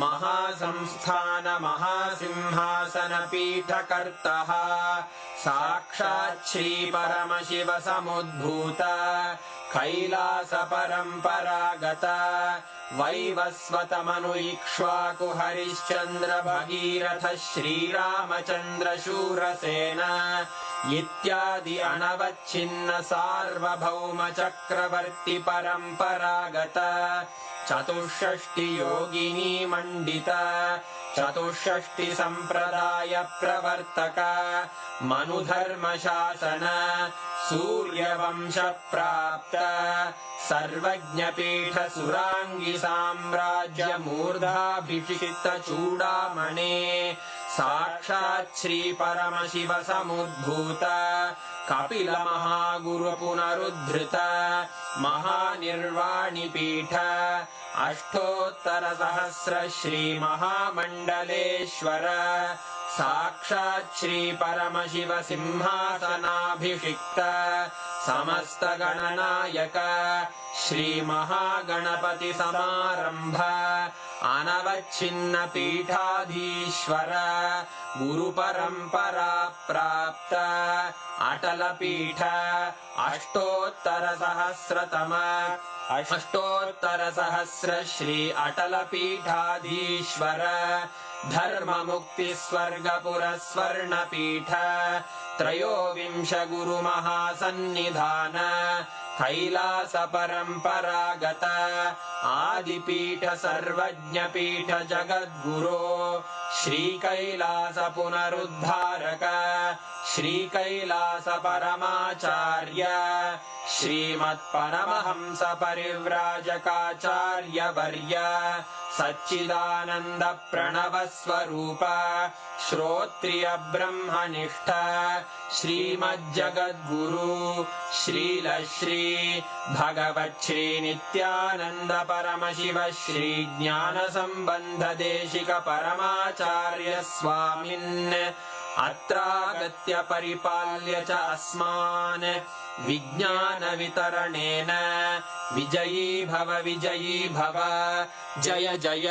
महासंस्थान महासिंहासन पीठकर्तः साक्षात् श्री परमशिव समुद्भूत कैलास परम्परागत वैवस्वतमनु इक्ष्वाकु हरिश्चन्द्र भगीरथ श्रीरामचन्द्र शूरसेन इत्यादि अनवच्छिन्न सार्वभौम चक्रवर्ति परम्परागत चतुष्षष्टि योगिनी मण्डित चतुष्षष्टि सम्प्रदाय प्रवर्तक मनुधर्मशासन सूर्यवंश प्राप्त सर्वज्ञपीठ सुराङ्गी साम्राज्य मूर्धाभिषिक्त चूडामणे साक्षात् श्री परमशिव समुद्भूत कपिल महागुरु पुनरुद्धृत महानिर्वाणिपीठ अष्टोत्तर सहस्र श्री महामण्डलेश्वर साक्षात् श्री परमशिव सिंहासनाभिषिक्त समस्त गणनायक श्री महागणपति समारंभ अनवच्छिन्न पीठाधीश्वर गुरुपरम्परा प्राप्त अटलपीठ अष्टोत्तरसहस्र श्री अटलपीठाधीश्वर धर्ममुक्तिस्वर्गपुरस्वर्णपीठ त्रयोविंश गुरुमहासन्निधान कैलासपरम्परागत आदिपीठ सर्वज्ञपीठ जगद्गुरो श्रीकैलास पुनरुद्धारक श्रीकैलास परमाचार्य श्रीमत्परमहंस परिव्राजकाचार्यवर्य सच्चिदानन्द प्रणव स्वरूप श्रोत्रिय ब्रह्मनिष्ठ श्रीमज्जगद्गुरु श्रीलश्री भगवच्छ्री नित्यानन्द परमशिव श्री ज्ञानसम्बन्ध देशिक परमाचार्य स्वामिन् अत्रागत्य परिपाल्य च अस्मान् विज्ञानवितरणेन विजयी भव जय जय।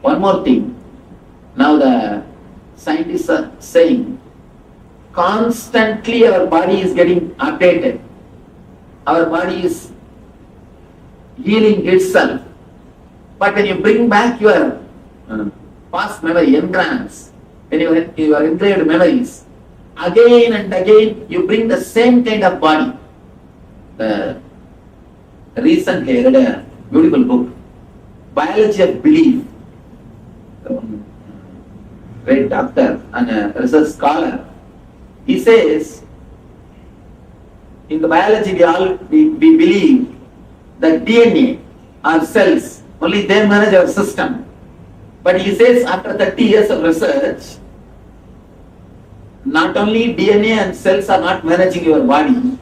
One more thing. Now the scientists are saying constantly our body is getting updated. Our body is healing itself. But when you bring back your past memory, engrams, when you are engraved memories, again and again you bring the same kind of body. Recently I read a beautiful book, Biology of Belief. Great doctor and a research scholar. He says, in the biology we believe that DNA, our cells, only they manage our system. But he says after 30 years of research, not only DNA and cells are not managing your body,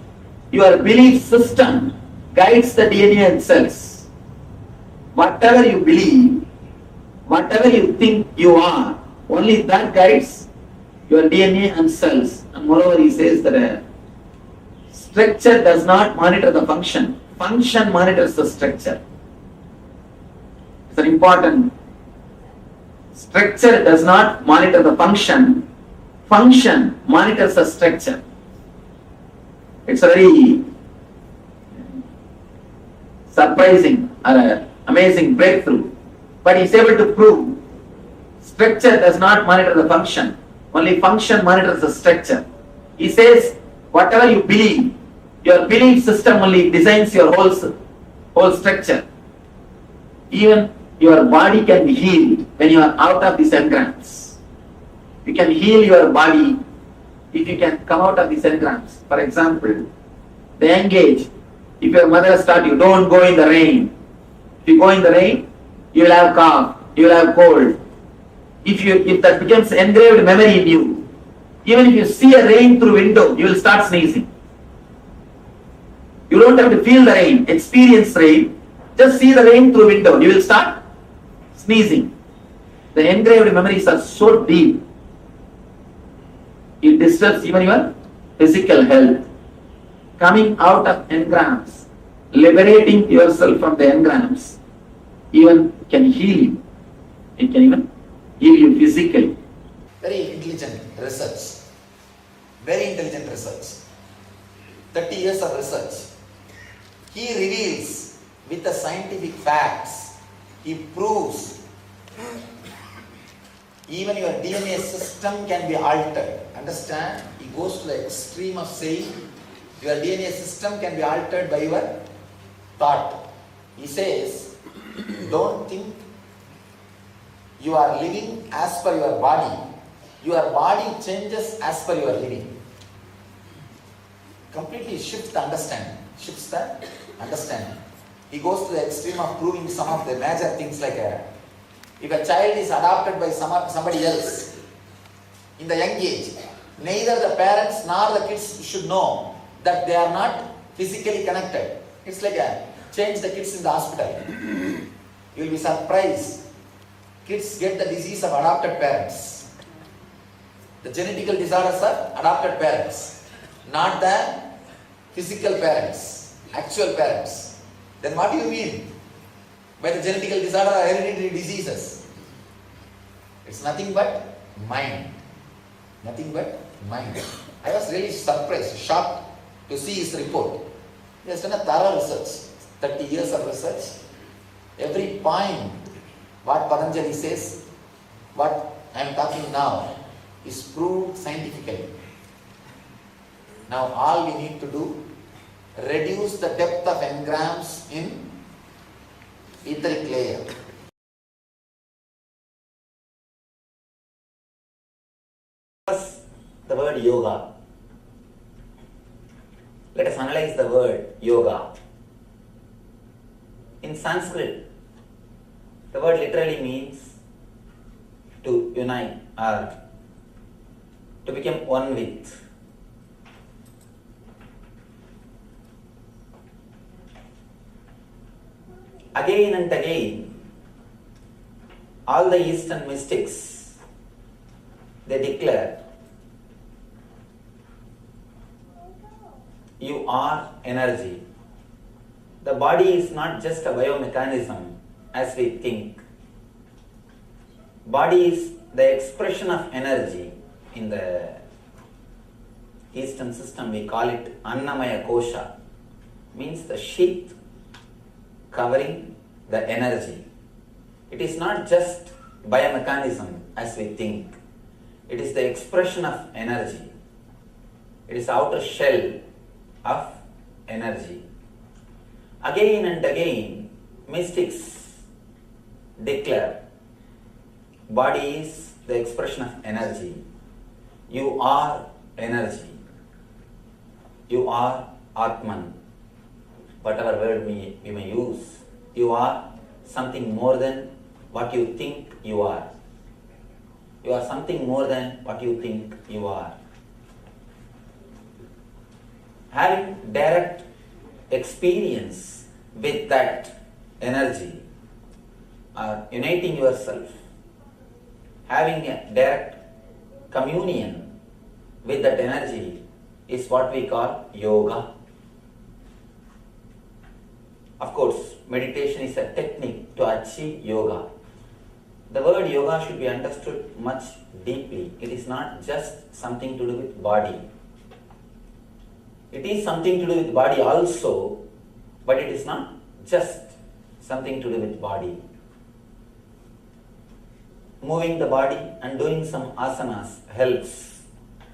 your belief system guides the DNA and cells. Whatever you believe, whatever you think you are, only that guides your DNA and cells. And moreover, he says that structure does not monitor the function. Function monitors the structure. It's an important. Structure does not monitor the function. Function monitors the structure. It's a very surprising or amazing breakthrough. But he's able to prove structure does not monitor the function. Only function monitors the structure. He says, whatever you believe, your belief system only designs your whole structure. Even your body can be healed when you are out of these engrams. You can heal your body if you can come out of these engrams. For example, the young age, if your mother has taught you, don't go in the rain. If you go in the rain, you will have cough, you will have cold. If that becomes engraved memory in you, even if you see a rain through window, you will start sneezing. You don't have to feel the rain, experience rain. Just see the rain through window, you will start sneezing. The engraved memories are so deep. It disturbs even your physical health. Coming out of engrams, liberating yourself from the engrams, even can heal you. It can even heal you physically. Very intelligent research. Very intelligent research. 30 years of research. He reveals with the scientific facts, he proves even your DNA system can be altered. Understand? He goes to the extreme of saying your DNA system can be altered by your thought. He says, don't think you are living as per your body. Your body changes as per your living. Completely shifts the understanding. Shifts the understanding. He goes to the extreme of proving some of the major things like if a child is adopted by somebody else in the young age, neither the parents nor the kids should know that they are not physically connected. It's like change the kids in the hospital. You will be surprised. Kids get the disease of adopted parents. The genetical disorders are adopted parents, not the physical parents, actual parents. Then what do you mean by the genetical disorder or hereditary diseases? It's nothing but mind. Nothing but mind. I was really surprised, shocked to see his report. He has done a thorough research, 30 years of research. Every point, what Patanjali says, what I am talking now, is proved scientifically. Now all we need to do, reduce the depth of engrams in etheric layer. First, the word yoga. Let us analyze the word yoga. In Sanskrit, the word literally means to unite or to become one with. Again and again, all the Eastern mystics, they declare, you are energy. The body is not just a biomechanism as we think. Body is the expression of energy. In the Eastern system we call it Annamaya Kosha, means the sheath covering the energy. It is not just biomechanism as we think. It is the expression of energy. It is outer shell of energy. Again and again, mystics declare body is the expression of energy. You are energy. You are Atman. Whatever word we may use, you are something more than what you think you are. You are something more than what you think you are. Having direct experience with that energy, or uniting yourself, having a direct communion with that energy is what we call yoga. Of course, meditation is a technique to achieve yoga. The word yoga should be understood much deeply. It is not just something to do with body. It is something to do with body also, but it is not just something to do with body. Moving the body and doing some asanas helps,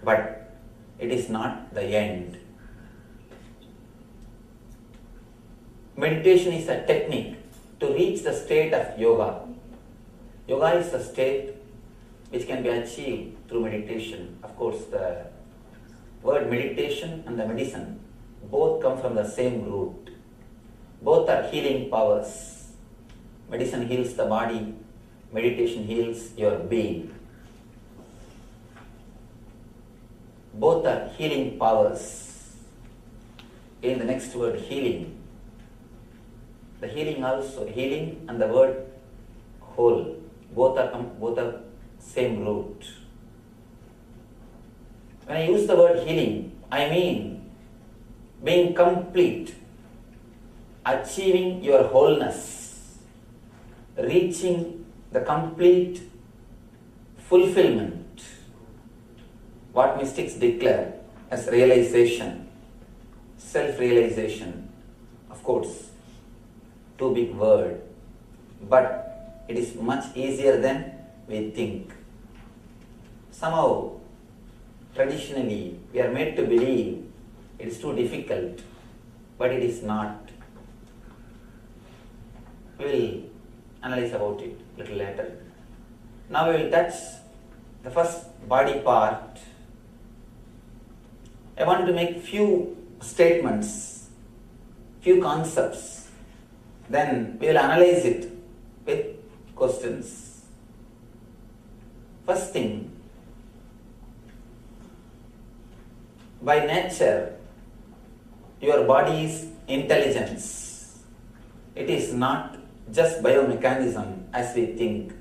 but it is not the end. Meditation is a technique to reach the state of yoga. Yoga is a state which can be achieved through meditation. Of course, the word meditation and the medicine both come from the same root. Both are healing powers. Medicine heals the body, meditation heals your being. Both are healing powers. In the next word, healing. The healing also, healing and the word whole, both are same root. When I use the word healing, I mean being complete, achieving your wholeness, reaching the complete fulfillment, what mystics declare as realization, self-realization. Of course, too big word, but it is much easier than we think. Somehow, traditionally, we are made to believe it is too difficult, but it is not. We will analyze about it a little later. Now we will touch the first body part. I want to make few statements, few concepts. Then we will analyze it with questions. First thing, by nature, your body is intelligence. It is not just biomechanism as we think.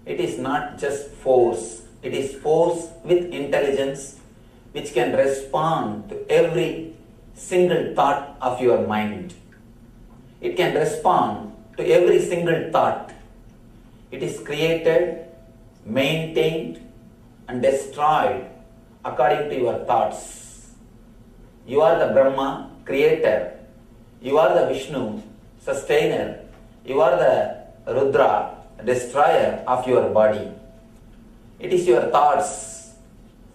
It is not just force. It is force with intelligence which can respond to every single thought of your mind. It can respond to every single thought. It is created, maintained, and destroyed according to your thoughts. You are the Brahma, creator. You are the Vishnu, sustainer. You are the Rudra, destroyer of your body. It is your thoughts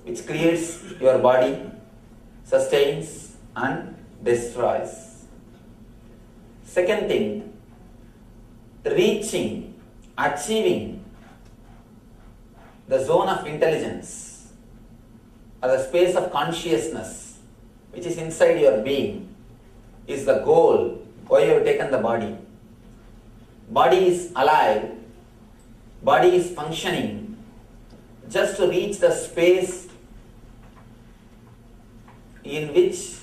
which creates your body, sustains and destroys. Second thing, reaching, achieving the zone of intelligence or the space of consciousness which is inside your being is the goal why you have taken the body. Body is alive, body is functioning just to reach the space in which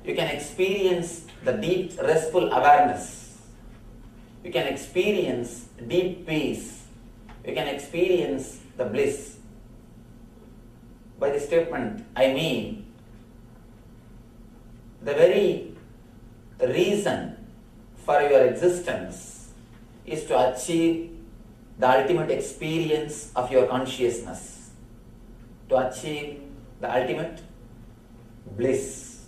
you can experience the deep restful awareness. You can experience deep peace. You can experience the bliss. By this statement, I mean the very reason for your existence is to achieve the ultimate experience of your consciousness, to achieve the ultimate bliss.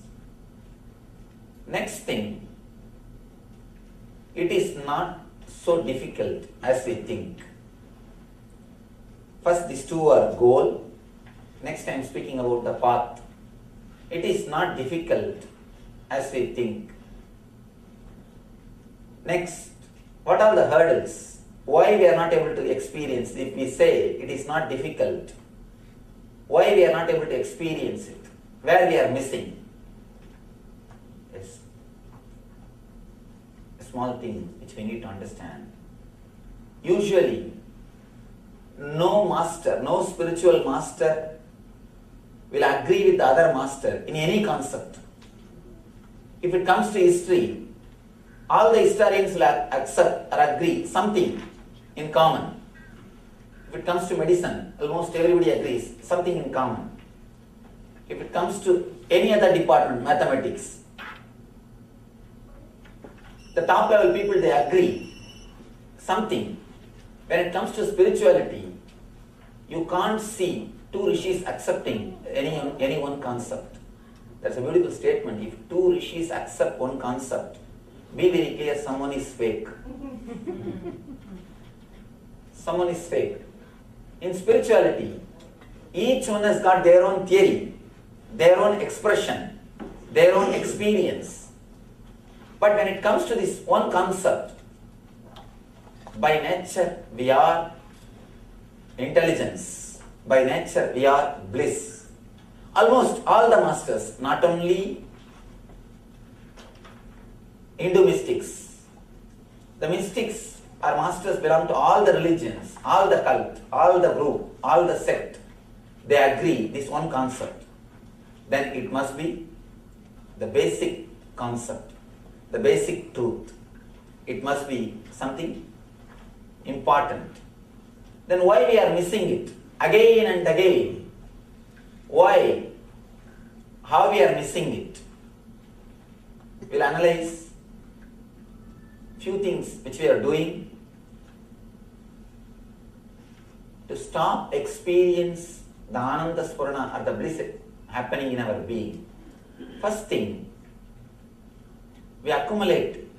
Next thing, it is not so difficult as we think. First, these two are goal. Next, I am speaking about the path. It is not difficult as we think. Next, what are the hurdles? Why we are not able to experience? If we say it is not difficult, why we are not able to experience it? Where we are missing? Yes. A small thing which we need to understand. Usually, no master, no spiritual master will agree with the other master in any concept. If it comes to history, all the historians will accept or agree something in common. If it comes to medicine, almost everybody agrees something in common. If it comes to any other department, mathematics, the top level people, they agree something. When it comes to spirituality, you can't see two rishis accepting any one concept. That's a beautiful statement. If two rishis accept one concept, be very clear, someone is fake. Someone is fake. In spirituality, each one has got their own theory, their own expression, their own experience. But when it comes to this one concept, by nature we are intelligence, by nature we are bliss. Almost all the masters, not only Hindu mystics, the mystics or masters belong to all the religions, all the cult, all the group, all the sect. They agree this one concept. Then it must be the basic concept, the basic truth. It must be something important. Then why we are missing it again and again? Why? How we are missing it? We'll analyze few things which we are doing to stop experience the Ananda Spurana or the bliss happening in our being. First thing, we accumulate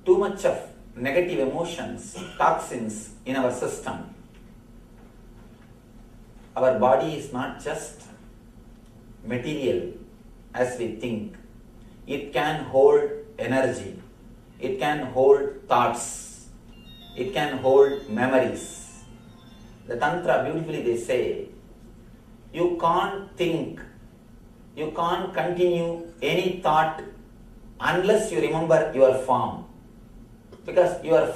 too much of negative emotions, toxins in our system. Our body is not just material as we think. It can hold energy. It can hold thoughts. It can hold memories. The Tantra, beautifully they say, you can't think, you can't continue any thought unless you remember your form. Because in your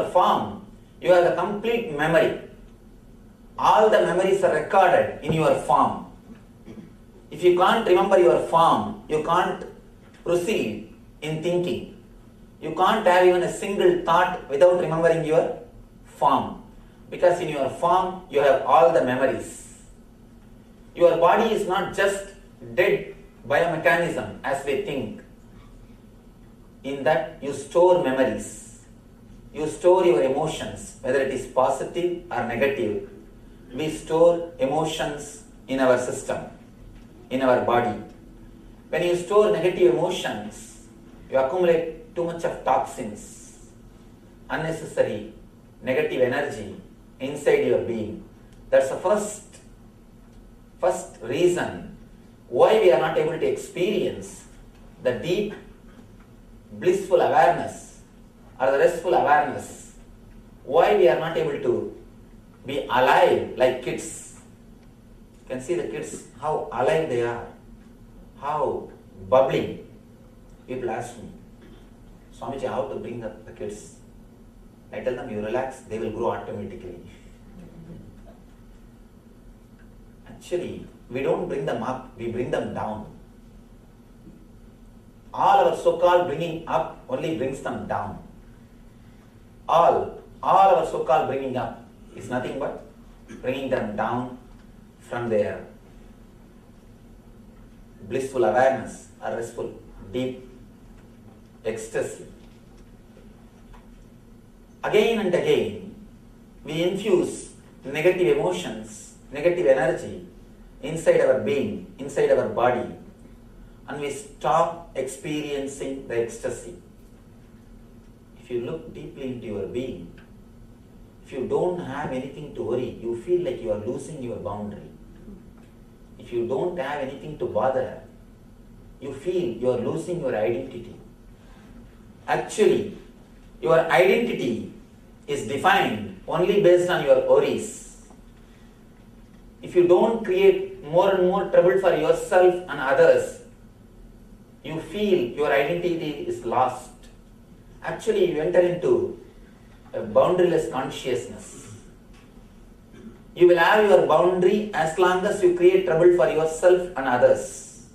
form, you have the complete memory. All the memories are recorded in your form. If you can't remember your form, you can't proceed in thinking. You can't have even a single thought without remembering your form. Because in your form, you have all the memories. Your body is not just dead biomechanism as we think. In that, you store memories. You store your emotions, whether it is positive or negative. We store emotions in our system, in our body. When you store negative emotions, you accumulate too much of toxins, unnecessary negative energy inside your being. That's the first reason why we are not able to experience the deep blissful awareness or the restful awareness. Why we are not able to be alive like kids. You can see the kids, how alive they are, how bubbling. People ask me, Swamiji, how to bring up the kids? I tell them, you relax, they will grow automatically. Actually, we don't bring them up, we bring them down. All our so-called bringing up only brings them down. All our so-called bringing up is nothing but bringing them down from their blissful awareness or restful, deep ecstasy. Again and again, we infuse negative emotions, negative energy inside our being, inside our body, and we stop experiencing the ecstasy. If you look deeply into your being, if you don't have anything to worry, you feel like you are losing your boundary. If you don't have anything to bother, you feel you are losing your identity. Actually, your identity is defined only based on your worries. If you don't create more and more trouble for yourself and others, you feel your identity is lost. Actually, you enter into a boundaryless consciousness. You will have your boundary as long as you create trouble for yourself and others.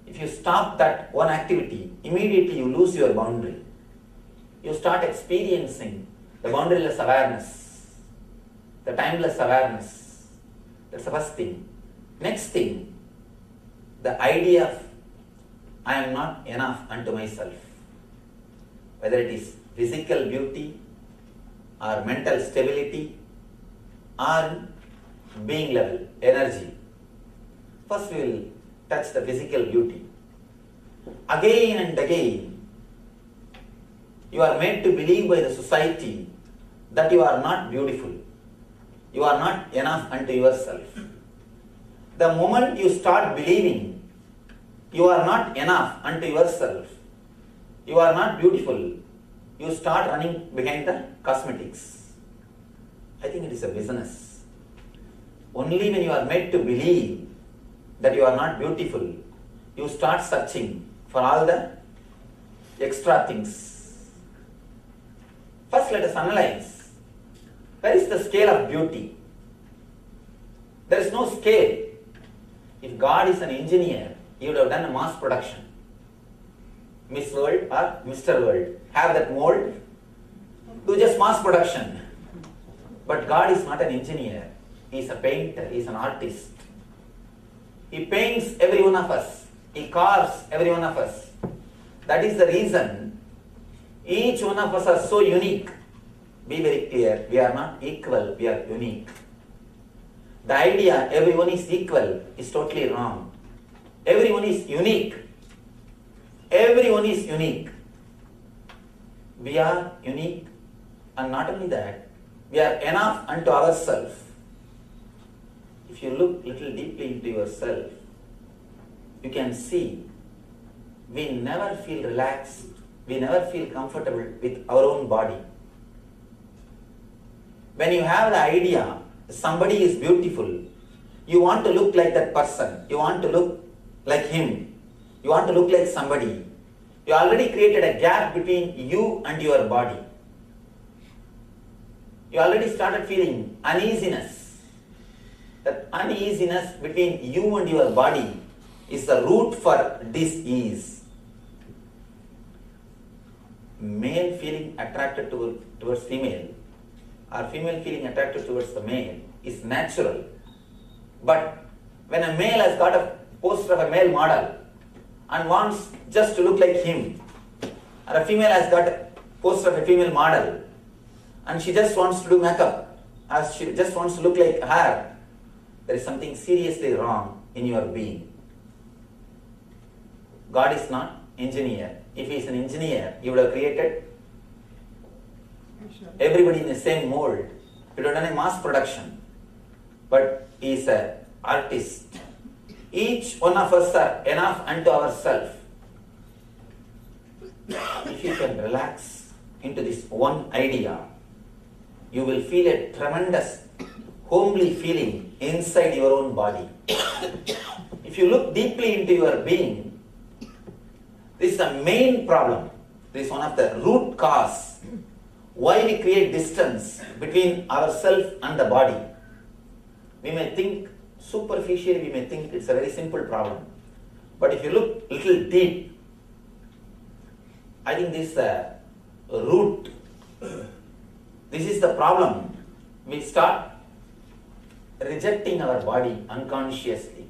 If you stop that one activity, immediately you lose your boundary. You start experiencing the boundaryless awareness, the timeless awareness. That's the first thing. Next thing, the idea of I am not enough unto myself. Whether it is physical beauty or mental stability or being level, energy. First we will touch the physical beauty. Again and again, you are made to believe by the society that you are not beautiful. You are not enough unto yourself. The moment you start believing you are not enough unto yourself, you are not beautiful, you start running behind the cosmetics. I think it is a business. Only when you are made to believe that you are not beautiful, you start searching for all the extra things. First, let us analyze. Where is the scale of beauty? There is no scale. If God is an engineer, he would have done a mass production. Miss World or Mr. World. Have that mold, do just mass production. But God is not an engineer. He is a painter, he is an artist. He paints every one of us. He carves every one of us. That is the reason each one of us are so unique. Be very clear, we are not equal, we are unique. The idea everyone is equal is totally wrong. Everyone is unique. Everyone is unique. We are unique, and not only that, we are enough unto ourselves. If you look little deeply into yourself, you can see we never feel relaxed, we never feel comfortable with our own body. When you have the idea somebody is beautiful, you want to look like that person, you want to look like him, you want to look like somebody. You already created a gap between you and your body. You already started feeling uneasiness. That uneasiness between you and your body is the root for dis-ease. Male feeling attracted towards female or female feeling attracted towards the male is natural. But when a male has got a poster of a male model and wants just to look like him, or a female has got a poster of a female model and she just wants to do makeup, or she just wants to look like her, there is something seriously wrong in your being. God is not engineer. If he is an engineer, he would have created everybody in the same mold. He would have done a mass production. But he is an artist. Each one of us are enough unto ourselves. If you can relax into this one idea, you will feel a tremendous homely feeling inside your own body. If you look deeply into your being, this is the main problem. This is one of the root cause why we create distance between ourselves and the body. We may think superficially, we may think it's a very simple problem. But if you look little deep, I think this is the root. This is the problem. We start rejecting our body unconsciously.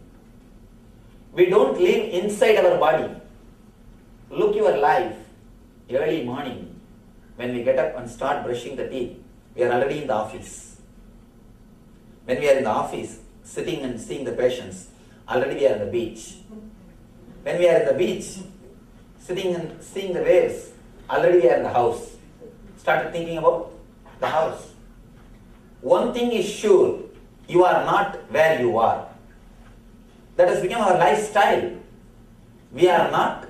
We don't live inside our body. Look your life, early morning, when we get up and start brushing the teeth. we are already in the office. When we are in the office, sitting and seeing the patients, already we are on the beach. When we are in the beach, sitting and seeing the waves, already we are in the house. Started thinking about the house. One thing is sure, you are not where you are. That has become our lifestyle. We are not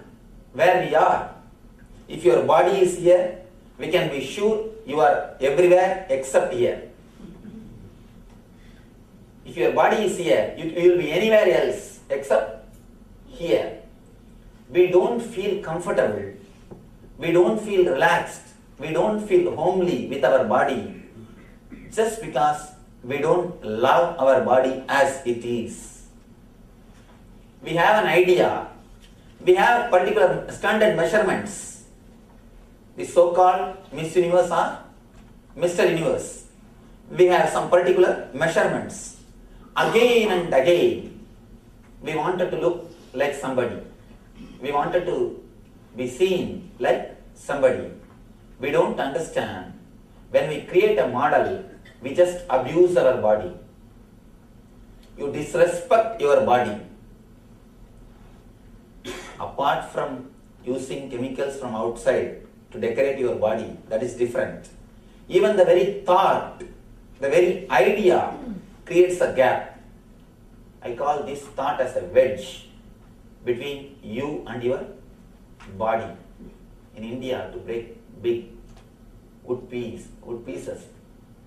where we are. If your body is here, we can be sure you are everywhere except here. If your body is here, you will be anywhere else except here. We don't feel comfortable. We don't feel relaxed. We don't feel homely with our body just because we don't love our body as it is. We have an idea. We have particular standard measurements. The so-called Miss Universe or Mr. Universe. We have some particular measurements. Again and again, we wanted to look like somebody. We wanted to be seen like somebody. We don't understand. When we create a model, we just abuse our body. You disrespect your body. Apart from using chemicals from outside to decorate your body, that is different. Even the very thought, the very idea creates a gap. I call this thought as a wedge between you and your body. In India, to break big wood pieces,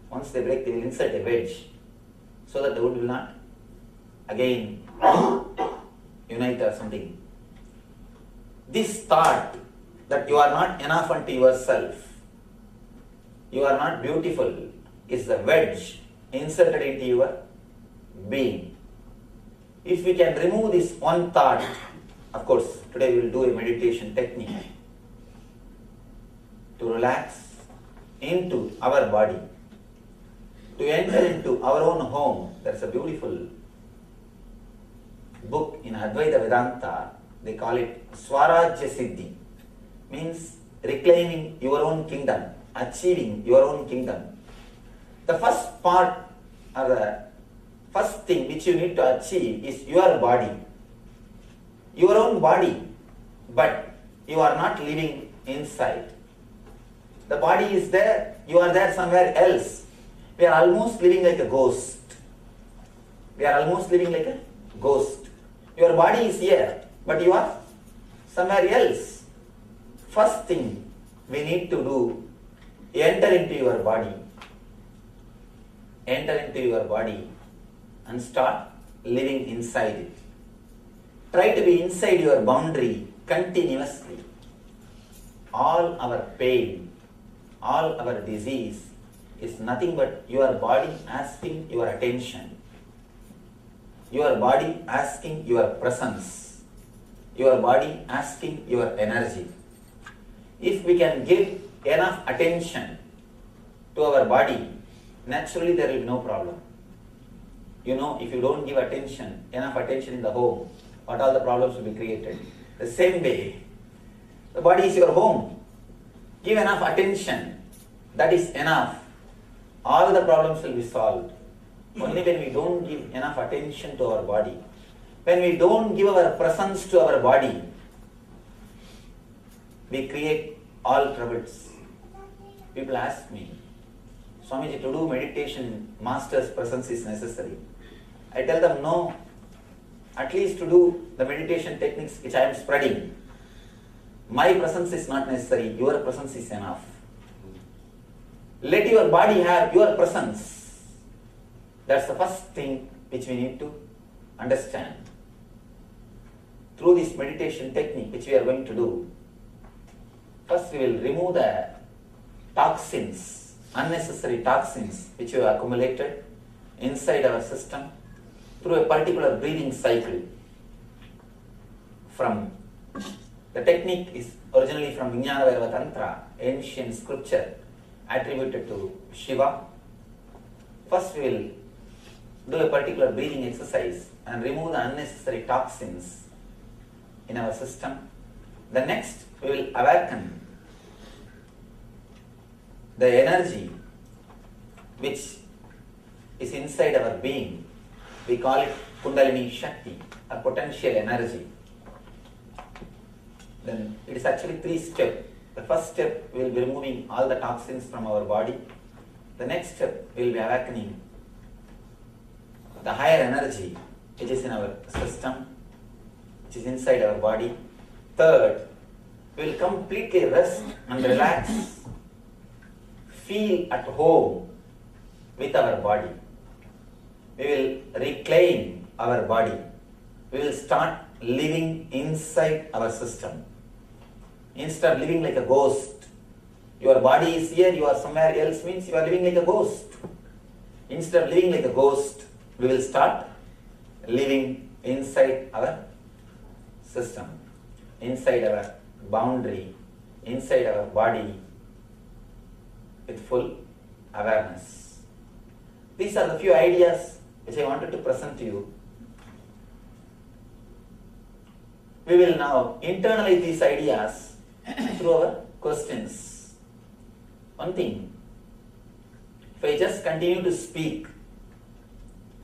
once they break, they will insert a wedge so that the wood will not again unite or something. This thought that you are not enough unto yourself, you are not beautiful, is the wedge inserted into your being. If we can remove this one thought, of course, today we will do a meditation technique to relax into our body, to enter into our own home. There's a beautiful book in Advaita Vedanta, they call it Swarajya Siddhi, means reclaiming your own kingdom, achieving your own kingdom. The first part or the first thing which you need to achieve is your body, your own body, but you are not living inside. The body is there, you are there somewhere else. We are almost living like a ghost. We are almost living like a ghost. Your body is here, but you are somewhere else. First thing we need to do, enter into your body. Enter into your body and start living inside it. Try to be inside your boundary continuously. All our pain, all our disease is nothing but your body asking your attention. Your body asking your presence. Your body asking your energy. If we can give enough attention to our body, naturally there will be no problem. You know, if you don't give enough attention in the home, what all the problems will be created? The same way, the body is your home. Give enough attention, that is enough. All the problems will be solved. Only when we don't give enough attention to our body, when we don't give our presence to our body, we create all troubles. People ask me, Swamiji, to do meditation, master's presence is necessary. I tell them, no. At least to do the meditation techniques which I am spreading, my presence is not necessary, your presence is enough. Let your body have your presence. That's the first thing which we need to understand. Through this meditation technique which we are going to do, first we will remove the toxins, unnecessary toxins which we have accumulated inside our system through a particular breathing cycle. The technique is originally from Vijnana Vairava Tantra, ancient scripture attributed to Shiva. First we will do a particular breathing exercise and remove the unnecessary toxins in our system. The next we will awaken the energy which is inside our being. We call it Kundalini Shakti, a potential energy. Then it is actually 3 steps. The first step, we will be removing all the toxins from our body. The next step, we will be awakening the higher energy which is in our system, which is inside our body. Third, we will completely rest and relax, feel at home with our body. We will reclaim our body. We will start living inside our system. Instead of living like a ghost, your body is here, you are somewhere else, means you are living like a ghost. Instead of living like a ghost, we will start living inside our system, inside our boundary, inside our body with full awareness. These are the few ideas which I wanted to present to you. We will now internalize these ideas through our questions. One thing, if I just continue to speak,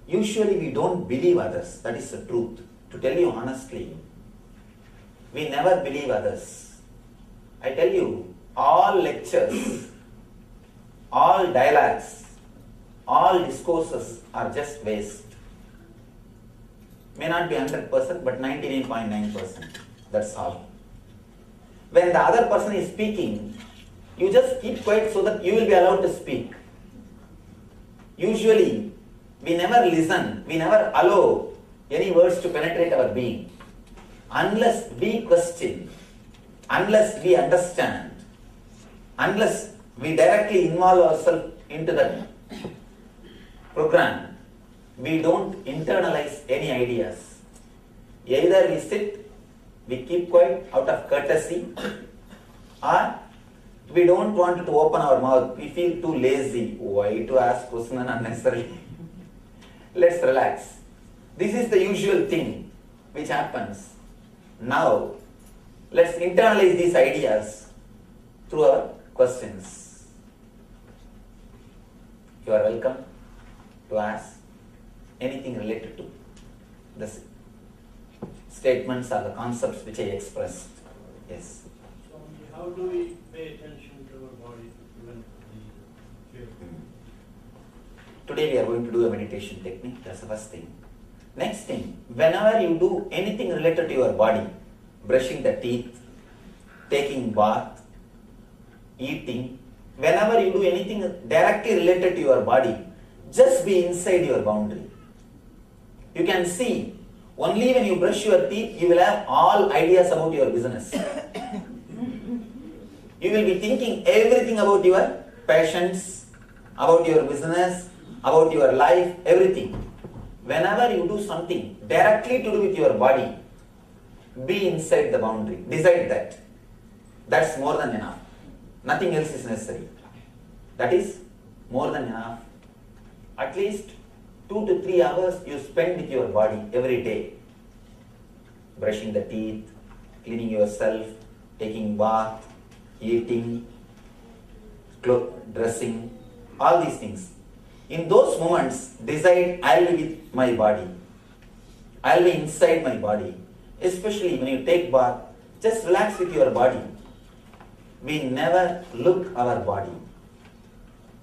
usually we don't believe others. That is the truth. To tell you honestly, we never believe others. I tell you, all lectures, all dialogues, all discourses are just waste. May not be 100%, but 99.9%. That's all. When the other person is speaking, you just keep quiet so that you will be allowed to speak. Usually, we never listen, we never allow any words to penetrate our being. Unless we question, unless we understand, unless we directly involve ourselves into the program, we don't internalize any ideas. Either we sit, we keep quiet out of courtesy, or we don't want to open our mouth. We feel too lazy. Why to ask question unnecessarily? Let's relax. This is the usual thing which happens. Now, let's internalize these ideas through our questions. You are welcome to ask anything related to the statements or the concepts which I expressed. Yes. So how do we pay attention to our body when we feel? Today we are going to do a meditation technique. That's the first thing. Next thing, whenever you do anything related to your body, brushing the teeth, taking bath, eating, whenever you do anything directly related to your body, just be inside your boundary. You can see, only when you brush your teeth, you will have all ideas about your business. You will be thinking everything about your passions, about your business, about your life, everything. Whenever you do something directly to do with your body, be inside the boundary. Decide that. That's more than enough. Nothing else is necessary. That is more than enough. At least 2 to 3 hours you spend with your body every day. Brushing the teeth, cleaning yourself, taking bath, eating, dressing, all these things. In those moments, decide, I'll be with my body. I'll be inside my body. Especially when you take bath, just relax with your body. We never look our body.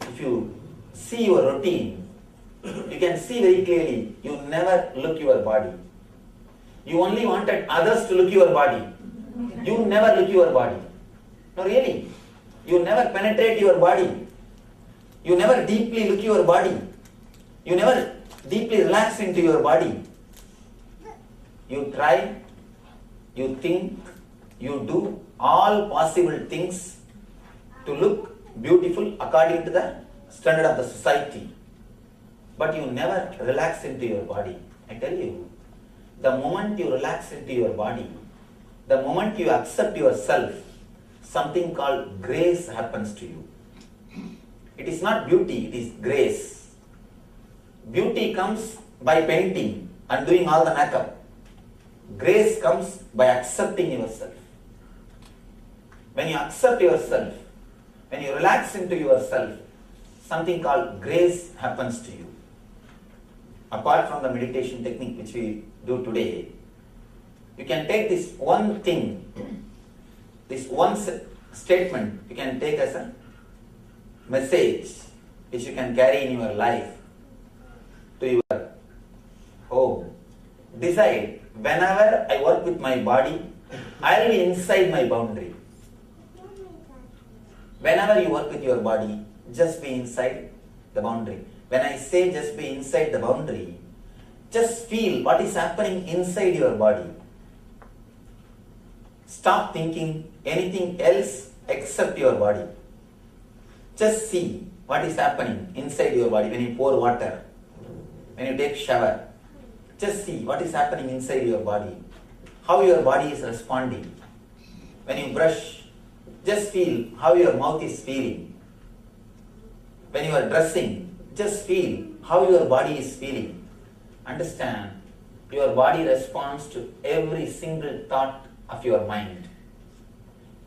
If you see your routine, you can see very clearly, you never look your body. You only wanted others to look your body. You never look your body. No, really. You never penetrate your body. You never deeply look your body. You never deeply relax into your body. You try, you think, you do all possible things to look beautiful according to the standard of the society. But you never relax into your body. I tell you, the moment you relax into your body, the moment you accept yourself, something called grace happens to you. It is not beauty, it is grace. Beauty comes by painting and doing all the makeup. Grace comes by accepting yourself. When you accept yourself, when you relax into yourself, something called grace happens to you. Apart from the meditation technique which we do today, you can take this one thing, this one statement, you can take as a message which you can carry in your life to your home. Decide, whenever I work with my body, I will be inside my boundary. Whenever you work with your body, just be inside the boundary. When I say just be inside the boundary, just feel what is happening inside your body. Stop thinking anything else except your body. Just see what is happening inside your body when you pour water, when you take shower. Just see what is happening inside your body, how your body is responding. When you brush, just feel how your mouth is feeling. When you are dressing, just feel how your body is feeling. Understand, your body responds to every single thought of your mind.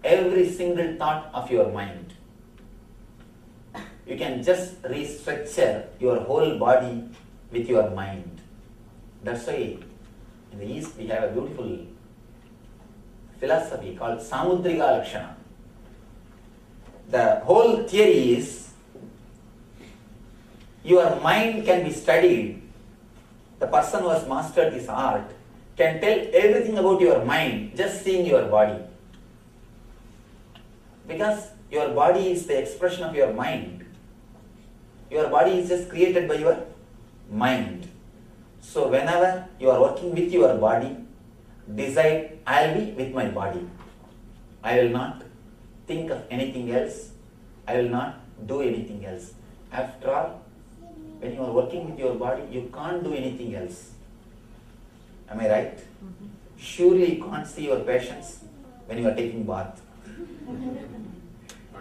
Every single thought of your mind. You can just restructure your whole body with your mind. That's why in the East we have a beautiful philosophy called Samudrika Lakshana. The whole theory is your mind can be studied. The person who has mastered this art can tell everything about your mind just seeing your body. Because your body is the expression of your mind. Your body is just created by your mind. So whenever you are working with your body, decide, I will be with my body. I will not think of anything else. I will not do anything else. After all, when you are working with your body, you can't do anything else. Am I right? Surely you can't see your patients when you are taking bath.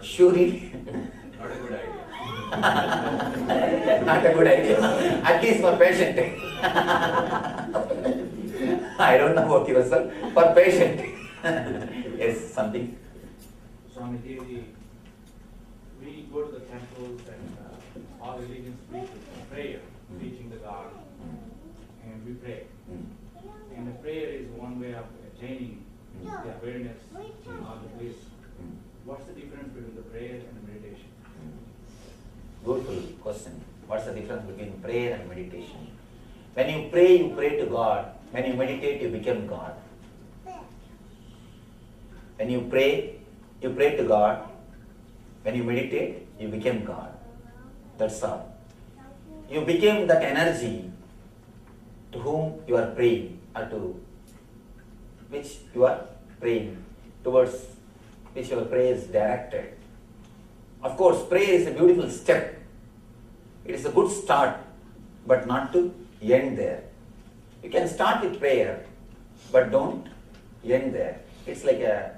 Surely. Not a good idea. Not a good idea. At least for patient. I don't know about yourself. For patient. Yes, something. Swamiji, we go to the temples and all religions preach prayer, preaching the God, and we pray. And the prayer is one way of attaining the awareness of the bliss. What's the difference between the prayer and the meditation? Beautiful question. What's the difference between prayer and meditation? When you pray to God. When you meditate, you become God. When you pray to God. When you meditate, you become God. That's all. You became that energy to whom you are praying, or to which you are praying, towards which your prayer is directed. Of course, prayer is a beautiful step. It is a good start, but not to end there. You can start with prayer, but don't end there. It's like a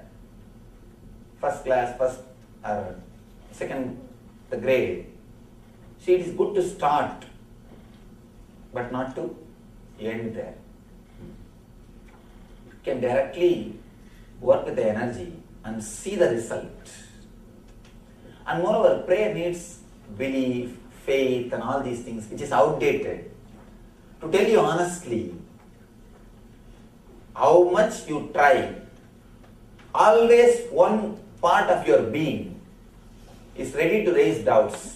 first or second grade. See, it is good to start, but not to end there. You can directly work with the energy and see the result. And moreover, prayer needs belief, faith and all these things, which is outdated. To tell you honestly, how much you try, always one part of your being is ready to raise doubts.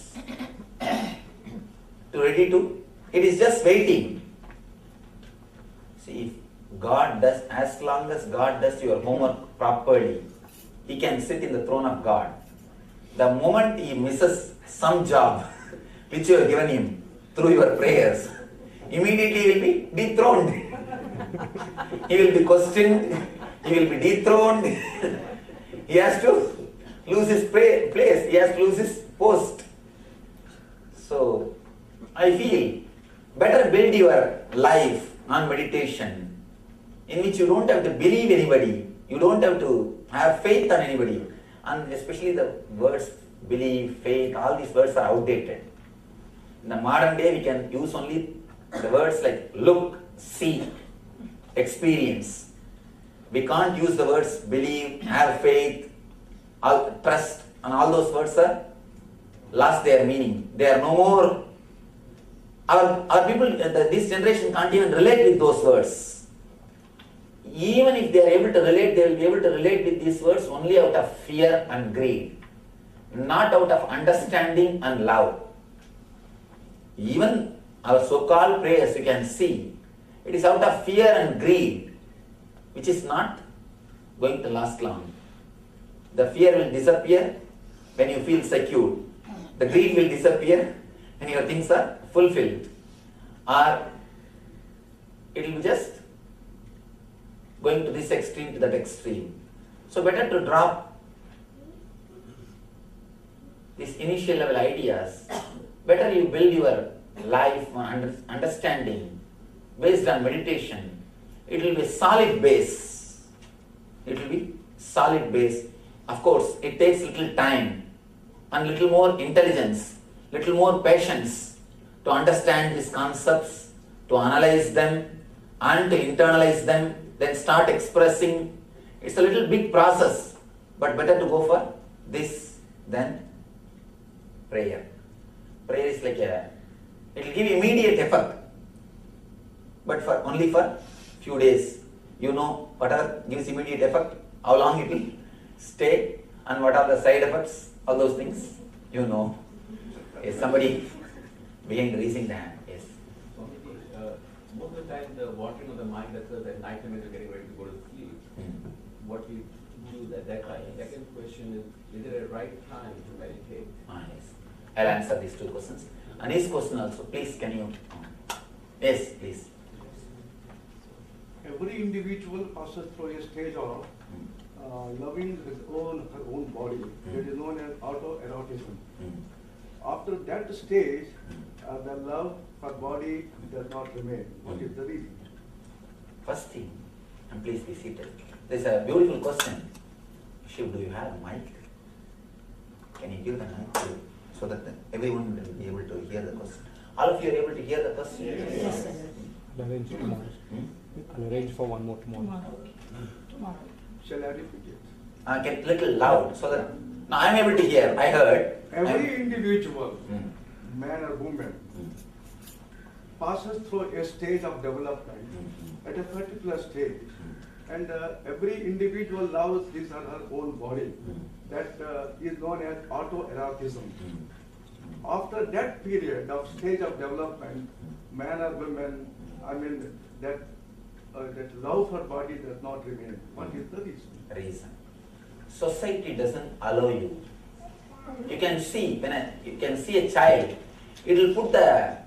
It is just waiting. See, if God does, as long as God does your homework properly, He can sit in the throne of God. The moment He misses some job which you have given Him through your prayers, immediately He will be dethroned. He will be questioned, He will be dethroned. He has to lose his place, He has to lose his post. So, I feel better build your life on meditation, in which you don't have to believe anybody, you don't have to have faith on anybody, and especially the words believe, faith, all these words are outdated. In the modern day, we can use only the words like look, see, experience. We can't use the words believe, have faith, trust, and all those words are lost their meaning. They are no more. Our people, this generation can't even relate with those words. Even if they are able to relate, they will be able to relate with these words only out of fear and greed, not out of understanding and love. Even our so-called prayers, you can see, it is out of fear and greed, which is not going to last long. The fear will disappear when you feel secure. The greed will disappear when your things are fulfilled. Or it will be just going to this extreme to that extreme. So better to drop these initial level ideas. Better you build your life on understanding based on meditation. It will be solid base. It will be solid base. Of course, it takes little time and little more intelligence, little more patience to understand these concepts, to analyze them and to internalize them, then start expressing. It's a little big process, but better to go for this than prayer. Prayer is like it will give immediate effect, but only for few days. You know whatever gives immediate effect, how long it will stay, and what are the side effects, all those things, you know. Yes, somebody behind raising the hand. Yes. Most of the time, the wandering of the mind occurs at night when you're getting ready to go to sleep. What we do at that time. The second question is it a right time to meditate? Yes. I'll answer these two questions. And this question also, please, can you? Yes, please. Every individual passes through a stage of loving his own, her own body. That is known as autoerotism. After that stage, the love for body does not remain. What is the reason? First thing, and please be seated. There's a beautiful question. Shiv, do you have a mic? Can you give the mic so that everyone will be able to hear the question? All of you are able to hear the question? Yes, sir. I'll arrange tomorrow. I'll arrange for one more tomorrow. Tomorrow. Shall I repeat it? Get little loud so that now I'm able to hear. I heard. Every individual, man or woman, passes through a stage of development at a particular stage, and every individual loves his or her own body. That is known as autoerotism. After that period of stage of development, man or woman, that love for body does not remain. What is the reason? Society doesn't allow you. You can see you can see a child, it will put the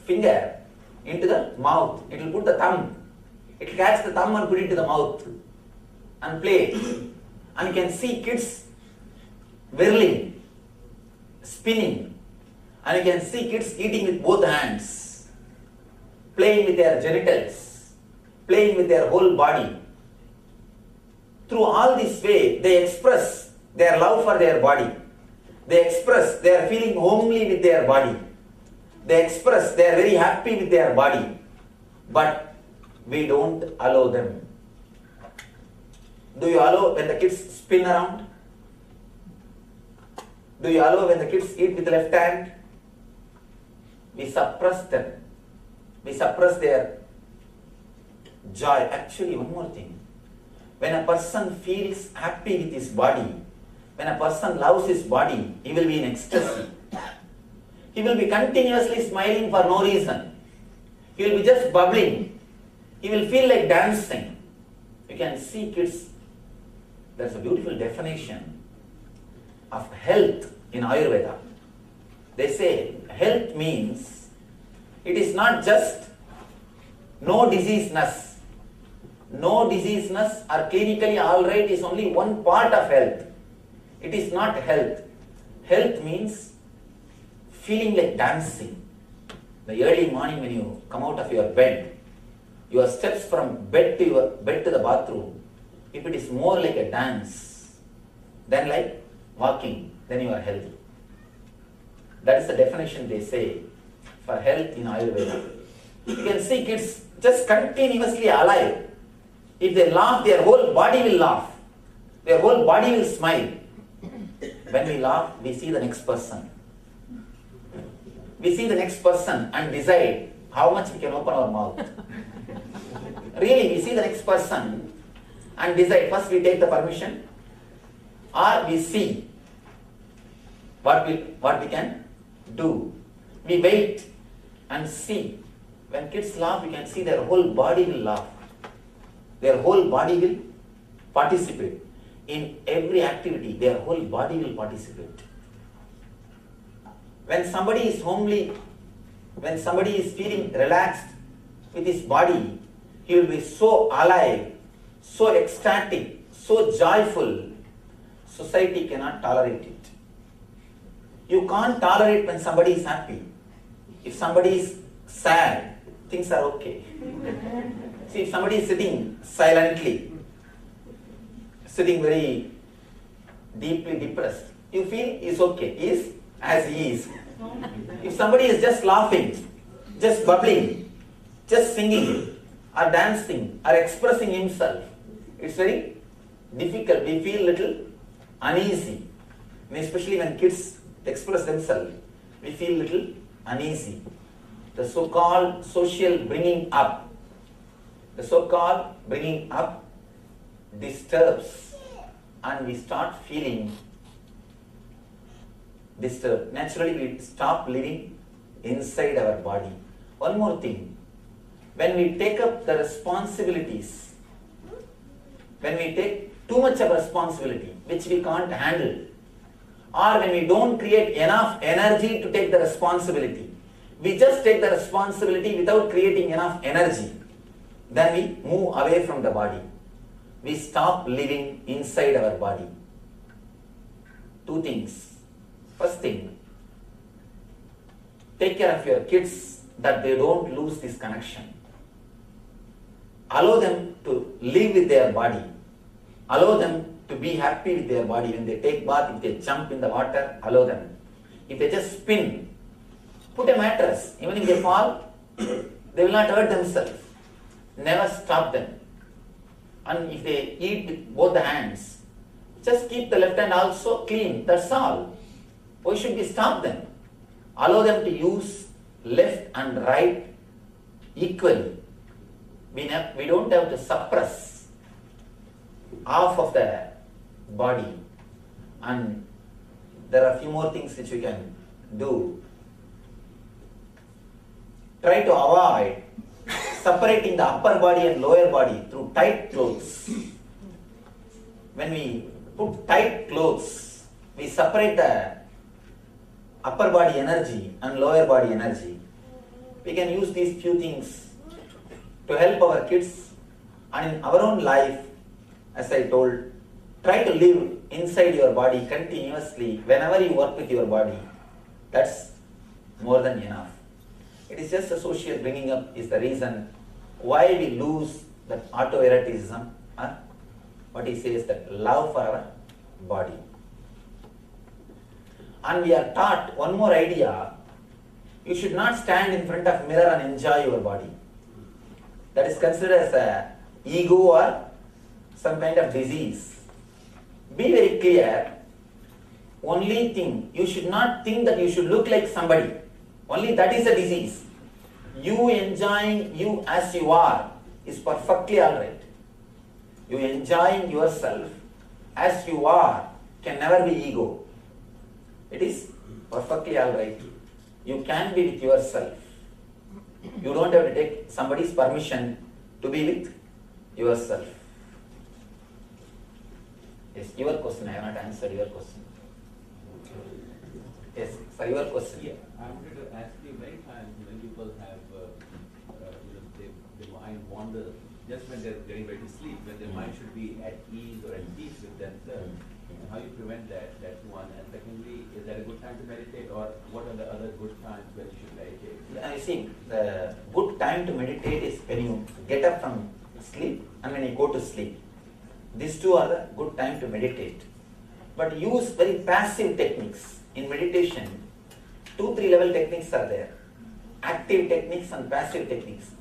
finger into the mouth. It will put the thumb. It will catch the thumb and put it into the mouth and play. And you can see kids whirling, spinning, and you can see kids eating with both hands, playing with their genitals, playing with their whole body. Through all this way, they express their love for their body. They express they are feeling homely with their body. They express they are very happy with their body. But we don't allow them. Do you allow when the kids spin around? Do you allow when the kids eat with the left hand? We suppress them. We suppress their joy. Actually, one more thing. When a person feels happy with his body, when a person loves his body, he will be in ecstasy. He will be continuously smiling for no reason. He will be just bubbling. He will feel like dancing. You can see kids. There's a beautiful definition of health in Ayurveda. They say health means it is not just no diseaseness. No diseaseness or clinically alright is only one part of health. It is not health. Health means feeling like dancing. The early morning when you come out of your bed, your steps from bed to the bathroom, if it is more like a dance than like walking, then you are healthy. That is the definition they say for health in Ayurveda. You can see kids just continuously alive. If they laugh, their whole body will laugh. Their whole body will smile. when we laugh, we see the next person. We see the next person and decide how much we can open our mouth. Really, we see the next person and decide. First we take the permission, or we see what we can do. We wait and see. When kids laugh, you can see their whole body will laugh. Their whole body will participate. In every activity, their whole body will participate. When somebody is homely, when somebody is feeling relaxed with his body, he will be so alive, so ecstatic, so joyful. Society cannot tolerate it. You can't tolerate when somebody is happy. If somebody is sad, things are okay. See, if somebody is sitting silently, sitting very deeply depressed, you feel he's okay, he's as he is. If somebody is just laughing, just bubbling, just singing or dancing or expressing himself, it's very difficult. We feel little uneasy. And especially when kids express themselves, we feel little uneasy. The so-called social bringing up, disturbs, and we start feeling disturbed. Naturally, we stop living inside our body. One more thing, when we take up the responsibilities, when we take too much of responsibility which we can't handle, or when we don't create enough energy to take the responsibility, we just take the responsibility without creating enough energy, then we move away from the body. We stop living inside our body. Two things. First thing, take care of your kids that they don't lose this connection. Allow them to live with their body. Allow them to be happy with their body. When they take bath, if they jump in the water, allow them. If they just spin, put a mattress. Even if they fall, they will not hurt themselves. Never stop them. And if they eat with both the hands, just keep the left hand also clean. That's all. Why should we stop them? Allow them to use left and right equally. We don't have to suppress half of the body. And there are a few more things which we can do. Try to avoid separating the upper body and lower body through tight clothes. When we put tight clothes, we separate the upper body energy and lower body energy. We can use these few things to help our kids, and in our own life, as I told, try to live inside your body continuously whenever you work with your body. That's more than enough. It is just a social bringing up is the reason why we lose that autoeroticism, what he says, that love for our body. And we are taught one more idea, you should not stand in front of mirror and enjoy your body. That is considered as a ego or some kind of disease. Be very clear, only thing, you should not think that you should look like somebody. Only that is a disease. You enjoying you as you are is perfectly alright. You enjoying yourself as you are can never be ego. It is perfectly alright. You can be with yourself. You don't have to take somebody's permission to be with yourself. Yes, your question. I have not answered your question. Yes, for your question. Yeah, I wanted to ask you, many times when people have, their mind wanders just when they're getting ready to sleep, when their mind should be at ease or at peace with themselves. And how you prevent that? That's one. And secondly, is that a good time to meditate, or what are the other good times when you should meditate? I think the good time to meditate is when you get up from sleep and when you go to sleep. These two are the good time to meditate. But use very passive techniques. In meditation, 2-3 level techniques are there. Active techniques and passive techniques.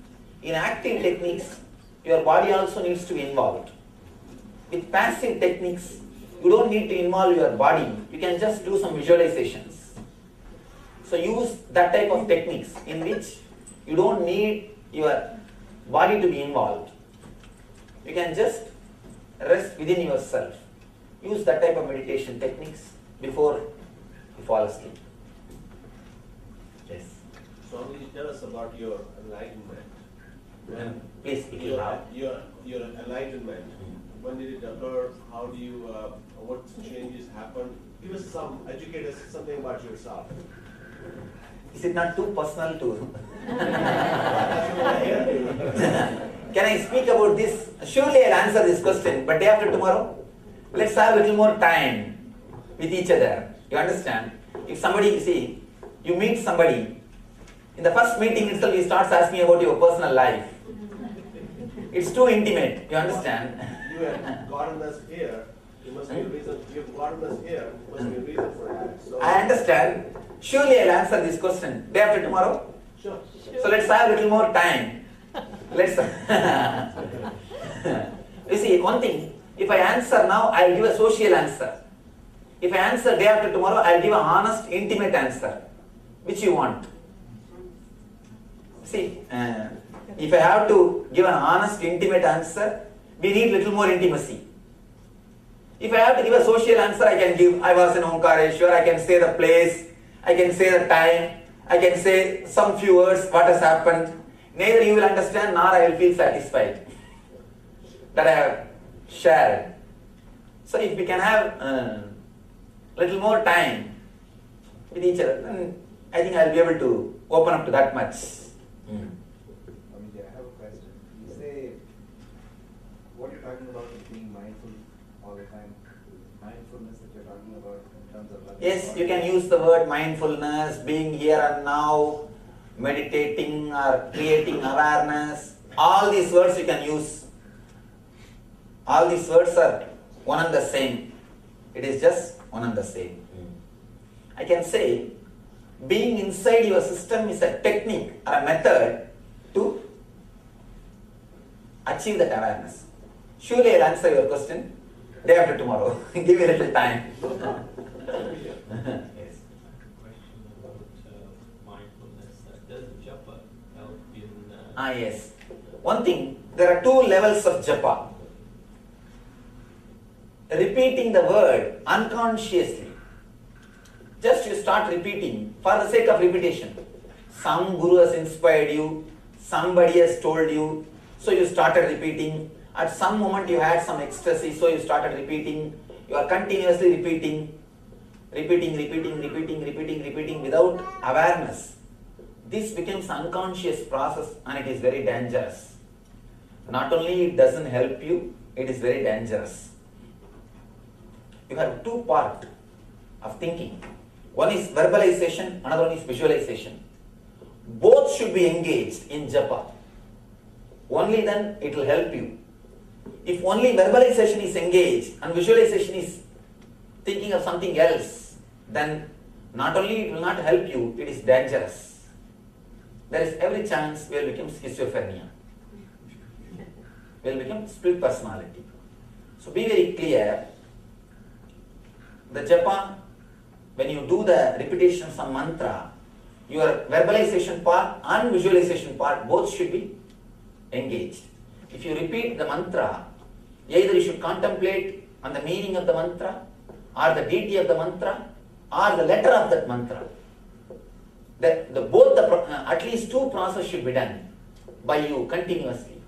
In active techniques, your body also needs to be involved. With passive techniques, you don't need to involve your body. You can just do some visualizations. So use that type of techniques in which you don't need your body to be involved. You can just rest within yourself. Use that type of meditation techniques before you fall asleep. Yes. Swamiji, tell us about your enlightenment. Please speak it loud. Your enlightenment. When did it occur? How do you? What changes happened? Give us educate us something about yourself. Is it not too personal to? Can I speak about this? Surely I'll answer this question, but day after tomorrow, let's have a little more time with each other. You understand? If somebody, you meet somebody, in the first meeting itself he starts asking about your personal life. It's too intimate, you understand? You have gotten us here. There must be a reason. You have gotten us here. There must be a reason for that. So I understand. Surely I'll answer this question. Day after tomorrow? Sure. So let's have a little more time. Let's. You see, one thing, if I answer now, I'll give a social answer. If I answer day after tomorrow, I'll give an honest, intimate answer. Which you want? See, if I have to give an honest, intimate answer, we need little more intimacy. If I have to give a social answer, I can give, I was in Omkareshwar, I can say the place, I can say the time, I can say some few words, what has happened. Neither you will understand, nor I will feel satisfied that I have shared. So if we can have little more time with each other, then I think I will be able to open up to that much. I have a question. You say, what you're talking about is being mindful all the time. Mindfulness that you're talking about in terms of loving. Yes, you can use the word mindfulness, being here and now, meditating or creating awareness. All these words you can use. All these words are one and the same. It is just one and the same. I can say, being inside your system is a technique or a method to achieve that awareness. Surely I'll answer your question day after tomorrow. Give me a little time. Yes. Yes. One thing, there are two levels of japa. Repeating the word unconsciously. Just you start repeating for the sake of repetition. Some guru has inspired you, somebody has told you, so you started repeating. At some moment you had some ecstasy, so you started repeating. You are continuously repeating without awareness. This becomes unconscious process and it is very dangerous. Not only it doesn't help you, it is very dangerous. You have two parts of thinking. One is verbalization, another one is visualization. Both should be engaged in japa. Only then it will help you. If only verbalization is engaged and visualization is thinking of something else, then not only it will not help you, it is dangerous. There is every chance we will become schizophrenia. We will become split personality. So be very clear. The japa, when you do the repetition of some mantra, your verbalization part and visualization part both should be engaged. If you repeat the mantra, either you should contemplate on the meaning of the mantra, or the deity of the mantra, or the letter of that mantra. At least two processes should be done by you continuously.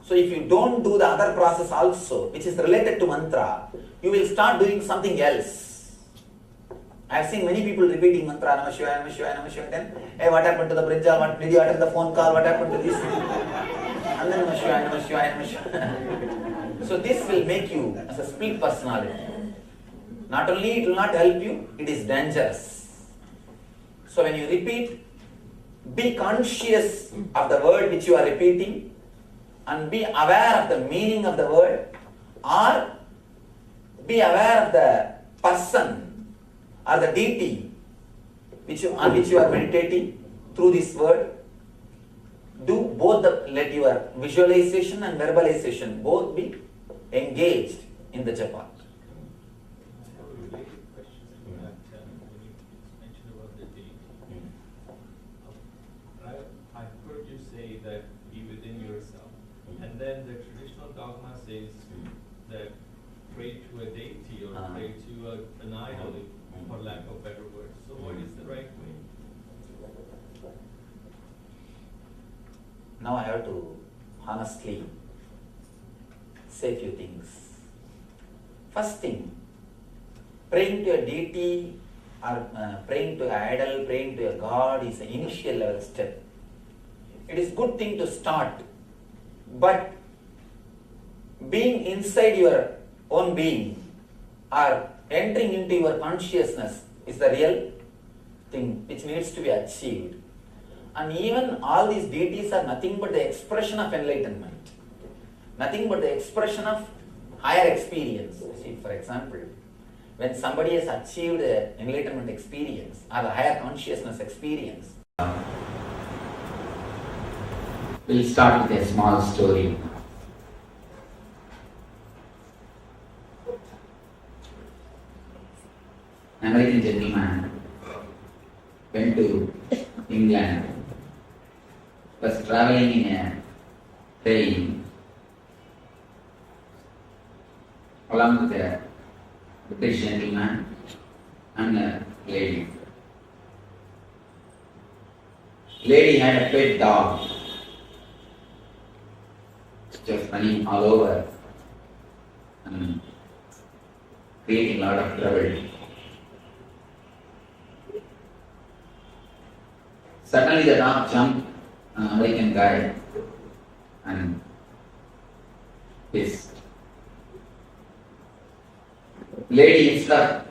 So if you don't do the other process also, which is related to mantra, you will start doing something else. I have seen many people repeating mantra, Namah Shivaya, Namah Shivaya, Namah Shivaya, then, hey, what happened to the brinjal, what did you attend the phone call, what happened to this? And then Namah Shivaya, Namah Shivaya, Namah Shivaya. So this will make you as a split personality. Not only it will not help you, it is dangerous. So when you repeat, be conscious of the word which you are repeating and be aware of the meaning of the word, or be aware of the person or the deity on which you are meditating through this word. Do both let your visualization and verbalization both be engaged in the Japan. I've heard you say that be within yourself, and then the traditional dogma says that pray to a deity or pray to an idol, for lack of better words. So what is the right way? Now I have to honestly say a few things. First thing, praying to a deity or praying to an idol, praying to a god is an initial level step. It is good thing to start, but being inside your own being or entering into your consciousness is the real thing which needs to be achieved. And even all these deities are nothing but the expression of enlightenment, nothing but the expression of higher experience. See, for example, when somebody has achieved the enlightenment experience or the higher consciousness experience, we'll start with a small story. An American gentleman went to England, was traveling in a train along with a British gentleman and a lady. Lady had a pet dog, just running all over and creating a lot of trouble. Suddenly the dog jumped an American guy and hissed. Lady, instead of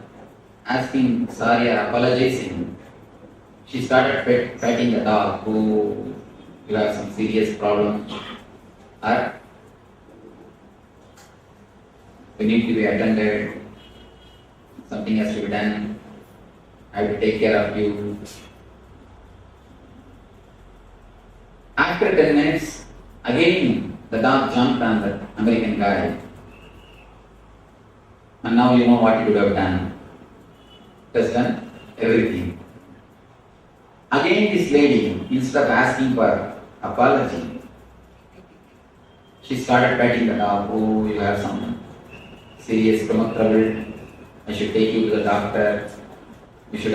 asking sorry or apologizing, she started petting the dog. Oh, you have some serious problem, or you need to be attended, something has to be done, I have to take care of you. After 10 minutes, again the dog jumped on the American guy. And now you know what you would have done. Just done everything. Again this lady, instead of asking for apology, she started petting the dog. Oh, you have some serious stomach trouble. I should take you to the doctor. I should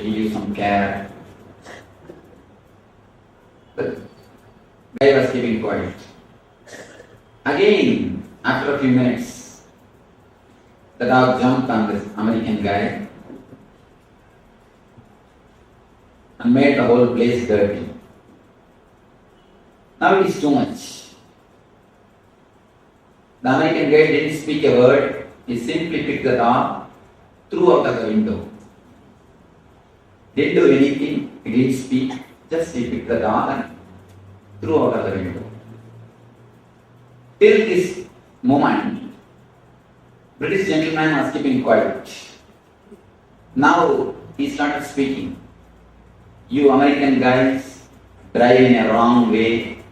give you some care. The guy was keeping quiet. Again, after a few minutes, the dog jumped on this American guy and made the whole place dirty. Now it is too much. The American guy didn't speak a word. He simply picked the dog, threw out of the window. Didn't do anything. He didn't speak. Just he picked the dog and threw out of the window. Till this moment, British gentleman was keeping quiet. Now he started speaking. You American guys drive in a wrong way,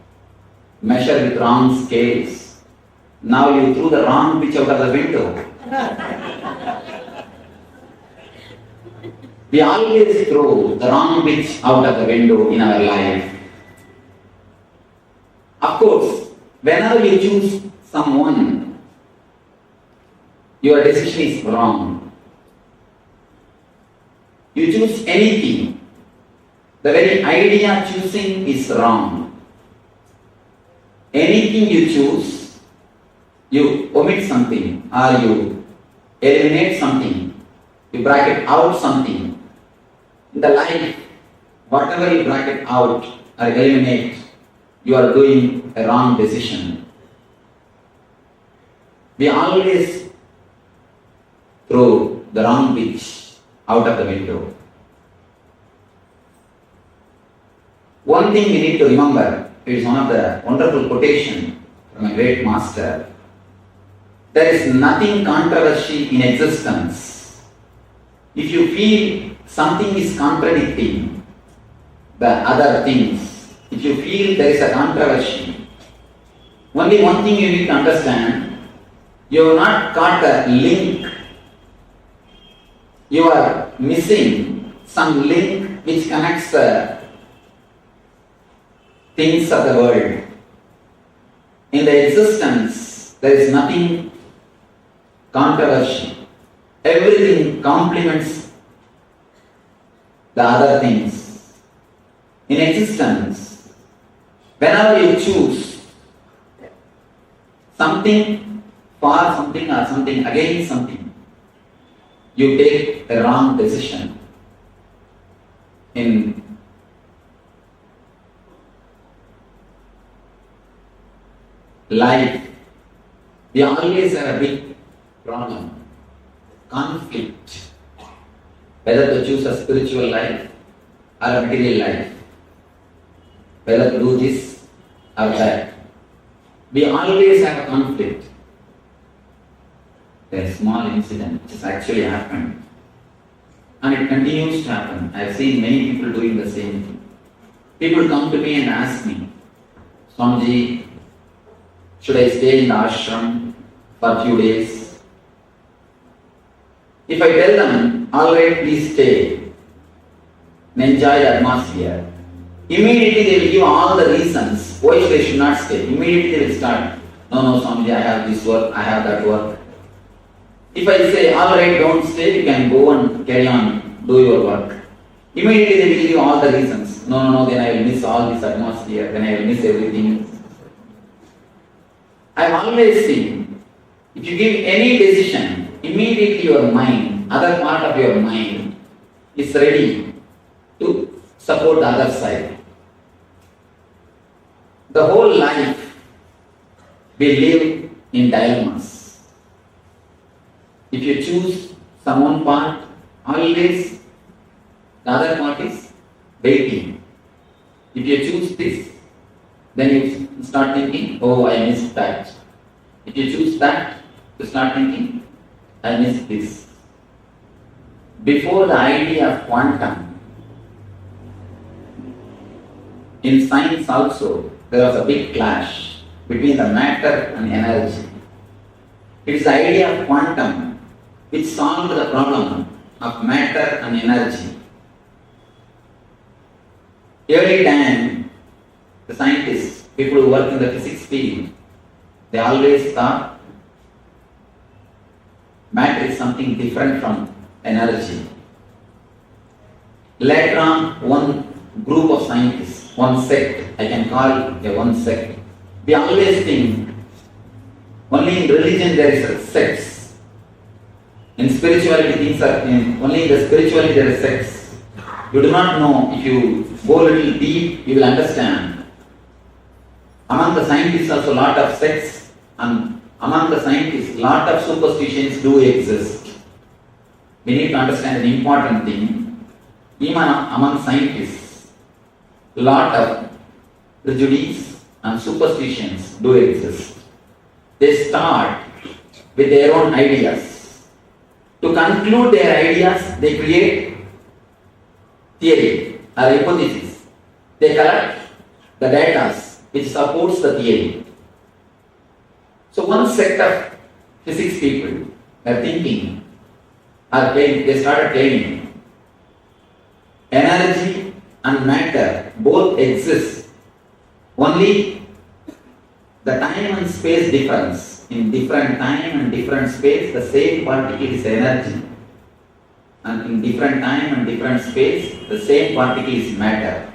measure with wrong scales. Now you threw the wrong pitch out of the window. We always throw the wrong pitch out of the window in our life. Of course, whenever you choose someone, your decision is wrong. You choose anything, the very idea of choosing is wrong. Anything you choose, you omit something or you eliminate something, you bracket out something. In the life, whatever you bracket out or eliminate, you are doing a wrong decision. We always throw the wrong pitch out of the window. One thing we need to remember, it is one of the wonderful quotation from a great master. There is nothing controversial in existence. If you feel something is contradicting the other things, if you feel there is a controversy, only one thing you need to understand, You have not got a link. You are missing some link which connects the things of the world. In the existence, there is nothing controversial. Everything complements the other things. In existence, whenever you choose something for something or something against something, you take a wrong decision. In life, we always have a big problem, conflict, whether to choose a spiritual life or a material life, whether to do this or that. We always have a conflict. A small incident which has actually happened, and it continues to happen. I have seen many people doing the same thing. People come to me and ask me, Swamiji, should I stay in the ashram for a few days? If I tell them, alright, please stay and enjoy the atmosphere, immediately they will give all the reasons why they should not stay. Immediately they will start, no, Swamiji, I have this work, I have that work. If I say, alright, don't stay, you can go and carry on, do your work. Immediately they will give you all the reasons. No, then I will miss all this atmosphere, then I will miss everything. I have always seen, if you give any decision, immediately your mind, other part of your mind, is ready to support the other side. The whole life, we live in dilemmas. If you choose some one part, always the other part is waiting. If you choose this, then you start thinking, oh, I missed that. If you choose that, you start thinking, I missed this. Before the idea of quantum, in science also, there was a big clash between the matter and energy. It is the idea of quantum which solved the problem of matter and energy. Every time the scientists, people who work in the physics field, they always thought matter is something different from energy. Later on, one group of scientists, one sect, I can call it one sect, we always think only in religion there is a sex. In spirituality, things are only in the spirituality there is sex. You do not know. If you go a little deep, you will understand. Among the scientists also a lot of sects, and among the scientists lot of superstitions do exist. We need to understand an important thing. Even among scientists, lot of prejudice and superstitions do exist. They start with their own ideas. To conclude their ideas, they create theory or hypothesis. They collect the data which supports the theory. So one sect of physics people are thinking, they started claiming, energy and matter both exist. Only the time and space difference. In different time and different space, the same particle is energy. And in different time and different space, the same particle is matter.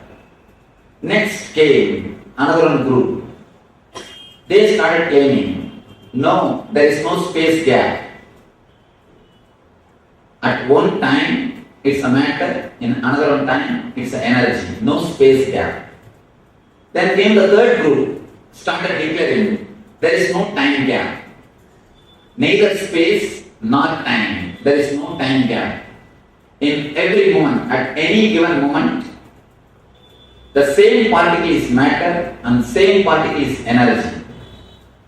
Next came another one group. They started claiming, no, there is no space gap. At one time, it's a matter, in another one time, it's an energy. No space gap. Then came the third group, started declaring, there is no time gap. Neither space nor time. There is no time gap. In every moment, at any given moment, the same particle is matter and same particle is energy.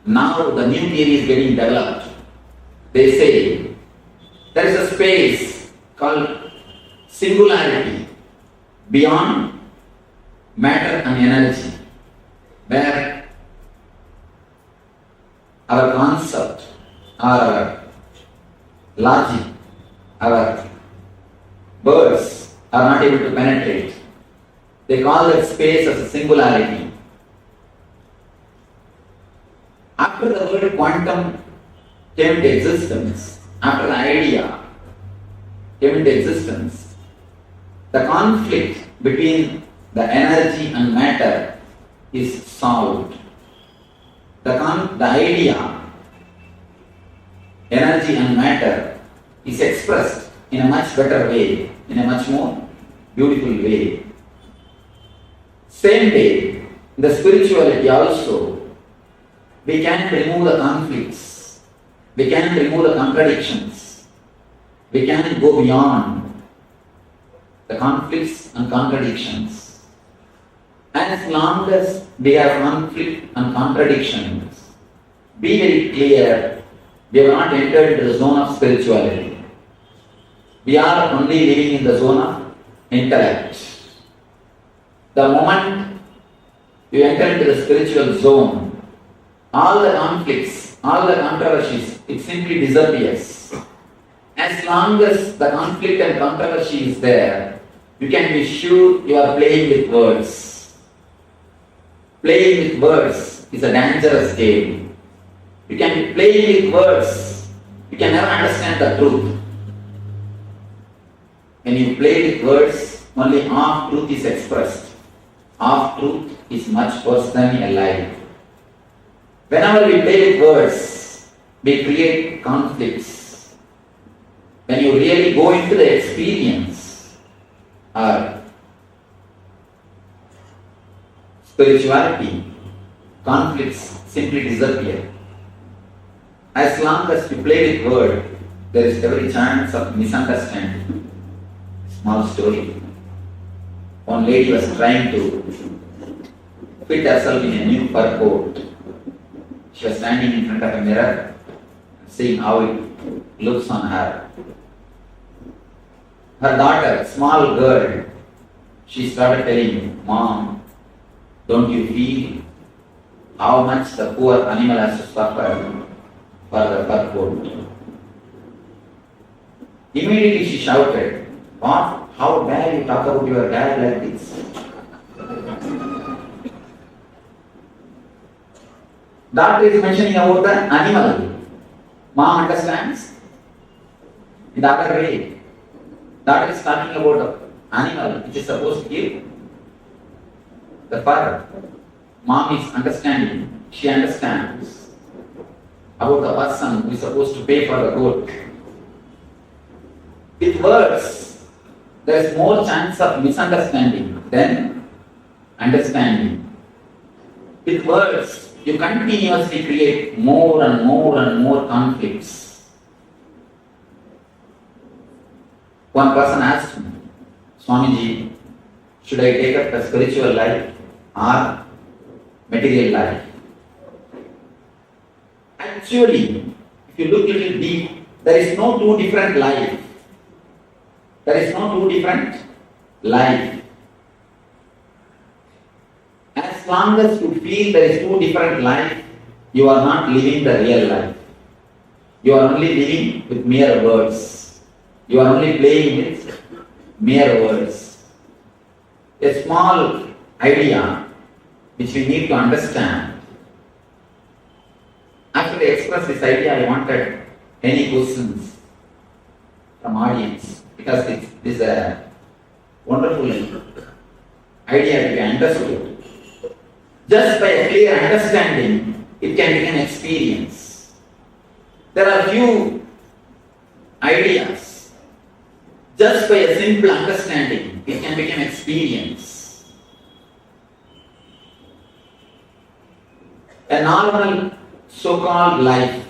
Now the new theory is getting developed. They say there is a space called singularity beyond matter and energy, where our concept our logic, our words are not able to penetrate. They call that space as a singularity. After the word quantum came into existence, after the idea came into existence, the conflict between the energy and matter is solved. The idea, energy and matter, is expressed in a much better way, in a much more beautiful way. Same way, in the spirituality also, we can remove the conflicts, we can remove the contradictions, we can go beyond the conflicts and contradictions. As long as we have conflict and contradictions, be very clear, we have not entered into the zone of spirituality. We are only living in the zone of intellect. The moment you enter into the spiritual zone, all the conflicts, all the controversies, it simply disappears. As long as the conflict and controversy is there, you can be sure you are playing with words. Playing with words is a dangerous game. You can be playing with words, you can never understand the truth. When you play with words, only half truth is expressed. Half truth is much worse than a lie. Whenever we play with words, we create conflicts. When you really go into the experience or spirituality, conflicts simply disappear. As long as you play with words, there is every chance of misunderstanding. Small story. One lady was trying to fit herself in a new fur coat. She was standing in front of a mirror, seeing how it looks on her. Her daughter, small girl, she started telling, "Mom, don't you feel how much the poor animal has to suffer for the fur coat?" Immediately she shouted, "What? How dare you talk about your dad like this?" Doctor is mentioning about the animal. Mom understands in the other way. Doctor is talking about the animal which is supposed to give the fur. Mom is understanding. She understands about the person who is supposed to pay for the goat. With words, there is more chance of misunderstanding than understanding. With words, you continuously create more and more and more conflicts. One person asked me, "Swamiji, should I take up the spiritual life or material life?" Actually, if you look a little deep, there is no two different life. There is no two different life. As long as you feel there is two different life, you are not living the real life. You are only living with mere words. You are only playing with mere words. A small idea which we need to understand. After I express this idea, I wanted any questions from audience, because this is a wonderful idea to be understood. Just by a clear understanding, it can become experience. There are few ideas. Just by a simple understanding, it can become experience. A normal so-called life,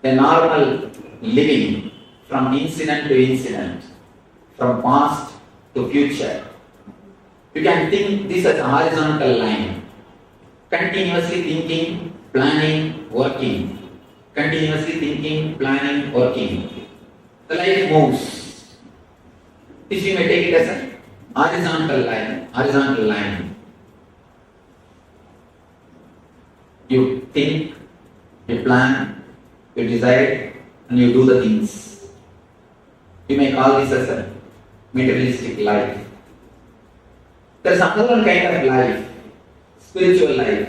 a normal living from incident to incident, from past to future. You can think this as a horizontal line. Continuously thinking, planning, working. Continuously thinking, planning, working. The life moves. This you may take it as a horizontal line. Horizontal line. You think, You plan, you decide, and you do the things. You may call this as a materialistic life. There is another kind of life, spiritual life.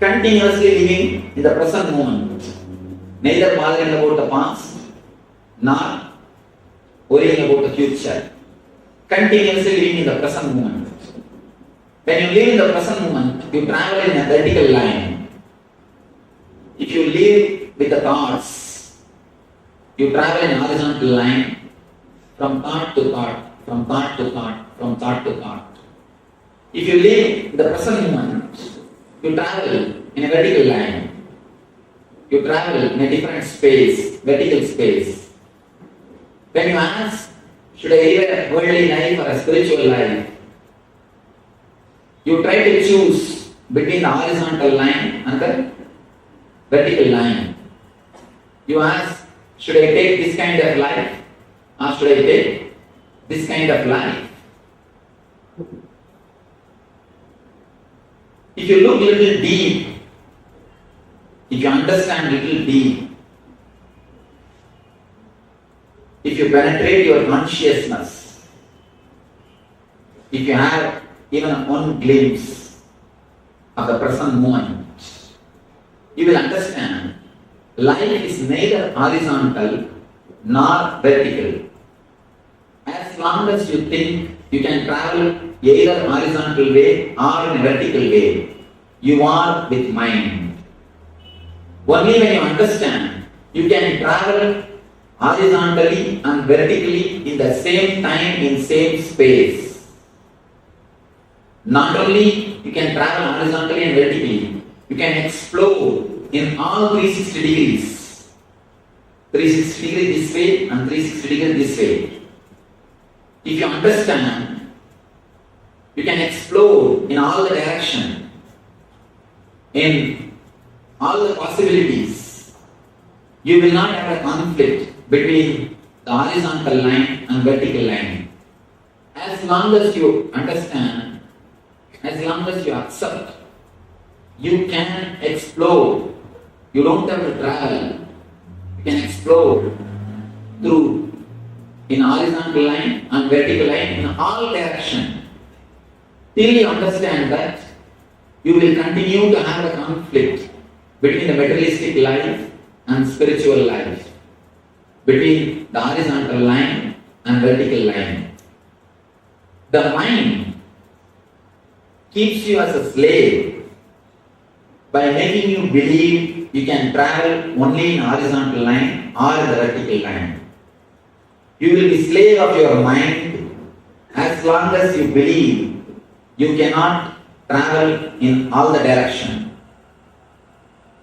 Continuously living in the present moment. Neither bothering about the past, nor worrying about the future. Continuously living in the present moment. When you live in the present moment, you travel in a vertical line. If you live with the thoughts, you travel in a horizontal line from thought to thought, from thought to thought, from thought to thought. If you live in the present moment, you travel in a vertical line. You travel in a different space, vertical space. When you ask, should I live a worldly life or a spiritual life? You try to choose between the horizontal line and the vertical line. You ask, should I take this kind of life or should I take this kind of life? If you look a little deep, if you understand a little deep, if you penetrate your consciousness, if you have even one glimpse of the present moment, you will understand life is neither horizontal nor vertical. As long as you think you can travel either horizontal way or in a vertical way, you are with mind. Only when you understand you can travel horizontally and vertically in the same time, in same space. Not only you can travel horizontally and vertically, you can explore in all 360 degrees. 360 degrees this way and 360 degrees this way. If you understand, you can explore in all the directions, in all the possibilities. You will not have a conflict between the horizontal line and vertical line. As long as you understand, as long as you accept, you can explore. You don't have to travel. You can explore through in horizontal line and vertical line in all directions. Till you understand that, you will continue to have a conflict between the materialistic life and spiritual life, between the horizontal line and vertical line. The mind keeps you as a slave by making you believe you can travel only in horizontal line or the vertical line. You will be slave of your mind as long as you believe you cannot travel in all the directions.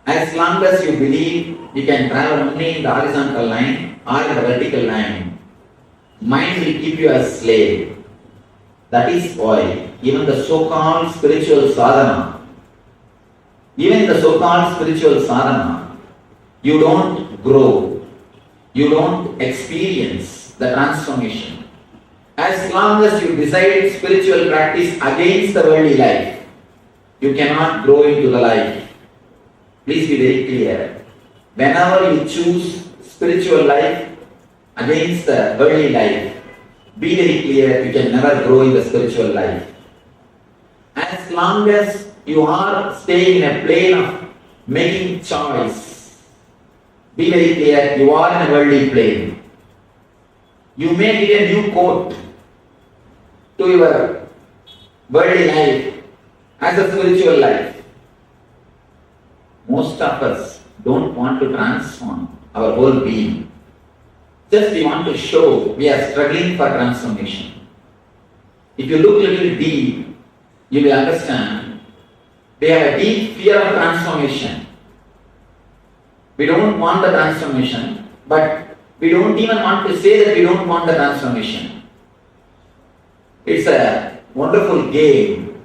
As long as you believe you can travel only in the horizontal line or the vertical line, mind will keep you as slave. That is why even the so-called spiritual sadhana, you don't grow, you don't experience the transformation. As long as you decide spiritual practice against the worldly life, you cannot grow into the life. Please be very clear. Whenever you choose spiritual life against the worldly life, be very clear, you can never grow in the spiritual life. As long as you are staying in a plane of making choice, be very clear, you are in a worldly plane. You may give a new coat to your worldly life as a spiritual life. Most of us don't want to transform our whole being. Just we want to show we are struggling for transformation. If you look a little deep, you will understand we have a deep fear of transformation. We don't want the transformation, but we don't even want to say that we don't want the transformation. It's a wonderful game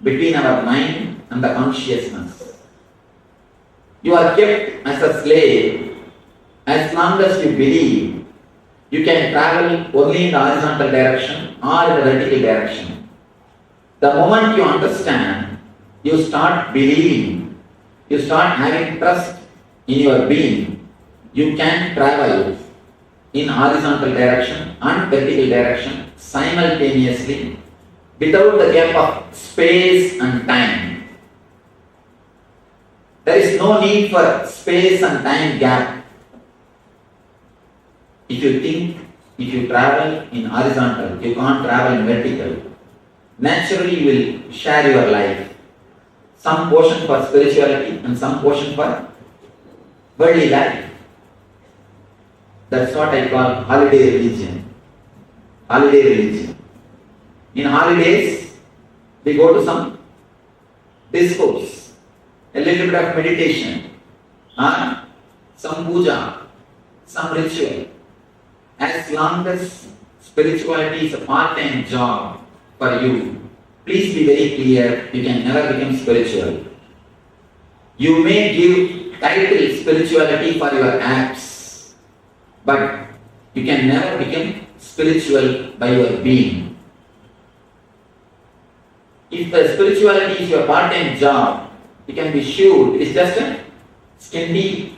between our mind and the consciousness. You are kept as a slave as long as you believe you can travel only in the horizontal direction or in the vertical direction. The moment you understand, you start believing you start having trust in your being, you can travel in horizontal direction and vertical direction simultaneously without the gap of space and time. There is no need for space and time gap. If you travel in horizontal, you can't travel in vertical. Naturally you will share your life. Some portion for spirituality and some portion for worldly life. That's what I call holiday religion. Holiday religion. In holidays, we go to some discourse, a little bit of meditation, or some puja, some ritual. As long as spirituality is a part-time job for you, please be very clear, you can never become spiritual. You may give title spirituality for your acts, but you can never become spiritual by your being. If the spirituality is your part-time job, you can be sure it is just a skin deep.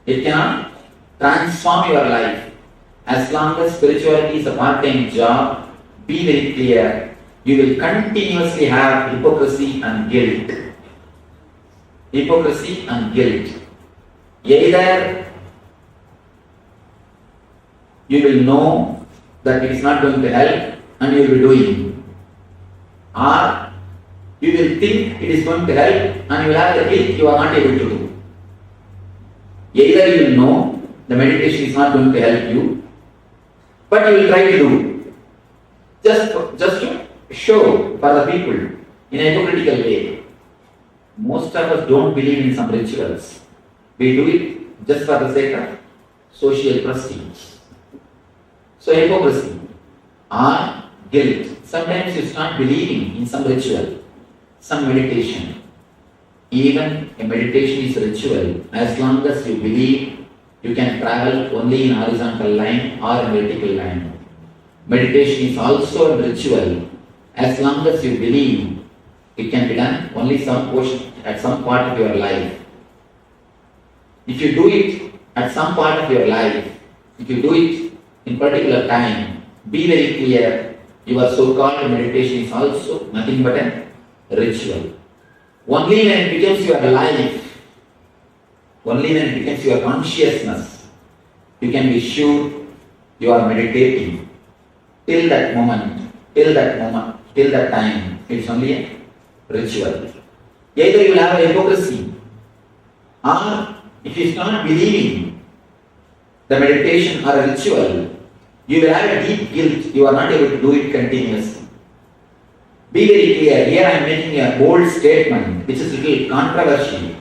It cannot transform your life. As long as spirituality is a part-time job, be very clear, you will continuously have hypocrisy and guilt. Hypocrisy and guilt. Either you will know that it is not going to help and you will be doing, or you will think it is going to help and you will have the guilt you are not able to do. Either you will know the meditation is not going to help you, but you will try to do just to show for the people in a hypocritical way. Most of us don't believe in some rituals. We do it just for the sake of social prestige. So hypocrisy or guilt. Sometimes you start believing in some ritual, some meditation. Even a meditation is a ritual. As long as you believe, you can travel only in horizontal line or in vertical line. Meditation is also a ritual. As long as you believe, it can be done only some portion at some part of your life. If you do it at some part of your life, if you do it in particular time, be very clear, your so-called meditation is also nothing but a ritual. Only when it becomes your life, only when it becomes your consciousness, you can be sure you are meditating. Till that moment, till that time, it's only a ritual. Either you will have a hypocrisy, or if you start believing the meditation or a ritual, you will have a deep guilt, you are not able to do it continuously. Be very clear, here I am making a bold statement which is a little controversial.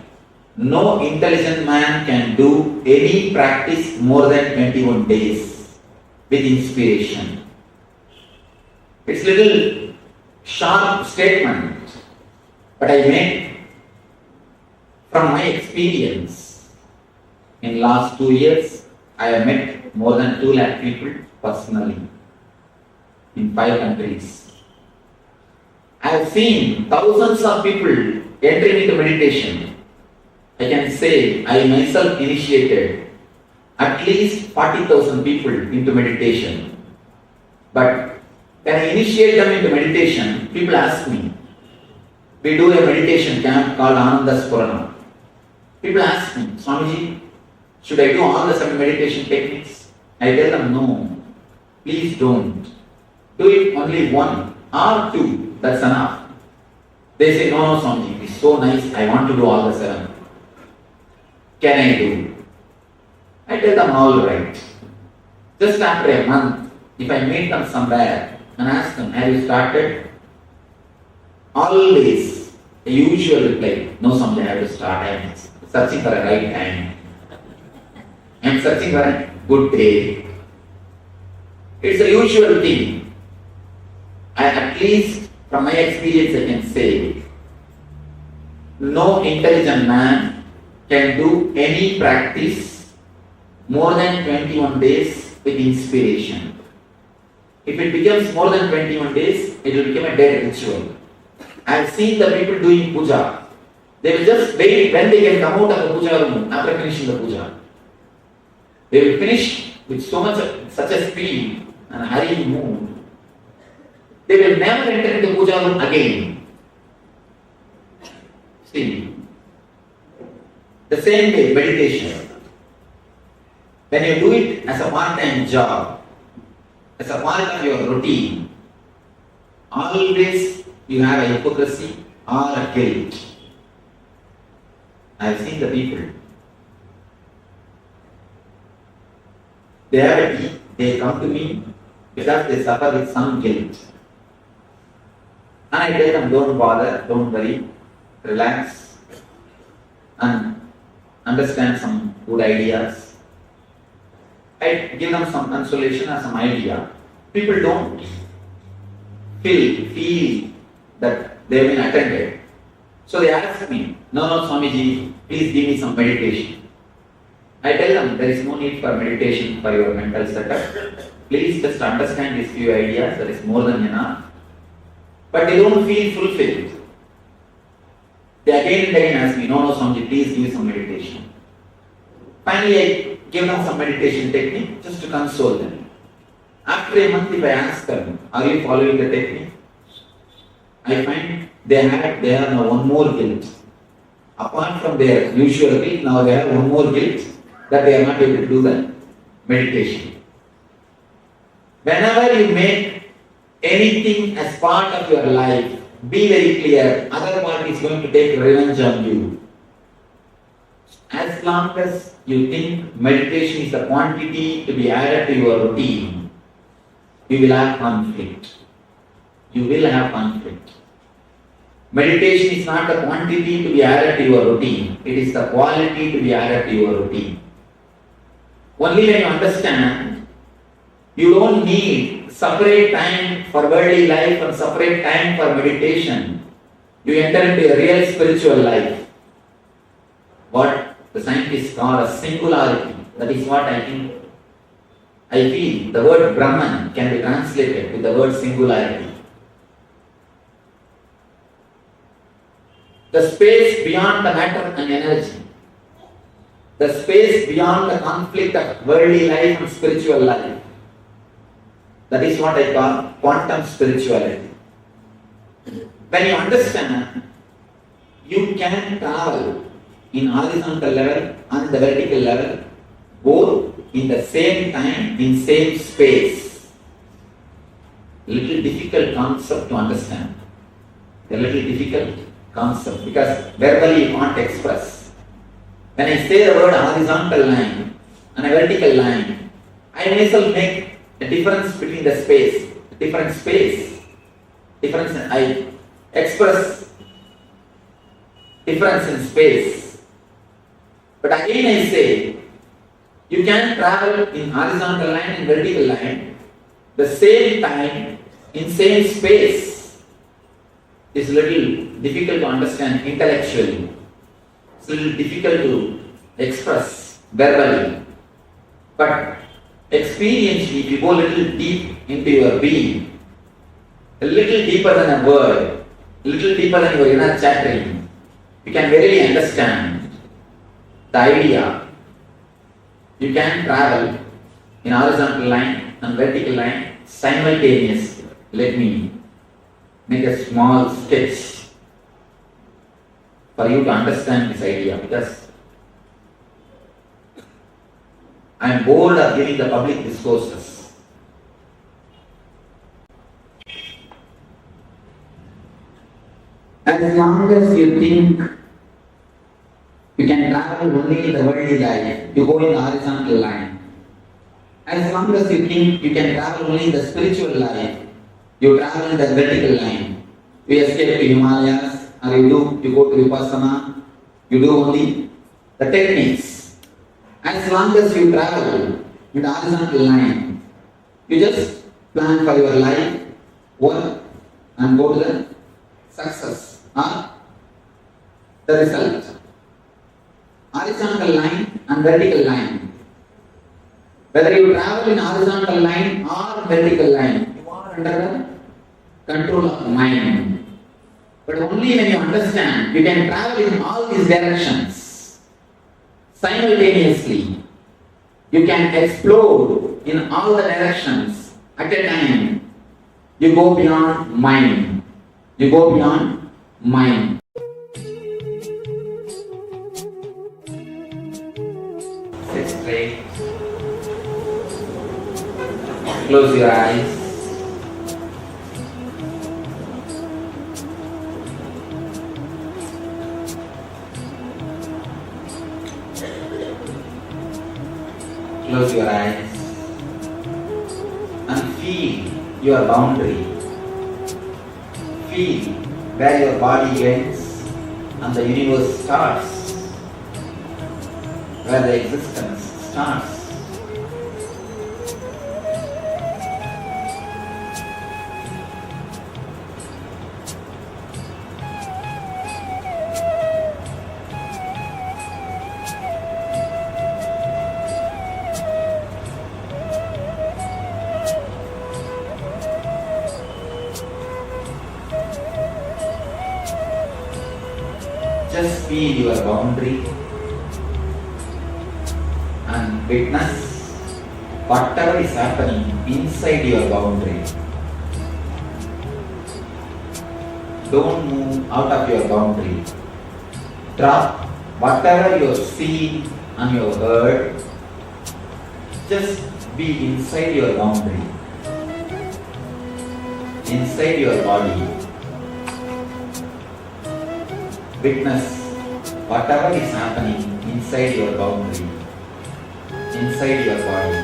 No intelligent man can do any practice more than 21 days with inspiration. It's a little sharp statement, but I make from my experience. In last 2 years, I have met more than 2 lakh people personally in 5 countries. I have seen thousands of people entering into meditation. I can say I myself initiated at least 40,000 people into meditation. But when I initiate them into meditation, people ask me, we do a meditation camp called Ananda Spurana. People ask me, Swamiji, should I do all the 7 meditation techniques? I tell them, no, please don't. Do it only 1 or 2, that's enough. They say, no, Swamiji, it's so nice, I want to do all the 7. Can I do? I tell them, all right. Just after a month, if I meet them somewhere and ask them, have you started? Always a usual reply, no, Swamiji, I have to start. I am searching for a right time. I am searching for a good day. It's a usual thing. At least from my experience I can say, no intelligent man can do any practice more than 21 days with inspiration. If it becomes more than 21 days, it will become a dead ritual. I have seen the people doing puja They will just wait when they can come out of the puja room after finishing the puja. They will finish with such a speed and hurried mood. They will never enter into the puja room again. See, the same way meditation. When you do it as a part-time job, as a part of your routine, always you have a hypocrisy or a guilt. I have seen the people. They have a tea, they come to me because they suffer with some guilt. And I tell them, don't bother, don't worry, relax and understand some good ideas. I give them some consolation or some idea. People don't feel that they have been attended. So they ask me, no, Swamiji, please give me some meditation. I tell them, there is no need for meditation for your mental setup. Please just understand these few ideas, that is more than enough. But they don't feel fulfilled. They again and again ask me, no, Swamiji, please give me some meditation. Finally, I give them some meditation technique just to console them. After a month, if I ask them, are you following the technique? I find they have now one more guilt. Apart from their usual guilt, now they have one more guilt that they are not able to do the meditation. Whenever you make anything as part of your life, be very clear, other party is going to take revenge on you. As long as you think meditation is the quantity to be added to your routine, you will have conflict. You will have conflict. Meditation is not the quantity to be added to your routine. It is the quality to be added to your routine. Only when you understand, you don't need separate time for worldly life and separate time for meditation. You enter into a real spiritual life. What the scientists call a singularity. That is what I think. I feel the word Brahman can be translated with the word singularity. The space beyond the matter and energy. The space beyond the conflict of worldly life and spiritual life. That is what I call quantum spirituality. When you understand, you can travel in horizontal level and the vertical level, both in the same time, in same space. Little difficult concept to understand. A little difficult concept because verbally you can't express. When I say the word horizontal line and a vertical line, I myself make a difference between the space, different space, difference. I express difference in space. But again I say, you can travel in horizontal line and vertical line the same time in same space. It's a little difficult to understand intellectually. It's a little difficult to express verbally. But experientially, if you go a little deep into your being, a little deeper than a word, a little deeper than your inner chattering, you can really understand the idea. You can travel in horizontal line and vertical line simultaneously. Let me make a small sketch for you to understand this idea, because I am bored of giving the public discourses. As long as you think you can travel only in the worldly life, you go in the horizontal line. As long as you think you can travel only in the spiritual life, you travel in the vertical line. You escape to Himalayas, or you go to Vipassana, you do only the techniques. As long as you travel in the horizontal line, you just plan for your life, work, and go to the success or the result. Horizontal line and vertical line. Whether you travel in horizontal line or vertical line, you are under the control of mind. But only when you understand, you can travel in all these directions simultaneously. You can explode in all the directions at a time. You go beyond mind. You go beyond mind. Sit straight. Close your eyes. Close your eyes and feel your boundary. Feel where your body ends and the universe starts, where the existence starts. Just feel your boundary and witness whatever is happening inside your boundary. Don't move out of your boundary. Drop whatever you have seen and you have heard. Just be inside your boundary, inside your body. Witness whatever is happening inside your boundary, inside your body.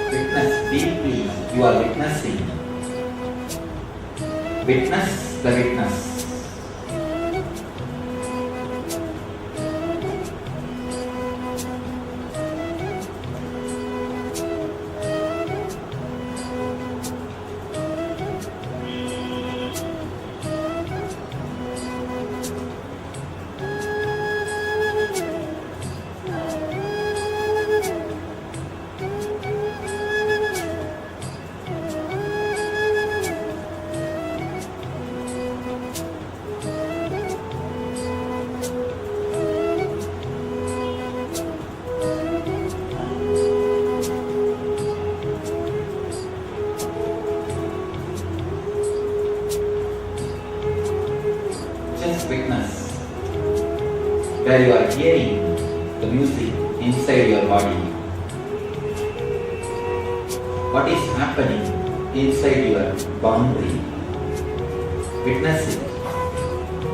Witness deeply, you are witnessing. Witness the witness. Witness where you are hearing the music inside your body. What is happening inside your boundary? Witness it.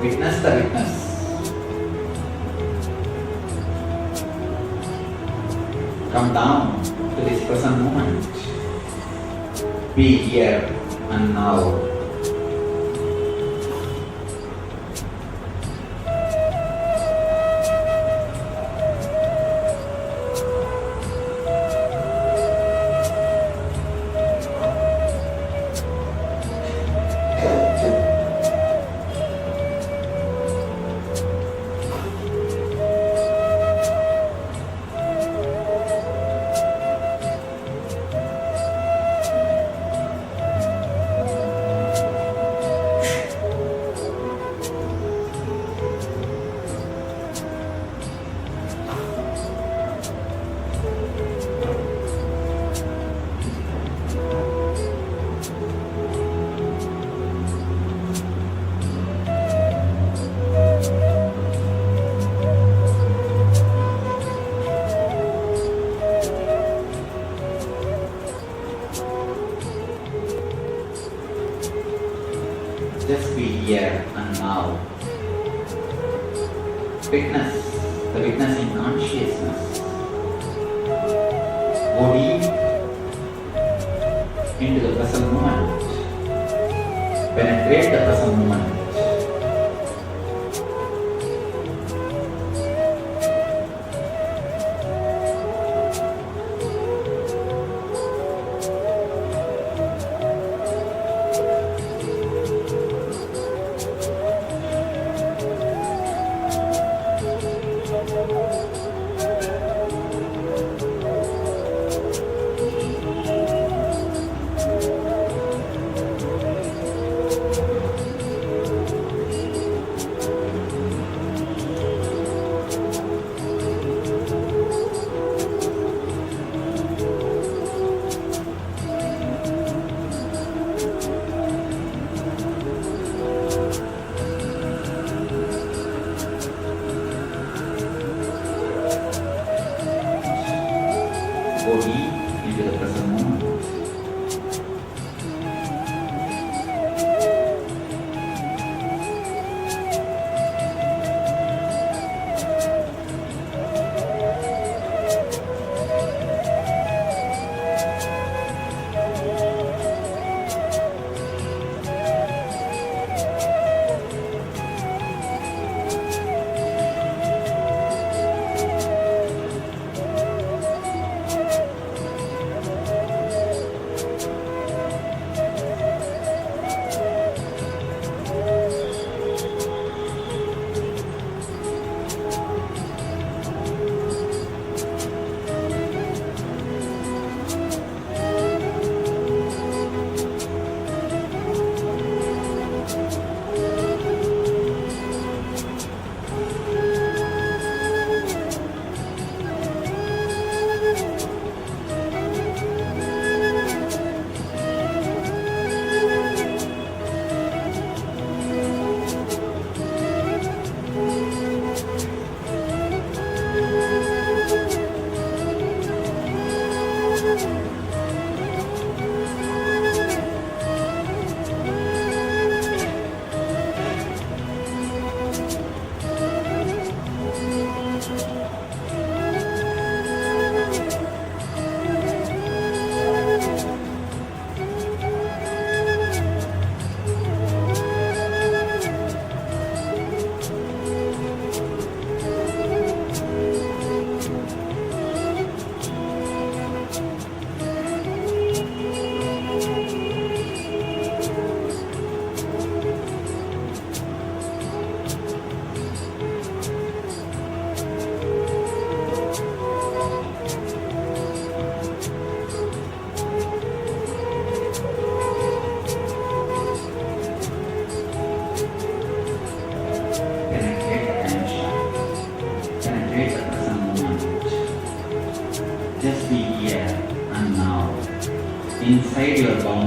Witness the witness. Come down to this present moment. Be here and now. Just be here and now. Witness the witnessing consciousness. Go deep into the present moment. Penetrate the present moment.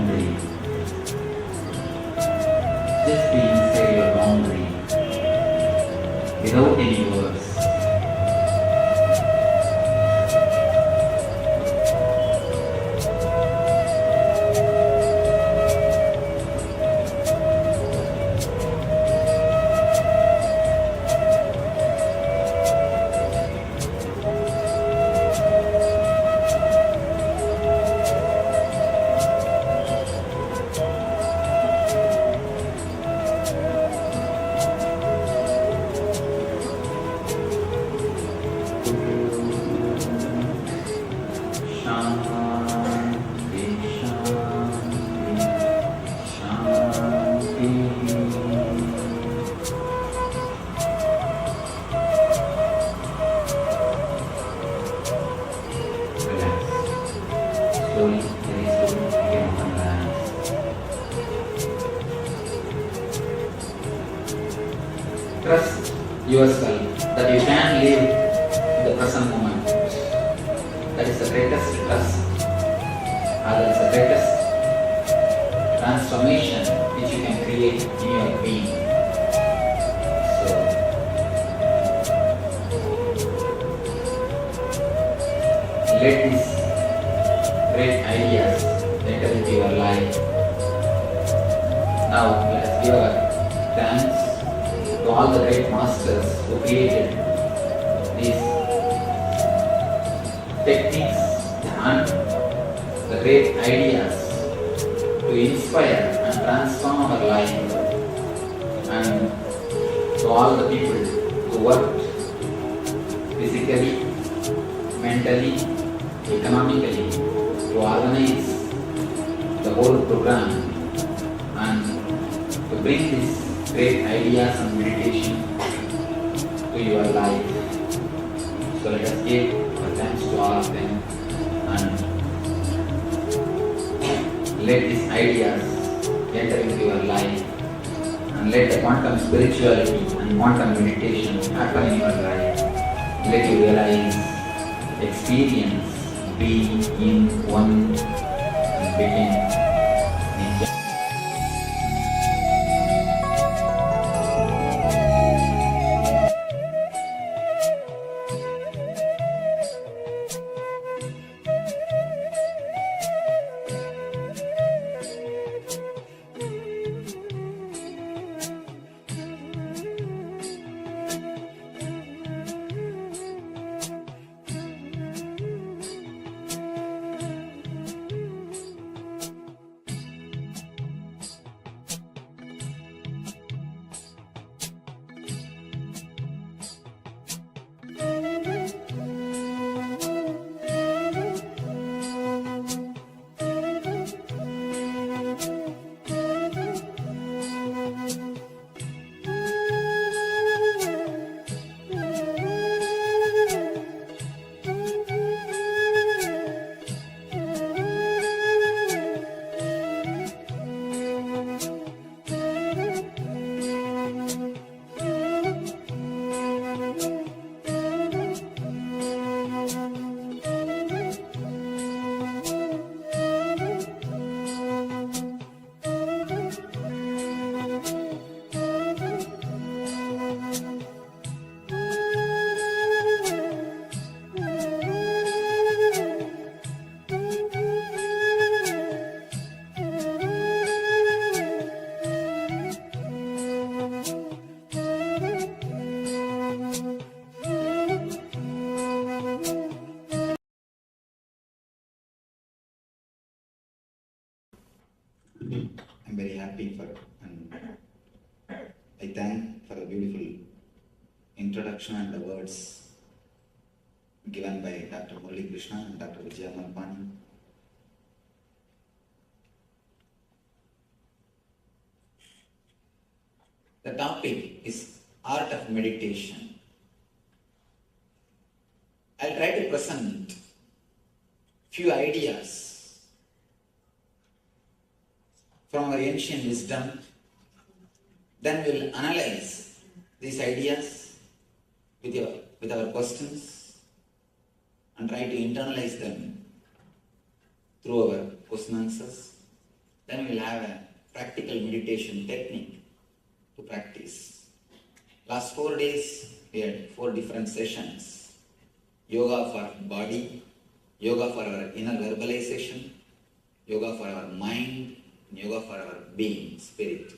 boundary. Just be inside your boundary without any words. Trust yourself that you can live the present moment. That is the greatest trust. That is the greatest transformation which you can create in your being. So, let these great ideas enter into your life. Now let us give our thanks to all the great masters who created these techniques and the great ideas to inspire and transform our life, and to all the people who worked physically, mentally, economically to organize the whole program and to bring these great ideas and meditation to your life. So let us give our thanks to all of them and let these ideas enter into your life, and let the quantum spirituality and quantum meditation happen in your life. Let you realize, experience, be in one and begin. I'm very happy for it, and I thank for the beautiful introduction and the words given by Dr. Murali Krishna and Dr. Vijaya Malpani. The topic is art of meditation. I'll try to present few ideas from our ancient wisdom. Then we'll analyze these ideas with our questions and try to internalize them through our question answers. Then we'll have a practical meditation technique to practice. Last 4 days, we had 4 different sessions. Yoga for body, yoga for our inner verbalization, yoga for our mind, and yoga for our being, spirit.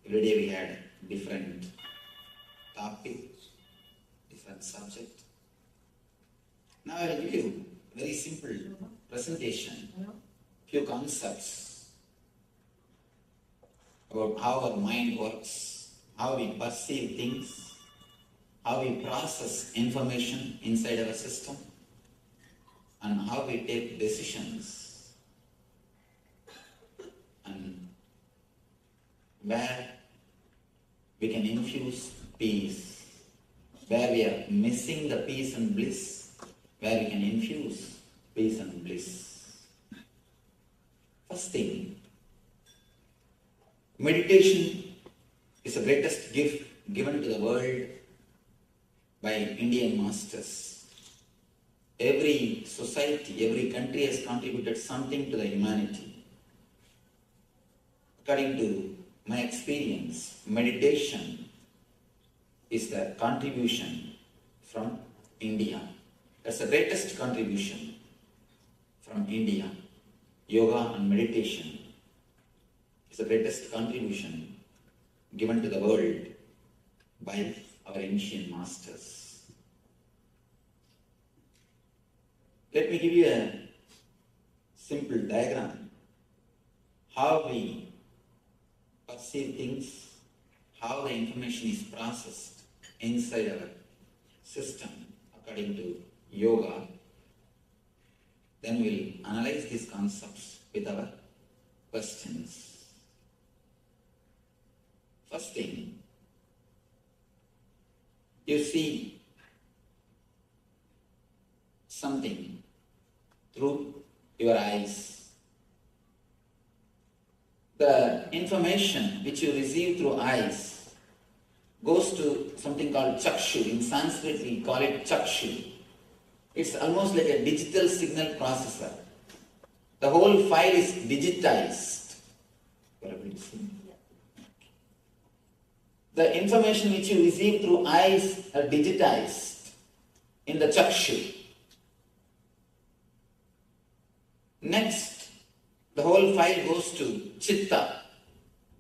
Every day we had different topic, different subject. Now I will give you a very simple presentation, few concepts about how our mind works, how we perceive things, how we process information inside our system, and how we take decisions, and where we can infuse peace, where we are missing the peace and bliss, where we can infuse peace and bliss. First thing, meditation is the greatest gift given to the world by Indian masters. Every society, every country has contributed something to the humanity. According to my experience, meditation is the contribution from India. That's the greatest contribution from India. Yoga and meditation is the greatest contribution given to the world by our ancient masters. Let me give you a simple diagram. How we perceive things, how the information is processed inside our system according to yoga. Then we'll analyze these concepts with our questions. First thing, you see something through your eyes. The information which you receive through eyes goes to something called chakshu. In Sanskrit we call it chakshu. It's almost like a digital signal processor. The whole file is digitized. The information which you receive through eyes are digitized in the chakshu. Next, the whole file goes to chitta.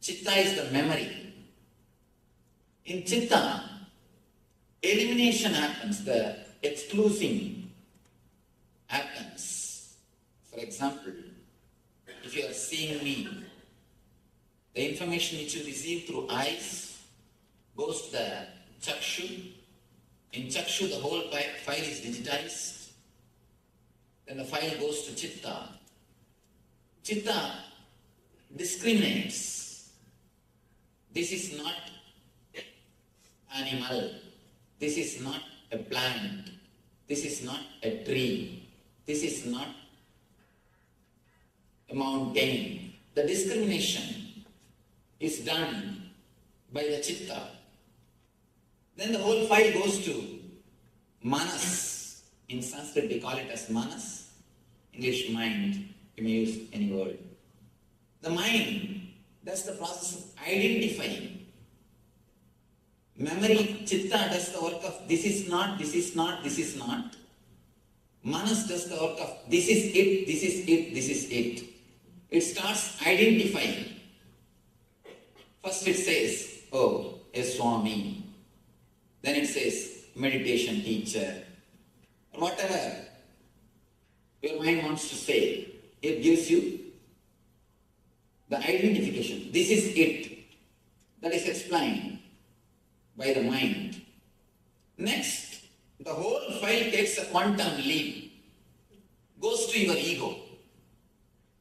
Chitta is the memory. In chitta, elimination happens, the excluding happens. For example, if you are seeing me, the information which you receive through eyes goes to the chakshu. In chakshu, the whole file is digitized. Then the file goes to chitta. Chitta discriminates. This is not animal. This is not a plant. This is not a tree. This is not a mountain. The discrimination is done by the chitta. Then the whole file goes to manas. In Sanskrit we call it as manas. English mind. You may use any word. The mind, that's the process of identifying. Memory, chitta does the work of this is not, this is not, this is not. Manas does the work of this is it, this is it, this is it. It starts identifying. First it says, oh, a Swami. Then it says, meditation teacher. Or whatever your mind wants to say, it gives you the identification. This is it. That is explained by the mind. Next, the whole file takes a quantum leap, goes to your ego.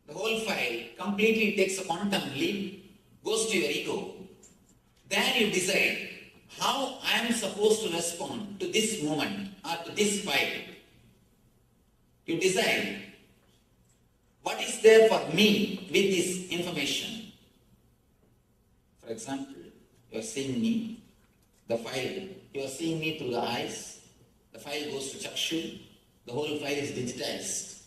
The whole file completely takes a quantum leap, goes to your ego. Then you decide how I am supposed to respond to this moment or to this file. You decide what is there for me with this information. For example, you are seeing me, the file, you are seeing me through the eyes, the file goes to chakshu, the whole file is digitized.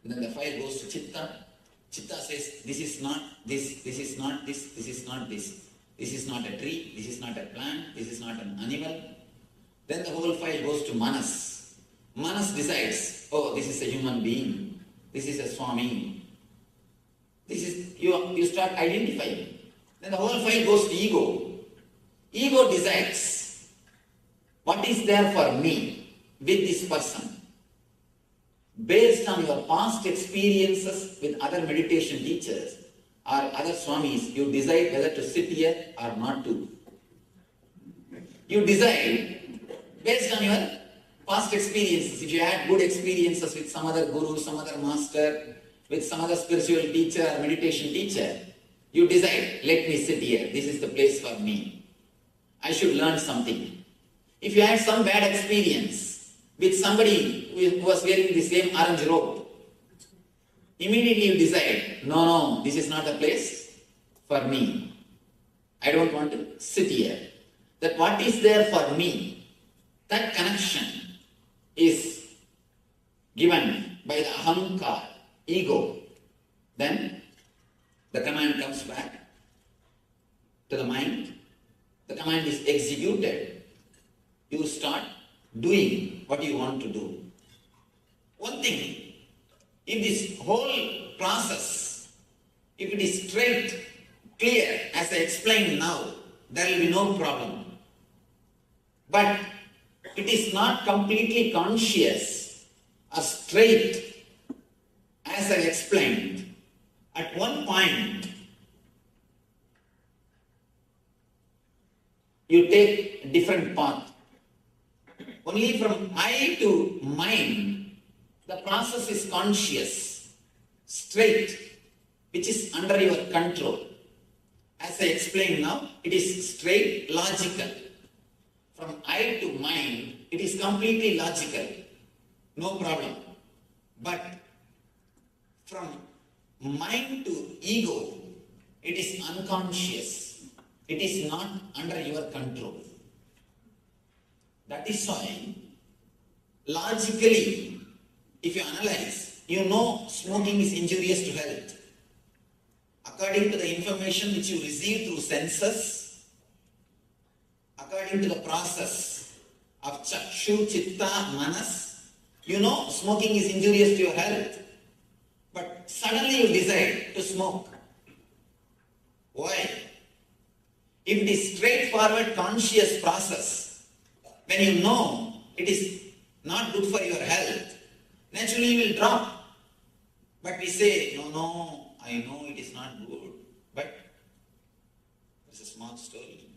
And then the file goes to chitta. Chitta says, this is not this, this is not this, this is not this. This is not a tree, this is not a plant, this is not an animal. Then the whole file goes to Manas. Manas decides, oh, this is a human being, this is a Swami. This is, you start identifying. Then the whole file goes to ego. Ego decides, what is there for me with this person? Based on your past experiences with other meditation teachers or other Swamis, you decide whether to sit here or not to. You decide based on your past experiences. If you had good experiences with some other guru, some other master, with some other spiritual teacher or meditation teacher, you decide, let me sit here, this is the place for me. I should learn something. If you had some bad experience with somebody who was wearing the same orange robe, immediately you decide, no, this is not the place for me. I don't want to sit here. That what is there for me, that connection is given by the ahankar, ego. Then the command comes back to the mind. The command is executed. You start doing what you want to do. One thing, if this whole process, if it is straight, clear, as I explained now, there will be no problem. But it is not completely conscious or straight, as I explained. At one point, you take a different path. Only from I to mind, the process is conscious, straight, which is under your control. As I explained now, it is straight, logical. From I to mind, it is completely logical. No problem. But from mind to ego, it is unconscious. It is not under your control. That is why, logically, if you analyze, you know smoking is injurious to health. According to the information which you receive through senses, according to the process of chakshu, chitta, manas, you know smoking is injurious to your health. But suddenly you decide to smoke. Why? If it is straightforward conscious process, when you know it is not good for your health, naturally you will drop. But we say, no, I know it is not good. But it's a small story.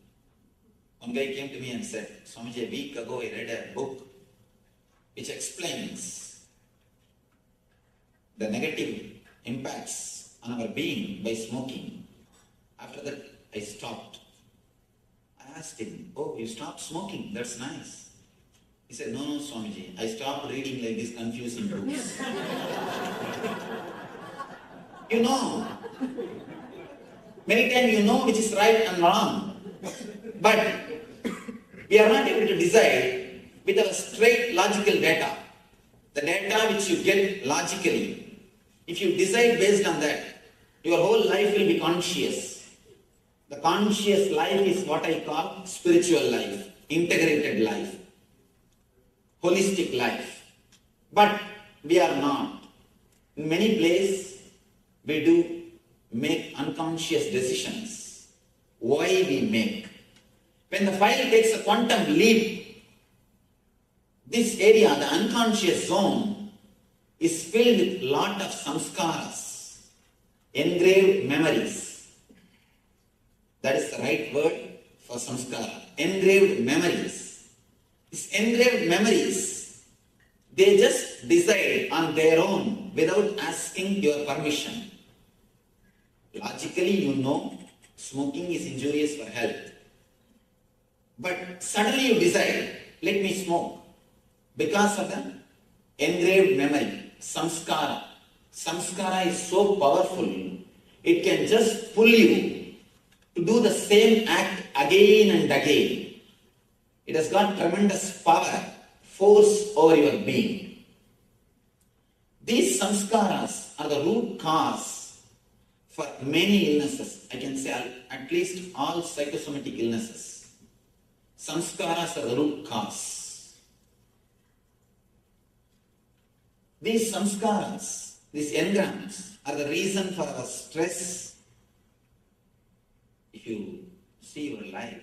One guy came to me and said, Swamiji, a week ago I read a book which explains the negative impacts on our being by smoking. After that, I stopped. I asked him, oh, you stopped smoking, that's nice. He said, no, Swamiji, I stopped reading like these confusing books. You know, many times you know which is right and wrong, but we are not able to decide with our straight logical data. The data which you get logically, if you decide based on that, your whole life will be conscious. The conscious life is what I call spiritual life, integrated life, holistic life. But we are not. In many places, we do make unconscious decisions. Why we make? When the file takes a quantum leap, this area, the unconscious zone, is filled with lot of samskaras, engraved memories. That is the right word for samskara. Engraved memories. These engraved memories, they just decide on their own without asking your permission. Logically, you know smoking is injurious for health. But suddenly you decide, let me smoke. Because of the engraved memory, samskara. Samskara is so powerful, it can just pull you to do the same act again and again. It has got tremendous power, force over your being. These samskaras are the root cause for many illnesses. I can say at least all psychosomatic illnesses. Samskaras are the root cause. These samskaras, these engrams, are the reason for our stress. If you see your life,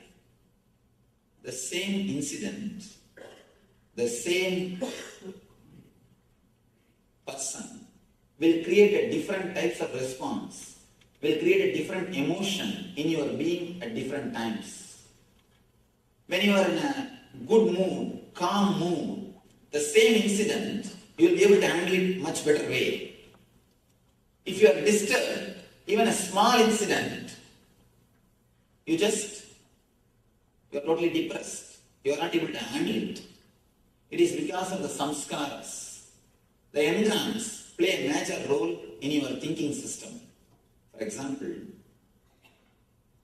the same incident, the same person will create a different types of response, will create a different emotion in your being at different times. When you are in a good mood, calm mood, the same incident, you will be able to handle it much better way. If you are disturbed, even a small incident, you are totally depressed. You are not able to handle it. It is because of the samskaras. The engrams play a major role in your thinking system. For example,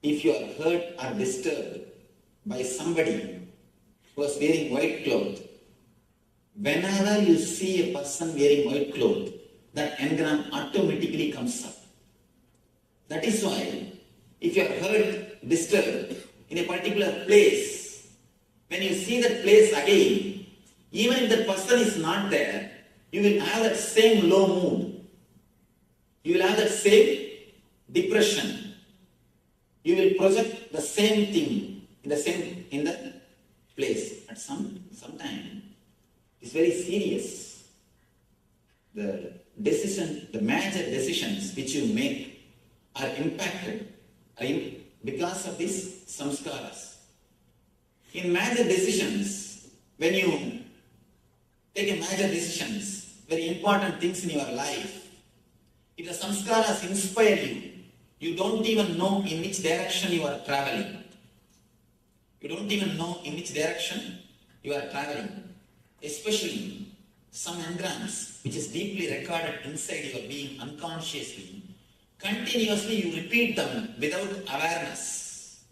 if you are hurt or disturbed by somebody who is wearing white cloth, whenever you see a person wearing white cloth, that engram automatically comes up. That is why, if you are hurt, disturbed in a particular place, when you see that place again, even if that person is not there, you will have that same low mood. You will have that same depression. You will project the same thing in the place. At some time, it's very serious. The major decisions which you make are impacted because of these samskaras. In major decisions, when you take a major decisions, very important things in your life, if the samskaras inspire you, you don't even know in which direction you are traveling. You don't even know in which direction you are traveling. Especially some engrams, which is deeply recorded inside your being unconsciously, continuously you repeat them without awareness.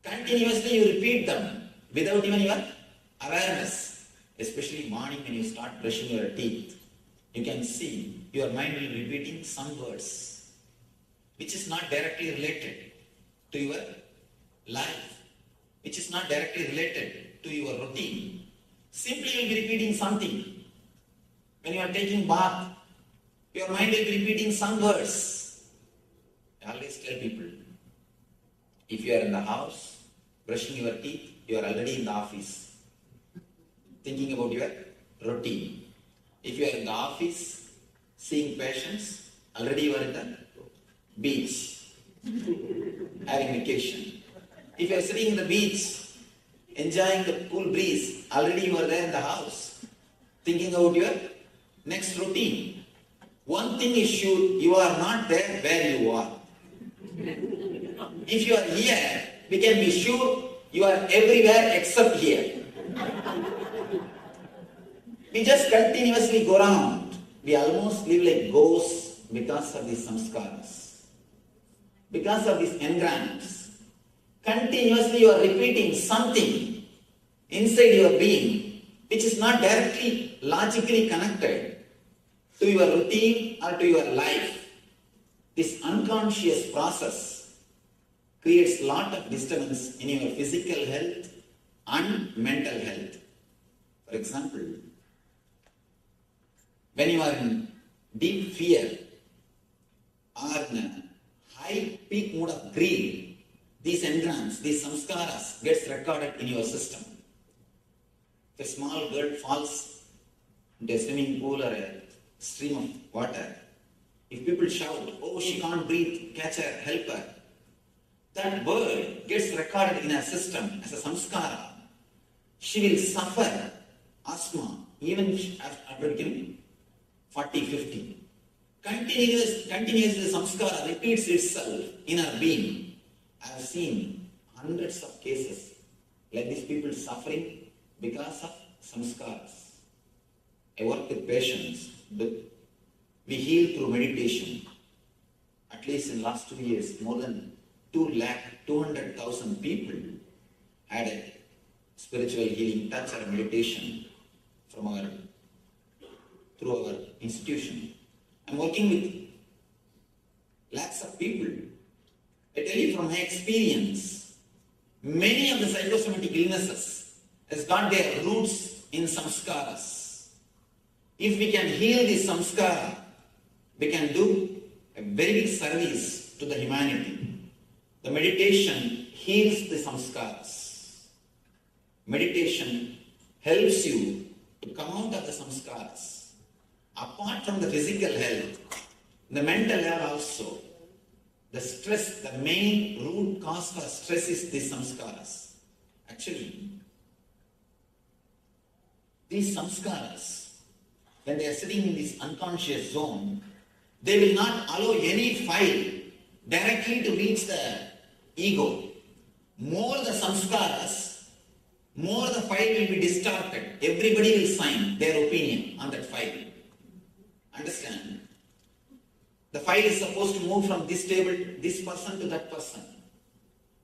Continuously you repeat them without even your awareness. Especially morning when you start brushing your teeth, you can see your mind will be repeating some words which is not directly related to your life, which is not directly related to your routine. Simply you will be repeating something. When you are taking bath, your mind will be repeating some words. I always tell people, if you are in the house, brushing your teeth, you are already in the office, thinking about your routine. If you are in the office, seeing patients, already you are in the beach, having vacation. If you are sitting in the beach, enjoying the cool breeze, already you are there in the house, thinking about your next routine. One thing is sure, you are not there where you are. If you are here, we can be sure you are everywhere except here. We just continuously go around. We almost live like ghosts because of these samskaras, because of these engrams. Continuously you are repeating something inside your being which is not directly logically connected to your routine or to your life. This unconscious process creates a lot of disturbance in your physical health and mental health. For example, when you are in deep fear or in a high peak mood of greed, these engrams, these samskaras gets recorded in your system. If a small girl falls into a swimming pool or a stream of water, if people shout, "Oh, she can't breathe, catch her, help her," that word gets recorded in her system as a samskara. She will suffer asthma even after becoming 40, 50. Continuously the samskara repeats itself in her being. I have seen hundreds of cases like these people suffering because of samskaras. I work with patients. We heal through meditation. At least in the last 2 years, more than 200,000 people had a spiritual healing touch or meditation through our institution. I'm working with lakhs of people. I tell you from my experience, many of the psychosomatic illnesses has got their roots in samskaras. If we can heal this samskara, we can do a very big service to the humanity. The meditation heals the samskaras. Meditation helps you to come out of the samskaras. Apart from the physical health, the mental health also, the stress, the main root cause for stress is these samskaras. Actually, these samskaras, when they are sitting in this unconscious zone, they will not allow any file directly to reach the ego. More the samskaras, more the file will be distorted. Everybody will sign their opinion on that file. Understand? The file is supposed to move from this table, this person to that person.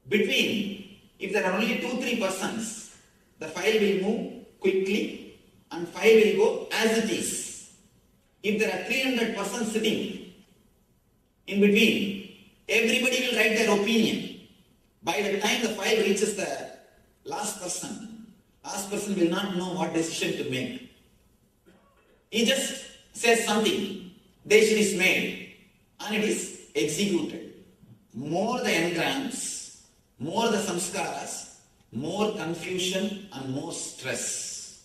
Between, if there are only 2-3 persons, the file will move quickly and file will go as it is. If there are 300 persons sitting in between, everybody will write their opinion. By the time the file reaches the last person will not know what decision to make. He just says something, decision is made, and it is executed. More the engrams, more the samskaras, more confusion and more stress.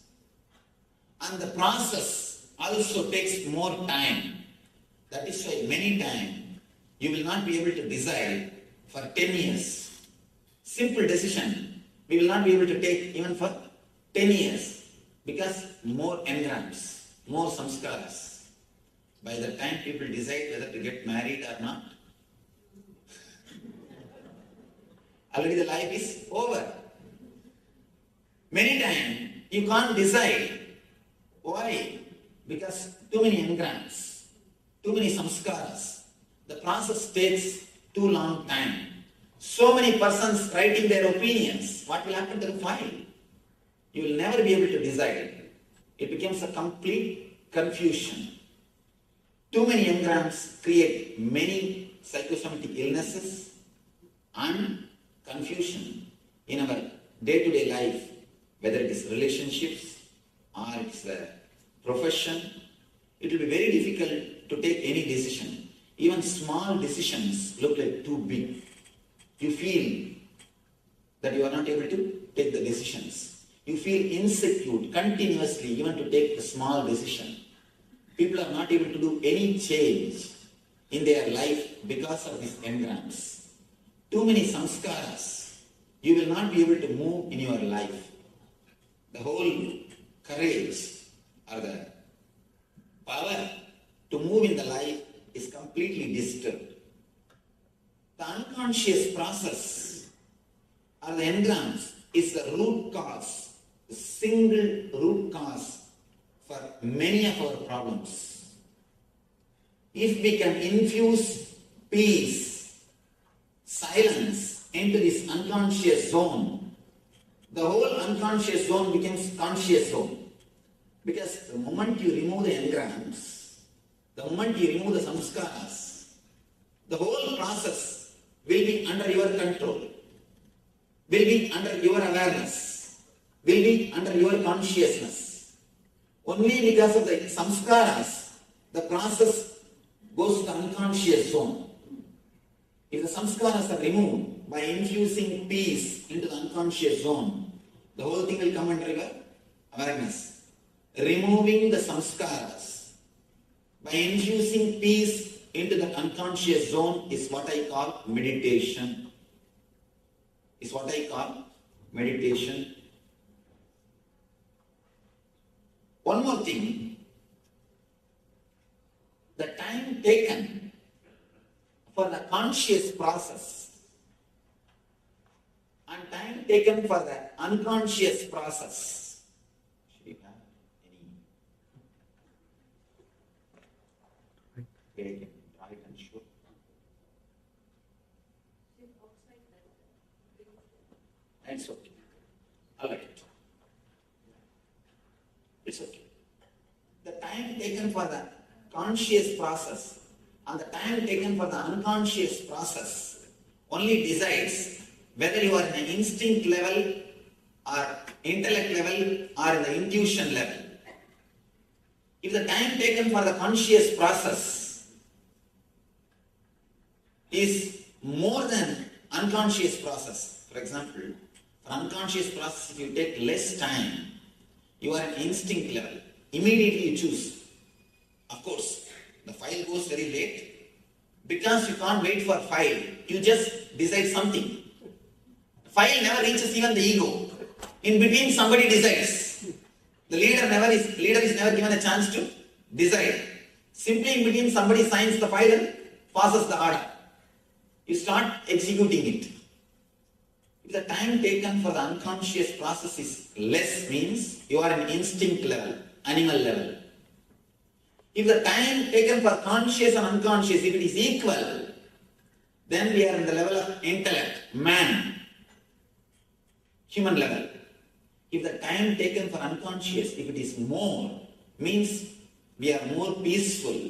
And the process also takes more time. That is why many times you will not be able to decide for 10 years. Simple decision we will not be able to take even for 10 years because more engrams, more samskaras. By the time people decide whether to get married or not, already the life is over. Many times you can't decide. Why? Because too many engrams, too many samskaras. The process takes too long time. So many persons writing their opinions. What will happen to the file? You will never be able to decide. It becomes a complete confusion. Too many engrams create many psychosomatic illnesses and confusion in our day-to-day life, whether it is relationships or it's a profession. It will be very difficult to take any decision. Even small decisions look like too big. You feel that you are not able to take the decisions. You feel insecure continuously even to take the small decision. People are not able to do any change in their life because of these engrams. Too many samskaras. You will not be able to move in your life. The whole courage or the power to move in the life is completely disturbed. The unconscious process or the engrams is the root cause, the single root cause for many of our problems. If we can infuse peace, silence into this unconscious zone, the whole unconscious zone becomes conscious zone. Because the moment you remove the engrams, the moment you remove the samskaras, the whole process will be under your control, will be under your awareness, will be under your consciousness. Only because of the samskaras, the process goes to the unconscious zone. If the samskaras are removed by infusing peace into the unconscious zone, the whole thing will come under your awareness. Removing the samskaras by infusing peace into the unconscious zone is what I call meditation. Is what I call meditation. One more thing, the time taken for the conscious process and time taken for the unconscious process. Should you have any? It's okay. I like it. It's okay. The time taken for the conscious process and the time taken for the unconscious process only decides whether you are in an instinct level or intellect level or in the intuition level. If the time taken for the conscious process is more than unconscious process, for example, for unconscious process, if you take less time, you are in instinct level. Immediately you choose. Of course, the file goes very late. Because you can't wait for file, you just decide something. File never reaches even the ego. In between somebody decides. The leader is never given a chance to decide. Simply in between somebody signs the file and passes the order. You start executing it. If the time taken for the unconscious process is less, means you are in instinct level, animal level. If the time taken for conscious and unconscious, if it is equal, then we are in the level of intellect, man, human level. If the time taken for unconscious, if it is more, means we are more peaceful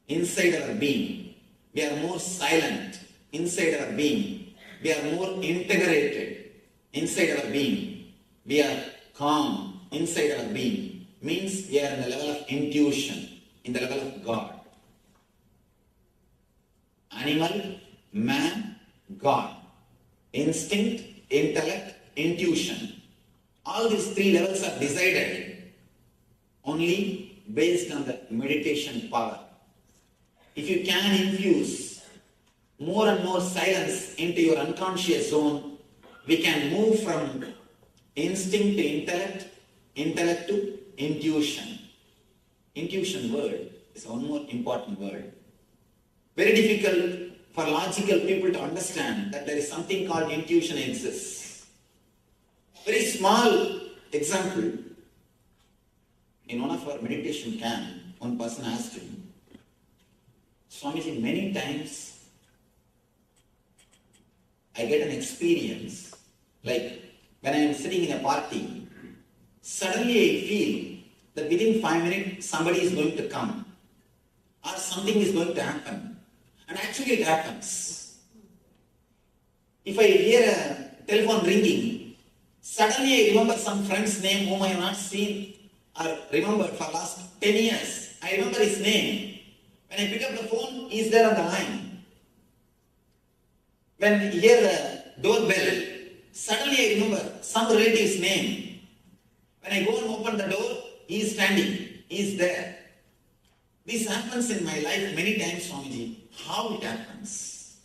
inside our being. We are more silent inside our being. We are more integrated inside our being. We are calm inside our being. Means we are in the level of intuition, in the level of God. Animal, man, God. Instinct, intellect, intuition. All these three levels are decided only based on the meditation power. If you can infuse more and more silence into your unconscious zone, we can move from instinct to intellect, intellect to intuition. Intuition word is one more important word. Very difficult for logical people to understand that there is something called intuition exists. Very small example. In one of our meditation camp, one person asked him, Swamiji, many times I get an experience, like when I am sitting in a party, suddenly I feel that within 5 minutes somebody is going to come or something is going to happen. And actually it happens. If I hear a telephone ringing, suddenly I remember some friend's name whom I have not seen or remembered for last 10 years. I remember his name. When I pick up the phone, he is there on the line. When I hear the doorbell, suddenly I remember some relative's name. When I go and open the door, he is standing, he is there. This happens in my life many times, Swamiji. How it happens?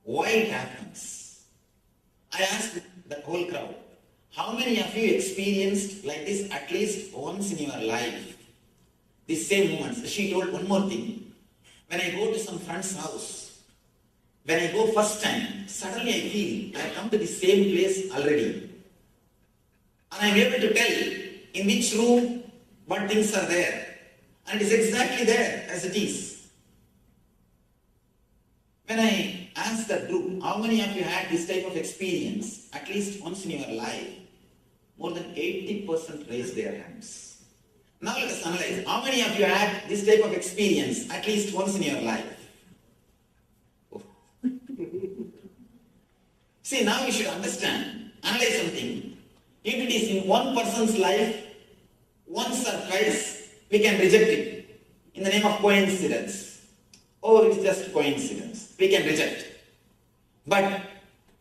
Why it happens? I asked the whole crowd, how many of you experienced like this at least once in your life? These same moments. She told one more thing. When I go to some friend's house, when I go first time, suddenly I feel I have come to the same place already. And I am able to tell in which room what things are there. And it is exactly there as it is. When I asked the group, how many of you had this type of experience at least once in your life? More than 80% raised their hands. Now let us analyze. How many of you had this type of experience at least once in your life? Oh. See, now you should understand, analyze something. If it is in one person's life, once or twice, we can reject it in the name of coincidence. Oh, it is just coincidence. We can reject. But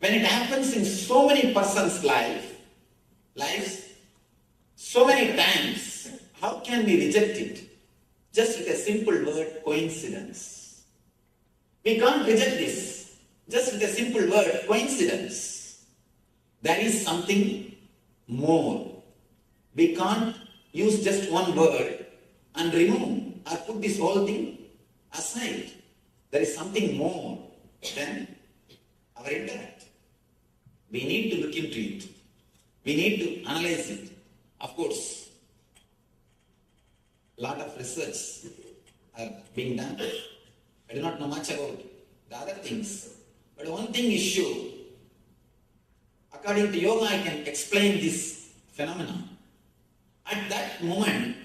when it happens in so many persons' lives, so many times, how can we reject it? Just with a simple word, coincidence. We can't reject this. Just with a simple word, coincidence. There is something more. We can't use just one word and remove or put this whole thing aside. There is something more than our intellect. We need to look into it. We need to analyze it. Of course, a lot of research are being done. I do not know much about the other things. But one thing is sure. According to yoga, I can explain this phenomenon. At that moment,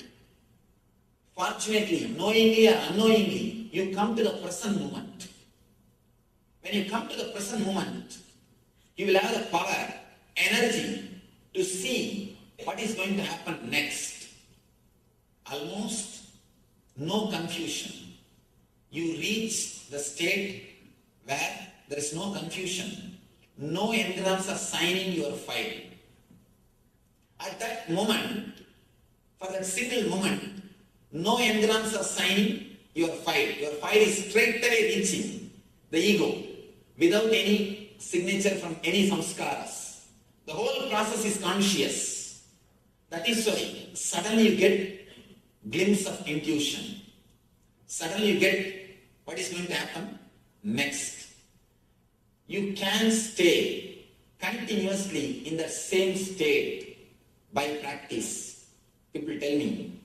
fortunately, knowingly or unknowingly, you come to the present moment. When you come to the present moment, you will have the power, energy to see what is going to happen next. Almost no confusion. You reach the state where there is no confusion. No engrams are signing your file. At that moment, for that single moment, no engrams are signing your file. Your file is straight away reaching the ego without any signature from any samskaras. The whole process is conscious. That is why suddenly you get glimpse of intuition. Suddenly you get what is going to happen next. You can stay continuously in the same state by practice. People tell me,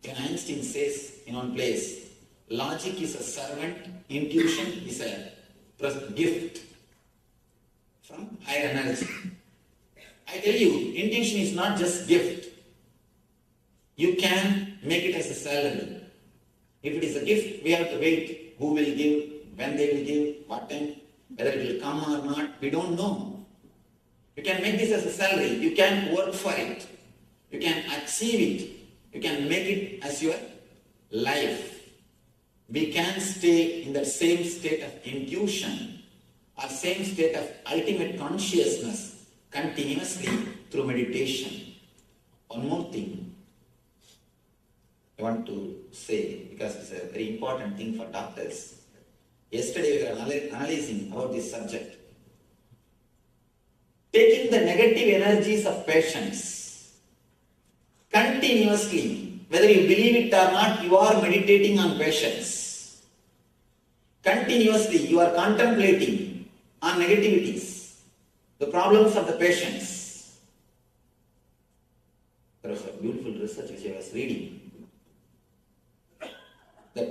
when Einstein says in one place, logic is a servant, intuition is a gift from higher energy. I tell you, intuition is not just gift. You can make it as a salary. If it is a gift, we have to wait. Who will give, when they will give, what time, whether it will come or not, we don't know. You can make this as a salary. You can work for it. You can achieve it. You can make it as your life. We can stay in the same state of intuition or same state of ultimate consciousness continuously through meditation. One more thing I want to say, because it's a very important thing for doctors. Yesterday we were analyzing about this subject. Taking the negative energies of patients continuously, whether you believe it or not, you are meditating on patients. Continuously, you are contemplating on negativities, the problems of the patients. There was a beautiful research which I was reading, that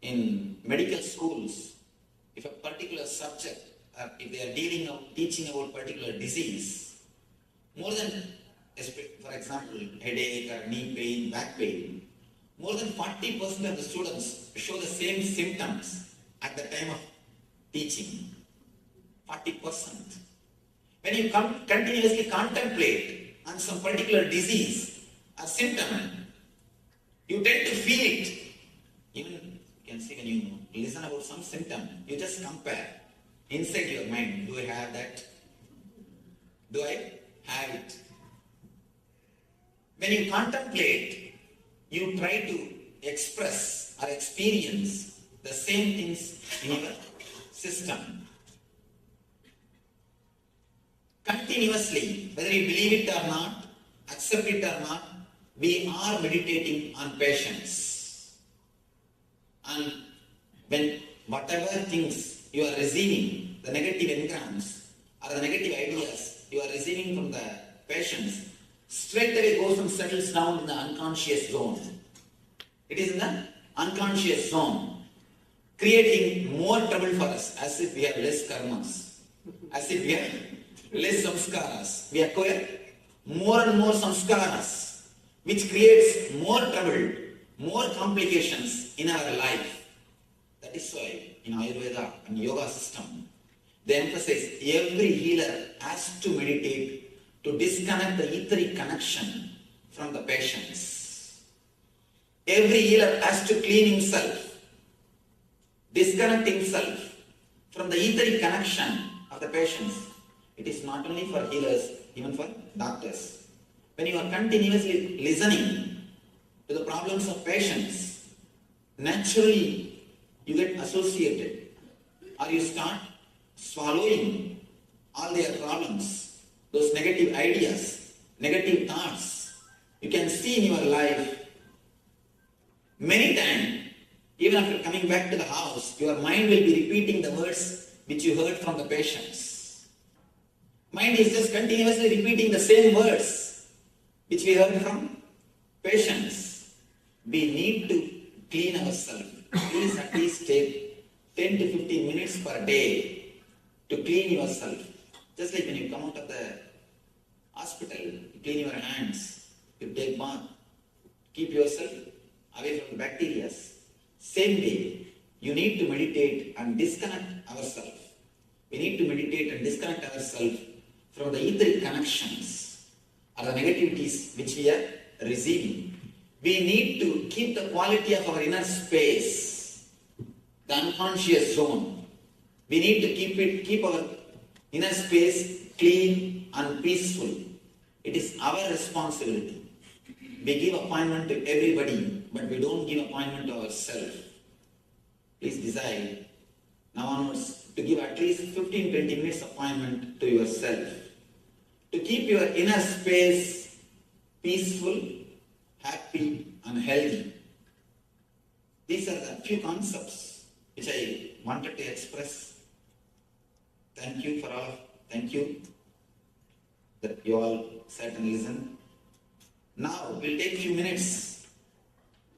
in medical schools, if a particular subject, if they are teaching about particular disease, more than, for example, headache or knee pain, back pain, more than 40% of the students show the same symptoms at the time of teaching. 40%. When you continuously contemplate on some particular disease or symptom, you tend to feel it. Even you can see when you listen about some symptom, you just compare inside your mind. Do I have that? Do I have it? When you contemplate, you try to express or experience the same things in your system. Continuously, whether you believe it or not, accept it or not, we are meditating on patience. And when whatever things you are receiving, the negative engrams or the negative ideas you are receiving from the patients, straight away goes and settles down in the unconscious zone. It is in the unconscious zone, creating more trouble for us, as if we have less karmas, as if we have less samskaras. We acquire more and more samskaras, which creates more trouble, more complications in our life. That is why in Ayurveda and Yoga system, they emphasize every healer has to meditate to disconnect the etheric connection from the patients. Every healer has to clean himself, disconnect himself from the etheric connection of the patients. It is not only for healers, even for doctors. When you are continuously listening to the problems of patients, naturally you get associated, or you start swallowing all their problems, those negative ideas, negative thoughts. You can see in your life many times, even after coming back to the house, your mind will be repeating the words which you heard from the patients. Mind is just continuously repeating the same words which we heard from patients. We need to clean ourselves. Please at least take 10 to 15 minutes per day to clean yourself. Just like when you come out of the hospital, you clean your hands, you take bath, keep yourself away from the bacteria. Same way, you need to meditate and disconnect ourselves. We need to meditate and disconnect ourselves from the etheric connections or the negativities which we are receiving. We need to keep the quality of our inner space, the unconscious zone. We need to keep our inner space clean and peaceful. It is our responsibility. We give appointment to everybody, but we don't give appointment to ourselves. Please decide now onwards to give at least 15-20 minutes appointment to yourself. To keep your inner space peaceful, happy and healthy. These are the few concepts which I wanted to express. Thank you for all. Thank you that you all sat and listened. Now we'll take a few minutes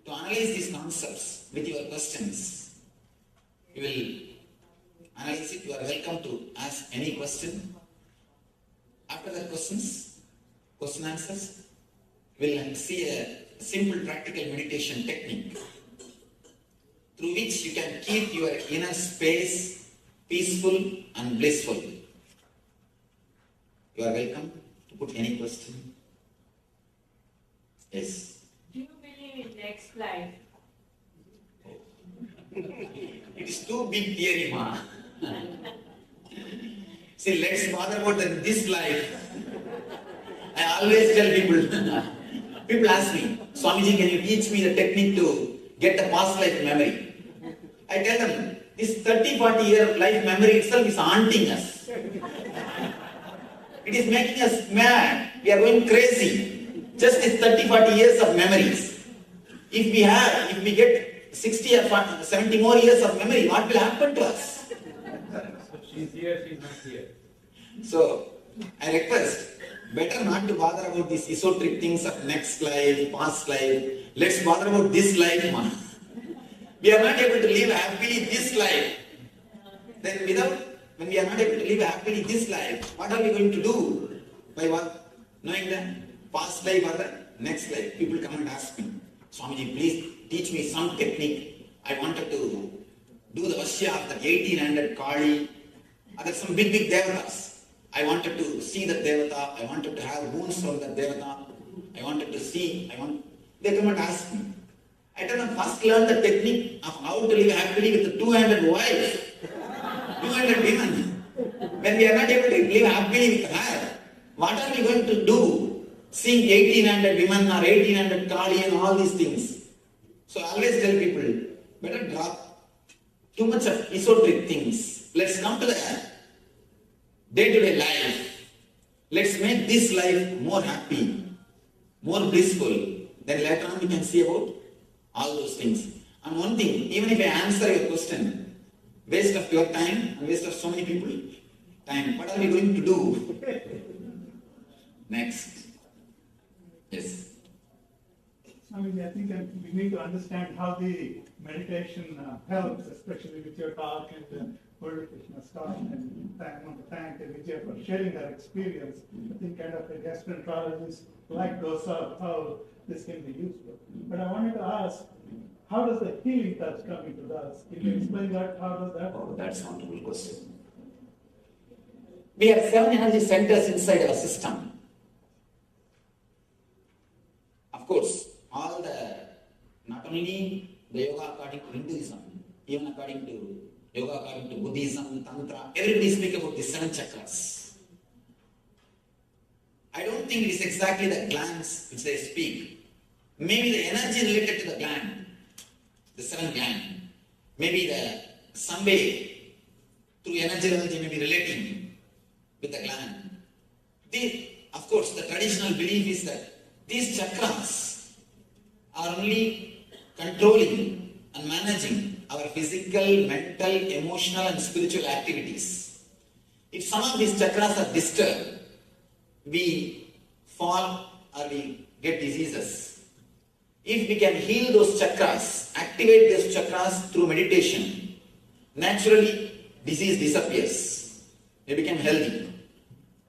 to analyze these concepts with your questions. You will analyze it. You are welcome to ask any question. After the question answers, we'll see a simple practical meditation technique through which you can keep your inner space peaceful and blissful. You are welcome to put any question. Yes. Do you believe in next life? It is too big theory, ma. See, let's bother about this life. I always tell people ask me, Swamiji, can you teach me the technique to get the past life memory? I tell them, this 30-40 year life memory itself is haunting us. It is making us mad. We are going crazy. Just this 30-40 years of memories. If we get 60 or 70 more years of memory, what will happen to us? She's here, she's not here. So, I request, better not to bother about these esoteric things of next life, past life. Let's bother about this life, man. We are not able to live happily this life. Then when we are not able to live happily this life, what are we going to do? By what? Knowing the past life or the next life. People come and ask me, Swamiji, please teach me some technique. I wanted to do the Vashya of the 1800 Kali. Other some big devatas. I wanted to see the devata. I wanted to have wounds from the devata. I wanted to see. They come and ask me. I tell them, first learn the technique of how to live happily with the 200 wives, 200 women. When we are not able to live happily with her, what are we going to do? Seeing 1800 women or 1800 Kali and all these things. So I always tell people, better drop too much of esoteric things. Let's come to the day-to-day life. Let's make this life more happy, more blissful. Then later on we can see about all those things. And one thing, even if I answer your question, waste of your time and waste of so many people time, what are we going to do? Next. Yes. I think we need to understand how the meditation helps, especially with your talk and Krishna's talk, and I want to thank Vijay for sharing that experience. I think kind of a gastroenterologist like Dosa, how this can be useful. But I wanted to ask, how does the healing touch come into this? Can you explain that? How does that? Oh, that's a wonderful question. We have 7 energy centers inside our system. Of course, not only the yoga according to Hinduism, even according to yoga according to Buddhism, Tantra, everybody speak about the 7 chakras. I don't think it is exactly the glands which they speak. Maybe the energy related to the gland, the 7 gland. Maybe some way through energy may be relating with the gland. Of course, the traditional belief is that these chakras are only controlling and managing our physical, mental, emotional and spiritual activities. If some of these chakras are disturbed, we fall or we get diseases. If we can heal those chakras, activate those chakras through meditation, naturally disease disappears. We become healthy.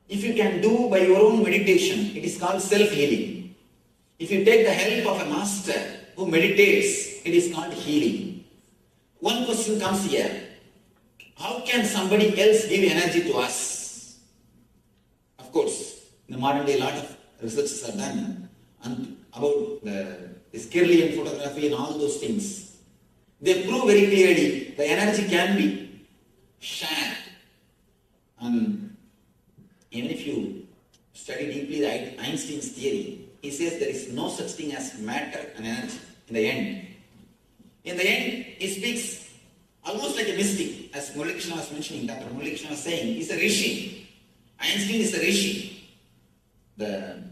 If you can do by your own meditation, it is called self-healing. If you take the help of a master who meditates, it is called healing. one question comes here. How can somebody else give energy to us? Of course, in the modern day, a lot of researches are done about this Kirlian photography and all those things. They prove very clearly the energy can be shared. And even if you study deeply Einstein's theory, he says there is no such thing as matter and energy in the end. In the end, he speaks almost like a mystic, as Murali Krishna was mentioning, Dr. Murali Krishna was saying, he's a rishi. Einstein is a rishi. The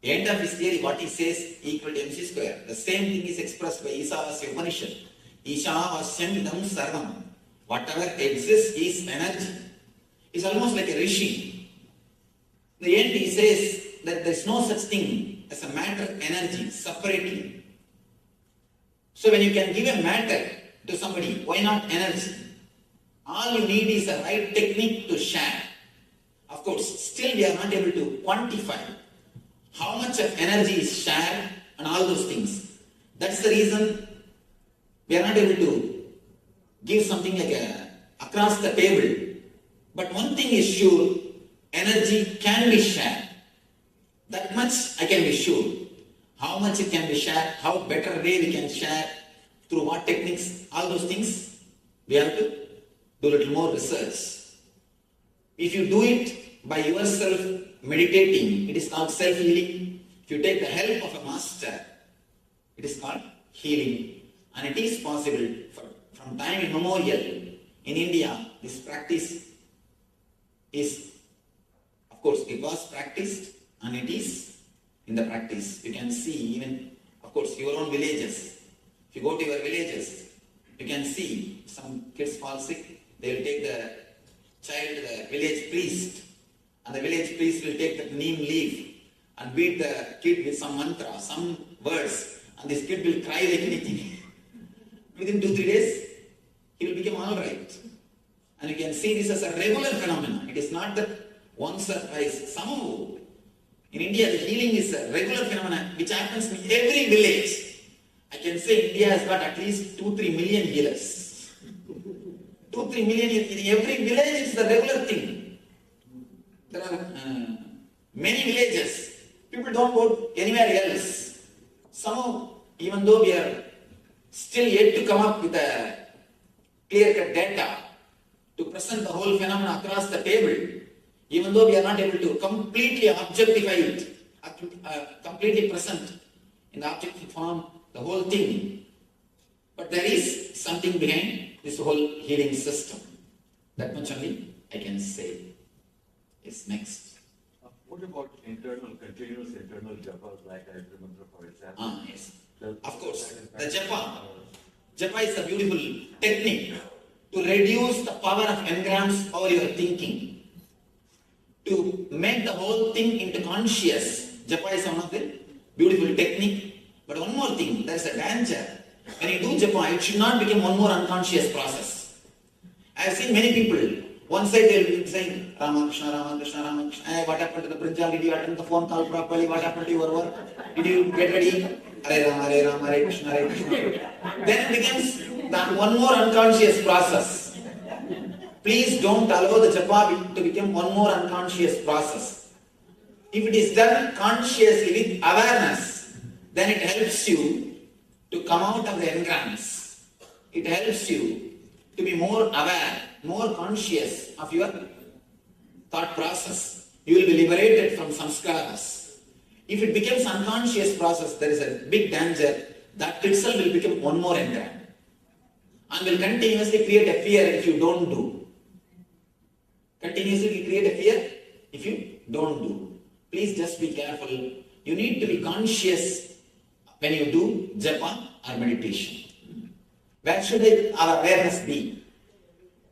end of his theory, what he says, equal to mc square. The same thing is expressed by Isavasya Upanishad. Isha vasyam idam sarvam. Whatever exists is energy. It's almost like a rishi. In the end, he says that there is no such thing as a matter energy separately. So when you can give a matter to somebody, why not energy? All you need is a right technique to share. Of course, still we are not able to quantify how much of energy is shared and all those things. That's the reason we are not able to give something like across the table. But one thing is sure, energy can be shared. That much I can be sure. How much it can be shared, how better way we can share, through what techniques, all those things, we have to do a little more research. If you do it by yourself meditating, it is called self-healing. If you take the help of a master, it is called healing. And it is possible from time immemorial. In India, this practice is, of course, it was practiced and it is in the practice. You can see even, of course, your own villages. If you go to your villages, you can see some kids fall sick. They will take the child to the village priest, and the village priest will take the neem leaf and beat the kid with some mantra, some words, and this kid will cry like anything. Within 2-3 days, he will become all right. And you can see this as a regular phenomenon. It is not that once or twice. Somehow, in India, the healing is a regular phenomenon which happens in every village. I can say India has got at least 2-3 million healers. 2-3 million in every village is the regular thing. There are many villages. People don't go anywhere else. Somehow, even though we are still yet to come up with a clear-cut data to present the whole phenomenon across the table, even though we are not able to completely objectify it, completely present in the objective form, the whole thing. But there is something behind this whole healing system. That much only I can say. Yes, next. What about continuous internal japa, like I remember, for example? Yes. Of course, the japa. Japa is a beautiful technique to reduce the power of engrams over your thinking. To make the whole thing into conscious. Japa is one of the beautiful technique. But one more thing, there is a danger. When you do japa, it should not become one more unconscious process. I have seen many people, one side they will be saying, Rama Krishna, Rama Krishna, Rama Krishna. Hey, what happened to the brinjal? Did you attend the phone call properly? What happened to your work? Did you get ready? Hare Rama, Hare Rama, Hare Krishna, Hare Krishna. Then it becomes that one more unconscious process. Please don't allow the japa to become one more unconscious process. If it is done consciously with awareness, then it helps you to come out of the engrams. It helps you to be more aware, more conscious of your thought process. You will be liberated from samskaras. If it becomes unconscious process, there is a big danger that itself will become one more engram and will continuously create a fear if you don't do. Continuously create a fear if you don't do. Please just be careful. You need to be conscious when you do japa or meditation. Where should our awareness be?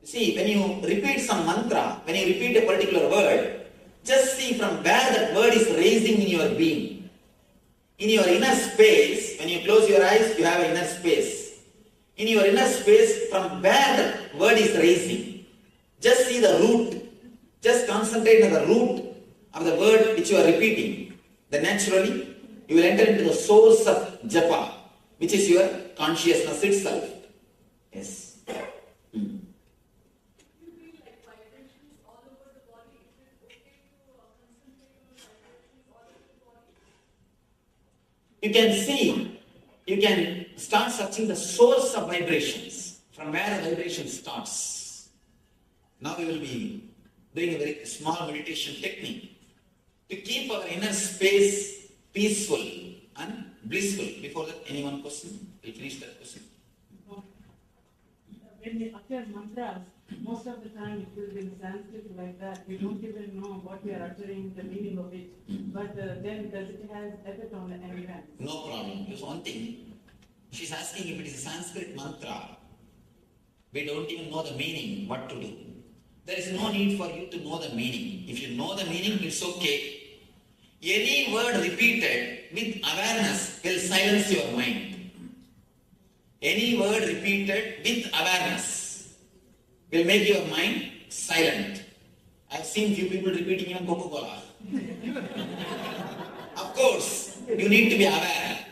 See, when you repeat some mantra, when you repeat a particular word, just see from where that word is raising in your being. In your inner space, when you close your eyes, you have an inner space. In your inner space, from where that word is raising, just see the root. Just concentrate on the root of the word which you are repeating. Then naturally, you will enter into the source of japa, which is your consciousness itself. Yes. You can see, you can start searching the source of vibrations, from where the vibration starts. Now we will be doing a very small meditation technique to keep our inner space peaceful and blissful. Before that, any one question? We finish that question. When we utter mantras, most of the time it will be in Sanskrit like that. We don't even know what we are uttering, the meaning of it. But then does it have effect on the environment? No problem. There's one thing. She's asking if it is a Sanskrit mantra. We don't even know the meaning, what to do. There is no need for you to know the meaning. If you know the meaning, it's okay. Any word repeated with awareness will silence your mind. Any word repeated with awareness will make your mind silent. I've seen few people repeating even Coca-Cola. Of course, you need to be aware.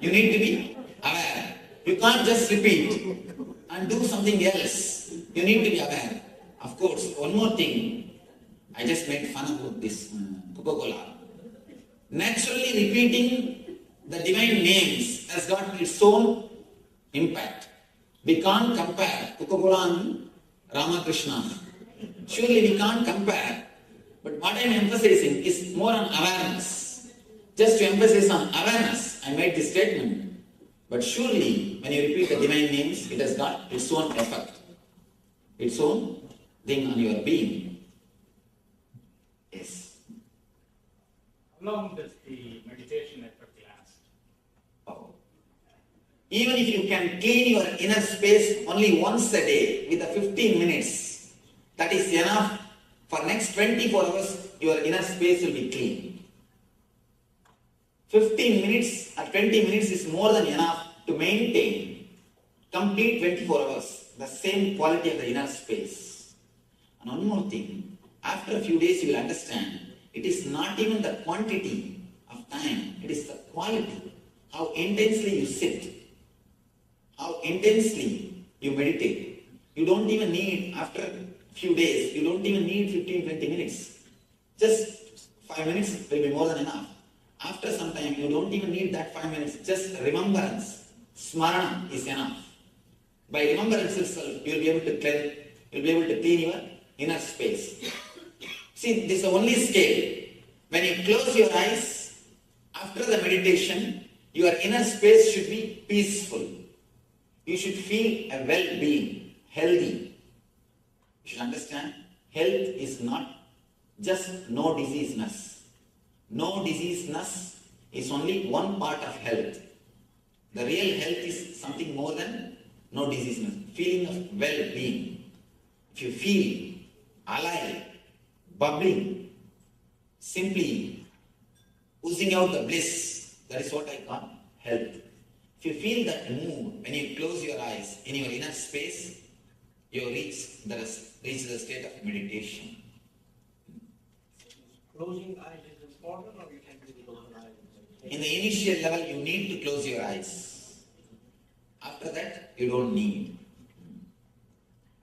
You need to be aware. You can't just repeat and do something else. You need to be aware. Of course, one more thing. I just made fun about this Coca-Cola. Naturally repeating the divine names has got its own impact. We can't compare Coca-Cola and Ramakrishna. Surely we can't compare. But what I'm emphasizing is more on awareness. Just to emphasize on awareness, I made this statement. But surely, when you repeat the divine names, it has got its own effect. Its own thing on your being. Yes. How long does the meditation effect last? Even if you can clean your inner space only once a day with the 15 minutes, that is enough. For next 24 hours, your inner space will be clean. 15 minutes or 20 minutes is more than enough to maintain complete 24 hours, the same quality of the inner space. And one more thing, after a few days you will understand, it is not even the quantity of time, it is the quality, how intensely you sit, how intensely you meditate. You don't even need, after a few days, you don't even need 15-20 minutes. Just 5 minutes will be more than enough. After some time, you don't even need that 5 minutes. Just remembrance, smarana is enough. By remembrance itself, you will be able to clean your inner space. See, this is the only scale. When you close your eyes, after the meditation, your inner space should be peaceful. You should feel a well-being, healthy. You should understand, health is not just no diseaseness. No diseaseness is only one part of health. The real health is something more than no diseaseness. Feeling of well-being. If you feel alive, bubbling, simply oozing out the bliss, that is what I call health. If you feel that mood, when you close your eyes in your inner space, you reach the state of meditation. Closing eyes is important, or you can do the open eyes? In the initial level, you need to close your eyes. After that, you don't need.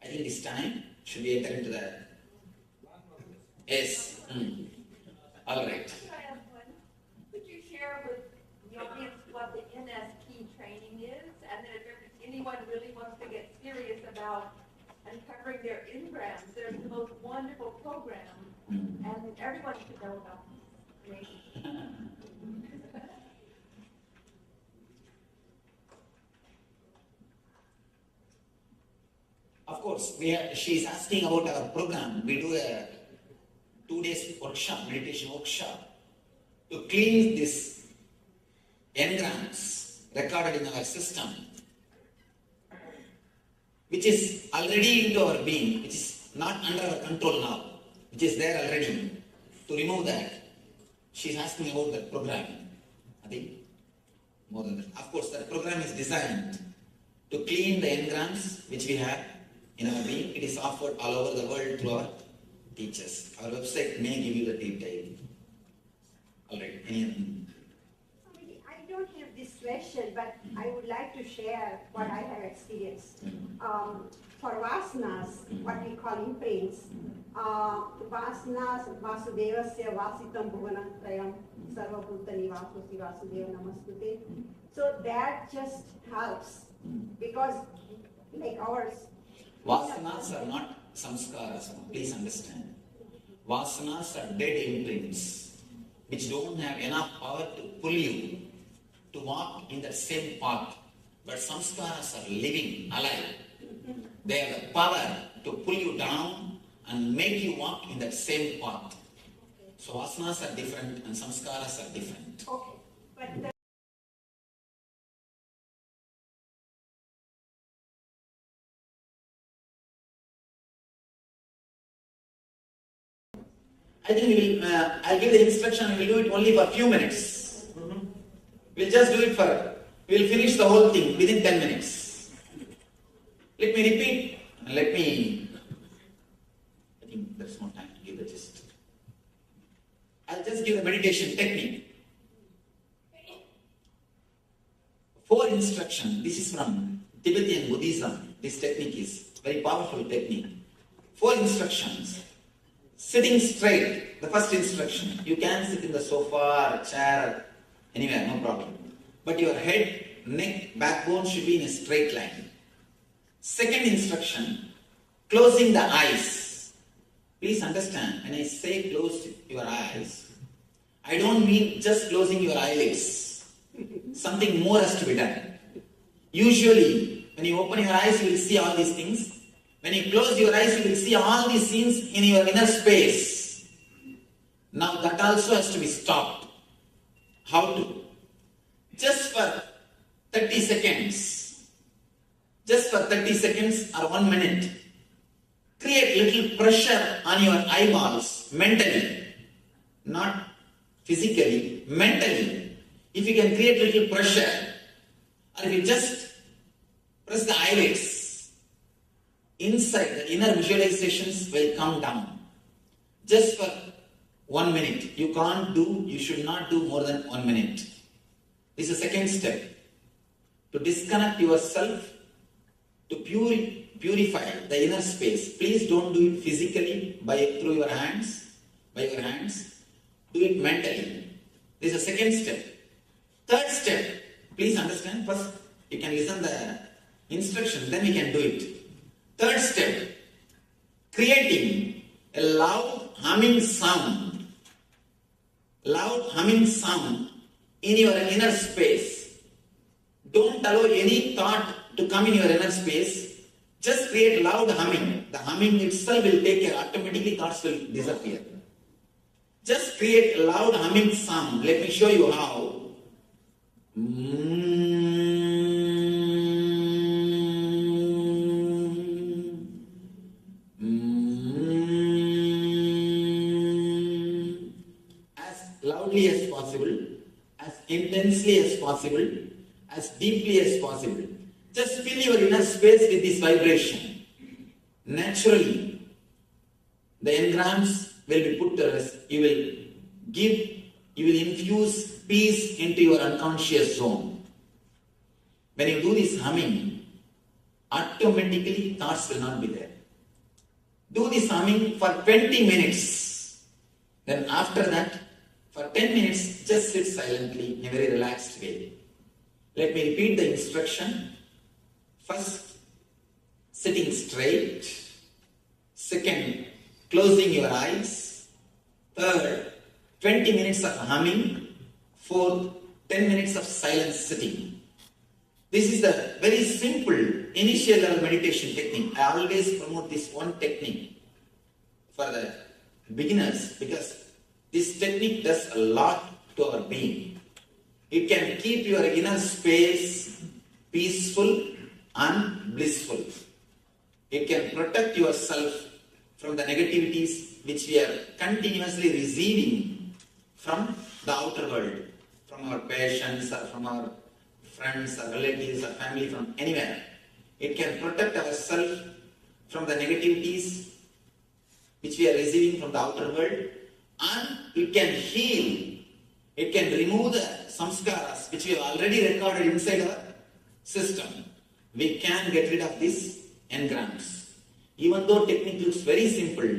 I think this time should be enter into the. Yes. All right. Could you share with the audience what the NSP training is, and then if anyone really wants to get serious about uncovering their engrams, there's the most wonderful program, and everyone should know about this. Of course, she is asking about our program. We do a 2 days workshop, meditation workshop, to clean these engrams recorded in our system, which is already into our being, which is not under our control now, which is there already. To remove that, she is asking about that program. I think more than that. Of course, that program is designed to clean the engrams which we have in our being. It is offered all over the world through our teachers. Our website may give you the detail. All right. Any other? I don't have this expression, but I would like to share what I have experienced. For vasanas, what we call imprints, vasanas, vasudevasya vasitam bhuvanantrayam sarvabhuta nivasosi vasudeva namaskute. So that just helps, because like ours. Vasanas are not samskaras, please understand. Vasanas are dead imprints, which don't have enough power to pull you to walk in that same path. But samskaras are living, alive. They have the power to pull you down and make you walk in that same path. So vasanas are different and samskaras are different. Okay, but I think I'll give the instruction, we'll do it only for a few minutes. We'll just do it we'll finish the whole thing within 10 minutes. Let me repeat, I think there's no time to give the gist. I'll just give the meditation technique. 4 instructions, this is from Tibetan Buddhism. This technique is very powerful technique. 4 instructions. Sitting straight, the first instruction. You can sit in the sofa, or chair, anywhere, no problem. But your head, neck, backbone should be in a straight line. Second instruction, closing the eyes. Please understand, when I say close your eyes, I don't mean just closing your eyelids. Something more has to be done. Usually, when you open your eyes, you will see all these things. When you close your eyes, you will see all these scenes in your inner space. Now that also has to be stopped. How to? Just for 30 seconds. Just for 30 seconds or 1 minute. Create little pressure on your eyeballs mentally. Not physically, mentally. If you can create little pressure, or if you just press the eyelids, inside, the inner visualizations will come down. Just for 1 minute. You should not do more than 1 minute. This is the second step. To disconnect yourself, to purify the inner space. Please don't do it physically through your hands, by your hands. Do it mentally. This is the second step. Third step, please understand. First, you can listen the instructions, then we can do it. Third step, creating a loud humming sound. Loud humming sound in your inner space. Don't allow any thought to come in your inner space. Just create loud humming. The humming itself will take care. Automatically thoughts will disappear. Just create a loud humming sound. Let me show you how. As possible, as intensely as possible, as deeply as possible. Just fill your inner space with this vibration. Naturally, the engrams will be put to rest. You will infuse peace into your unconscious zone. When you do this humming, automatically thoughts will not be there. Do this humming for 20 minutes. Then after that, for 10 minutes, just sit silently in a very relaxed way. Let me repeat the instruction. First, sitting straight. Second, closing your eyes. Third, 20 minutes of humming. Fourth, 10 minutes of silent sitting. This is the very simple initial level meditation technique. I always promote this one technique for the beginners because this technique does a lot to our being. It can keep your inner space peaceful and blissful. It can protect yourself from the negativities which we are continuously receiving from the outer world, from our patients or from our friends or relatives or family, from anywhere. It can protect ourselves from the negativities which we are receiving from the outer world. And it can heal, it can remove the samskaras which we have already recorded inside our system, we can get rid of these engrams. Even though technique looks very simple,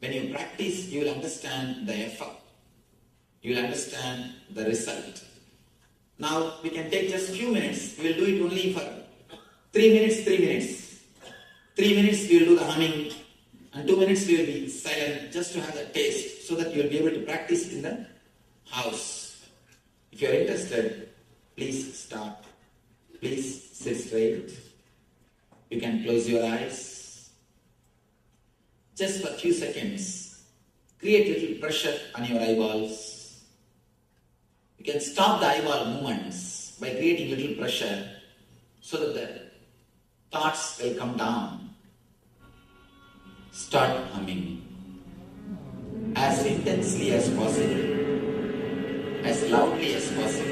when you practice, you will understand the effect. You will understand the result. Now, we can take just few minutes. We will do it only for 3 minutes, 3 minutes. 3 minutes we will do the humming, and 2 minutes we will be silent just to have the taste so that you will be able to practice in the house. If you are interested, please start. Please sit straight. You can close your eyes. Just for a few seconds, create little pressure on your eyeballs. You can stop the eyeball movements by creating little pressure so that the thoughts will come down. Start humming as intensely as possible, as loudly as possible.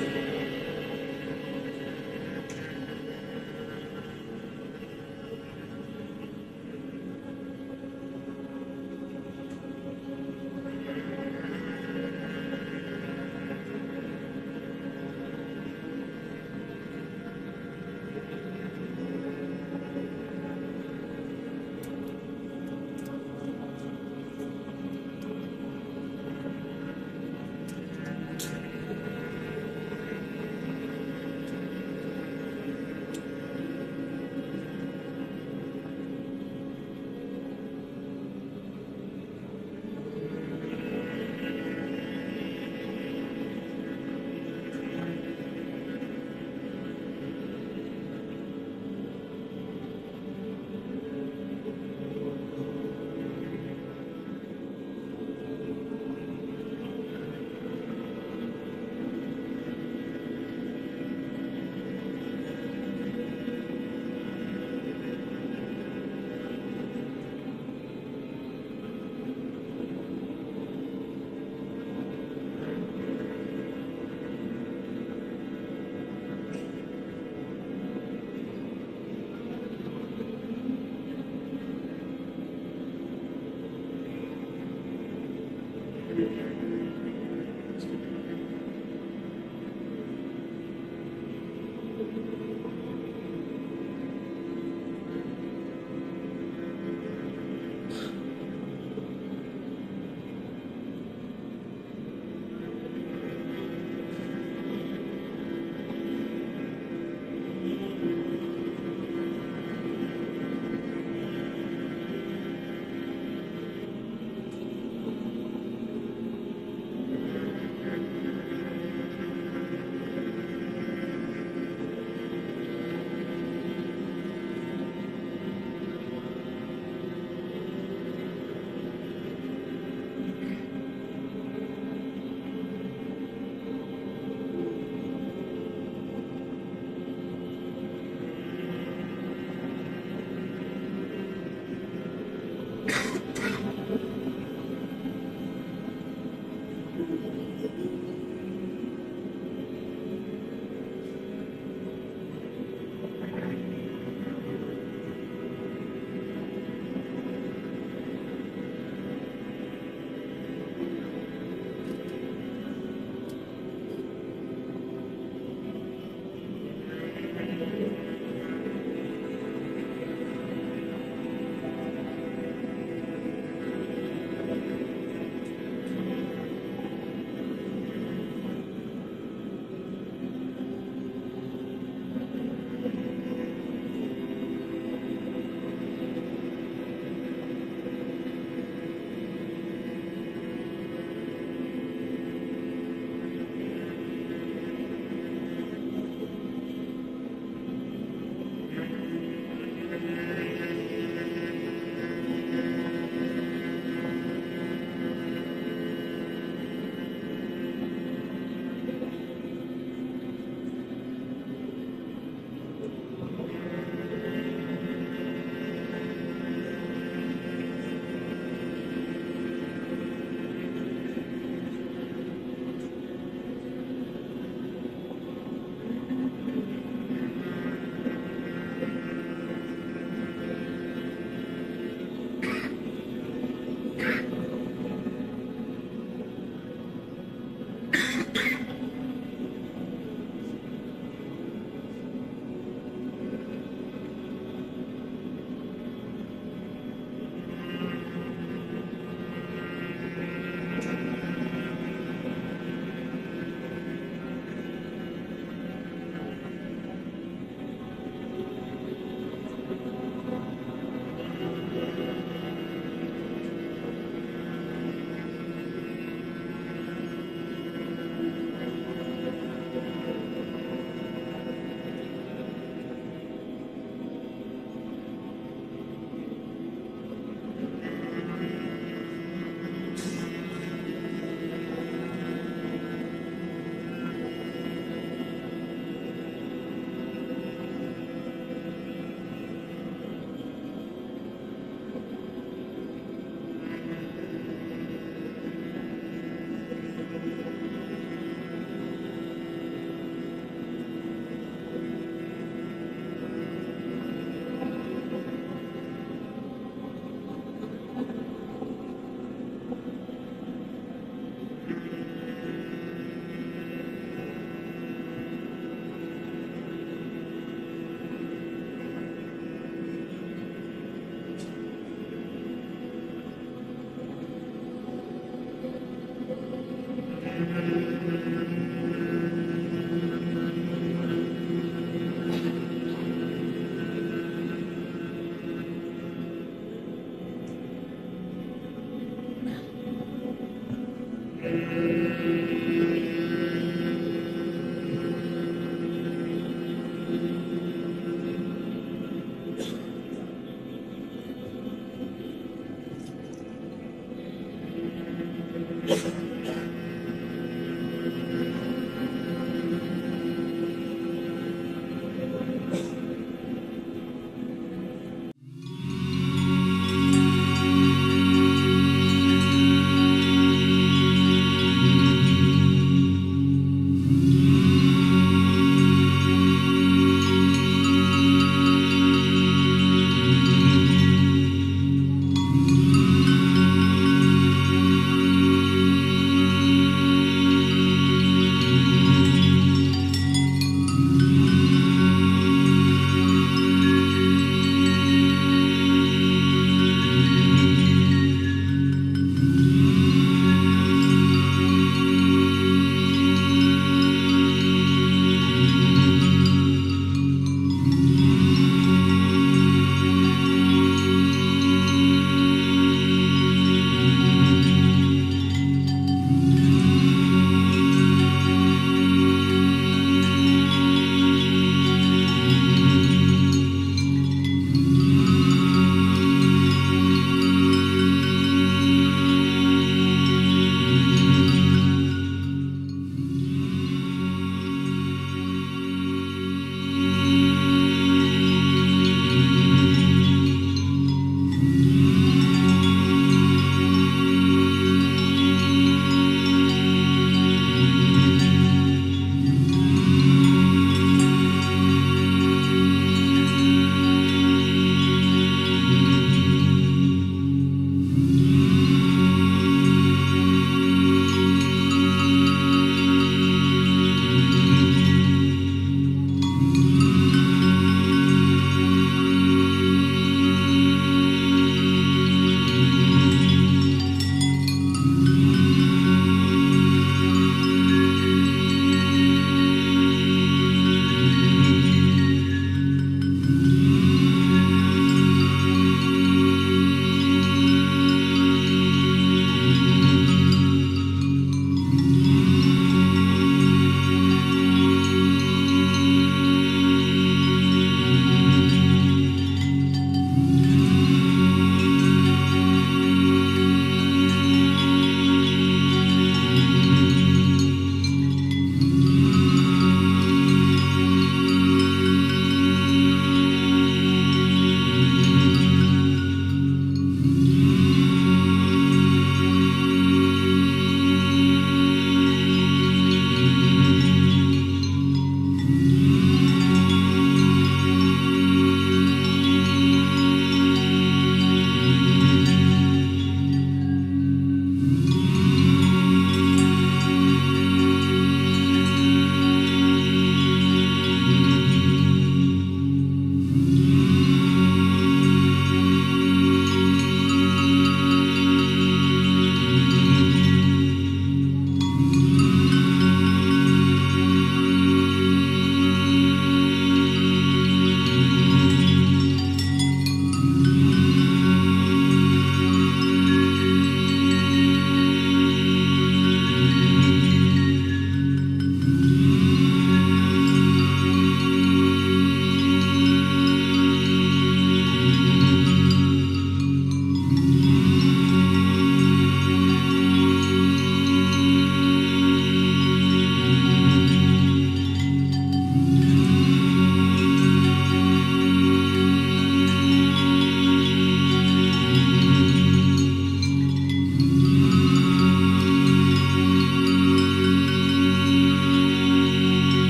Thank you.